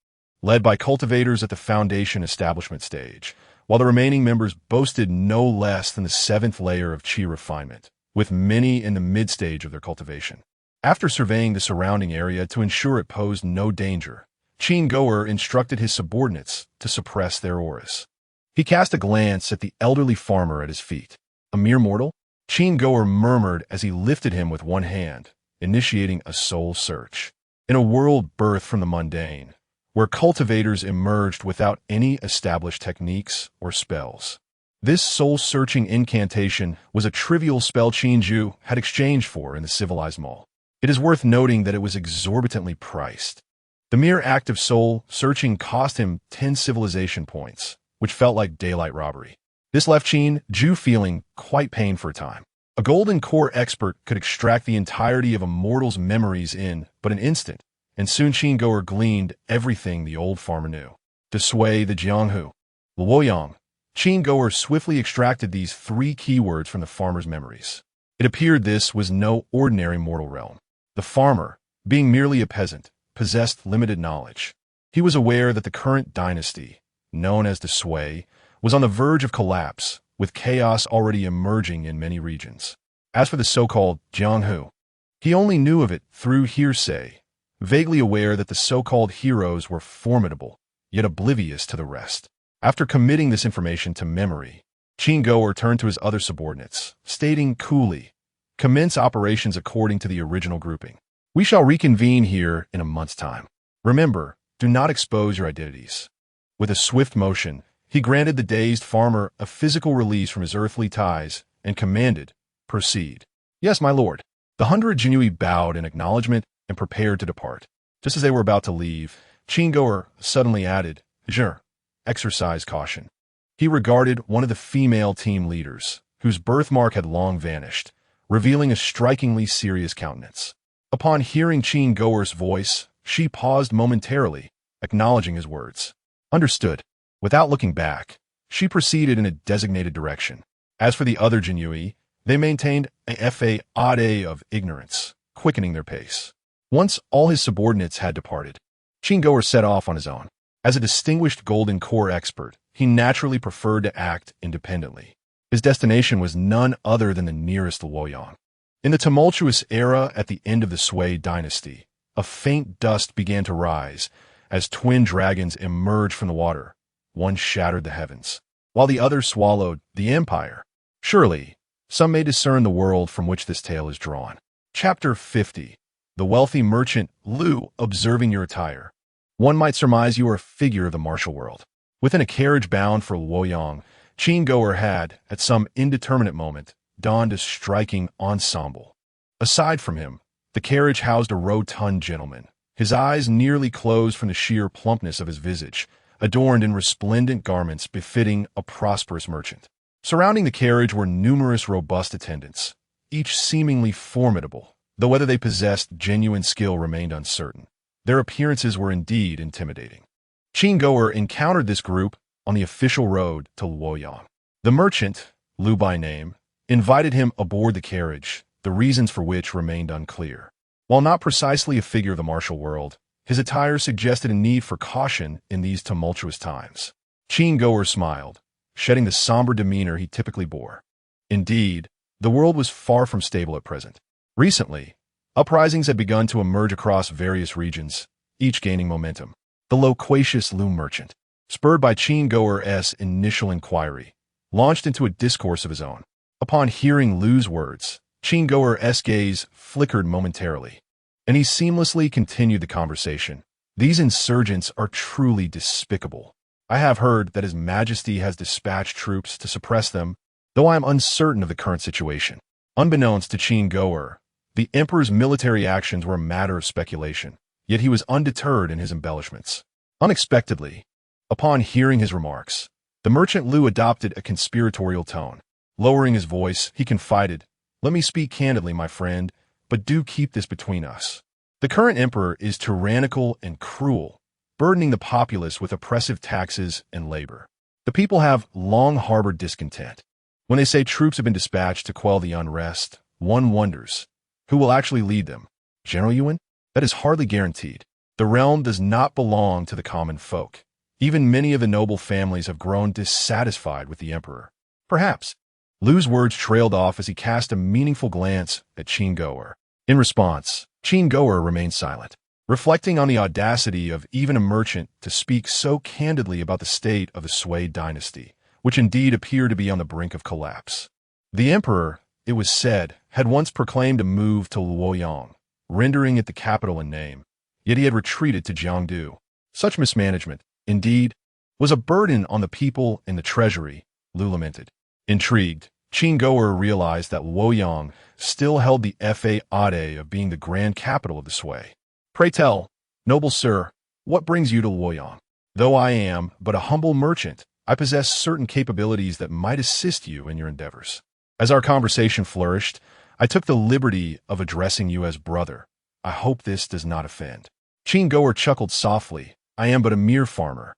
led by cultivators at the foundation establishment stage, while the remaining members boasted no less than the 7th layer of qi refinement, with many in the mid-stage of their cultivation. After surveying the surrounding area to ensure it posed no danger, Qin Go instructed his subordinates to suppress their auras. He cast a glance at the elderly farmer at his feet. A mere mortal? Qin Go murmured as he lifted him with one hand, initiating a soul search. In a world birthed from the mundane, where cultivators emerged without any established techniques or spells, this soul-searching incantation was a trivial spell Qin Ju had exchanged for in the civilized mall. It is worth noting that it was exorbitantly priced. The mere act of soul-searching cost him 10 civilization points, which felt like daylight robbery. This left Qin Ju feeling quite pained for a time. A golden core expert could extract the entirety of a mortal's memories in but an instant, and soon Qin Go gleaned everything the old farmer knew. the Sui, the Jianghu, Luoyang. Qin Goer swiftly extracted these three keywords from the farmer's memories. It appeared this was no ordinary mortal realm. The farmer, being merely a peasant, possessed limited knowledge. He was aware that the current dynasty, known as the Sui, was on the verge of collapse, with chaos already emerging in many regions. As for the so-called Jianghu, he only knew of it through hearsay, vaguely aware that the so-called heroes were formidable, yet oblivious to the rest. After committing this information to memory, Qin Goer turned to his other subordinates, stating coolly, "Commence operations according to the original grouping. We shall reconvene here in a month's time. Remember, do not expose your identities." With a swift motion, he granted the dazed farmer a physical release from his earthly ties and commanded, "Proceed." "Yes, my lord." The 100 Jinui bowed in acknowledgement and prepared to depart. Just as they were about to leave, Qin Goer suddenly added, "Exercise caution." He regarded one of the female team leaders, whose birthmark had long vanished, revealing a strikingly serious countenance. Upon hearing Qin Goer's voice, she paused momentarily, acknowledging his words. Understood. Without looking back, she proceeded in a designated direction. As for the other Jinui, they maintained a fade of ignorance, quickening their pace. Once all his subordinates had departed, Qin Goer set off on his own. As a distinguished Golden Core expert, he naturally preferred to act independently. His destination was none other than the nearest Luoyang. In the tumultuous era at the end of the Sui dynasty, a faint dust began to rise as twin dragons emerged from the water. One shattered the heavens, while the other swallowed the empire. Surely, some may discern the world from which this tale is drawn. Chapter 50. The wealthy merchant Lu observing your attire. One might surmise you are a figure of the martial world. Within a carriage bound for Luoyang, Qin Goer had, at some indeterminate moment, donned a striking ensemble. Aside from him, the carriage housed a rotund gentleman, his eyes nearly closed from the sheer plumpness of his visage, adorned in resplendent garments befitting a prosperous merchant. Surrounding the carriage were numerous robust attendants, each seemingly formidable, though whether they possessed genuine skill remained uncertain. Their appearances were indeed intimidating. Qin Goer encountered this group on the official road to Luoyang. The merchant, Lu by name, invited him aboard the carriage, the reasons for which remained unclear. While not precisely a figure of the martial world, his attire suggested a need for caution in these tumultuous times. Qin Goer smiled, shedding the somber demeanor he typically bore. Indeed, the world was far from stable at present. Recently, uprisings had begun to emerge across various regions, each gaining momentum. The loquacious Lu merchant, spurred by Qin Goer's initial inquiry, launched into a discourse of his own. Upon hearing Lu's words, Qin Goer's gaze flickered momentarily, and he seamlessly continued the conversation. "These insurgents are truly despicable. I have heard that His Majesty has dispatched troops to suppress them, though I am uncertain of the current situation." Unbeknownst to Qin Goer, the emperor's military actions were a matter of speculation, yet he was undeterred in his embellishments. Unexpectedly, upon hearing his remarks, the merchant Lu adopted a conspiratorial tone. Lowering his voice, he confided, "Let me speak candidly, my friend, but do keep this between us. The current emperor is tyrannical and cruel, burdening the populace with oppressive taxes and labor. The people have long harbored discontent. When they say troops have been dispatched to quell the unrest, one wonders, who will actually lead them? General Yuan? That is hardly guaranteed. The realm does not belong to the common folk. Even many of the noble families have grown dissatisfied with the emperor. Perhaps." Lu's words trailed off as he cast a meaningful glance at Qin Goer. In response, Qin Goer remained silent, reflecting on the audacity of even a merchant to speak so candidly about the state of the Sui dynasty, which indeed appeared to be on the brink of collapse. The emperor, it was said, had once proclaimed a move to Luoyang, rendering it the capital in name, yet he had retreated to Jiangdu. Such mismanagement, indeed, was a burden on the people and the treasury, Lu lamented. Intrigued, Qin Goer realized that Luoyang still held the fade of being the grand capital of the Sui. "Pray tell, noble sir, what brings you to Luoyang? Though I am but a humble merchant, I possess certain capabilities that might assist you in your endeavors." As our conversation flourished, I took the liberty of addressing you as brother. I hope this does not offend. Qin Goer chuckled softly. "I am but a mere farmer.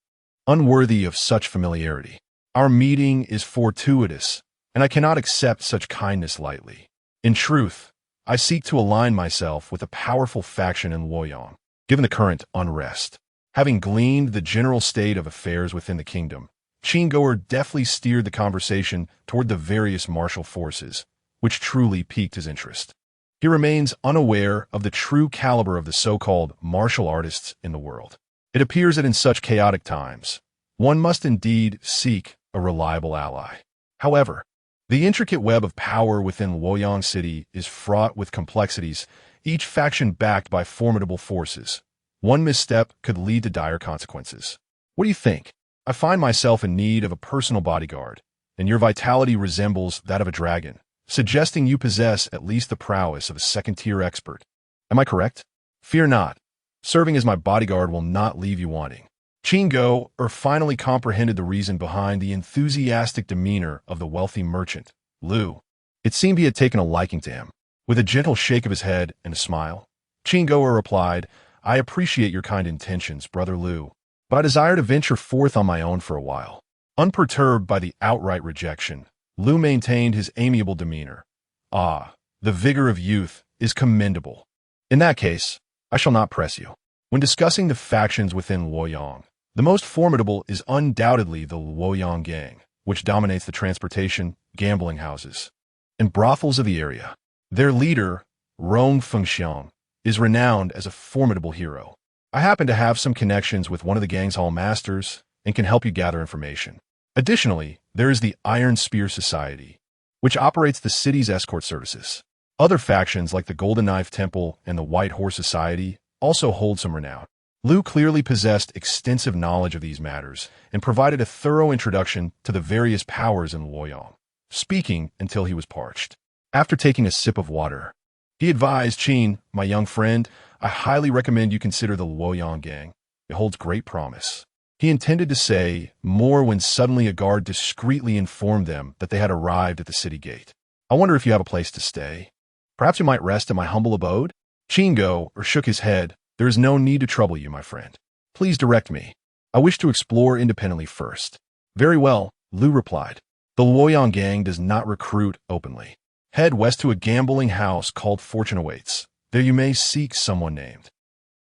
unworthy of such familiarity. Our meeting is fortuitous, and I cannot accept such kindness lightly. In truth, I seek to align myself with a powerful faction in Luoyang, given the current unrest. Having gleaned the general state of affairs within the kingdom, Qinggoer deftly steered the conversation toward the various martial forces, which truly piqued his interest. He remains unaware of the true caliber of the so-called martial artists in the world. It appears that in such chaotic times, one must indeed seek a reliable ally. However, the intricate web of power within Luoyang City is fraught with complexities, each faction backed by formidable forces. One misstep could lead to dire consequences. What do you think? I find myself in need of a personal bodyguard, and your vitality resembles that of a dragon, suggesting you possess at least the prowess of a second-tier expert. Am I correct? Fear not. Serving as my bodyguard will not leave you wanting. Qinggoer finally comprehended the reason behind the enthusiastic demeanor of the wealthy merchant, Lu. It seemed he had taken a liking to him. With a gentle shake of his head and a smile, Qinggoer replied, I appreciate your kind intentions, Brother Lu, but I desire to venture forth on my own for a while. Unperturbed by the outright rejection, Lu maintained his amiable demeanor. Ah, the vigor of youth is commendable. In that case, I shall not press you. When discussing the factions within Luoyang, the most formidable is undoubtedly the Luoyang gang, which dominates the transportation, gambling houses, and brothels of the area. Their leader, Rong Fengxiang, is renowned as a formidable hero. I happen to have some connections with one of the gang's hall masters and can help you gather information. Additionally, there is the Iron Spear Society, which operates the city's escort services. Other factions like the Golden Knife Temple and the White Horse Society also hold some renown. Lu clearly possessed extensive knowledge of these matters and provided a thorough introduction to the various powers in Luoyang, speaking until he was parched. After taking a sip of water, he advised, Qin, my young friend, I highly recommend you consider the Luoyang gang. It holds great promise. He intended to say more when suddenly a guard discreetly informed them that they had arrived at the city gate. I wonder if you have a place to stay. Perhaps you might rest in my humble abode? Qinggoer shook his head. There is no need to trouble you, my friend. Please direct me. I wish to explore independently first. Very well, Lu replied. The Luoyang gang does not recruit openly. Head west to a gambling house called Fortune Awaits. There you may seek someone named.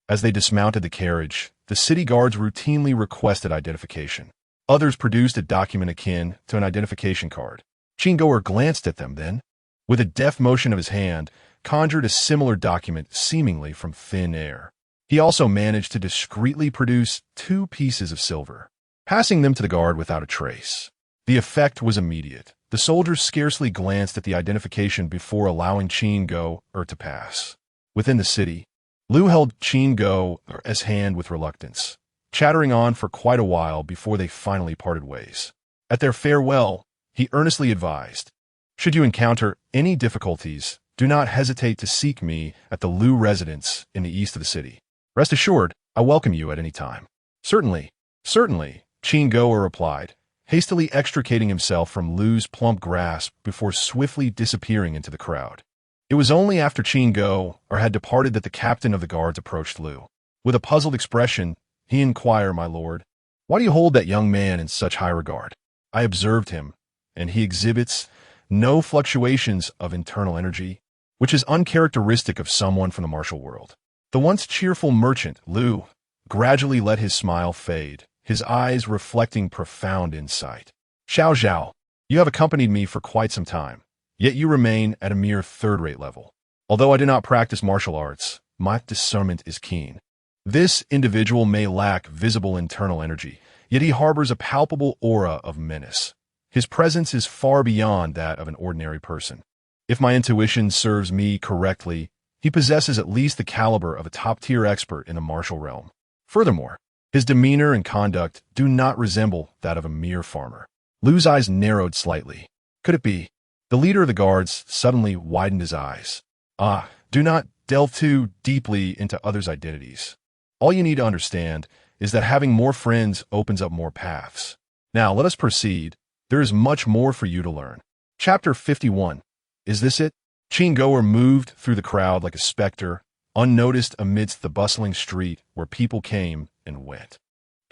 As they dismounted the carriage, the city guards routinely requested identification. Others produced a document akin to an identification card. Qinggoer glanced at them then, with a deft motion of his hand, conjured a similar document seemingly from thin air. He also managed to discreetly produce 2 pieces of silver, passing them to the guard without a trace. The effect was immediate. The soldiers scarcely glanced at the identification before allowing Qinggoer to pass. Within the city, Lu held Qinggoer's hand with reluctance, chattering on for quite a while before they finally parted ways. At their farewell, he earnestly advised, should you encounter any difficulties, do not hesitate to seek me at the Lu residence in the east of the city. Rest assured, I welcome you at any time. Certainly, Qinggoer replied, hastily extricating himself from Lu's plump grasp before swiftly disappearing into the crowd. It was only after Qinggoer had departed that the captain of the guards approached Lu. With a puzzled expression, he inquired, my lord, why do you hold that young man in such high regard? I observed him, and he exhibits no fluctuations of internal energy, which is uncharacteristic of someone from the martial world. The once cheerful merchant, Lu, gradually let his smile fade, his eyes reflecting profound insight. Xiao Zhao, you have accompanied me for quite some time, yet you remain at a mere third-rate level. Although I do not practice martial arts, my discernment is keen. This individual may lack visible internal energy, yet he harbors a palpable aura of menace. His presence is far beyond that of an ordinary person. If my intuition serves me correctly, he possesses at least the caliber of a top-tier expert in the martial realm. Furthermore, his demeanor and conduct do not resemble that of a mere farmer. Lu's eyes narrowed slightly. Could it be? The leader of the guards suddenly widened his eyes. Do not delve too deeply into others' identities. All you need to understand is that having more friends opens up more paths. Now, let us proceed. There is much more for you to learn. Chapter 51. Is this it? Qinggoer moved through the crowd like a specter, unnoticed amidst the bustling street where people came and went.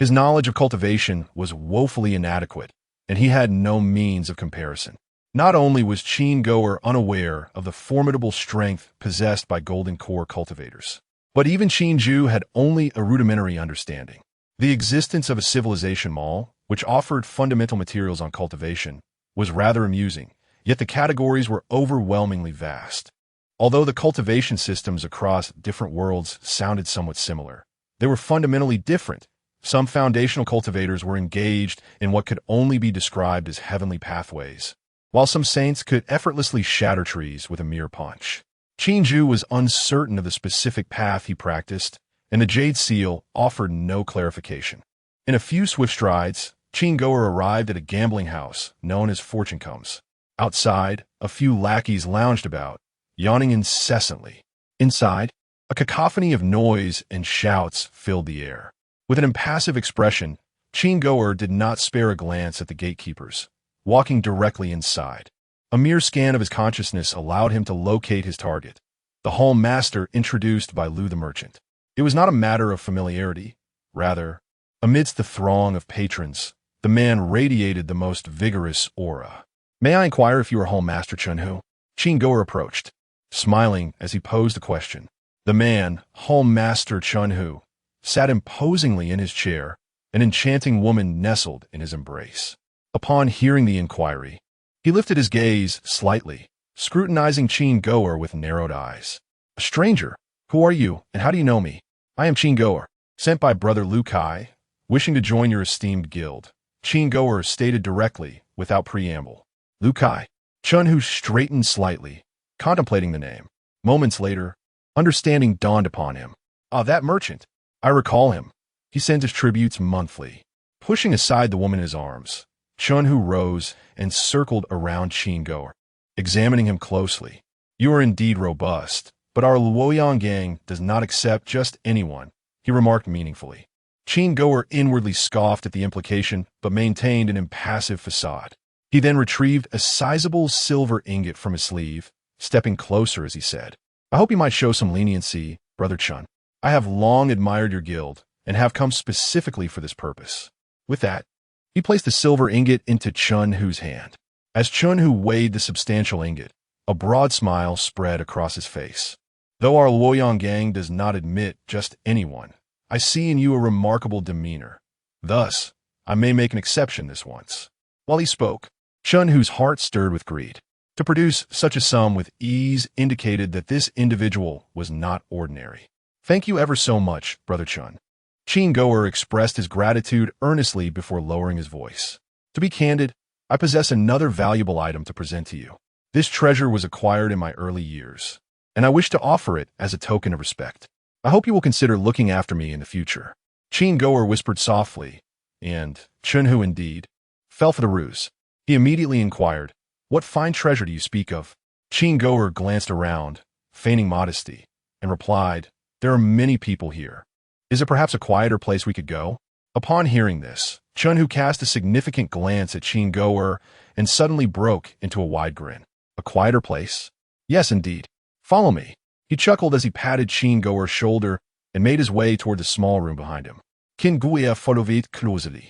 His knowledge of cultivation was woefully inadequate, and he had no means of comparison. Not only was Qin Goer unaware of the formidable strength possessed by golden core cultivators, but even Qin Ju had only a rudimentary understanding. The existence of a civilization mall, which offered fundamental materials on cultivation, was rather amusing, yet the categories were overwhelmingly vast. Although the cultivation systems across different worlds sounded somewhat similar, they were fundamentally different. Some foundational cultivators were engaged in what could only be described as heavenly pathways, while some saints could effortlessly shatter trees with a mere punch. Qin Ju was uncertain of the specific path he practiced, and the Jade Seal offered no clarification. In a few swift strides, Qin Goer arrived at a gambling house known as Fortune Comes. Outside, a few lackeys lounged about, yawning incessantly. Inside, a cacophony of noise and shouts filled the air. With an impassive expression, Qin Goer did not spare a glance at the gatekeepers, walking directly inside. A mere scan of his consciousness allowed him to locate his target, the hall master introduced by Lu the merchant. It was not a matter of familiarity. Rather, amidst the throng of patrons, the man radiated the most vigorous aura. "May I inquire if you are Hall Master Chunhu?" Qin Goer approached, smiling as he posed the question. The man, Hall Master Chunhu, sat imposingly in his chair, an enchanting woman nestled in his embrace. Upon hearing the inquiry, he lifted his gaze slightly, scrutinizing Qin Goer with narrowed eyes. "A stranger? Who are you, and how do you know me?" "I am Qin Goer, sent by Brother Lu Kai, wishing to join your esteemed guild," Qin Goer stated directly, without preamble. Lu Kai. Chunhu straightened slightly, contemplating the name. Moments later, understanding dawned upon him. "Ah, that merchant. I recall him. He sends his tributes monthly." Pushing aside the woman in his arms, Chunhu rose and circled around Qin Goer, examining him closely. "You are indeed robust, but our Luoyang gang does not accept just anyone," he remarked meaningfully. Qin Goer inwardly scoffed at the implication, but maintained an impassive facade. He then retrieved a sizable silver ingot from his sleeve, stepping closer as he said, "I hope you might show some leniency, Brother Chun. I have long admired your guild, and have come specifically for this purpose." With that, he placed the silver ingot into Chunhu's hand. As Chunhu weighed the substantial ingot, a broad smile spread across his face. "Though our Luoyang gang does not admit just anyone, I see in you a remarkable demeanor. Thus, I may make an exception this once." While he spoke, Chunhu's heart stirred with greed. To produce such a sum with ease indicated that this individual was not ordinary. "Thank you ever so much, Brother Chun." Qin Goer expressed his gratitude earnestly before lowering his voice. "To be candid, I possess another valuable item to present to you. This treasure was acquired in my early years, and I wish to offer it as a token of respect. I hope you will consider looking after me in the future." Qin Goer whispered softly, and Chunhu indeed fell for the ruse. He immediately inquired, "What fine treasure do you speak of?" Qin Goer glanced around, feigning modesty, and replied, "There are many people here. Is it perhaps a quieter place we could go?" Upon hearing this, Chunhu cast a significant glance at Qin Goer and suddenly broke into a wide grin. "A quieter place?" "Yes, indeed. Follow me." He chuckled as he patted Qin Goer's shoulder and made his way toward the small room behind him. Qin Guia followed closely,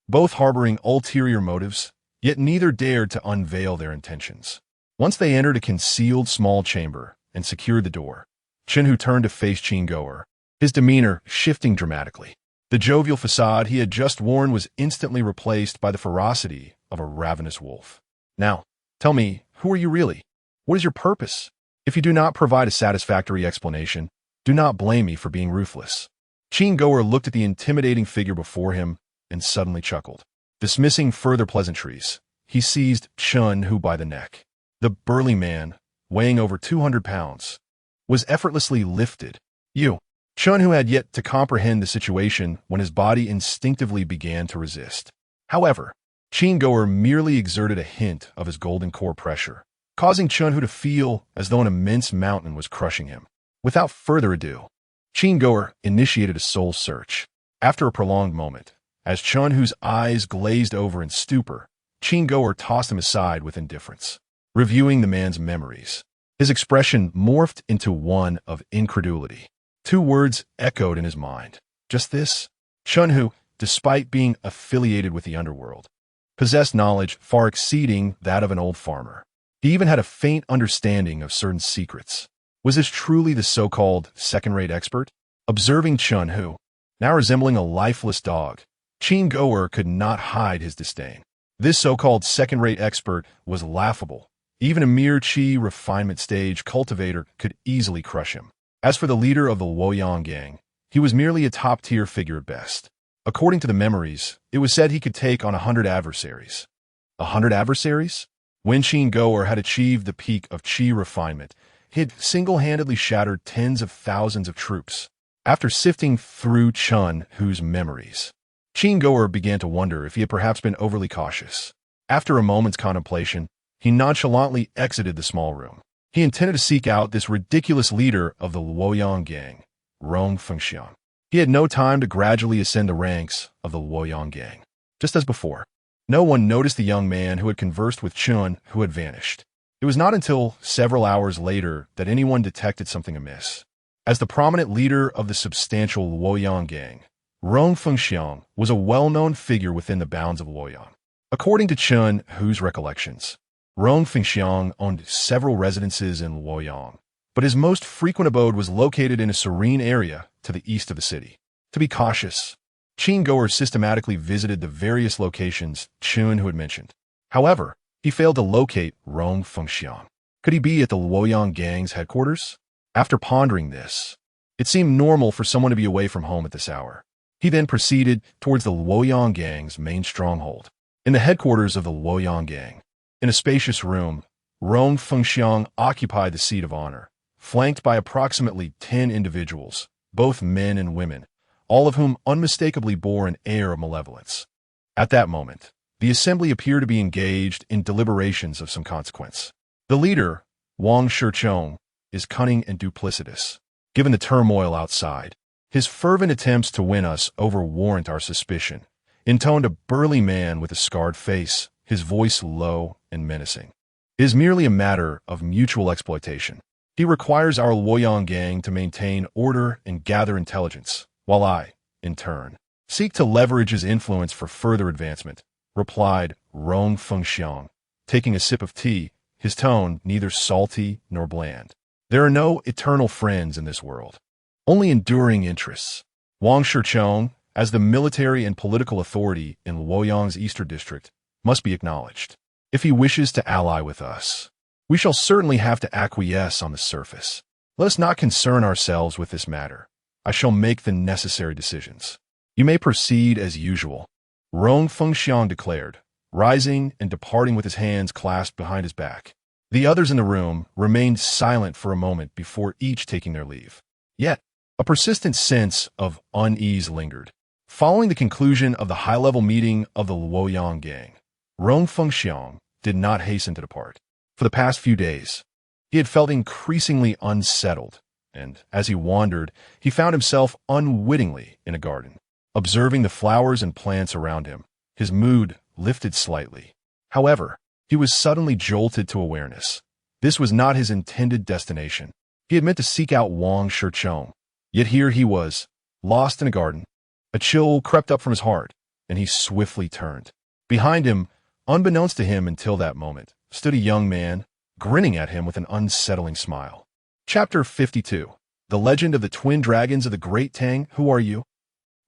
both harboring ulterior motives, yet neither dared to unveil their intentions. Once they entered a concealed small chamber and secured the door, Chunhu turned to face Qin Goer, his demeanor shifting dramatically. The jovial facade he had just worn was instantly replaced by the ferocity of a ravenous wolf. "Now, tell me, who are you really? What is your purpose? If you do not provide a satisfactory explanation, do not blame me for being ruthless." Qin Goer looked at the intimidating figure before him and suddenly chuckled. Dismissing further pleasantries, he seized Chunhu by the neck. The burly man, weighing over 200 pounds, was effortlessly lifted. "You." Chunhu had yet to comprehend the situation when his body instinctively began to resist. However, Qin Goer merely exerted a hint of his golden core pressure, causing Chunhu to feel as though an immense mountain was crushing him. Without further ado, Qin Goer initiated a soul search. After a prolonged moment, as Chunhu's eyes glazed over in stupor, Qin Goer tossed him aside with indifference. Reviewing the man's memories, his expression morphed into one of incredulity. Two words echoed in his mind. "Just this?" Chunhu, despite being affiliated with the underworld, possessed knowledge far exceeding that of an old farmer. He even had a faint understanding of certain secrets. Was this truly the so-called second-rate expert? Observing Chun Hu, now resembling a lifeless dog, Qin Goer could not hide his disdain. This so-called second-rate expert was laughable. Even a mere qi refinement stage cultivator could easily crush him. As for the leader of the Luoyang gang, he was merely a top-tier figure at best. According to the memories, it was said he could take on 100 adversaries. 100 adversaries? When Qin Goer had achieved the peak of qi refinement, he had single-handedly shattered tens of thousands of troops. After sifting through Chun Hu's memories, Qin Goer began to wonder if he had perhaps been overly cautious. After a moment's contemplation, he nonchalantly exited the small room. He intended to seek out this ridiculous leader of the Luoyang gang, Rong Fengxiang. He had no time to gradually ascend the ranks of the Luoyang gang. Just as before, no one noticed the young man who had conversed with Chun who had vanished. It was not until several hours later that anyone detected something amiss. As the prominent leader of the substantial Luoyang gang, Rong Fengxiang was a well-known figure within the bounds of Luoyang. According to Chun Hu's recollections, Rong Fengxiang owned several residences in Luoyang, but his most frequent abode was located in a serene area to the east of the city. To be cautious, Qin Goer systematically visited the various locations Chun Hu had mentioned. However, he failed to locate Rong Fengxiang. Could he be at the Luoyang gang's headquarters? After pondering this, it seemed normal for someone to be away from home at this hour. He then proceeded towards the Luoyang gang's main stronghold. In the headquarters of the Luoyang gang, in a spacious room, Rong Fengxiang occupied the seat of honor, flanked by approximately 10 individuals, both men and women, all of whom unmistakably bore an air of malevolence. At that moment, the assembly appeared to be engaged in deliberations of some consequence. The leader, Wang Shichong, is cunning and duplicitous. Given the turmoil outside, his fervent attempts to win us over warrant our suspicion, intoned a burly man with a scarred face, his voice low and menacing. It is merely a matter of mutual exploitation. He requires our Luoyang gang to maintain order and gather intelligence, while I, in turn, seek to leverage his influence for further advancement, replied Rong Fengxiang, taking a sip of tea, his tone neither salty nor bland. There are no eternal friends in this world, only enduring interests. Wang Shichong, as the military and political authority in Luoyang's Eastern District, must be acknowledged. If he wishes to ally with us, we shall certainly have to acquiesce on the surface. Let us not concern ourselves with this matter. I shall make the necessary decisions. You may proceed as usual, Rong Fengxiang declared, rising and departing with his hands clasped behind his back. The others in the room remained silent for a moment before each taking their leave. Yet, a persistent sense of unease lingered. Following the conclusion of the high-level meeting of the Luoyang gang, Rong Fengxiang did not hasten to depart. For the past few days, he had felt increasingly unsettled, and as he wandered, he found himself unwittingly in a garden. Observing the flowers and plants around him, his mood lifted slightly. However, he was suddenly jolted to awareness. This was not his intended destination. He had meant to seek out Wang Shichong, yet here he was, lost in a garden. A chill crept up from his heart, and he swiftly turned. Behind him, unbeknownst to him until that moment, stood a young man, grinning at him with an unsettling smile. Chapter 52. The Legend of the Twin Dragons of the Great Tang. Who are you?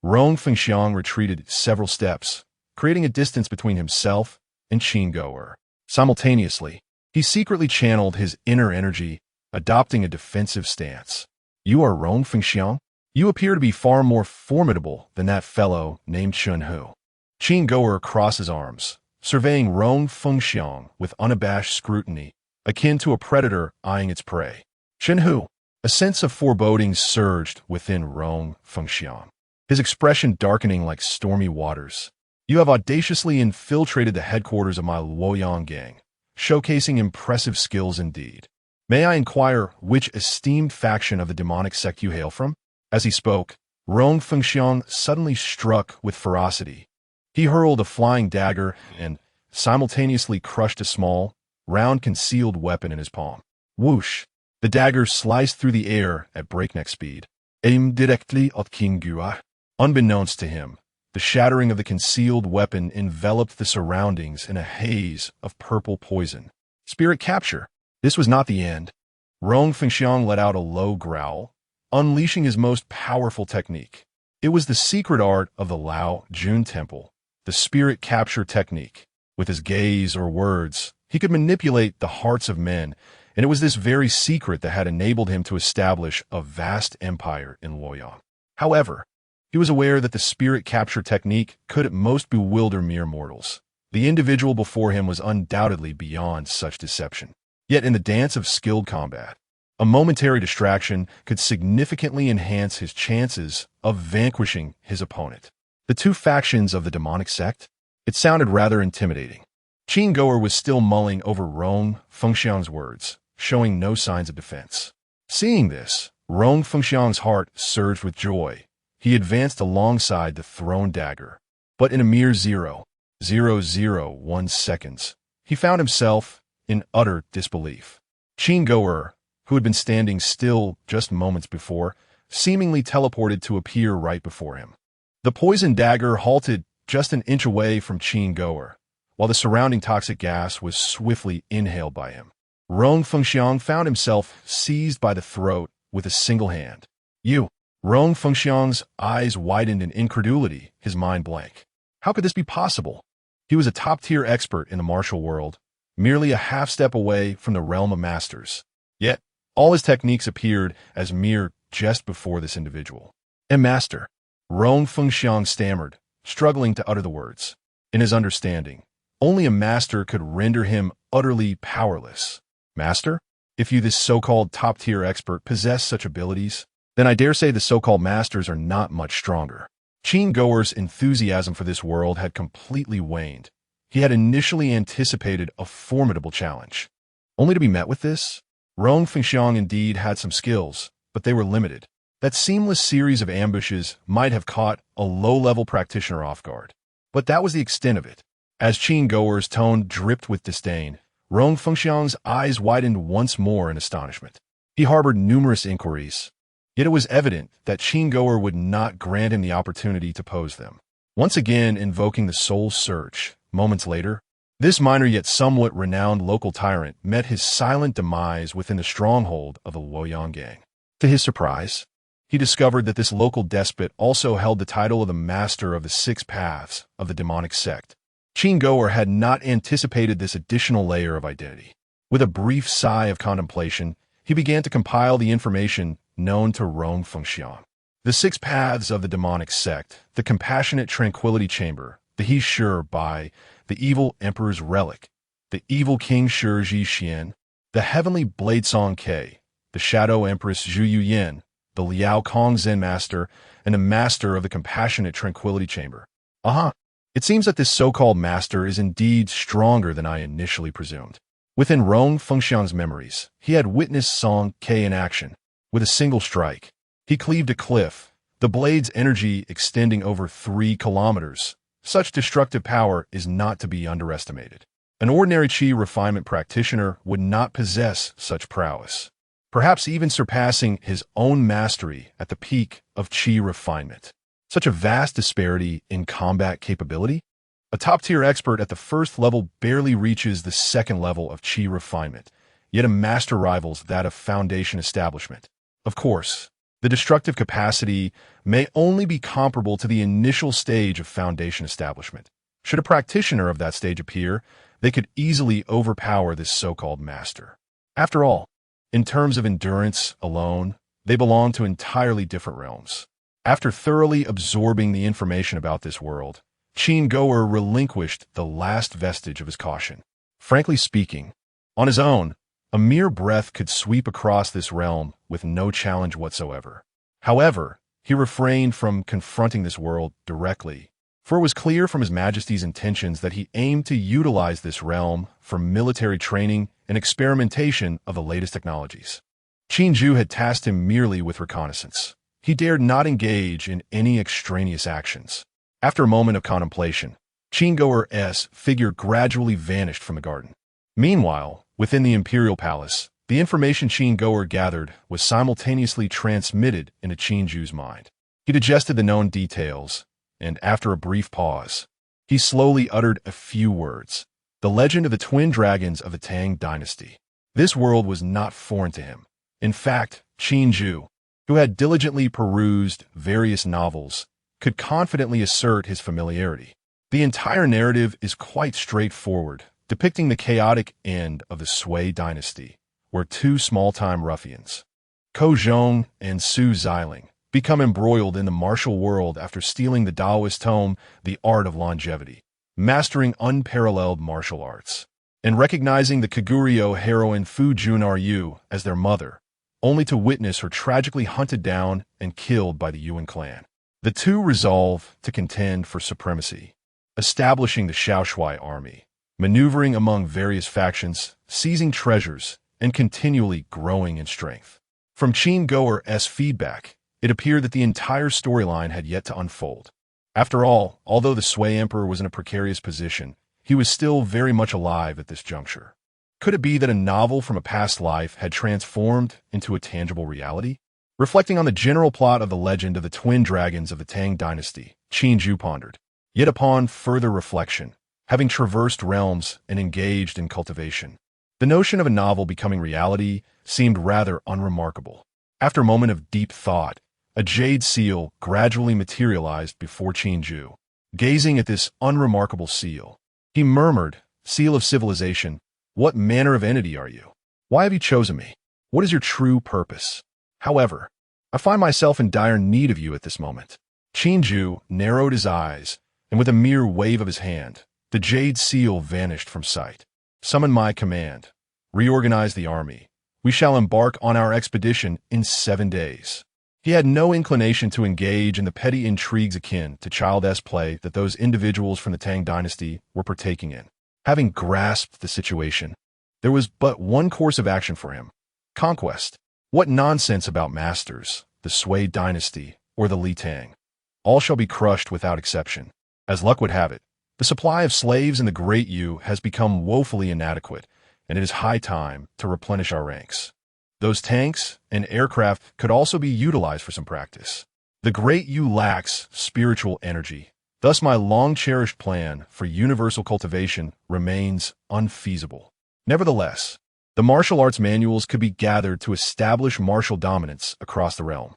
Rong Fengxiang retreated several steps, creating a distance between himself and Qin Goer. Simultaneously, he secretly channeled his inner energy, adopting a defensive stance. You are Rong Fengxiang? You appear to be far more formidable than that fellow named Chun Hu. Qin Goer crossed his arms, surveying Rong Fengxiang with unabashed scrutiny, akin to a predator eyeing its prey. Chun Hu. A sense of foreboding surged within Rong Fengxiang, his expression darkening like stormy waters. You have audaciously infiltrated the headquarters of my Luoyang gang, showcasing impressive skills indeed. May I inquire which esteemed faction of the demonic sect you hail from? As he spoke, Rong Fengxiang suddenly struck with ferocity. He hurled a flying dagger and simultaneously crushed a small, round concealed weapon in his palm. Whoosh! The dagger sliced through the air at breakneck speed, aimed directly at Qin Goer. Unbeknownst to him, The shattering of the concealed weapon enveloped the surroundings in a haze of purple poison. Spirit capture. This was not the end. Rong Fengxiang let out a low growl, unleashing his most powerful technique. It was the secret art of the Lao Jun Temple, the spirit capture technique. With his gaze or words, he could manipulate the hearts of men, and it was this very secret that had enabled him to establish a vast empire in Luoyang. However, he was aware that the spirit capture technique could at most bewilder mere mortals. The individual before him was undoubtedly beyond such deception. Yet in the dance of skilled combat, a momentary distraction could significantly enhance his chances of vanquishing his opponent. The two factions of the demonic sect? It sounded rather intimidating. Qin Goer was still mulling over Rong Fengxiang's words, showing no signs of defense. Seeing this, Rong Fengxiang's heart surged with joy. He advanced alongside the thrown dagger. But in a mere 0.001 seconds, he found himself in utter disbelief. Qin Goer, who had been standing still just moments before, seemingly teleported to appear right before him. The poison dagger halted just an inch away from Qin Goer, while the surrounding toxic gas was swiftly inhaled by him. Rong Fengxiang found himself seized by the throat with a single hand. You! Rong Fengxiang's eyes widened in incredulity, his mind blank. How could this be possible? He was a top-tier expert in the martial world, merely a half-step away from the realm of masters. Yet, all his techniques appeared as mere jest before this individual. A master. Rong Fengxiang stammered, struggling to utter the words. In his understanding, only a master could render him utterly powerless. Master? If you, this so-called top-tier expert, possess such abilities, then I dare say the so-called masters are not much stronger. Qin Goer's enthusiasm for this world had completely waned. He had initially anticipated a formidable challenge. Only to be met with this? Rong Fengxiang indeed had some skills, but they were limited. That seamless series of ambushes might have caught a low-level practitioner off guard. But that was the extent of it. As Qin Goer's tone dripped with disdain, Rong Fengxiang's eyes widened once more in astonishment. He harbored numerous inquiries, yet it was evident that Qin Goer would not grant him the opportunity to pose them. Once again invoking the soul search, moments later, this minor yet somewhat renowned local tyrant met his silent demise within the stronghold of the Luoyang gang. To his surprise, he discovered that this local despot also held the title of the master of the 6 paths of the demonic sect. Qin Goer had not anticipated this additional layer of identity. With a brief sigh of contemplation, he began to compile the information known to Rong Fengxiang. The 6 paths of the demonic sect, the compassionate tranquility chamber, the He Shi Bai, the evil emperor's relic, the evil king Shi Xian, the heavenly bladesong Ke, the shadow empress Zhu Yuyan, the Liao Kong Zen master, and the master of the compassionate tranquility chamber. It seems that this so-called master is indeed stronger than I initially presumed. Within Rong Fengxiang's memories, he had witnessed Song Ke in action. With a single strike, he cleaved a cliff, the blade's energy extending over 3 kilometers. Such destructive power is not to be underestimated. An ordinary Qi refinement practitioner would not possess such prowess, perhaps even surpassing his own mastery at the peak of Qi refinement. Such a vast disparity in combat capability? A top-tier expert at the first level barely reaches the second level of Qi refinement, yet a master rivals that of foundation establishment. Of course, the destructive capacity may only be comparable to the initial stage of foundation establishment. Should a practitioner of that stage appear, they could easily overpower this so-called master. After all, in terms of endurance alone, they belong to entirely different realms. After thoroughly absorbing the information about this world, Qin Goer relinquished the last vestige of his caution. Frankly speaking, on his own, a mere breath could sweep across this realm with no challenge whatsoever. However, he refrained from confronting this world directly, for it was clear from His Majesty's intentions that he aimed to utilize this realm for military training and experimentation of the latest technologies. Qin Zhu had tasked him merely with reconnaissance. He dared not engage in any extraneous actions. After a moment of contemplation, Qin Goer's figure gradually vanished from the garden. Meanwhile, within the imperial palace, the information Qin Goer gathered was simultaneously transmitted into Qin Zhu's mind. He digested the known details, and after a brief pause, he slowly uttered a few words. The legend of the twin dragons of the Tang dynasty. This world was not foreign to him. In fact, Qin Zhu, who had diligently perused various novels, could confidently assert his familiarity. The entire narrative is quite straightforward, depicting the chaotic end of the Sui dynasty, where two small-time ruffians, Ko Zhong and Su Xiling, become embroiled in the martial world after stealing the Taoist tome, The Art of Longevity, mastering unparalleled martial arts, and recognizing the Kaguryo heroine Fu Jun'er as their mother, only to witness her tragically hunted down and killed by the Yuan clan. The two resolve to contend for supremacy, establishing the Shaoshui army, maneuvering among various factions, seizing treasures, and continually growing in strength. From Qin Goer's feedback, it appeared that the entire storyline had yet to unfold. After all, although the Sui emperor was in a precarious position, he was still very much alive at this juncture. Could it be that a novel from a past life had transformed into a tangible reality? Reflecting on the general plot of the legend of the twin dragons of the Tang dynasty, Qin Zhu pondered. Yet upon further reflection, having traversed realms and engaged in cultivation, the notion of a novel becoming reality seemed rather unremarkable. After a moment of deep thought, a jade seal gradually materialized before Qin Zhu. Gazing at this unremarkable seal, he murmured, "Seal of civilization, what manner of entity are you? Why have you chosen me? What is your true purpose? However, I find myself in dire need of you at this moment." Qin Zhu narrowed his eyes, and with a mere wave of his hand, the jade seal vanished from sight. "Summon my command. Reorganize the army. We shall embark on our expedition in 7 days." He had no inclination to engage in the petty intrigues akin to childish play that those individuals from the Tang dynasty were partaking in. Having grasped the situation, there was but one course of action for him: conquest. What nonsense about masters, the Sui dynasty, or the Li Tang. All shall be crushed without exception. As luck would have it, the supply of slaves in the Great Yu has become woefully inadequate, and it is high time to replenish our ranks. Those tanks and aircraft could also be utilized for some practice. The Great Yu lacks spiritual energy. Thus my long-cherished plan for universal cultivation remains unfeasible. Nevertheless, the martial arts manuals could be gathered to establish martial dominance across the realm.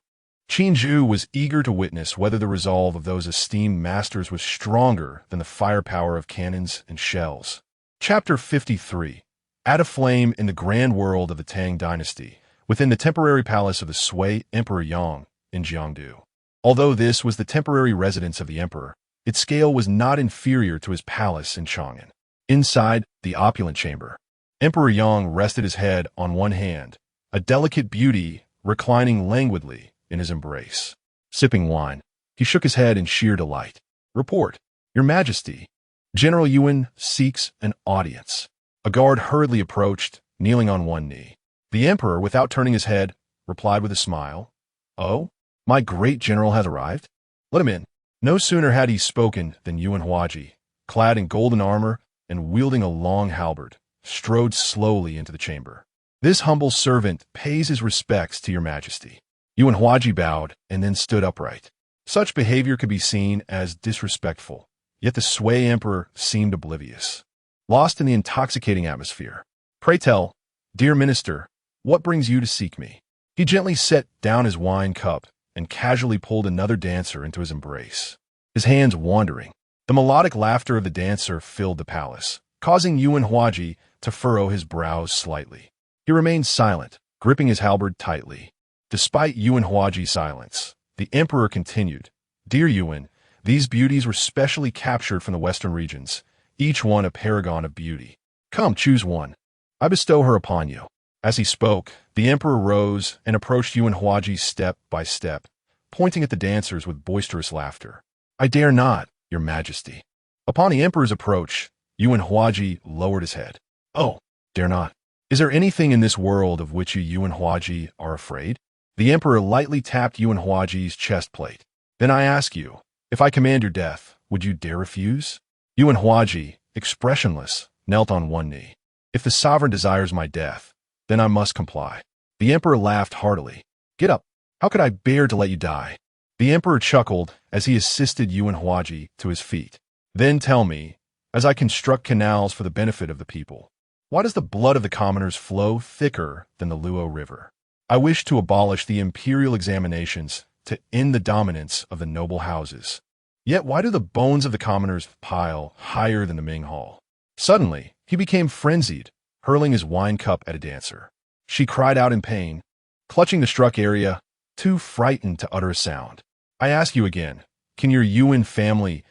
Qin Zhu was eager to witness whether the resolve of those esteemed masters was stronger than the firepower of cannons and shells. Chapter 53. At a flame in the grand world of the Tang dynasty, within the temporary palace of the Sui Emperor Yang in Jiangdu. Although this was the temporary residence of the emperor, its scale was not inferior to his palace in Chang'an. Inside the opulent chamber, Emperor Yang rested his head on one hand, a delicate beauty reclining languidly in his embrace. Sipping wine, he shook his head in sheer delight. "Report, Your Majesty. General Yuan seeks an audience." A guard hurriedly approached, kneeling on one knee. The emperor, without turning his head, replied with a smile, "Oh, my great general has arrived? Let him in." No sooner had he spoken than Yuan Huaji, clad in golden armor and wielding a long halberd, strode slowly into the chamber. "This humble servant pays his respects to Your Majesty." Yuan Huaji bowed and then stood upright. Such behavior could be seen as disrespectful, yet the Sui emperor seemed oblivious, lost in the intoxicating atmosphere. "Pray tell, dear minister, what brings you to seek me?" He gently set down his wine cup and casually pulled another dancer into his embrace, his hands wandering. The melodic laughter of the dancer filled the palace, causing Yuan Huaji to furrow his brows slightly. He remained silent, gripping his halberd tightly. Despite Yuan Huaji's silence, the emperor continued, "Dear Yuan, these beauties were specially captured from the western regions, each one a paragon of beauty. Come, choose one. I bestow her upon you." As he spoke, the emperor rose and approached Yuan Huaji step by step, pointing at the dancers with boisterous laughter. "I dare not, Your Majesty." Upon the emperor's approach, Yuan Huaji lowered his head. "Oh, dare not. Is there anything in this world of which you Yuan Huaji are afraid?" The emperor lightly tapped Yuan Huaji's chest plate. "Then I ask you, if I command your death, would you dare refuse?" Yuan Huaji, expressionless, knelt on one knee. "If the sovereign desires my death, then I must comply." The emperor laughed heartily. "Get up. How could I bear to let you die?" The emperor chuckled as he assisted Yuan Huaji to his feet. Then tell me, as I construct canals for the benefit of the people, why does the blood of the commoners flow thicker than the Luo River? I wish to abolish the imperial examinations to end the dominance of the noble houses. Yet why do the bones of the commoners pile higher than the Ming Hall? Suddenly, he became frenzied, hurling his wine cup at a dancer. She cried out in pain, clutching the struck area, too frightened to utter a sound. I ask you again, can your Yuan family's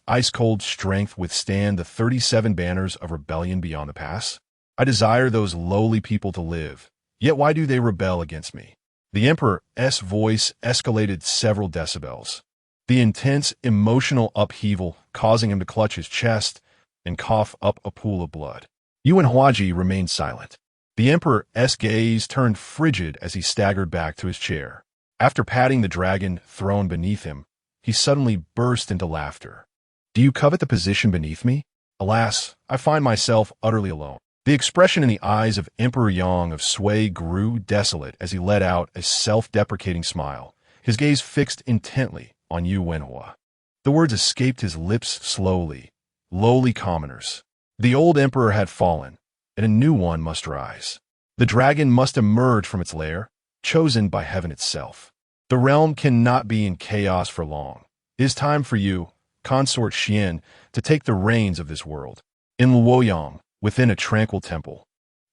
ice-cold strength withstand the 37 banners of rebellion beyond the pass? I desire those lowly people to live, yet why do they rebel against me? The emperor's voice escalated several decibels, the intense emotional upheaval causing him to clutch his chest and cough up a pool of blood. Yuan Huaji remained silent. The emperor's gaze turned frigid as he staggered back to his chair. After patting the dragon throne beneath him, he suddenly burst into laughter. Do you covet the position beneath me? Alas, I find myself utterly alone. The expression in the eyes of Emperor Yang of Sui grew desolate as he let out a self-deprecating smile, his gaze fixed intently on Yu Wenhua. The words escaped his lips slowly. Lowly commoners. The old emperor had fallen, and a new one must rise. The dragon must emerge from its lair, chosen by heaven itself. The realm cannot be in chaos for long. It is time for you, consort Xian, to take the reins of this world. In Luoyang, within a tranquil temple,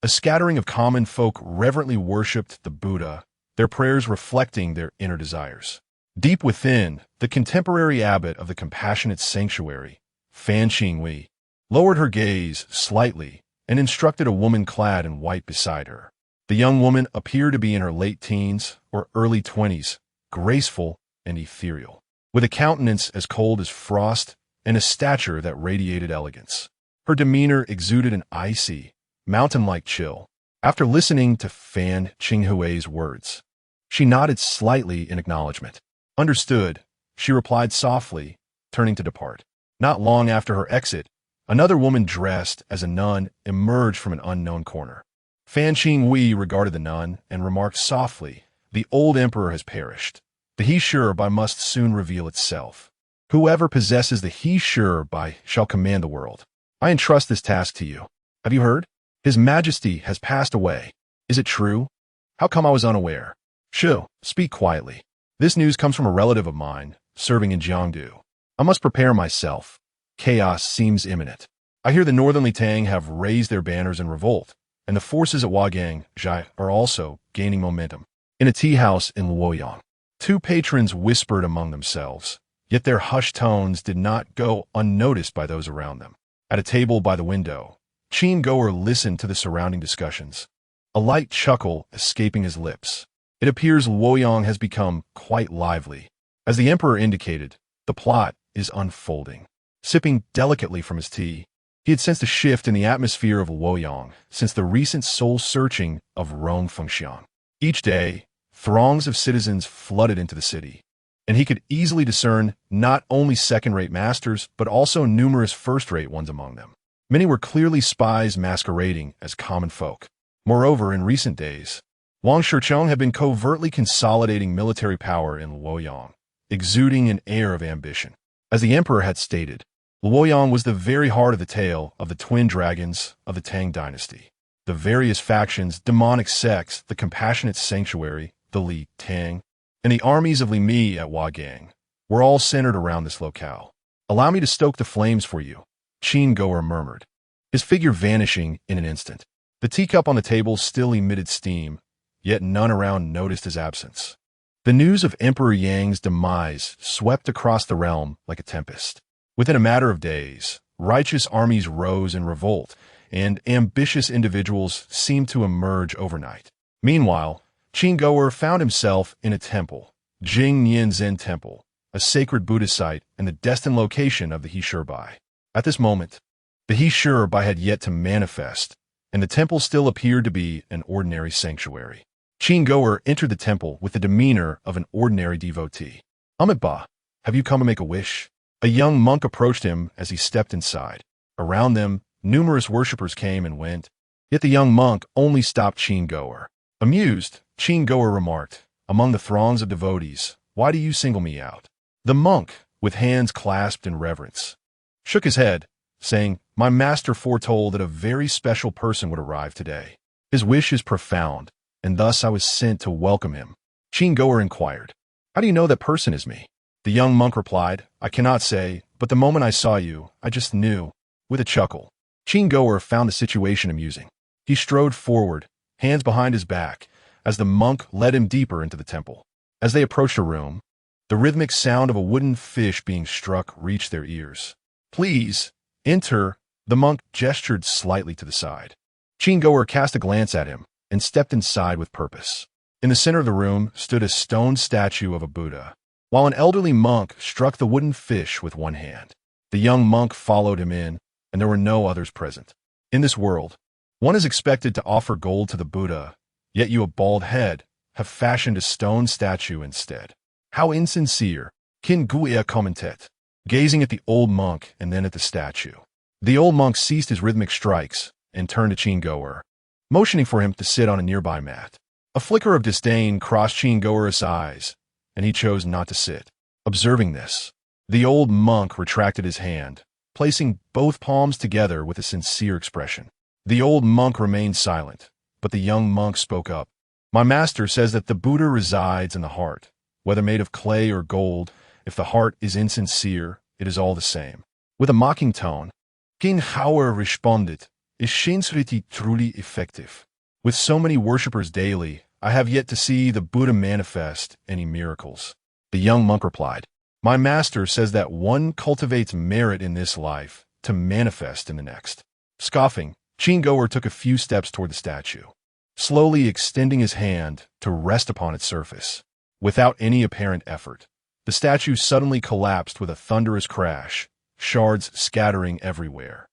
a scattering of common folk reverently worshipped the Buddha, their prayers reflecting their inner desires. Deep within, the contemporary abbot of the compassionate sanctuary, Fan Qingwei, lowered her gaze slightly and instructed a woman clad in white beside her. The young woman appeared to be in her late teens or early 20s, graceful and ethereal, with a countenance as cold as frost and a stature that radiated elegance. Her demeanor exuded an icy, mountain-like chill. After listening to Fan Qinghui's words, she nodded slightly in acknowledgement. Understood, she replied softly, turning to depart. Not long after her exit, another woman dressed as a nun emerged from an unknown corner. Fan Qingwei regarded the nun and remarked softly, the old emperor has perished. The He Sure Bai must soon reveal itself. Whoever possesses the He Sure Bai shall command the world. I entrust this task to you. Have you heard? His Majesty has passed away. Is it true? How come I was unaware? Shu, speak quietly. This news comes from a relative of mine, serving in Jiangdu. I must prepare myself. Chaos seems imminent. I hear the Northern Tang have raised their banners in revolt, and the forces at Wagang Zhai are also gaining momentum. In a tea house in Luoyang, two patrons whispered among themselves, yet their hushed tones did not go unnoticed by those around them. At a table by the window, Qin Goer listened to the surrounding discussions, a light chuckle escaping his lips. It appears Luoyang has become quite lively. As the emperor indicated, the plot is unfolding. Sipping delicately from his tea, he had sensed a shift in the atmosphere of Luoyang since the recent soul-searching of Rong Fengxiang. Each day, throngs of citizens flooded into the city, and he could easily discern not only second-rate masters, but also numerous first-rate ones among them. Many were clearly spies masquerading as common folk. Moreover, in recent days, Wang Shicheng had been covertly consolidating military power in Luoyang, exuding an air of ambition. As the emperor had stated, Luoyang was the very heart of the tale of the twin dragons of the Tang dynasty. The various factions, demonic sects, the compassionate sanctuary, the Li Tang, and the armies of Li Mi at Wagang were all centered around this locale. Allow me to stoke the flames for you, Qin Goer murmured, his figure vanishing in an instant. The teacup on the table still emitted steam, yet none around noticed his absence. The news of Emperor Yang's demise swept across the realm like a tempest. Within a matter of days, righteous armies rose in revolt, and ambitious individuals seemed to emerge overnight. Meanwhile, Qin Goer found himself in a temple, Jing Nian Zen Temple, a sacred Buddhist site and the destined location of the He Sure Bai. At this moment, the He Sure Bai had yet to manifest, and the temple still appeared to be an ordinary sanctuary. Qin Goer entered the temple with the demeanor of an ordinary devotee. Amitabha, have you come to make a wish? A young monk approached him as he stepped inside. Around them, numerous worshippers came and went, yet the young monk only stopped Qin Goer. Amused, Qin Goer remarked, among the throngs of devotees, why do you single me out? The monk, with hands clasped in reverence, shook his head, saying, my master foretold that a very special person would arrive today. His wish is profound, and thus I was sent to welcome him. Qin inquired, how do you know that person is me? The young monk replied, I cannot say, but the moment I saw you, I just knew. With a chuckle, Qin found the situation amusing. He strode forward, hands behind his back, as the monk led him deeper into the temple. As they approached a room, the rhythmic sound of a wooden fish being struck reached their ears. Please, enter. The monk gestured slightly to the side. Qin cast a glance at him and stepped inside with purpose. In the center of the room stood a stone statue of a Buddha, while an elderly monk struck the wooden fish with one hand. The young monk followed him in, and there were no others present. In this world, one is expected to offer gold to the Buddha, yet you, a bald head, have fashioned a stone statue instead. How insincere, Qin commented, gazing at the old monk and then at the statue. The old monk ceased his rhythmic strikes and turned to Qin, motioning for him to sit on a nearby mat. A flicker of disdain crossed Qin's eyes, and he chose not to sit. Observing this, the old monk retracted his hand, placing both palms together with a sincere expression. The old monk remained silent, but the young monk spoke up. My master says that the Buddha resides in the heart. Whether made of clay or gold, if the heart is insincere, it is all the same. With a mocking tone, Qin responded, is sincerity truly effective? With so many worshippers daily, I have yet to see the Buddha manifest any miracles. The young monk replied, my master says that one cultivates merit in this life to manifest in the next. Scoffing, Qin took a few steps toward the statue, slowly extending his hand to rest upon its surface. Without any apparent effort, the statue suddenly collapsed with a thunderous crash, shards scattering everywhere,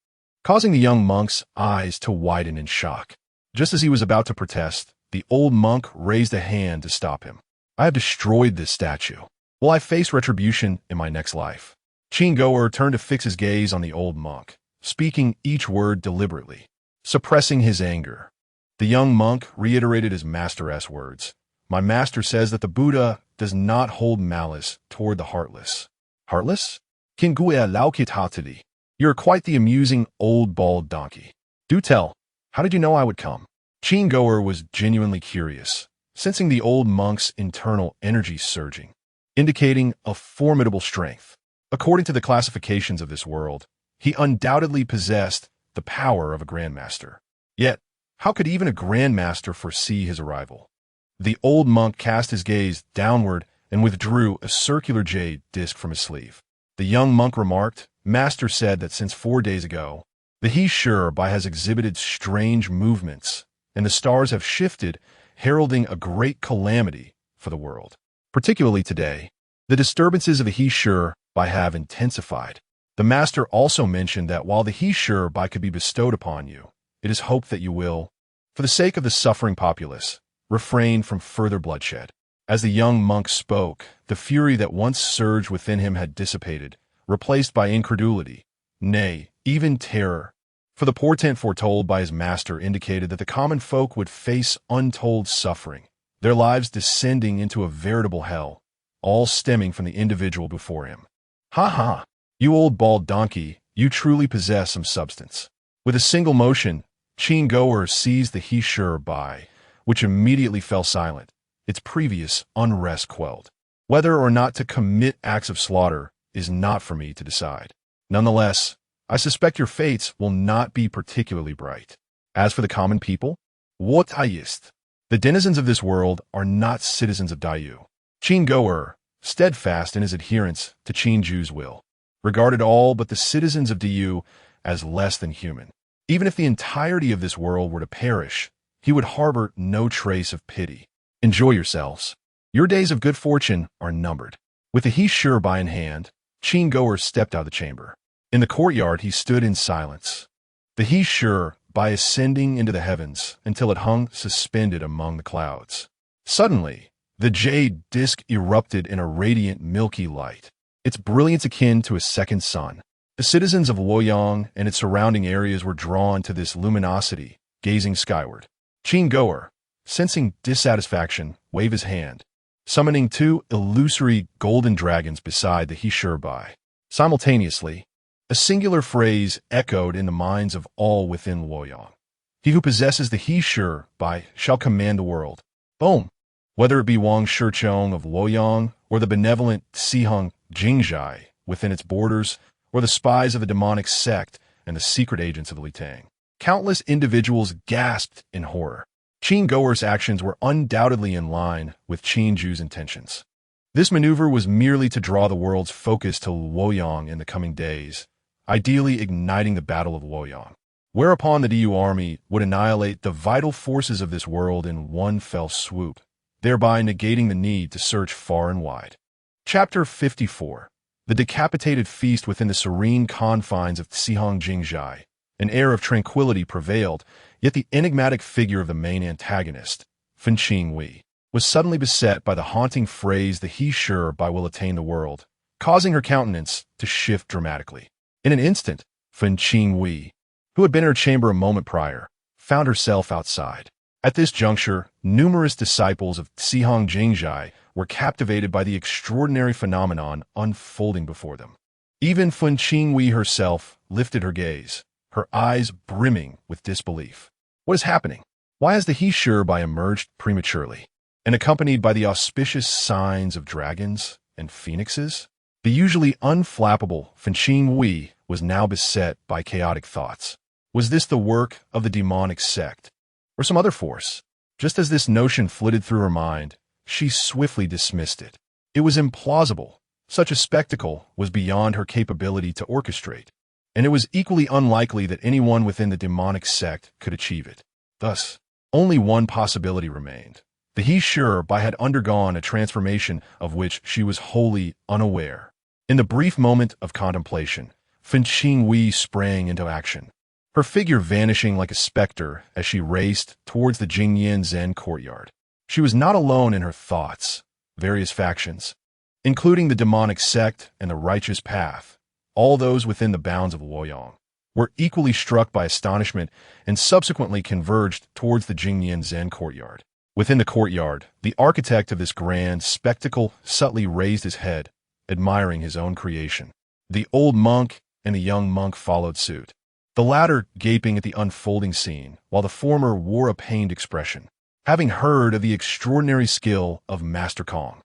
causing the young monk's eyes to widen in shock. Just as he was about to protest, the old monk raised a hand to stop him. I have destroyed this statue. Will I face retribution in my next life? Qin turned to fix his gaze on the old monk, speaking each word deliberately, suppressing his anger. The young monk reiterated his master's words. My master says that the Buddha does not hold malice toward the heartless. Heartless? Qin laukit. You're quite the amusing old bald donkey. Do tell, how did you know I would come? Qin was genuinely curious, sensing the old monk's internal energy surging, indicating a formidable strength. According to the classifications of this world, he undoubtedly possessed the power of a grandmaster. Yet, how could even a grandmaster foresee his arrival? The old monk cast his gaze downward and withdrew a circular jade disc from his sleeve. The young monk remarked, Master said that since 4 days ago, the He Sure Bai has exhibited strange movements, and the stars have shifted, heralding a great calamity for the world. Particularly today, the disturbances of the He Sure Bai have intensified. The Master also mentioned that while the He Sure Bai could be bestowed upon you, it is hoped that you will, for the sake of the suffering populace, refrain from further bloodshed. As the young monk spoke, the fury that once surged within him had dissipated, replaced by incredulity, nay, even terror. For the portent foretold by his master indicated that the common folk would face untold suffering, their lives descending into a veritable hell, all stemming from the individual before him. Ha ha! You old bald donkey, you truly possess some substance. With a single motion, Qin seized the He Sure Bai, which immediately fell silent, its previous unrest quelled. Whether or not to commit acts of slaughter is not for me to decide. Nonetheless, I suspect your fates will not be particularly bright. As for the common people, what ist? The denizens of this world are not citizens of Dayu. Qin, steadfast in his adherence to Qinju's will, regarded all but the citizens of Dayu as less than human. Even if the entirety of this world were to perish, he would harbor no trace of pity. Enjoy yourselves. Your days of good fortune are numbered. With the He Sure Bai in hand, Qin stepped out of the chamber. In the courtyard, he stood in silence, the He Sure Bai ascending into the heavens until it hung suspended among the clouds. Suddenly, the jade disk erupted in a radiant milky light, its brilliance akin to a second sun. The citizens of Luoyang and its surrounding areas were drawn to this luminosity, gazing skyward. Qin, sensing dissatisfaction, waved his hand, summoning two illusory golden dragons beside the He Shi Bai. Simultaneously, a singular phrase echoed in the minds of all within Luoyang. He who possesses the He Shi Bai shall command the world. Boom! Whether it be Wang Shichong of Luoyang, or the benevolent Sihong Jingjai within its borders, or the spies of a demonic sect and the secret agents of Li Tang, countless individuals gasped in horror. Qin Goer's actions were undoubtedly in line with Qin Ju's intentions. This maneuver was merely to draw the world's focus to Luoyang in the coming days, ideally igniting the Battle of Luoyang, whereupon the Du army would annihilate the vital forces of this world in one fell swoop, thereby negating the need to search far and wide. Chapter 54. The decapitated feast within the serene confines of Sihong Jingjai. An air of tranquility prevailed, yet the enigmatic figure of the main antagonist, Fen Qingwei, was suddenly beset by the haunting phrase the He Shi Bai will attain the world, causing her countenance to shift dramatically. In an instant, Fen Qingwei, who had been in her chamber a moment prior, found herself outside. At this juncture, numerous disciples of Sihong Jingjai were captivated by the extraordinary phenomenon unfolding before them. Even Fen Qingwei herself lifted her gaze, her eyes brimming with disbelief. What is happening? Why has the He Shi Bai emerged prematurely, and accompanied by the auspicious signs of dragons and phoenixes? The usually unflappable Fen Qingwei was now beset by chaotic thoughts. Was this the work of the demonic sect, or some other force? Just as this notion flitted through her mind, she swiftly dismissed it. It was implausible. Such a spectacle was beyond her capability to orchestrate, and it was equally unlikely that anyone within the demonic sect could achieve it. Thus, only one possibility remained. The He Shi Bai had undergone a transformation of which she was wholly unaware. In the brief moment of contemplation, Fen Qingwei sprang into action, her figure vanishing like a specter as she raced towards the Jingyan Zen courtyard. She was not alone in her thoughts. Various factions, including the demonic sect and the righteous path, all those within the bounds of Luoyang, were equally struck by astonishment and subsequently converged towards the Jingyan Zen courtyard. Within the courtyard, the architect of this grand spectacle subtly raised his head, admiring his own creation. The old monk and the young monk followed suit, the latter gaping at the unfolding scene, while the former wore a pained expression, having heard of the extraordinary skill of Master Kong,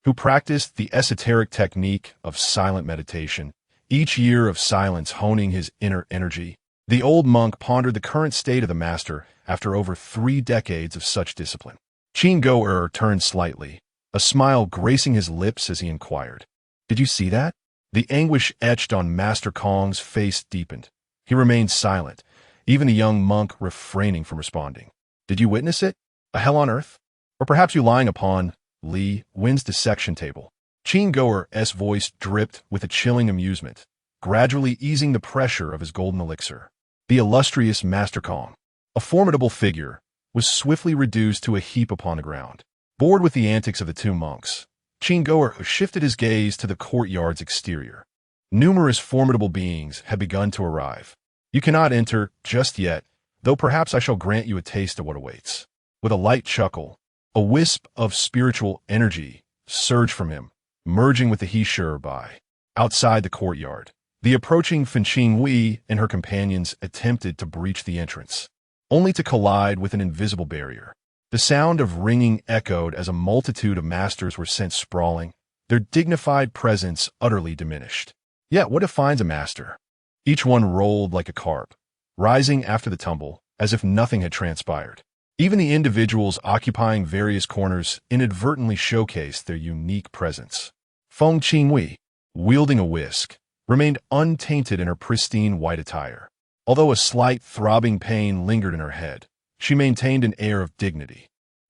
who practiced the esoteric technique of silent meditation, each year of silence honing his inner energy. The old monk pondered the current state of the master after over 3 decades of such discipline. Qin Goer turned slightly, a smile gracing his lips as he inquired, "Did you see that?" The anguish etched on Master Kong's face deepened. He remained silent, even the young monk refraining from responding. "Did you witness it? A hell on earth? Or perhaps you lying upon Li Wen's dissection table?" Qin Goer's voice dripped with a chilling amusement, gradually easing the pressure of his golden elixir. The illustrious Master Kong, a formidable figure, was swiftly reduced to a heap upon the ground. Bored with the antics of the 2 monks, Qin Goer shifted his gaze to the courtyard's exterior. Numerous formidable beings had begun to arrive. "You cannot enter just yet, though perhaps I shall grant you a taste of what awaits." With a light chuckle, a wisp of spiritual energy surged from him, merging with the He Shi Bai. Outside the courtyard, the approaching Fen Qingwei and her companions attempted to breach the entrance, only to collide with an invisible barrier. The sound of ringing echoed as a multitude of masters were sent sprawling, their dignified presence utterly diminished. Yet what defines a master? Each one rolled like a carp, rising after the tumble, as if nothing had transpired. Even the individuals occupying various corners inadvertently showcased their unique presence. Fen Qingwei, wielding a whisk, remained untainted in her pristine white attire. Although a slight throbbing pain lingered in her head, she maintained an air of dignity.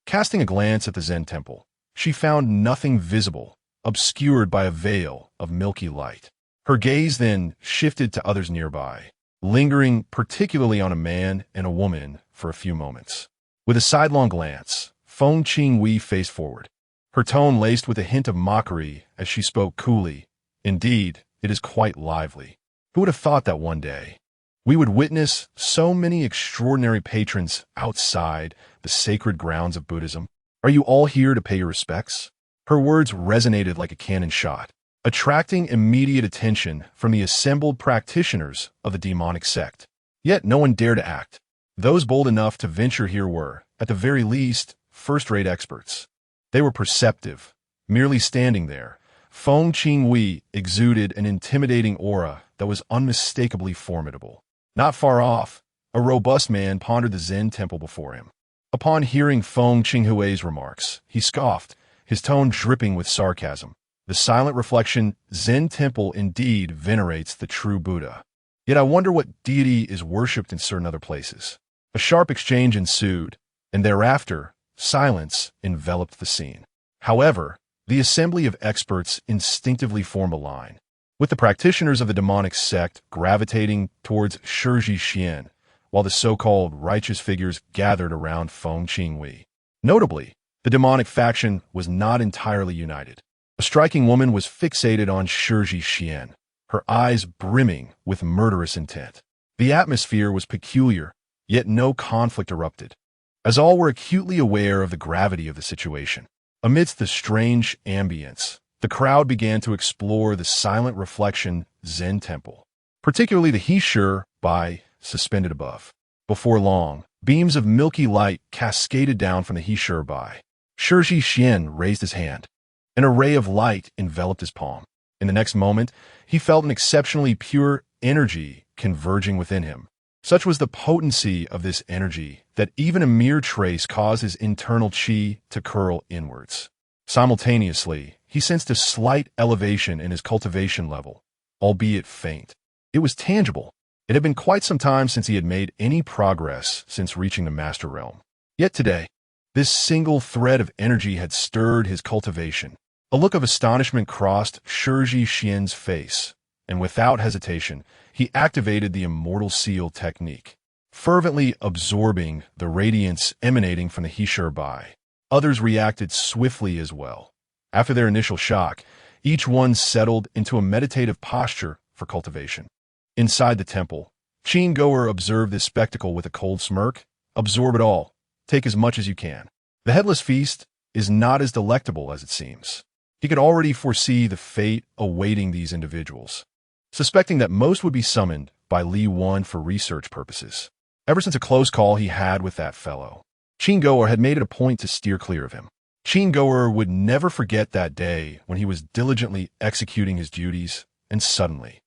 Casting a glance at the Zen temple, she found nothing visible, obscured by a veil of milky light. Her gaze then shifted to others nearby, lingering particularly on a man and a woman for a few moments. With a sidelong glance, Fen Qingwei faced forward, her tone laced with a hint of mockery as she spoke coolly. "Indeed, it is quite lively. Who would have thought that one day we would witness so many extraordinary patrons outside the sacred grounds of Buddhism? Are you all here to pay your respects?" Her words resonated like a cannon shot, attracting immediate attention from the assembled practitioners of the demonic sect. Yet no one dared to act. Those bold enough to venture here were, at the very least, first-rate experts. They were perceptive, merely standing there. Feng Qingwei exuded an intimidating aura that was unmistakably formidable. Not far off, a robust man pondered the Zen temple before him. Upon hearing Feng Qinghui's remarks, he scoffed, his tone dripping with sarcasm. The silent reflection, Zen temple indeed venerates the true Buddha. Yet I wonder what deity is worshipped in certain other places. A sharp exchange ensued, and thereafter, silence enveloped the scene. However, the assembly of experts instinctively formed a line, with the practitioners of the demonic sect gravitating towards Shiji Xian, while the so-called righteous figures gathered around Feng Qingwei. Notably, the demonic faction was not entirely united. A striking woman was fixated on Shiji Xian, her eyes brimming with murderous intent. The atmosphere was peculiar, yet no conflict erupted, as all were acutely aware of the gravity of the situation. Amidst the strange ambience, the crowd began to explore the silent reflection Zen temple, particularly the He-Shi Bai suspended above. Before long, beams of milky light cascaded down from the He-Shi Bai. Shiji Xian raised his hand. An array of light enveloped his palm. In the next moment, he felt an exceptionally pure energy converging within him. Such was the potency of this energy that even a mere trace caused his internal qi to curl inwards. Simultaneously, he sensed a slight elevation in his cultivation level, albeit faint. It was tangible. It had been quite some time since he had made any progress since reaching the Master Realm. Yet today, this single thread of energy had stirred his cultivation. A look of astonishment crossed Shiji Xian's face, and without hesitation, he activated the Immortal Seal technique, fervently absorbing the radiance emanating from the He-Shi Bai. Others reacted swiftly as well. After their initial shock, each one settled into a meditative posture for cultivation. Inside the temple, Qin Goer observed this spectacle with a cold smirk. Absorb it all. Take as much as you can. The headless feast is not as delectable as it seems. He could already foresee the fate awaiting these individuals, suspecting that most would be summoned by Li Wan for research purposes. Ever since a close call he had with that fellow, Qin Goer had made it a point to steer clear of him. Qin Goer would never forget that day when he was diligently executing his duties, and suddenly,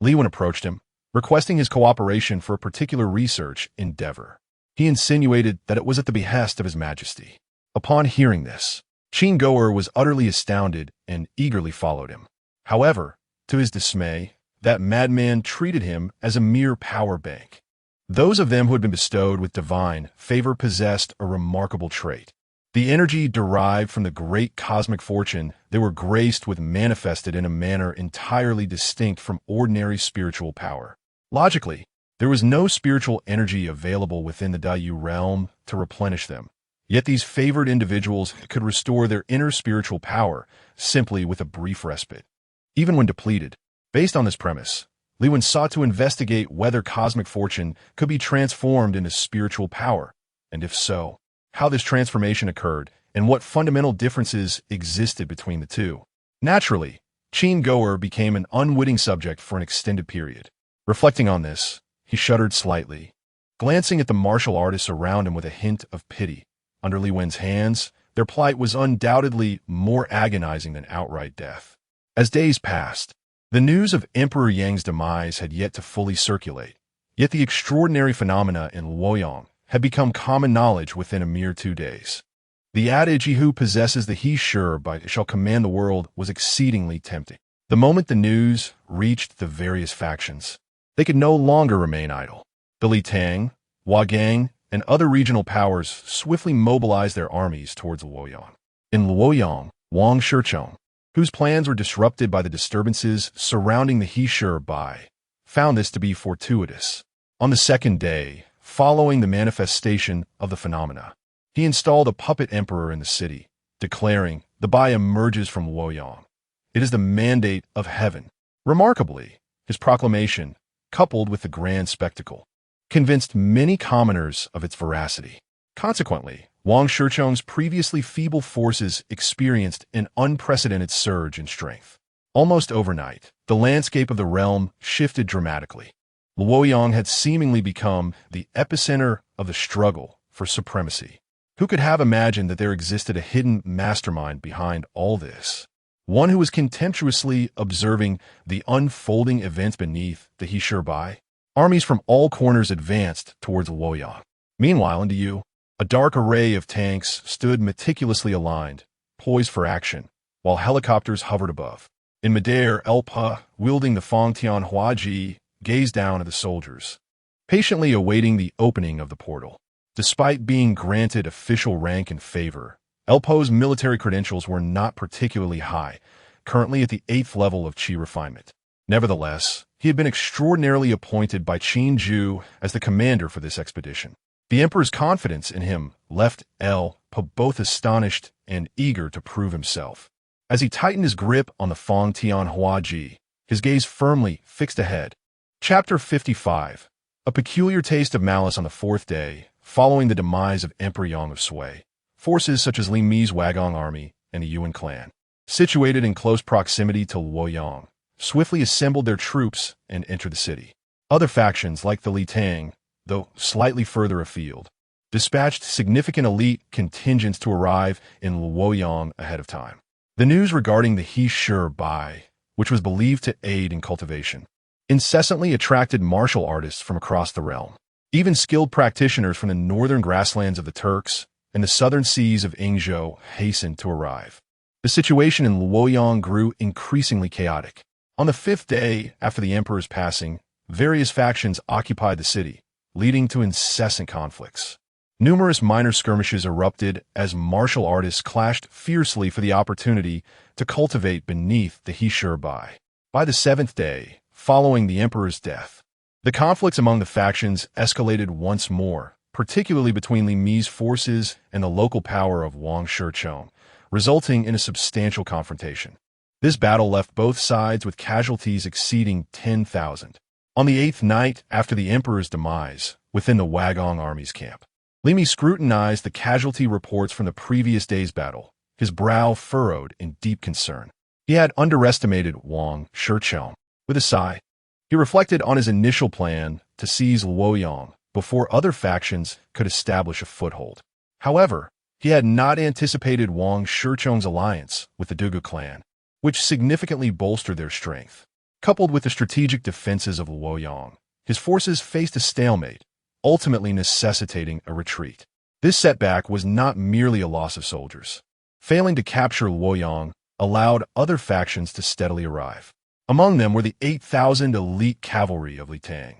Li Wan approached him, requesting his cooperation for a particular research endeavor. He insinuated that it was at the behest of His Majesty. Upon hearing this, Qin Goer was utterly astounded and eagerly followed him. However, to his dismay, that madman treated him as a mere power bank. Those of them who had been bestowed with divine favor possessed a remarkable trait. The energy derived from the great cosmic fortune they were graced with manifested in a manner entirely distinct from ordinary spiritual power. Logically, there was no spiritual energy available within the Dayu realm to replenish them. Yet these favored individuals could restore their inner spiritual power simply with a brief respite, even when depleted. Based on this premise, Li Wan sought to investigate whether cosmic fortune could be transformed into spiritual power, and if so, how this transformation occurred and what fundamental differences existed between the two. Naturally, Qin Goer became an unwitting subject for an extended period. Reflecting on this, he shuddered slightly, glancing at the martial artists around him with a hint of pity. Under Li Wen's hands, their plight was undoubtedly more agonizing than outright death. As days passed, the news of Emperor Yang's demise had yet to fully circulate, yet the extraordinary phenomena in Luoyang had become common knowledge within a mere 2 days. The adage, "He who possesses the He-Shi Bai shall command the world," was exceedingly tempting. The moment the news reached the various factions, they could no longer remain idle. The Litang, Wagang, and other regional powers swiftly mobilized their armies towards Luoyang. In Luoyang, Wang Shichong, whose plans were disrupted by the disturbances surrounding the He-Shi Bai, found this to be fortuitous. On the second day, following the manifestation of the phenomena, he installed a puppet emperor in the city, declaring, "The Bai emerges from Luoyang. It is the mandate of heaven." Remarkably, his proclamation, coupled with the grand spectacle, convinced many commoners of its veracity. Consequently, Wang Shicheng's previously feeble forces experienced an unprecedented surge in strength. Almost overnight, the landscape of the realm shifted dramatically. Luoyang had seemingly become the epicenter of the struggle for supremacy. Who could have imagined that there existed a hidden mastermind behind all this? One who was contemptuously observing the unfolding events beneath the He Bai. Armies from all corners advanced towards Luoyang. Meanwhile, in Yu, a dark array of tanks stood meticulously aligned, poised for action, while helicopters hovered above. In midair, Elpa, wielding the Fangtian Huaji, gazed down at the soldiers, patiently awaiting the opening of the portal. Despite being granted official rank and favor, Elpo's military credentials were not particularly high, currently at the 8th level of Qi refinement. Nevertheless, he had been extraordinarily appointed by Qin Ju as the commander for this expedition. The emperor's confidence in him left Elpa both astonished and eager to prove himself. As he tightened his grip on the Fangtian Huaji, his gaze firmly fixed ahead. Chapter 55. A peculiar taste of malice on the 4th day, following the demise of Emperor Yang of Sui. Forces such as Li Mi's Wagong army and the Yuan clan, situated in close proximity to Luoyang, swiftly assembled their troops and entered the city. Other factions, like the Li Tang, though slightly further afield, dispatched significant elite contingents to arrive in Luoyang ahead of time. The news regarding the He Bai, which was believed to aid in cultivation, incessantly attracted martial artists from across the realm. Even skilled practitioners from the northern grasslands of the Turks and the southern seas of Yingzhou hastened to arrive. The situation in Luoyang grew increasingly chaotic. On the 5th day after the emperor's passing, various factions occupied the city, leading to incessant conflicts. Numerous minor skirmishes erupted as martial artists clashed fiercely for the opportunity to cultivate beneath the He Bai. By the 7th day, following the emperor's death, the conflicts among the factions escalated once more, particularly between Li Mi's forces and the local power of Wang Shicheng, resulting in a substantial confrontation. This battle left both sides with casualties exceeding 10,000. On the 8th night after the emperor's demise, within the Wagong army's camp, Li Mi scrutinized the casualty reports from the previous day's battle, his brow furrowed in deep concern. He had underestimated Wang Shicheng. With a sigh, he reflected on his initial plan to seize Luoyang before other factions could establish a foothold. However, he had not anticipated Wang Shicheng's alliance with the Dugu clan, which significantly bolstered their strength. Coupled with the strategic defenses of Luoyang, his forces faced a stalemate, ultimately necessitating a retreat. This setback was not merely a loss of soldiers. Failing to capture Luoyang allowed other factions to steadily arrive. Among them were the 8,000 elite cavalry of Li Tang,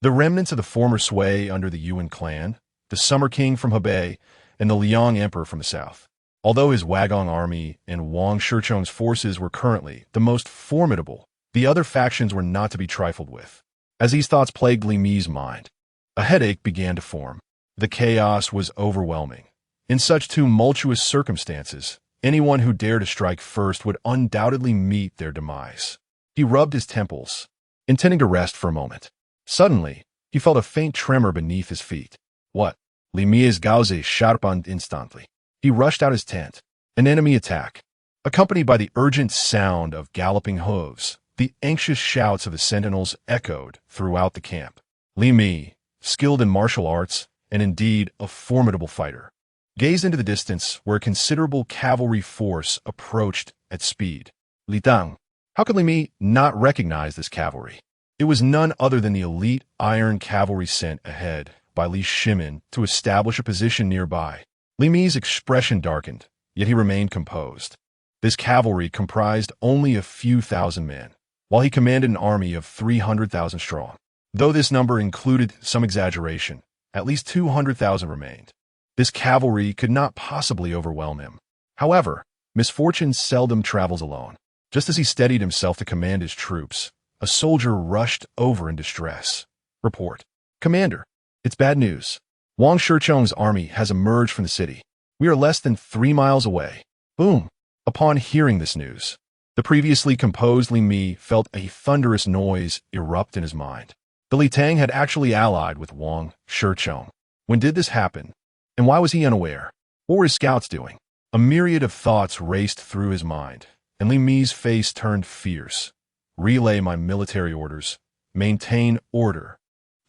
the remnants of the former Sui under the Yuan clan, the Summer King from Hebei, and the Liang Emperor from the south. Although his Wagong army and Wang Shicheng's forces were currently the most formidable, the other factions were not to be trifled with. As these thoughts plagued Li Mi's mind, a headache began to form. The chaos was overwhelming. In such tumultuous circumstances, anyone who dared to strike first would undoubtedly meet their demise. He rubbed his temples, intending to rest for a moment. Suddenly, he felt a faint tremor beneath his feet. What? Li Mi's Gauze sharpened instantly. He rushed out his tent. An enemy attack. Accompanied by the urgent sound of galloping hooves, the anxious shouts of the sentinels echoed throughout the camp. Li Mi, skilled in martial arts, and indeed a formidable fighter, gazed into the distance where a considerable cavalry force approached at speed. Li Tang. How could Li Mi not recognize this cavalry? It was none other than the elite iron cavalry sent ahead by Li Shimin to establish a position nearby. Li Mi's expression darkened, yet he remained composed. This cavalry comprised only a few thousand men, while he commanded an army of 300,000 strong. Though this number included some exaggeration, at least 200,000 remained. This cavalry could not possibly overwhelm him. However, misfortune seldom travels alone. Just as he steadied himself to command his troops, a soldier rushed over in distress. Report. Commander, it's bad news. Wang Shicheng's army has emerged from the city. We are less than 3 miles away. Boom. Upon hearing this news, the previously composed Li Mi felt a thunderous noise erupt in his mind. The Li Tang had actually allied with Wang Shicheng. When did this happen? And why was he unaware? What were his scouts doing? A myriad of thoughts raced through his mind, and Li Mi's face turned fierce. Relay my military orders. Maintain order.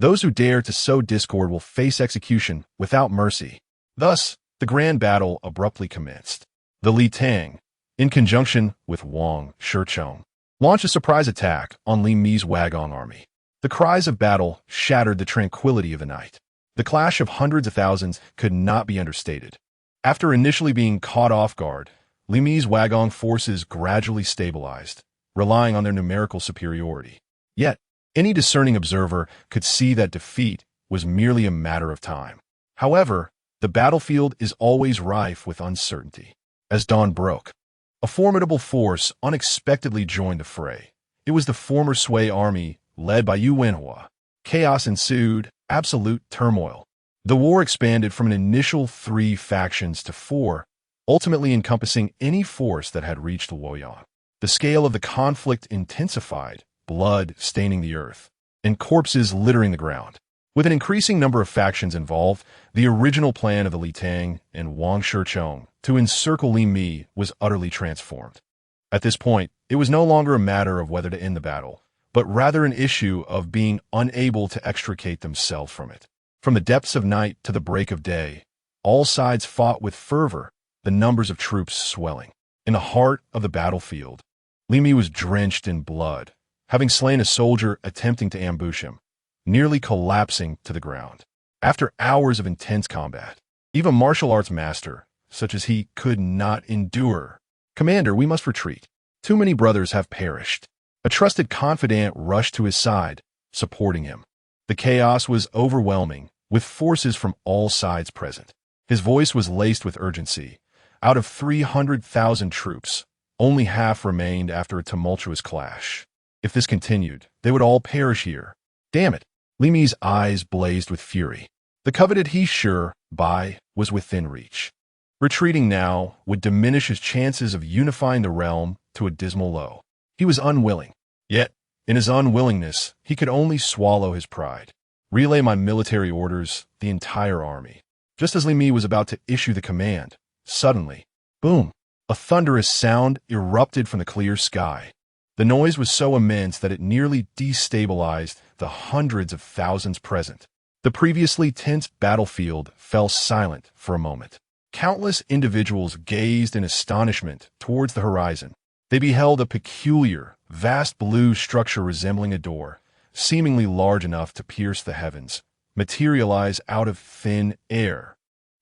Those who dare to sow discord will face execution without mercy. Thus, the grand battle abruptly commenced. The Li Tang, in conjunction with Wang Shichong, launched a surprise attack on Li Mi's Wagong army. The cries of battle shattered the tranquility of the night. The clash of hundreds of thousands could not be understated. After initially being caught off guard, Li Mi's Wagong forces gradually stabilized, relying on their numerical superiority. Yet, any discerning observer could see that defeat was merely a matter of time. However, the battlefield is always rife with uncertainty. As dawn broke, a formidable force unexpectedly joined the fray. It was the former Sui army, led by Yu Wenhua. Chaos ensued, absolute turmoil. The war expanded from an initial 3 factions to 4, ultimately encompassing any force that had reached Luoyang. The scale of the conflict intensified, blood staining the earth, and corpses littering the ground. With an increasing number of factions involved, the original plan of the Li Tang and Wang Shichong to encircle Li Mi was utterly transformed. At this point, it was no longer a matter of whether to end the battle, but rather an issue of being unable to extricate themselves from it. From the depths of night to the break of day, all sides fought with fervor, the numbers of troops swelling. In the heart of the battlefield, Li Mi was drenched in blood, having slain a soldier attempting to ambush him, nearly collapsing to the ground. After hours of intense combat, even martial arts master, such as he, could not endure. "Commander, we must retreat. Too many brothers have perished." A trusted confidant rushed to his side, supporting him. The chaos was overwhelming, with forces from all sides present. His voice was laced with urgency. Out of 300,000 troops, only half remained after a tumultuous clash. If this continued, they would all perish here. Damn it! Li Mi's eyes blazed with fury. The coveted He Sure Bai was within reach. Retreating now would diminish his chances of unifying the realm to a dismal low. He was unwilling. Yet, in his unwillingness, he could only swallow his pride. Relay my military orders, the entire army. Just as Li Mi was about to issue the command, suddenly, boom, a thunderous sound erupted from the clear sky. The noise was so immense that it nearly destabilized the hundreds of thousands present. The previously tense battlefield fell silent for a moment. Countless individuals gazed in astonishment towards the horizon. They beheld a peculiar, vast blue structure resembling a door, seemingly large enough to pierce the heavens, materialize out of thin air.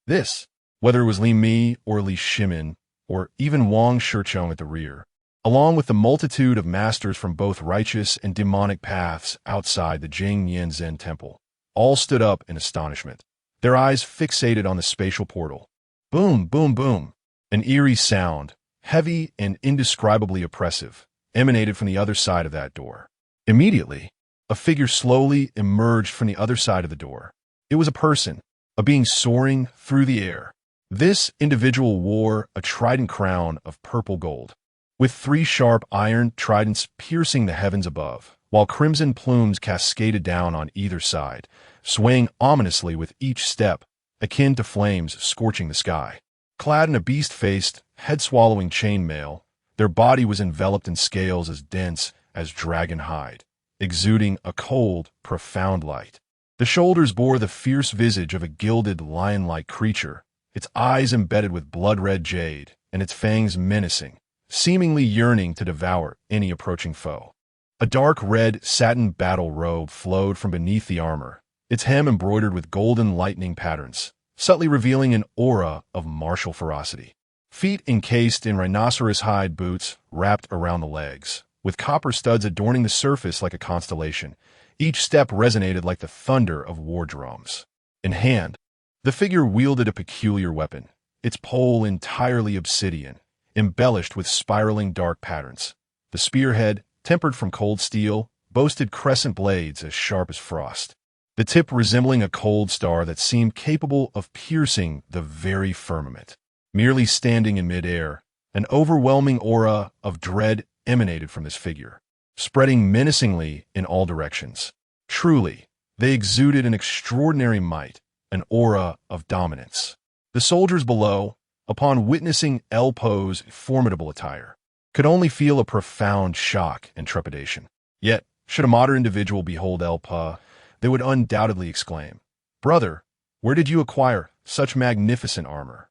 This, whether it was Li Mi or Li Shimin, or even Wang Shichong at the rear, along with the multitude of masters from both righteous and demonic paths outside the Jing Yanzhen temple, all stood up in astonishment, their eyes fixated on the spatial portal. Boom, boom, boom. An eerie sound, heavy and indescribably oppressive, emanated from the other side of that door. Immediately, a figure slowly emerged from the other side of the door. It was a person, a being soaring through the air. This individual wore a trident crown of purple gold, with 3 sharp iron tridents piercing the heavens above, while crimson plumes cascaded down on either side, swaying ominously with each step, akin to flames scorching the sky. Clad in a beast-faced, head-swallowing chainmail, their body was enveloped in scales as dense as dragon hide, exuding a cold, profound light. The shoulders bore the fierce visage of a gilded, lion-like creature, its eyes embedded with blood-red jade, and its fangs menacing, seemingly yearning to devour any approaching foe. A dark red satin battle robe flowed from beneath the armor, its hem embroidered with golden lightning patterns, subtly revealing an aura of martial ferocity. Feet encased in rhinoceros hide boots wrapped around the legs, with copper studs adorning the surface like a constellation. Each step resonated like the thunder of war drums. In hand, the figure wielded a peculiar weapon, its pole entirely obsidian, embellished with spiraling dark patterns. The spearhead, tempered from cold steel, boasted crescent blades as sharp as frost, the tip resembling a cold star that seemed capable of piercing the very firmament. Merely standing in midair, an overwhelming aura of dread emanated from this figure, spreading menacingly in all directions. Truly, they exuded an extraordinary might, an aura of dominance. The soldiers below, upon witnessing El Po's formidable attire, could only feel a profound shock and trepidation. Yet, should a modern individual behold El Po, they would undoubtedly exclaim, "Brother, where did you acquire such magnificent armor?"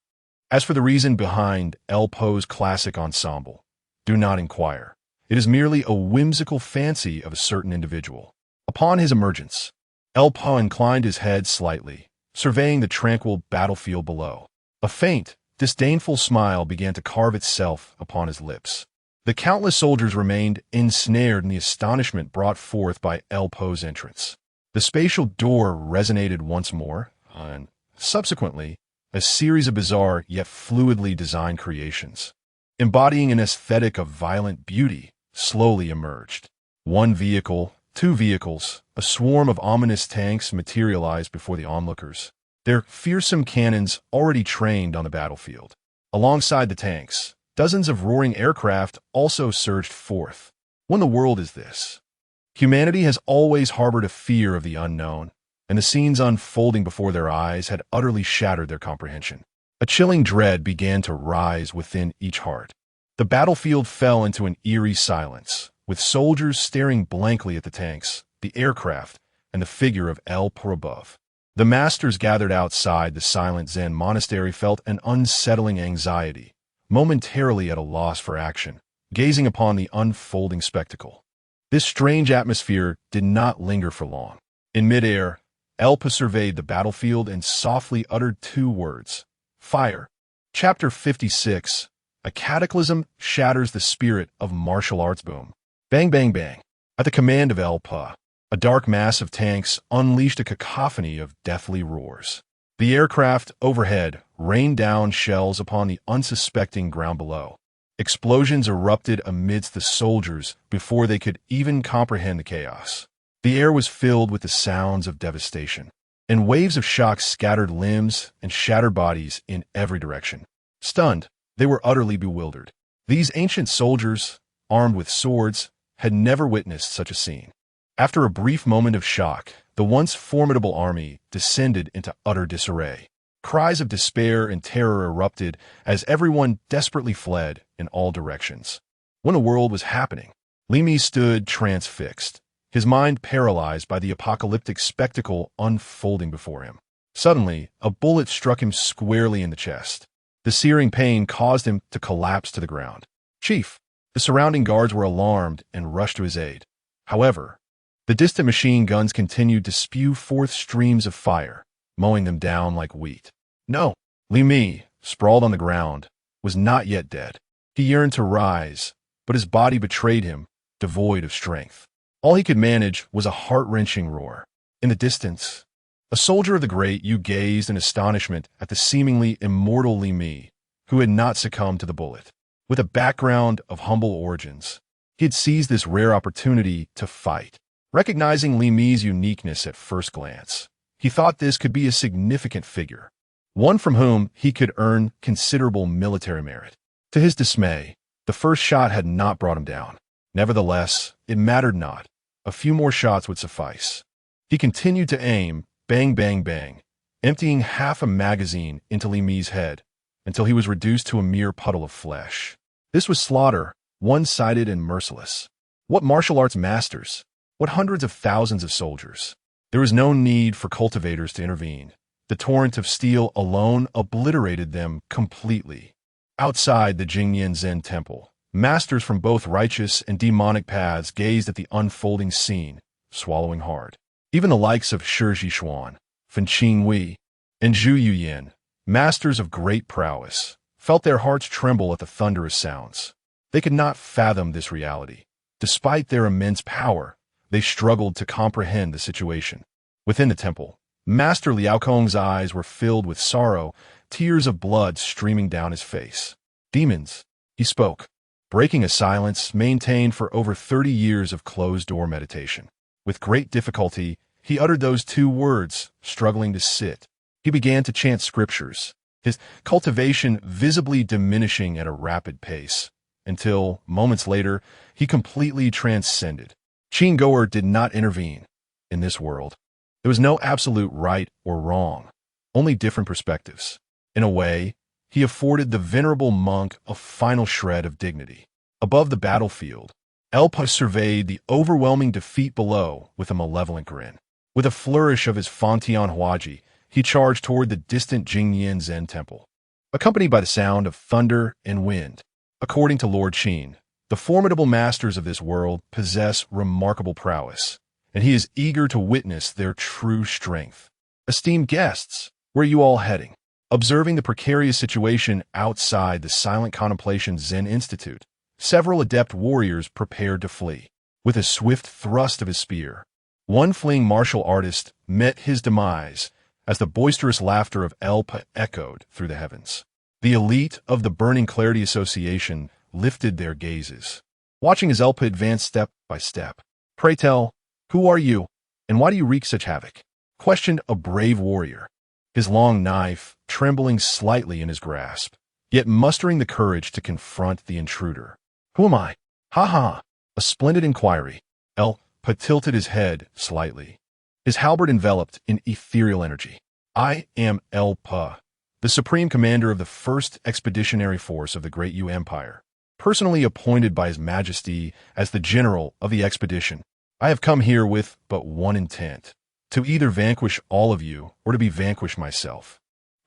As for the reason behind El Po's classic ensemble, do not inquire. It is merely a whimsical fancy of a certain individual. Upon his emergence, El Po inclined his head slightly, surveying the tranquil battlefield below. A faint, disdainful smile began to carve itself upon his lips. The countless soldiers remained ensnared in the astonishment brought forth by El Po's entrance. The spatial door resonated once more, and, subsequently, a series of bizarre yet fluidly designed creations, embodying an aesthetic of violent beauty, slowly emerged. One vehicle, two vehicles, a swarm of ominous tanks materialized before the onlookers, their fearsome cannons already trained on the battlefield. Alongside the tanks, dozens of roaring aircraft also surged forth. What in the world is this? Humanity has always harbored a fear of the unknown, and the scenes unfolding before their eyes had utterly shattered their comprehension. A chilling dread began to rise within each heart. The battlefield fell into an eerie silence, with soldiers staring blankly at the tanks, the aircraft, and the figure of El Po above. The masters gathered outside the silent Zen monastery felt an unsettling anxiety, momentarily at a loss for action, gazing upon the unfolding spectacle. This strange atmosphere did not linger for long. In midair, El Po surveyed the battlefield and softly uttered two words: fire. Chapter 56. A cataclysm shatters the spirit of martial arts. Boom. Bang, bang, bang. At the command of El Po, a dark mass of tanks unleashed a cacophony of deathly roars. The aircraft overhead rained down shells upon the unsuspecting ground below. Explosions erupted amidst the soldiers before they could even comprehend the chaos. The air was filled with the sounds of devastation, and waves of shock scattered limbs and shattered bodies in every direction. Stunned, they were utterly bewildered. These ancient soldiers, armed with swords, had never witnessed such a scene. After a brief moment of shock, the once formidable army descended into utter disarray. Cries of despair and terror erupted as everyone desperately fled in all directions. When the world was happening, Li Mi stood transfixed, his mind paralyzed by the apocalyptic spectacle unfolding before him. Suddenly, a bullet struck him squarely in the chest. The searing pain caused him to collapse to the ground. "Chief!" The surrounding guards were alarmed and rushed to his aid. However, the distant machine guns continued to spew forth streams of fire, mowing them down like wheat. No! Li Mi, sprawled on the ground, was not yet dead. He yearned to rise, but his body betrayed him, devoid of strength. All he could manage was a heart-wrenching roar. In the distance, a soldier of the great Yu gazed in astonishment at the seemingly immortal Li Mi, who had not succumbed to the bullet. With a background of humble origins, he had seized this rare opportunity to fight. Recognizing Li Mi's uniqueness at first glance, he thought this could be a significant figure, one from whom he could earn considerable military merit. To his dismay, the first shot had not brought him down. Nevertheless, it mattered not. A few more shots would suffice. He continued to aim, bang, bang, bang, emptying half a magazine into Li Mi's head until he was reduced to a mere puddle of flesh. This was slaughter, one-sided and merciless. What martial arts masters? What hundreds of thousands of soldiers? There was no need for cultivators to intervene. The torrent of steel alone obliterated them completely. Outside the Jingyan Zen temple, masters from both righteous and demonic paths gazed at the unfolding scene, swallowing hard. Even the likes of Shi Zhishuan, Fen Qingwei, and Zhu Yuyin, masters of great prowess, felt their hearts tremble at the thunderous sounds. They could not fathom this reality. Despite their immense power, they struggled to comprehend the situation. Within the temple, Master Liao Kong's eyes were filled with sorrow, tears of blood streaming down his face. "Demons," he spoke, breaking a silence maintained for over 30 years of closed-door meditation. With great difficulty, he uttered those two words, struggling to sit. He began to chant scriptures, his cultivation visibly diminishing at a rapid pace, until, moments later, he completely transcended. Qin Goer did not intervene. In this world, there was no absolute right or wrong, only different perspectives. In a way, he afforded the venerable monk a final shred of dignity. Above the battlefield, Elpa surveyed the overwhelming defeat below with a malevolent grin. With a flourish of his Fantian Huaji, he charged toward the distant Jingyan Zen temple, accompanied by the sound of thunder and wind. According to Lord Qin, the formidable masters of this world possess remarkable prowess, and he is eager to witness their true strength. Esteemed guests, where are you all heading? Observing the precarious situation outside the Silent Contemplation Zen Institute, several adept warriors prepared to flee. With a swift thrust of his spear, one fleeing martial artist met his demise as the boisterous laughter of Elpa echoed through the heavens. The elite of the Burning Clarity Association lifted their gazes, watching as Elpa advanced step by step. "Pray tell, who are you, and why do you wreak such havoc?" questioned a brave warrior, his long knife trembling slightly in his grasp, yet mustering the courage to confront the intruder. "Who am I? Ha ha! A splendid inquiry." Elpa tilted his head slightly, his halberd enveloped in ethereal energy. "I am Elpa, the supreme commander of the 1st Expeditionary Force of the Great Yu Empire, personally appointed by His Majesty as the general of the expedition. I have come here with but one intent, to either vanquish all of you or to be vanquished myself.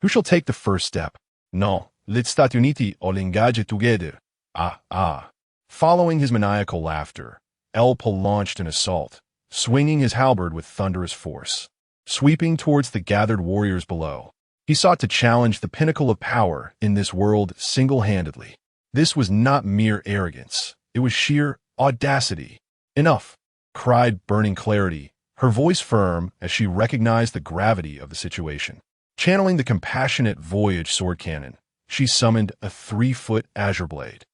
Who shall take the first step? No, let's start unity or engage together. Ah. Following his maniacal laughter, Elpa launched an assault, swinging his halberd with thunderous force. Sweeping towards the gathered warriors below, he sought to challenge the pinnacle of power in this world single-handedly. This was not mere arrogance. It was sheer audacity. "Enough!" cried Burning Clarity, her voice firm as she recognized the gravity of the situation. Channeling the compassionate Voyage sword cannon, she summoned a 3-foot azure blade,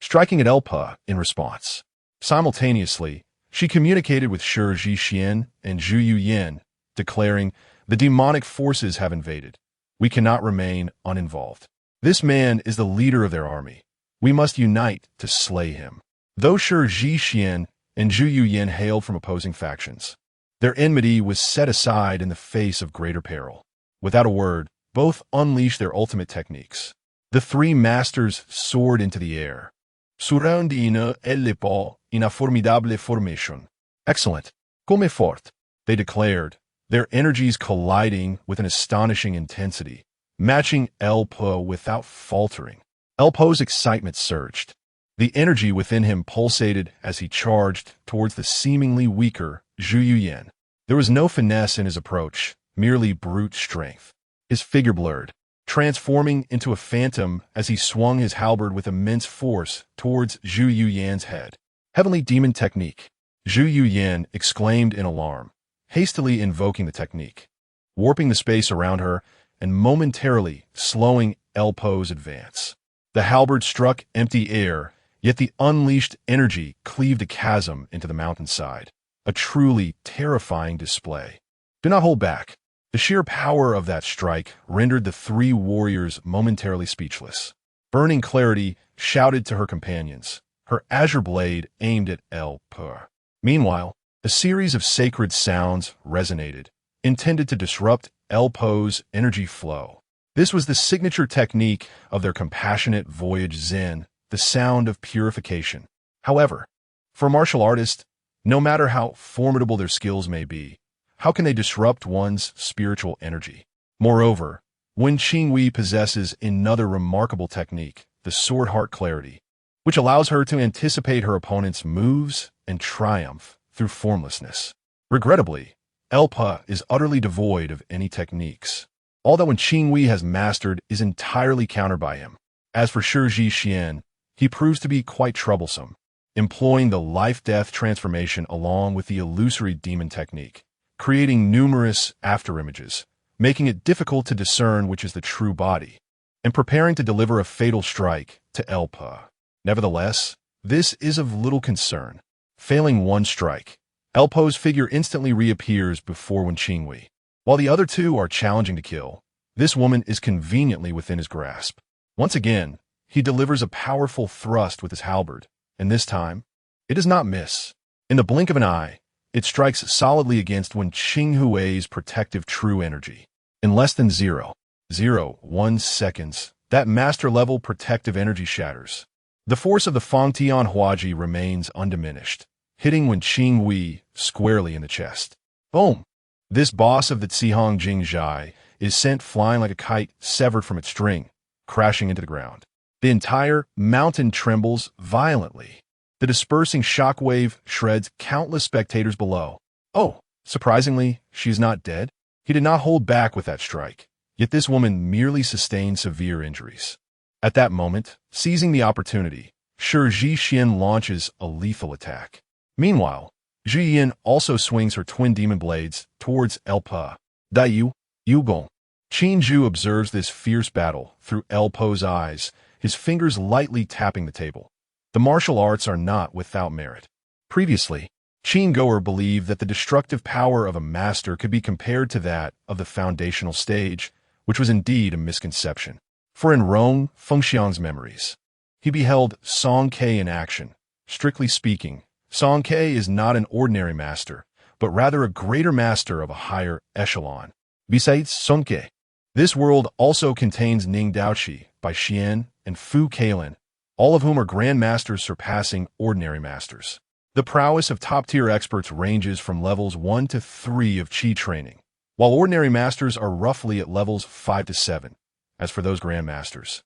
striking at Elpa in response. Simultaneously, she communicated with Shi Xian and Zhu Yuyan, declaring, "The demonic forces have invaded. We cannot remain uninvolved. This man is the leader of their army. We must unite to slay him." Though Shi Xian and Zhu Yuyan hailed from opposing factions, their enmity was set aside in the face of greater peril. Without a word, both unleashed their ultimate techniques. The three masters soared into the air, surrounding Elpa in a formidable formation. "Excellent. Come fort," they declared, their energies colliding with an astonishing intensity, matching Elpa without faltering. Elpa's excitement surged. The energy within him pulsated as he charged towards the seemingly weaker Zhu Yuyan. There was no finesse in his approach, merely brute strength. His figure blurred, transforming into a phantom as he swung his halberd with immense force towards Zhu Yuyan's head. "Heavenly demon technique," Zhu Yuyan exclaimed in alarm, hastily invoking the technique, warping the space around her and momentarily slowing Elpa's advance. The halberd struck empty air, yet the unleashed energy cleaved a chasm into the mountainside, a truly terrifying display. Do not hold back. The sheer power of that strike rendered the three warriors momentarily speechless. Burning Clarity shouted to her companions, her azure blade aimed at Elpa. Meanwhile, a series of sacred sounds resonated, intended to disrupt Elpa's energy flow. This was the signature technique of their compassionate Voyage Zen, the sound of purification. However, for a martial artist, no matter how formidable their skills may be, how can they disrupt one's spiritual energy? Moreover, Wen Qingwei possesses another remarkable technique, the Sword Heart Clarity, which allows her to anticipate her opponent's moves and triumph through formlessness. Regrettably, Elpa is utterly devoid of any techniques. All that Wen Qingwei has mastered is entirely countered by him. As for Shi Xian, he proves to be quite troublesome, employing the life-death transformation along with the illusory demon technique, creating numerous afterimages, making it difficult to discern which is the true body, and preparing to deliver a fatal strike to Elpa. Nevertheless, this is of little concern. Failing one strike, Elpa's figure instantly reappears before Wen Qingwei. While the other two are challenging to kill, this woman is conveniently within his grasp. Once again, he delivers a powerful thrust with his halberd, and this time, it does not miss. In the blink of an eye, it strikes solidly against Wen Qinghui's protective true energy. In less than 0. 0.01 seconds, that master-level protective energy shatters. The force of the Fang Tian Huaji remains undiminished, hitting Wen Qingwei squarely in the chest. Boom! This boss of the Cihong Jingzhai is sent flying like a kite severed from its string, crashing into the ground. The entire mountain trembles violently. The dispersing shockwave shreds countless spectators below. Oh, surprisingly, she is not dead. He did not hold back with that strike, yet this woman merely sustained severe injuries. At that moment, seizing the opportunity, Shi Xian launches a lethal attack. Meanwhile, Zhu Yin also swings her twin demon blades towards El Pa. Dai Yu Gong. Qin Zhu observes this fierce battle through El Po's eyes, his fingers lightly tapping the table. The martial arts are not without merit. Previously, Qin Goer believed that the destructive power of a master could be compared to that of the foundational stage, which was indeed a misconception. For in Rong Fengxiang's memories, he beheld Song Ke in action. Strictly speaking, Song Ke is not an ordinary master, but rather a greater master of a higher echelon. Besides Song Ke, this world also contains Ning Daoqi by Xian and Fu Keilin, all of whom are grandmasters surpassing ordinary masters. The prowess of top-tier experts ranges from levels 1 to 3 of Qi training, while ordinary masters are roughly at levels 5 to 7. As for those grandmasters,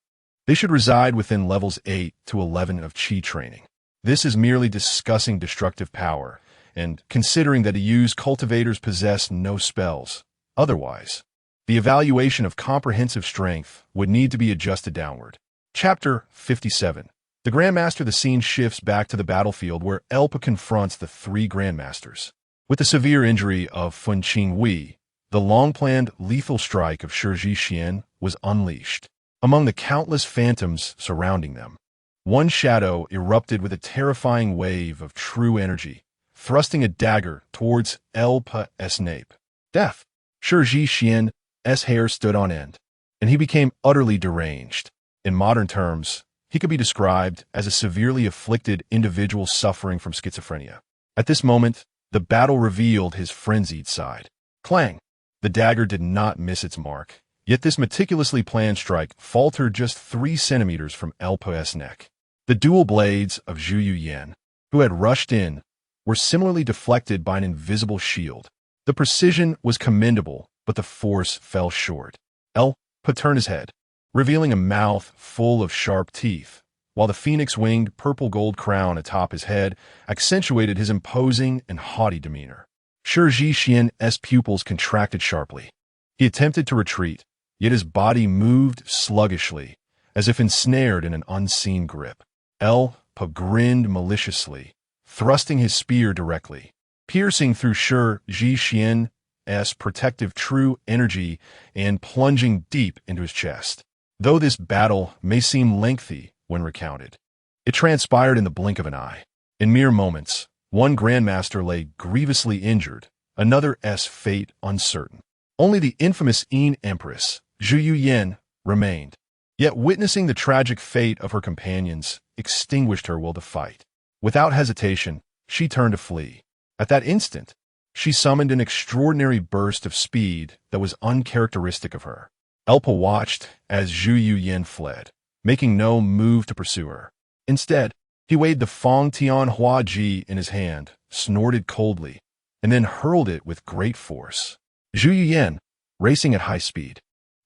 they should reside within levels 8 to 11 of Qi training. This is merely discussing destructive power, and considering that Yu's cultivators possess no spells. Otherwise, the evaluation of comprehensive strength would need to be adjusted downward. Chapter 57. The Grandmaster. The scene shifts back to the battlefield where Elpa confronts the three Grandmasters. With the severe injury of Wen Qingwei, the long-planned lethal strike of Shi Xian was unleashed. Among the countless phantoms surrounding them, one shadow erupted with a terrifying wave of true energy, thrusting a dagger towards Elpa's nape. Death! Shi Xian's hair stood on end, and he became utterly deranged. In modern terms, he could be described as a severely afflicted individual suffering from schizophrenia. At this moment, the battle revealed his frenzied side. Clang! The dagger did not miss its mark, yet this meticulously planned strike faltered just 3 centimeters from Elpa's neck. The dual blades of Zhu Yuyan, who had rushed in, were similarly deflected by an invisible shield. The precision was commendable, but the force fell short. Elpa turned his head, revealing a mouth full of sharp teeth, while the phoenix-winged purple-gold crown atop his head accentuated his imposing and haughty demeanor. Shi Xian's pupils contracted sharply. He attempted to retreat, yet his body moved sluggishly, as if ensnared in an unseen grip. Elpa grinned maliciously, thrusting his spear directly, piercing through Shi Xian's protective true energy and plunging deep into his chest. Though this battle may seem lengthy when recounted, it transpired in the blink of an eye. In mere moments, one Grandmaster lay grievously injured, another's fate uncertain. Only the infamous Yin Empress, Zhu Yuyan, remained. Yet witnessing the tragic fate of her companions extinguished her will to fight. Without hesitation, she turned to flee. At that instant, she summoned an extraordinary burst of speed that was uncharacteristic of her. Elpa watched as Zhu Yuyan fled, making no move to pursue her. Instead, he weighed the Fang Tian Huaji in his hand, snorted coldly, and then hurled it with great force. Zhu Yuyan, racing at high speed,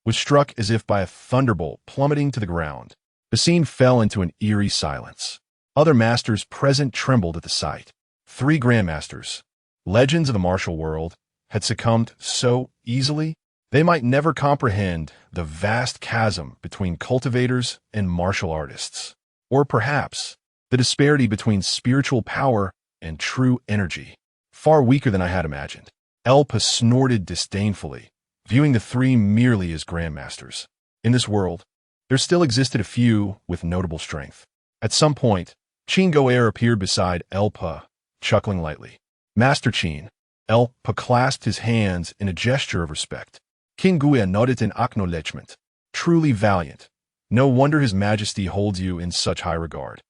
was struck as if by a thunderbolt plummeting to the ground. The scene fell into an eerie silence. Other masters present trembled at the sight. 3 Grandmasters, legends of the martial world, had succumbed so easily. They might never comprehend the vast chasm between cultivators and martial artists, or perhaps the disparity between spiritual power and true energy. Far weaker than I had imagined. Elpa snorted disdainfully, viewing the 3 merely as grandmasters. In this world, there still existed a few with notable strength. At some point, Qin Goer appeared beside Elpa, chuckling lightly. Master Qin. Elpa clasped his hands in a gesture of respect. King Guya nodded in acknowledgement. Truly valiant. No wonder His Majesty holds you in such high regard.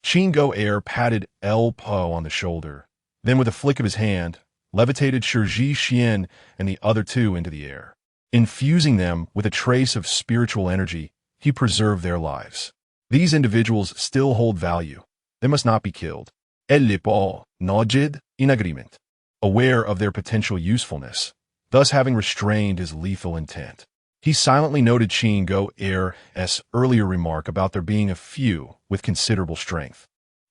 Qin Goer patted Elpa on the shoulder, then with a flick of his hand, levitated Shi Xian and the other 2 into the air. Infusing them with a trace of spiritual energy, he preserved their lives. These individuals still hold value. They must not be killed. Elipo, nojid, in agreement. Aware of their potential usefulness, thus having restrained his lethal intent. He silently noted Qin Go Air's earlier remark about there being a few with considerable strength,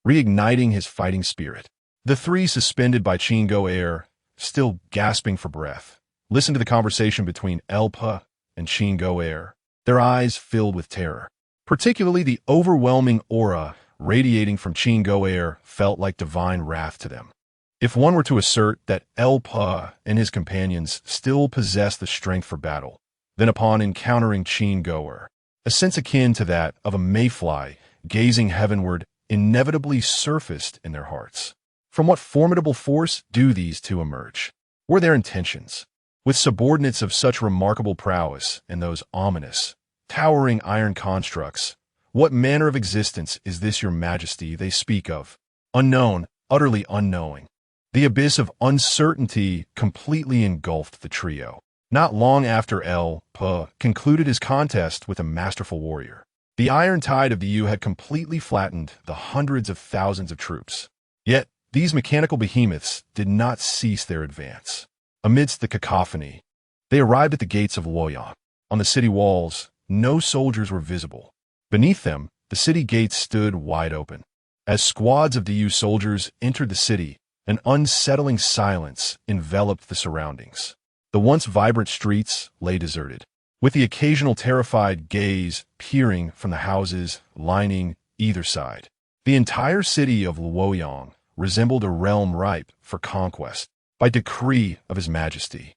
reigniting his fighting spirit. The three, suspended by Qin Go Air, still gasping for breath, listened to the conversation between Elpa and Qin Go Air, their eyes filled with terror. Particularly the overwhelming aura radiating from Qin Go Air felt like divine wrath to them. If one were to assert that Elpa and his companions still possessed the strength for battle, then upon encountering Qin Goer, a sense akin to that of a mayfly gazing heavenward inevitably surfaced in their hearts. From what formidable force do these two emerge? Were their intentions? With subordinates of such remarkable prowess and those ominous, towering iron constructs, what manner of existence is this, your majesty, they speak of? Unknown, utterly unknowing. The abyss of uncertainty completely engulfed the trio. Not long after El-Pa concluded his contest with a masterful warrior, the iron tide of the Yu had completely flattened the hundreds of thousands of troops. Yet, these mechanical behemoths did not cease their advance. Amidst the cacophony, they arrived at the gates of Luoyang. On the city walls, no soldiers were visible. Beneath them, the city gates stood wide open. As squads of the Yu soldiers entered the city, an unsettling silence enveloped the surroundings. The once vibrant streets lay deserted, with the occasional terrified gaze peering from the houses lining either side. The entire city of Luoyang resembled a realm ripe for conquest by decree of His Majesty.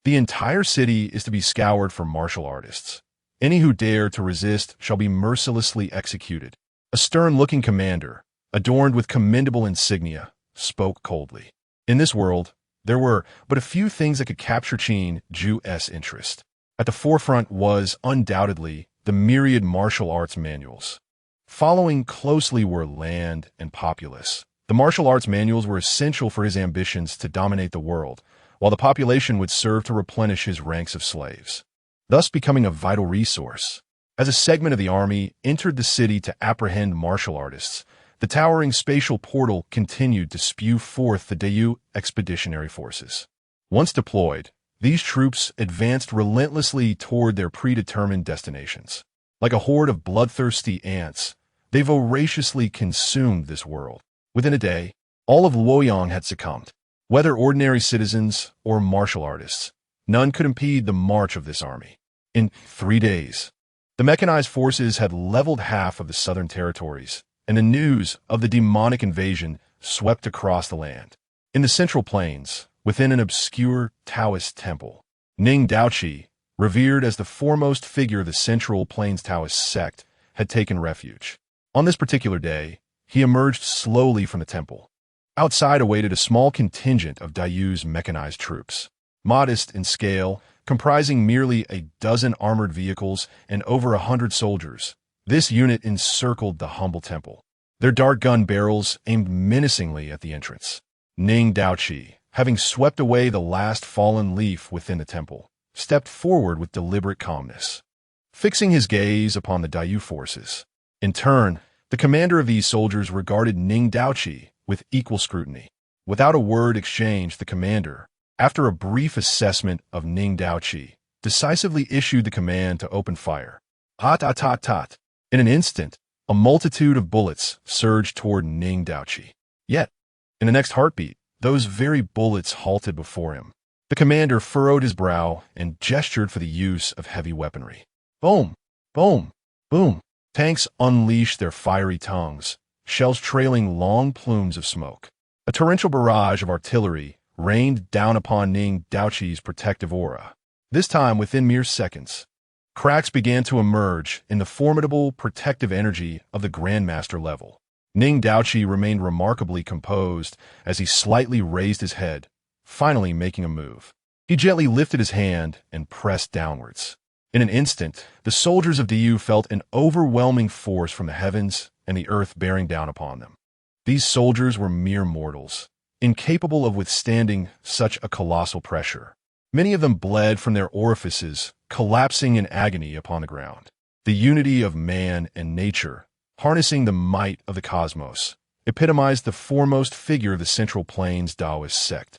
The entire city is to be scoured for martial artists. Any who dare to resist shall be mercilessly executed. A stern-looking commander, adorned with commendable insignia, spoke coldly. In this world, there were but a few things that could capture Qin Ju's interest. At the forefront was, undoubtedly, the myriad martial arts manuals. Following closely were land and populace. The martial arts manuals were essential for his ambitions to dominate the world, while the population would serve to replenish his ranks of slaves, thus becoming a vital resource. As a segment of the army entered the city to apprehend martial artists, the towering spatial portal continued to spew forth the Dayu expeditionary forces. Once deployed, these troops advanced relentlessly toward their predetermined destinations. Like a horde of bloodthirsty ants, they voraciously consumed this world. Within a day, all of Luoyang had succumbed. Whether ordinary citizens or martial artists, none could impede the march of this army. In 3 days, the mechanized forces had leveled half of the southern territories, and the news of the demonic invasion swept across the land. In the central plains, within an obscure Taoist temple, Ning Daoqi, revered as the foremost figure of the Central Plains Taoist sect, had taken refuge. On this particular day, he emerged slowly from the temple. Outside awaited a small contingent of Dayu's mechanized troops. Modest in scale, comprising merely a dozen armored vehicles and over 100 soldiers, this unit encircled the humble temple. Their dark gun barrels aimed menacingly at the entrance. Ning Daoqi, having swept away the last fallen leaf within the temple, stepped forward with deliberate calmness, fixing his gaze upon the Dayu forces. In turn, the commander of these soldiers regarded Ning Daoqi with equal scrutiny. Without a word exchanged, the commander, after a brief assessment of Ning Daoqi, decisively issued the command to open fire. Hot, hot, hot, hot. In an instant, a multitude of bullets surged toward Ning Daoqi. Yet, in the next heartbeat, those very bullets halted before him. The commander furrowed his brow and gestured for the use of heavy weaponry. Boom! Boom! Boom! Tanks unleashed their fiery tongues, shells trailing long plumes of smoke. A torrential barrage of artillery rained down upon Ning Daoqi's protective aura. This time, within mere seconds, cracks began to emerge in the formidable protective energy of the Grandmaster level. Ning Daoqi remained remarkably composed as he slightly raised his head, finally making a move. He gently lifted his hand and pressed downwards. In an instant, the soldiers of Dayu felt an overwhelming force from the heavens and the earth bearing down upon them. These soldiers were mere mortals, incapable of withstanding such a colossal pressure. Many of them bled from their orifices, collapsing in agony upon the ground. The unity of man and nature, harnessing the might of the cosmos, epitomized the foremost figure of the Central Plains Taoist sect.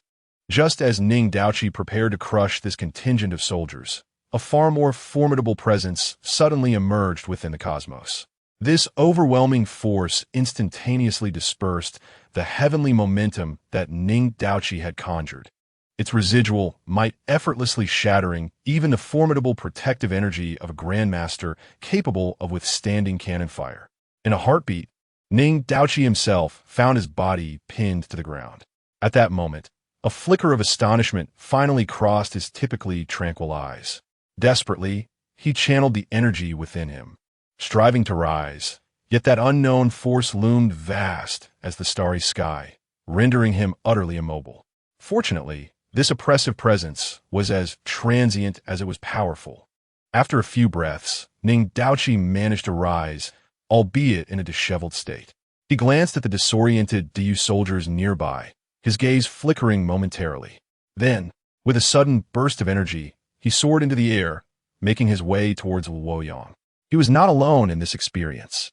Just as Ning Daoqi prepared to crush this contingent of soldiers, a far more formidable presence suddenly emerged within the cosmos. This overwhelming force instantaneously dispersed the heavenly momentum that Ning Daoqi had conjured, its residual might effortlessly shattering even the formidable protective energy of a grandmaster capable of withstanding cannon fire. In a heartbeat, Ning Daoqi himself found his body pinned to the ground. At that moment, a flicker of astonishment finally crossed his typically tranquil eyes. Desperately, he channeled the energy within him, striving to rise, yet that unknown force loomed vast as the starry sky, rendering him utterly immobile. Fortunately, this oppressive presence was as transient as it was powerful. After a few breaths, Ning Daoqi managed to rise, albeit in a disheveled state. He glanced at the disoriented Du soldiers nearby, his gaze flickering momentarily. Then, with a sudden burst of energy, he soared into the air, making his way towards Luoyang. He was not alone in this experience.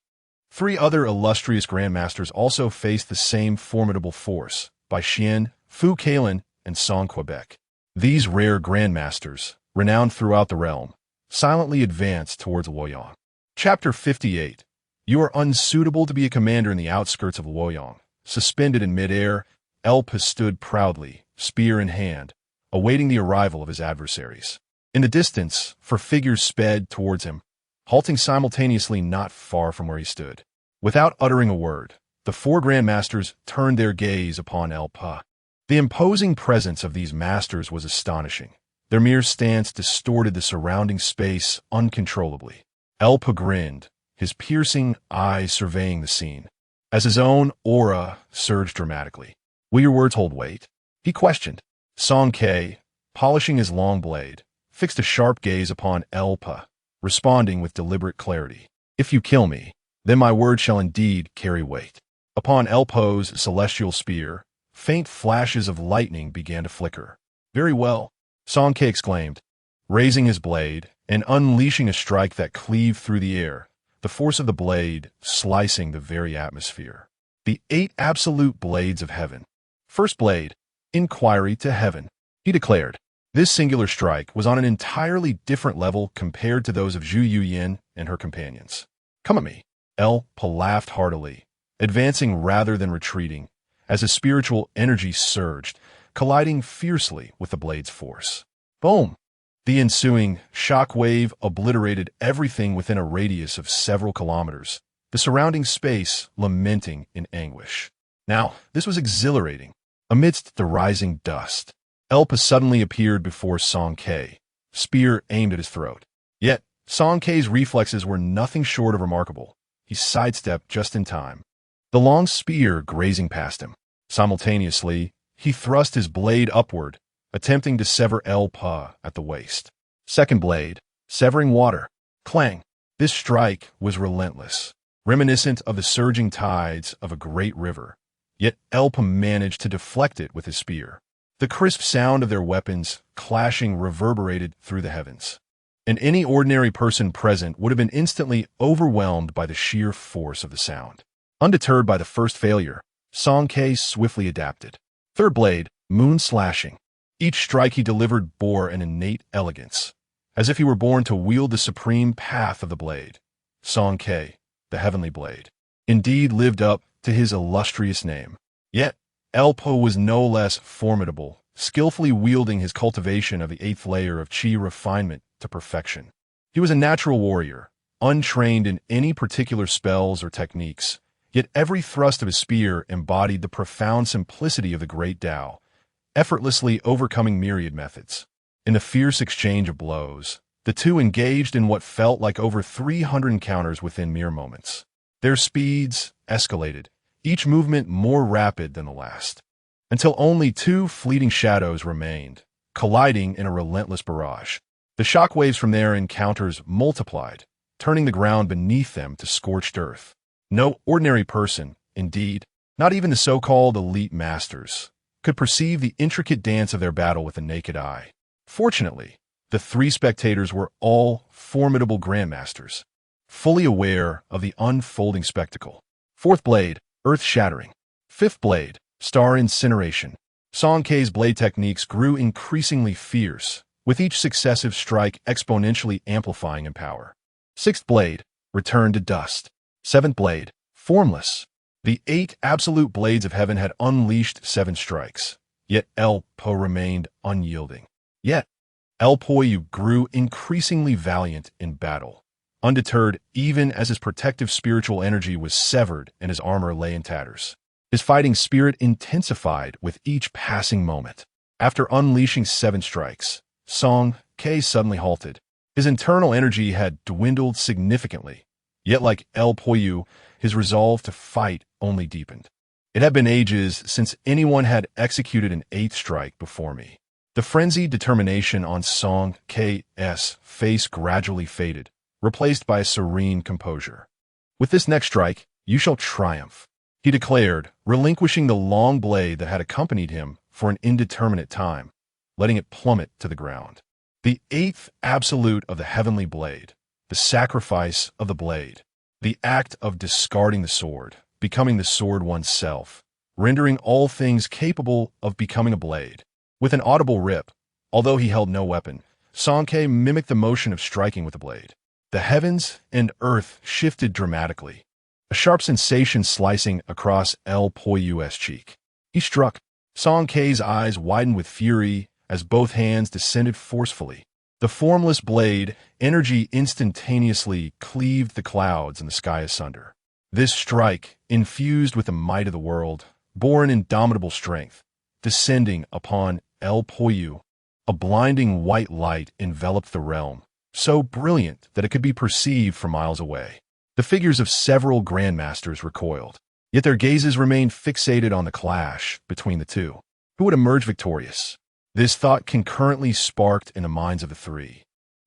3 other illustrious grandmasters also faced the same formidable force, Bai Xian, Fu Cailin, and Song Quebec. These rare grandmasters, renowned throughout the realm, silently advanced towards Luoyang. Chapter 58. You are unsuitable to be a commander in the outskirts of Luoyang. Suspended in midair, Elpa stood proudly, spear in hand, awaiting the arrival of his adversaries. In the distance, 4 figures sped towards him, halting simultaneously not far from where he stood. Without uttering a word, the 4 grandmasters turned their gaze upon Elpa. The imposing presence of these masters was astonishing. Their mere stance distorted the surrounding space uncontrollably. Elpa grinned, his piercing eyes surveying the scene. As his own aura surged dramatically. Will your words hold weight? He questioned. Song Ke, polishing his long blade, fixed a sharp gaze upon Elpa, responding with deliberate clarity. If you kill me, then my word shall indeed carry weight. Upon Elpa's celestial spear, faint flashes of lightning began to flicker. Very well, Song Ke exclaimed, raising his blade and unleashing a strike that cleaved through the air, the force of the blade slicing the very atmosphere. The 8 absolute blades of heaven. First blade, inquiry to heaven, he declared. This singular strike was on an entirely different level compared to those of Zhu Yuyin and her companions. Come at me. Elpa laughed heartily, advancing rather than retreating, as his spiritual energy surged, colliding fiercely with the blade's force. Boom! The ensuing shock wave obliterated everything within a radius of several kilometers, the surrounding space lamenting in anguish. Now, this was exhilarating. Amidst the rising dust, Elpa suddenly appeared before Song Ke, spear aimed at his throat. Yet, Song Ke's reflexes were nothing short of remarkable. He sidestepped just in time, the long spear grazing past him. Simultaneously, he thrust his blade upward, attempting to sever Elpa at the waist. Second blade, severing water. Clang! This strike was relentless, reminiscent of the surging tides of a great river. Yet Elpa managed to deflect it with his spear. The crisp sound of their weapons clashing reverberated through the heavens, and any ordinary person present would have been instantly overwhelmed by the sheer force of the sound. Undeterred by the first failure, Song Ke swiftly adapted. Third blade, moon slashing. Each strike he delivered bore an innate elegance, as if he were born to wield the supreme path of the blade. Song Ke, the heavenly blade, indeed lived up to his illustrious name. Yet, Elpa was no less formidable, skillfully wielding his cultivation of the 8th layer of Qi refinement to perfection. He was a natural warrior, untrained in any particular spells or techniques, yet every thrust of his spear embodied the profound simplicity of the great Tao, effortlessly overcoming myriad methods. In the fierce exchange of blows, the two engaged in what felt like over 300 encounters within mere moments. Their speeds escalated, each movement more rapid than the last, until only 2 fleeting shadows remained, colliding in a relentless barrage. The shockwaves from their encounters multiplied, turning the ground beneath them to scorched earth. No ordinary person, indeed, not even the so-called elite masters, could perceive the intricate dance of their battle with the naked eye. Fortunately, the three spectators were all formidable grandmasters, fully aware of the unfolding spectacle. Fourth blade, earth-shattering. Fifth blade, star incineration. Song K's blade techniques grew increasingly fierce, with each successive strike exponentially amplifying in power. Sixth blade, return to dust. Seventh blade, formless. The 8 absolute blades of heaven had unleashed 7 strikes, yet El Po remained unyielding. Yet, El Poyu grew increasingly valiant in battle, undeterred even as his protective spiritual energy was severed and his armor lay in tatters. His fighting spirit intensified with each passing moment. After unleashing 7 strikes, Song K suddenly halted. His internal energy had dwindled significantly, yet like El Poyu, his resolve to fight only deepened. It had been ages since anyone had executed an 8th strike before me. The frenzied determination on Song K's face gradually faded, replaced by a serene composure. With this next strike, you shall triumph, he declared, relinquishing the long blade that had accompanied him for an indeterminate time, letting it plummet to the ground. The 8th absolute of the heavenly blade, the sacrifice of the blade, the act of discarding the sword, becoming the sword oneself, rendering all things capable of becoming a blade. With an audible rip, although he held no weapon, Song K mimicked the motion of striking with the blade. The heavens and earth shifted dramatically, a sharp sensation slicing across El Poyu's cheek. He struck. Song K's eyes widened with fury as both hands descended forcefully. The formless blade, energy instantaneously cleaved the clouds and the sky asunder. This strike, infused with the might of the world, bore an indomitable strength, descending upon El Poyu. A blinding white light enveloped the realm, so brilliant that it could be perceived from miles away. The figures of several grandmasters recoiled, yet their gazes remained fixated on the clash between the two. Who would emerge victorious? This thought concurrently sparked in the minds of the three.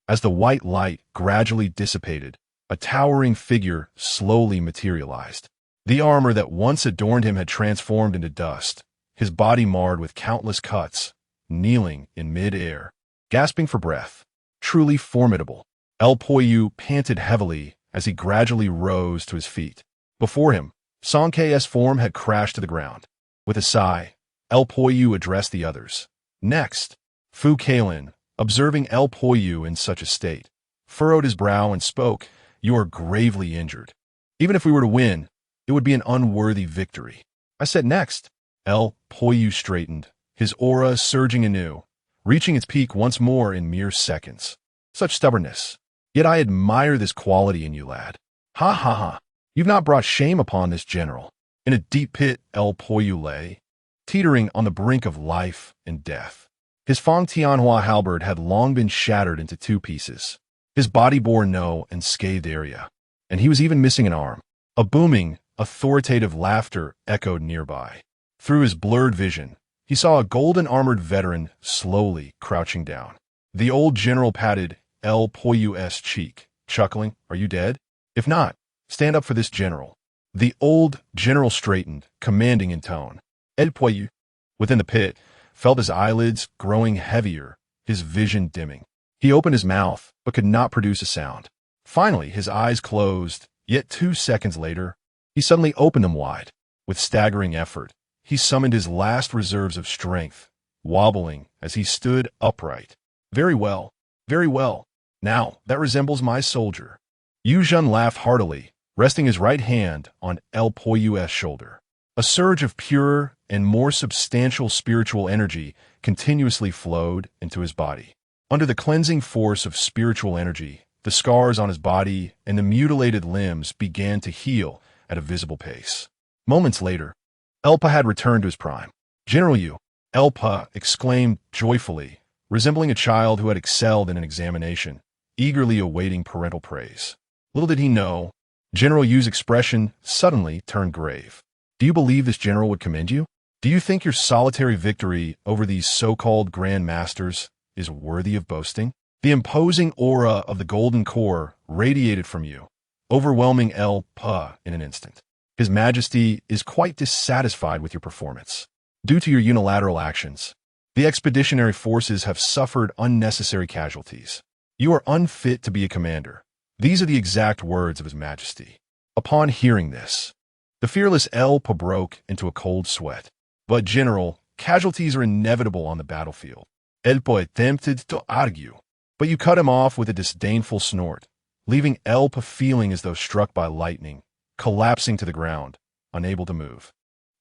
As the white light gradually dissipated, a towering figure slowly materialized. The armor that once adorned him had transformed into dust, his body marred with countless cuts, kneeling in mid-air, gasping for breath. Truly formidable. El Poyu panted heavily as he gradually rose to his feet. Before him, Song K's form had crashed to the ground. With a sigh, El Poyu addressed the others. Next, Fu Kalin, observing El Poyu in such a state, furrowed his brow and spoke, "You are gravely injured. Even if we were to win, it would be an unworthy victory." I said next. El Poyu straightened, his aura surging anew, reaching its peak once more in mere seconds. Such stubbornness. Yet I admire this quality in you, lad. Ha ha ha. You've not brought shame upon this general. In a deep pit, El Poyu lay, teetering on the brink of life and death. His Fong Tianhua halberd had long been shattered into 2 pieces. His body bore no unscathed area, and he was even missing an arm. A booming, authoritative laughter echoed nearby. Through his blurred vision, he saw a golden-armored veteran slowly crouching down. The old general patted El Poyu's cheek, chuckling, "Are you dead? If not, stand up for this general." The old general straightened, commanding in tone. El Poyu, within the pit, felt his eyelids growing heavier, his vision dimming. He opened his mouth, but could not produce a sound. Finally, his eyes closed, yet 2 seconds later, he suddenly opened them wide. With staggering effort, he summoned his last reserves of strength, wobbling as he stood upright. Very well, very well. Now, that resembles my soldier." Yu Zhen laughed heartily, resting his right hand on El Poyu's shoulder. A surge of purer and more substantial spiritual energy continuously flowed into his body. Under the cleansing force of spiritual energy, the scars on his body and the mutilated limbs began to heal at a visible pace. Moments later, Elpa had returned to his prime. "General Yu," Elpa exclaimed joyfully, resembling a child who had excelled in an examination, eagerly awaiting parental praise. Little did he know, General Yu's expression suddenly turned grave. "Do you believe this general would commend you? Do you think your solitary victory over these so-called Grand Masters is worthy of boasting?" The imposing aura of the Golden Core radiated from you, overwhelming El Pa in an instant. His Majesty is quite dissatisfied with your performance. Due to your unilateral actions, The expeditionary forces have suffered unnecessary casualties. You are unfit to be a commander. These are the exact words of His Majesty. Upon hearing this, the fearless Elpa broke into a cold sweat. But, General, casualties are inevitable on the battlefield. Elpa attempted to argue, but you cut him off with a disdainful snort, leaving Elpa feeling as though struck by lightning, collapsing to the ground, unable to move.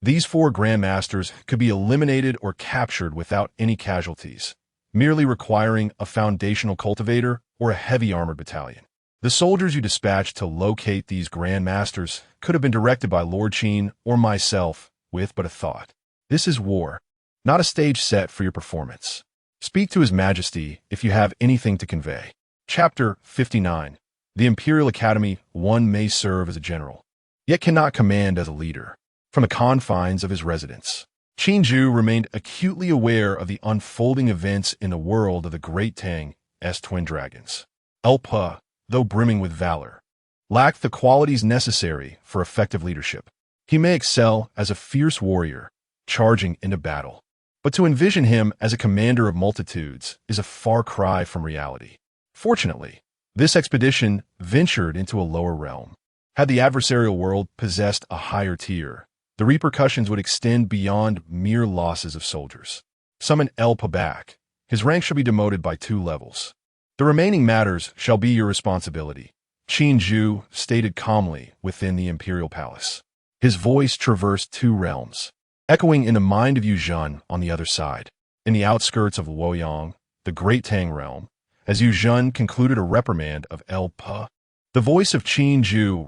These 4 Grandmasters could be eliminated or captured without any casualties, merely requiring a foundational cultivator or a heavy armored battalion. The soldiers you dispatched to locate these Grandmasters could have been directed by Lord Sheen or myself with but a thought. This is war, not a stage set for your performance. Speak to His Majesty if you have anything to convey. Chapter 59. The Imperial Academy. One may serve as a general, yet cannot command as a leader. From the confines of his residence, Qin remained acutely aware of the unfolding events in the world of the Great Tang's twin dragons. Elpa, though brimming with valor, lacked the qualities necessary for effective leadership. He may excel as a fierce warrior, charging into battle, but to envision him as a commander of multitudes is a far cry from reality. Fortunately, this expedition ventured into a lower realm. Had the adversarial world possessed a higher tier, the repercussions would extend beyond mere losses of soldiers. Summon Elpa back. His rank shall be demoted by 2 levels. The remaining matters shall be your responsibility, Qin stated calmly within the imperial palace. His voice traversed 2 realms, echoing in the mind of Yu Zhen on the other side. In the outskirts of Luoyang, the Great Tang realm, as Yu Zhen concluded a reprimand of Elpa, the voice of Qin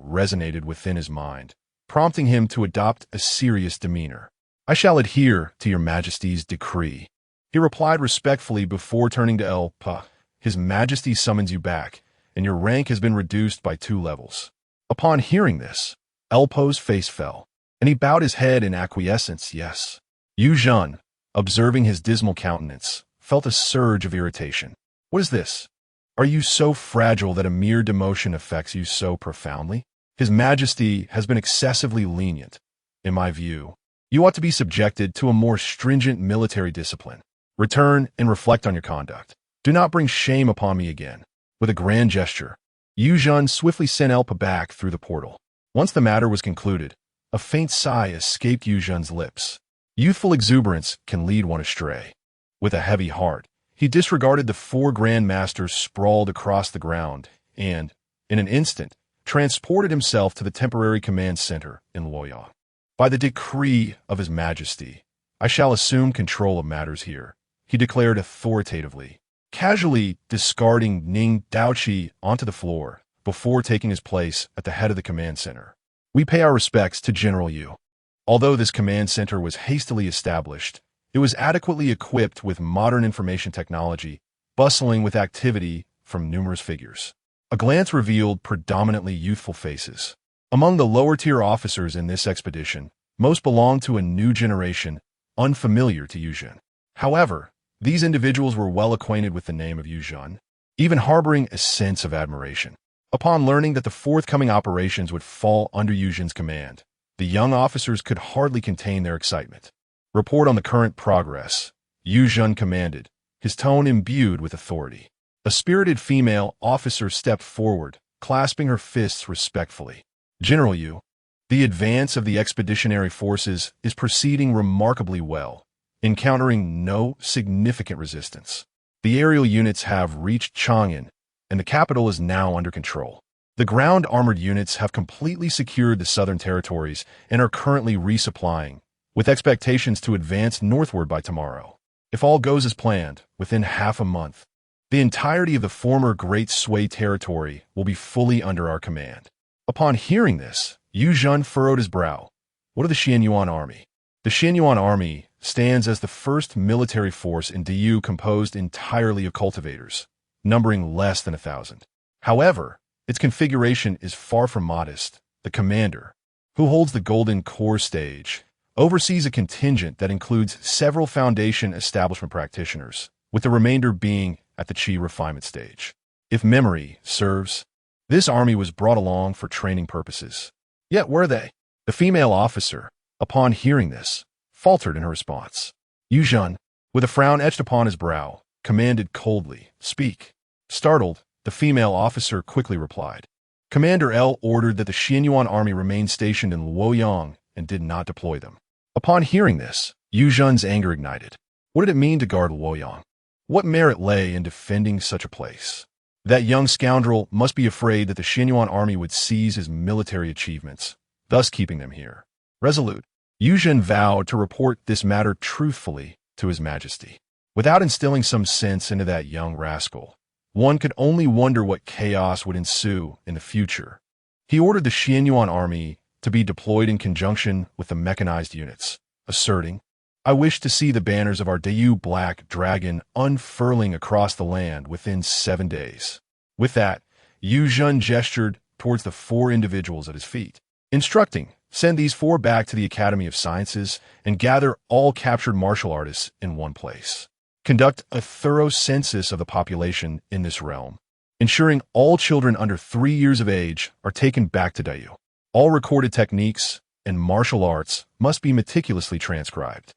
resonated within his mind, prompting him to adopt a serious demeanor. I shall adhere to your Majesty's decree, he replied respectfully before turning to Elpa. His Majesty summons you back, and your rank has been reduced by 2 levels. Upon hearing this, Elpa's face fell, and he bowed his head in acquiescence. Yes. Yu Zhen, observing his dismal countenance, felt a surge of irritation. What is this? Are you so fragile that a mere demotion affects you so profoundly? His Majesty has been excessively lenient. In my view, you ought to be subjected to a more stringent military discipline. Return and reflect on your conduct. Do not bring shame upon me again. With a grand gesture, Yu Zhen swiftly sent Elpa back through the portal. Once the matter was concluded, a faint sigh escaped Yu Zhen's lips. Youthful exuberance can lead one astray. With a heavy heart, he disregarded the 4 Grandmasters sprawled across the ground and, in an instant, transported himself to the temporary command center in Luoyang. By the decree of His Majesty, I shall assume control of matters here, he declared authoritatively, casually discarding Ning Daoqi onto the floor before taking his place at the head of the command center. We pay our respects to General Yu. Although this command center was hastily established, it was adequately equipped with modern information technology, bustling with activity from numerous figures. A glance revealed predominantly youthful faces. Among the lower-tier officers in this expedition, most belonged to a new generation, unfamiliar to Yu Zhen. However, these individuals were well acquainted with the name of Yu Zhen, even harboring a sense of admiration. Upon learning that the forthcoming operations would fall under Yu Zhen's command, the young officers could hardly contain their excitement. Report on the current progress, Yu Zhen commanded, his tone imbued with authority. A spirited female officer stepped forward, clasping her fists respectfully. General Yu, the advance of the expeditionary forces is proceeding remarkably well, encountering no significant resistance. The aerial units have reached Chang'an, and the capital is now under control. The ground armored units have completely secured the southern territories and are currently resupplying, with expectations to advance northward by tomorrow. If all goes as planned, within half a month, the entirety of the former Great Sui territory will be fully under our command. Upon hearing this, Yu Zhen furrowed his brow. What of the Xianyuan army? The Xianyuan army stands as the first military force in Diyu composed entirely of cultivators, numbering less than 1,000. However, its configuration is far from modest. The commander, who holds the Golden Core stage, oversees a contingent that includes several Foundation establishment practitioners, with the remainder being at the Qi refinement stage. If memory serves, this army was brought along for training purposes. Yet were they? The female officer, upon hearing this, faltered in her response. Yu Zhen, With a frown etched upon his brow, commanded coldly, "Speak." Startled, the female officer quickly replied. Commander L ordered that the Xianyuan army remain stationed in Luoyang and did not deploy them. Upon hearing this, Yu Zhen's anger ignited. What did it mean to guard Luoyang? What merit lay in defending such a place? That young scoundrel must be afraid that the Xianyuan army would seize his military achievements, thus keeping them here. Resolute, Yu Zhen vowed to report this matter truthfully to His Majesty. Without instilling some sense into that young rascal, one could only wonder what chaos would ensue in the future. He ordered the Xianyuan army to be deployed in conjunction with the mechanized units, asserting, "I wish to see the banners of our Dayu Black Dragon unfurling across the land within 7 days." With that, Yu Zhen gestured towards the 4 individuals at his feet, instructing, "Send these 4 back to the Academy of Sciences and gather all captured martial artists in one place. Conduct a thorough census of the population in this realm, ensuring all children under 3 years of age are taken back to Dayu. All recorded techniques and martial arts must be meticulously transcribed."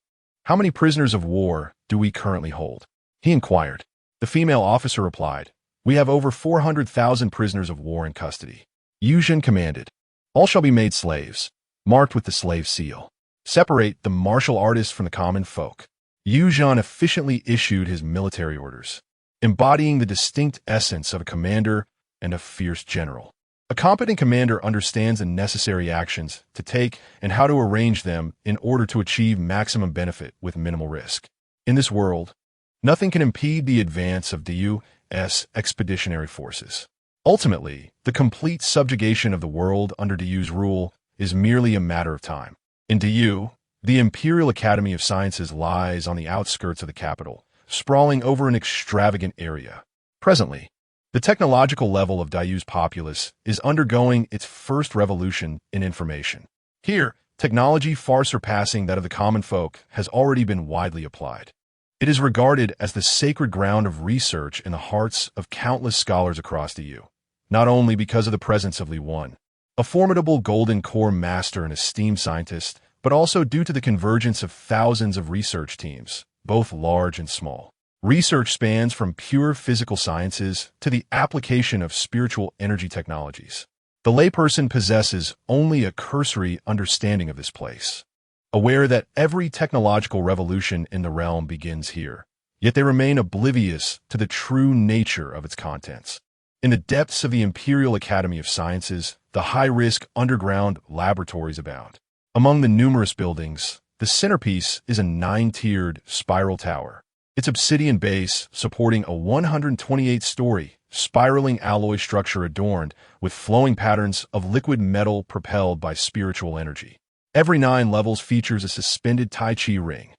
"How many prisoners of war do we currently hold?" he inquired. The female officer replied, "We have over 400,000 prisoners of war in custody." Yu Zhen commanded, "All shall be made slaves, marked with the slave seal. Separate the martial artists from the common folk." Yu Zhen efficiently issued his military orders, embodying the distinct essence of a commander and a fierce general. A competent commander understands the necessary actions to take and how to arrange them in order to achieve maximum benefit with minimal risk. In this world, nothing can impede the advance of Dayu's expeditionary forces. Ultimately, the complete subjugation of the world under Dayu's rule is merely a matter of time. In Dayu, the Imperial Academy of Sciences lies on the outskirts of the capital, sprawling over an extravagant area. Presently, the technological level of Dayu's populace is undergoing its first revolution in information. Here, technology far surpassing that of the common folk has already been widely applied. It is regarded as the sacred ground of research in the hearts of countless scholars across Dayu, not only because of the presence of Li Wan, a formidable golden core master and esteemed scientist, but also due to the convergence of thousands of research teams, both large and small. Research spans from pure physical sciences to the application of spiritual energy technologies. The layperson possesses only a cursory understanding of this place, aware that every technological revolution in the realm begins here, yet they remain oblivious to the true nature of its contents. In the depths of the Imperial Academy of Sciences, the high-risk underground laboratories abound. Among the numerous buildings, the centerpiece is a 9-tiered spiral tower, its obsidian base supporting a 128-story, spiraling alloy structure adorned with flowing patterns of liquid metal propelled by spiritual energy. Every 9 levels features a suspended Tai Chi ring,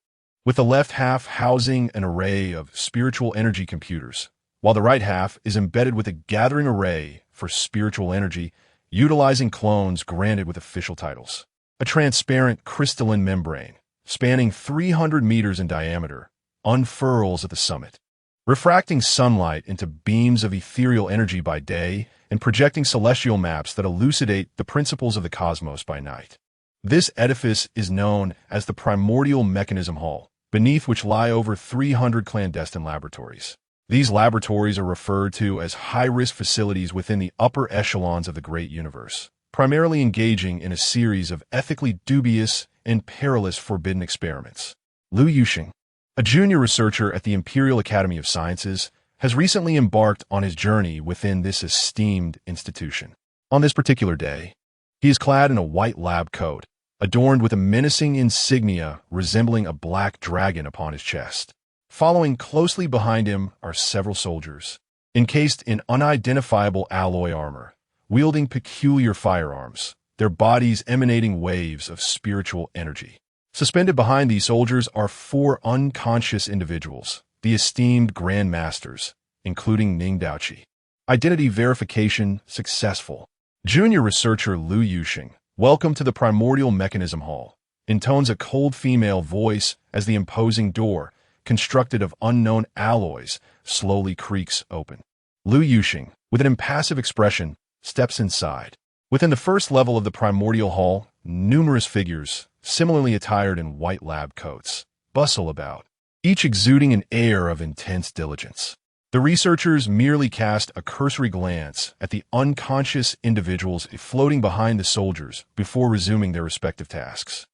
with the left half housing an array of spiritual energy computers, while the right half is embedded with a gathering array for spiritual energy, utilizing clones granted with official titles. A transparent crystalline membrane, spanning 300 meters in diameter, unfurls at the summit, refracting sunlight into beams of ethereal energy by day and projecting celestial maps that elucidate the principles of the cosmos by night. This edifice is known as the Primordial Mechanism Hall, beneath which lie over 300 clandestine laboratories. These laboratories are referred to as high-risk facilities within the upper echelons of the great universe, primarily engaging in a series of ethically dubious and perilous forbidden experiments. Lu Yuxing, a junior researcher at the Imperial Academy of Sciences, has recently embarked on his journey within this esteemed institution. On this particular day, he is clad in a white lab coat, adorned with a menacing insignia resembling a black dragon upon his chest. Following closely behind him are several soldiers, encased in unidentifiable alloy armor, wielding peculiar firearms, their bodies emanating waves of spiritual energy. Suspended behind these soldiers are 4 unconscious individuals, the esteemed Grand Masters, including Ning Daoqi. Identity verification successful. Junior researcher Lu Yuxing, welcome to the Primordial Mechanism Hall, intones a cold female voice as the imposing door, constructed of unknown alloys, slowly creaks open. Lu Yuxing, with an impassive expression, steps inside. Within the first level of the Primordial Hall, numerous figures, similarly attired in white lab coats, bustle about. each exuding an air of intense diligence. The researchers merely cast a cursory glance at the unconscious individuals floating behind the soldiers before resuming their respective tasks.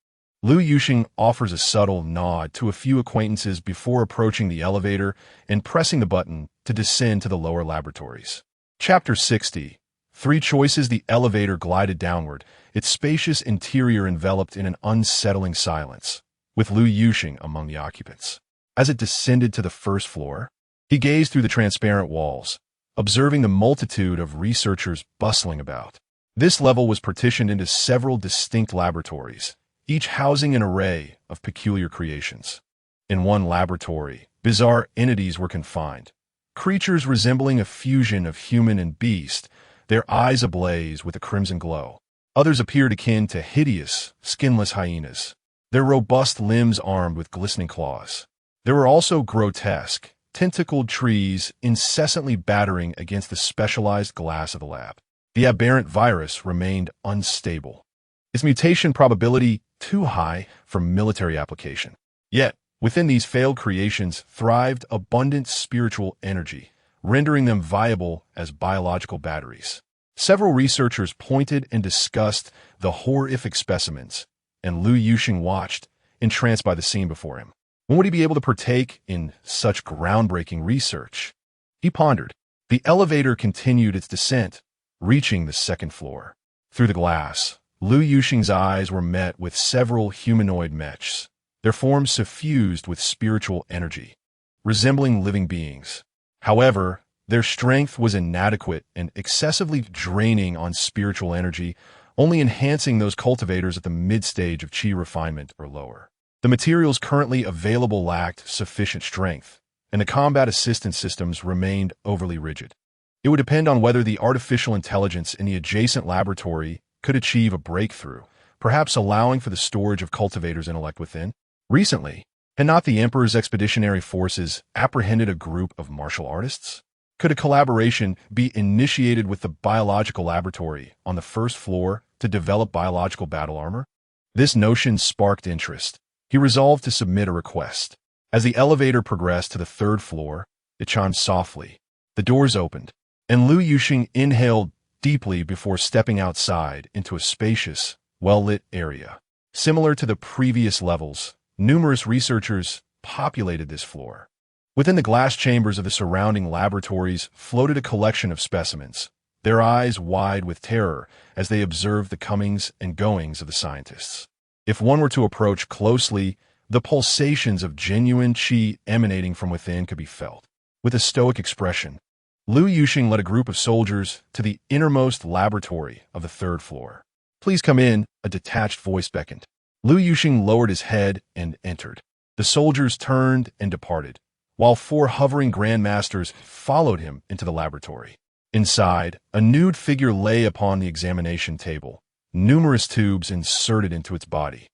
Lu Yuxing offers a subtle nod to a few acquaintances before approaching the elevator and pressing the button to descend to the lower laboratories. Chapter 60. 3 choices. The elevator glided downward, its spacious interior enveloped in an unsettling silence, with Lu Yuxing among the occupants. As it descended to the first floor, he gazed through the transparent walls, observing the multitude of researchers bustling about. This level was partitioned into several distinct laboratories, each housing an array of peculiar creations. In one laboratory, bizarre entities were confined, creatures resembling a fusion of human and beast, their eyes ablaze with a crimson glow. Others appeared akin to hideous, skinless hyenas, their robust limbs armed with glistening claws. There were also grotesque, tentacled trees incessantly battering against the specialized glass of the lab. The aberrant virus remained unstable, its mutation probability too high for military application. Yet, within these failed creations thrived abundant spiritual energy, rendering them viable as biological batteries. Several researchers pointed and discussed the horrific specimens, and Lu Yuxing watched, entranced by the scene before him. When would he be able to partake in such groundbreaking research? He pondered. The elevator continued its descent, reaching the second floor. Through the glass, Lu Yuxing's eyes were met with several humanoid mechs, their forms suffused with spiritual energy, resembling living beings. However, their strength was inadequate and excessively draining on spiritual energy, only enhancing those cultivators at the mid-stage of qi refinement or lower. The materials currently available lacked sufficient strength, and the combat assistance systems remained overly rigid. It would depend on whether the artificial intelligence in the adjacent laboratory could achieve a breakthrough, perhaps allowing for the storage of cultivators' intellect within. Recently, had not the Emperor's expeditionary forces apprehended a group of martial artists? Could a collaboration be initiated with the biological laboratory on the first floor to develop biological battle armor? This notion sparked interest. He resolved to submit a request. As the elevator progressed to the third floor, it chimed softly. The doors opened, and Lu Yuxing inhaled deeply before stepping outside into a spacious, well-lit area. Similar to the previous levels, numerous researchers populated this floor. Within the glass chambers of the surrounding laboratories floated a collection of specimens, their eyes wide with terror as they observed the comings and goings of the scientists. If one were to approach closely, the pulsations of genuine qi emanating from within could be felt. With a stoic expression, Lu Yuxing led a group of soldiers to the innermost laboratory of the third floor. "Please come in," a detached voice beckoned. Lu Yuxing lowered his head and entered. The soldiers turned and departed, while 4 hovering grandmasters followed him into the laboratory. Inside, a nude figure lay upon the examination table, numerous tubes inserted into its body,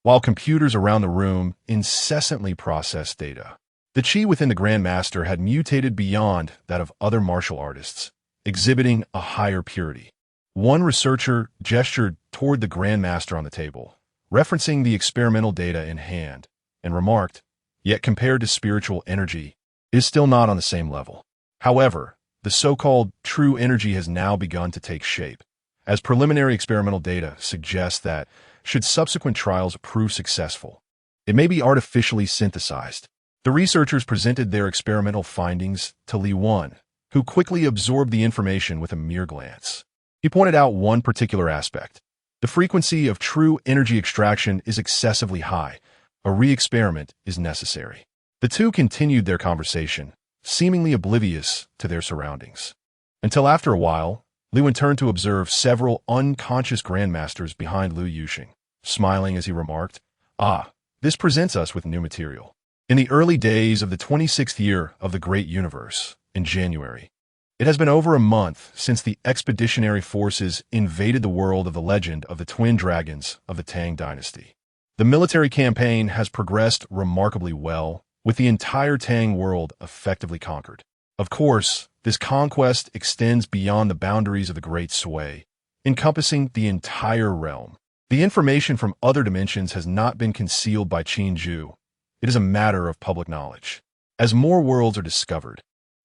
while computers around the room incessantly processed data. The qi within the Grandmaster had mutated beyond that of other martial artists, exhibiting a higher purity. One researcher gestured toward the Grandmaster on the table, referencing the experimental data in hand, and remarked, "Yet compared to spiritual energy, it is still not on the same level." However, the so-called true energy has now begun to take shape, as preliminary experimental data suggests that, should subsequent trials prove successful, it may be artificially synthesized. The researchers presented their experimental findings to Li Wan, who quickly absorbed the information with a mere glance. He pointed out one particular aspect. The frequency of true energy extraction is excessively high. A re-experiment is necessary. The two continued their conversation, seemingly oblivious to their surroundings. Until after a while, Li Wan turned to observe several unconscious grandmasters behind Lu Yuxing, smiling as he remarked, "Ah, this presents us with new material." In the early days of the 26th year of the Great Universe, in January, it has been over a month since the expeditionary forces invaded the world of the legend of the twin dragons of the Tang dynasty. The military campaign has progressed remarkably well, with the entire Tang world effectively conquered. Of course, this conquest extends beyond the boundaries of the Great Sway, encompassing the entire realm. The information from other dimensions has not been concealed by Qin Ju, It is a matter of public knowledge. As more worlds are discovered,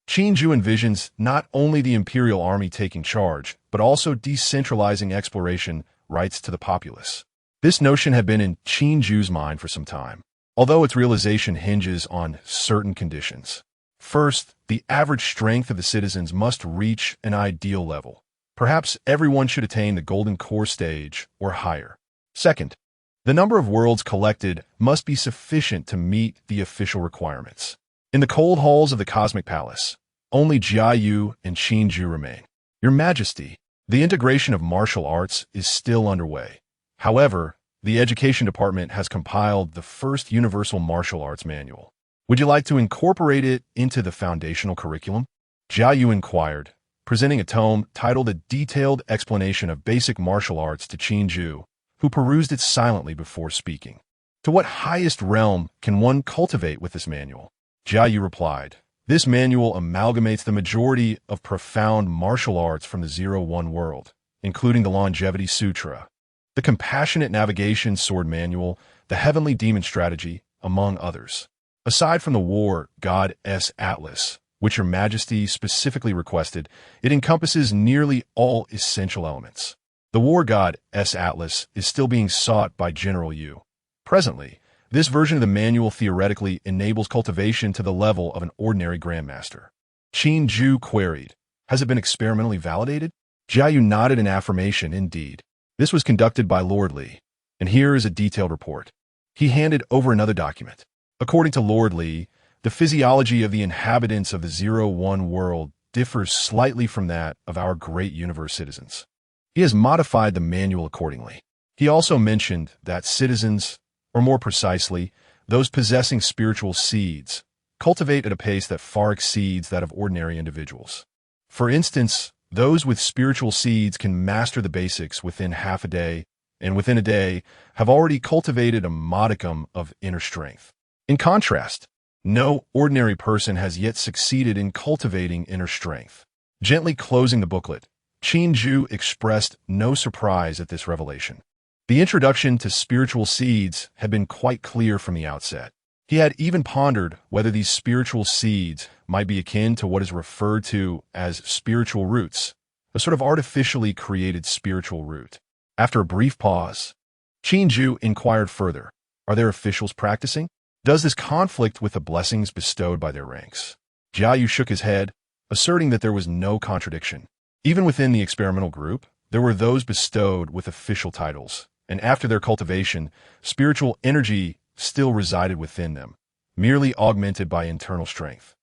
Qinju envisions not only the imperial army taking charge, but also decentralizing exploration rights to the populace. This notion had been in Qinju's mind for some time, although its realization hinges on certain conditions. First, the average strength of the citizens must reach an ideal level. Perhaps everyone should attain the golden core stage or higher. Second, the number of worlds collected must be sufficient to meet the official requirements. In the cold halls of the Cosmic Palace, only Jiayu and Qinju remain. Your Majesty, the integration of martial arts is still underway. However, the Education Department has compiled the first universal martial arts manual. Would you like to incorporate it into the foundational curriculum? Jiayu inquired, presenting a tome titled A Detailed Explanation of Basic Martial Arts to Qinju, who perused it silently before speaking. To what highest realm can one cultivate with this manual? Jiayu replied, this manual amalgamates the majority of profound martial arts from the 0-1 world, including the Longevity Sutra, the Compassionate Navigation Sword Manual, the Heavenly Demon Strategy, among others. Aside from the War God-S Atlas, which Your Majesty specifically requested, it encompasses nearly all essential elements. The War God-S Atlas is still being sought by General Yu. Presently, this version of the manual theoretically enables cultivation to the level of an ordinary Grandmaster. Qinju queried, has it been experimentally validated? Jiayu nodded in affirmation, indeed. This was conducted by Lord Li, and here is a detailed report. He handed over another document. According to Lord Li, the physiology of the inhabitants of the 0-1 world differs slightly from that of our great universe citizens. He has modified the manual accordingly. He also mentioned that citizens, or more precisely, those possessing spiritual seeds, cultivate at a pace that far exceeds that of ordinary individuals. For instance, those with spiritual seeds can master the basics within half a day, and within a day have already cultivated a modicum of inner strength. In contrast, no ordinary person has yet succeeded in cultivating inner strength. Gently closing the booklet, Qinju expressed no surprise at this revelation. The introduction to spiritual seeds had been quite clear from the outset. He had even pondered whether these spiritual seeds might be akin to what is referred to as spiritual roots, a sort of artificially created spiritual root. After a brief pause, Qinju inquired further, are there officials practicing? Does this conflict with the blessings bestowed by their ranks? Jiayu shook his head, asserting that there was no contradiction. Even within the experimental group, there were those bestowed with official titles, and after their cultivation, spiritual energy still resided within them, merely augmented by internal strength.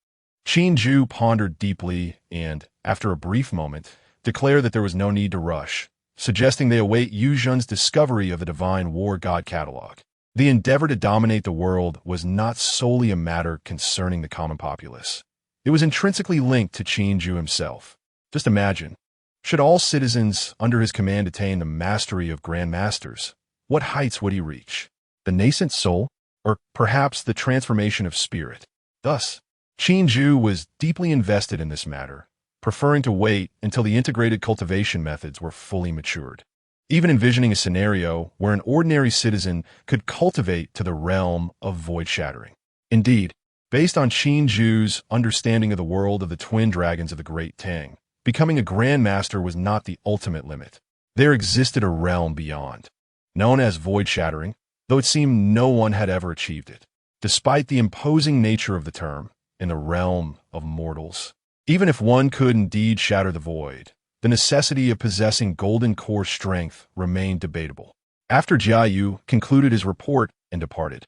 Qinju pondered deeply and, after a brief moment, declared that there was no need to rush, suggesting they await Yu Zhen's discovery of the divine war god catalog. The endeavor to dominate the world was not solely a matter concerning the common populace. It was intrinsically linked to Qinju himself. Just imagine, should all citizens under his command attain the mastery of grandmasters, what heights would he reach? The nascent soul, or perhaps the transformation of spirit? Thus, Qinju was deeply invested in this matter, preferring to wait until the integrated cultivation methods were fully matured. Even envisioning a scenario where an ordinary citizen could cultivate to the realm of void-shattering. Indeed, based on Qinju's understanding of the world of the twin dragons of the Great Tang, becoming a grandmaster was not the ultimate limit. There existed a realm beyond, known as void-shattering, though it seemed no one had ever achieved it. Despite the imposing nature of the term, in the realm of mortals, even if one could indeed shatter the void, the necessity of possessing golden core strength remained debatable. After Jiayu concluded his report and departed,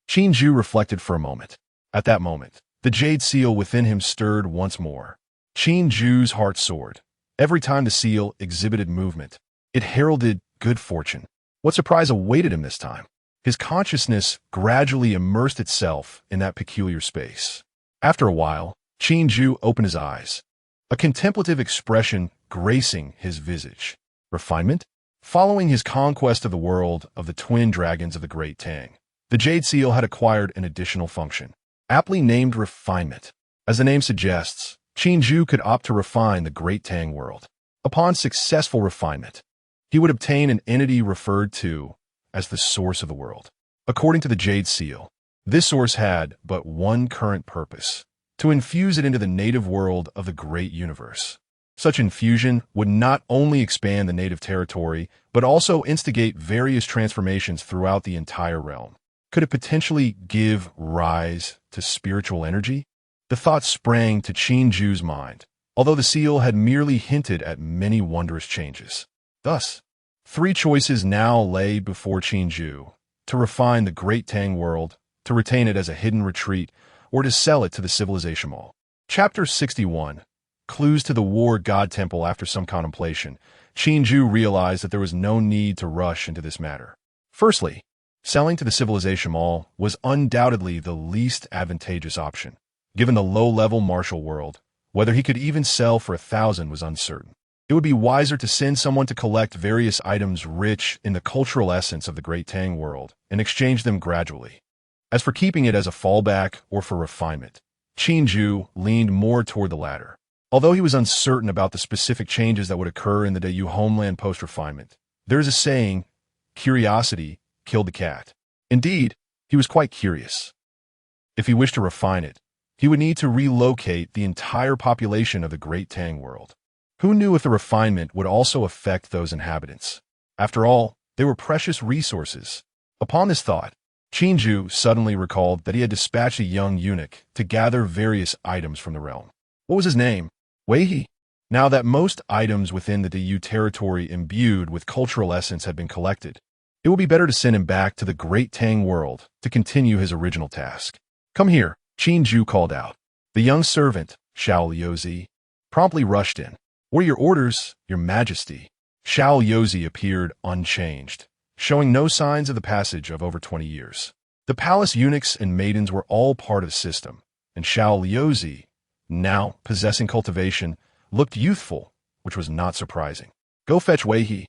Qinju reflected for a moment. At that moment, the jade seal within him stirred once more. Qinju's heart soared. Every time the seal exhibited movement, it heralded good fortune. What surprise awaited him this time? His consciousness gradually immersed itself in that peculiar space. After a while, Qinju opened his eyes, a contemplative expression gracing his visage. Refinement? Following his conquest of the world of the twin dragons of the Great Tang, the jade seal had acquired an additional function, aptly named refinement. As the name suggests, Qinju could opt to refine the Great Tang world. Upon successful refinement, he would obtain an entity referred to as the source of the world. According to the Jade Seal, This source had but one current purpose: to infuse it into the native world of the great universe. Such infusion would not only expand the native territory, but also instigate various transformations throughout the entire realm. Could it potentially give rise to spiritual energy? The thought sprang to Qin Ju's mind, although the seal had merely hinted at many wondrous changes. Thus, three choices now lay before Qin Ju: to refine the Great Tang world, to retain it as a hidden retreat, or to sell it to the civilization mall. Chapter 61. Clues to the War God Temple. After some contemplation, Qin Ju realized that there was no need to rush into this matter. Firstly, selling to the civilization mall was undoubtedly the least advantageous option. Given the low-level martial world, whether he could even sell for 1,000 was uncertain. It would be wiser to send someone to collect various items rich in the cultural essence of the Great Tang world and exchange them gradually. As for keeping it as a fallback or for refinement, Qin Ju leaned more toward the latter. Although he was uncertain about the specific changes that would occur in the Dayu homeland post-refinement, there is a saying, curiosity killed the cat. Indeed, he was quite curious. If he wished to refine it, he would need to relocate the entire population of the Great Tang world. Who knew if the refinement would also affect those inhabitants? After all, they were precious resources. Upon this thought, Qin Ju suddenly recalled that he had dispatched a young eunuch to gather various items from the realm. What was his name? Wei He. Now that most items within the Dayu territory imbued with cultural essence had been collected, it would be better to send him back to the Great Tang world to continue his original task. Come here, Qin Ju called out. The young servant, Xiao Liuzi, promptly rushed in. What are your orders, your majesty? Xiao Liuzi appeared unchanged, showing no signs of the passage of over 20 years. The palace eunuchs and maidens were all part of the system, and Xiao Liuzi, now possessing cultivation, looked youthful, which was not surprising. Go fetch Wei He,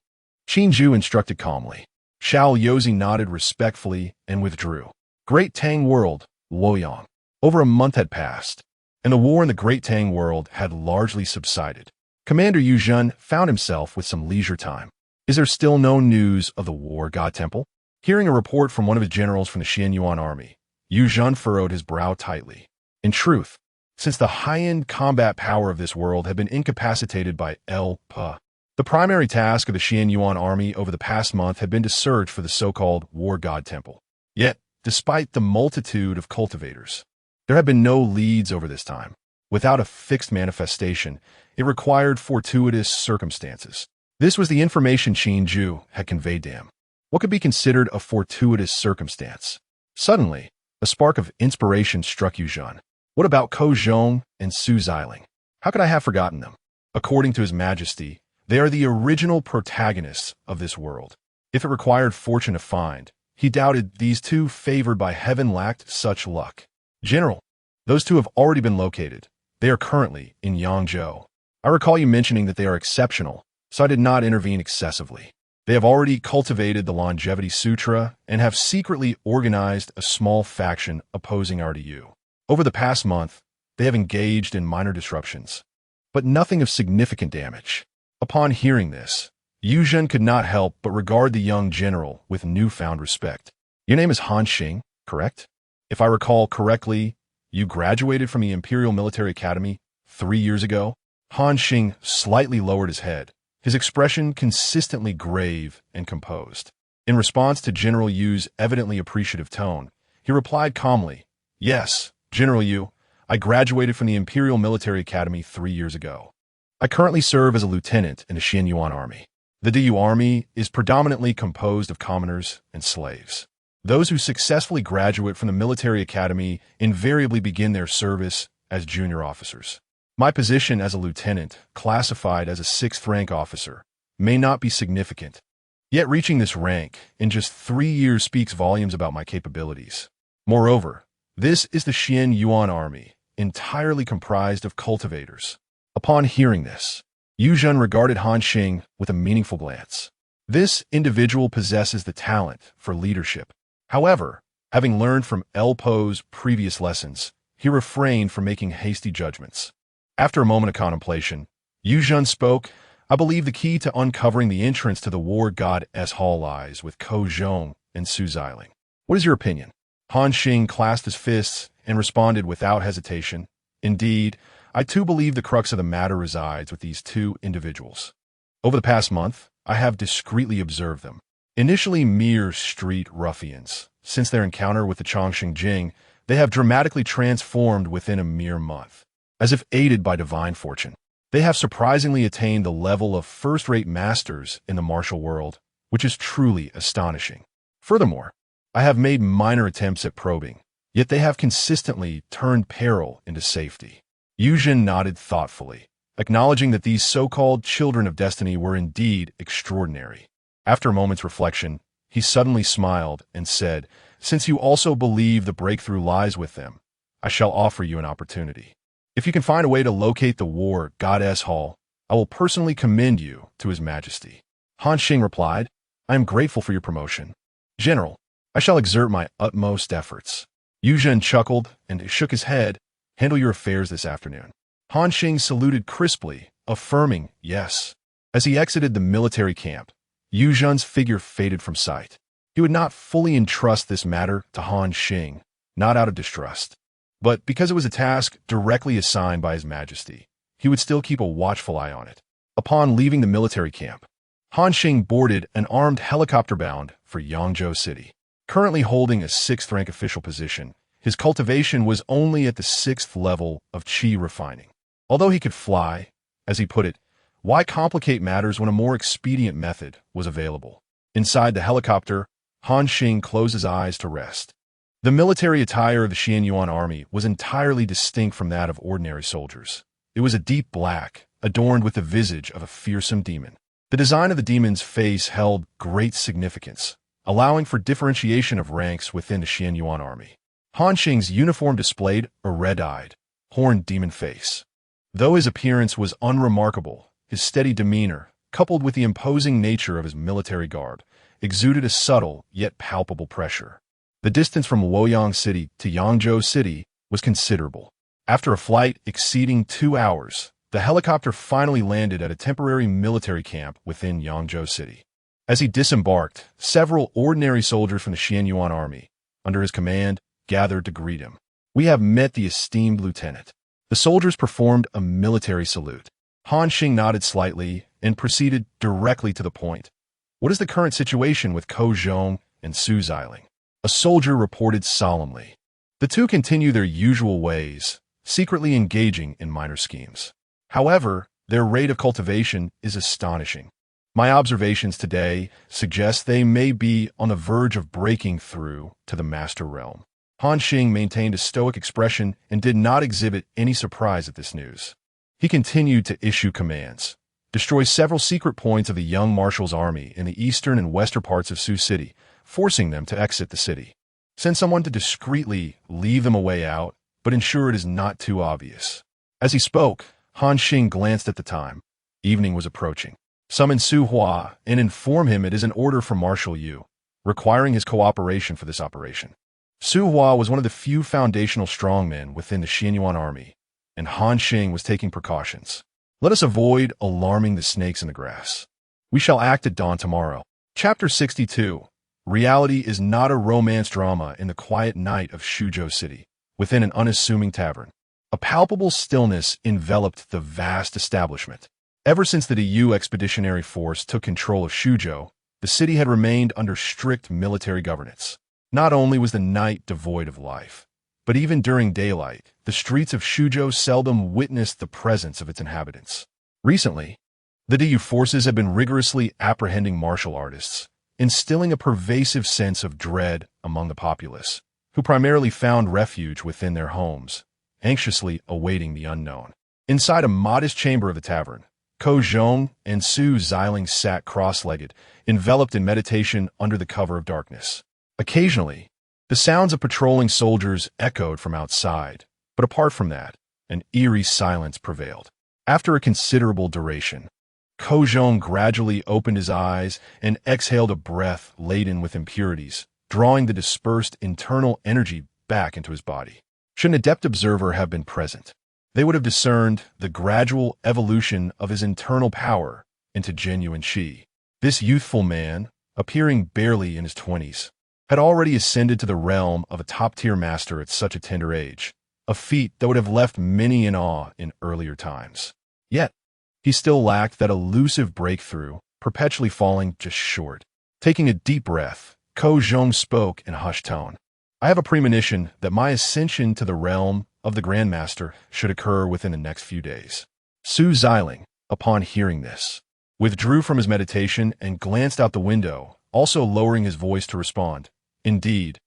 Qin Ju instructed calmly. Xiao Liuzi nodded respectfully and withdrew. Great Tang world, Luoyang. Over a month had passed, and the war in the Great Tang world had largely subsided. Commander Yu Zhen found himself with some leisure time. Is there still no news of the War God Temple? Hearing a report from one of his generals from the Xian Yuan army, Yu Zhen furrowed his brow tightly. In truth, since the high-end combat power of this world had been incapacitated by El-Pa, the primary task of the Xian Yuan army over the past month had been to search for the so-called War God Temple. Yet, despite the multitude of cultivators, there had been no leads over this time. Without a fixed manifestation, it required fortuitous circumstances. This was the information Qin Ju had conveyed to him. What could be considered a fortuitous circumstance? Suddenly, a spark of inspiration struck Yu Zhen. What about Ko Zhong and Su Xiling? How could I have forgotten them? According to His Majesty, they are the original protagonists of this world. If it required fortune to find, he doubted these two favored by heaven lacked such luck. General, those two have already been located. They are currently in Yangzhou. I recall you mentioning that they are exceptional, so I did not intervene excessively. They have already cultivated the Longevity Sutra and have secretly organized a small faction opposing our Dayu. Over the past month, they have engaged in minor disruptions, but nothing of significant damage. Upon hearing this, Yu Zhen could not help but regard the young general with newfound respect. Your name is Han Xing, correct? If I recall correctly, you graduated from the Imperial Military Academy 3 years ago? Han Xing slightly lowered his head, his expression consistently grave and composed. In response to General Yu's evidently appreciative tone, he replied calmly, Yes, General Yu, I graduated from the Imperial Military Academy 3 years ago. I currently serve as a lieutenant in the Xian Yuan army. The Dayu army is predominantly composed of commoners and slaves. Those who successfully graduate from the military academy invariably begin their service as junior officers. My position as a lieutenant, classified as a 6th rank officer, may not be significant, yet reaching this rank in just 3 years speaks volumes about my capabilities. Moreover, this is the Xian Yuan army, entirely comprised of cultivators. Upon hearing this, Yu Zhen regarded Han Xing with a meaningful glance. This individual possesses the talent for leadership. However, having learned from El-Po's previous lessons, he refrained from making hasty judgments. After a moment of contemplation, Yu Zhen spoke, I believe the key to uncovering the entrance to the War God S Hall lies with Ko Zhong and Su Xiling. What is your opinion? Han Xing clasped his fists and responded without hesitation. Indeed, I too believe the crux of the matter resides with these two individuals. Over the past month, I have discreetly observed them. Initially mere street ruffians, since their encounter with the Chongqing Jing, they have dramatically transformed within a mere month. As if aided by divine fortune, they have surprisingly attained the level of first-rate masters in the martial world, which is truly astonishing. Furthermore, I have made minor attempts at probing, yet they have consistently turned peril into safety. Yuzhen nodded thoughtfully, acknowledging that these so-called children of destiny were indeed extraordinary. After a moment's reflection, he suddenly smiled and said, "Since you also believe the breakthrough lies with them, I shall offer you an opportunity. If you can find a way to locate the War Goddess Hall, I will personally commend you to His Majesty." Han Xing replied, "I am grateful for your promotion. General, I shall exert my utmost efforts." Yuzhen chuckled and shook his head. "Handle your affairs this afternoon." Han Xing saluted crisply, affirming, "Yes." As he exited the military camp, Yuzhen's figure faded from sight. He would not fully entrust this matter to Han Xing, not out of distrust, but because it was a task directly assigned by His Majesty. He would still keep a watchful eye on it. Upon leaving the military camp, Han Xing boarded an armed helicopter bound for Yangzhou City. Currently holding a 6th-rank official position, his cultivation was only at the 6th level of qi refining. Although he could fly, as he put it, why complicate matters when a more expedient method was available? Inside the helicopter, Han Xing closed his eyes to rest. The military attire of the Xianyuan army was entirely distinct from that of ordinary soldiers. It was a deep black, adorned with the visage of a fearsome demon. The design of the demon's face held great significance, allowing for differentiation of ranks within the Xianyuan army. Han Xing's uniform displayed a red-eyed, horned demon face. Though his appearance was unremarkable, his steady demeanor, coupled with the imposing nature of his military garb, exuded a subtle yet palpable pressure. The distance from Luoyang City to Yangzhou City was considerable. After a flight exceeding 2 hours, the helicopter finally landed at a temporary military camp within Yangzhou City. As he disembarked, several ordinary soldiers from the Xianyuan army, under his command, gathered to greet him. "We have met the esteemed lieutenant." The soldiers performed a military salute. Han Xing nodded slightly and proceeded directly to the point. "What is the current situation with Ko Zhong and Su Xiling?" A soldier reported solemnly. "The two continue their usual ways, secretly engaging in minor schemes. However, their rate of cultivation is astonishing. My observations today suggest they may be on the verge of breaking through to the master realm." Han Xing maintained a stoic expression and did not exhibit any surprise at this news. He continued to issue commands. Destroy several secret points of the young marshal's army in the eastern and western parts of Sioux City, forcing them to exit the city. Send someone to discreetly leave them a way out, but ensure it is not too obvious. As he spoke, Han Xing glanced at the time. Evening was approaching. Summon Su Hua and inform him it is an order from Marshal Yu, requiring his cooperation for this operation. Su Hua was one of the few foundational strongmen within the Xianyuan army, and Han Xing was taking precautions. Let us avoid alarming the snakes in the grass. We shall act at dawn tomorrow. Chapter 62. Reality is not a romance drama in the quiet night of Shuzhou City, within an unassuming tavern. A palpable stillness enveloped the vast establishment. Ever since the DU Expeditionary Force took control of Shuzhou, the city had remained under strict military governance. Not only was the night devoid of life, but even during daylight, the streets of Shuzhou seldom witnessed the presence of its inhabitants. Recently, the DU forces have been rigorously apprehending martial artists, instilling a pervasive sense of dread among the populace, who primarily found refuge within their homes, anxiously awaiting the unknown. Inside a modest chamber of the tavern, Ko Zhong and Su Xiling sat cross-legged, enveloped in meditation under the cover of darkness. Occasionally, the sounds of patrolling soldiers echoed from outside, but apart from that, an eerie silence prevailed. After a considerable duration, Ko Zhong gradually opened his eyes and exhaled a breath laden with impurities, drawing the dispersed internal energy back into his body. Should an adept observer have been present, they would have discerned the gradual evolution of his internal power into genuine qi. This youthful man, appearing barely in his 20s, had already ascended to the realm of a top-tier master at such a tender age, a feat that would have left many in awe in earlier times. Yet, he still lacked that elusive breakthrough, perpetually falling just short. Taking a deep breath, Ko Zhong spoke in a hushed tone. I have a premonition that my ascension to the realm of the Grandmaster should occur within the next few days. Su Xiling, upon hearing this, withdrew from his meditation and glanced out the window, also lowering his voice to respond. Indeed,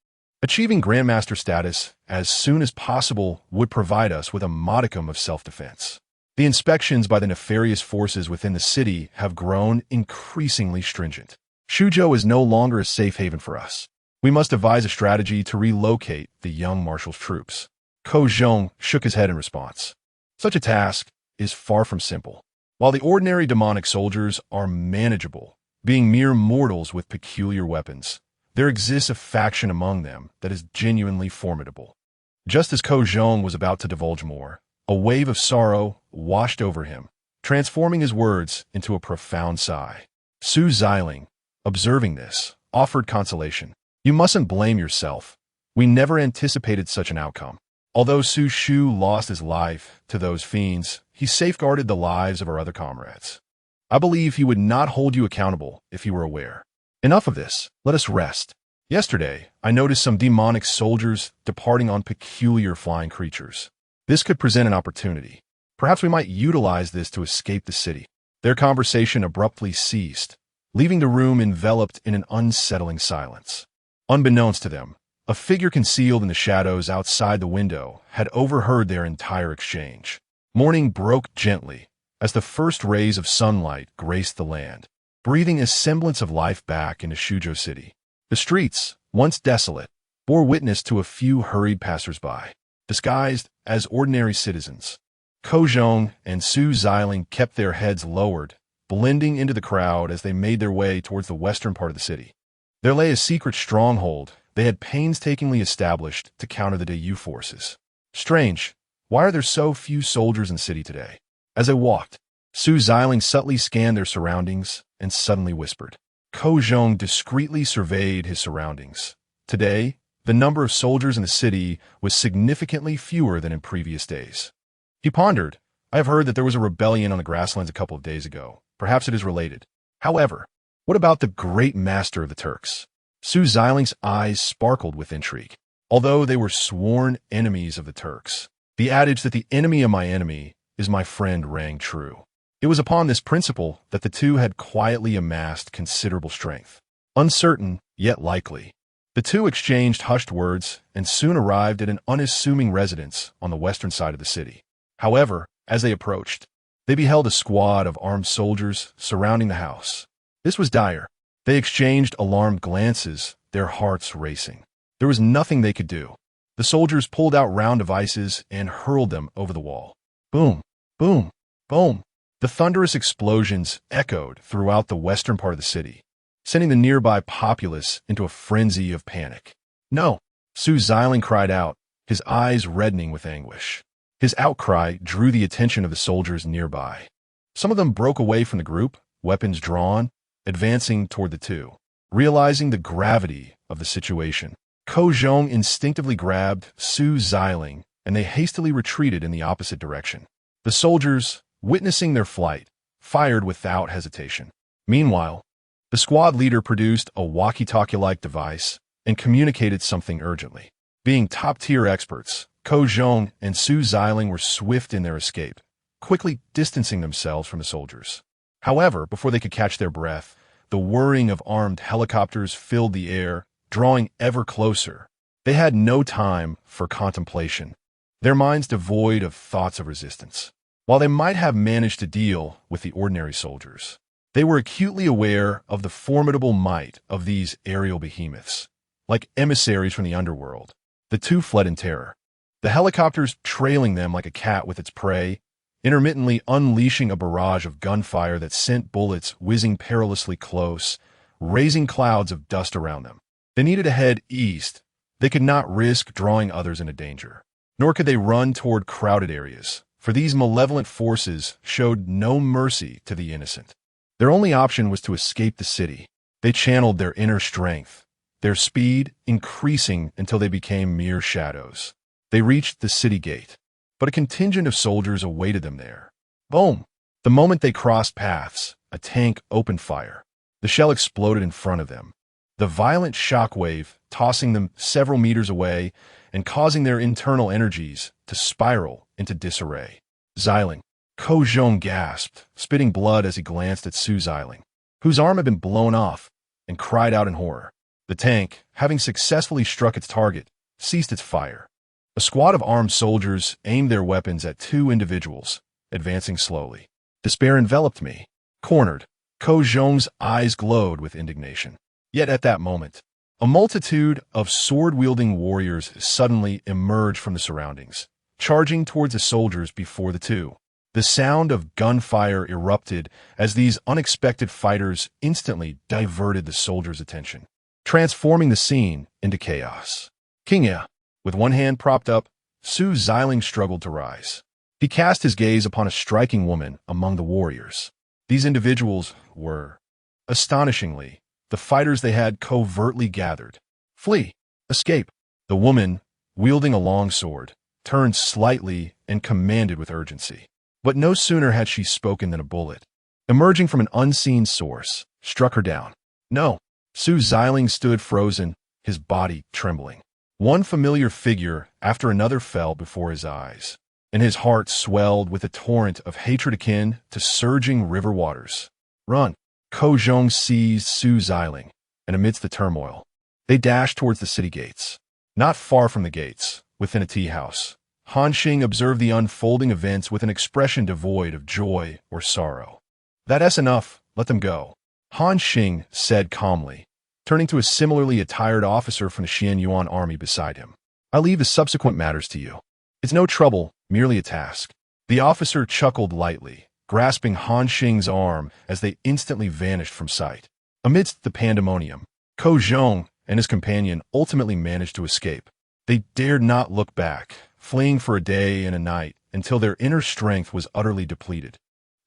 achieving Grandmaster status as soon as possible would provide us with a modicum of self-defense. The inspections by the nefarious forces within the city have grown increasingly stringent. Shuzhou is no longer a safe haven for us. We must devise a strategy to relocate the young marshal's troops. Ko Zhong shook his head in response. Such a task is far from simple. While the ordinary demonic soldiers are manageable, being mere mortals with peculiar weapons, there exists a faction among them that is genuinely formidable. Just as Ko Zhong was about to divulge more, a wave of sorrow washed over him, transforming his words into a profound sigh. Su Xiling, observing this, offered consolation. You mustn't blame yourself. We never anticipated such an outcome. Although Su Shu lost his life to those fiends, he safeguarded the lives of our other comrades. I believe he would not hold you accountable if he were aware. Enough of this. Let us rest. Yesterday, I noticed some demonic soldiers departing on peculiar flying creatures. This could present an opportunity. Perhaps we might utilize this to escape the city. Their conversation abruptly ceased, leaving the room enveloped in an unsettling silence. Unbeknownst to them, a figure concealed in the shadows outside the window had overheard their entire exchange. Morning broke gently as the first rays of sunlight graced the land, breathing a semblance of life back into Shuzhou City. The streets, once desolate, bore witness to a few hurried passers-by, disguised as ordinary citizens. Ko Zhong and Su Xiling kept their heads lowered, blending into the crowd as they made their way towards the western part of the city. There lay a secret stronghold they had painstakingly established to counter the Dayu forces. Strange, why are there so few soldiers in the city today? As they walked, Su Xiling subtly scanned their surroundings and suddenly whispered. Ko Zhong discreetly surveyed his surroundings. Today, the number of soldiers in the city was significantly fewer than in previous days. He pondered. I have heard that there was a rebellion on the grasslands a couple of days ago. Perhaps it is related. However, what about the great master of the Turks? Su Xiling's eyes sparkled with intrigue. Although they were sworn enemies of the Turks, the adage that the enemy of my enemy is my friend rang true. It was upon this principle that the two had quietly amassed considerable strength. Uncertain, yet likely, the two exchanged hushed words and soon arrived at an unassuming residence on the western side of the city. However, as they approached, they beheld a squad of armed soldiers surrounding the house. This was dire. They exchanged alarmed glances, their hearts racing. There was nothing they could do. The soldiers pulled out round devices and hurled them over the wall. Boom, boom, boom. The thunderous explosions echoed throughout the western part of the city, sending the nearby populace into a frenzy of panic. No, Su Xiling cried out, his eyes reddening with anguish. His outcry drew the attention of the soldiers nearby. Some of them broke away from the group, weapons drawn, advancing toward the two. Realizing the gravity of the situation, Ko Zhong instinctively grabbed Su Xiling, and they hastily retreated in the opposite direction. The soldiers, witnessing their flight, fired without hesitation. Meanwhile, the squad leader produced a walkie-talkie-like device and communicated something urgently. Being top-tier experts, Ko Zhong and Su Xiling were swift in their escape, quickly distancing themselves from the soldiers. However, before they could catch their breath, the whirring of armed helicopters filled the air, drawing ever closer. They had no time for contemplation, their minds devoid of thoughts of resistance. While they might have managed to deal with the ordinary soldiers, they were acutely aware of the formidable might of these aerial behemoths. Like emissaries from the underworld, the two fled in terror, the helicopters trailing them like a cat with its prey, intermittently unleashing a barrage of gunfire that sent bullets whizzing perilously close, raising clouds of dust around them. They needed to head east. They could not risk drawing others into danger, nor could they run toward crowded areas, for these malevolent forces showed no mercy to the innocent. Their only option was to escape the city. They channeled their inner strength, their speed increasing until they became mere shadows. They reached the city gate, but a contingent of soldiers awaited them there. Boom! The moment they crossed paths, a tank opened fire. The shell exploded in front of them, the violent shockwave tossing them several meters away and causing their internal energies to spiral into disarray. Xiling. Ko Zhong gasped, spitting blood as he glanced at Su Xiling, whose arm had been blown off, and cried out in horror. The tank, having successfully struck its target, ceased its fire. A squad of armed soldiers aimed their weapons at two individuals, advancing slowly. Despair enveloped me. Cornered, Ko Zhong's eyes glowed with indignation. Yet at that moment, a multitude of sword-wielding warriors suddenly emerged from the surroundings, charging towards the soldiers before the two. The sound of gunfire erupted as these unexpected fighters instantly diverted the soldiers' attention, transforming the scene into chaos. Kingya, with one hand propped up, Su Xiling struggled to rise. He cast his gaze upon a striking woman among the warriors. These individuals were, astonishingly, the fighters they had covertly gathered. Flee! Escape! The woman, wielding a long sword, turned slightly and commanded with urgency. But no sooner had she spoken than a bullet, emerging from an unseen source, struck her down. No! Su Xiling stood frozen, his body trembling. One familiar figure after another fell before his eyes, and his heart swelled with a torrent of hatred akin to surging river waters. Run! Ko Zhong seized Su Xiling, and amidst the turmoil, they dashed towards the city gates. Not far from the gates, within a tea house, Han Xing observed the unfolding events with an expression devoid of joy or sorrow. That's enough, let them go, Han Xing said calmly, turning to a similarly attired officer from the Xian Yuan army beside him. I leave the subsequent matters to you. It's no trouble, merely a task. The officer chuckled lightly, grasping Han Xing's arm as they instantly vanished from sight. Amidst the pandemonium, Ko Zhong and his companion ultimately managed to escape. They dared not look back, fleeing for a day and a night until their inner strength was utterly depleted,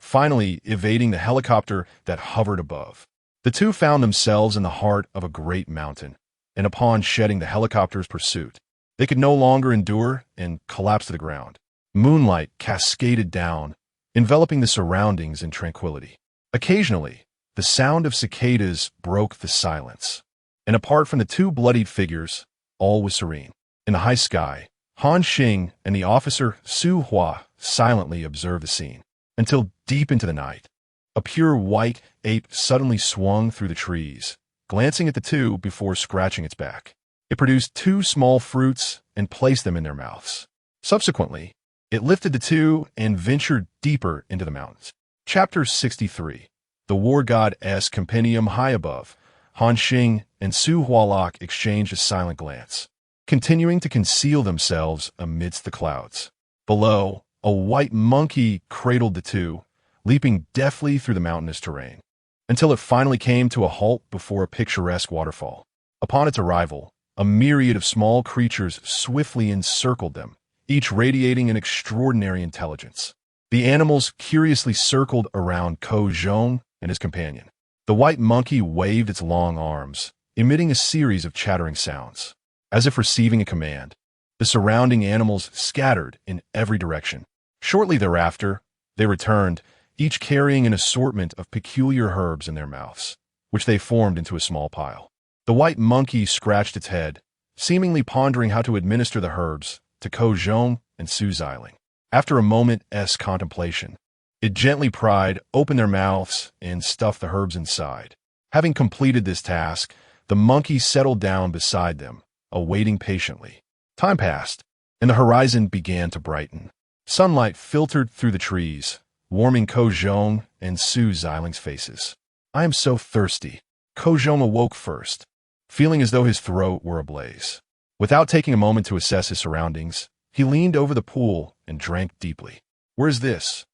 finally evading the helicopter that hovered above. The two found themselves in the heart of a great mountain, and upon shedding the helicopter's pursuit, they could no longer endure and collapsed to the ground. Moonlight cascaded down, enveloping the surroundings in tranquility. Occasionally, the sound of cicadas broke the silence, and apart from the two bloodied figures, all was serene. In the high sky, Han Xing and the officer Su Hua silently observed the scene, until deep into the night. A pure white ape suddenly swung through the trees, glancing at the two before scratching its back. It produced two small fruits and placed them in their mouths. Subsequently, it lifted the two and ventured deeper into the mountains. Chapter 63. The War God-S Compendium. High above, Han Xing and Su Hualak exchanged a silent glance, continuing to conceal themselves amidst the clouds. Below, a white monkey cradled the two, leaping deftly through the mountainous terrain, until it finally came to a halt before a picturesque waterfall. Upon its arrival, a myriad of small creatures swiftly encircled them, each radiating an extraordinary intelligence. The animals curiously circled around Ko Zhong and his companion. The white monkey waved its long arms, emitting a series of chattering sounds. As if receiving a command, the surrounding animals scattered in every direction. Shortly thereafter, they returned, each carrying an assortment of peculiar herbs in their mouths, which they formed into a small pile. The white monkey scratched its head, seemingly pondering how to administer the herbs to Ko Zhong and Su Xiling. After a moment's contemplation, it gently pried open their mouths and stuffed the herbs inside. Having completed this task, the monkey settled down beside them, awaiting patiently. Time passed, and the horizon began to brighten. Sunlight filtered through the trees, warming Ko Zhong and Su Xiling's faces. I am so thirsty. Ko Zhong awoke first, feeling as though his throat were ablaze. Without taking a moment to assess his surroundings, he leaned over the pool and drank deeply. Where's this?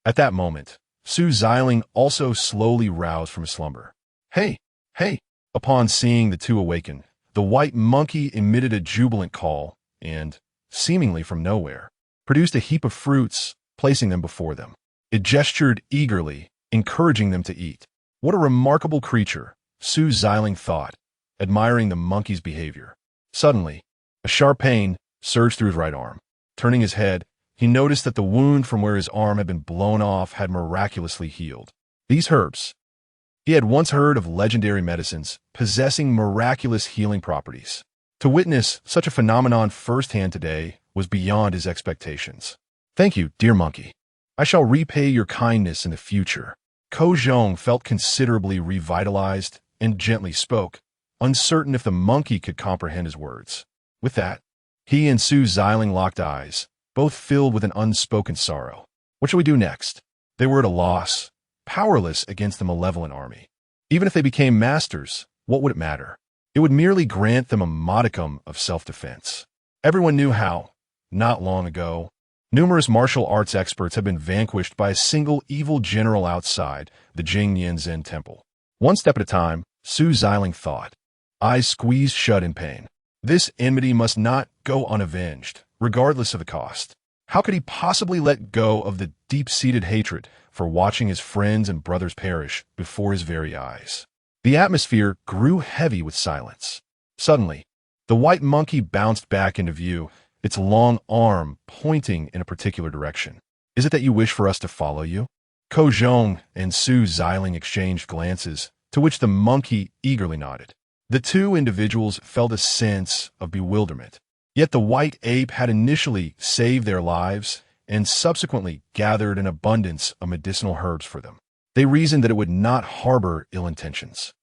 At that moment, Su Xiling also slowly roused from his slumber. Hey! Hey! Upon seeing the two awaken, the white monkey emitted a jubilant call and, seemingly from nowhere, produced a heap of fruits, placing them before them. It gestured eagerly, encouraging them to eat. What a remarkable creature, Su Xiling thought, admiring the monkey's behavior. Suddenly, a sharp pain surged through his right arm. Turning his head, he noticed that the wound from where his arm had been blown off had miraculously healed. These herbs. He had once heard of legendary medicines possessing miraculous healing properties. To witness such a phenomenon firsthand today was beyond his expectations. "Thank you, dear monkey. I shall repay your kindness in the future." Ko Zhong felt considerably revitalized and gently spoke, uncertain if the monkey could comprehend his words. With that, he and Su Xiling locked eyes, both filled with an unspoken sorrow. What shall we do next? They were at a loss, powerless against the malevolent army. Even if they became masters, what would it matter? It would merely grant them a modicum of self-defense. Everyone knew how, not long ago, numerous martial arts experts had been vanquished by a single evil general outside the Jingyan Zen temple. One step at a time, Su Xiling thought, eyes squeezed shut in pain. This enmity must not go unavenged, regardless of the cost. How could he possibly let go of the deep-seated hatred for watching his friends and brothers perish before his very eyes? The atmosphere grew heavy with silence. Suddenly, the white monkey bounced back into view, its long arm pointing in a particular direction. "Is it that you wish for us to follow you?" Ko Zhong and Su Xiling exchanged glances, to which the monkey eagerly nodded. The two individuals felt a sense of bewilderment. Yet the white ape had initially saved their lives and subsequently gathered an abundance of medicinal herbs for them. They reasoned that it would not harbor ill intentions.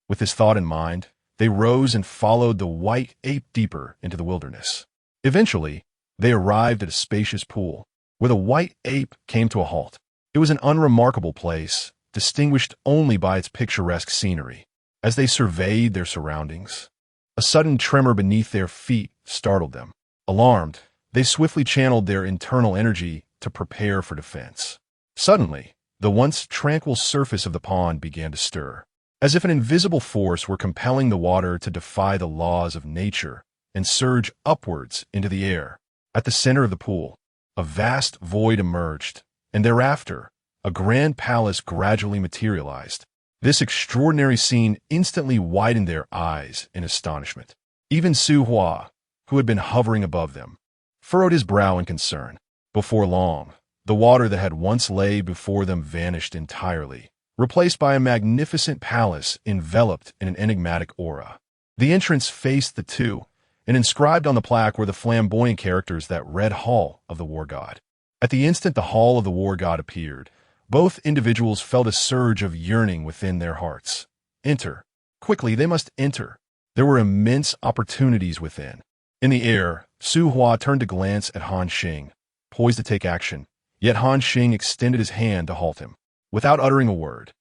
With this thought in mind, they rose and followed the white ape deeper into the wilderness. Eventually, they arrived at a spacious pool, where the white ape came to a halt. It was an unremarkable place, distinguished only by its picturesque scenery. As they surveyed their surroundings, a sudden tremor beneath their feet startled them. Alarmed, they swiftly channeled their internal energy to prepare for defense. Suddenly, the once tranquil surface of the pond began to stir, as if an invisible force were compelling the water to defy the laws of nature and surge upwards into the air. At the center of the pool, a vast void emerged, and thereafter, a grand palace gradually materialized. This extraordinary scene instantly widened their eyes in astonishment. Even Su Hua, who had been hovering above them, furrowed his brow in concern. Before long, the water that had once lay before them vanished entirely, replaced by a magnificent palace enveloped in an enigmatic aura. The entrance faced the two, and inscribed on the plaque were the flamboyant characters that read Hall of the War God. At the instant the Hall of the War God appeared, both individuals felt a surge of yearning within their hearts. Enter. Quickly, they must enter. There were immense opportunities within. In the air, Su Hua turned to glance at Han Xing, poised to take action, yet Han Xing extended his hand to halt him. Without uttering a word,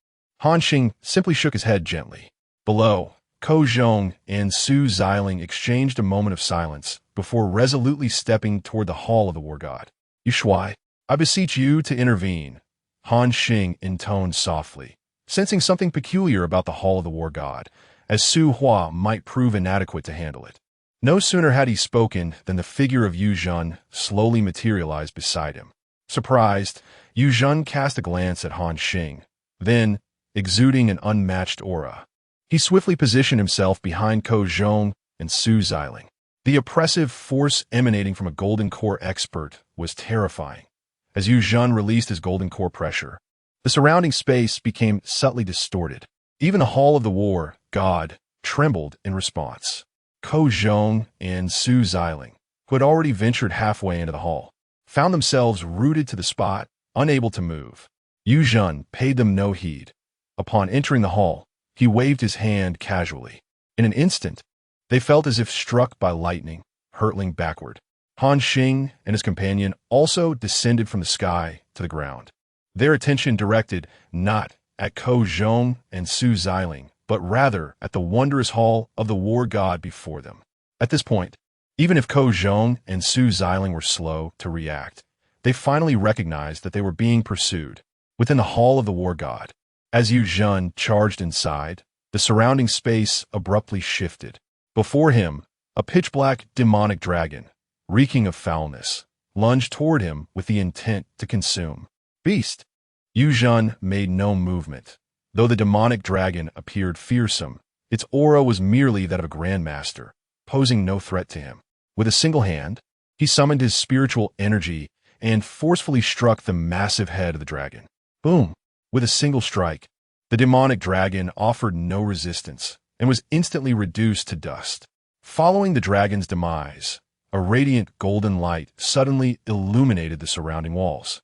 Han Xing simply shook his head gently. Below, Ko Zhong and Su Xiling exchanged a moment of silence before resolutely stepping toward the Hall of the War God. "Yu Shuai, I beseech you to intervene," Han Xing intoned softly, sensing something peculiar about the Hall of the War God, as Su Hua might prove inadequate to handle it. No sooner had he spoken than the figure of Yu Zhen slowly materialized beside him. Surprised, Yu Zhen cast a glance at Han Xing, then, exuding an unmatched aura, he swiftly positioned himself behind Ko Zhong and Su Xiling. The oppressive force emanating from a golden core expert was terrifying. As Yu Zhen released his golden core pressure, the surrounding space became subtly distorted. Even the Hall of the War God trembled in response. Ko Zhong and Su Xiling, who had already ventured halfway into the hall, found themselves rooted to the spot, unable to move. Yu Zhen paid them no heed. Upon entering the hall, he waved his hand casually. In an instant, they felt as if struck by lightning, hurtling backward. Han Xing and his companion also descended from the sky to the ground, their attention directed not at Ko Zhong and Su Xiling, but rather at the wondrous Hall of the War God before them. At this point, even if Ko Zhong and Su Xiling were slow to react, they finally recognized that they were being pursued within the Hall of the War God. As Yu Zhen charged inside, the surrounding space abruptly shifted. Before him, a pitch-black demonic dragon, reeking of foulness, lunged toward him with the intent to consume. "Beast!" Yu Zhen made no movement. Though the demonic dragon appeared fearsome, Its aura was merely that of a grandmaster, posing no threat to him. With a single hand, he summoned his spiritual energy and forcefully struck the massive head of the dragon. Boom! With a single strike, the demonic dragon offered no resistance and was instantly reduced to dust. Following the dragon's demise, a radiant golden light suddenly illuminated the surrounding walls,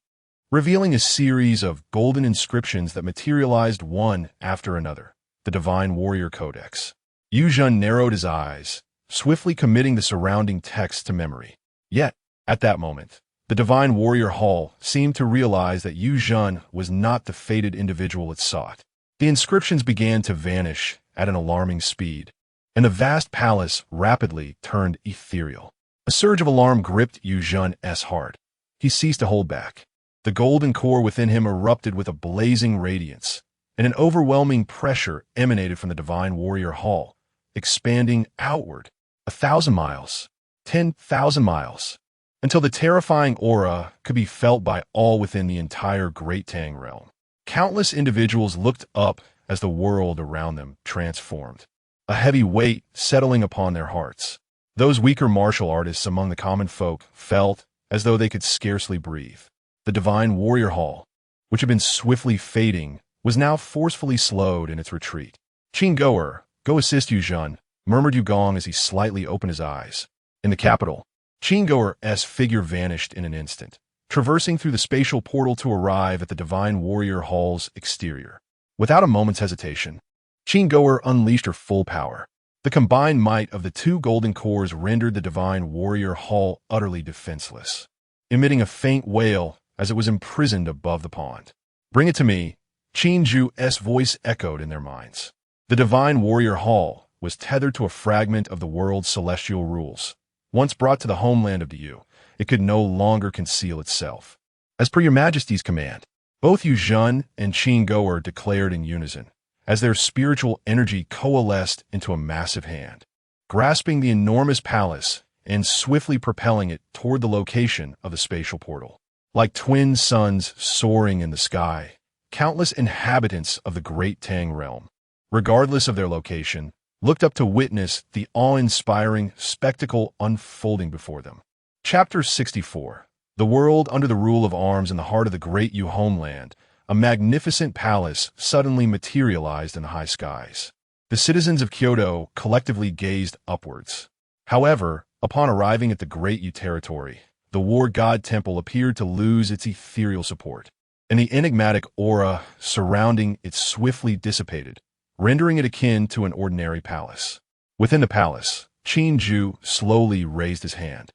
revealing a series of golden inscriptions that materialized one after another. The Divine Warrior Codex. Yu Jun narrowed his eyes, swiftly committing the surrounding text to memory. Yet, at that moment, the Divine Warrior Hall seemed to realize that Yu Jun was not the fated individual it sought. The inscriptions began to vanish at an alarming speed, and the vast palace rapidly turned ethereal. A surge of alarm gripped Yu Jun's heart. He ceased to hold back. The golden core within him erupted with a blazing radiance, and an overwhelming pressure emanated from the Divine Warrior Hall, expanding outward 1,000 miles, 10,000 miles, until the terrifying aura could be felt by all within the entire Great Tang realm. Countless individuals looked up as the world around them transformed, a heavy weight settling upon their hearts. Those weaker martial artists among the common folk felt as though they could scarcely breathe. The Divine Warrior Hall, which had been swiftly fading, was now forcefully slowed in its retreat. Qin Goer, go assist Yu Jun, murmured Yu Gong as he slightly opened his eyes. In the capital, Qin Goer's figure vanished in an instant, traversing through the spatial portal to arrive at the Divine Warrior Hall's exterior. Without a moment's hesitation, Qin Goer unleashed her full power. The combined might of the two golden cores rendered the Divine Warrior Hall utterly defenseless, emitting a faint wail as it was imprisoned above the pond. Bring it to me, Qin Ju's voice echoed in their minds. The Divine Warrior Hall was tethered to a fragment of the world's celestial rules. Once brought to the homeland of Yu, it could no longer conceal itself. As per your majesty's command, both Yu Jun and Qin Goer declared in unison, as their spiritual energy coalesced into a massive hand, grasping the enormous palace and swiftly propelling it toward the location of the spatial portal. Like twin suns soaring in the sky, countless inhabitants of the Great Tang realm, regardless of their location, looked up to witness the awe-inspiring spectacle unfolding before them. Chapter 64. The world under the rule of arms in the heart of the Great Yu homeland, a magnificent palace suddenly materialized in the high skies. The citizens of Kyoto collectively gazed upwards. However, upon arriving at the Great Yu territory, the War God Temple appeared to lose its ethereal support, and the enigmatic aura surrounding it swiftly dissipated, rendering it akin to an ordinary palace. Within the palace, Qin Ju slowly raised his hand,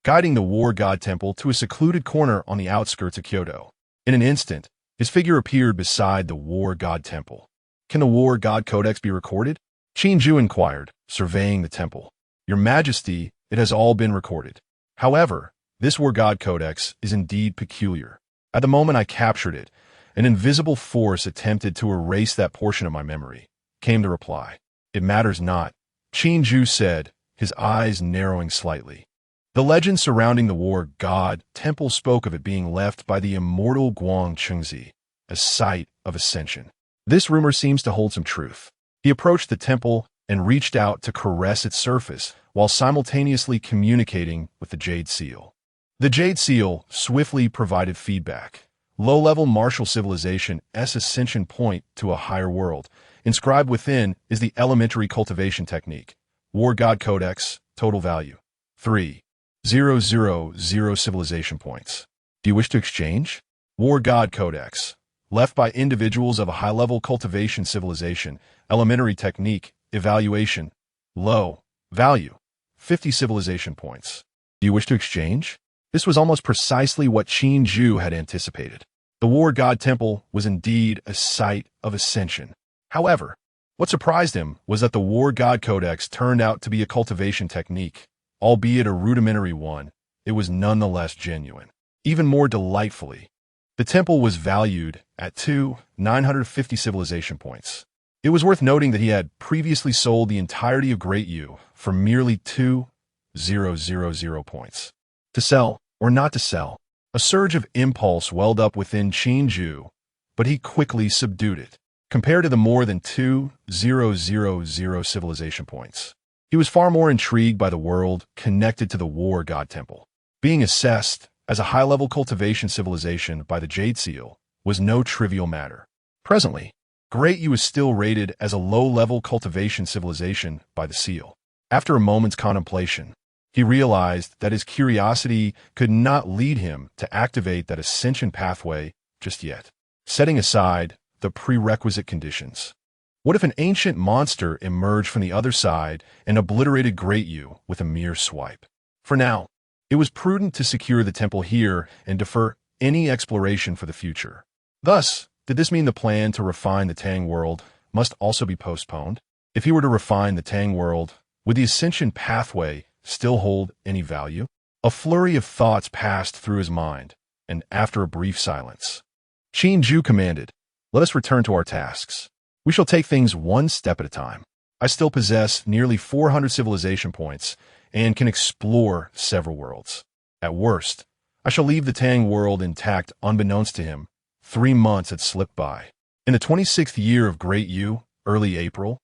guiding the War God Temple to a secluded corner on the outskirts of Kyoto. In an instant, his figure appeared beside the War God Temple. Can the War God Codex be recorded? Qin Ju inquired, surveying the temple. Your Majesty, it has all been recorded. However, this War God Codex is indeed peculiar. At the moment I captured it, an invisible force attempted to erase that portion of my memory, came the reply. It matters not, Qin Ju said, his eyes narrowing slightly. The legend surrounding the War God Temple spoke of it being left by the immortal Guang Chengzi, a site of ascension. This rumor seems to hold some truth. He approached the temple and reached out to caress its surface while simultaneously communicating with the Jade Seal. The Jade Seal swiftly provided feedback. Low-level martial civilization's ascension point to a higher world. Inscribed within is the elementary cultivation technique. War God Codex, total value 3,000 civilization points. Do you wish to exchange? War God Codex, left by individuals of a high-level cultivation civilization, elementary technique, evaluation, low value 50 civilization points. Do you wish to exchange? This was almost precisely what Qin Ju had anticipated. The War God Temple was indeed a site of ascension. However, what surprised him was that the War God Codex turned out to be a cultivation technique. Albeit a rudimentary one, it was nonetheless genuine. Even more delightfully, the temple was valued at 2,950 civilization points. It was worth noting that he had previously sold the entirety of Great Yu for merely 2,000 points. To sell, or not to sell, a surge of impulse welled up within Qin Ju, but he quickly subdued it. compared to the more than 2,000 civilization points. He was far more intrigued by the world connected to the War God Temple. Being assessed as a high-level cultivation civilization by the Jade Seal was no trivial matter. Presently, Great U is still rated as a low-level cultivation civilization by the Seal. After a moment's contemplation, he realized that his curiosity could not lead him to activate that ascension pathway just yet. Setting aside the prerequisite conditions, what if an ancient monster emerged from the other side and obliterated Great U with a mere swipe? For now, it was prudent to secure the temple here and defer any exploration for the future. Thus, did this mean the plan to refine the Tang world must also be postponed? If he were to refine the Tang world, would the ascension pathway still hold any value? A flurry of thoughts passed through his mind, and after a brief silence, Qin Ju commanded, "Let us return to our tasks. We shall take things one step at a time. I still possess nearly 400 civilization points and can explore several worlds. At worst, I shall leave the Tang world intact unbeknownst to him. 3 months had slipped by. In the 26th year of Great U, early April,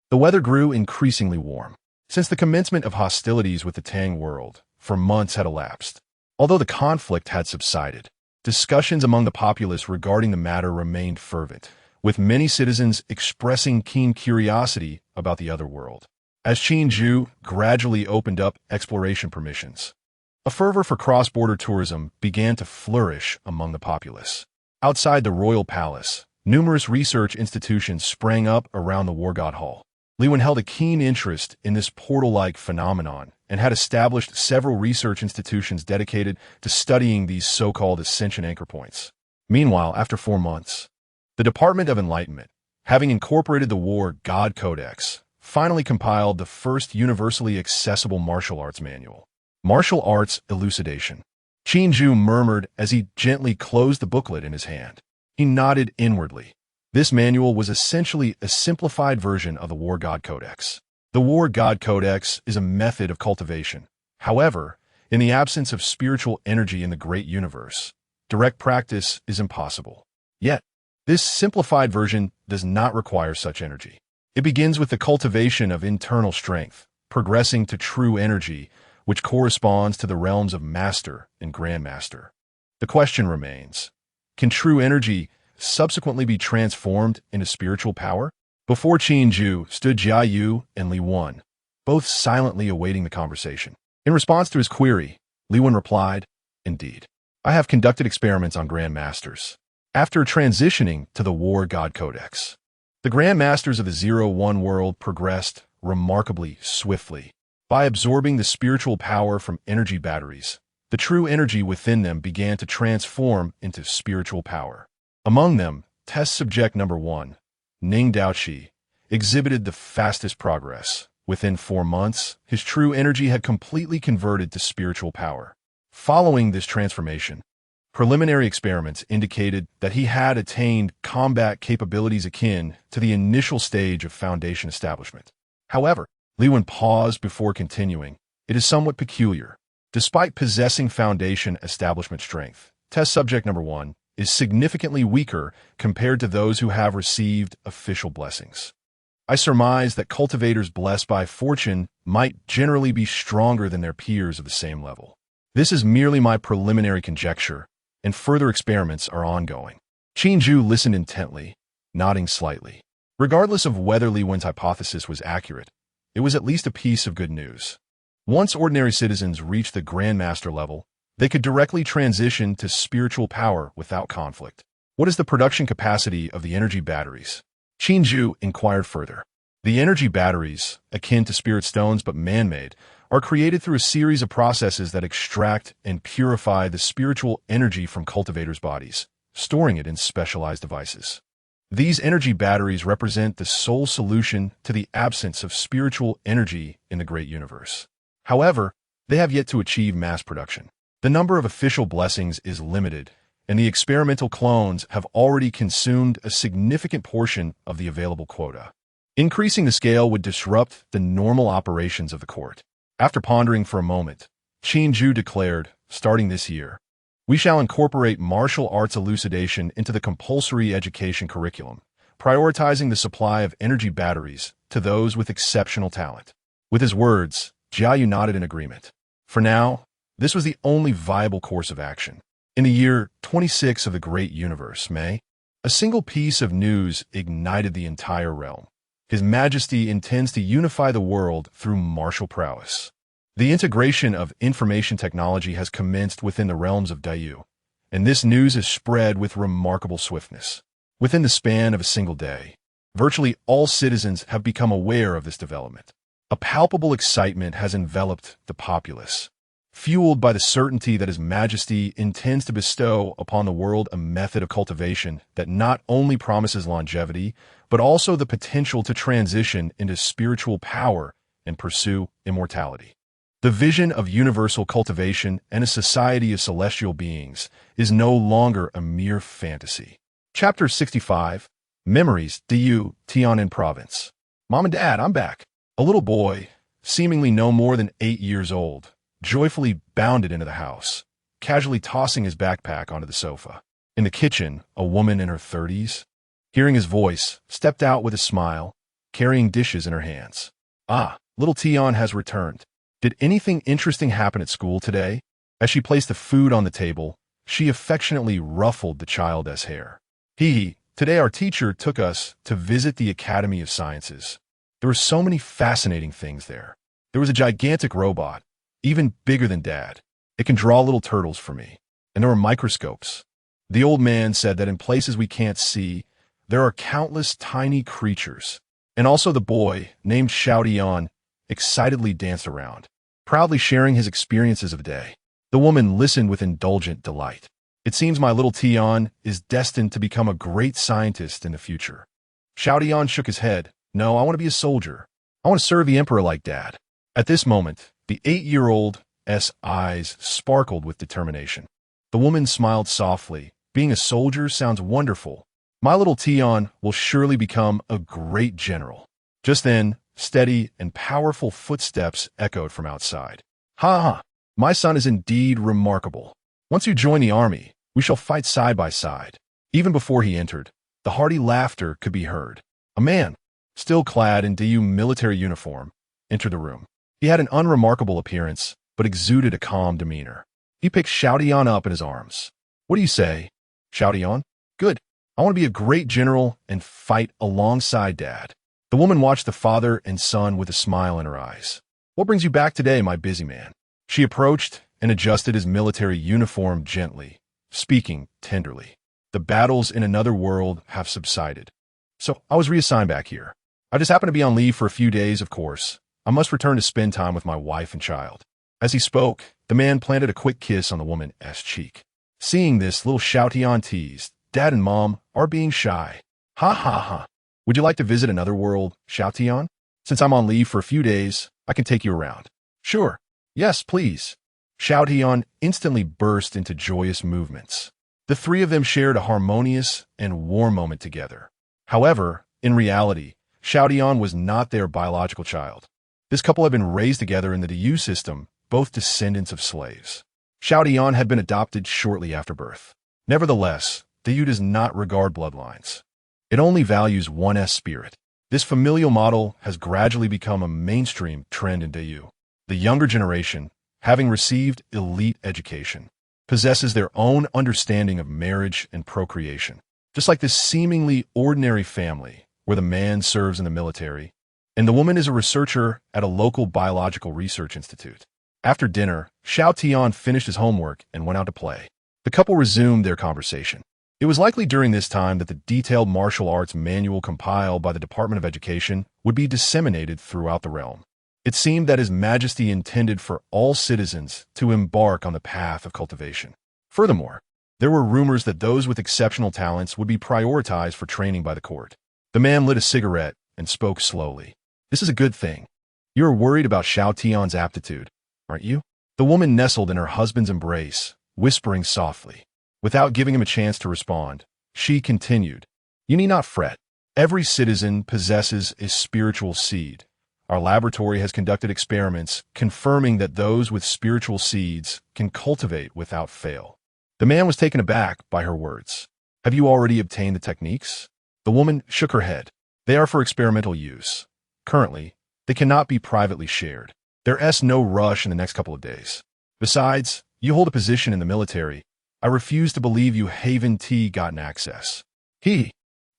the weather grew increasingly warm. Since the commencement of hostilities with the Tang world, for months had elapsed. Although the conflict had subsided, discussions among the populace regarding the matter remained fervent, with many citizens expressing keen curiosity about the other world. As Qin Ju gradually opened up exploration permissions, a fervor for cross-border tourism began to flourish among the populace. Outside the royal palace, numerous research institutions sprang up around the War God Hall. Li Wen held a keen interest in this portal-like phenomenon and had established several research institutions dedicated to studying these so-called ascension anchor points. Meanwhile, after 4 months, the Department of Enlightenment, having incorporated the War God Codex, finally compiled the first universally accessible martial arts manual. Martial Arts Elucidation. Qin Ju murmured as he gently closed the booklet in his hand. He nodded inwardly. This manual was essentially a simplified version of the War God Codex. The War God Codex is a method of cultivation. However, in the absence of spiritual energy in the great universe, direct practice is impossible. Yet, this simplified version does not require such energy. It begins with the cultivation of internal strength, progressing to true energy, which corresponds to the realms of Master and Grandmaster. The question remains, can true energy subsequently be transformed into spiritual power? Before Qin Ju stood Jia Yu and Li Wen, both silently awaiting the conversation. In response to his query, Li Wen replied, "Indeed, I have conducted experiments on Grandmasters. After transitioning to the War God Codex, the Grandmasters of the 0-1 world progressed remarkably swiftly. By absorbing the spiritual power from energy batteries, the true energy within them began to transform into spiritual power. Among them, test subject number 1, Ning Daoqi, exhibited the fastest progress. Within 4 months, his true energy had completely converted to spiritual power. Following this transformation, preliminary experiments indicated that he had attained combat capabilities akin to the initial stage of Foundation establishment. However, Li Wen paused before continuing. It is somewhat peculiar. Despite possessing Foundation establishment strength, test subject number 1 is significantly weaker compared to those who have received official blessings. I surmise that cultivators blessed by fortune might generally be stronger than their peers of the same level. This is merely my preliminary conjecture, and further experiments are ongoing." Qin Ju listened intently, nodding slightly. Regardless of whether Li Wen's hypothesis was accurate, it was at least a piece of good news. Once ordinary citizens reached the Grandmaster level, they could directly transition to spiritual power without conflict. What is the production capacity of the energy batteries? Qin Ju inquired further. The energy batteries, akin to spirit stones but man-made, are created through a series of processes that extract and purify the spiritual energy from cultivators' bodies, storing it in specialized devices. These energy batteries represent the sole solution to the absence of spiritual energy in the great universe. However, they have yet to achieve mass production. The number of official blessings is limited, and the experimental clones have already consumed a significant portion of the available quota. Increasing the scale would disrupt the normal operations of the court. After pondering for a moment, Qin Ju declared, "Starting this year, we shall incorporate martial arts elucidation into the compulsory education curriculum, prioritizing the supply of energy batteries to those with exceptional talent. With his words, Jiayu nodded in agreement. For now, this was the only viable course of action. In the year 26 of the Great Universe, May, a single piece of news ignited the entire realm. His Majesty intends to unify the world through martial prowess. The integration of information technology has commenced within the realms of Dayu, and this news is spread with remarkable swiftness. Within the span of a single day, virtually all citizens have become aware of this development. A palpable excitement has enveloped the populace, fueled by the certainty that His Majesty intends to bestow upon the world a method of cultivation that not only promises longevity, but also the potential to transition into spiritual power and pursue immortality. The vision of universal cultivation and a society of celestial beings is no longer a mere fantasy. Chapter 65, Memories, Du, Tianan Province. Mom and Dad, I'm back. A little boy, seemingly no more than 8 years old, joyfully bounded into the house, casually tossing his backpack onto the sofa. In the kitchen, a woman in her 30s, hearing his voice, stepped out with a smile, carrying dishes in her hands. Ah, little Tian has returned. Did anything interesting happen at school today? As she placed the food on the table, she affectionately ruffled the child's hair. Today our teacher took us to visit the Academy of Sciences. There were so many fascinating things there. There was a gigantic robot, even bigger than Dad. It can draw little turtles for me. And there were microscopes. The old man said that in places we can't see, there are countless tiny creatures. And also the boy, named Xiaotian, excitedly danced around, proudly sharing his experiences of the day. The woman listened with indulgent delight. It seems my little Tian is destined to become a great scientist in the future. Xiaotian shook his head. No, I want to be a soldier. I want to serve the emperor like Dad. At this moment, the 8-year-old's eyes sparkled with determination. The woman smiled softly. Being a soldier sounds wonderful. My little Tian will surely become a great general. Just then, steady and powerful footsteps echoed from outside. Ha ha! My son is indeed remarkable. Once you join the army, we shall fight side by side. Even before he entered, the hearty laughter could be heard. A man, still clad in DU military uniform, entered the room. He had an unremarkable appearance, but exuded a calm demeanor. He picked Xiaotian up in his arms. What do you say, Xiaotian? Good. I want to be a great general and fight alongside Dad. The woman watched the father and son with a smile in her eyes. What brings you back today, my busy man? She approached and adjusted his military uniform gently, speaking tenderly. The battles in another world have subsided. So I was reassigned back here. I just happened to be on leave for a few days, of course. I must return to spend time with my wife and child. As he spoke, the man planted a quick kiss on the woman's cheek. Seeing this, little Xiaotian teased, Dad and Mom are being shy. Ha ha ha. Would you like to visit another world, Xiaotian? Since I'm on leave for a few days, I can take you around. Sure. Yes, please. Xiaotian instantly burst into joyous movements. The three of them shared a harmonious and warm moment together. However, in reality, Xiaotian was not their biological child. This couple had been raised together in the DU system, both descendants of slaves. Xiaotian had been adopted shortly after birth. Nevertheless, DU does not regard bloodlines. It only values one's spirit. This familial model has gradually become a mainstream trend in DU. The younger generation, having received elite education, possesses their own understanding of marriage and procreation. Just like this seemingly ordinary family, where the man serves in the military, and the woman is a researcher at a local biological research institute. After dinner, Xiaotian finished his homework and went out to play. The couple resumed their conversation. It was likely during this time that the detailed martial arts manual compiled by the Department of Education would be disseminated throughout the realm. It seemed that His Majesty intended for all citizens to embark on the path of cultivation. Furthermore, there were rumors that those with exceptional talents would be prioritized for training by the court. The man lit a cigarette and spoke slowly. This is a good thing. You are worried about Xiaotian's aptitude, aren't you? The woman nestled in her husband's embrace, whispering softly. Without giving him a chance to respond, she continued, You need not fret. Every citizen possesses a spiritual seed. Our laboratory has conducted experiments confirming that those with spiritual seeds can cultivate without fail. The man was taken aback by her words. Have you already obtained the techniques? The woman shook her head. They are for experimental use. Currently, they cannot be privately shared. There's no rush in the next couple of days. Besides, you hold a position in the military. I refuse to believe you haven't gotten access.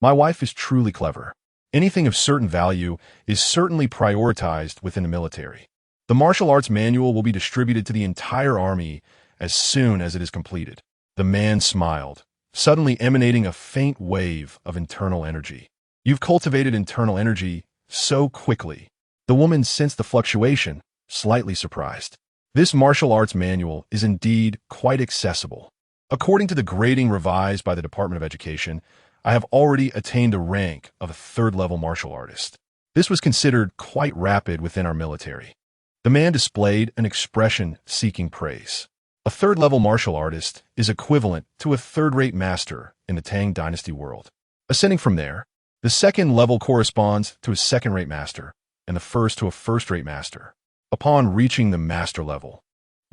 My wife is truly clever. Anything of certain value is certainly prioritized within the military. The martial arts manual will be distributed to the entire army as soon as it is completed. The man smiled, suddenly emanating a faint wave of internal energy. You've cultivated internal energy so quickly. The woman sensed the fluctuation, slightly surprised. This martial arts manual is indeed quite accessible. According to the grading revised by the Department of Education, I have already attained the rank of a third-level martial artist. This was considered quite rapid within our military. The man displayed an expression seeking praise. A third-level martial artist is equivalent to a third-rate master in the Tang Dynasty world. Ascending from there, the second level corresponds to a second-rate master, and the first to a first-rate master. Upon reaching the master level,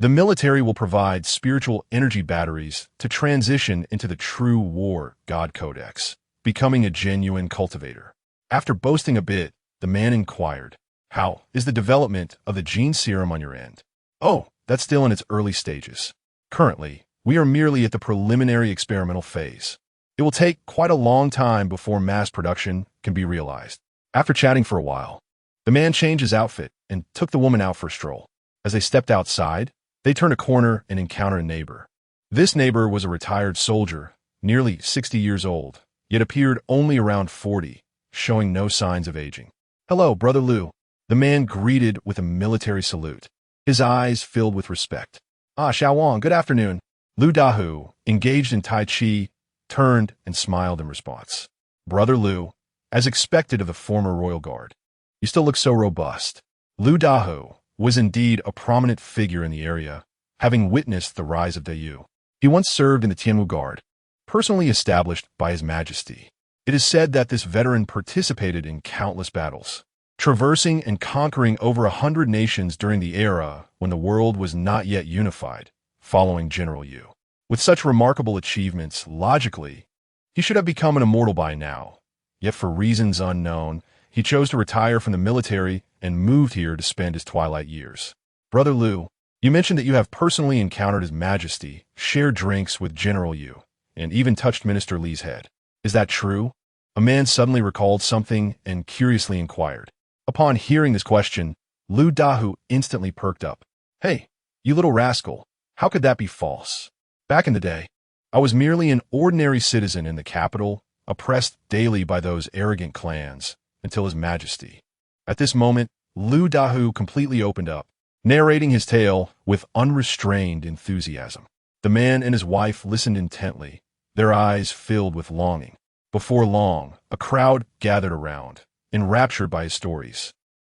the military will provide spiritual energy batteries to transition into the true war God Codex, becoming a genuine cultivator. After boasting a bit, the man inquired, "How is the development of the gene serum on your end?" "Oh, that's still in its early stages. Currently, we are merely at the preliminary experimental phase. It will take quite a long time before mass production can be realized." After chatting for a while, the man changed his outfit and took the woman out for a stroll. As they stepped outside, they turned a corner and encountered a neighbor. This neighbor was a retired soldier, nearly 60 years old, yet appeared only around 40, showing no signs of aging. "Hello, Brother Liu." The man greeted with a military salute, his eyes filled with respect. "Ah, Xiaowang, good afternoon." Liu Dahu, engaged in Tai Chi, turned and smiled in response. "Brother Liu, as expected of the former royal guard, you still look so robust." Liu Dahu was indeed a prominent figure in the area, having witnessed the rise of Dayu. He once served in the Tianwu Guard, personally established by His Majesty. It is said that this veteran participated in countless battles, traversing and conquering over 100 nations during the era when the world was not yet unified, following General Yu. With such remarkable achievements, logically, he should have become an immortal by now. Yet for reasons unknown, he chose to retire from the military and moved here to spend his twilight years. "Brother Liu, you mentioned that you have personally encountered His Majesty, shared drinks with General Yu, and even touched Minister Li's head. Is that true?" A man suddenly recalled something and curiously inquired. Upon hearing this question, Liu Dahu instantly perked up. "Hey, you little rascal, how could that be false? Back in the day, I was merely an ordinary citizen in the capital, oppressed daily by those arrogant clans, until His Majesty." At this moment, Liu Dahu completely opened up, narrating his tale with unrestrained enthusiasm. The man and his wife listened intently, their eyes filled with longing. Before long, a crowd gathered around, enraptured by his stories,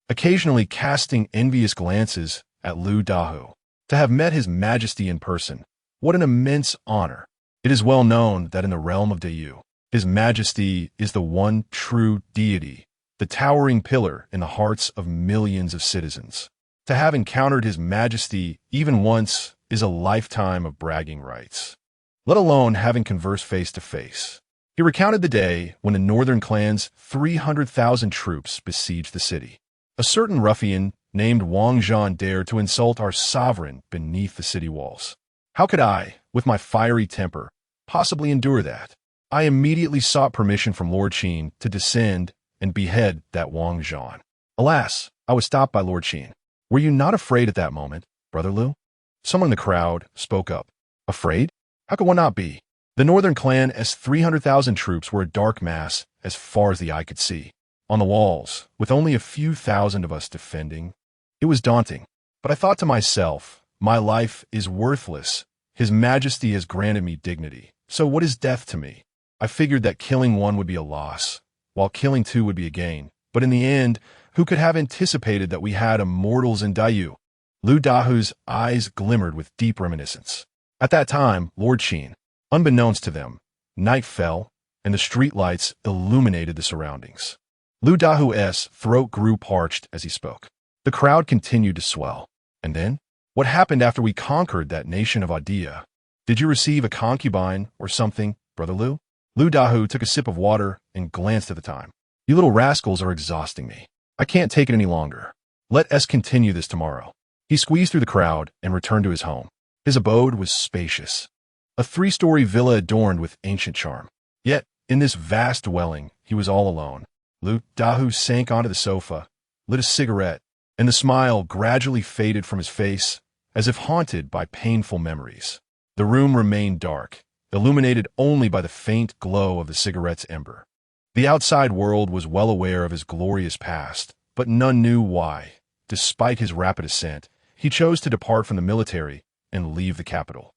occasionally casting envious glances at Liu Dahu. To have met His Majesty in person, what an immense honor. It is well known that in the realm of Dayu, His Majesty is the one true deity, the towering pillar in the hearts of millions of citizens. To have encountered His Majesty even once is a lifetime of bragging rights, let alone having conversed face to face. He recounted the day when the northern clan's 300,000 troops besieged the city. A certain ruffian named Wang Zhan dared to insult our sovereign beneath the city walls. How could I, with my fiery temper, possibly endure that? I immediately sought permission from Lord Qin to descend and behead that Wang Zhan. Alas, I was stopped by Lord Qin. "Were you not afraid at that moment, Brother Liu?" Someone in the crowd spoke up. "Afraid? How could one not be? The northern clan's 300,000 troops were a dark mass as far as the eye could see. On the walls, with only a few thousand of us defending, it was daunting. But I thought to myself, my life is worthless. His Majesty has granted me dignity. So what is death to me? I figured that killing one would be a loss, while killing two would be a gain. But in the end, who could have anticipated that we had immortals in Dayu?" Liu Dahu's eyes glimmered with deep reminiscence. At that time, Lord Qin, unbeknownst to them, night fell, and the streetlights illuminated the surroundings. Liu Dahu's throat grew parched as he spoke. The crowd continued to swell. "And then? What happened after we conquered that nation of Adia? Did you receive a concubine or something, Brother Liu?" Lu Dahu took a sip of water and glanced at the time. You little rascals are exhausting me. I can't take it any longer. Let us continue this tomorrow. He squeezed through the crowd and returned to his home. His abode was spacious, a 3-story villa adorned with ancient charm. Yet, in this vast dwelling, he was all alone. Lu Dahu sank onto the sofa, lit a cigarette, and the smile gradually faded from his face, as if haunted by painful memories. The room remained dark, illuminated only by the faint glow of the cigarette's ember. The outside world was well aware of his glorious past, but none knew why, despite his rapid ascent, he chose to depart from the military and leave the capital.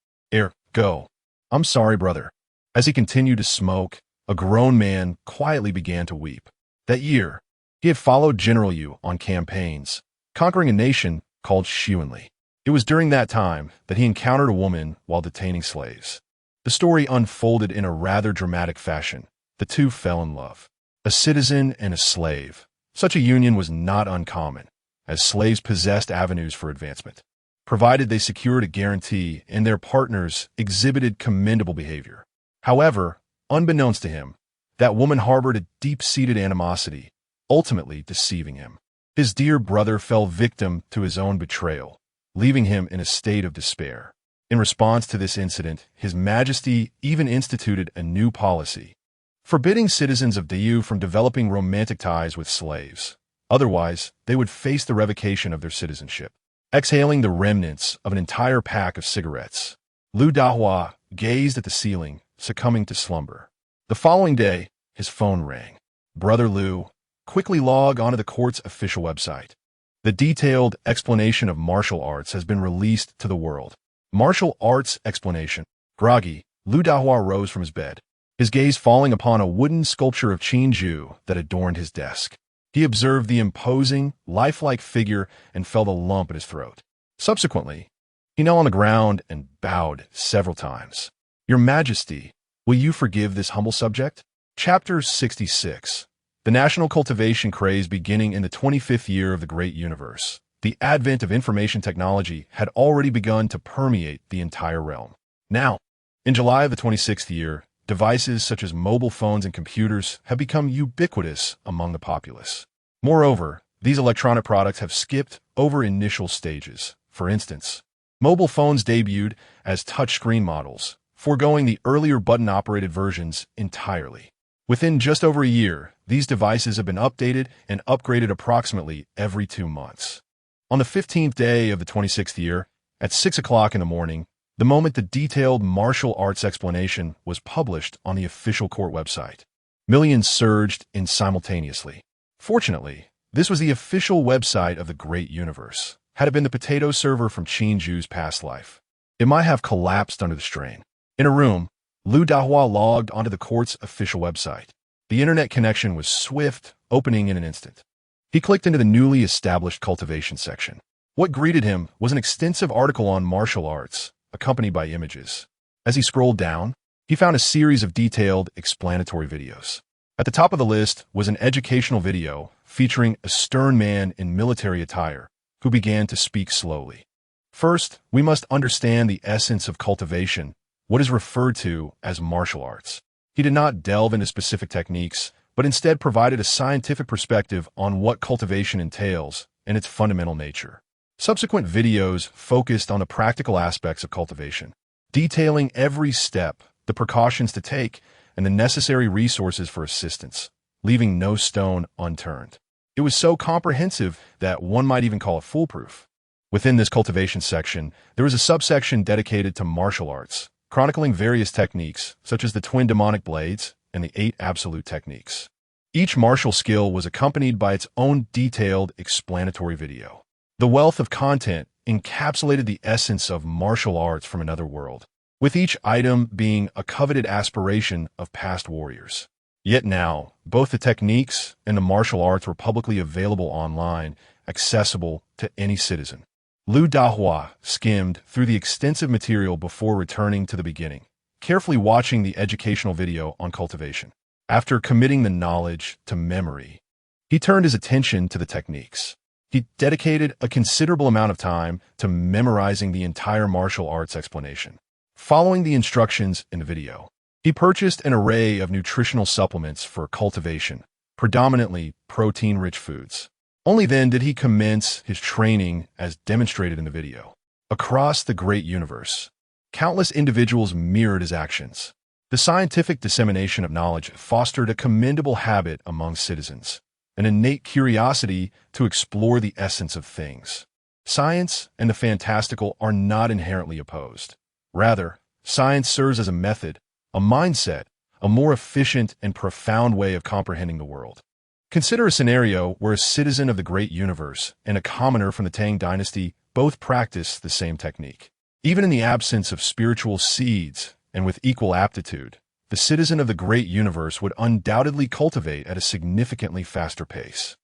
Go. I'm sorry, brother. As he continued to smoke, a grown man quietly began to weep. That year, he had followed General Yu on campaigns, conquering a nation called Xuanli. It was during that time that he encountered a woman while detaining slaves. The story unfolded in a rather dramatic fashion. The two fell in love. A citizen and a slave. Such a union was not uncommon, as slaves possessed avenues for advancement, provided they secured a guarantee and their partners exhibited commendable behavior. However, unbeknownst to him, that woman harbored a deep-seated animosity, ultimately deceiving him. His dear brother fell victim to his own betrayal, leaving him in a state of despair. In response to this incident, His Majesty even instituted a new policy, forbidding citizens of Diyu from developing romantic ties with slaves. Otherwise, they would face the revocation of their citizenship. Exhaling the remnants of an entire pack of cigarettes, Lu Dahua gazed at the ceiling, succumbing to slumber. The following day, his phone rang. Brother Lu, quickly log onto the court's official website. The detailed explanation of martial arts has been released to the world. Martial arts explanation. Groggy, Lu Dahua rose from his bed, his gaze falling upon a wooden sculpture of Qin Ju that adorned his desk. He observed the imposing, lifelike figure and felt a lump in his throat. Subsequently, he knelt on the ground and bowed several times. Your Majesty, will you forgive this humble subject? Chapter 66. The national cultivation craze beginning in the 25th year of the Great Universe. The advent of information technology had already begun to permeate the entire realm. Now, in July of the 26th year, devices such as mobile phones and computers have become ubiquitous among the populace. Moreover, these electronic products have skipped over initial stages. For instance, mobile phones debuted as touchscreen models, foregoing the earlier button-operated versions entirely. Within just over a year, these devices have been updated and upgraded approximately every 2 months. On the 15th day of the 26th year, at 6 o'clock in the morning, the moment the detailed martial arts explanation was published on the official court website, millions surged in simultaneously. Fortunately, this was the official website of the Great Universe. Had it been the potato server from Qin Ju's past life, it might have collapsed under the strain. In a room, Lu Dahua logged onto the court's official website. The internet connection was swift, opening in an instant. He clicked into the newly established cultivation section. What greeted him was an extensive article on martial arts, accompanied by images. As he scrolled down, he found a series of detailed, explanatory videos. At the top of the list was an educational video featuring a stern man in military attire who began to speak slowly. First, we must understand the essence of cultivation, what is referred to as martial arts. He did not delve into specific techniques, but instead provided a scientific perspective on what cultivation entails and its fundamental nature. Subsequent videos focused on the practical aspects of cultivation, detailing every step, the precautions to take, and the necessary resources for assistance, leaving no stone unturned. It was so comprehensive that one might even call it foolproof. Within this cultivation section, there was a subsection dedicated to martial arts, chronicling various techniques, such as the twin demonic blades and the 8 absolute techniques. Each martial skill was accompanied by its own detailed explanatory video. The wealth of content encapsulated the essence of martial arts from another world, with each item being a coveted aspiration of past warriors. Yet now, both the techniques and the martial arts were publicly available online, accessible to any citizen. Lu Dahua skimmed through the extensive material before returning to the beginning, carefully watching the educational video on cultivation. After committing the knowledge to memory, he turned his attention to the techniques. He dedicated a considerable amount of time to memorizing the entire martial arts explanation. Following the instructions in the video, He purchased an array of nutritional supplements for cultivation, predominantly protein-rich foods. Only then did he commence his training as demonstrated in the video. Across the great universe, countless individuals mirrored his actions. The scientific dissemination of knowledge fostered a commendable habit among citizens, an innate curiosity to explore the essence of things. Science and the fantastical are not inherently opposed. Rather, science serves as a method, a mindset, a more efficient and profound way of comprehending the world. Consider a scenario where a citizen of the great universe and a commoner from the Tang dynasty both practice the same technique. Even in the absence of spiritual seeds and with equal aptitude, the citizen of the great universe would undoubtedly cultivate at a significantly faster pace.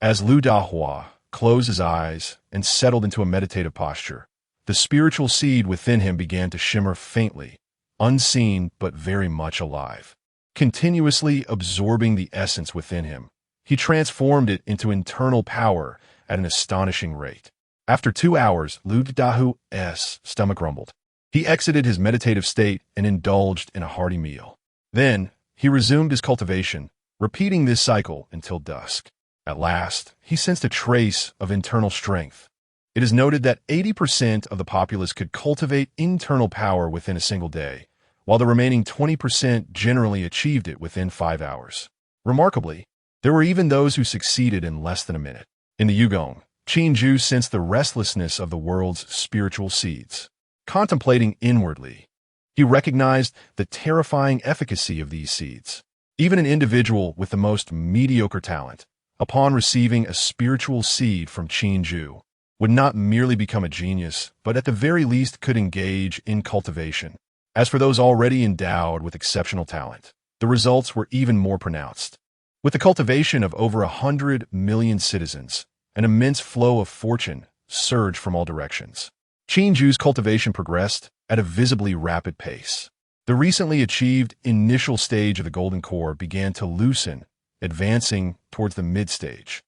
As Lu Dahua closed his eyes and settled into a meditative posture, the spiritual seed within him began to shimmer faintly, unseen but very much alive. Continuously absorbing the essence within him, he transformed it into internal power at an astonishing rate. After 2 hours, Lu Dahu's stomach rumbled. He exited his meditative state and indulged in a hearty meal. Then, he resumed his cultivation, repeating this cycle until dusk. At last, he sensed a trace of internal strength. It is noted that 80% of the populace could cultivate internal power within a single day, while the remaining 20% generally achieved it within 5 hours. Remarkably, there were even those who succeeded in less than a minute. In the Yugong, Qinju sensed the restlessness of the world's spiritual seeds. Contemplating inwardly, he recognized the terrifying efficacy of these seeds. Even an individual with the most mediocre talent, upon receiving a spiritual seed from Qinju, would not merely become a genius, but at the very least could engage in cultivation. As for those already endowed with exceptional talent, the results were even more pronounced. With the cultivation of over 100 million citizens, an immense flow of fortune surged from all directions. Qinju's cultivation progressed at a visibly rapid pace. The recently achieved initial stage of the Golden Core began to loosen, advancing towards the mid-stage.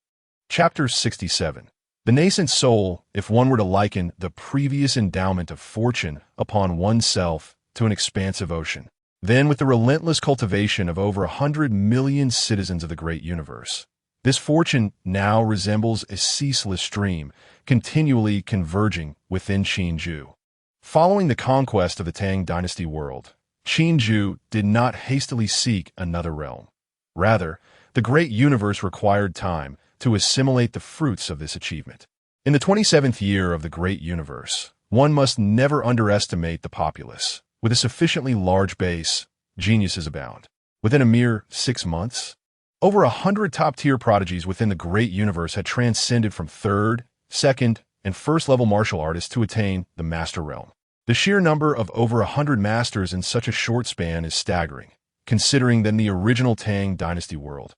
Chapter 67. The nascent soul, if one were to liken the previous endowment of fortune upon oneself to an expansive ocean. Then, with the relentless cultivation of over 100 million citizens of the great universe, this fortune now resembles a ceaseless stream, continually converging within Qinju. Following the conquest of the Tang dynasty world, Qinju did not hastily seek another realm. Rather, the great universe required time to assimilate the fruits of this achievement. In the 27th year of the great universe, one must never underestimate the populace. With a sufficiently large base, geniuses abound. Within a mere 6 months, over 100 top-tier prodigies within the great universe had transcended from third, second, and first-level martial artists to attain the master realm. The sheer number of over 100 masters in such a short span is staggering, considering that in the original Tang dynasty world,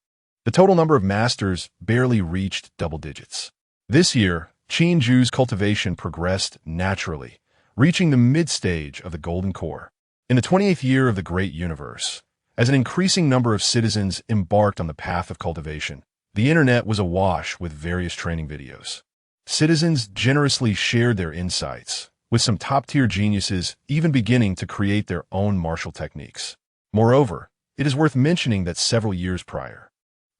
the total number of masters barely reached double digits. This year, Qinju's cultivation progressed naturally, reaching the mid-stage of the Golden Core. In the 28th year of the great universe, as an increasing number of citizens embarked on the path of cultivation, the internet was awash with various training videos. Citizens generously shared their insights, with some top-tier geniuses even beginning to create their own martial techniques. Moreover, it is worth mentioning that several years prior,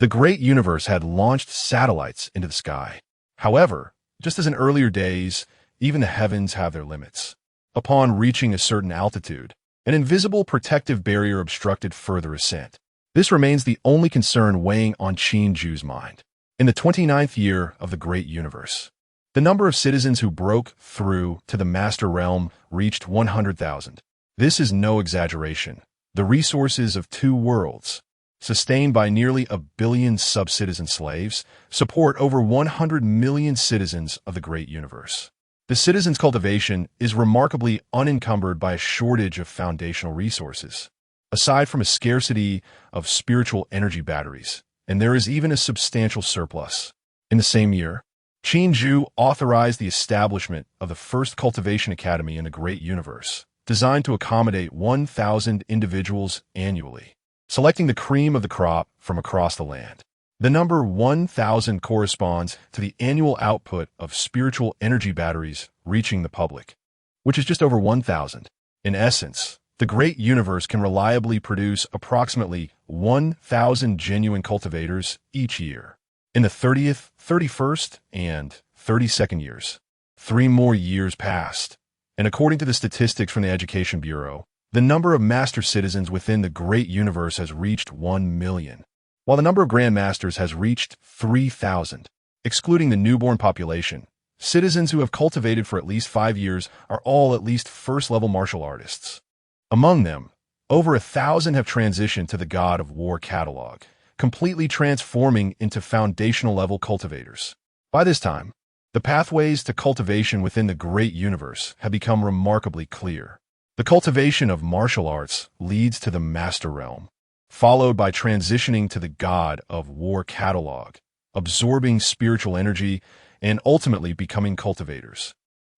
the great universe had launched satellites into the sky. However, just as in earlier days, even the heavens have their limits. Upon reaching a certain altitude, an invisible protective barrier obstructed further ascent. This remains the only concern weighing on Qinju's mind. In the 29th year of the great universe, the number of citizens who broke through to the master realm reached 100,000. This is no exaggeration. The resources of 2 worlds, sustained by nearly 1 billion sub-citizen slaves, support over 100 million citizens of the great universe. The citizens' cultivation is remarkably unencumbered by a shortage of foundational resources, aside from a scarcity of spiritual energy batteries, and there is even a substantial surplus. In the same year, Qinju authorized the establishment of the first cultivation academy in the great universe, designed to accommodate 1,000 individuals annually, selecting the cream of the crop from across the land. The number 1,000 corresponds to the annual output of spiritual energy batteries reaching the public, which is just over 1,000. In essence, The great universe can reliably produce approximately 1,000 genuine cultivators each year. In the 30th, 31st, and 32nd years, 3 more years passed, and according to the statistics from the Education Bureau, the number of master citizens within the great universe has reached 1 million, while the number of grandmasters has reached 3,000. Excluding the newborn population, citizens who have cultivated for at least 5 years are all at least first-level martial artists. Among them, over 1,000 have transitioned to the God of War catalog, completely transforming into foundational-level cultivators. By this time, the pathways to cultivation within the great universe have become remarkably clear. The cultivation of martial arts leads to the Master Realm, followed by transitioning to the God of War catalog, absorbing spiritual energy, and ultimately becoming cultivators.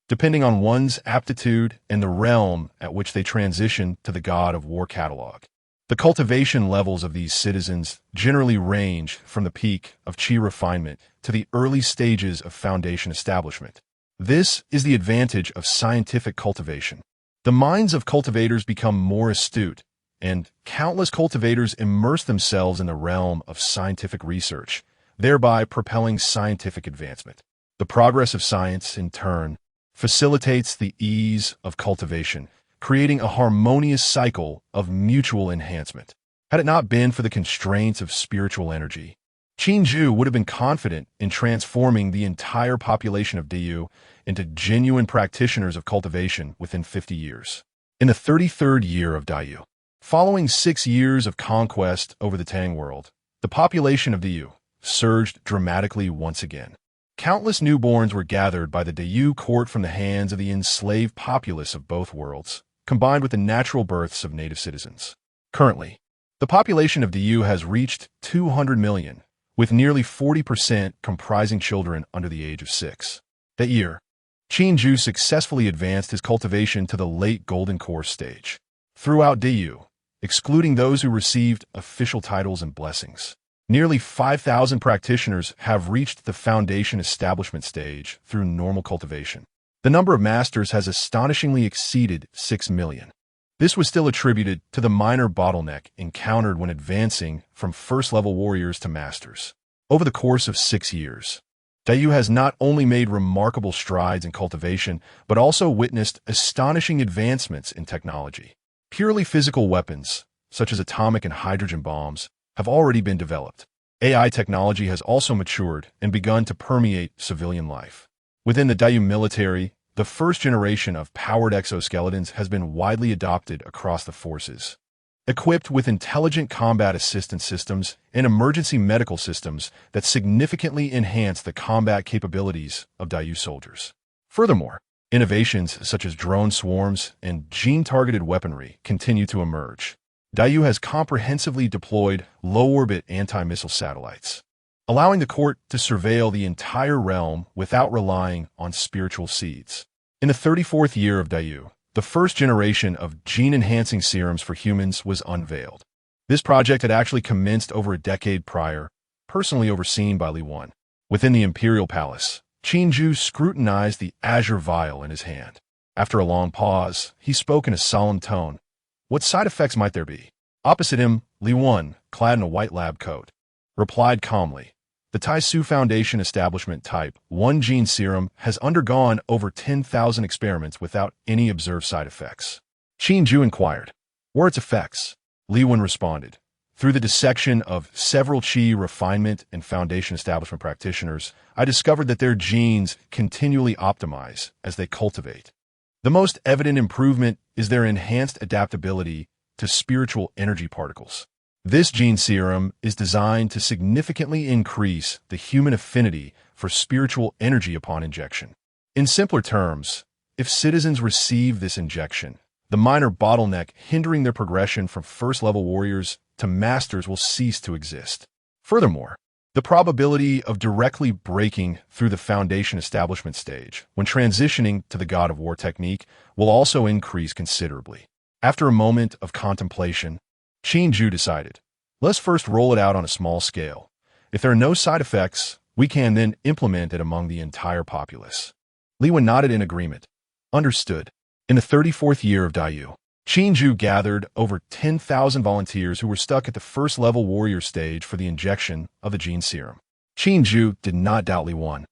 Depending on one's aptitude and the realm at which they transition to the God of War catalog, the cultivation levels of these citizens generally range from the peak of chi refinement to the early stages of foundation establishment. This is the advantage of scientific cultivation. The minds of cultivators become more astute, and countless cultivators immerse themselves in the realm of scientific research, thereby propelling scientific advancement. The progress of science, in turn, facilitates the ease of cultivation, creating a harmonious cycle of mutual enhancement. Had it not been for the constraints of spiritual energy, Qinju would have been confident in transforming the entire population of Diyu into genuine practitioners of cultivation within 50 years. In the 33rd year of Diyu, following 6 years of conquest over the Tang world, the population of Diyu surged dramatically once again. Countless newborns were gathered by the Diyu court from the hands of the enslaved populace of both worlds, combined with the natural births of native citizens. Currently, the population of Diyu has reached 200 million, with nearly 40% comprising children under the age of 6. That year, Qinju successfully advanced his cultivation to the late Golden Course stage. Throughout Diyu, excluding those who received official titles and blessings, nearly 5,000 practitioners have reached the foundation establishment stage through normal cultivation. The number of masters has astonishingly exceeded 6 million. This was still attributed to the minor bottleneck encountered when advancing from first-level warriors to masters. Over the course of 6 years, Diyu has not only made remarkable strides in cultivation, but also witnessed astonishing advancements in technology. Purely physical weapons, such as atomic and hydrogen bombs, have already been developed. AI technology has also matured and begun to permeate civilian life. Within the Diyu military, the first generation of powered exoskeletons has been widely adopted across the forces. Equipped with intelligent combat assistance systems and emergency medical systems that significantly enhance the combat capabilities of Diyu soldiers. Furthermore, innovations such as drone swarms and gene-targeted weaponry continue to emerge. Diyu has comprehensively deployed low-orbit anti-missile satellites, allowing the court to surveil the entire realm without relying on spiritual seeds. In the 34th year of Diyu, the first generation of gene-enhancing serums for humans was unveiled. This project had actually commenced over a decade prior, personally overseen by Li Wan. Within the imperial palace, Qinju scrutinized the azure vial in his hand. After a long pause, he spoke in a solemn tone. What side effects might there be? Opposite him, Li Wan, clad in a white lab coat, replied calmly. The Taisu Foundation Establishment Type 1 gene serum has undergone over 10,000 experiments without any observed side effects. Qinju inquired, what are its effects? Li Wan responded, through the dissection of several Qi refinement and foundation establishment practitioners, I discovered that their genes continually optimize as they cultivate. The most evident improvement is their enhanced adaptability to spiritual energy particles. This gene serum is designed to significantly increase the human affinity for spiritual energy upon injection. In simpler terms, if citizens receive this injection, the minor bottleneck hindering their progression from first-level warriors to masters will cease to exist. Furthermore, the probability of directly breaking through the foundation establishment stage when transitioning to the God of War technique will also increase considerably. After a moment of contemplation, Qinju decided, let's first roll it out on a small scale. If there are no side effects, we can then implement it among the entire populace. Li Wan nodded in agreement. Understood. In the 34th year of Diyu, Qinju gathered over 10,000 volunteers who were stuck at the first-level warrior stage for the injection of the gene serum. Qinju did not doubt Li Wan,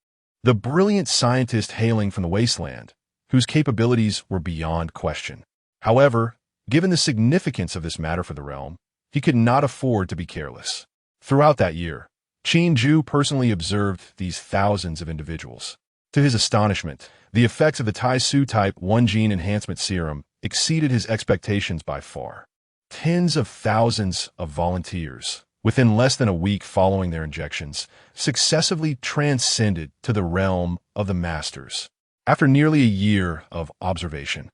the brilliant scientist hailing from the wasteland, whose capabilities were beyond question. However, given the significance of this matter for the realm, he could not afford to be careless. Throughout that year, Qinju personally observed these thousands of individuals. To his astonishment, the effects of the Tai Su Type 1 gene enhancement serum exceeded his expectations by far. Tens of thousands of volunteers, within less than a week following their injections, successively transcended to the realm of the Masters. After nearly a year of observation,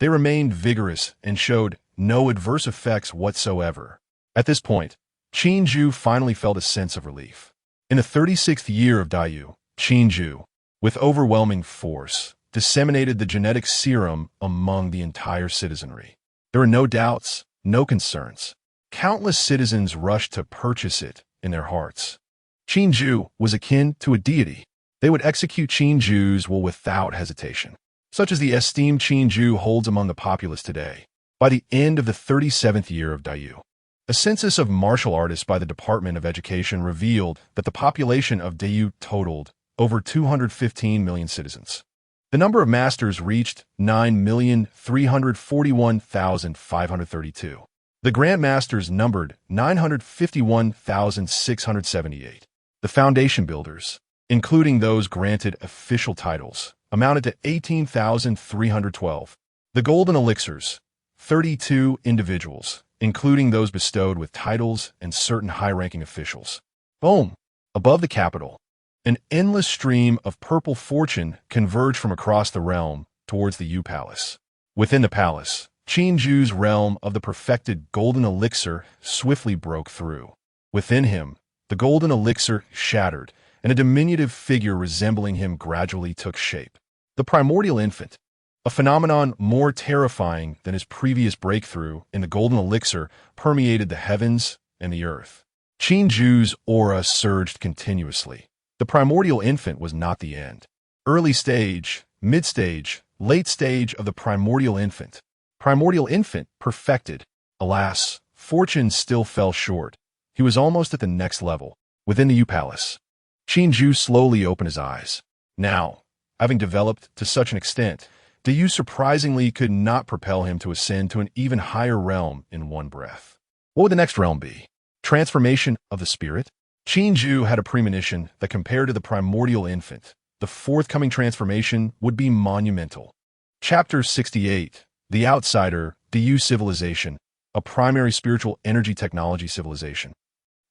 they remained vigorous and showed no adverse effects whatsoever. At this point, Qinju finally felt a sense of relief. In the 36th year of Dayu, Qinju, with overwhelming force, disseminated the genetic serum among the entire citizenry. There were no doubts, no concerns. Countless citizens rushed to purchase it in their hearts. Qinju was akin to a deity. They would execute Qinju's will without hesitation, such as the esteem Qinju holds among the populace today. By the end of the 37th year of Dayu, a census of martial artists by the Department of Education revealed that the population of Dayu totaled over 215 million citizens. The number of masters reached 9,341,532. The Grand Masters numbered 951,678. The Foundation Builders, including those granted official titles, amounted to 18,312. The Golden Elixirs, 32 individuals, including those bestowed with titles and certain high-ranking officials. Boom! Above the capital, an endless stream of purple fortune converged from across the realm towards the Yu Palace. Within the palace, Qinju's realm of the perfected golden elixir swiftly broke through. Within him, the golden elixir shattered, and a diminutive figure resembling him gradually took shape. The primordial infant, a phenomenon more terrifying than his previous breakthrough in the golden elixir, permeated the heavens and the earth. Qinju's aura surged continuously. The primordial infant was not the end. Early stage, mid-stage, late stage of the primordial infant. Primordial infant perfected. Alas, fortune still fell short. He was almost at the next level, within the Yu Palace. Qinju slowly opened his eyes. Now, having developed to such an extent, Dayu surprisingly could not propel him to ascend to an even higher realm in one breath. What would the next realm be? Transformation of the spirit? Qinju had a premonition that compared to the primordial infant, the forthcoming transformation would be monumental. Chapter 68, The Outsider, Dayu Civilization, a primary spiritual energy technology civilization.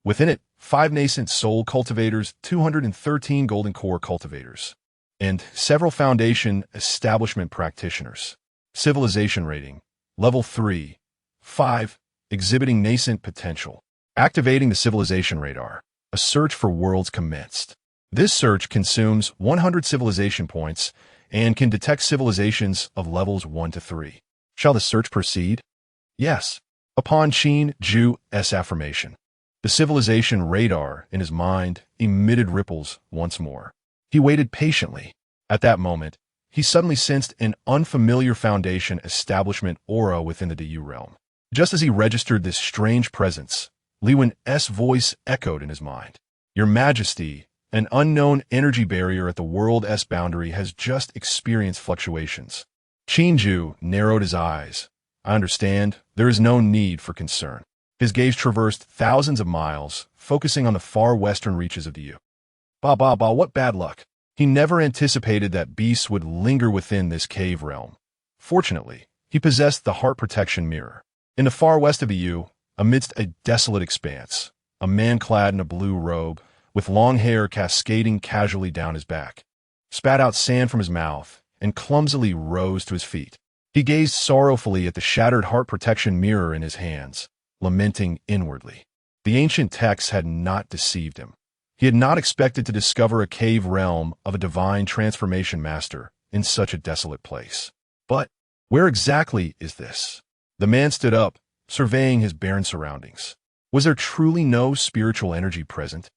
Within it, 5 nascent soul cultivators, 213 golden core cultivators, and several foundation establishment practitioners. Civilization rating, level 3, 5, exhibiting nascent potential. Activating the civilization radar. A search for worlds commenced. This search consumes 100 civilization points and can detect civilizations of levels 1 to 3. Shall the search proceed? Yes. Upon Qinju's affirmation, the civilization radar in his mind emitted ripples once more. He waited patiently. At that moment, he suddenly sensed an unfamiliar foundation establishment aura within the Dayu realm. Just as he registered this strange presence, Li Wen's voice echoed in his mind. Your Majesty, an unknown energy barrier at the world's boundary has just experienced fluctuations. Qinju narrowed his eyes. I understand. There is no need for concern. His gaze traversed thousands of miles, focusing on the far western reaches of the Yu. What bad luck. He never anticipated that beasts would linger within this cave realm. Fortunately, he possessed the heart protection mirror. In the far west of the Yu, amidst a desolate expanse, a man clad in a blue robe, with long hair cascading casually down his back, spat out sand from his mouth and clumsily rose to his feet. He gazed sorrowfully at the shattered heart protection mirror in his hands, lamenting inwardly. The ancient texts had not deceived him. He had not expected to discover a cave realm of a divine transformation master in such a desolate place. But where exactly is this? The man stood up, surveying his barren surroundings. Was there truly no spiritual energy present?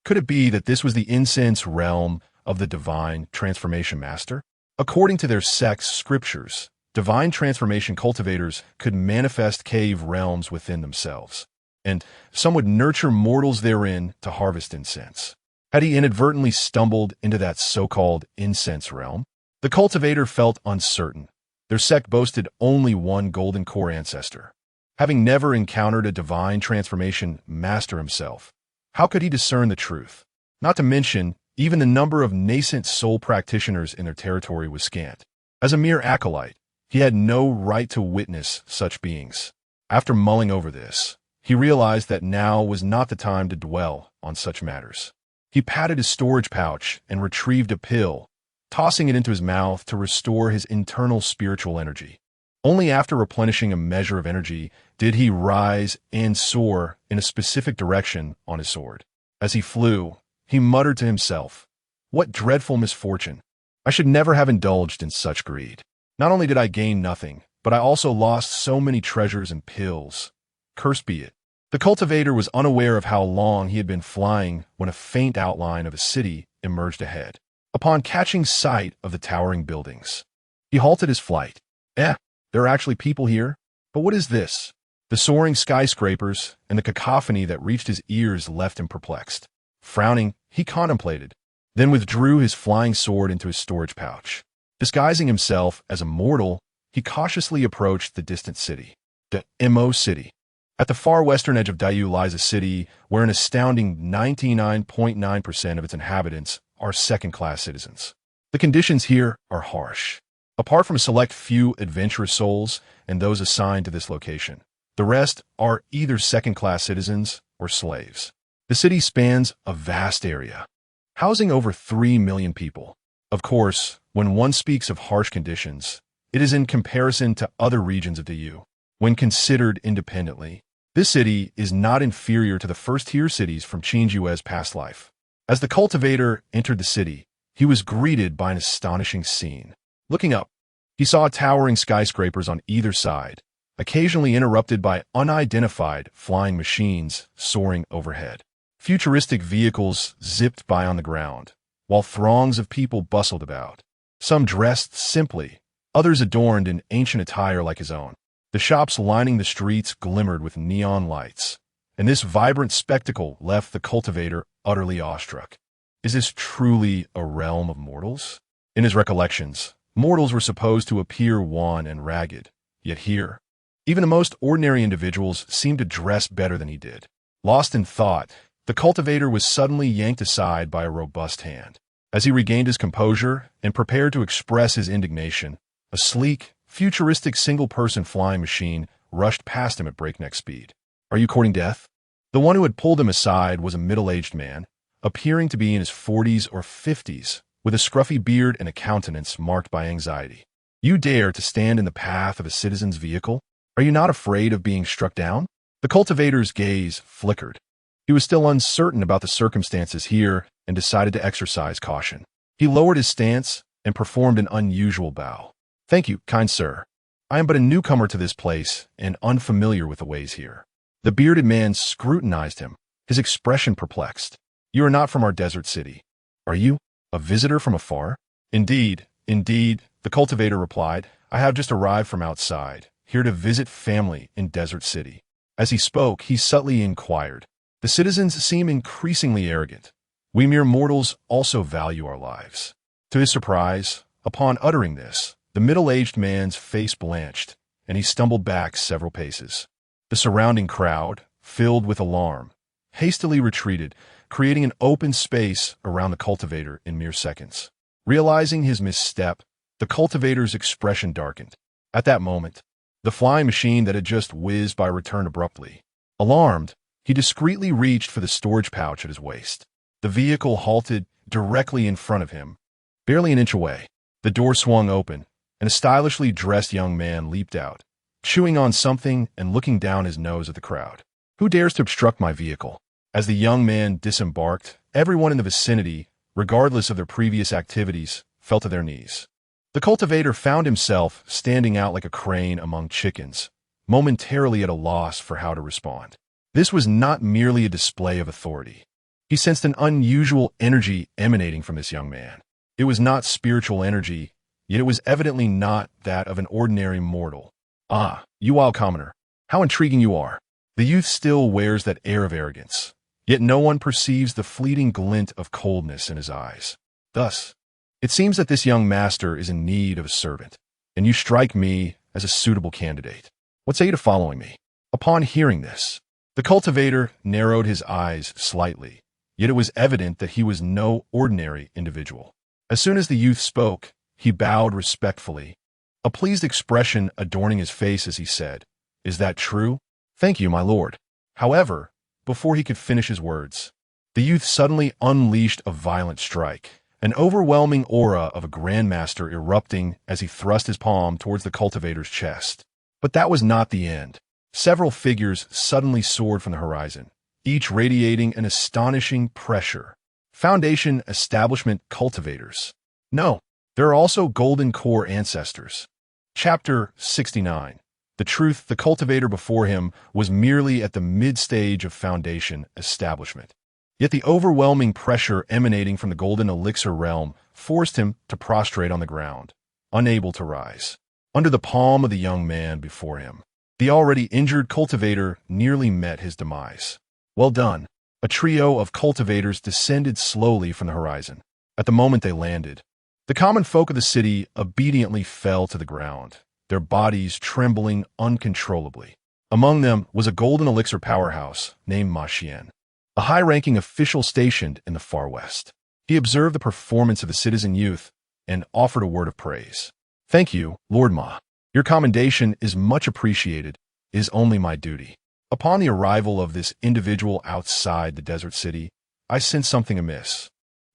Could it be that this was the incense realm of the divine transformation master? According to their sect's scriptures, divine transformation cultivators could manifest cave realms within themselves, and some would nurture mortals therein to harvest incense. Had he inadvertently stumbled into that so-called incense realm? The cultivator felt uncertain. Their sect boasted only one golden core ancestor. Having never encountered a divine transformation master himself, how could he discern the truth? Not to mention, even the number of nascent soul practitioners in their territory was scant. As a mere acolyte, he had no right to witness such beings. After mulling over this, he realized that now was not the time to dwell on such matters. He patted his storage pouch and retrieved a pill, tossing it into his mouth to restore his internal spiritual energy. Only after replenishing a measure of energy did he rise and soar in a specific direction on his sword. As he flew, he muttered to himself, "What dreadful misfortune! I should never have indulged in such greed. Not only did I gain nothing, but I also lost so many treasures and pills. Cursed be it." The cultivator was unaware of how long he had been flying when a faint outline of a city emerged ahead. Upon catching sight of the towering buildings, he halted his flight. There are actually people here? But what is this? The soaring skyscrapers and the cacophony that reached his ears left him perplexed. Frowning, he contemplated, then withdrew his flying sword into his storage pouch. Disguising himself as a mortal, he cautiously approached the distant city, the Mo City. At the far western edge of Dayu lies a city where an astounding 99.9% of its inhabitants are second-class citizens. The conditions here are harsh. Apart from a select few adventurous souls and those assigned to this location, the rest are either second-class citizens or slaves. The city spans a vast area, housing over 3 million people. Of course, when one speaks of harsh conditions, it is in comparison to other regions of Dayu. When considered independently, this city is not inferior to the first-tier cities from Qingjue's past life. As the cultivator entered the city, he was greeted by an astonishing scene. Looking up, he saw towering skyscrapers on either side, occasionally interrupted by unidentified flying machines soaring overhead. Futuristic vehicles zipped by on the ground, while throngs of people bustled about. Some dressed simply, others adorned in ancient attire like his own. The shops lining the streets glimmered with neon lights, and this vibrant spectacle left the cultivator utterly awestruck. Is this truly a realm of mortals? In his recollections, mortals were supposed to appear wan and ragged, yet here, even the most ordinary individuals seemed to dress better than he did. Lost in thought, the cultivator was suddenly yanked aside by a robust hand. As he regained his composure and prepared to express his indignation, a sleek, futuristic single-person flying machine rushed past him at breakneck speed. "Are you courting death?" The one who had pulled him aside was a middle-aged man, appearing to be in his 40s or 50s, with a scruffy beard and a countenance marked by anxiety. "You dare to stand in the path of a citizen's vehicle? Are you not afraid of being struck down?" The cultivator's gaze flickered. He was still uncertain about the circumstances here and decided to exercise caution. He lowered his stance and performed an unusual bow. "Thank you, kind sir. I am but a newcomer to this place and unfamiliar with the ways here." The bearded man scrutinized him, his expression perplexed. "You are not from our desert city, are you? A visitor from afar?" Indeed, the cultivator replied. "I have just arrived from outside, here to visit family in Desert City." As he spoke, he subtly inquired, "The citizens seem increasingly arrogant. We mere mortals also value our lives." To his surprise, upon uttering this, the middle-aged man's face blanched, and he stumbled back several paces. The surrounding crowd, filled with alarm, hastily retreated, creating an open space around the cultivator in mere seconds. Realizing his misstep, the cultivator's expression darkened. At that moment, the flying machine that had just whizzed by returned abruptly. Alarmed, he discreetly reached for the storage pouch at his waist. The vehicle halted directly in front of him, barely an inch away. The door swung open, and a stylishly dressed young man leaped out, chewing on something and looking down his nose at the crowd. "Who dares to obstruct my vehicle?" As the young man disembarked, everyone in the vicinity, regardless of their previous activities, fell to their knees. The cultivator found himself standing out like a crane among chickens, momentarily at a loss for how to respond. This was not merely a display of authority. He sensed an unusual energy emanating from this young man. It was not spiritual energy, yet it was evidently not that of an ordinary mortal. "Ah, you wild commoner, how intriguing you are." The youth still wears that air of arrogance, yet no one perceives the fleeting glint of coldness in his eyes. Thus, it seems that this young master is in need of a servant, and you strike me as a suitable candidate. What say you to following me? Upon hearing this, the cultivator narrowed his eyes slightly, yet it was evident that he was no ordinary individual. As soon as the youth spoke, he bowed respectfully, a pleased expression adorning his face as he said, "Is that true?" "Thank you, my lord." However, before he could finish his words, the youth suddenly unleashed a violent strike, an overwhelming aura of a grandmaster erupting as he thrust his palm towards the cultivator's chest. But that was not the end. Several figures suddenly soared from the horizon, each radiating an astonishing pressure. Foundation Establishment Cultivators. No, there are also Golden Core Ancestors. Chapter 69. The truth, the cultivator before him was merely at the mid-stage of Foundation Establishment. Yet the overwhelming pressure emanating from the Golden Elixir realm forced him to prostrate on the ground, unable to rise. Under the palm of the young man before him, the already injured cultivator nearly met his demise. "Well done." A trio of cultivators descended slowly from the horizon. At the moment they landed, the common folk of the city obediently fell to the ground, their bodies trembling uncontrollably. Among them was a Golden Elixir powerhouse named Ma Xian, a high-ranking official stationed in the far west. He observed the performance of the citizen youth and offered a word of praise. "Thank you, Lord Ma. Your commendation is much appreciated. It is only my duty." Upon the arrival of this individual outside the desert city, I sensed something amiss.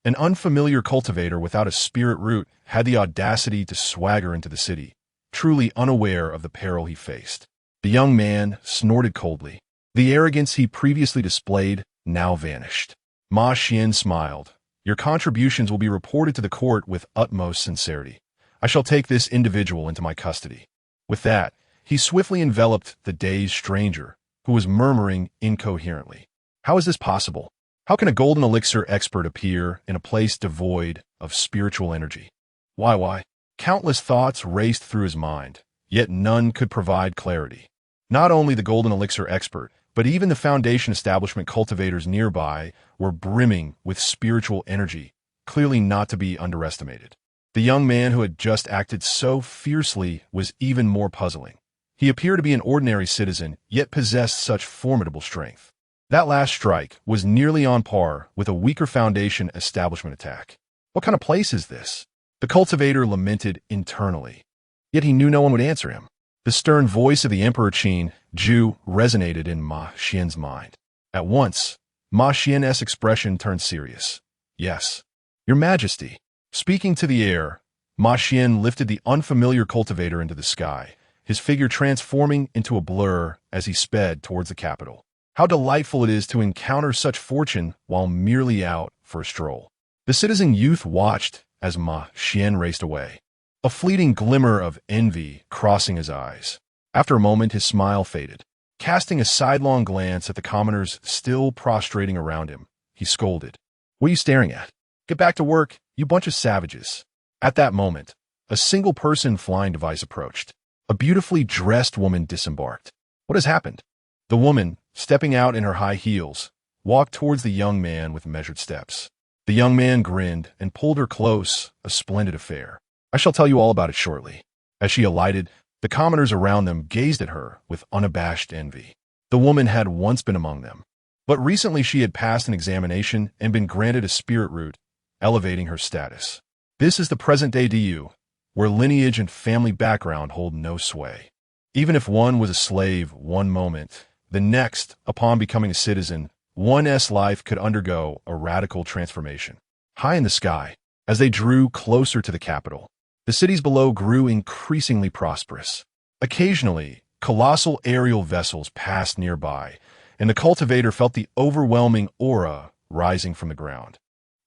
An unfamiliar cultivator without a spirit root had the audacity to swagger into the city, truly unaware of the peril he faced. The young man snorted coldly. The arrogance he previously displayed now vanished. Ma Xian smiled. "Your contributions will be reported to the court with utmost sincerity. I shall take this individual into my custody." With that, he swiftly enveloped the dazed stranger, who was murmuring incoherently. "How is this possible? How can a Golden Elixir expert appear in a place devoid of spiritual energy? Why? Countless thoughts raced through his mind, yet none could provide clarity. Not only the Golden Elixir expert, but even the Foundation Establishment cultivators nearby were brimming with spiritual energy, clearly not to be underestimated. The young man who had just acted so fiercely was even more puzzling. He appeared to be an ordinary citizen, yet possessed such formidable strength. That last strike was nearly on par with a weaker Foundation Establishment attack. What kind of place is this? The cultivator lamented internally. Yet he knew no one would answer him. The stern voice of the Emperor Qin Ju resonated in Ma Xian's mind. At once, Ma Xian's expression turned serious. "Yes, Your Majesty." Speaking to the air, Ma Xian lifted the unfamiliar cultivator into the sky, his figure transforming into a blur as he sped towards the capital. How delightful it is to encounter such fortune while merely out for a stroll. The citizen youth watched as Ma Xian raced away, a fleeting glimmer of envy crossing his eyes. After a moment, his smile faded. Casting a sidelong glance at the commoners still prostrating around him, he scolded, "What are you staring at? Get back to work, you bunch of savages." At that moment, a single-person flying device approached. A beautifully dressed woman disembarked. What has happened? The woman, stepping out in her high heels, walked towards the young man with measured steps. The young man grinned and pulled her close, a splendid affair. "I shall tell you all about it shortly." As she alighted, the commoners around them gazed at her with unabashed envy. The woman had once been among them, but recently she had passed an examination and been granted a spirit root, elevating her status. This is the present-day DU, where lineage and family background hold no sway. Even if one was a slave one moment, the next, upon becoming a citizen, one's life could undergo a radical transformation. High in the sky, as they drew closer to the capital, the cities below grew increasingly prosperous. Occasionally, colossal aerial vessels passed nearby, and the cultivator felt the overwhelming aura rising from the ground,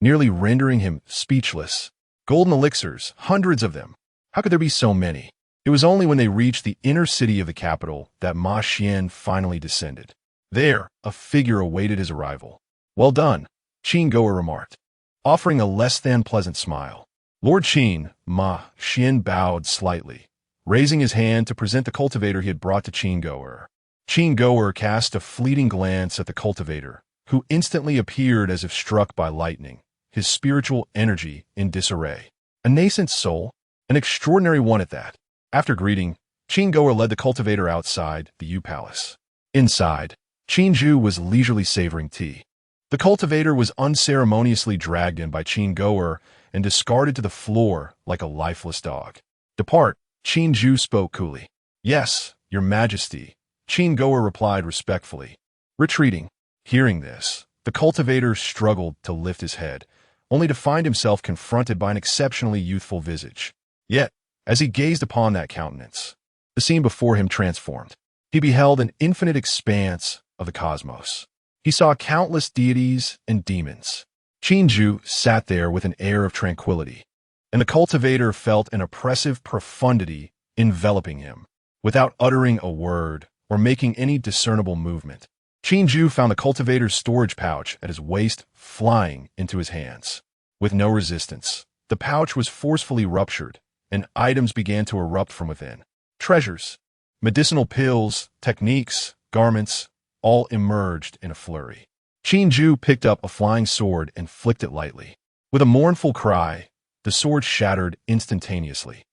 nearly rendering him speechless. Golden elixirs, hundreds of them. How could there be so many? It was only when they reached the inner city of the capital that Ma Xian finally descended. There, a figure awaited his arrival. "Well done," Qin Goer remarked, offering a less-than-pleasant smile. Lord Qin, Ma Xian bowed slightly, raising his hand to present the cultivator he had brought to Qin Goer. Qin Goer cast a fleeting glance at the cultivator, who instantly appeared as if struck by lightning, his spiritual energy in disarray. A nascent soul, an extraordinary one at that. After greeting, Qin Goer led the cultivator outside the Yu Palace. Inside, Qin Ju was leisurely savoring tea. The cultivator was unceremoniously dragged in by Qin Goer and discarded to the floor like a lifeless dog. "Depart," Qin Ju spoke coolly. "Yes, your majesty," Qin Goer replied respectfully. Retreating. Hearing this, the cultivator struggled to lift his head, only to find himself confronted by an exceptionally youthful visage. Yet, as he gazed upon that countenance, the scene before him transformed. He beheld an infinite expanse of the cosmos. He saw countless deities and demons. Qin Ju sat there with an air of tranquility, and the cultivator felt an oppressive profundity enveloping him. Without uttering a word or making any discernible movement, Qin Ju found the cultivator's storage pouch at his waist flying into his hands. With no resistance, the pouch was forcefully ruptured, and items began to erupt from within. Treasures, medicinal pills, techniques, garments, all emerged in a flurry. Qin Ju picked up a flying sword and flicked it lightly. With a mournful cry, the sword shattered instantaneously.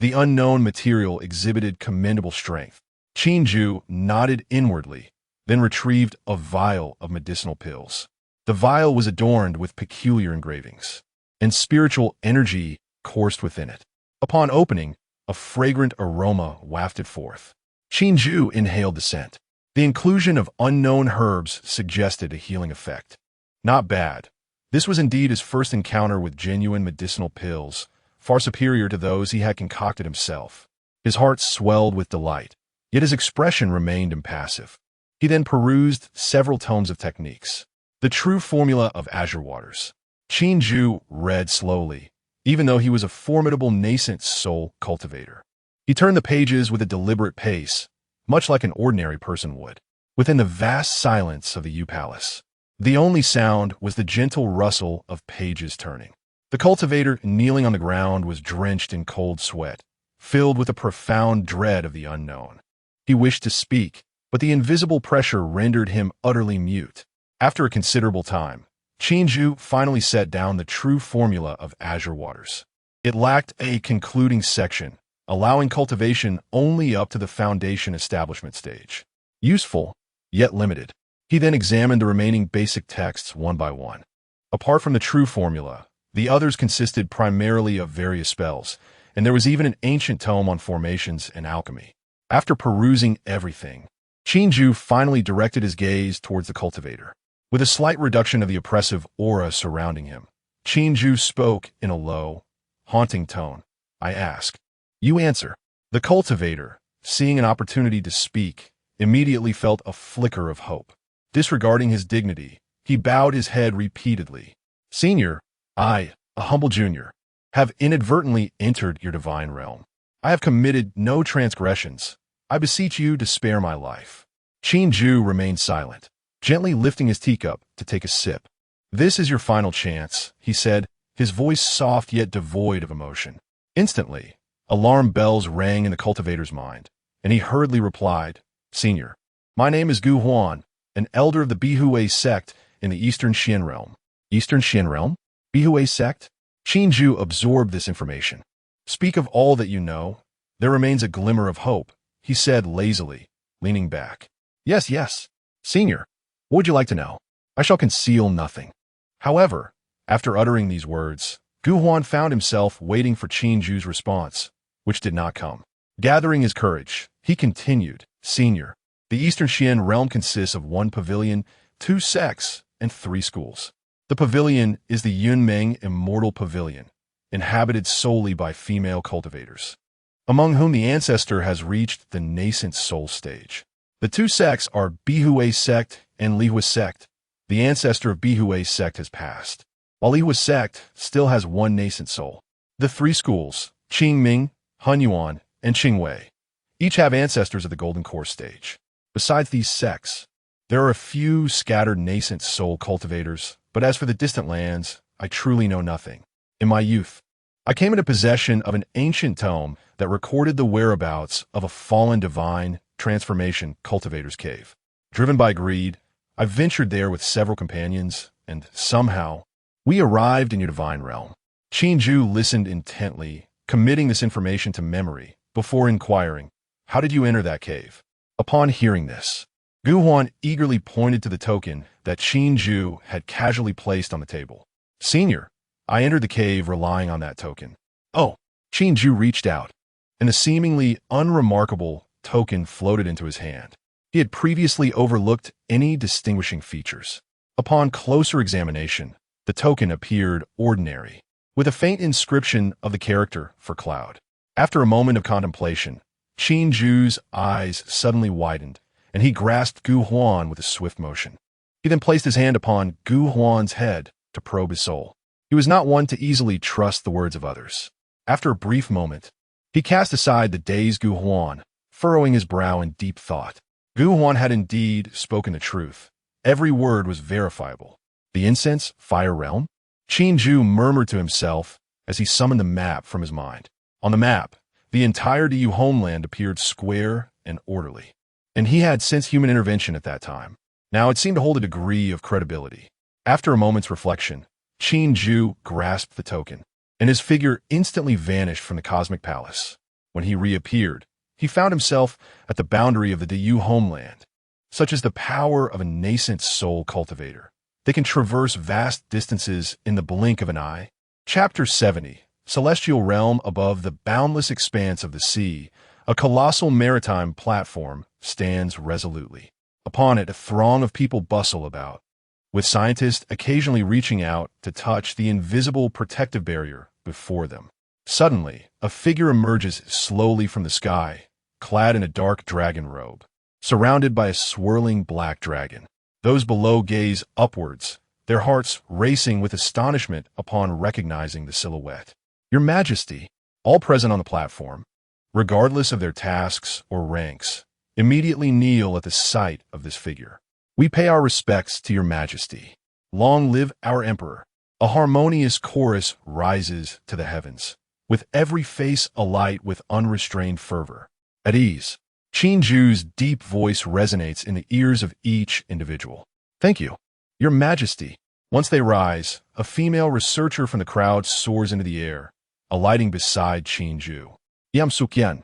The unknown material exhibited commendable strength. Qin Ju nodded inwardly, then retrieved a vial of medicinal pills. The vial was adorned with peculiar engravings, and spiritual energy coursed within it. Upon opening, a fragrant aroma wafted forth. Qin Ju inhaled the scent. The inclusion of unknown herbs suggested a healing effect. Not bad. This was indeed his first encounter with genuine medicinal pills, far superior to those he had concocted himself. His heart swelled with delight, yet his expression remained impassive. He then perused several tomes of techniques. The true formula of azure waters. Qin Ju read slowly, even though he was a formidable nascent soul cultivator. He turned the pages with a deliberate pace, much like an ordinary person would. Within the vast silence of the Yu Palace, the only sound was the gentle rustle of pages turning. The cultivator, kneeling on the ground, was drenched in cold sweat, filled with a profound dread of the unknown. He wished to speak, but the invisible pressure rendered him utterly mute. After a considerable time, Qin Ju finally set down the true formula of azure waters. It lacked a concluding section, allowing cultivation only up to the foundation establishment stage. Useful, yet limited. He then examined the remaining basic texts one by one. Apart from the true formula, the others consisted primarily of various spells, and there was even an ancient tome on formations and alchemy. After perusing everything, Qin Ju finally directed his gaze towards the cultivator. With a slight reduction of the oppressive aura surrounding him, Qin Ju spoke in a low, haunting tone. "I ask. You answer." The cultivator, seeing an opportunity to speak, immediately felt a flicker of hope. Disregarding his dignity, he bowed his head repeatedly. "Senior, I, a humble junior, have inadvertently entered your divine realm. I have committed no transgressions. I beseech you to spare my life." Qin Ju remained silent, gently lifting his teacup to take a sip. "This is your final chance," he said, his voice soft yet devoid of emotion. Instantly, alarm bells rang in the cultivator's mind, and he hurriedly replied, "Senior, my name is Gu Huan, an elder of the Bihui sect in the Eastern Xian realm." "Eastern Xian realm? Bihui sect?" Qin Ju absorbed this information. "Speak of all that you know. There remains a glimmer of hope," he said lazily, leaning back. Yes, yes. Senior, what would you like to know? I shall conceal nothing." However, after uttering these words, Gu Huan found himself waiting for Qin Ju's response, which did not come. Gathering his courage, he continued, "Senior, the Eastern Xian realm consists of 1 pavilion, 2 sects, and 3 schools. The pavilion is the Yunmeng Immortal Pavilion, inhabited solely by female cultivators, among whom the ancestor has reached the nascent soul stage. The 2 sects are Bihui sect and Lihua sect. The ancestor of Bihui sect has passed, while Lihua sect still has 1 nascent soul. The 3 schools, Qingming, Hunyuan, and Qingwei, each have ancestors of the Golden Core stage. Besides these sects, there are a few scattered nascent soul cultivators, but as for the distant lands, I truly know nothing. In my youth, I came into possession of an ancient tome that recorded the whereabouts of a fallen divine transformation cultivator's cave. Driven by greed, I ventured there with several companions, and somehow, we arrived in your divine realm. Qinju listened intently, committing this information to memory, before inquiring, "How did you enter that cave?" Upon hearing this, Gu Huan eagerly pointed to the token that Qinju had casually placed on the table. "Senior, I entered the cave relying on that token." "Oh." Qinju reached out, and a seemingly unremarkable token floated into his hand. He had previously overlooked any distinguishing features. Upon closer examination, the token appeared ordinary, with a faint inscription of the character for cloud. After a moment of contemplation, Qinju's eyes suddenly widened, and he grasped Gu Huan with a swift motion. He then placed his hand upon Gu Huan's head to probe his soul. He was not one to easily trust the words of others. After a brief moment, he cast aside the dazed Gu Huan, furrowing his brow in deep thought. Gu Huan had indeed spoken the truth. Every word was verifiable. The incense, fire realm? Qinju murmured to himself as he summoned the map from his mind. On the map, the entire DU homeland appeared square and orderly, and he had sensed human intervention at that time. Now it seemed to hold a degree of credibility. After a moment's reflection, Qinju grasped the token, and his figure instantly vanished from the cosmic palace. When he reappeared, he found himself at the boundary of the DU homeland. Such is the power of a nascent soul cultivator. They can traverse vast distances in the blink of an eye. Chapter 70. Celestial realm above the boundless expanse of the sea, a colossal maritime platform stands resolutely. Upon it, a throng of people bustle about, with scientists occasionally reaching out to touch the invisible protective barrier before them. Suddenly, a figure emerges slowly from the sky, clad in a dark dragon robe, surrounded by a swirling black dragon. Those below gaze upwards, their hearts racing with astonishment upon recognizing the silhouette. "Your Majesty," all present on the platform, regardless of their tasks or ranks, immediately kneel at the sight of this figure. "We pay our respects to your Majesty. Long live our Emperor." A harmonious chorus rises to the heavens, with every face alight with unrestrained fervor. At ease, Qinju's deep voice resonates in the ears of each individual. "Thank you, your Majesty." Once they rise, a female researcher from the crowd soars into the air, alighting beside Qinju. "Yam Suqian,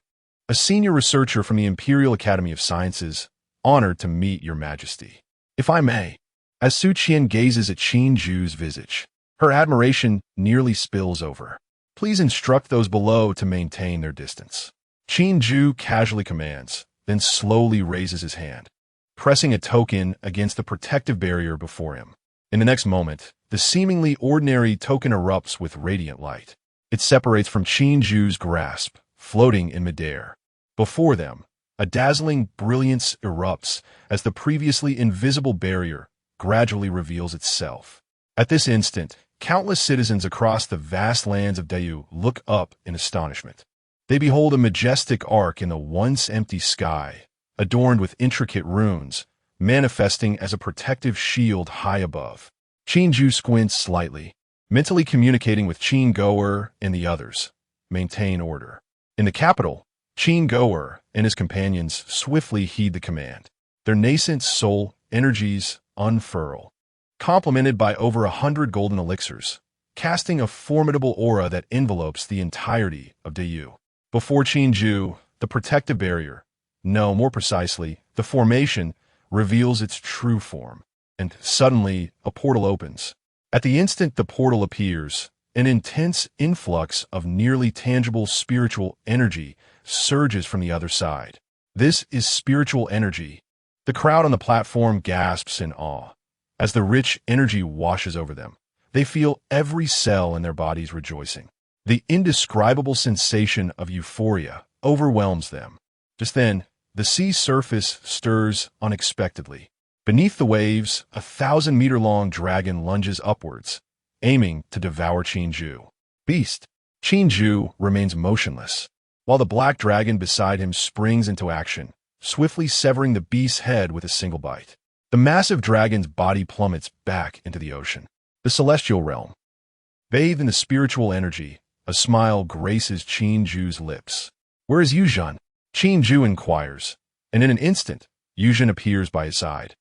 a senior researcher from the Imperial Academy of Sciences, honored to meet your Majesty. If I may." As Su Qian gazes at Qinju's visage, her admiration nearly spills over. "Please instruct those below to maintain their distance." Qinju casually commands, then slowly raises his hand, pressing a token against the protective barrier before him. In the next moment, the seemingly ordinary token erupts with radiant light. It separates from Qinju's grasp, floating in midair. Before them, a dazzling brilliance erupts as the previously invisible barrier gradually reveals itself. At this instant, countless citizens across the vast lands of Dayu look up in astonishment. They behold a majestic arc in the once empty sky, adorned with intricate runes, manifesting as a protective shield high above. Qinju squints slightly, mentally communicating with Qin Goer and the others. Maintain order. In the capital, Qin Goer and his companions swiftly heed the command. Their nascent soul energies unfurl, complemented by over 100 golden elixirs, casting a formidable aura that envelopes the entirety of Dayu. Before Qinju, the protective barrier, no, more precisely, the formation, reveals its true form, and suddenly a portal opens. At the instant the portal appears, an intense influx of nearly tangible spiritual energy surges from the other side. This is spiritual energy. The crowd on the platform gasps in awe. As the rich energy washes over them, they feel every cell in their bodies rejoicing. The indescribable sensation of euphoria overwhelms them. Just then, the sea surface stirs unexpectedly. Beneath the waves, a 1,000-meter-long dragon lunges upwards, aiming to devour Qinju. Beast! Qinju remains motionless, while the black dragon beside him springs into action, swiftly severing the beast's head with a single bite. The massive dragon's body plummets back into the ocean. The celestial realm. Bathed in the spiritual energy, A smile graces Qin Zhu's lips. "Where is Yuzhan?" Qin Zhu inquires, and in an instant, Yuzhan appears by his side,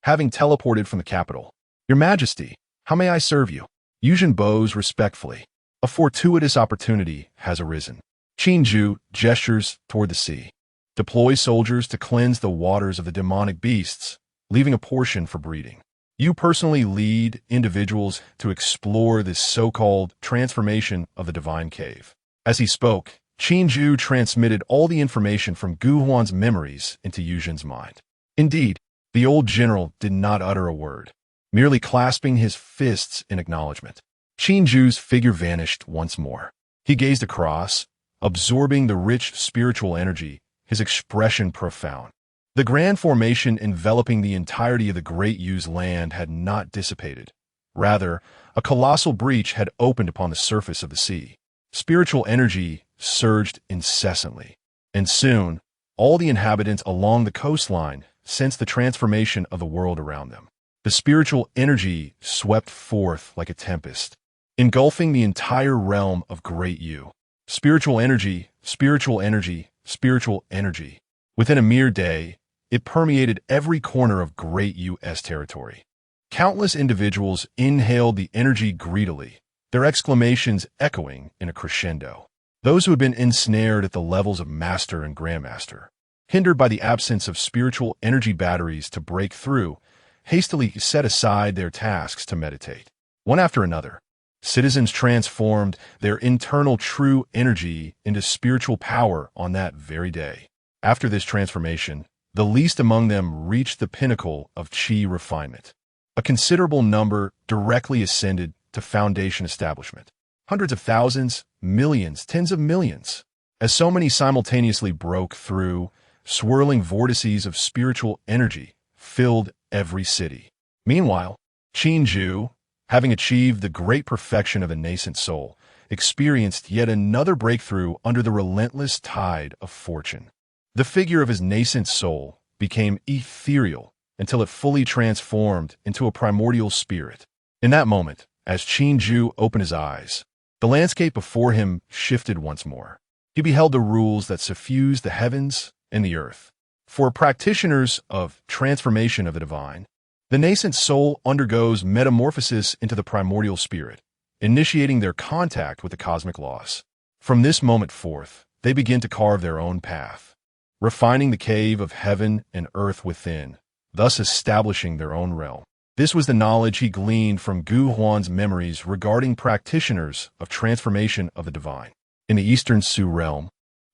having teleported from the capital. "Your Majesty, how may I serve you?" Yuzhan bows respectfully. A fortuitous opportunity has arisen. Qin Zhu gestures toward the sea. "Deploy soldiers to cleanse the waters of the demonic beasts, leaving a portion for breeding. You personally lead individuals to explore this so-called transformation of the divine cave." As he spoke, Qin Zhu transmitted all the information from Gu Huan's memories into Yuzhan's mind. Indeed, the old general did not utter a word, merely clasping his fists in acknowledgement. Qin Zhu's figure vanished once more. He gazed across, absorbing the rich spiritual energy, his expression profound. The grand formation enveloping the entirety of the Great Yu's land had not dissipated. Rather, a colossal breach had opened upon the surface of the sea. Spiritual energy surged incessantly, and soon, all the inhabitants along the coastline sensed the transformation of the world around them. The spiritual energy swept forth like a tempest, engulfing the entire realm of Great Yu. Spiritual energy, spiritual energy, spiritual energy. Within a mere day, it permeated every corner of Great Yu's territory. Countless individuals inhaled the energy greedily, their exclamations echoing in a crescendo. Those who had been ensnared at the levels of Master and Grandmaster, hindered by the absence of spiritual energy batteries to break through, hastily set aside their tasks to meditate. One after another, citizens transformed their internal true energy into spiritual power on that very day. After this transformation, the least among them reached the pinnacle of qi refinement. A considerable number directly ascended to foundation establishment. Hundreds of thousands, millions, tens of millions. As so many simultaneously broke through, swirling vortices of spiritual energy filled every city. Meanwhile, Qin Zhu, having achieved the great perfection of a nascent soul, experienced yet another breakthrough under the relentless tide of fortune. The figure of his nascent soul became ethereal until it fully transformed into a primordial spirit. In that moment, as Qin Zhu opened his eyes, the landscape before him shifted once more. He beheld the rules that suffuse the heavens and the earth. For practitioners of transformation of the divine, the nascent soul undergoes metamorphosis into the primordial spirit, initiating their contact with the cosmic laws. From this moment forth, they begin to carve their own path, refining the cave of heaven and earth within, thus establishing their own realm. This was the knowledge he gleaned from Gu Huan's memories regarding practitioners of transformation of the divine. In the Eastern Su realm,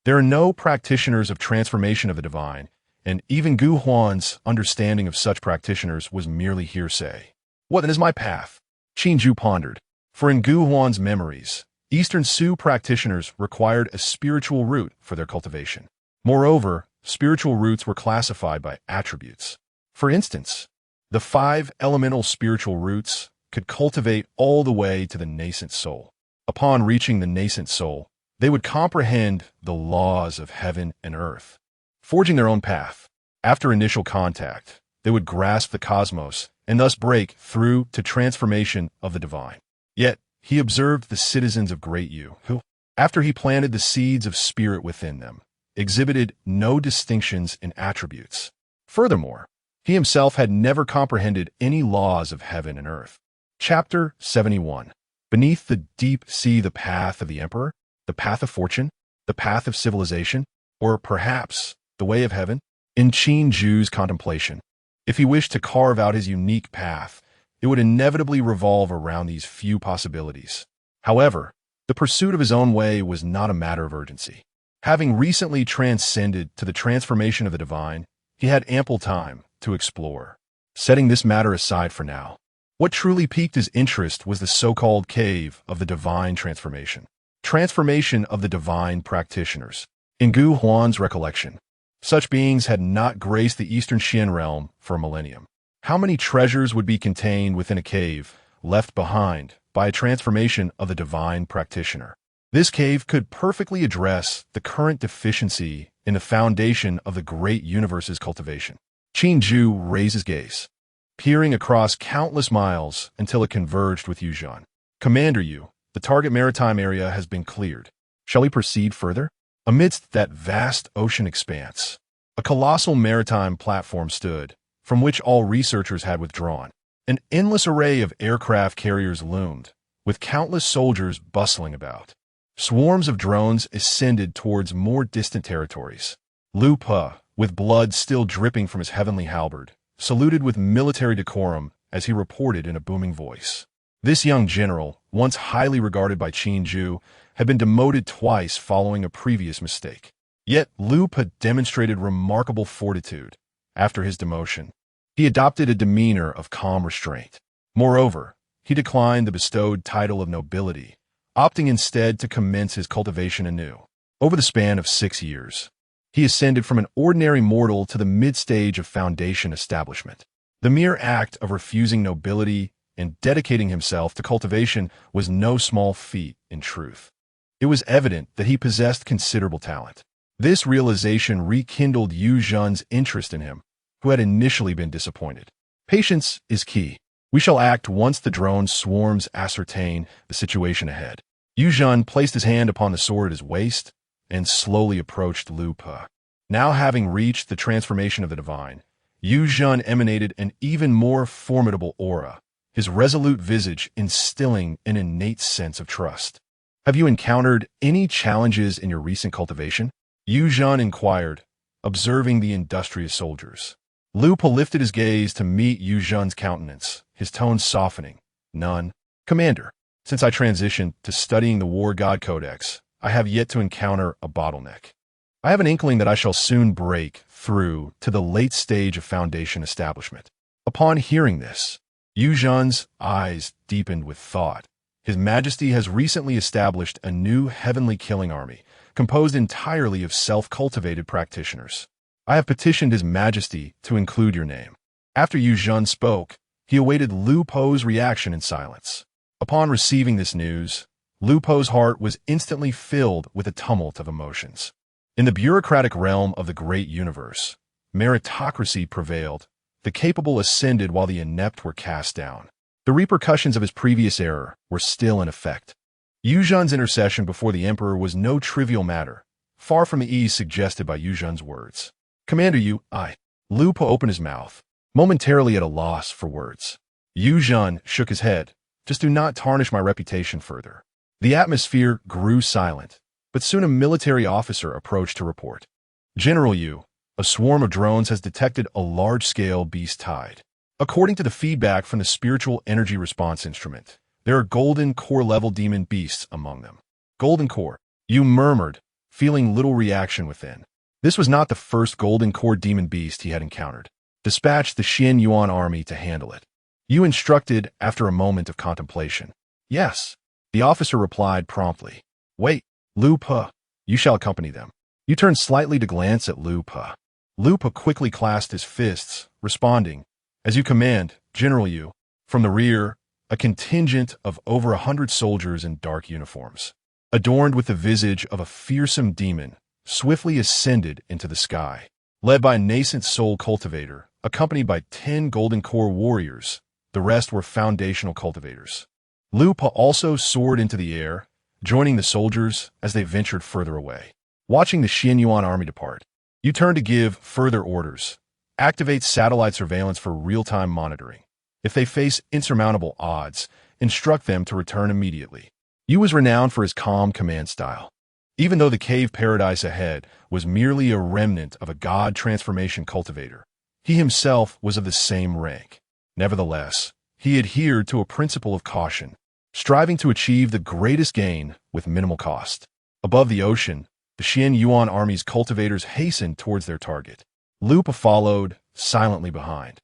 there are no practitioners of transformation of the divine, and even Gu Huan's understanding of such practitioners was merely hearsay. What then is my path? Qin Zhu pondered. For in Gu Huan's memories, Eastern Su practitioners required a spiritual root for their cultivation. Moreover, spiritual roots were classified by attributes. For instance, the 5 elemental spiritual roots could cultivate all the way to the nascent soul. Upon reaching the nascent soul, they would comprehend the laws of heaven and earth, forging their own path. After initial contact, they would grasp the cosmos and thus break through to transformation of the divine. Yet, he observed the citizens of Great Yu, who, after he planted the seeds of spirit within them, exhibited no distinctions in attributes. Furthermore, he himself had never comprehended any laws of heaven and earth. Chapter 71. Beneath the deep sea, the path of the emperor, the path of fortune, the path of civilization, or perhaps the way of heaven? In Qin Zhu's contemplation, if he wished to carve out his unique path, it would inevitably revolve around these few possibilities. However, the pursuit of his own way was not a matter of urgency. Having recently transcended to the transformation of the divine, he had ample time to explore. Setting this matter aside for now, what truly piqued his interest was the so-called cave of the divine transformation. Transformation of the divine practitioners. In Gu Huan's recollection, such beings had not graced the Eastern Xian realm for a millennium. How many treasures would be contained within a cave left behind by a transformation of the divine practitioner? This cave could perfectly address the current deficiency in the foundation of the great universe's cultivation. Qin Zhu raised his gaze, peering across countless miles until it converged with Yuzhan. Commander Yu, The target maritime area has been cleared. Shall we proceed further? Amidst that vast ocean expanse, a colossal maritime platform stood, from which all researchers had withdrawn. An endless array of aircraft carriers loomed, with countless soldiers bustling about. Swarms of drones ascended towards more distant territories. Lu Pa, with blood still dripping from his heavenly halberd, saluted with military decorum as he reported in a booming voice. This young general, once highly regarded by Qin Ju, had been demoted twice following a previous mistake. Yet Lu Pa demonstrated remarkable fortitude. After his demotion, he adopted a demeanor of calm restraint. Moreover, he declined the bestowed title of nobility, opting instead to commence his cultivation anew. Over the span of 6 years, he ascended from an ordinary mortal to the mid-stage of foundation establishment. The mere act of refusing nobility and dedicating himself to cultivation was no small feat, in truth. It was evident that he possessed considerable talent. This realization rekindled Yu Zhen's interest in him, who had initially been disappointed. Patience is key. We shall act once the drone swarms ascertain the situation ahead. Yu Zhen placed his hand upon the sword at his waist and slowly approached Lu Pa. Now having reached the transformation of the divine, Yu Zhen emanated an even more formidable aura, his resolute visage instilling an innate sense of trust. Have you encountered any challenges in your recent cultivation? Yu Zhen inquired, observing the industrious soldiers. Lu Pa lifted his gaze to meet Yu Zhen's countenance, his tone softening. None. Commander, since I transitioned to studying the War God Codex, I have yet to encounter a bottleneck. I have an inkling that I shall soon break through to the late stage of foundation establishment. Upon hearing this, Yu Zhen's eyes deepened with thought. His Majesty has recently established a new heavenly killing army, composed entirely of self-cultivated practitioners. I have petitioned His Majesty to include your name. After Yu Zhen spoke, he awaited Lu Pa's reaction in silence. Upon receiving this news, Lu Pa's heart was instantly filled with a tumult of emotions. In the bureaucratic realm of the great universe, meritocracy prevailed. The capable ascended while the inept were cast down. The repercussions of his previous error were still in effect. Yu Zhen's intercession before the emperor was no trivial matter, far from the ease suggested by Yu Zhen's words. Commander Lu Pa opened his mouth, momentarily at a loss for words. Yu Zhen shook his head. Just do not tarnish my reputation further. The atmosphere grew silent, but soon a military officer approached to report. General Yu, a swarm of drones has detected a large-scale beast tide. According to the feedback from the spiritual energy response instrument, there are golden core-level demon beasts among them. Golden core, Yu murmured, feeling little reaction within. This was not the first golden core demon beast he had encountered. Dispatch the Xian Yuan army to handle it. Yu instructed after a moment of contemplation. Yes. The officer replied promptly. Wait, Lu Pa, you shall accompany them. Yu turned slightly to glance at Lu Pa. Lu Pa quickly clasped his fists, responding, As you command, General Yu. From the rear, a contingent of over 100 soldiers in dark uniforms, adorned with the visage of a fearsome demon, swiftly ascended into the sky. Led by a nascent soul cultivator, accompanied by 10 golden core warriors, the rest were foundational cultivators. Lu Pa also soared into the air, joining the soldiers as they ventured further away. Watching the Xian Yuan army depart, Yu turned to give further orders. Activate satellite surveillance for real-time monitoring. If they face insurmountable odds, instruct them to return immediately. Yu was renowned for his calm command style. Even though the cave paradise ahead was merely a remnant of a god transformation cultivator, he himself was of the same rank. Nevertheless, he adhered to a principle of caution, striving to achieve the greatest gain with minimal cost. Above the ocean, the Xian Yuan army's cultivators hastened towards their target. Lu Pa followed, silently behind,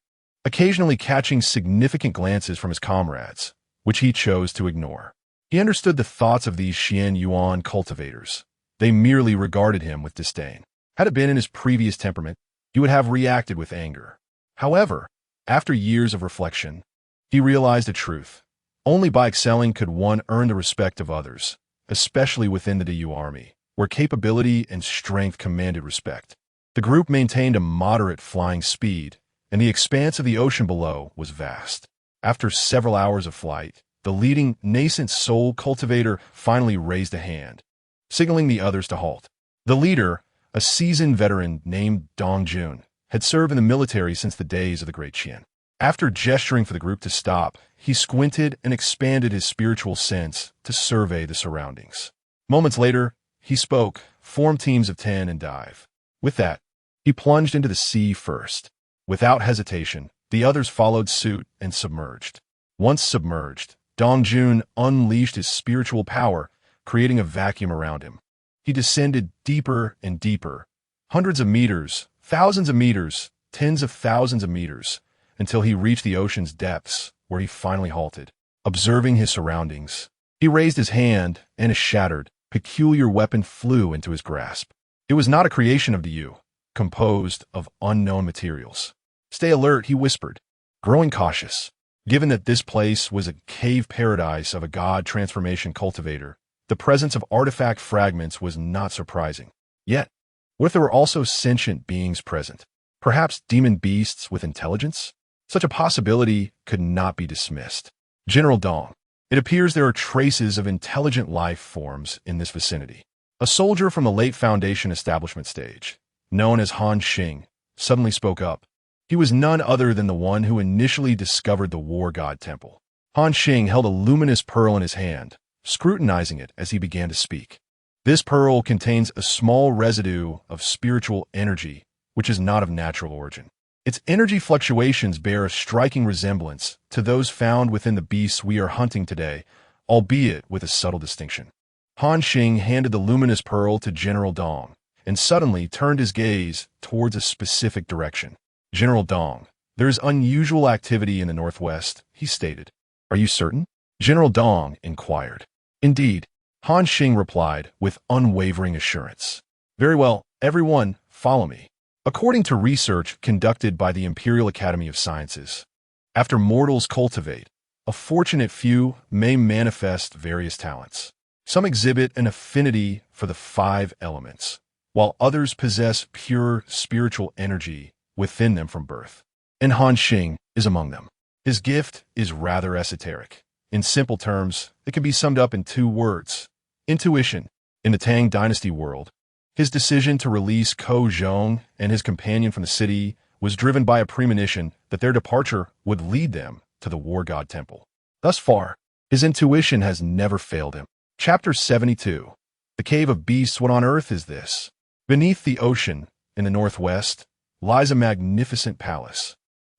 occasionally catching significant glances from his comrades, which he chose to ignore. He understood the thoughts of these Xian Yuan cultivators. They merely regarded him with disdain. Had it been in his previous temperament, he would have reacted with anger. However, after years of reflection, he realized a truth. Only by excelling could one earn the respect of others, especially within the DU army, where capability and strength commanded respect. The group maintained a moderate flying speed, and the expanse of the ocean below was vast. After several hours of flight, the leading nascent soul cultivator finally raised a hand, signaling the others to halt. The leader, a seasoned veteran named Dong Jun, had served in the military since the days of the Great Qian. After gesturing for the group to stop, he squinted and expanded his spiritual sense to survey the surroundings. Moments later, he spoke, formed teams of 10 and dive. With that, he plunged into the sea first. Without hesitation, the others followed suit and submerged. Once submerged, Dong Jun unleashed his spiritual power, creating a vacuum around him. He descended deeper and deeper, hundreds of meters, thousands of meters, tens of thousands of meters, until he reached the ocean's depths, where he finally halted. Observing his surroundings, he raised his hand, and a shattered, peculiar weapon flew into his grasp. It was not a creation of the Yu, composed of unknown materials. "Stay alert," he whispered, growing cautious. Given that this place was a cave paradise of a god transformation cultivator, the presence of artifact fragments was not surprising. Yet, what if there were also sentient beings present? Perhaps demon beasts with intelligence? Such a possibility could not be dismissed. General Dong, it appears there are traces of intelligent life forms in this vicinity. A soldier from the late Foundation establishment stage, known as Han Xing, suddenly spoke up. He was none other than the one who initially discovered the War God Temple. Han Xing held a luminous pearl in his hand, scrutinizing it as he began to speak. This pearl contains a small residue of spiritual energy, which is not of natural origin. Its energy fluctuations bear a striking resemblance to those found within the beasts we are hunting today, albeit with a subtle distinction. Han Xing handed the luminous pearl to General Dong, and suddenly turned his gaze towards a specific direction. "General Dong, there is unusual activity in the northwest," he stated. "Are you certain?" General Dong inquired. "Indeed," Han Xing replied with unwavering assurance. "Very well, everyone, follow me." According to research conducted by the Imperial Academy of Sciences, after mortals cultivate, a fortunate few may manifest various talents. Some exhibit an affinity for the 5 elements, while others possess pure spiritual energy within them from birth. And Han Xing is among them. His gift is rather esoteric. In simple terms, it can be summed up in 2 words: intuition. In the Tang Dynasty world, his decision to release Ko Zhong and his companion from the city was driven by a premonition that their departure would lead them to the War God Temple. Thus far, his intuition has never failed him. Chapter 72. The Cave of Beasts. What on earth is this? Beneath the ocean, in the northwest, lies a magnificent palace,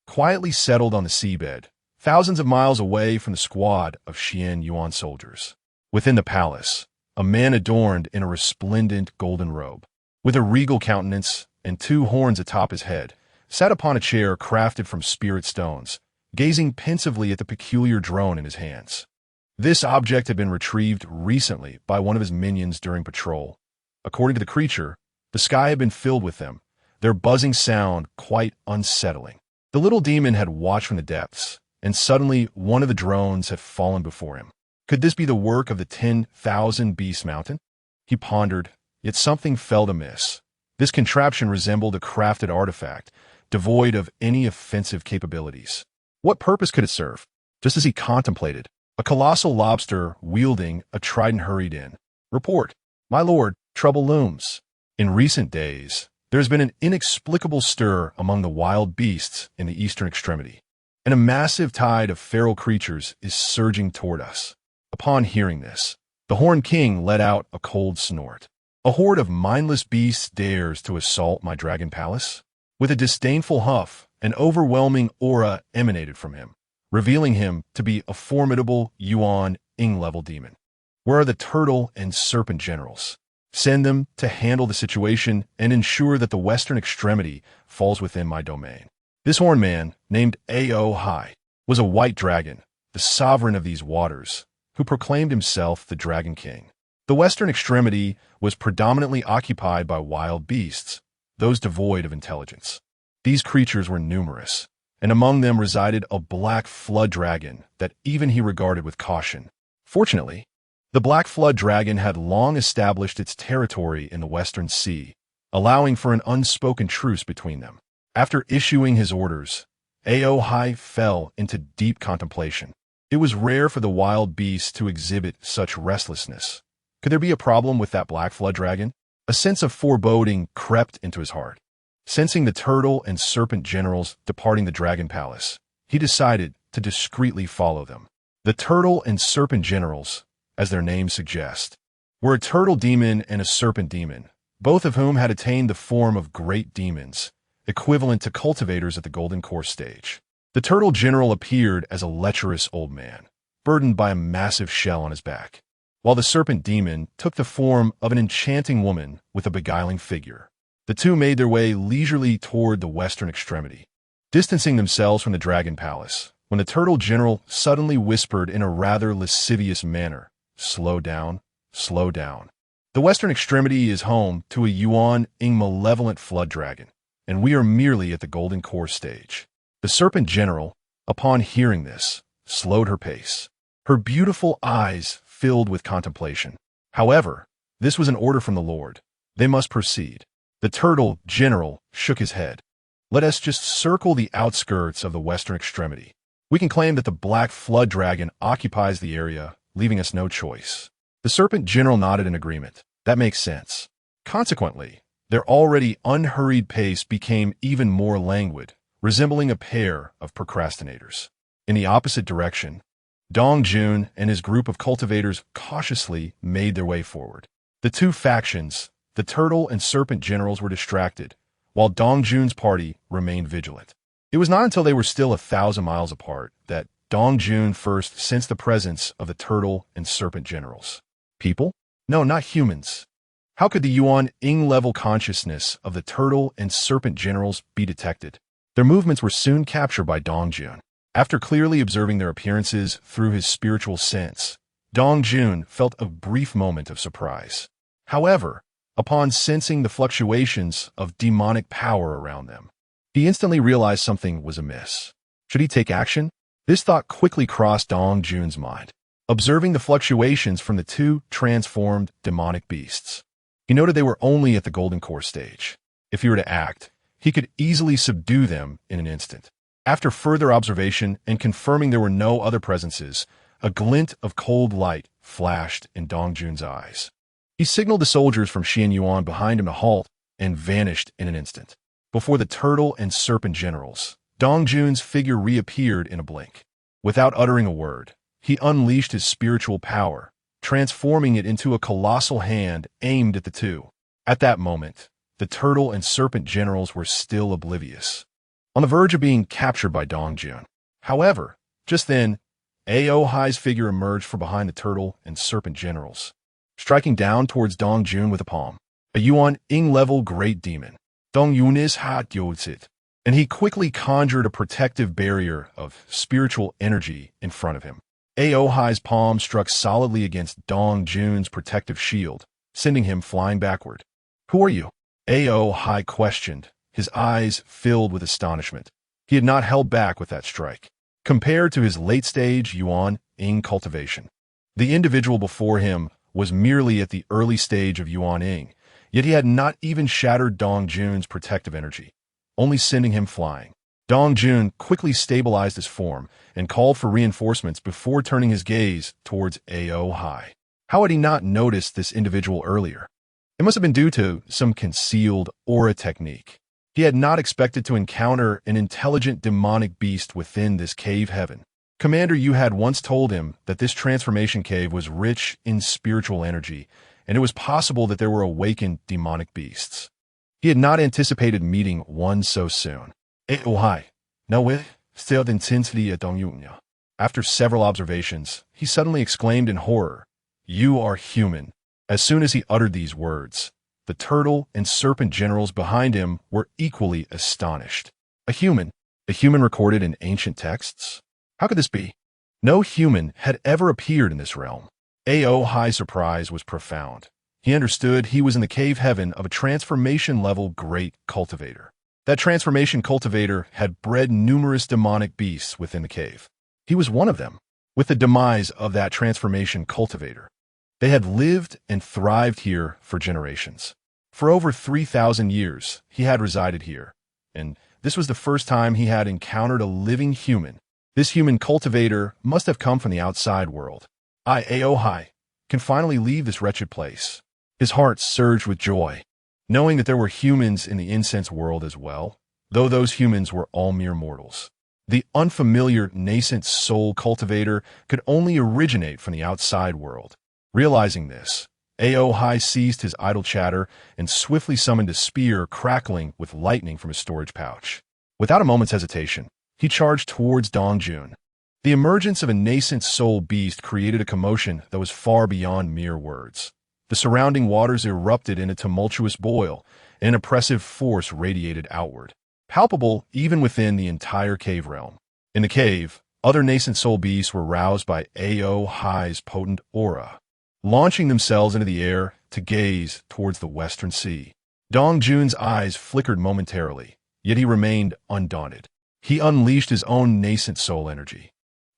quietly settled on the seabed, thousands of miles away from the squad of Xian Yuan soldiers. Within the palace, a man adorned in a resplendent golden robe, with a regal countenance and 2 horns atop his head, sat upon a chair crafted from spirit stones, gazing pensively at the peculiar drone in his hands. This object had been retrieved recently by one of his minions during patrol. According to the creature, the sky had been filled with them, their buzzing sound quite unsettling. The little demon had watched from the depths, and suddenly one of the drones had fallen before him. Could this be the work of the 10,000 Beast Mountain? He pondered, yet something felt amiss. This contraption resembled a crafted artifact, devoid of any offensive capabilities. What purpose could it serve? Just as he contemplated, a colossal lobster wielding a trident hurried in. "Report, my lord, trouble looms." In recent days, there has been an inexplicable stir among the wild beasts in the eastern extremity, and a massive tide of feral creatures is surging toward us. Upon hearing this, the Horned King let out a cold snort. "A horde of mindless beasts dares to assault my dragon palace?" With a disdainful huff, an overwhelming aura emanated from him, revealing him to be a formidable Yuan-Ing-level demon. "Where are the turtle and serpent generals? Send them to handle the situation and ensure that the western extremity falls within my domain." This horned man, named A.O. Hai, was a white dragon, the sovereign of these waters, who proclaimed himself the Dragon King. The western extremity was predominantly occupied by wild beasts, those devoid of intelligence. These creatures were numerous, and among them resided a black flood dragon that even he regarded with caution. Fortunately, the black flood dragon had long established its territory in the Western Sea, allowing for an unspoken truce between them. After issuing his orders, A.O. Hai fell into deep contemplation. It was rare for the wild beasts to exhibit such restlessness. Could there be a problem with that black flood dragon? A sense of foreboding crept into his heart. Sensing the turtle and serpent generals departing the dragon palace, he decided to discreetly follow them. The turtle and serpent generals, as their names suggest, were a turtle demon and a serpent demon, both of whom had attained the form of great demons, equivalent to cultivators at the golden course stage. The turtle general appeared as a lecherous old man, burdened by a massive shell on his back, while the serpent demon took the form of an enchanting woman with a beguiling figure. The two made their way leisurely toward the western extremity, distancing themselves from the dragon palace, when the turtle general suddenly whispered in a rather lascivious manner, "Slow down, slow down. The western extremity is home to a Yuan-ing malevolent flood dragon, and we are merely at the golden core stage." The serpent general, upon hearing this, slowed her pace. Her beautiful eyes filled with contemplation. However, this was an order from the Lord. They must proceed. The turtle general shook his head. "Let us just circle the outskirts of the western extremity. We can claim that the black flood dragon occupies the area, leaving us no choice." The serpent general nodded in agreement. That makes sense. Consequently, their already unhurried pace became even more languid, resembling a pair of procrastinators. In the opposite direction, Dong Jun and his group of cultivators cautiously made their way forward. The two factions, the turtle and serpent generals, were distracted, while Dong Jun's party remained vigilant. It was not until they were still 1,000 miles apart that Dong Jun first sensed the presence of the turtle and serpent generals. People? No, not humans. How could the Yuan-ing level consciousness of the turtle and serpent generals be detected? Their movements were soon captured by Dong Jun. After clearly observing their appearances through his spiritual sense, Dong Jun felt a brief moment of surprise. However, upon sensing the fluctuations of demonic power around them, he instantly realized something was amiss. Should he take action? This thought quickly crossed Dong Jun's mind. Observing the fluctuations from the two transformed demonic beasts, he noted they were only at the golden core stage. If he were to act, he could easily subdue them in an instant. After further observation and confirming there were no other presences, a glint of cold light flashed in Dong Jun's eyes. He signaled the soldiers from Xian Yuan behind him to halt and vanished in an instant. Before the turtle and serpent generals, Dong Jun's figure reappeared in a blink. Without uttering a word, he unleashed his spiritual power, transforming it into a colossal hand aimed at the two. At that moment, the turtle and serpent generals were still oblivious, on the verge of being captured by Dong Jun. However, just then, A.O. Hai's figure emerged from behind the turtle and serpent generals, striking down towards Dong Jun with a palm. A Yuan-ing level great demon, Dong Yun is hat Yozit, and he quickly conjured a protective barrier of spiritual energy in front of him. A.O. Hai's palm struck solidly against Dong Jun's protective shield, sending him flying backward. "Who are you?" A.O. Hai questioned, his eyes filled with astonishment. He had not held back with that strike. Compared to his late-stage Yuan-ing cultivation, the individual before him was merely at the early stage of Yuan-ing, yet he had not even shattered Dong Jun's protective energy, only sending him flying. Dong Jun quickly stabilized his form and called for reinforcements before turning his gaze towards A.O. Hai. How had he not noticed this individual earlier? It must have been due to some concealed aura technique. He had not expected to encounter an intelligent demonic beast within this cave heaven. Commander Yu had once told him that this transformation cave was rich in spiritual energy, and it was possible that there were awakened demonic beasts. He had not anticipated meeting one so soon. "Oh, hi. No way. Still the intensity at Dong Yun." After several observations, he suddenly exclaimed in horror, "You are human." As soon as he uttered these words, the turtle and serpent generals behind him were equally astonished. A human recorded in ancient texts? How could this be? No human had ever appeared in this realm. A.O. Hai's surprise was profound. He understood he was in the cave heaven of a transformation-level great cultivator. That transformation cultivator had bred numerous demonic beasts within the cave. He was one of them. With the demise of that transformation cultivator, they had lived and thrived here for generations. For over 3,000 years, he had resided here, and this was the first time he had encountered a living human. This human cultivator must have come from the outside world. I can finally leave this wretched place. His heart surged with joy, knowing that there were humans in the incense world as well, though those humans were all mere mortals. The unfamiliar nascent soul cultivator could only originate from the outside world. Realizing this, Aohai seized his idle chatter and swiftly summoned a spear crackling with lightning from his storage pouch. Without a moment's hesitation, he charged towards Dongjun. The emergence of a nascent soul beast created a commotion that was far beyond mere words. The surrounding waters erupted in a tumultuous boil, and an oppressive force radiated outward, palpable even within the entire cave realm. In the cave, other nascent soul beasts were roused by Aohai's potent aura, launching themselves into the air to gaze towards the western sea. Dongjun's eyes flickered momentarily, yet he remained undaunted. He unleashed his own nascent soul energy.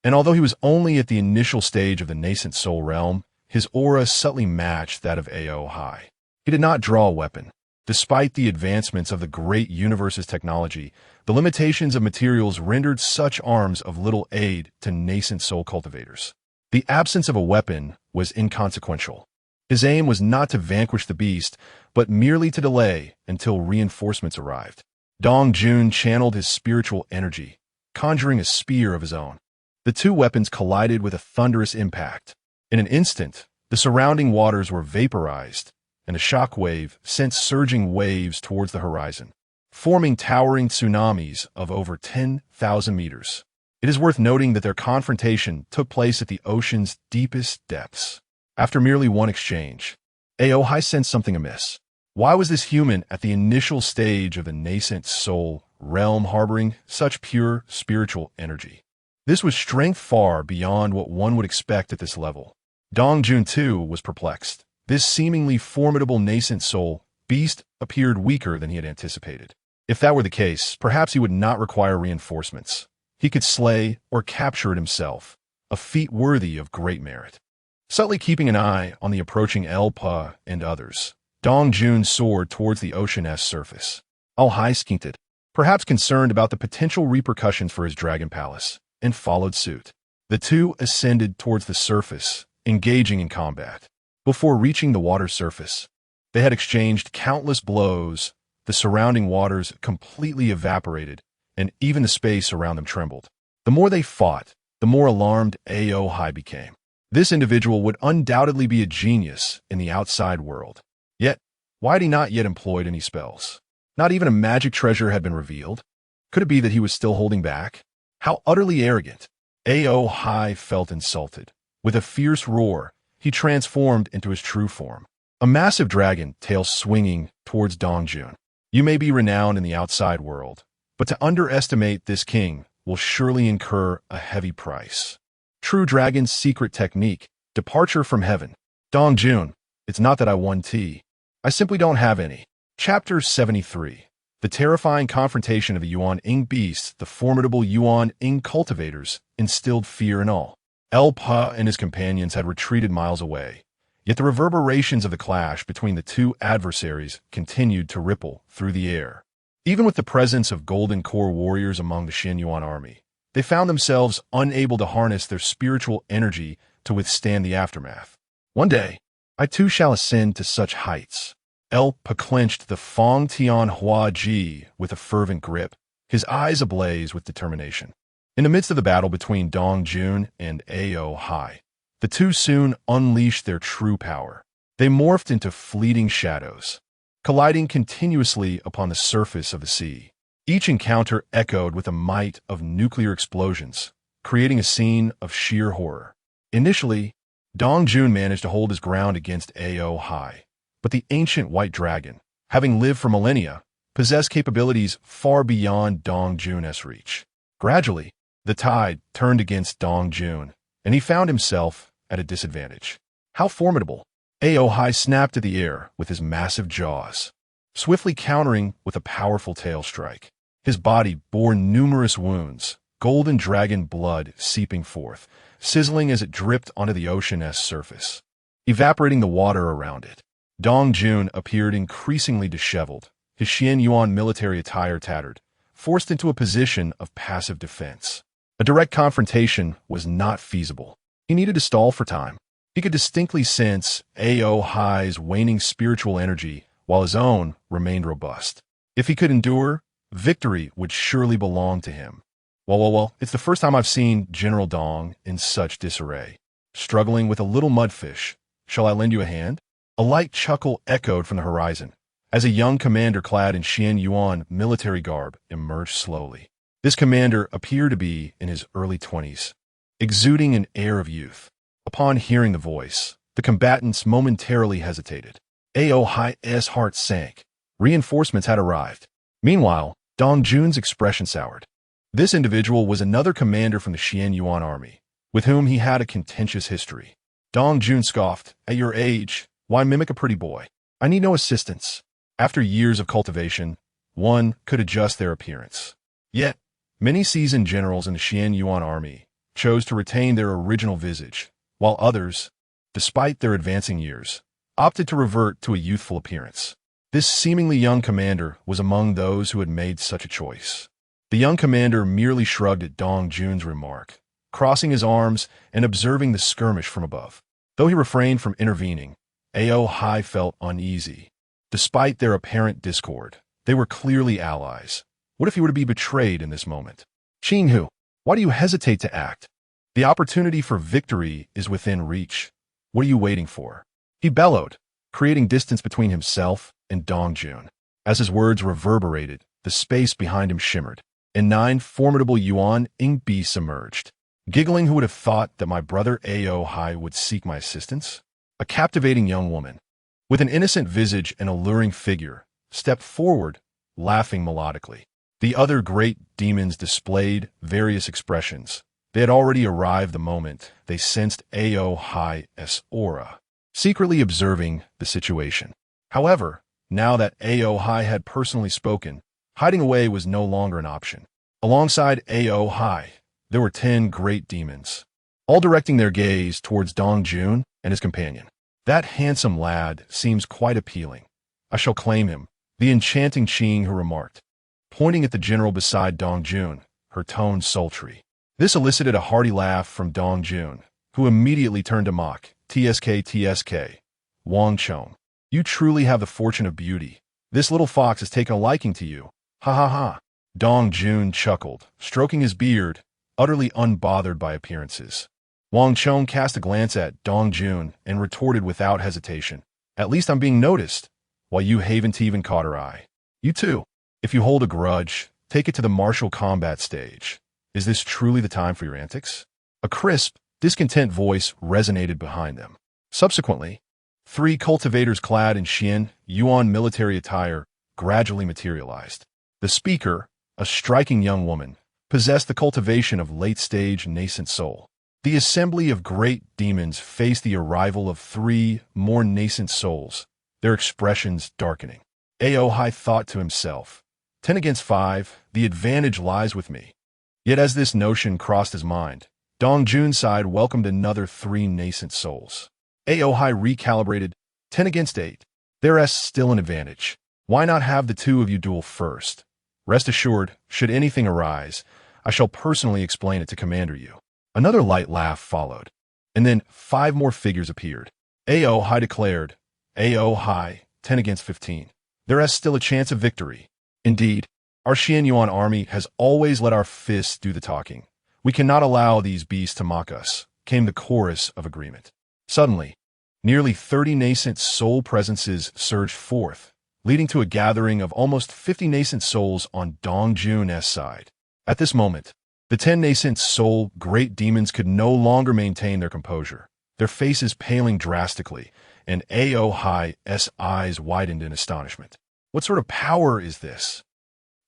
And although he was only at the initial stage of the nascent soul realm, his aura subtly matched that of Aohai. He did not draw a weapon. Despite the advancements of the great universe's technology, the limitations of materials rendered such arms of little aid to nascent soul cultivators. The absence of a weapon was inconsequential. His aim was not to vanquish the beast, but merely to delay until reinforcements arrived. Dongjun channeled his spiritual energy, conjuring a spear of his own. The two weapons collided with a thunderous impact. In an instant, the surrounding waters were vaporized, and a shockwave sent surging waves towards the horizon, forming towering tsunamis of over 10,000 meters. It is worth noting that their confrontation took place at the ocean's deepest depths. After merely one exchange, Aohai sensed something amiss. Why was this human at the initial stage of the nascent soul realm harboring such pure spiritual energy? This was strength far beyond what one would expect at this level. Dongjun too was perplexed. This seemingly formidable nascent soul beast appeared weaker than he had anticipated. If that were the case, perhaps he would not require reinforcements. He could slay or capture it himself, a feat worthy of great merit. Subtly keeping an eye on the approaching Elpa and others, Dongjun soared towards the ocean-esque surface. Aohai squinted, perhaps concerned about the potential repercussions for his dragon palace, and followed suit. The two ascended towards the surface, engaging in combat. Before reaching the water's surface, they had exchanged countless blows. The surrounding waters completely evaporated, and even the space around them trembled. The more they fought, the more alarmed Aohai became. This individual would undoubtedly be a genius in the outside world. Yet, why had he not yet employed any spells? Not even a magic treasure had been revealed. Could it be that he was still holding back? How utterly arrogant! Aohai felt insulted. With a fierce roar, he transformed into his true form. A massive dragon, tail swinging towards Dongjun. You may be renowned in the outside world, but to underestimate this king will surely incur a heavy price. True Dragon's secret technique, departure from heaven. Dongjun, it's not that I won tea. I simply don't have any. Chapter 73. The terrifying confrontation of the Yuan-Ing beasts, the formidable Yuan-Ing cultivators, instilled fear in all. Elpa and his companions had retreated miles away, yet the reverberations of the clash between the two adversaries continued to ripple through the air. Even with the presence of golden core warriors among the Shin Yuan army, they found themselves unable to harness their spiritual energy to withstand the aftermath. One day, I too shall ascend to such heights. Elpa clenched the Fong Tian Hua Ji with a fervent grip, his eyes ablaze with determination. In the midst of the battle between Dongjun and Aohai, the two soon unleashed their true power. They morphed into fleeting shadows, colliding continuously upon the surface of the sea. Each encounter echoed with the might of nuclear explosions, creating a scene of sheer horror. Initially, Dongjun managed to hold his ground against Aohai, but the ancient white dragon, having lived for millennia, possessed capabilities far beyond Dongjun's reach. Gradually, the tide turned against Dongjun, and he found himself at a disadvantage. How formidable! Aohai snapped at the air with his massive jaws, swiftly countering with a powerful tail strike. His body bore numerous wounds, golden dragon blood seeping forth, sizzling as it dripped onto the ocean-esque surface, evaporating the water around it. Dongjun appeared increasingly disheveled, his Xian Yuan military attire tattered, forced into a position of passive defense. A direct confrontation was not feasible. He needed to stall for time. He could distinctly sense A.O. Hai's waning spiritual energy while his own remained robust. If he could endure, victory would surely belong to him. Well, it's the first time I've seen General Dong in such disarray. Struggling with a little mudfish. Shall I lend you a hand? A light chuckle echoed from the horizon, as a young commander clad in Xian Yuan military garb emerged slowly. This commander appeared to be in his early 20s, exuding an air of youth. Upon hearing the voice, the combatants momentarily hesitated. A.O. Hai's heart sank. Reinforcements had arrived. Meanwhile, Dong Jun's expression soured. This individual was another commander from the Xian Yuan army, with whom he had a contentious history. Dong Jun scoffed, "At your age, why mimic a pretty boy? I need no assistance." After years of cultivation, one could adjust their appearance. Yet, many seasoned generals in the Xian Yuan army chose to retain their original visage, while others, despite their advancing years, opted to revert to a youthful appearance. This seemingly young commander was among those who had made such a choice. The young commander merely shrugged at Dong Jun's remark, crossing his arms and observing the skirmish from above. Though he refrained from intervening, A.O. Hai felt uneasy. Despite their apparent discord, they were clearly allies. What if he were to be betrayed in this moment? "Qing Hu, why do you hesitate to act? The opportunity for victory is within reach. What are you waiting for?" He bellowed, creating distance between himself and Dong Jun. As his words reverberated, the space behind him shimmered, and 9 formidable Yuan Ing beasts emerged. Giggling, who would have thought that my brother A.O. Hai would seek my assistance? A captivating young woman, with an innocent visage and alluring figure, stepped forward, laughing melodically. The other great demons displayed various expressions. They had already arrived the moment they sensed A.O. Hai's aura, secretly observing the situation. However, now that A.O. Hai had personally spoken, hiding away was no longer an option. Alongside A.O. Hai, there were 10 great demons, all directing their gaze towards Dong Jun and his companion. "That handsome lad seems quite appealing. I shall claim him," the enchanting Qing Hu remarked, pointing at the general beside Dong Jun, her tone sultry. This elicited a hearty laugh from Dong Jun, who immediately turned to mock. TSK, Wang Chong. "You truly have the fortune of beauty. This little fox has taken a liking to you. Ha ha ha." Dong Jun chuckled, stroking his beard, utterly unbothered by appearances. Wang Chong cast a glance at Dong Jun and retorted without hesitation, "At least I'm being noticed, while you haven't even caught her eye. You too. If you hold a grudge, take it to the martial combat stage. Is this truly the time for your antics?" A crisp, discontent voice resonated behind them. Subsequently, 3 cultivators clad in Xian Yuan military attire gradually materialized. The speaker, a striking young woman, possessed the cultivation of late-stage nascent soul. The assembly of great demons faced the arrival of 3 more nascent souls, their expressions darkening. A.O. Hai thought to himself, 10 against 5, the advantage lies with me. Yet as this notion crossed his mind, Dong Jun's side welcomed another 3 nascent souls. A.O. Hai recalibrated, 10 against 8. There's still an advantage. Why not have the 2 of you duel first? Rest assured, should anything arise, I shall personally explain it to Commander Yu. Another light laugh followed, and then 5 more figures appeared. A.O. Hai declared, A.O. Hai, 10 against 15. There is still a chance of victory. Indeed, our Xian Yuan army has always let our fists do the talking. We cannot allow these beasts to mock us, came the chorus of agreement. Suddenly, nearly 30 nascent soul presences surged forth, leading to a gathering of almost 50 nascent souls on Dong Jun's side. At this moment, the 10 nascent soul great demons could no longer maintain their composure, their faces paling drastically, and A.O. Hai's eyes widened in astonishment. What sort of power is this?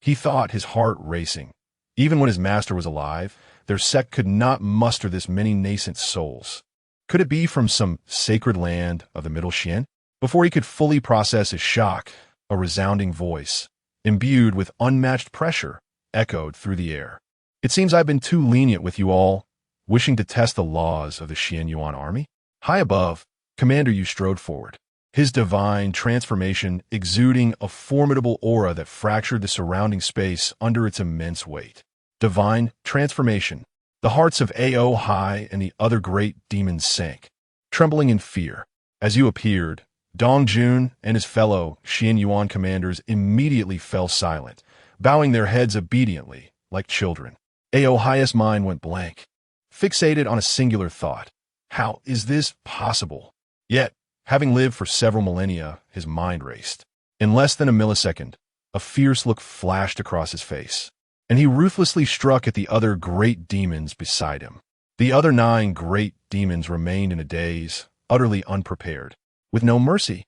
He thought, his heart racing. Even when his master was alive, their sect could not muster this many nascent souls. Could it be from some sacred land of the Middle Xian? Before he could fully process his shock, a resounding voice, imbued with unmatched pressure, echoed through the air. "It seems I've been too lenient with you all, wishing to test the laws of the Xian Yuan army." High above, Commander Yu strode forward, his divine transformation exuding a formidable aura that fractured the surrounding space under its immense weight. Divine transformation. The hearts of Ao Hai and the other great demons sank, trembling in fear. As you appeared, Dong Jun and his fellow Xian Yuan commanders immediately fell silent, bowing their heads obediently, like children. Ao Hai's mind went blank, fixated on a singular thought. How is this possible? Yet, having lived for several millennia, his mind raced. In less than a millisecond, a fierce look flashed across his face, and he ruthlessly struck at the other great demons beside him. The other 9 great demons remained in a daze, utterly unprepared. With no mercy,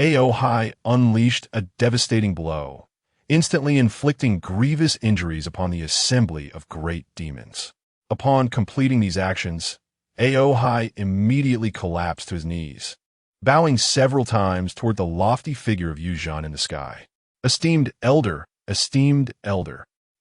Ao Hai unleashed a devastating blow, instantly inflicting grievous injuries upon the assembly of great demons. Upon completing these actions, Ao Hai immediately collapsed to his knees, bowing several times toward the lofty figure of Yu Zhan in the sky. Esteemed elder,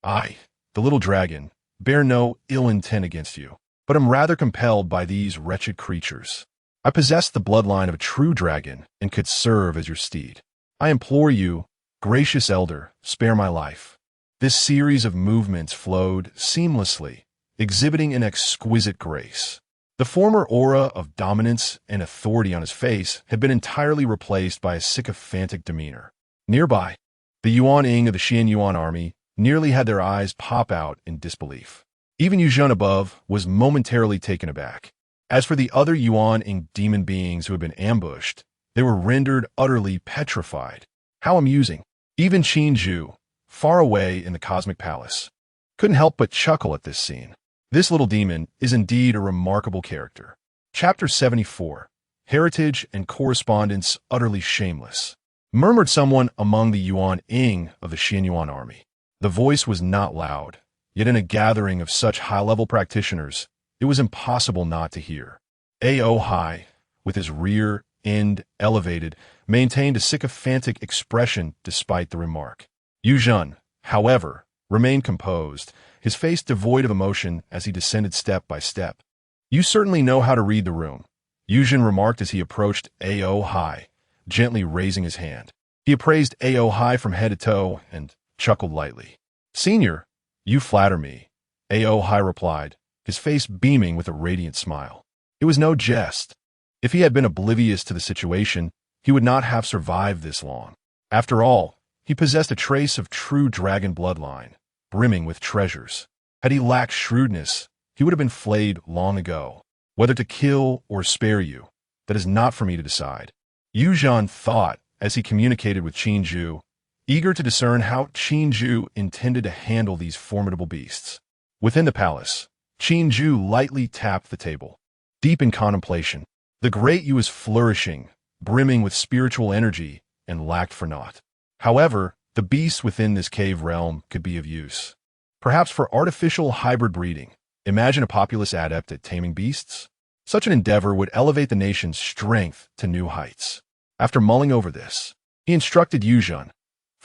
I, the little dragon, bear no ill intent against you, but am rather compelled by these wretched creatures. I possess the bloodline of a true dragon and could serve as your steed. I implore you, gracious elder, spare my life. This series of movements flowed seamlessly, exhibiting an exquisite grace. The former aura of dominance and authority on his face had been entirely replaced by a sycophantic demeanor. Nearby, the Yuan Ing of the Xian Yuan army nearly had their eyes pop out in disbelief. Even Yu Zhen above was momentarily taken aback. As for the other Yuan Ing demon beings who had been ambushed, they were rendered utterly petrified. How amusing. Even Qin Zhu, far away in the cosmic palace, couldn't help but chuckle at this scene. This little demon is indeed a remarkable character. Chapter 74, Heritage and Correspondence Utterly Shameless, murmured someone among the Yuan Ing of the Xian Yuan army. The voice was not loud, yet in a gathering of such high-level practitioners, it was impossible not to hear. Ao Hai, with his rear end elevated, maintained a sycophantic expression despite the remark. Yu Zhen, however, remained composed, his face devoid of emotion as he descended step by step. You certainly know how to read the room, Yu Zhen remarked as he approached Ao Hai, gently raising his hand. He appraised Ao Hai from head to toe and chuckled lightly. Senior, you flatter me, Ao Hai replied, his face beaming with a radiant smile. It was no jest. If he had been oblivious to the situation, he would not have survived this long. After all, he possessed a trace of true dragon bloodline, brimming with treasures. Had he lacked shrewdness, he would have been flayed long ago. Whether to kill or spare you, that is not for me to decide. Yu Zhan thought as he communicated with Qin Zhu, eager to discern how Qin Zhu intended to handle these formidable beasts. Within the palace, Qin Zhu lightly tapped the table. Deep in contemplation, the great Yu was flourishing, brimming with spiritual energy, and lacked for naught. However, the beasts within this cave realm could be of use. Perhaps for artificial hybrid breeding. Imagine a populous adept at taming beasts. Such an endeavor would elevate the nation's strength to new heights. After mulling over this, he instructed Yu Zhen,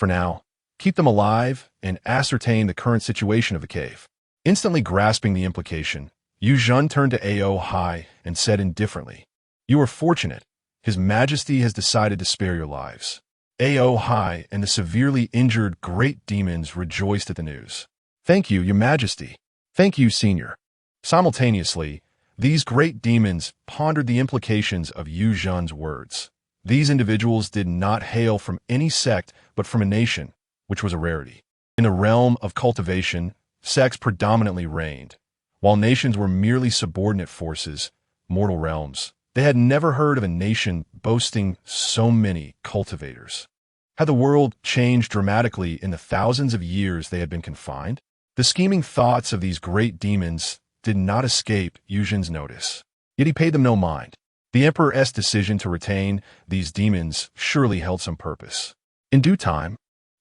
for now, keep them alive and ascertain the current situation of the cave. Instantly grasping the implication, Yu Zhen turned to Ao Hai and said indifferently, You are fortunate. His Majesty has decided to spare your lives. Ao Hai and the severely injured great demons rejoiced at the news. Thank you, Your Majesty. Thank you, Senior. Simultaneously, these great demons pondered the implications of Yu Zhen's words. These individuals did not hail from any sect but from a nation, which was a rarity. In the realm of cultivation, sects predominantly reigned. While nations were merely subordinate forces, mortal realms, they had never heard of a nation boasting so many cultivators. Had the world changed dramatically in the thousands of years they had been confined? The scheming thoughts of these great demons did not escape Yu Zhen's notice. Yet he paid them no mind. The Emperor's decision to retain these demons surely held some purpose. In due time,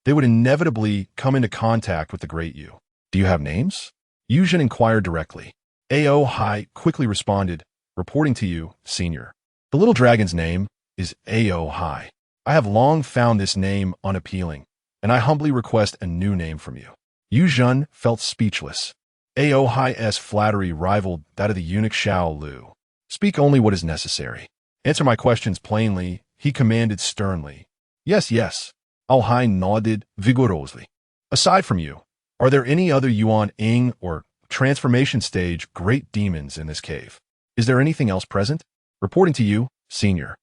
they would inevitably come into contact with the great Yu. Do you have names? Yu Zhen inquired directly. Ao Hai quickly responded, reporting to you, Senior. The little dragon's name is Ao Hai. I have long found this name unappealing, and I humbly request a new name from you. Yu Zhen felt speechless. Ao Hai's flattery rivaled that of the eunuch Xiao Lu. Speak only what is necessary. Answer my questions plainly, he commanded sternly. Yes, yes. Ao Hai nodded vigorously. Aside from you, are there any other Yuan Ing or transformation stage great demons in this cave. Is there anything else present? Reporting to you, Senior.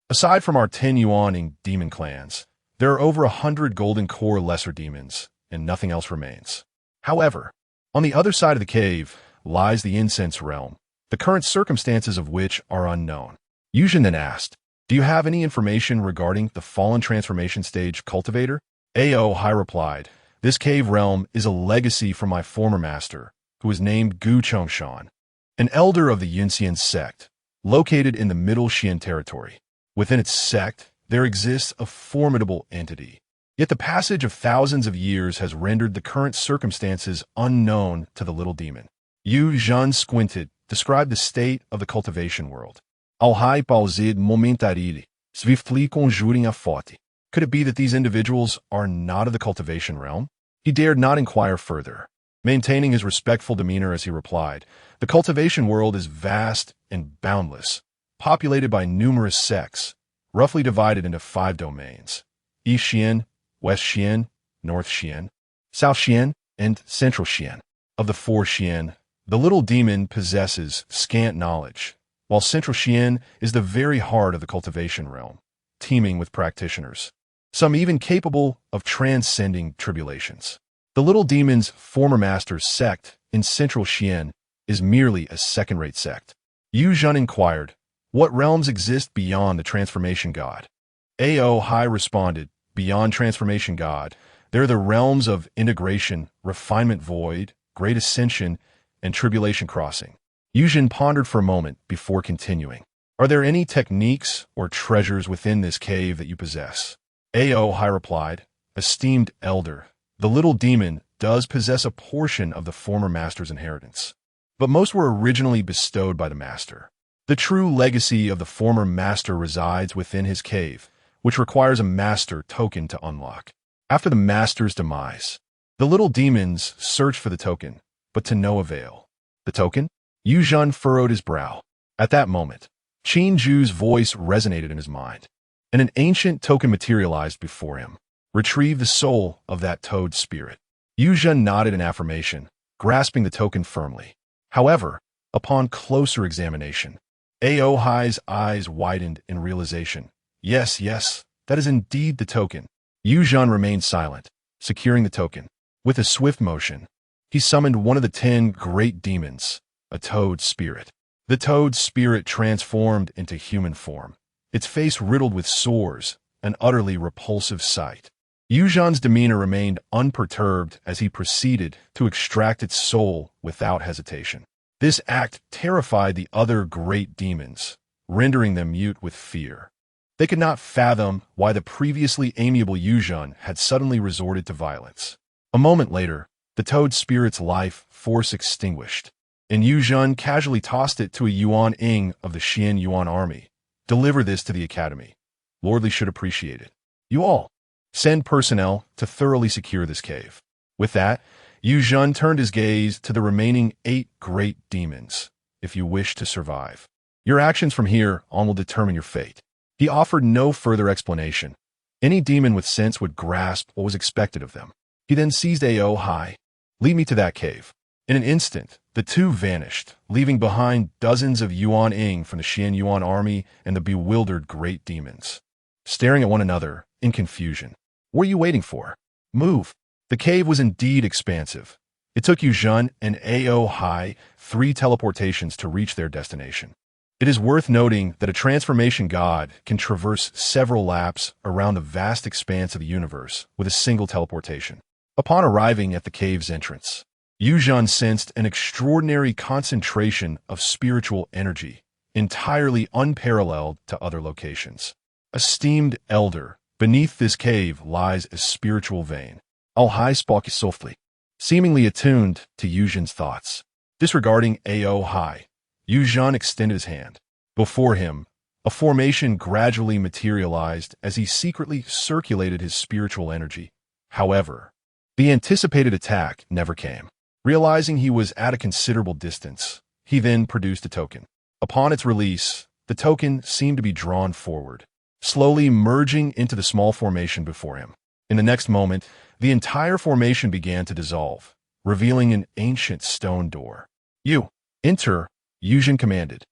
Aside from our 10 Yuaning demon clans, there are over 100 golden core lesser demons, and nothing else remains. However, on the other side of the cave lies the incense realm, the current circumstances of which are unknown. Yuzhen then asked, do you have any information regarding the fallen transformation stage cultivator? Ao Hai replied, this cave realm is a legacy from my former master, who was named Gu Chongshan, an elder of the Yunxian sect, located in the Middle Xian territory. Within its sect, there exists a formidable entity. Yet the passage of thousands of years has rendered the current circumstances unknown to the little demon. Yu Zhan squinted, described the state of the cultivation world. Ao Hai paused momentarily, swiftly conjuring a forte. Could it be that these individuals are not of the cultivation realm? He dared not inquire further, maintaining his respectful demeanor as he replied, the cultivation world is vast and boundless, populated by numerous sects, roughly divided into 5 domains: East Xian, West Xian, North Xian, South Xian, and Central Xian. Of the 4 Xian, the little demon possesses scant knowledge, while Central Xian is the very heart of the cultivation realm, teeming with practitioners, some even capable of transcending tribulations. The little demon's former master's sect in Central Xian is merely a second-rate sect. Yu Zhen inquired, what realms exist beyond the transformation god? Ao Hai responded, beyond transformation god, there are the realms of integration, refinement void, great ascension, and tribulation crossing. Yu Zhen pondered for a moment before continuing. Are there any techniques or treasures within this cave that you possess? Ao Hai replied, esteemed elder, the little demon does possess a portion of the former master's inheritance, but most were originally bestowed by the master. The true legacy of the former master resides within his cave, which requires a master token to unlock. After the master's demise, the little demons search for the token, but to no avail. The token? Yu Zhen furrowed his brow. At that moment, Qin Zhu's voice resonated in his mind, and an ancient token materialized before him. Retrieve the soul of that toad spirit. Yu Zhen nodded in affirmation, grasping the token firmly. However, upon closer examination, Ao Hai's eyes widened in realization. Yes, that is indeed the token. Yu Zhen remained silent, securing the token. With a swift motion, he summoned one of the 10 great demons, a toad spirit. The toad spirit transformed into human form, its face riddled with sores, an utterly repulsive sight. Yu Zhen's demeanor remained unperturbed as he proceeded to extract its soul without hesitation. This act terrified the other great demons, rendering them mute with fear. They could not fathom why the previously amiable Yu Zhen had suddenly resorted to violence. A moment later, the toad spirit's life force extinguished, and Yu Zhen casually tossed it to a Yuan Ing of the Xian Yuan army. Deliver this to the academy. Lordly should appreciate it. You all, send personnel to thoroughly secure this cave. With that, Yu Zhen turned his gaze to the remaining 8 great demons. If you wish to survive, your actions from here on will determine your fate. He offered no further explanation. Any demon with sense would grasp what was expected of them. He then seized Ao Hai. Lead me to that cave. In an instant, the two vanished, leaving behind dozens of Yuan Ing from the Xian Yuan army and the bewildered great demons, staring at one another in confusion. What are you waiting for? Move. The cave was indeed expansive. It took Yu Zhen and Ao Hai 3 teleportations to reach their destination. It is worth noting that a transformation god can traverse several laps around the vast expanse of the universe with a single teleportation. Upon arriving at the cave's entrance, Yu Zhen sensed an extraordinary concentration of spiritual energy, entirely unparalleled to other locations. Esteemed elder, beneath this cave lies a spiritual vein. Ao Hai spoke softly, seemingly attuned to Yu Zhen's thoughts. Disregarding Ao Hai, Yu Zhen extended his hand. Before him, a formation gradually materialized as he secretly circulated his spiritual energy. However, the anticipated attack never came. Realizing he was at a considerable distance, he then produced a token. Upon its release, the token seemed to be drawn forward, slowly merging into the small formation before him. In the next moment, the entire formation began to dissolve, revealing an ancient stone door. "You, enter," Yuzhen commanded,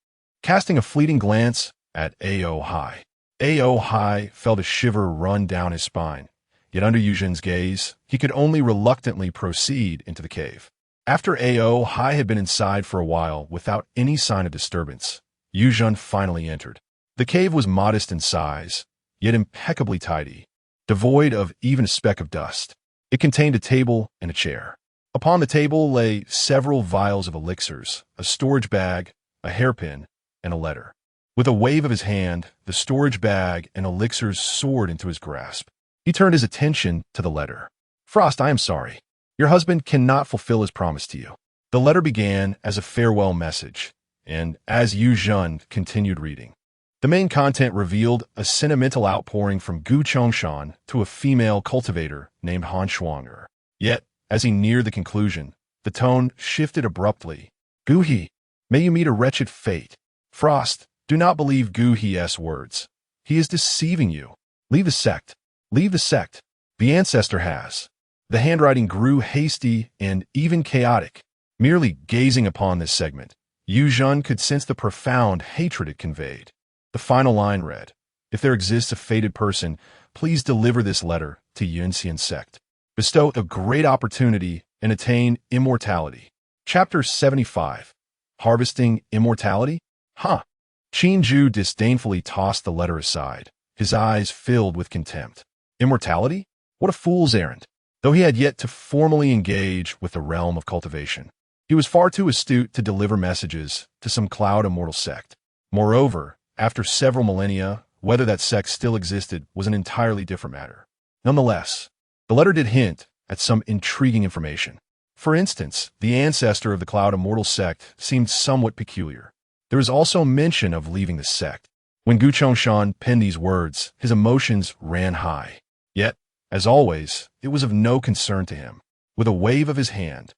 casting a fleeting glance at Ao Hai. Ao Hai felt a shiver run down his spine, yet under Yuzhen's gaze, he could only reluctantly proceed into the cave. After Ao Hai had been inside for a while without any sign of disturbance, Yuzhen finally entered. The cave was modest in size, yet impeccably tidy, devoid of even a speck of dust. It contained a table and a chair. Upon the table lay several vials of elixirs, a storage bag, a hairpin, and a letter. With a wave of his hand, the storage bag and elixirs soared into his grasp. He turned his attention to the letter. "Frost, I am sorry. Your husband cannot fulfill his promise to you." The letter began as a farewell message, and as Yuzhen continued reading, the main content revealed a sentimental outpouring from Gu Chongshan to a female cultivator named Han Shuanger. Yet, as he neared the conclusion, the tone shifted abruptly. "Gu He, may you meet a wretched fate. Frost, do not believe Gu He's words. He is deceiving you. Leave the sect. Leave the sect. The ancestor has." The handwriting grew hasty and even chaotic. Merely gazing upon this segment, Yuzhen could sense the profound hatred it conveyed. The final line read, "If there exists a fated person, please deliver this letter to Yunxian sect. Bestow a great opportunity and attain immortality." Chapter 75. Harvesting Immortality? Huh. Qin Zhu disdainfully tossed the letter aside, his eyes filled with contempt. Immortality? What a fool's errand. Though he had yet to formally engage with the realm of cultivation, he was far too astute to deliver messages to some cloud immortal sect. Moreover, after several millennia, whether that sect still existed was an entirely different matter. Nonetheless, the letter did hint at some intriguing information. For instance, the ancestor of the cloud immortal sect seemed somewhat peculiar. There was also mention of leaving the sect. When Gu Chongshan penned these words, his emotions ran high. Yet, as always, it was of no concern to him. With a wave of his hand,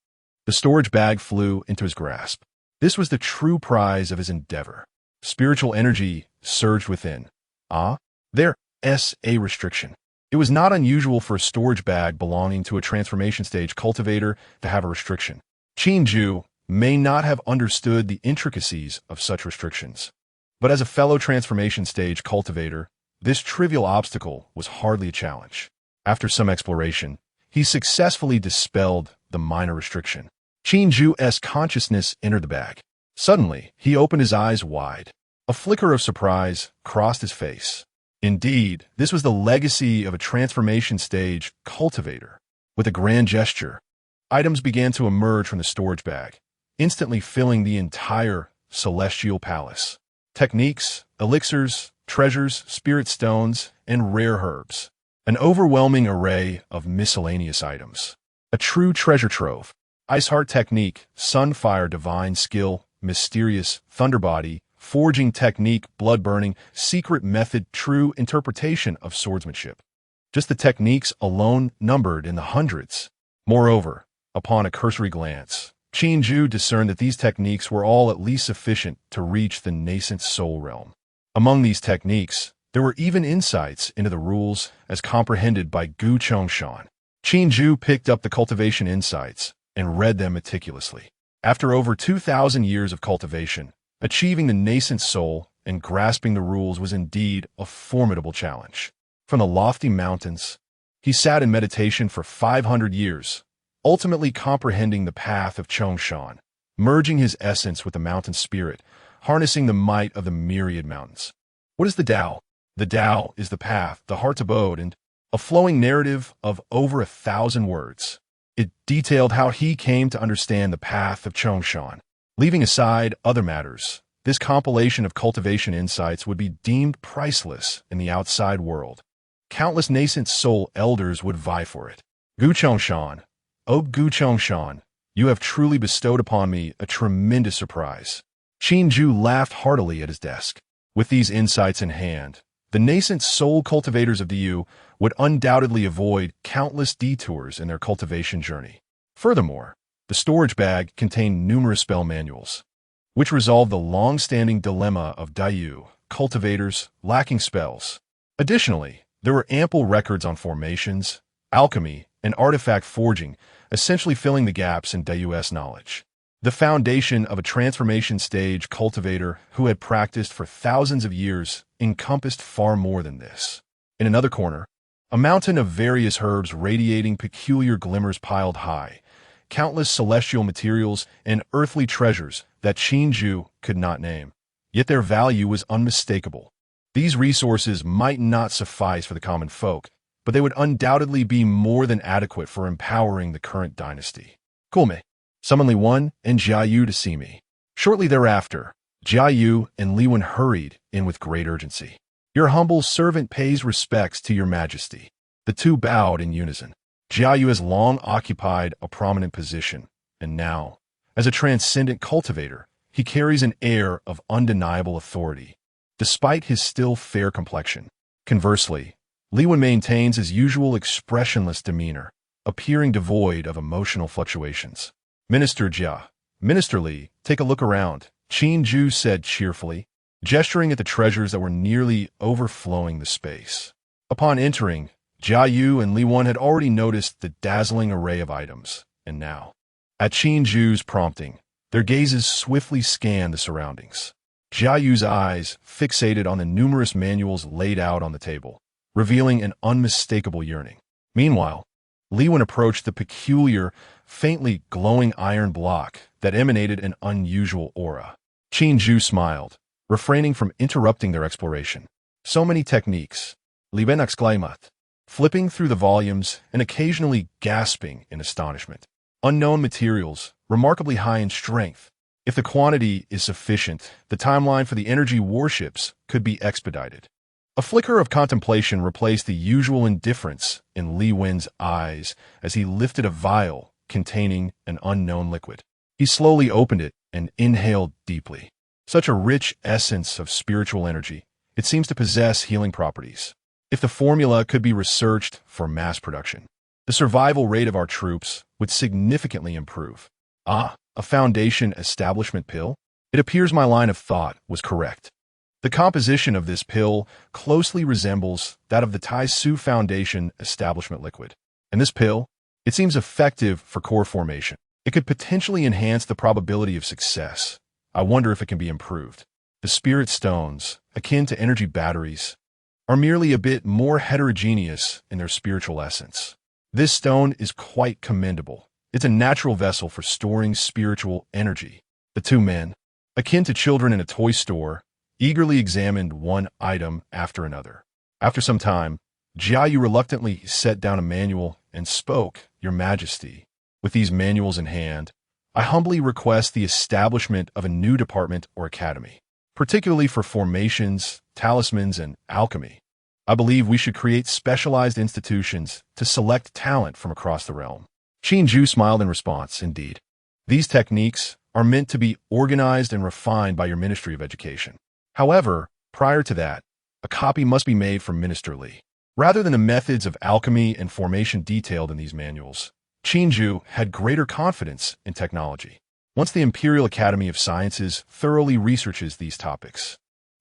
the storage bag flew into his grasp. This was the true prize of his endeavor. Spiritual energy surged within. There's a restriction. It was not unusual for a storage bag belonging to a transformation stage cultivator to have a restriction. Qin Zhu may not have understood the intricacies of such restrictions, but as a fellow transformation stage cultivator, this trivial obstacle was hardly a challenge. After some exploration, he successfully dispelled the minor restriction. Qin Zhu's consciousness entered the bag. Suddenly, he opened his eyes wide. A flicker of surprise crossed his face. Indeed, this was the legacy of a transformation stage cultivator. With a grand gesture, items began to emerge from the storage bag, instantly filling the entire celestial palace. Techniques, elixirs, treasures, spirit stones, and rare herbs. An overwhelming array of miscellaneous items. A true treasure trove. Iceheart technique, sunfire divine skill, mysterious thunderbody, forging technique, blood burning, secret method, true interpretation of swordsmanship. Just the techniques alone numbered in the hundreds. Moreover, upon a cursory glance, Qin Zhu discerned that these techniques were all at least sufficient to reach the nascent soul realm. Among these techniques, there were even insights into the rules as comprehended by Gu Chongshan. Qin Zhu picked up the cultivation insights and read them meticulously. After over 2,000 years of cultivation, achieving the nascent soul and grasping the rules was indeed a formidable challenge. From the lofty mountains, he sat in meditation for 500 years, ultimately comprehending the path of Chongshan, merging his essence with the mountain spirit, harnessing the might of the myriad mountains. What is the Tao? The Tao is the path, the heart's abode, and a flowing narrative of over 1,000 words. It detailed how he came to understand the path of Chongshan. Leaving aside other matters, this compilation of cultivation insights would be deemed priceless in the outside world. Countless nascent soul elders would vie for it. Gu Chongshan, O Gu Chongshan, you have truly bestowed upon me a tremendous surprise. Qin Zhu laughed heartily at his desk. With these insights in hand, the nascent soul cultivators of the Yu would undoubtedly avoid countless detours in their cultivation journey. Furthermore, the storage bag contained numerous spell manuals, which resolved the long-standing dilemma of Daiyu cultivators lacking spells. Additionally, there were ample records on formations, alchemy, and artifact forging, essentially filling the gaps in DUS knowledge. The foundation of a transformation stage cultivator who had practiced for thousands of years encompassed far more than this. In another corner, a mountain of various herbs radiating peculiar glimmers piled high, countless celestial materials and earthly treasures that Qinju could not name. Yet their value was unmistakable. These resources might not suffice for the common folk, but they would undoubtedly be more than adequate for empowering the current dynasty. Kulme, summon Li Wen and Jia Yu to see me. Shortly thereafter, Jia Yu and Li Wen hurried in with great urgency. Your humble servant pays respects to your majesty. The two bowed in unison. Jia Yu has long occupied a prominent position, and now, as a transcendent cultivator, he carries an air of undeniable authority, despite his still fair complexion. Conversely, Li Wen maintains his usual expressionless demeanor, appearing devoid of emotional fluctuations. Minister Jia, Minister Li, take a look around, Qinju said cheerfully, gesturing at the treasures that were nearly overflowing the space. Upon entering, Jia Yu and Li Wen had already noticed the dazzling array of items, and now, at Qinju's prompting, their gazes swiftly scanned the surroundings. Jia Yu's eyes fixated on the numerous manuals laid out on the table, revealing an unmistakable yearning. Meanwhile, Li Wen approached the peculiar, faintly glowing iron block that emanated an unusual aura. Qinju smiled, refraining from interrupting their exploration. So many techniques, Li Wen exclaimed, flipping through the volumes and occasionally gasping in astonishment. Unknown materials, remarkably high in strength. If the quantity is sufficient, the timeline for the energy warships could be expedited. A flicker of contemplation replaced the usual indifference in Li Wen's eyes as he lifted a vial containing an unknown liquid. He slowly opened it and inhaled deeply. Such a rich essence of spiritual energy, it seems to possess healing properties. If the formula could be researched for mass production, the survival rate of our troops would significantly improve. Ah, a Foundation establishment pill? It appears my line of thought was correct. The composition of this pill closely resembles that of the Taisu Foundation establishment liquid. And this pill, it seems effective for core formation. It could potentially enhance the probability of success. I wonder if it can be improved. The spirit stones, akin to energy batteries, are merely a bit more heterogeneous in their spiritual essence. This stone is quite commendable. It's a natural vessel for storing spiritual energy. The two men, akin to children in a toy store, eagerly examined one item after another. After some time, Jia Yu reluctantly set down a manual and spoke, Your Majesty. With these manuals in hand, I humbly request the establishment of a new department or academy, particularly for formations, talismans, and alchemy. I believe we should create specialized institutions to select talent from across the realm. Qinju smiled in response, indeed. These techniques are meant to be organized and refined by your Ministry of Education. However, prior to that, a copy must be made from Minister Li. Rather than the methods of alchemy and formation detailed in these manuals, Qinju had greater confidence in technology. Once the Imperial Academy of Sciences thoroughly researches these topics,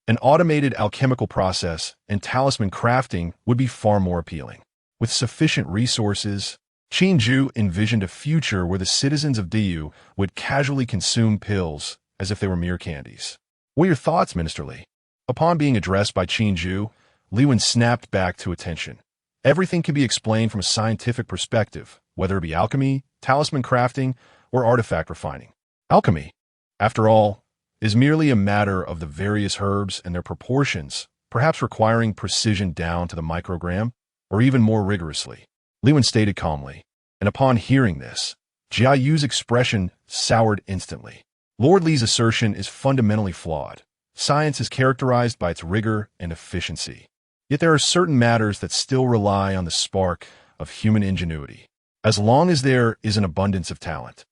an automated alchemical process and talisman crafting would be far more appealing. With sufficient resources, Qinju envisioned a future where the citizens of Diyu would casually consume pills as if they were mere candies. What are your thoughts, Minister Li? Upon being addressed by Qinju, Li Wen snapped back to attention. Everything can be explained from a scientific perspective, whether it be alchemy, talisman crafting, or artifact refining. Alchemy, after all, is merely a matter of the various herbs and their proportions, perhaps requiring precision down to the microgram, or even more rigorously. Li Wen stated calmly, and upon hearing this, Jia Yu's expression soured instantly. Lord Li's assertion is fundamentally flawed. Science is characterized by its rigor and efficiency. Yet there are certain matters that still rely on the spark of human ingenuity. As long as there is an abundance of talent,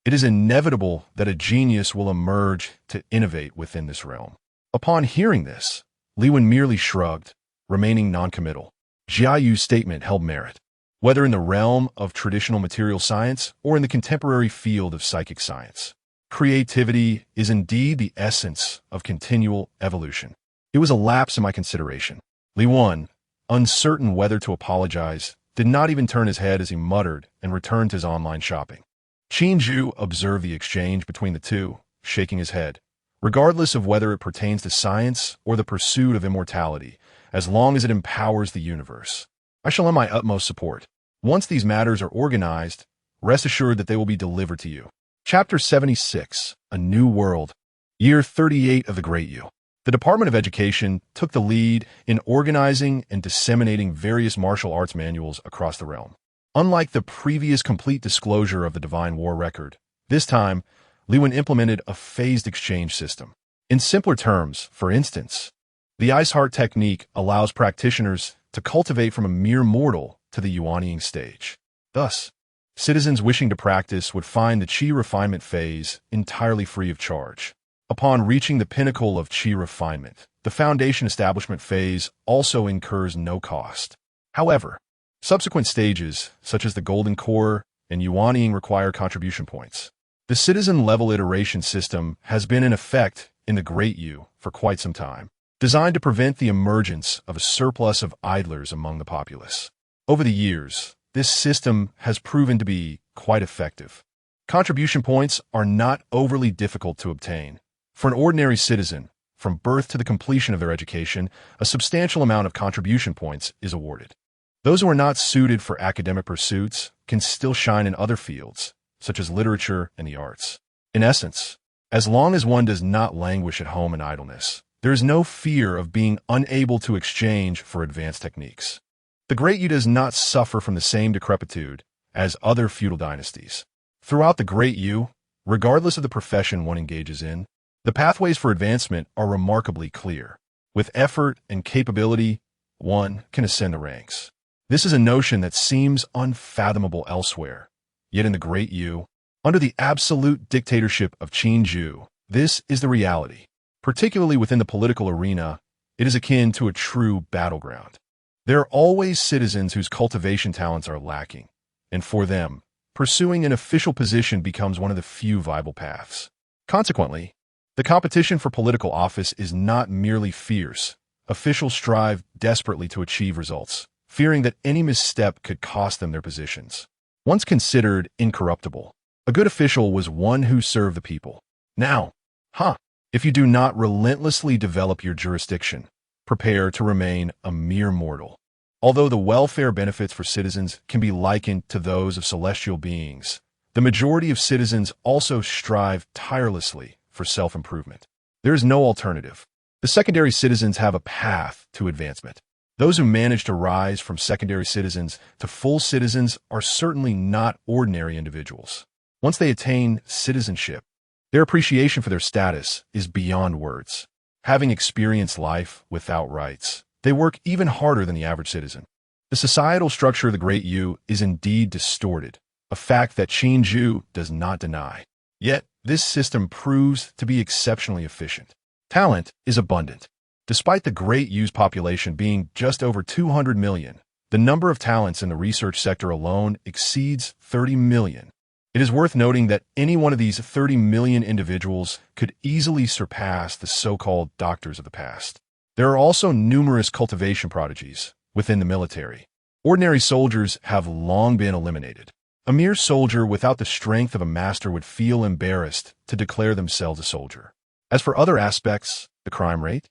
it is inevitable that a genius will emerge to innovate within this realm. Upon hearing this, Li Wen merely shrugged, remaining noncommittal. Jia Yu's statement held merit. Whether in the realm of traditional material science or in the contemporary field of psychic science, creativity is indeed the essence of continual evolution. It was a lapse in my consideration. Li Wen, uncertain whether to apologize, did not even turn his head as he muttered and returned to his online shopping. Qin observed the exchange between the two, shaking his head. Regardless of whether it pertains to science or the pursuit of immortality, as long as it empowers the universe, I shall lend my utmost support. Once these matters are organized, rest assured that they will be delivered to you. Chapter 76, A New World. Year 38 of the Great U. The Department of Education took the lead in organizing and disseminating various martial arts manuals across the realm. Unlike the previous complete disclosure of the Divine War record, this time, Lewin implemented a phased exchange system. In simpler terms, for instance, the Ice Heart technique allows practitioners to cultivate from a mere mortal to the Yuanying stage. Thus, citizens wishing to practice would find the Qi refinement phase entirely free of charge. Upon reaching the pinnacle of Qi refinement, the foundation establishment phase also incurs no cost. However, subsequent stages, such as the Golden Core and Yuanying, require contribution points. The citizen-level iteration system has been in effect in the Great U for quite some time, designed to prevent the emergence of a surplus of idlers among the populace. Over the years, this system has proven to be quite effective. Contribution points are not overly difficult to obtain. For an ordinary citizen, from birth to the completion of their education, a substantial amount of contribution points is awarded. Those who are not suited for academic pursuits can still shine in other fields, such as literature and the arts. In essence, as long as one does not languish at home in idleness, there is no fear of being unable to exchange for advanced techniques. The Great U does not suffer from the same decrepitude as other feudal dynasties. Throughout the Great U, regardless of the profession one engages in, the pathways for advancement are remarkably clear. With effort and capability, one can ascend the ranks. This is a notion that seems unfathomable elsewhere. Yet in the Great U, under the absolute dictatorship of Qin, this is the reality. Particularly within the political arena, it is akin to a true battleground. There are always citizens whose cultivation talents are lacking, and for them, pursuing an official position becomes one of the few viable paths. Consequently, the competition for political office is not merely fierce. Officials strive desperately to achieve results, fearing that any misstep could cost them their positions. Once considered incorruptible, a good official was one who served the people. Now, if you do not relentlessly develop your jurisdiction, prepare to remain a mere mortal. Although the welfare benefits for citizens can be likened to those of celestial beings, the majority of citizens also strive tirelessly for self-improvement. There is no alternative. The secondary citizens have a path to advancement. Those who manage to rise from secondary citizens to full citizens are certainly not ordinary individuals. Once they attain citizenship, their appreciation for their status is beyond words. Having experienced life without rights, they work even harder than the average citizen. The societal structure of the Great U is indeed distorted, a fact that Qin does not deny. Yet, this system proves to be exceptionally efficient. Talent is abundant. Despite the Great U's population being just over 200 million, the number of talents in the research sector alone exceeds 30 million. It is worth noting that any one of these 30 million individuals could easily surpass the so-called doctors of the past. There are also numerous cultivation prodigies within the military. Ordinary soldiers have long been eliminated. A mere soldier without the strength of a master would feel embarrassed to declare themselves a soldier. As for other aspects, the crime rate,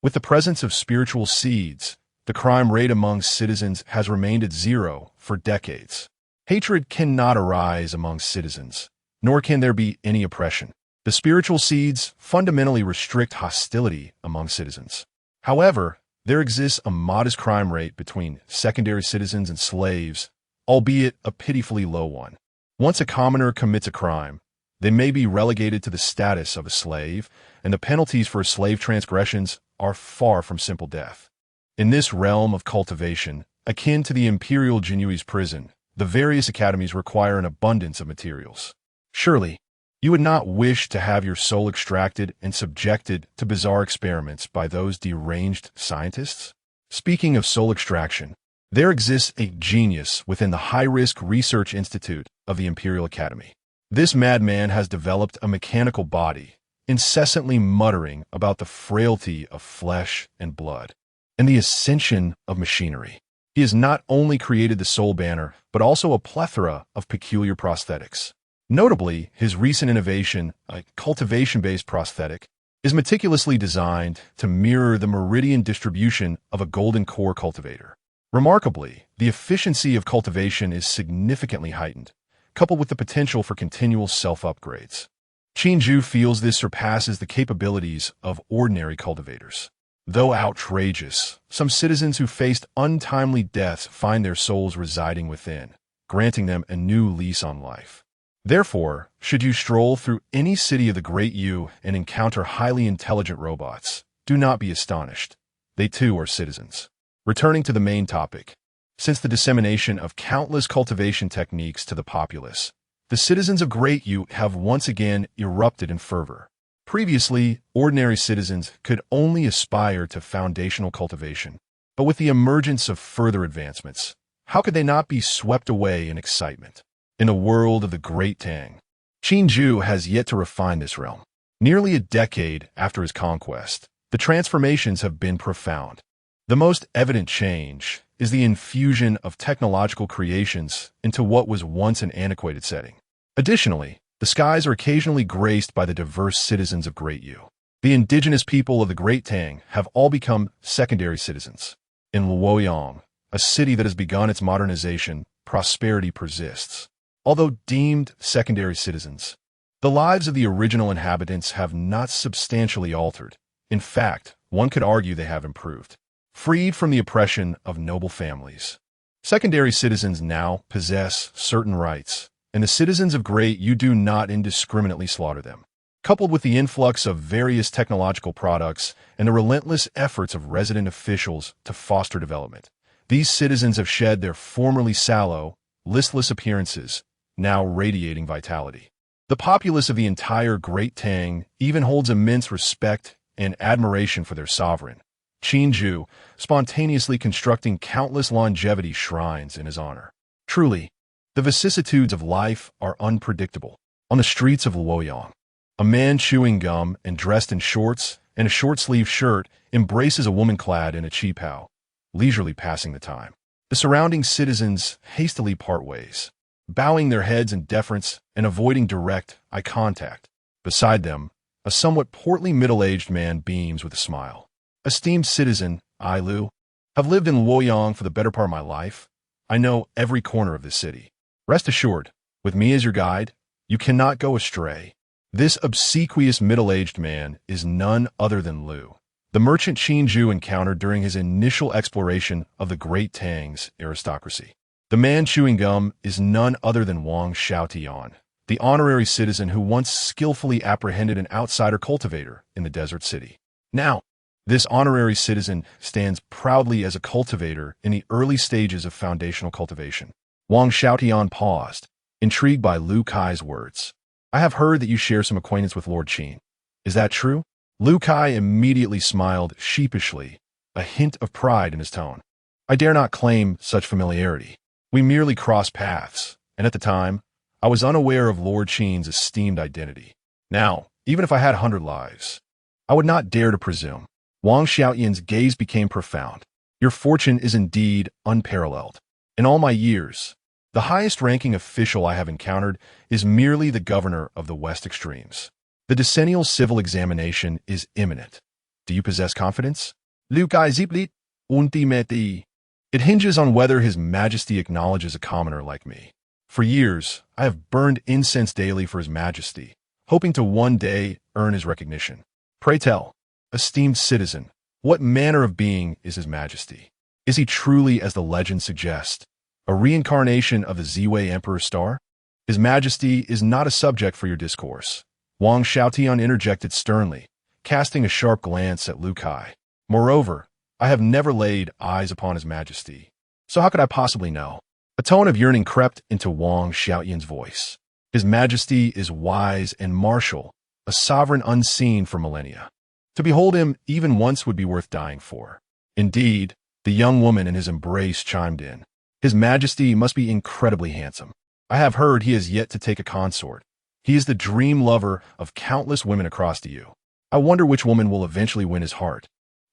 with the presence of spiritual seeds, the crime rate among citizens has remained at zero for decades. Hatred cannot arise among citizens, nor can there be any oppression. The spiritual seeds fundamentally restrict hostility among citizens. However, there exists a modest crime rate between secondary citizens and slaves, albeit a pitifully low one. Once a commoner commits a crime, they may be relegated to the status of a slave, and the penalties for slave transgressions are far from simple death. In this realm of cultivation, akin to the imperial Jinyui's prison, the various academies require an abundance of materials. Surely, you would not wish to have your soul extracted and subjected to bizarre experiments by those deranged scientists? Speaking of soul extraction, there exists a genius within the high-risk research institute of the Imperial Academy. This madman has developed a mechanical body, incessantly muttering about the frailty of flesh and blood, and the ascension of machinery. He has not only created the soul banner, but also a plethora of peculiar prosthetics. Notably, his recent innovation, a cultivation-based prosthetic, is meticulously designed to mirror the meridian distribution of a golden core cultivator. Remarkably, the efficiency of cultivation is significantly heightened, coupled with the potential for continual self-upgrades. Qinju feels this surpasses the capabilities of ordinary cultivators. Though outrageous, some citizens who faced untimely deaths find their souls residing within, granting them a new lease on life. Therefore, should you stroll through any city of the Great U and encounter highly intelligent robots, do not be astonished. They too are citizens. Returning to the main topic, since the dissemination of countless cultivation techniques to the populace, the citizens of Great U have once again erupted in fervor. Previously, ordinary citizens could only aspire to foundational cultivation, but with the emergence of further advancements, how could they not be swept away in excitement? In the world of the Great Tang, Qinju has yet to refine this realm. Nearly a decade after his conquest, the transformations have been profound. The most evident change is the infusion of technological creations into what was once an antiquated setting. Additionally, the skies are occasionally graced by the diverse citizens of Great U. The indigenous people of the Great Tang have all become secondary citizens. In Luoyang, a city that has begun its modernization, prosperity persists. Although deemed secondary citizens, the lives of the original inhabitants have not substantially altered. In fact, one could argue they have improved. Freed from the oppression of noble families, secondary citizens now possess certain rights, and the citizens of Great U do not indiscriminately slaughter them. Coupled with the influx of various technological products and the relentless efforts of resident officials to foster development, these citizens have shed their formerly sallow, listless appearances, now radiating vitality. The populace of the entire Great Tang even holds immense respect and admiration for their sovereign, Qinju, spontaneously constructing countless longevity shrines in his honor. Truly, the vicissitudes of life are unpredictable. On the streets of Luoyang, a man chewing gum and dressed in shorts and a short-sleeved shirt embraces a woman clad in a qipao, leisurely passing the time. The surrounding citizens hastily part ways, bowing their heads in deference and avoiding direct eye contact. Beside them, a somewhat portly middle-aged man beams with a smile. Esteemed citizen, I, Lu, have lived in Luoyang for the better part of my life. I know every corner of this city. Rest assured, with me as your guide, you cannot go astray. This obsequious middle-aged man is none other than Lu, the merchant Qinju encountered during his initial exploration of the Great Tang's aristocracy. The man chewing gum is none other than Wang Xiaotian, the honorary citizen who once skillfully apprehended an outsider cultivator in the desert city. Now, this honorary citizen stands proudly as a cultivator in the early stages of foundational cultivation. Wang Xiaotian paused, intrigued by Lu Kai's words. I have heard that you share some acquaintance with Lord Qin. Is that true? Lu Kai immediately smiled sheepishly, a hint of pride in his tone. I dare not claim such familiarity. We merely crossed paths, and at the time, I was unaware of Lord Qin's esteemed identity. Now, even if I had 100 lives, I would not dare to presume. Wang Xiaotian's gaze became profound. Your fortune is indeed unparalleled. In all my years, the highest-ranking official I have encountered is merely the governor of the West Extremes. The decennial civil examination is imminent. Do you possess confidence? Lu Kai ziplit untimeti. It hinges on whether His Majesty acknowledges a commoner like me. For years, I have burned incense daily for His Majesty, hoping to one day earn his recognition. Pray tell, esteemed citizen, what manner of being is His Majesty? Is he truly, as the legend suggests, a reincarnation of the Ziwei Emperor star? His Majesty is not a subject for your discourse. Wang Xiaotian interjected sternly, casting a sharp glance at Lu Kai. Moreover, I have never laid eyes upon His Majesty, so how could I possibly know? A tone of yearning crept into Wang Xiaotian's voice. His Majesty is wise and martial, a sovereign unseen for millennia. To behold him even once would be worth dying for. Indeed, the young woman in his embrace chimed in. His Majesty must be incredibly handsome. I have heard he has yet to take a consort. He is the dream lover of countless women across the U. I wonder which woman will eventually win his heart.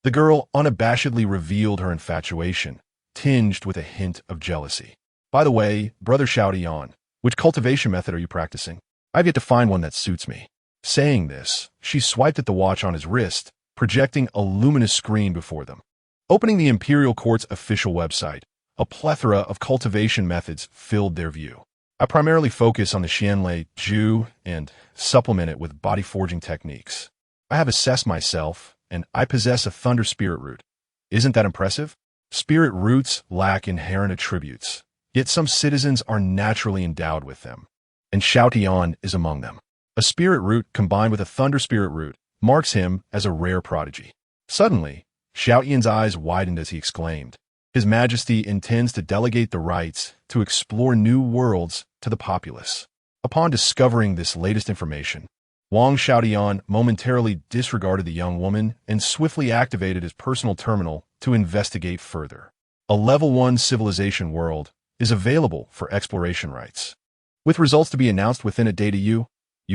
The girl unabashedly revealed her infatuation, tinged with a hint of jealousy. By the way, Brother Xiaotian, which cultivation method are you practicing? I've yet to find one that suits me. Saying this, she swiped at the watch on his wrist, projecting a luminous screen before them. Opening the Imperial Court's official website, a plethora of cultivation methods filled their view. I primarily focus on the Xianlei Ju and supplement it with body-forging techniques. I have assessed myself, and I possess a Thunder Spirit Root. Isn't that impressive? Spirit roots lack inherent attributes, yet some citizens are naturally endowed with them, and Xiaotian is among them. A Spirit Root combined with a Thunder Spirit Root marks him as a rare prodigy. Suddenly, Xiaotian's eyes widened as he exclaimed, His Majesty intends to delegate the rights to explore new worlds to the populace. Upon discovering this latest information, Wang Xiaotian momentarily disregarded the young woman and swiftly activated his personal terminal to investigate further. A Level 1 civilization world is available for exploration rights, with results to be announced within a day to U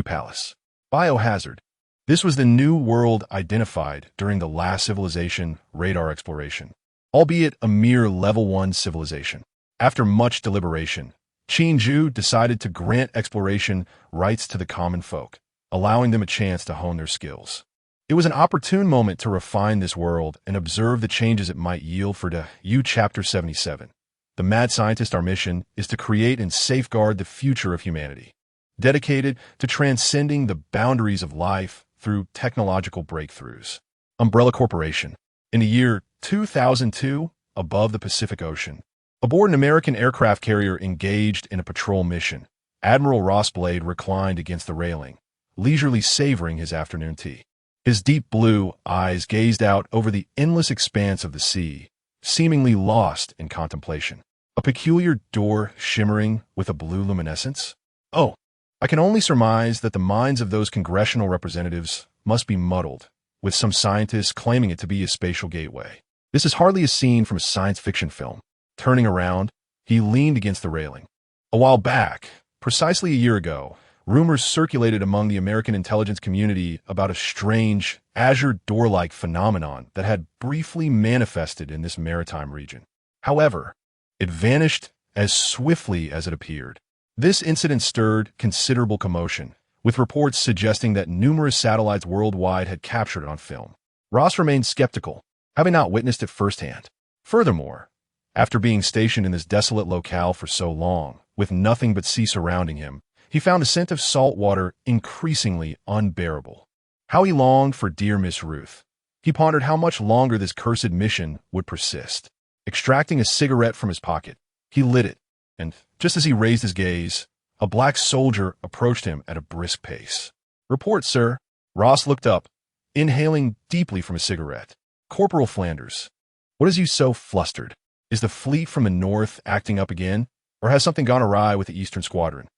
Palace. Biohazard. This was the new world identified during the last civilization radar exploration, albeit a mere Level 1 civilization. After much deliberation, Qinju decided to grant exploration rights to the common folk, allowing them a chance to hone their skills. It was an opportune moment to refine this world and observe the changes it might yield for the U Chapter 77. The Mad Scientist, our mission is to create and safeguard the future of humanity, dedicated to transcending the boundaries of life through technological breakthroughs. Umbrella Corporation. In the year 2002, above the Pacific Ocean, aboard an American aircraft carrier engaged in a patrol mission, Admiral Ross Blade reclined against the railing, leisurely savoring his afternoon tea. His deep blue eyes gazed out over the endless expanse of the sea, seemingly lost in contemplation. A peculiar door shimmering with a blue luminescence? Oh, I can only surmise that the minds of those congressional representatives must be muddled, with some scientists claiming it to be a spatial gateway. This is hardly a scene from a science fiction film. Turning around, he leaned against the railing. A while back, precisely a year ago, rumors circulated among the American intelligence community about a strange, azure door-like phenomenon that had briefly manifested in this maritime region. However, it vanished as swiftly as it appeared. This incident stirred considerable commotion, with reports suggesting that numerous satellites worldwide had captured it on film. Ross remained skeptical, having not witnessed it firsthand. Furthermore, after being stationed in this desolate locale for so long, with nothing but sea surrounding him, he found the scent of salt water increasingly unbearable. How he longed for dear Miss Ruth. He pondered how much longer this cursed mission would persist. Extracting a cigarette from his pocket, he lit it, and just as he raised his gaze, a black soldier approached him at a brisk pace. "Report, sir." Ross looked up, inhaling deeply from a cigarette. "Corporal Flanders, what has you so flustered? Is the fleet from the north acting up again, or has something gone awry with the Eastern Squadron?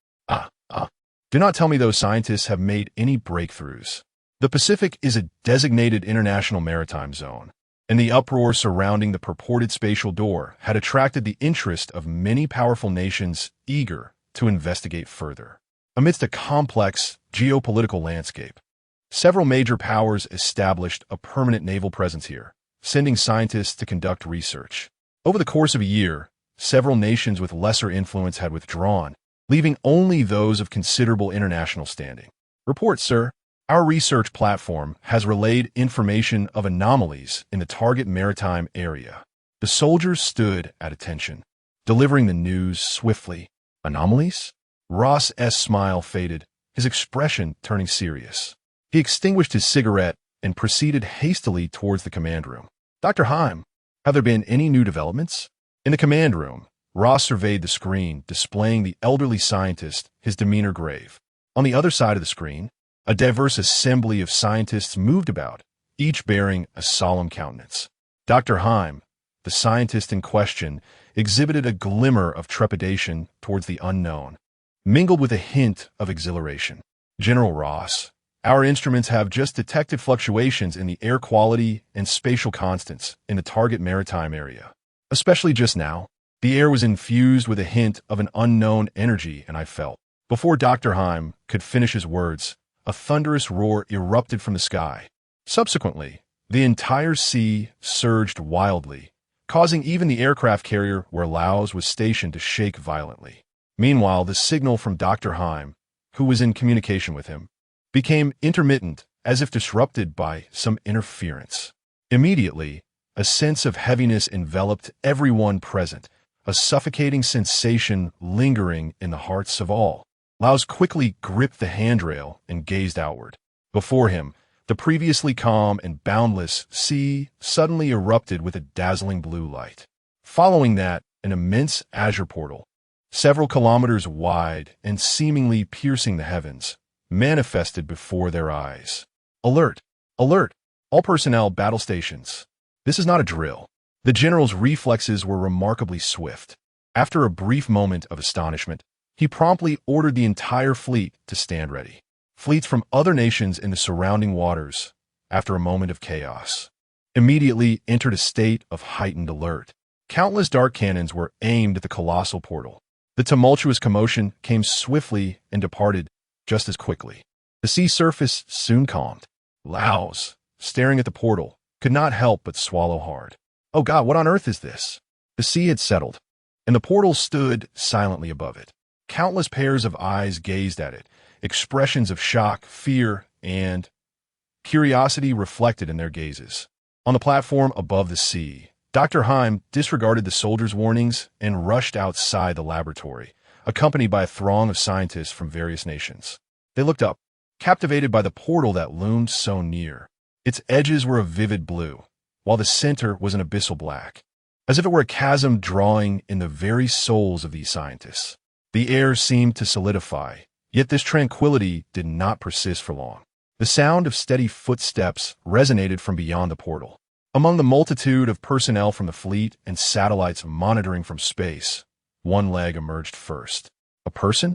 Do not tell me those scientists have made any breakthroughs. The Pacific is a designated international maritime zone, and the uproar surrounding the purported spatial door had attracted the interest of many powerful nations eager to investigate further. Amidst a complex geopolitical landscape, several major powers established a permanent naval presence here, sending scientists to conduct research. Over the course of a year, several nations with lesser influence had withdrawn, leaving only those of considerable international standing. "Report, sir. Our research platform has relayed information of anomalies in the target maritime area." The soldiers stood at attention, delivering the news swiftly. "Anomalies?" Ross's smile faded, his expression turning serious. He extinguished his cigarette and proceeded hastily towards the command room. "Dr. Heim, have there been any new developments?" In the command room, Ross surveyed the screen, displaying the elderly scientist, his demeanor grave. On the other side of the screen, a diverse assembly of scientists moved about, each bearing a solemn countenance. Dr. Heim, the scientist in question, exhibited a glimmer of trepidation towards the unknown, mingled with a hint of exhilaration. "General Ross, our instruments have just detected fluctuations in the air quality and spatial constants in the target maritime area. Especially just now, the air was infused with a hint of an unknown energy, and I felt." Before Dr. Heim could finish his words, a thunderous roar erupted from the sky. Subsequently, the entire sea surged wildly, causing even the aircraft carrier where Laos was stationed to shake violently. Meanwhile, the signal from Dr. Heim, who was in communication with him, became intermittent, as if disrupted by some interference. Immediately, a sense of heaviness enveloped everyone present, a suffocating sensation lingering in the hearts of all. Laos quickly gripped the handrail and gazed outward. Before him, the previously calm and boundless sea suddenly erupted with a dazzling blue light. Following that, an immense azure portal, several kilometers wide and seemingly piercing the heavens, manifested before their eyes. Alert! Alert! All personnel, battle stations. This is not a drill. The general's reflexes were remarkably swift. After a brief moment of astonishment, he promptly ordered the entire fleet to stand ready. Fleets from other nations in the surrounding waters, after a moment of chaos, immediately entered a state of heightened alert. Countless dark cannons were aimed at the colossal portal. The tumultuous commotion came swiftly and departed just as quickly. The sea surface soon calmed. Laos, staring at the portal, could not help but swallow hard. Oh God, what on earth is this? The sea had settled, and the portal stood silently above it. Countless pairs of eyes gazed at it, expressions of shock, fear, and curiosity reflected in their gazes. On the platform above the sea, Dr. Heim disregarded the soldiers' warnings and rushed outside the laboratory, accompanied by a throng of scientists from various nations. They looked up, captivated by the portal that loomed so near. Its edges were a vivid blue, while the center was an abyssal black, as if it were a chasm drawing in the very souls of these scientists. The air seemed to solidify, yet this tranquility did not persist for long. The sound of steady footsteps resonated from beyond the portal. Among the multitude of personnel from the fleet and satellites monitoring from space, one leg emerged first. A person?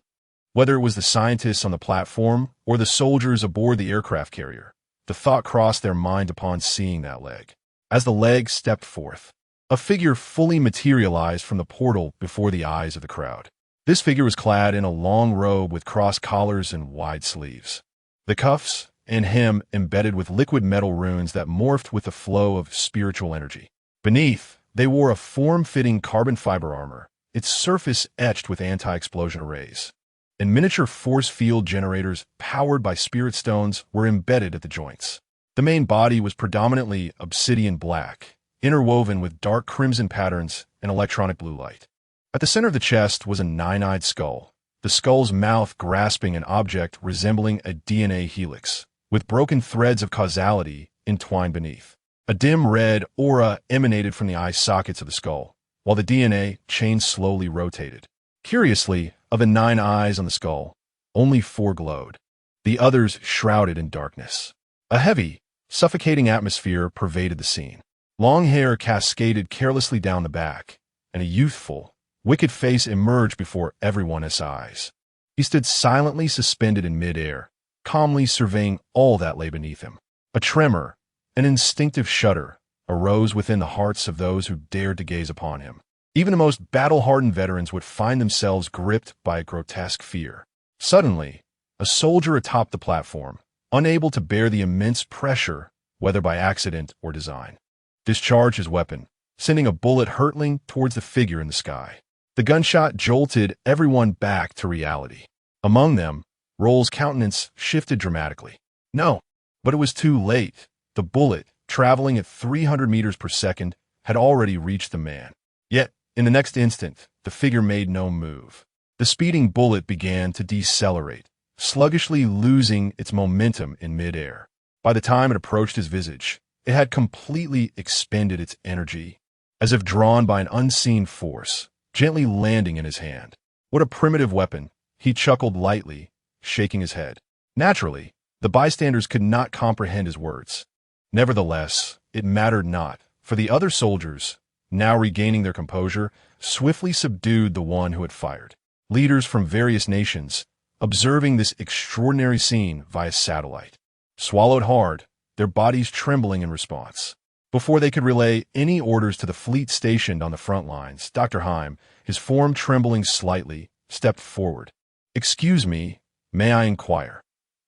Whether it was the scientists on the platform or the soldiers aboard the aircraft carrier, the thought crossed their mind upon seeing that leg. As the leg stepped forth, a figure fully materialized from the portal before the eyes of the crowd. This figure was clad in a long robe with crossed collars and wide sleeves. The cuffs and hem embedded with liquid metal runes that morphed with the flow of spiritual energy. Beneath, they wore a form-fitting carbon fiber armor, its surface etched with anti-explosion arrays. And miniature force field generators powered by spirit stones were embedded at the joints. The main body was predominantly obsidian black, interwoven with dark crimson patterns and electronic blue light. At the center of the chest was a nine-eyed skull, the skull's mouth grasping an object resembling a DNA helix, with broken threads of causality entwined beneath. A dim red aura emanated from the eye sockets of the skull, while the DNA chain slowly rotated. Curiously, of the 9 eyes on the skull, only 4 glowed, the others shrouded in darkness. A heavy, suffocating atmosphere pervaded the scene. Long hair cascaded carelessly down the back, and a youthful, wicked face emerged before everyone's eyes. He stood silently suspended in midair, calmly surveying all that lay beneath him. A tremor, an instinctive shudder, arose within the hearts of those who dared to gaze upon him. Even the most battle-hardened veterans would find themselves gripped by a grotesque fear. Suddenly, a soldier atop the platform, unable to bear the immense pressure, whether by accident or design, discharged his weapon, sending a bullet hurtling towards the figure in the sky. The gunshot jolted everyone back to reality. Among them, Roll's countenance shifted dramatically. No, but it was too late. The bullet, traveling at 300 meters per second, had already reached the man. Yet, in the next instant, the figure made no move. The speeding bullet began to decelerate, sluggishly losing its momentum in midair. By the time it approached his visage, it had completely expended its energy, as if drawn by an unseen force, gently landing in his hand. What a primitive weapon, he chuckled lightly, shaking his head. Naturally, the bystanders could not comprehend his words. Nevertheless, it mattered not, for the other soldiers, now regaining their composure, swiftly subdued the one who had fired. Leaders from various nations, observing this extraordinary scene via satellite, swallowed hard, their bodies trembling in response. Before they could relay any orders to the fleet stationed on the front lines, Dr. Heim, his form trembling slightly, stepped forward. "Excuse me, may I inquire,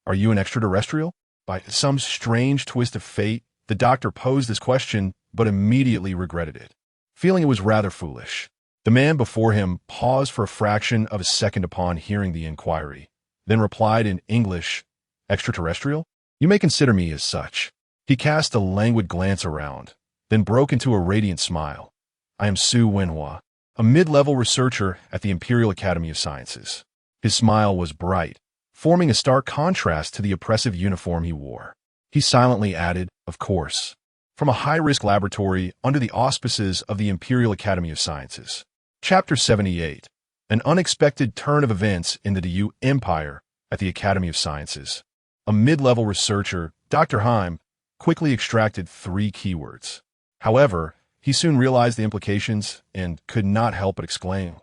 are you an extraterrestrial?" By some strange twist of fate, the doctor posed this question, but immediately regretted it. feeling it was rather foolish. The man before him paused for a fraction of a second upon hearing the inquiry, then replied in English, "Extraterrestrial? You may consider me as such." He cast a languid glance around, then broke into a radiant smile. "I am Su Wenhua, a mid-level researcher at the Imperial Academy of Sciences." His smile was bright, forming a stark contrast to the oppressive uniform he wore. He silently added, "Of course, from a high-risk laboratory under the auspices of the Imperial Academy of Sciences." Chapter 78. An unexpected turn of events in the DU Empire at the Academy of Sciences. A mid-level researcher, Dr. Heim, quickly extracted 3 keywords. However, he soon realized the implications and could not help but exclaim,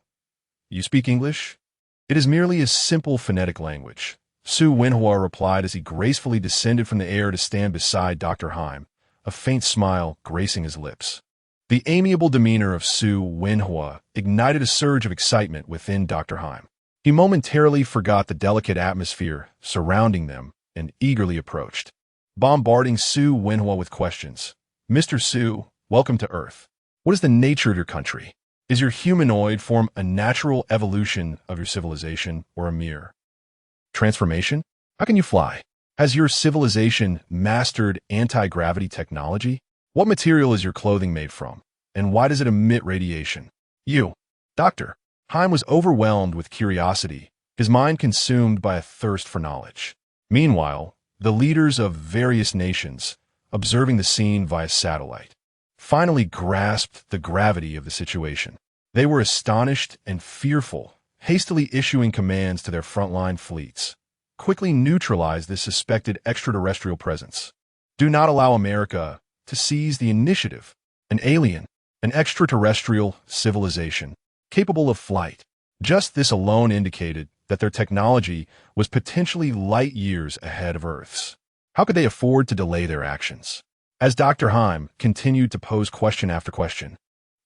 "You speak English?" "It is merely a simple phonetic language," Su Wenhua replied as he gracefully descended from the air to stand beside Dr. Heim, a faint smile gracing his lips. The amiable demeanor of Su Wenhua ignited a surge of excitement within Dr. Heim. He momentarily forgot the delicate atmosphere surrounding them and eagerly approached, bombarding Su Wenhua with questions. "Mr. Su, welcome to Earth. What is the nature of your country? Is your humanoid form a natural evolution of your civilization or a mere transformation? How can you fly? Has your civilization mastered anti-gravity technology? What material is your clothing made from? And why does it emit radiation?" You, Dr. Heim was overwhelmed with curiosity, his mind consumed by a thirst for knowledge. Meanwhile, the leaders of various nations, observing the scene via satellite, finally grasped the gravity of the situation. They were astonished and fearful, hastily issuing commands to their frontline fleets. Quickly neutralize this suspected extraterrestrial presence. Do not allow America to seize the initiative. An alien, an extraterrestrial civilization, capable of flight. Just this alone indicated that their technology was potentially light years ahead of Earth's. How could they afford to delay their actions? As Dr. Heim continued to pose question after question,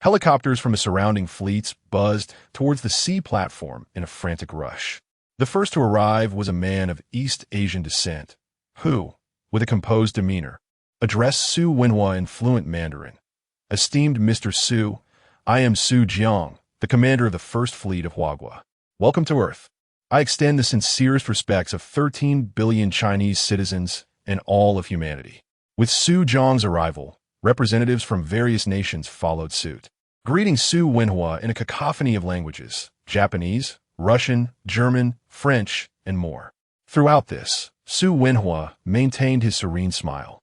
helicopters from the surrounding fleets buzzed towards the sea platform in a frantic rush. The first to arrive was a man of East Asian descent, who, with a composed demeanor, addressed Su Wenhua in fluent Mandarin. "Esteemed Mr. Su, I am Su Jiang, the commander of the First Fleet of Huagua. Welcome to Earth. I extend the sincerest respects of 13 billion Chinese citizens and all of humanity." With Su Jiang's arrival, representatives from various nations followed suit, greeting Su Wenhua in a cacophony of languages: Japanese, Russian, German, French, and more. Throughout this, Su Wenhua maintained his serene smile,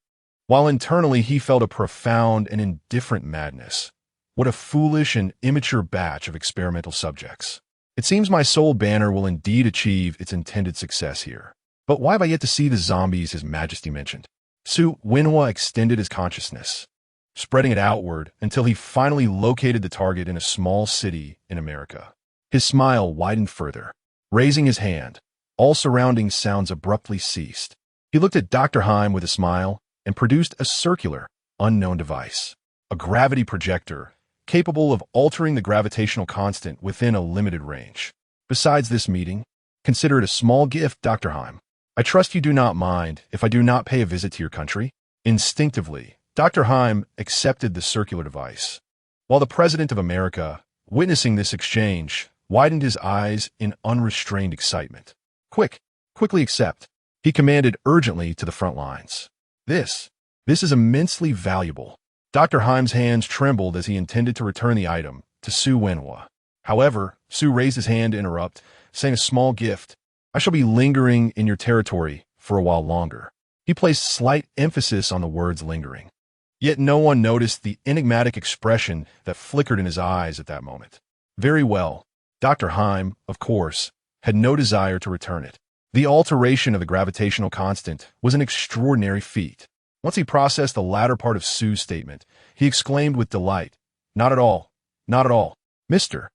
while internally he felt a profound and indifferent madness. What a foolish and immature batch of experimental subjects. It seems my soul banner will indeed achieve its intended success here. But why have I yet to see the zombies His Majesty mentioned? Su Wenhua extended his consciousness, spreading it outward until he finally located the target in a small city in America. His smile widened further. Raising his hand, all surrounding sounds abruptly ceased. He looked at Dr. Heim with a smile and produced a circular, unknown device, a gravity projector capable of altering the gravitational constant within a limited range. Besides this meeting, consider it a small gift, Dr. Heim. I trust you do not mind if I do not pay a visit to your country. Instinctively, Dr. Heim accepted the circular device, while the President of America, witnessing this exchange, widened his eyes in unrestrained excitement. Quickly accept, he commanded urgently to the front lines. This is immensely valuable. Dr. Heim's hands trembled as he intended to return the item to Su Wenhua. However, Su raised his hand to interrupt, saying, "A small gift. I shall be lingering in your territory for a while longer." He placed slight emphasis on the words lingering. Yet no one noticed the enigmatic expression that flickered in his eyes at that moment. Very well. Dr. Heim, of course, had no desire to return it. The alteration of the gravitational constant was an extraordinary feat. Once he processed the latter part of Su's statement, he exclaimed with delight, "Not at all. Not at all. Mr.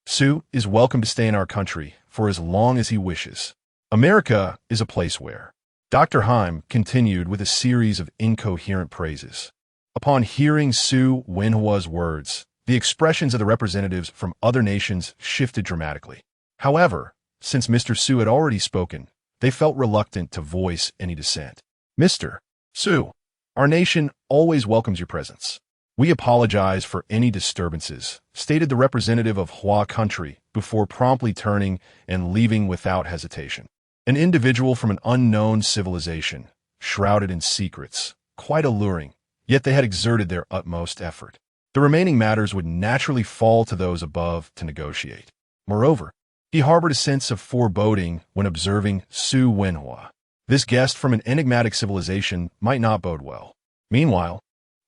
Su is welcome to stay in our country for as long as he wishes. America is a place where..." Dr. Heim continued with a series of incoherent praises. Upon hearing Su Wenhua's words, the expressions of the representatives from other nations shifted dramatically. However, since Mr. Su had already spoken, they felt reluctant to voice any dissent. "Mr. Su, our nation always welcomes your presence. "We apologize for any disturbances," stated the representative of Hua country before promptly turning and leaving without hesitation. An individual from an unknown civilization, shrouded in secrets, quite alluring, yet they had exerted their utmost effort. The remaining matters would naturally fall to those above to negotiate. Moreover, he harbored a sense of foreboding when observing Su Wenhua. This guest from an enigmatic civilization might not bode well. Meanwhile,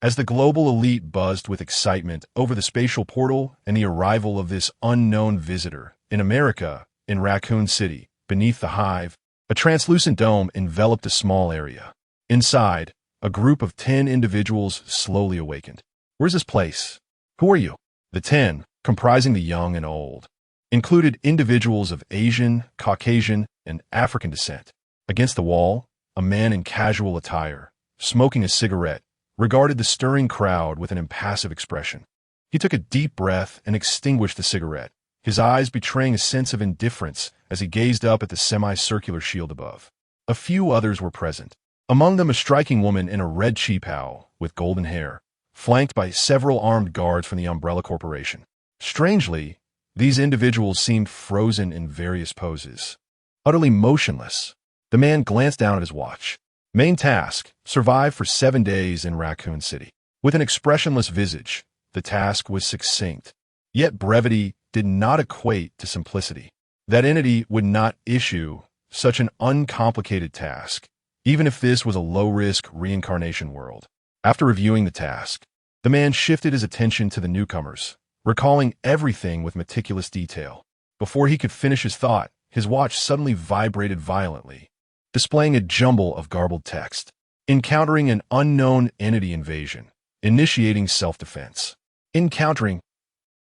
as the global elite buzzed with excitement over the spatial portal and the arrival of this unknown visitor in America, in Raccoon City, beneath the hive, a translucent dome enveloped a small area. Inside, a group of 10 individuals slowly awakened. "Where's this place? Who are you?" The 10, comprising the young and old, included individuals of Asian, Caucasian, and African descent. Against the wall, a man in casual attire, smoking a cigarette, regarded the stirring crowd with an impassive expression. He took a deep breath and extinguished the cigarette, his eyes betraying a sense of indifference as he gazed up at the semicircular shield above. A few others were present, among them a striking woman in a red cheapao with golden hair, flanked by several armed guards from the Umbrella Corporation. Strangely, these individuals seemed frozen in various poses, utterly motionless. The man glanced down at his watch. Main task: survive for 7 days in Raccoon City. With an expressionless visage, the task was succinct. Yet brevity did not equate to simplicity. That entity would not issue such an uncomplicated task, even if this was a low-risk reincarnation world. After reviewing the task, the man shifted his attention to the newcomers, recalling everything with meticulous detail. Before he could finish his thought, his watch suddenly vibrated violently, displaying a jumble of garbled text. Encountering an unknown entity invasion. Initiating self-defense. Encountering.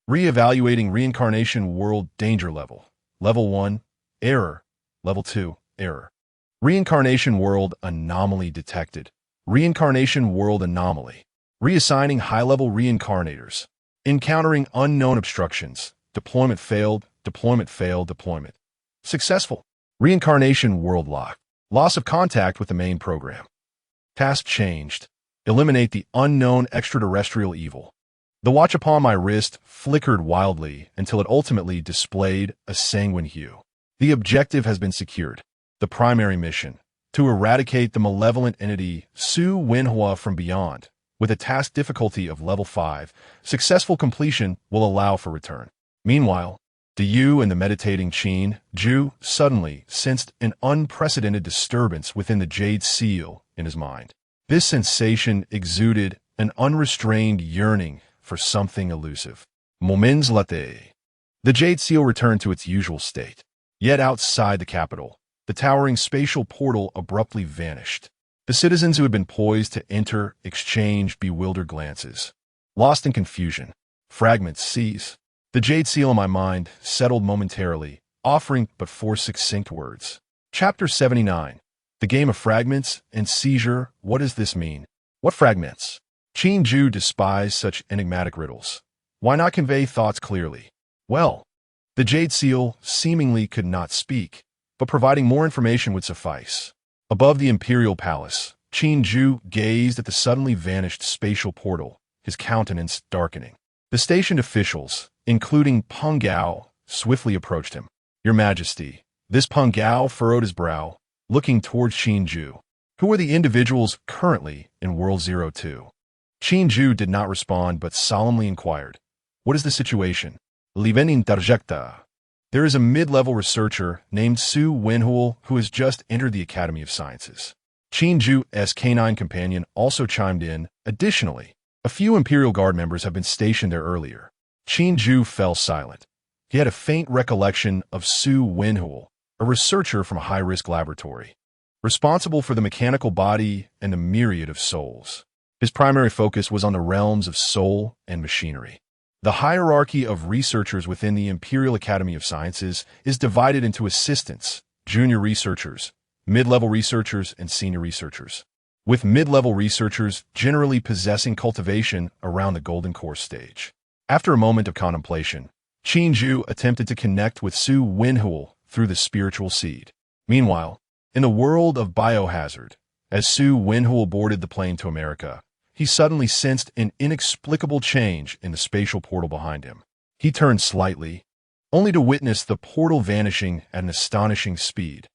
Re-evaluating reincarnation world danger level. Level 1, error. Level 2, error. Reincarnation world anomaly detected. Reincarnation world anomaly. Reassigning high-level reincarnators. Encountering unknown obstructions. Deployment failed, deployment failed, deployment successful. Reincarnation world locked. Loss of contact with the main program. Task changed. Eliminate the unknown extraterrestrial evil. The watch upon my wrist flickered wildly until it ultimately displayed a sanguine hue. The objective has been secured. The primary mission: to eradicate the malevolent entity Su Wenhua from beyond, with a task difficulty of level 5. Successful completion will allow for return. Meanwhile, Yu and the meditating Qin Ju suddenly sensed an unprecedented disturbance within the Jade Seal in his mind. This sensation exuded an unrestrained yearning for something elusive. Moments later, the Jade Seal returned to its usual state. Yet outside the capital, the towering spatial portal abruptly vanished. The citizens who had been poised to enter exchanged bewildered glances. Lost in confusion, fragments seize. The Jade Seal in my mind settled momentarily, offering but 4 succinct words. Chapter 79. The Game of Fragments and Seizure. What does this mean? What fragments? Qin Ju despised such enigmatic riddles. Why not convey thoughts clearly? Well, the Jade Seal seemingly could not speak, but providing more information would suffice. Above the Imperial Palace, Qin Ju gazed at the suddenly vanished spatial portal, his countenance darkening. The stationed officials, including Peng Gao, swiftly approached him. "Your Majesty." This Peng Gao furrowed his brow, looking towards Qin Ju. "Who are the individuals currently in World 02? Qin Ju did not respond but solemnly inquired, "What is the situation?" "Livenin Tarjekta." There is a mid-level researcher named Su Wenhua who has just entered the Academy of Sciences. Qin Ju's canine companion also chimed in. Additionally, a few Imperial Guard members have been stationed there earlier. Qin Ju fell silent. He had a faint recollection of Su Wenhua, a researcher from a high-risk laboratory, responsible for the mechanical body and a myriad of souls. His primary focus was on the realms of soul and machinery. The hierarchy of researchers within the Imperial Academy of Sciences is divided into assistants, junior researchers, mid-level researchers, and senior researchers, with mid-level researchers generally possessing cultivation around the Golden Course stage. After a moment of contemplation, Qin Ju attempted to connect with Su Wenhua through the spiritual seed. Meanwhile, in the world of biohazard, as Su Wenhua boarded the plane to America, he suddenly sensed an inexplicable change in the spatial portal behind him. He turned slightly, only to witness the portal vanishing at an astonishing speed.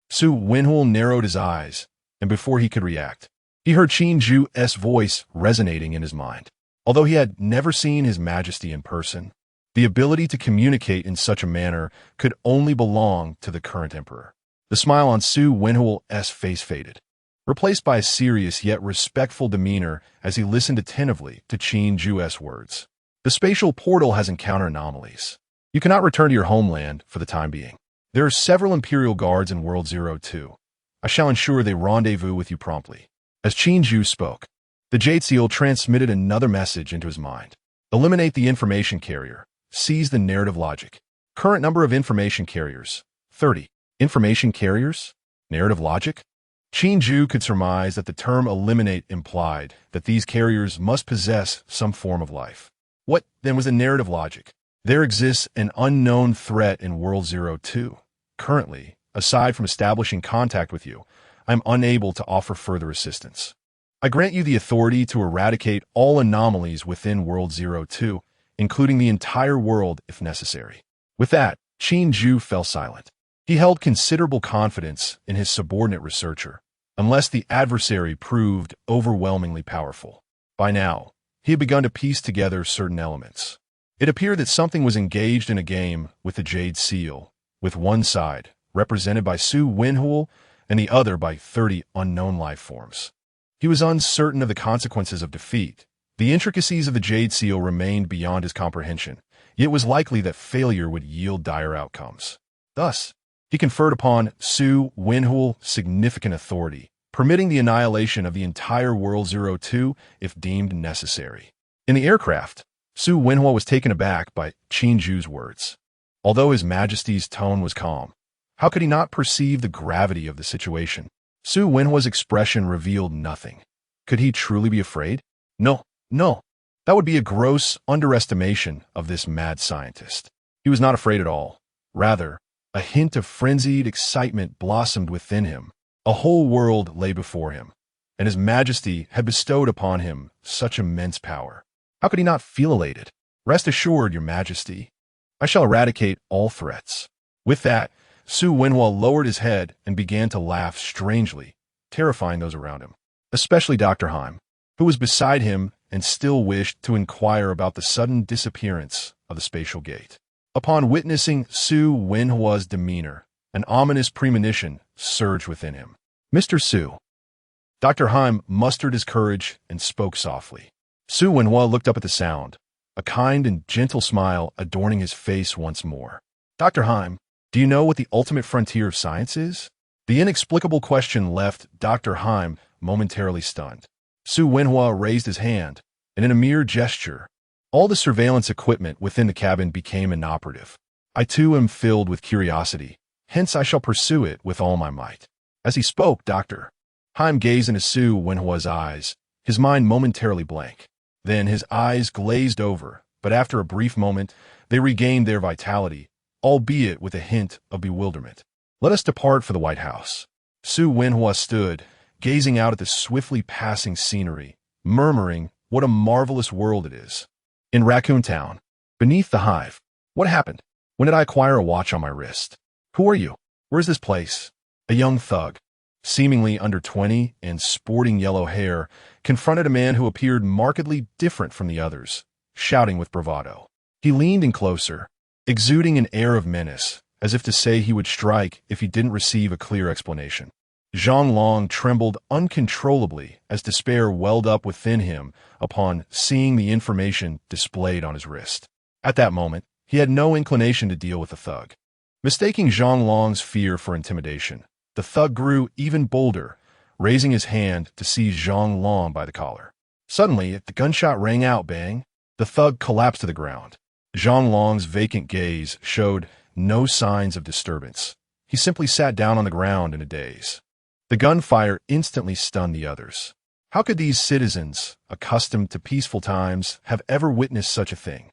Su Wenhul narrowed his eyes, and before he could react, he heard Qin Ju's voice resonating in his mind. Although he had never seen His Majesty in person, the ability to communicate in such a manner could only belong to the current emperor. The smile on Su Wenhul's face faded, replaced by a serious yet respectful demeanor as he listened attentively to Qin Ju's words. The spatial portal has encountered anomalies. You cannot return to your homeland for the time being. There are several Imperial guards in World 02. I shall ensure they rendezvous with you promptly. As Qin Ju spoke, the Jade Seal transmitted another message into his mind. Eliminate the information carrier. Seize the narrative logic. Current number of information carriers, 30. Information carriers? Narrative logic? Qin Ju could surmise that the term eliminate implied that these carriers must possess some form of life. What, then, was the narrative logic? There exists an unknown threat in World 02. Currently, aside from establishing contact with you, I am unable to offer further assistance. I grant you the authority to eradicate all anomalies within World 02, including the entire world if necessary. With that, Qin Ju fell silent. He held considerable confidence in his subordinate researcher, unless the adversary proved overwhelmingly powerful. By now, he had begun to piece together certain elements. It appeared that something was engaged in a game with the Jade Seal, with one side represented by Su Wenhul and the other by 30 unknown life forms. He was uncertain of the consequences of defeat. The intricacies of the Jade Seal remained beyond his comprehension, yet it was likely that failure would yield dire outcomes. Thus, he conferred upon Su Wenhul significant authority, permitting the annihilation of the entire World 02 if deemed necessary. In the aircraft, Su Wenhul was taken aback by Qin Ju's words. Although His Majesty's tone was calm, how could he not perceive the gravity of the situation? Su Wenhul's expression revealed nothing. Could he truly be afraid? No. That would be a gross underestimation of this mad scientist. He was not afraid at all. Rather, a hint of frenzied excitement blossomed within him. A whole world lay before him, and His Majesty had bestowed upon him such immense power. How could he not feel elated? Rest assured, Your Majesty, I shall eradicate all threats. With that, Su Wenhul lowered his head and began to laugh strangely, terrifying those around him, especially Dr. Heim, who was beside him and still wished to inquire about the sudden disappearance of the spatial gate. Upon witnessing Su Wenhul's demeanor, an ominous premonition surged within him. Mr. Su. Dr. Heim mustered his courage and spoke softly. Su Wenhul looked up at the sound, a kind and gentle smile adorning his face once more. Dr. Heim, do you know what the ultimate frontier of science is? The inexplicable question left Dr. Heim momentarily stunned. Su Wenhul raised his hand, and in a mere gesture, all the surveillance equipment within the cabin became inoperative. I too am filled with curiosity, hence I shall pursue it with all my might. As he spoke, Dr. Heim gazed into Su Wenhul's eyes, his mind momentarily blank. Then his eyes glazed over, but after a brief moment, they regained their vitality, albeit with a hint of bewilderment. Let us depart for the White House. Su Wenhul stood, gazing out at the swiftly passing scenery, murmuring, what a marvelous world it is. In Raccoon Town, beneath the hive. What happened? When did I acquire a watch on my wrist? Who are you? Where is this place? A young thug, seemingly under 20 and sporting yellow hair, confronted a man who appeared markedly different from the others, shouting with bravado. He leaned in closer, exuding an air of menace, as if to say he would strike if he didn't receive a clear explanation. Zhang Long trembled uncontrollably as despair welled up within him upon seeing the information displayed on his wrist. At that moment, he had no inclination to deal with the thug. Mistaking Zhang Long's fear for intimidation, the thug grew even bolder, raising his hand to seize Zhang Long by the collar. Suddenly, the gunshot rang out, bang. The thug collapsed to the ground. Zhang Long's vacant gaze showed no signs of disturbance. He simply sat down on the ground in a daze. The gunfire instantly stunned the others. How could these citizens, accustomed to peaceful times, have ever witnessed such a thing?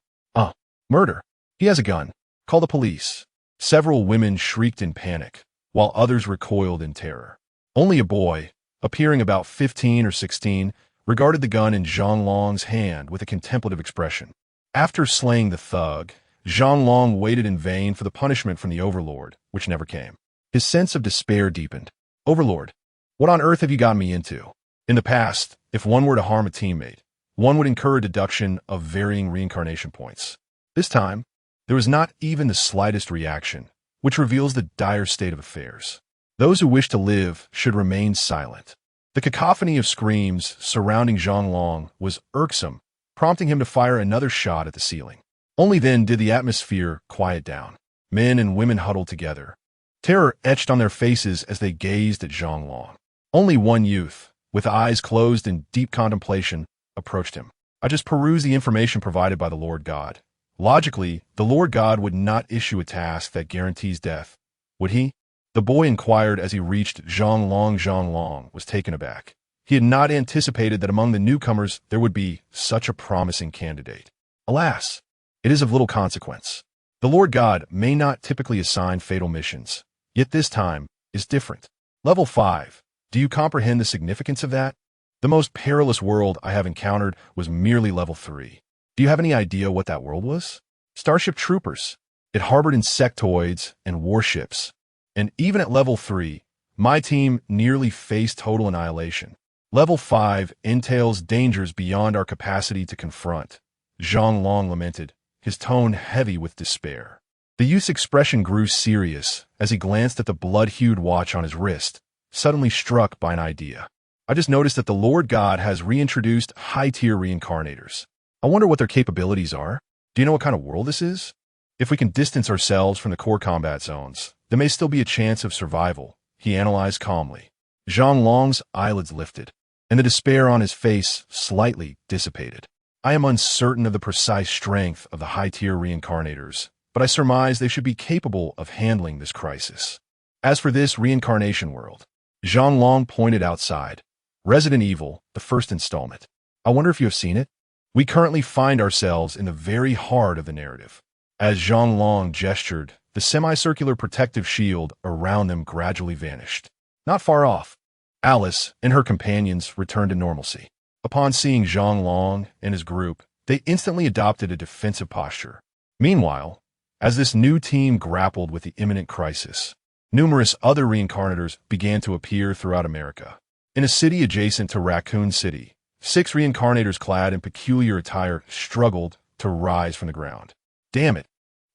Murder. He has a gun. Call the police. Several women shrieked in panic, while others recoiled in terror. Only a boy, appearing about 15 or 16, regarded the gun in Zhang Long's hand with a contemplative expression. After slaying the thug, Zhang Long waited in vain for the punishment from the Overlord, which never came. His sense of despair deepened. Overlord, what on earth have you gotten me into? In the past, if one were to harm a teammate, one would incur a deduction of varying reincarnation points. This time, there was not even the slightest reaction, which reveals the dire state of affairs. Those who wish to live should remain silent. The cacophony of screams surrounding Zhang Long was irksome, prompting him to fire another shot at the ceiling. Only then did the atmosphere quiet down. Men and women huddled together, terror etched on their faces as they gazed at Zhang Long. Only one youth, with eyes closed in deep contemplation, approached him. I just perused the information provided by the Lord God. Logically, the Lord God would not issue a task that guarantees death, would he? The boy inquired as he reached Zhang Long. Zhang Long was taken aback. He had not anticipated that among the newcomers there would be such a promising candidate. Alas, it is of little consequence. The Lord God may not typically assign fatal missions, yet this time is different. Level 5. Do you comprehend the significance of that? The most perilous world I have encountered was merely level 3. Do you have any idea what that world was? Starship Troopers. It harbored insectoids and warships. And even at level 3, my team nearly faced total annihilation. Level 5 entails dangers beyond our capacity to confront. Zhang Long lamented, his tone heavy with despair. The youth's expression grew serious as he glanced at the blood-hued watch on his wrist, suddenly struck by an idea. I just noticed that the Lord God has reintroduced high-tier reincarnators. I wonder what their capabilities are. Do you know what kind of world this is? If we can distance ourselves from the core combat zones, there may still be a chance of survival, he analyzed calmly. Zhang Long's eyelids lifted, and the despair on his face slightly dissipated. I am uncertain of the precise strength of the high-tier reincarnators, but I surmise they should be capable of handling this crisis. As for this reincarnation world, Zhang Long pointed outside. Resident Evil, the first installment. I wonder if you have seen it? We currently find ourselves in the very heart of the narrative. As Zhang Long gestured, the semicircular protective shield around them gradually vanished. Not far off, Alice and her companions returned to normalcy. Upon seeing Zhang Long and his group, they instantly adopted a defensive posture. Meanwhile, as this new team grappled with the imminent crisis, numerous other reincarnators began to appear throughout America. In a city adjacent to Raccoon City, 6 reincarnators clad in peculiar attire struggled to rise from the ground. Damn it!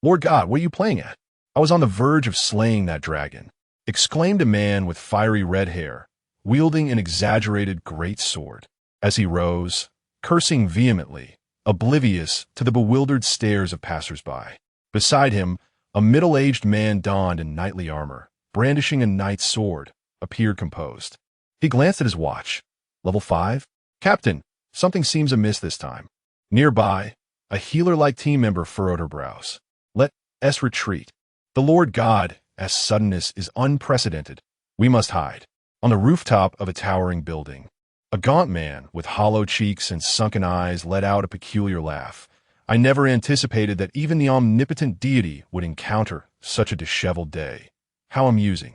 Lord God, what are you playing at? I was on the verge of slaying that dragon, exclaimed a man with fiery red hair, wielding an exaggerated great sword. As he rose, cursing vehemently, oblivious to the bewildered stares of passers-by. Beside him, a middle-aged man donned in knightly armor, brandishing a knight's sword, appeared composed. He glanced at his watch. Level 5? Captain, something seems amiss this time. Nearby, a healer-like team member furrowed her brows. Let us retreat. The Lord God, as suddenness is unprecedented. We must hide. On the rooftop of a towering building, a gaunt man with hollow cheeks and sunken eyes let out a peculiar laugh. I never anticipated that even the omnipotent deity would encounter such a disheveled day. How amusing.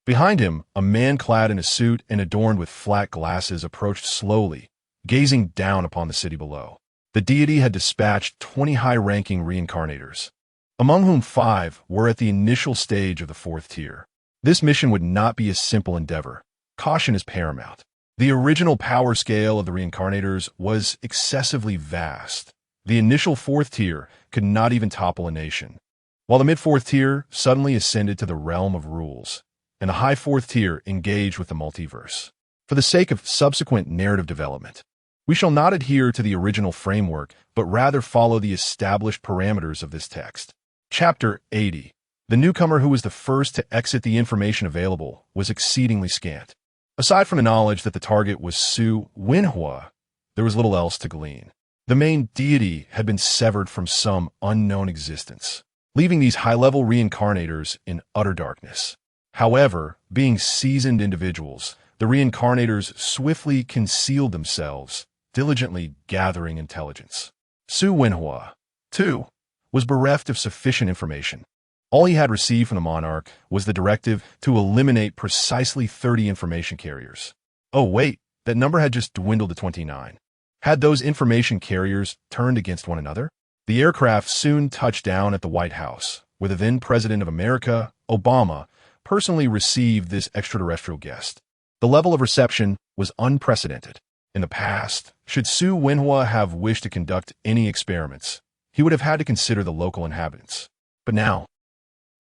Behind him, a man clad in a suit and adorned with flat glasses approached slowly, gazing down upon the city below. The deity had dispatched 20 high-ranking reincarnators, among whom 5 were at the initial stage of the 4th tier. This mission would not be a simple endeavor. Caution is paramount. The original power scale of the reincarnators was excessively vast. The initial 4th tier could not even topple a nation, while the mid-4th tier suddenly ascended to the realm of rules, and the high 4th tier engaged with the multiverse. For the sake of subsequent narrative development, we shall not adhere to the original framework, but rather follow the established parameters of this text. Chapter 80. The newcomer who was the first to exit the information available was exceedingly scant. Aside from the knowledge that the target was Su Wenhua, there was little else to glean. The main deity had been severed from some unknown existence, leaving these high-level reincarnators in utter darkness. However, being seasoned individuals, the reincarnators swiftly concealed themselves, diligently gathering intelligence. Su Wenhua, too, was bereft of sufficient information. All he had received from the monarch was the directive to eliminate precisely 30 information carriers. Oh wait, that number had just dwindled to 29. Had those information carriers turned against one another? The aircraft soon touched down at the White House, where the then-President of America, Obama, personally received this extraterrestrial guest. The level of reception was unprecedented. In the past, should Su Wenhua have wished to conduct any experiments, he would have had to consider the local inhabitants. But now,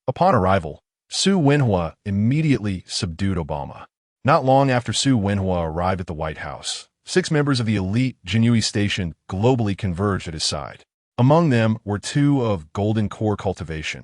upon arrival, Su Wenhua immediately subdued Obama. Not long after Su Wenhua arrived at the White House, 6 members of the elite Jinui station globally converged at his side. Among them were 2 of golden core cultivation,